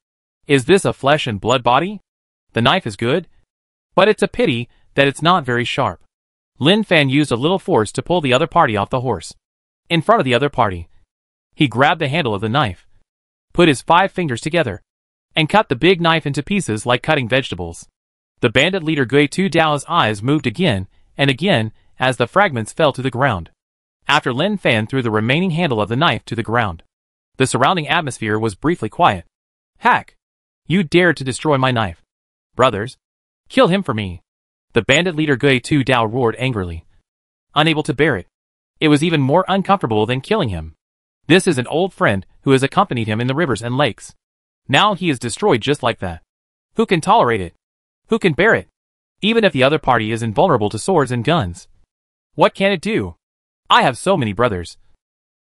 Is this a flesh and blood body? The knife is good, but it's a pity that it's not very sharp. Lin Fan used a little force to pull the other party off the horse. In front of the other party, he grabbed the handle of the knife, put his 5 fingers together, and cut the big knife into pieces like cutting vegetables. The bandit leader Gui Tu Dao's eyes moved again and again as the fragments fell to the ground. After Lin Fan threw the remaining handle of the knife to the ground, the surrounding atmosphere was briefly quiet. Hack! You dared to destroy my knife. Brothers, kill him for me. The bandit leader Gui Tu Dao roared angrily, unable to bear it. It was even more uncomfortable than killing him. This is an old friend who has accompanied him in the rivers and lakes. Now he is destroyed just like that. Who can tolerate it? Who can bear it? Even if the other party is invulnerable to swords and guns. What can it do? I have so many brothers.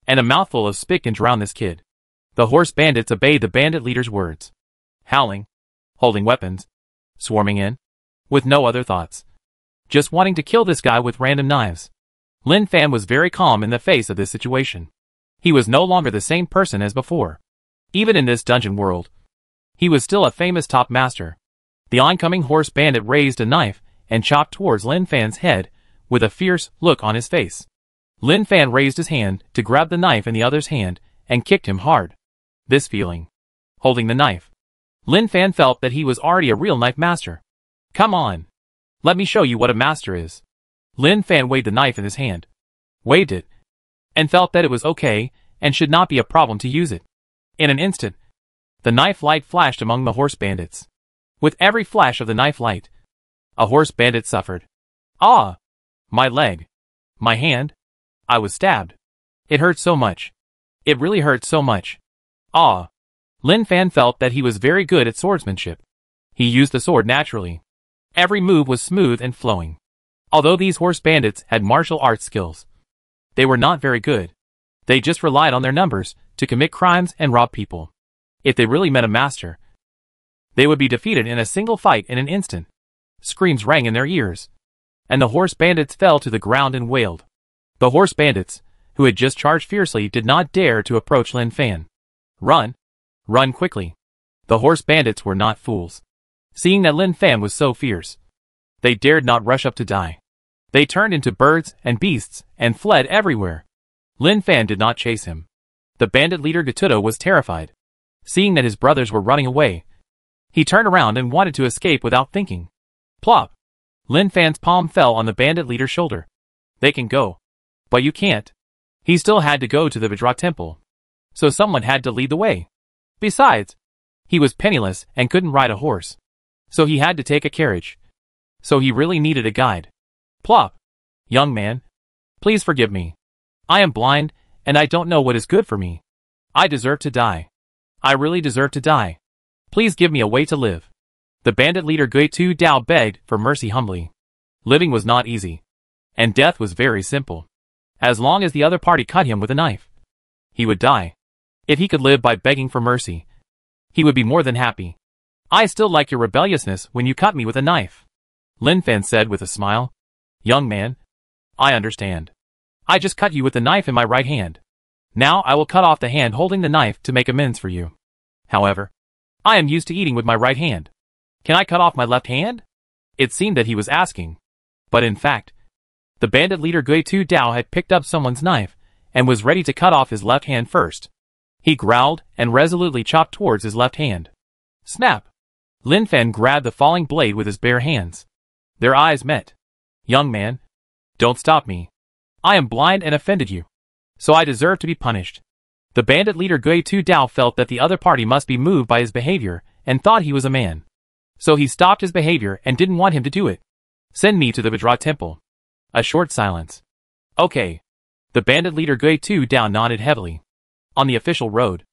And a mouthful of spit can drown this kid. The horse bandits obeyed the bandit leader's words. Howling, holding weapons, swarming in, with no other thoughts. Just wanting to kill this guy with random knives. Lin Fan was very calm in the face of this situation. He was no longer the same person as before. Even in this dungeon world, he was still a famous top master. The oncoming horse bandit raised a knife and chopped towards Lin Fan's head with a fierce look on his face. Lin Fan raised his hand to grab the knife in the other's hand and kicked him hard. This feeling, holding the knife, Lin Fan felt that he was already a real knife master. Come on. Let me show you what a master is. Lin Fan weighed the knife in his hand, waved it, and felt that it was okay and should not be a problem to use it. In an instant, the knife light flashed among the horse bandits. With every flash of the knife light, a horse bandit suffered. Ah! My leg. My hand. I was stabbed. It hurt so much. It really hurt so much. Ah! Lin Fan felt that he was very good at swordsmanship. He used the sword naturally. Every move was smooth and flowing. Although these horse bandits had martial arts skills, they were not very good. They just relied on their numbers to commit crimes and rob people. If they really met a master, they would be defeated in a single fight in an instant. Screams rang in their ears, and the horse bandits fell to the ground and wailed. The horse bandits, who had just charged fiercely, did not dare to approach Lin Fan. Run! Run quickly! The horse bandits were not fools. Seeing that Lin Fan was so fierce, they dared not rush up to die. They turned into birds and beasts and fled everywhere. Lin Fan did not chase him. The bandit leader Gatudo was terrified. Seeing that his brothers were running away, he turned around and wanted to escape without thinking. Plop! Lin Fan's palm fell on the bandit leader's shoulder. They can go. But you can't. He still had to go to the Vajra temple. So someone had to lead the way. Besides, he was penniless and couldn't ride a horse. So he had to take a carriage. So he really needed a guide. Plop! Young man, please forgive me. I am blind, and I don't know what is good for me. I deserve to die. I really deserve to die. Please give me a way to live. The bandit leader Gui Tu Dao begged for mercy humbly. Living was not easy, and death was very simple. As long as the other party cut him with a knife, he would die. If he could live by begging for mercy, he would be more than happy. I still like your rebelliousness when you cut me with a knife, Lin Fan said with a smile. Young man, I understand. I just cut you with the knife in my right hand. Now I will cut off the hand holding the knife to make amends for you. However, I am used to eating with my right hand. Can I cut off my left hand? It seemed that he was asking. But in fact, the bandit leader Gui Tu Dao had picked up someone's knife and was ready to cut off his left hand first. He growled and resolutely chopped towards his left hand. Snap! Lin Fan grabbed the falling blade with his bare hands. Their eyes met. Young man, don't stop me. I am blind and offended you, so I deserve to be punished. The bandit leader Gui Tu Dao felt that the other party must be moved by his behavior and thought he was a man. So he stopped his behavior and didn't want him to do it. Send me to the Vajra temple. A short silence. Okay. The bandit leader Gui Tu Dao nodded heavily. On the official road,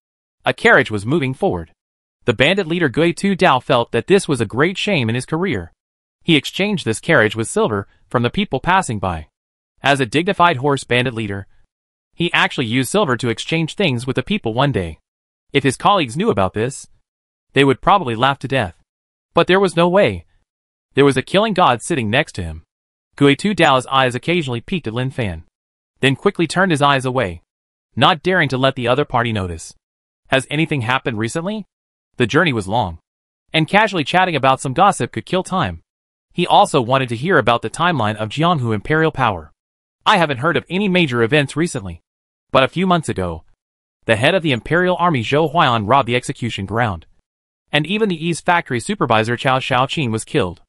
a carriage was moving forward. The bandit leader Gui Tu Dao felt that this was a great shame in his career. He exchanged this carriage with silver from the people passing by. As a dignified horse bandit leader, he actually used silver to exchange things with the people one day. If his colleagues knew about this, they would probably laugh to death. But there was no way. There was a killing god sitting next to him. Gui Tu Dao's eyes occasionally peeked at Lin Fan, then quickly turned his eyes away, not daring to let the other party notice. Has anything happened recently? The journey was long, and casually chatting about some gossip could kill time. He also wanted to hear about the timeline of Jianghu imperial power. I haven't heard of any major events recently, but a few months ago, the head of the imperial army Zhou Huan robbed the execution ground, and even the East factory supervisor Chao Xiaoqin was killed.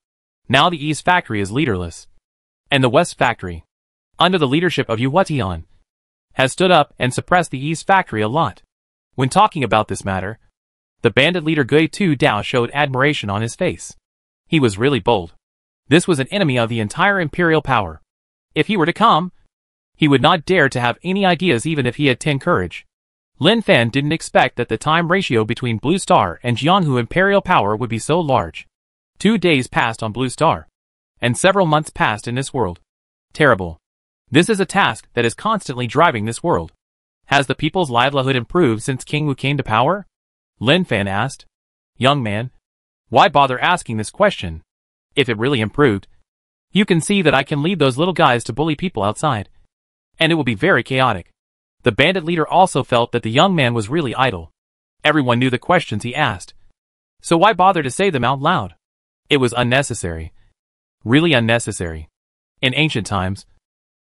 Now the East factory is leaderless, and the West factory, under the leadership of Yu Huatian, has stood up and suppressed the East factory a lot. When talking about this matter, the bandit leader Gui Tu Dao showed admiration on his face. He was really bold. This was an enemy of the entire imperial power. If he were to come, he would not dare to have any ideas even if he had 10 courage. Lin Fan didn't expect that the time ratio between Blue Star and Jianghu imperial power would be so large. 2 days passed on Blue Star, and several months passed in this world. Terrible. This is a task that is constantly driving this world. Has the people's livelihood improved since King Wu came to power? Lin Fan asked. Young man, why bother asking this question? If it really improved, you can see that I can lead those little guys to bully people outside, and it will be very chaotic. The bandit leader also felt that the young man was really idle. Everyone knew the questions he asked, so why bother to say them out loud? It was unnecessary. Really unnecessary. In ancient times,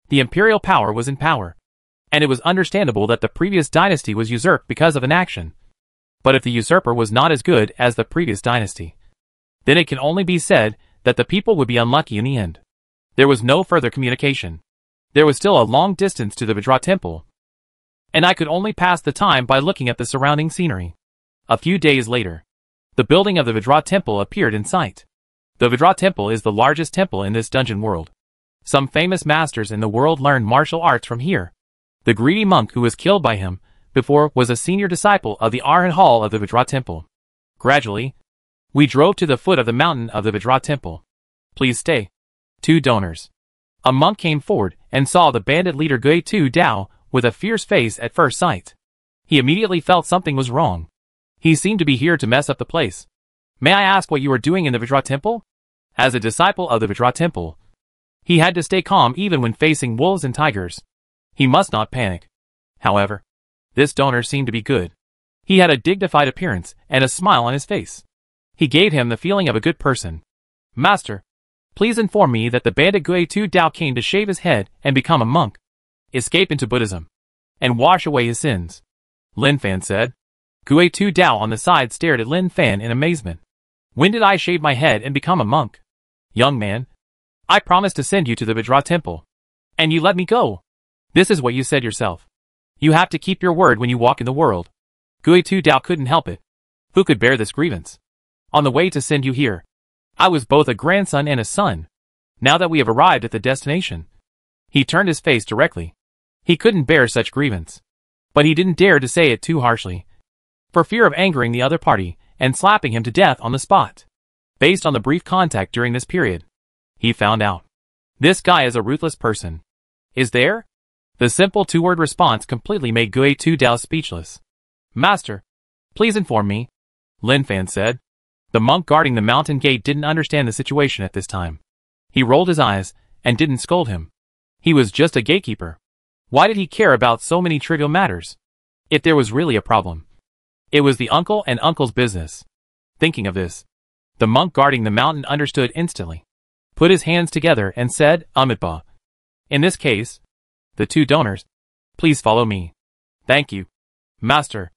the imperial power was in power, and it was understandable that the previous dynasty was usurped because of an action. But if the usurper was not as good as the previous dynasty, then it can only be said that the people would be unlucky in the end. There was no further communication. There was still a long distance to the Vajra temple, and I could only pass the time by looking at the surrounding scenery. A few days later, the building of the Vajra temple appeared in sight. The Vajra temple is the largest temple in this dungeon world. Some famous masters in the world learned martial arts from here. The greedy monk who was killed by him before was a senior disciple of the Arhat Hall of the Vajra Temple. Gradually, we drove to the foot of the mountain of the Vajra Temple. Please stay. 2 donors. A monk came forward and saw the bandit leader Gui Tu Dao with a fierce face at first sight. He immediately felt something was wrong. He seemed to be here to mess up the place. May I ask what you are doing in the Vajra Temple? As a disciple of the Vajra Temple, he had to stay calm even when facing wolves and tigers. He must not panic. However, this donor seemed to be good. He had a dignified appearance and a smile on his face. He gave him the feeling of a good person. Master, please inform me that the bandit Gui Tu Dao came to shave his head and become a monk, escape into Buddhism, and wash away his sins. Lin Fan said. Gui Tu Dao on the side stared at Lin Fan in amazement. When did I shave my head and become a monk? Young man, I promised to send you to the Vajra Temple, and you let me go. This is what you said yourself. You have to keep your word when you walk in the world. Gui Tu Dao couldn't help it. Who could bear this grievance? On the way to send you here, I was both a grandson and a son. Now that we have arrived at the destination. He turned his face directly. He couldn't bear such grievance. But he didn't dare to say it too harshly, for fear of angering the other party and slapping him to death on the spot. Based on the brief contact during this period, he found out. This guy is a ruthless person. Is there? The simple 2-word response completely made Gui Tu Dao speechless. Master, please inform me, Lin Fan said. The monk guarding the mountain gate didn't understand the situation at this time. He rolled his eyes and didn't scold him. He was just a gatekeeper. Why did he care about so many trivial matters? If there was really a problem, it was the uncle and uncle's business. Thinking of this, the monk guarding the mountain understood instantly, put his hands together and said, Amitabha. In this case, the 2 donors, please follow me. Thank you, Master.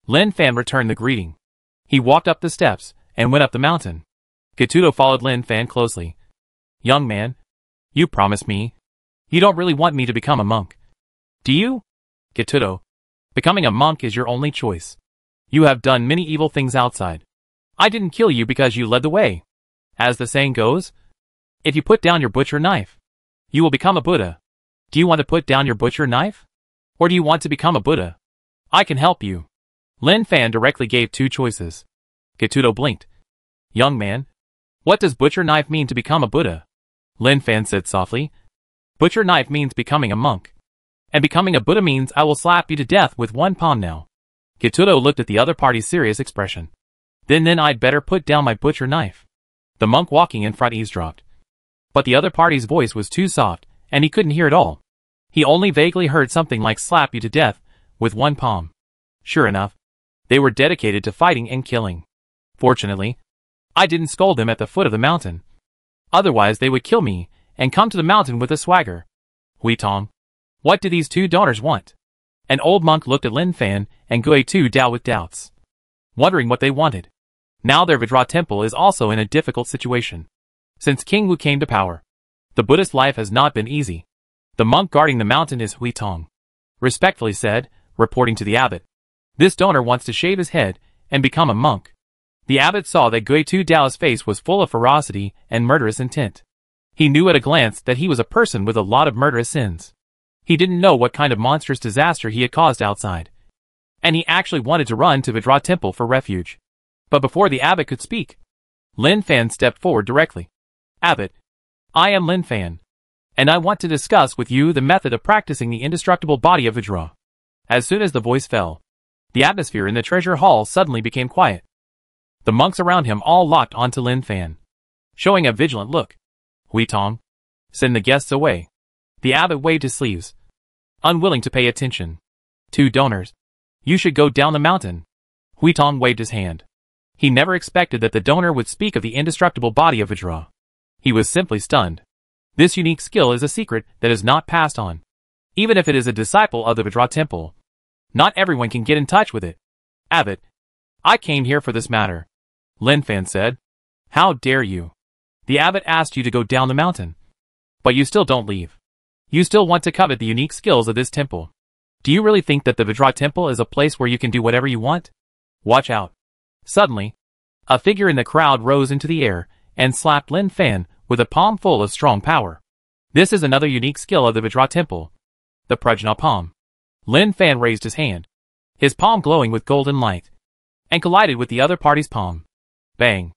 Lin Fan returned the greeting. He walked up the steps and went up the mountain. Getudo followed Lin Fan closely. Young man, you promised me. You don't really want me to become a monk, do you? Getudo, becoming a monk is your only choice. You have done many evil things outside. I didn't kill you because you led the way. As the saying goes, if you put down your butcher knife, you will become a Buddha. Do you want to put down your butcher knife? Or do you want to become a Buddha? I can help you. Lin Fan directly gave 2 choices. Getudo blinked. Young man, what does butcher knife mean to become a Buddha? Lin Fan said softly. Butcher knife means becoming a monk. And becoming a Buddha means I will slap you to death with 1 palm now. Getudo looked at the other party's serious expression. Then I'd better put down my butcher knife. The monk walking in front eavesdropped. But the other party's voice was too soft, and he couldn't hear it all. He only vaguely heard something like slap you to death with 1 palm. Sure enough, they were dedicated to fighting and killing. Fortunately, I didn't scold them at the foot of the mountain. Otherwise they would kill me and come to the mountain with a swagger. Hui Tong, what do these 2 donors want? An old monk looked at Lin Fan and Gui Tu Dao with doubts, wondering what they wanted. Now their Vajra Temple is also in a difficult situation. Since King Wu came to power, the Buddhist life has not been easy. The monk guarding the mountain is Hui Tong, respectfully said, reporting to the abbot. This donor wants to shave his head and become a monk. The abbot saw that Gui Tu Dao's face was full of ferocity and murderous intent. He knew at a glance that he was a person with a lot of murderous sins. He didn't know what kind of monstrous disaster he had caused outside, and he actually wanted to run to Vajra Temple for refuge. But before the abbot could speak, Lin Fan stepped forward directly. Abbot, I am Lin Fan, and I want to discuss with you the method of practicing the indestructible body of Vajra. As soon as the voice fell, the atmosphere in the treasure hall suddenly became quiet. The monks around him all locked onto Lin Fan, showing a vigilant look. Hui Tong, send the guests away. The abbot waved his sleeves, unwilling to pay attention. 2 donors, you should go down the mountain. Hui Tong waved his hand. He never expected that the donor would speak of the indestructible body of Vajra. He was simply stunned. This unique skill is a secret that is not passed on. Even if it is a disciple of the Vajra Temple, not everyone can get in touch with it. Abbot, I came here for this matter, Lin Fan said. How dare you? The abbot asked you to go down the mountain, but you still don't leave. You still want to covet the unique skills of this temple. Do you really think that the Vajra Temple is a place where you can do whatever you want? Watch out. Suddenly, a figure in the crowd rose into the air and slapped Lin Fan with a palm full of strong power. This is another unique skill of the Vajra Temple. The Prajna Palm. Lin Fan raised his hand, his palm glowing with golden light, and collided with the other party's palm. Bang.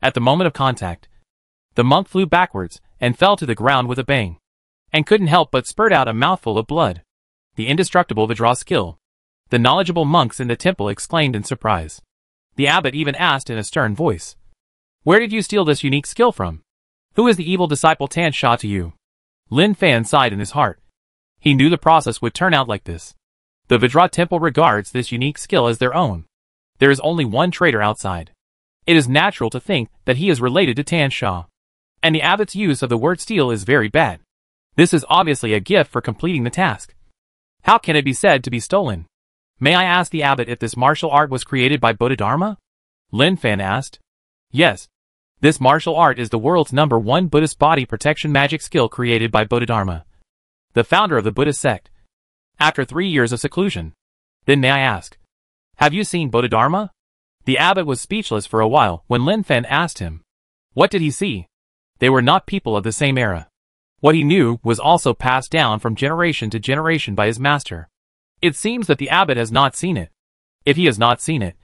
At the moment of contact, the monk flew backwards and fell to the ground with a bang, and couldn't help but spurt out a mouthful of blood. The indestructible Vajra skill. The knowledgeable monks in the temple exclaimed in surprise. The abbot even asked in a stern voice, "Where did you steal this unique skill from? Who is the evil disciple Tan Sha to you?" Lin Fan sighed in his heart. He knew the process would turn out like this. The Vajra Temple regards this unique skill as their own. There is only one traitor outside. It is natural to think that he is related to Tan Sha. And the abbot's use of the word steal is very bad. This is obviously a gift for completing the task. How can it be said to be stolen? May I ask the abbot if this martial art was created by Bodhidharma? Lin Fan asked. Yes. This martial art is the world's #1 Buddhist body protection magic skill created by Bodhidharma, the founder of the Buddhist sect. After 3 years of seclusion. Then may I ask, have you seen Bodhidharma? The abbot was speechless for a while when Lin Fan asked him. What did he see? They were not people of the same era. What he knew was also passed down from generation to generation by his master. It seems that the abbot has not seen it. If he has not seen it,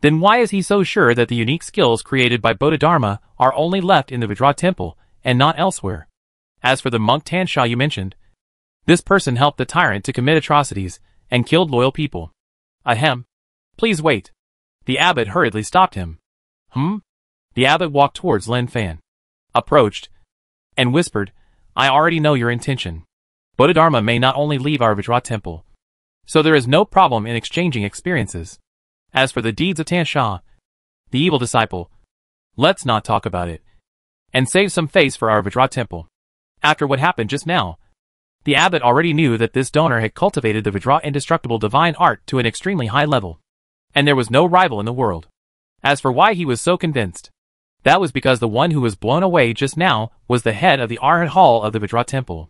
then why is he so sure that the unique skills created by Bodhidharma are only left in the Vajra Temple and not elsewhere? As for the monk Tan Sha you mentioned, this person helped the tyrant to commit atrocities and killed loyal people. Ahem. Please wait. The abbot hurriedly stopped him. The abbot walked towards Lin Fan, approached, and whispered, I already know your intention. Bodhidharma may not only leave our Vajra Temple, so there is no problem in exchanging experiences. As for the deeds of Tan Sha, the evil disciple, let's not talk about it, and save some face for our Vajra Temple. After what happened just now, the abbot already knew that this donor had cultivated the Vajra indestructible divine art to an extremely high level, and there was no rival in the world. As for why he was so convinced, that was because the one who was blown away just now was the head of the Arhat Hall of the Vajra Temple,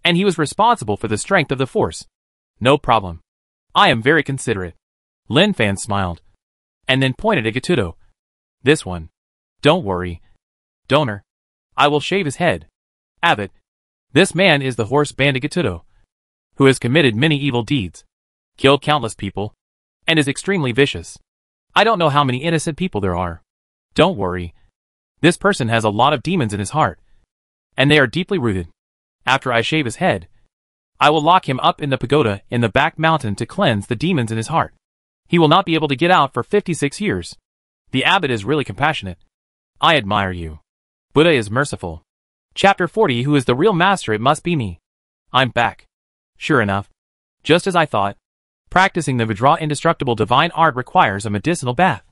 and he was responsible for the strength of the force. No problem. I am very considerate. Lin Fan smiled, and then pointed at Gatudo. This one. Don't worry. Donor. I will shave his head. Abbot. This man is the horse bandit Gatudo, who has committed many evil deeds, killed countless people, and is extremely vicious. I don't know how many innocent people there are. Don't worry. This person has a lot of demons in his heart, and they are deeply rooted. After I shave his head, I will lock him up in the pagoda in the back mountain to cleanse the demons in his heart. He will not be able to get out for 56 years. The abbot is really compassionate. I admire you. Buddha is merciful. Chapter 40. Who is the real master? It must be me. I'm back. Sure enough. Just as I thought. Practicing the Vajra indestructible divine art requires a medicinal bath.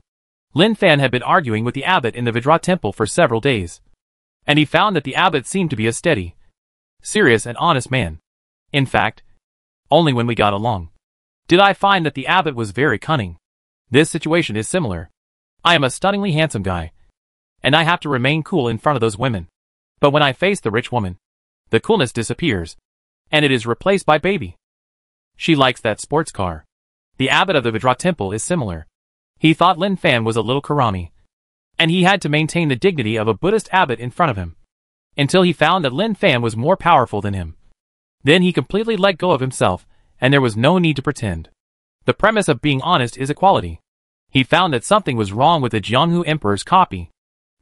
Lin Fan had been arguing with the abbot in the Vajra Temple for several days, and he found that the abbot seemed to be a steady, serious and honest man. In fact, only when we got along did I find that the abbot was very cunning. This situation is similar. I am a stunningly handsome guy, and I have to remain cool in front of those women. But when I face the rich woman, the coolness disappears, and it is replaced by baby. She likes that sports car. The abbot of the Vajra Temple is similar. He thought Lin Fan was a little karami, and he had to maintain the dignity of a Buddhist abbot in front of him, until he found that Lin Fan was more powerful than him. Then he completely let go of himself, and there was no need to pretend. The premise of being honest is equality. He found that something was wrong with the Jianghu Emperor's copy.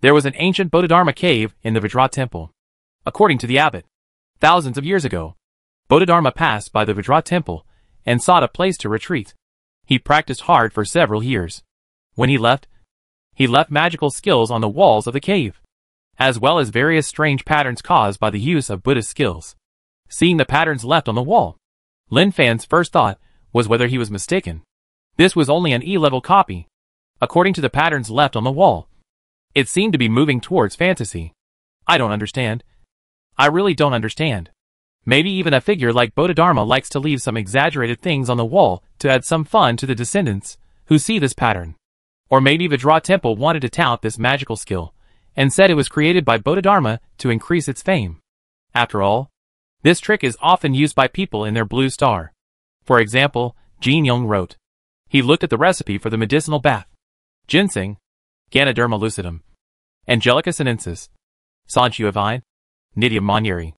There was an ancient Bodhidharma cave in the Vajra Temple. According to the abbot, thousands of years ago, Bodhidharma passed by the Vajra Temple and sought a place to retreat. He practiced hard for several years. When he left magical skills on the walls of the cave, as well as various strange patterns caused by the use of Buddhist skills. Seeing the patterns left on the wall, Lin Fan's first thought was whether he was mistaken. This was only an E-level copy. According to the patterns left on the wall, it seemed to be moving towards fantasy. I don't understand. I really don't understand. Maybe even a figure like Bodhidharma likes to leave some exaggerated things on the wall to add some fun to the descendants who see this pattern. Or maybe Vajra Temple wanted to tout this magical skill, and said it was created by Bodhidharma to increase its fame. After all, this trick is often used by people in their blue star. For example, Jin Yong wrote. He looked at the recipe for the medicinal bath. Ginseng, Ganoderma lucidum, Angelica sinensis, Sanchuavine, Nidia Monieri,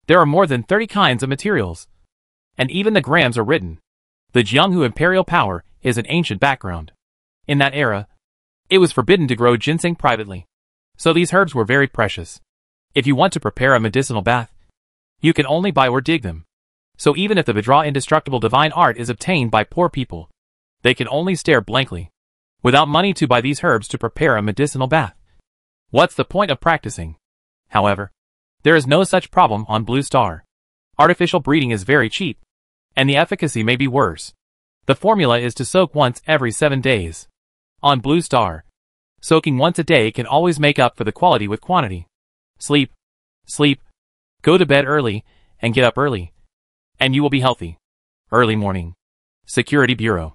There are more than 30 kinds of materials. And even the grams are written. The Jianghu imperial power is an ancient background. In that era, it was forbidden to grow ginseng privately. So these herbs were very precious. If you want to prepare a medicinal bath, you can only buy or dig them. So even if the Vidra indestructible divine art is obtained by poor people, they can only stare blankly, without money to buy these herbs to prepare a medicinal bath. What's the point of practicing? However, there is no such problem on Blue Star. Artificial breeding is very cheap, and the efficacy may be worse. The formula is to soak once every 7 days. On Blue Star, soaking once a day can always make up for the quality with quantity. Sleep, sleep, go to bed early, and get up early, and you will be healthy. Early morning. Security Bureau.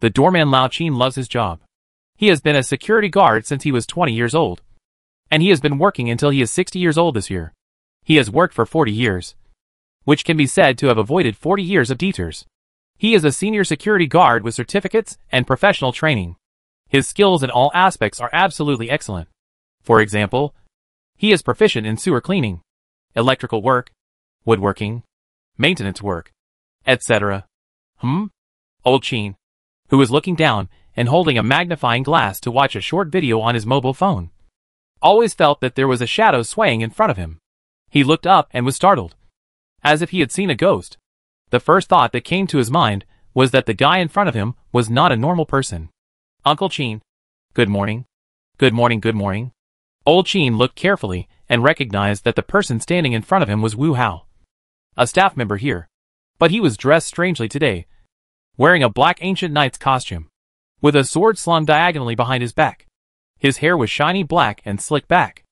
The doorman Lao Qin loves his job. He has been a security guard since he was 20 years old. And he has been working until he is 60 years old this year. He has worked for 40 years, which can be said to have avoided 40 years of detours. He is a senior security guard with certificates and professional training. His skills in all aspects are absolutely excellent. For example, he is proficient in sewer cleaning, electrical work, woodworking, maintenance work, etc. Old Qin, who was looking down and holding a magnifying glass to watch a short video on his mobile phone, always felt that there was a shadow swaying in front of him. He looked up and was startled, as if he had seen a ghost. The first thought that came to his mind was that the guy in front of him was not a normal person. Uncle Qin. Good morning. Good morning, good morning. Old Qin looked carefully and recognized that the person standing in front of him was Wu Hao, a staff member here. But he was dressed strangely today, wearing a black ancient knight's costume, with a sword slung diagonally behind his back. His hair was shiny black and slicked back,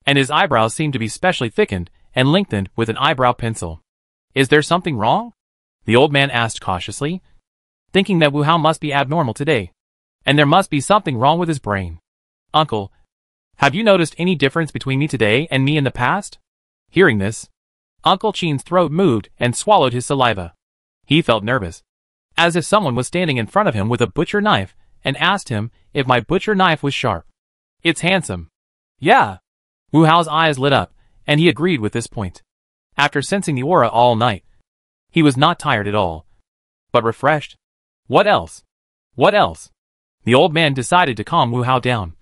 and his eyebrows seemed to be specially thickened and lengthened with an eyebrow pencil. Is there something wrong? The old man asked cautiously, thinking that Wu Hao must be abnormal today, and there must be something wrong with his brain. Uncle, have you noticed any difference between me today and me in the past? Hearing this, Uncle Qin's throat moved and swallowed his saliva. He felt nervous, as if someone was standing in front of him with a butcher knife and asked him if my butcher knife was sharp. It's handsome. Yeah. Wu Hao's eyes lit up, and he agreed with this point. After sensing the aura all night, he was not tired at all, but refreshed. What else? What else? The old man decided to calm Wu Hao down,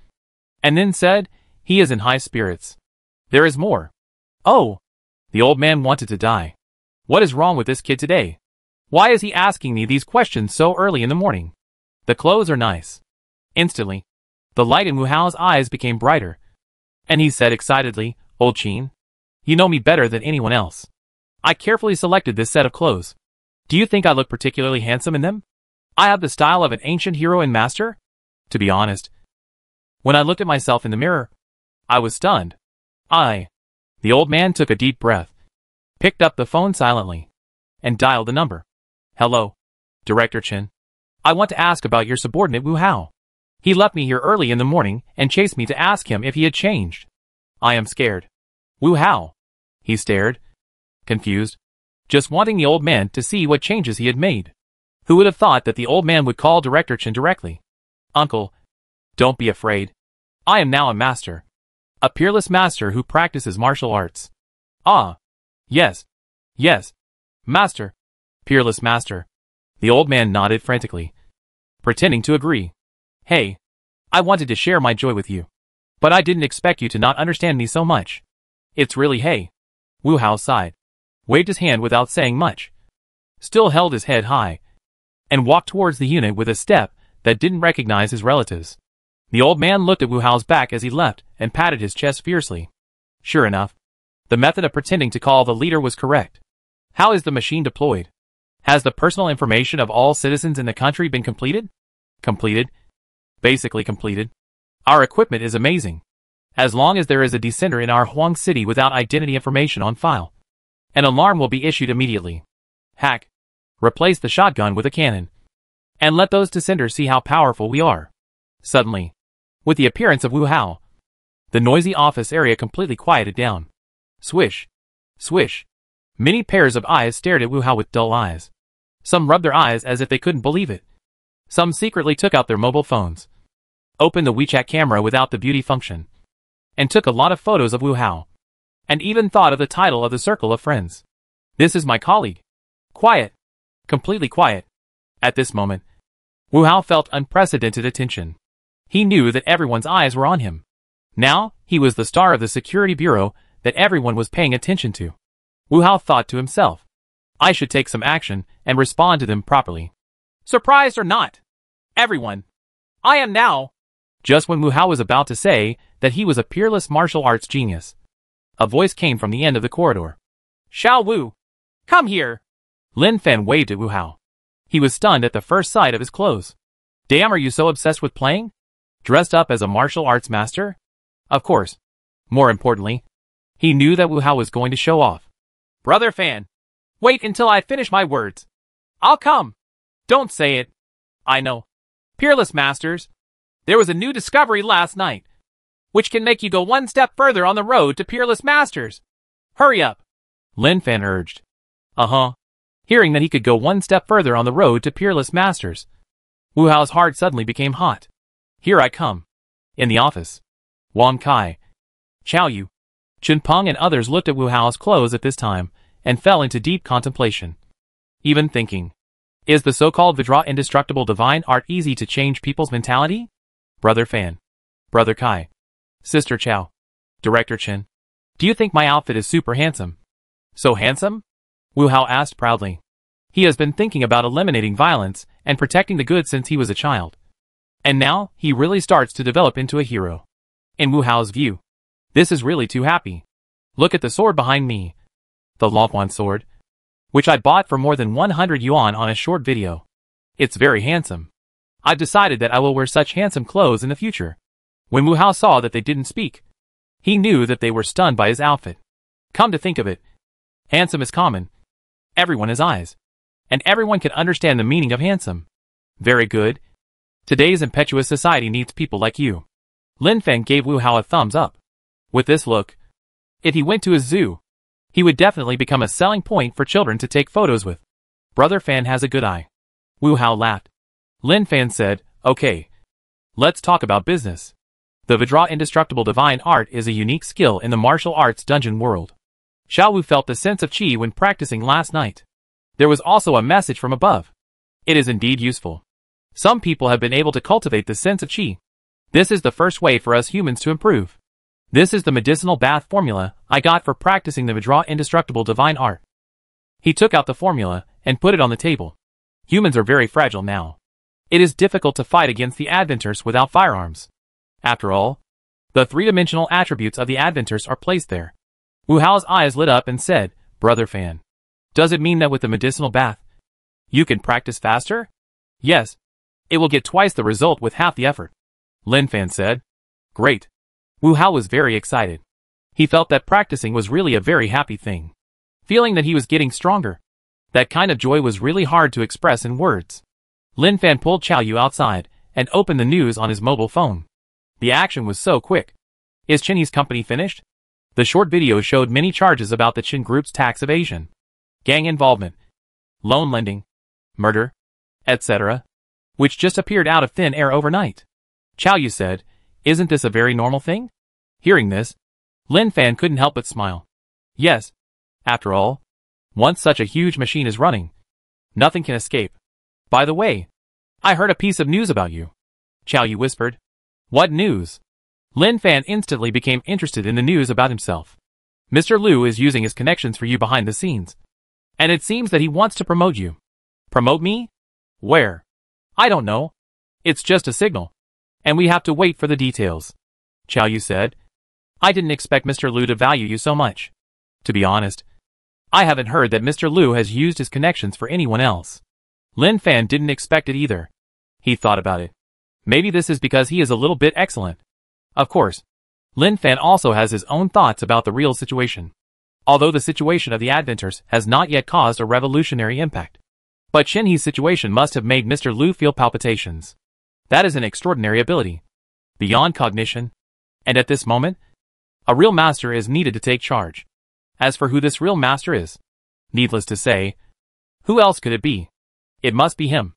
and then said, he is in high spirits. There is more. Oh! The old man wanted to die. What is wrong with this kid today? Why is he asking me these questions so early in the morning? The clothes are nice. Instantly, the light in Wu Hao's eyes became brighter, and he said excitedly, Old Qin, you know me better than anyone else. I carefully selected this set of clothes. Do you think I look particularly handsome in them? I have the style of an ancient hero and master? To be honest, when I looked at myself in the mirror, I was stunned. The old man took a deep breath, picked up the phone silently, and dialed the number. Hello, Director Chen. I want to ask about your subordinate Wu Hao. He left me here early in the morning and chased me to ask him if he had changed. I am scared. Wu Hao. He stared, confused, just wanting the old man to see what changes he had made. Who would have thought that the old man would call Director Chen directly? Uncle, don't be afraid. I am now a master. A peerless master who practices martial arts. Ah. Yes. Yes. Master. Peerless master. The old man nodded frantically, pretending to agree. Hey. I wanted to share my joy with you, but I didn't expect you to not understand me so much. It's really hey. Wu Hao sighed, waved his hand without saying much, still held his head high, and walked towards the unit with a step that didn't recognize his relatives. The old man looked at Wu Hao's back as he left and patted his chest fiercely. Sure enough, the method of pretending to call the leader was correct. How is the machine deployed? Has the personal information of all citizens in the country been completed? Completed. Basically completed. Our equipment is amazing. As long as there is a descender in our Huang city without identity information on file, an alarm will be issued immediately. Hack. Replace the shotgun with a cannon, and let those descenders see how powerful we are. Suddenly, with the appearance of Wu Hao, the noisy office area completely quieted down. Swish. Swish. Many pairs of eyes stared at Wu Hao with dull eyes. Some rubbed their eyes as if they couldn't believe it. Some secretly took out their mobile phones, opened the WeChat camera without the beauty function, and took a lot of photos of Wu Hao. and even thought of the title of the circle of friends. This is my colleague. Quiet. Completely quiet. At this moment, Wu Hao felt unprecedented attention. He knew that everyone's eyes were on him. Now, he was the star of the security bureau that everyone was paying attention to. Wu Hao thought to himself, I should take some action and respond to them properly. Surprised or not, everyone, I am now. Just when Wu Hao was about to say that he was a peerless martial arts genius, a voice came from the end of the corridor. Xiao Wu, come here. Lin Fan waved at Wu Hao. He was stunned at the first sight of his clothes. Damn, are you so obsessed with playing? Dressed up as a martial arts master? Of course. More importantly, he knew that Wu Hao was going to show off. Brother Fan, wait until I finish my words. I'll come. Don't say it. I know. Peerless Masters, there was a new discovery last night, which can make you go one step further on the road to Peerless Masters. Hurry up. Lin Fan urged. Hearing that he could go one step further on the road to Peerless Masters, Wu Hao's heart suddenly became hot. Here I come. In the office, Wang Kai, Chao Yu, Chen Peng and others looked at Wu Hao's clothes at this time and fell into deep contemplation. Even thinking, is the so-called Vidra indestructible divine art easy to change people's mentality? Brother Fan, Brother Kai, Sister Chao, Director Chen, do you think my outfit is super handsome? So handsome? Wu Hao asked proudly. He has been thinking about eliminating violence and protecting the good since he was a child. And now, he really starts to develop into a hero. In Wu Hao's view, this is really too happy. Look at the sword behind me. The Longhuan sword, which I bought for more than 100 yuan on a short video. It's very handsome. I've decided that I will wear such handsome clothes in the future. When Wu Hao saw that they didn't speak, he knew that they were stunned by his outfit. Come to think of it, handsome is common. Everyone has eyes. And everyone can understand the meaning of handsome. Very good. Today's impetuous society needs people like you. Lin Fan gave Wu Hao a thumbs up. With this look, if he went to a zoo, he would definitely become a selling point for children to take photos with. Brother Fan has a good eye. Wu Hao laughed. Lin Fan said, okay. Let's talk about business. The Vidra indestructible divine art is a unique skill in the martial arts dungeon world. Xiao Wu felt the sense of qi when practicing last night. There was also a message from above. It is indeed useful. Some people have been able to cultivate the sense of qi. This is the first way for us humans to improve. This is the medicinal bath formula I got for practicing the Vidra indestructible divine art. He took out the formula and put it on the table. Humans are very fragile now. It is difficult to fight against the Adventures without firearms. After all, the three-dimensional attributes of the Adventures are placed there. Wu Hao's eyes lit up and said, Brother Fan, does it mean that with the medicinal bath, you can practice faster? Yes. It will get twice the result with half the effort. Lin Fan said. Great. Wu Hao was very excited. He felt that practicing was really a very happy thing. Feeling that he was getting stronger. That kind of joy was really hard to express in words. Lin Fan pulled Chao Yu outside and opened the news on his mobile phone. The action was so quick. Is Chinese company finished? The short video showed many charges about the Chin Group's tax evasion, gang involvement, loan lending, murder, etc., which just appeared out of thin air overnight. Chao Yu said, isn't this a very normal thing? Hearing this, Lin Fan couldn't help but smile. Yes. After all, once such a huge machine is running, nothing can escape. By the way, I heard a piece of news about you. Chao Yu whispered. What news? Lin Fan instantly became interested in the news about himself. Mr. Liu is using his connections for you behind the scenes. And it seems that he wants to promote you. Promote me? Where? I don't know. It's just a signal. And we have to wait for the details. Chao Yu said. I didn't expect Mr. Liu to value you so much. To be honest, I haven't heard that Mr. Liu has used his connections for anyone else. Lin Fan didn't expect it either. He thought about it. Maybe this is because he is a little bit excellent. Of course, Lin Fan also has his own thoughts about the real situation. Although the situation of the Adventures has not yet caused a revolutionary impact. But Shen He's situation must have made Mr. Liu feel palpitations. That is an extraordinary ability. Beyond cognition. And at this moment, a real master is needed to take charge. As for who this real master is, needless to say, who else could it be? It must be him.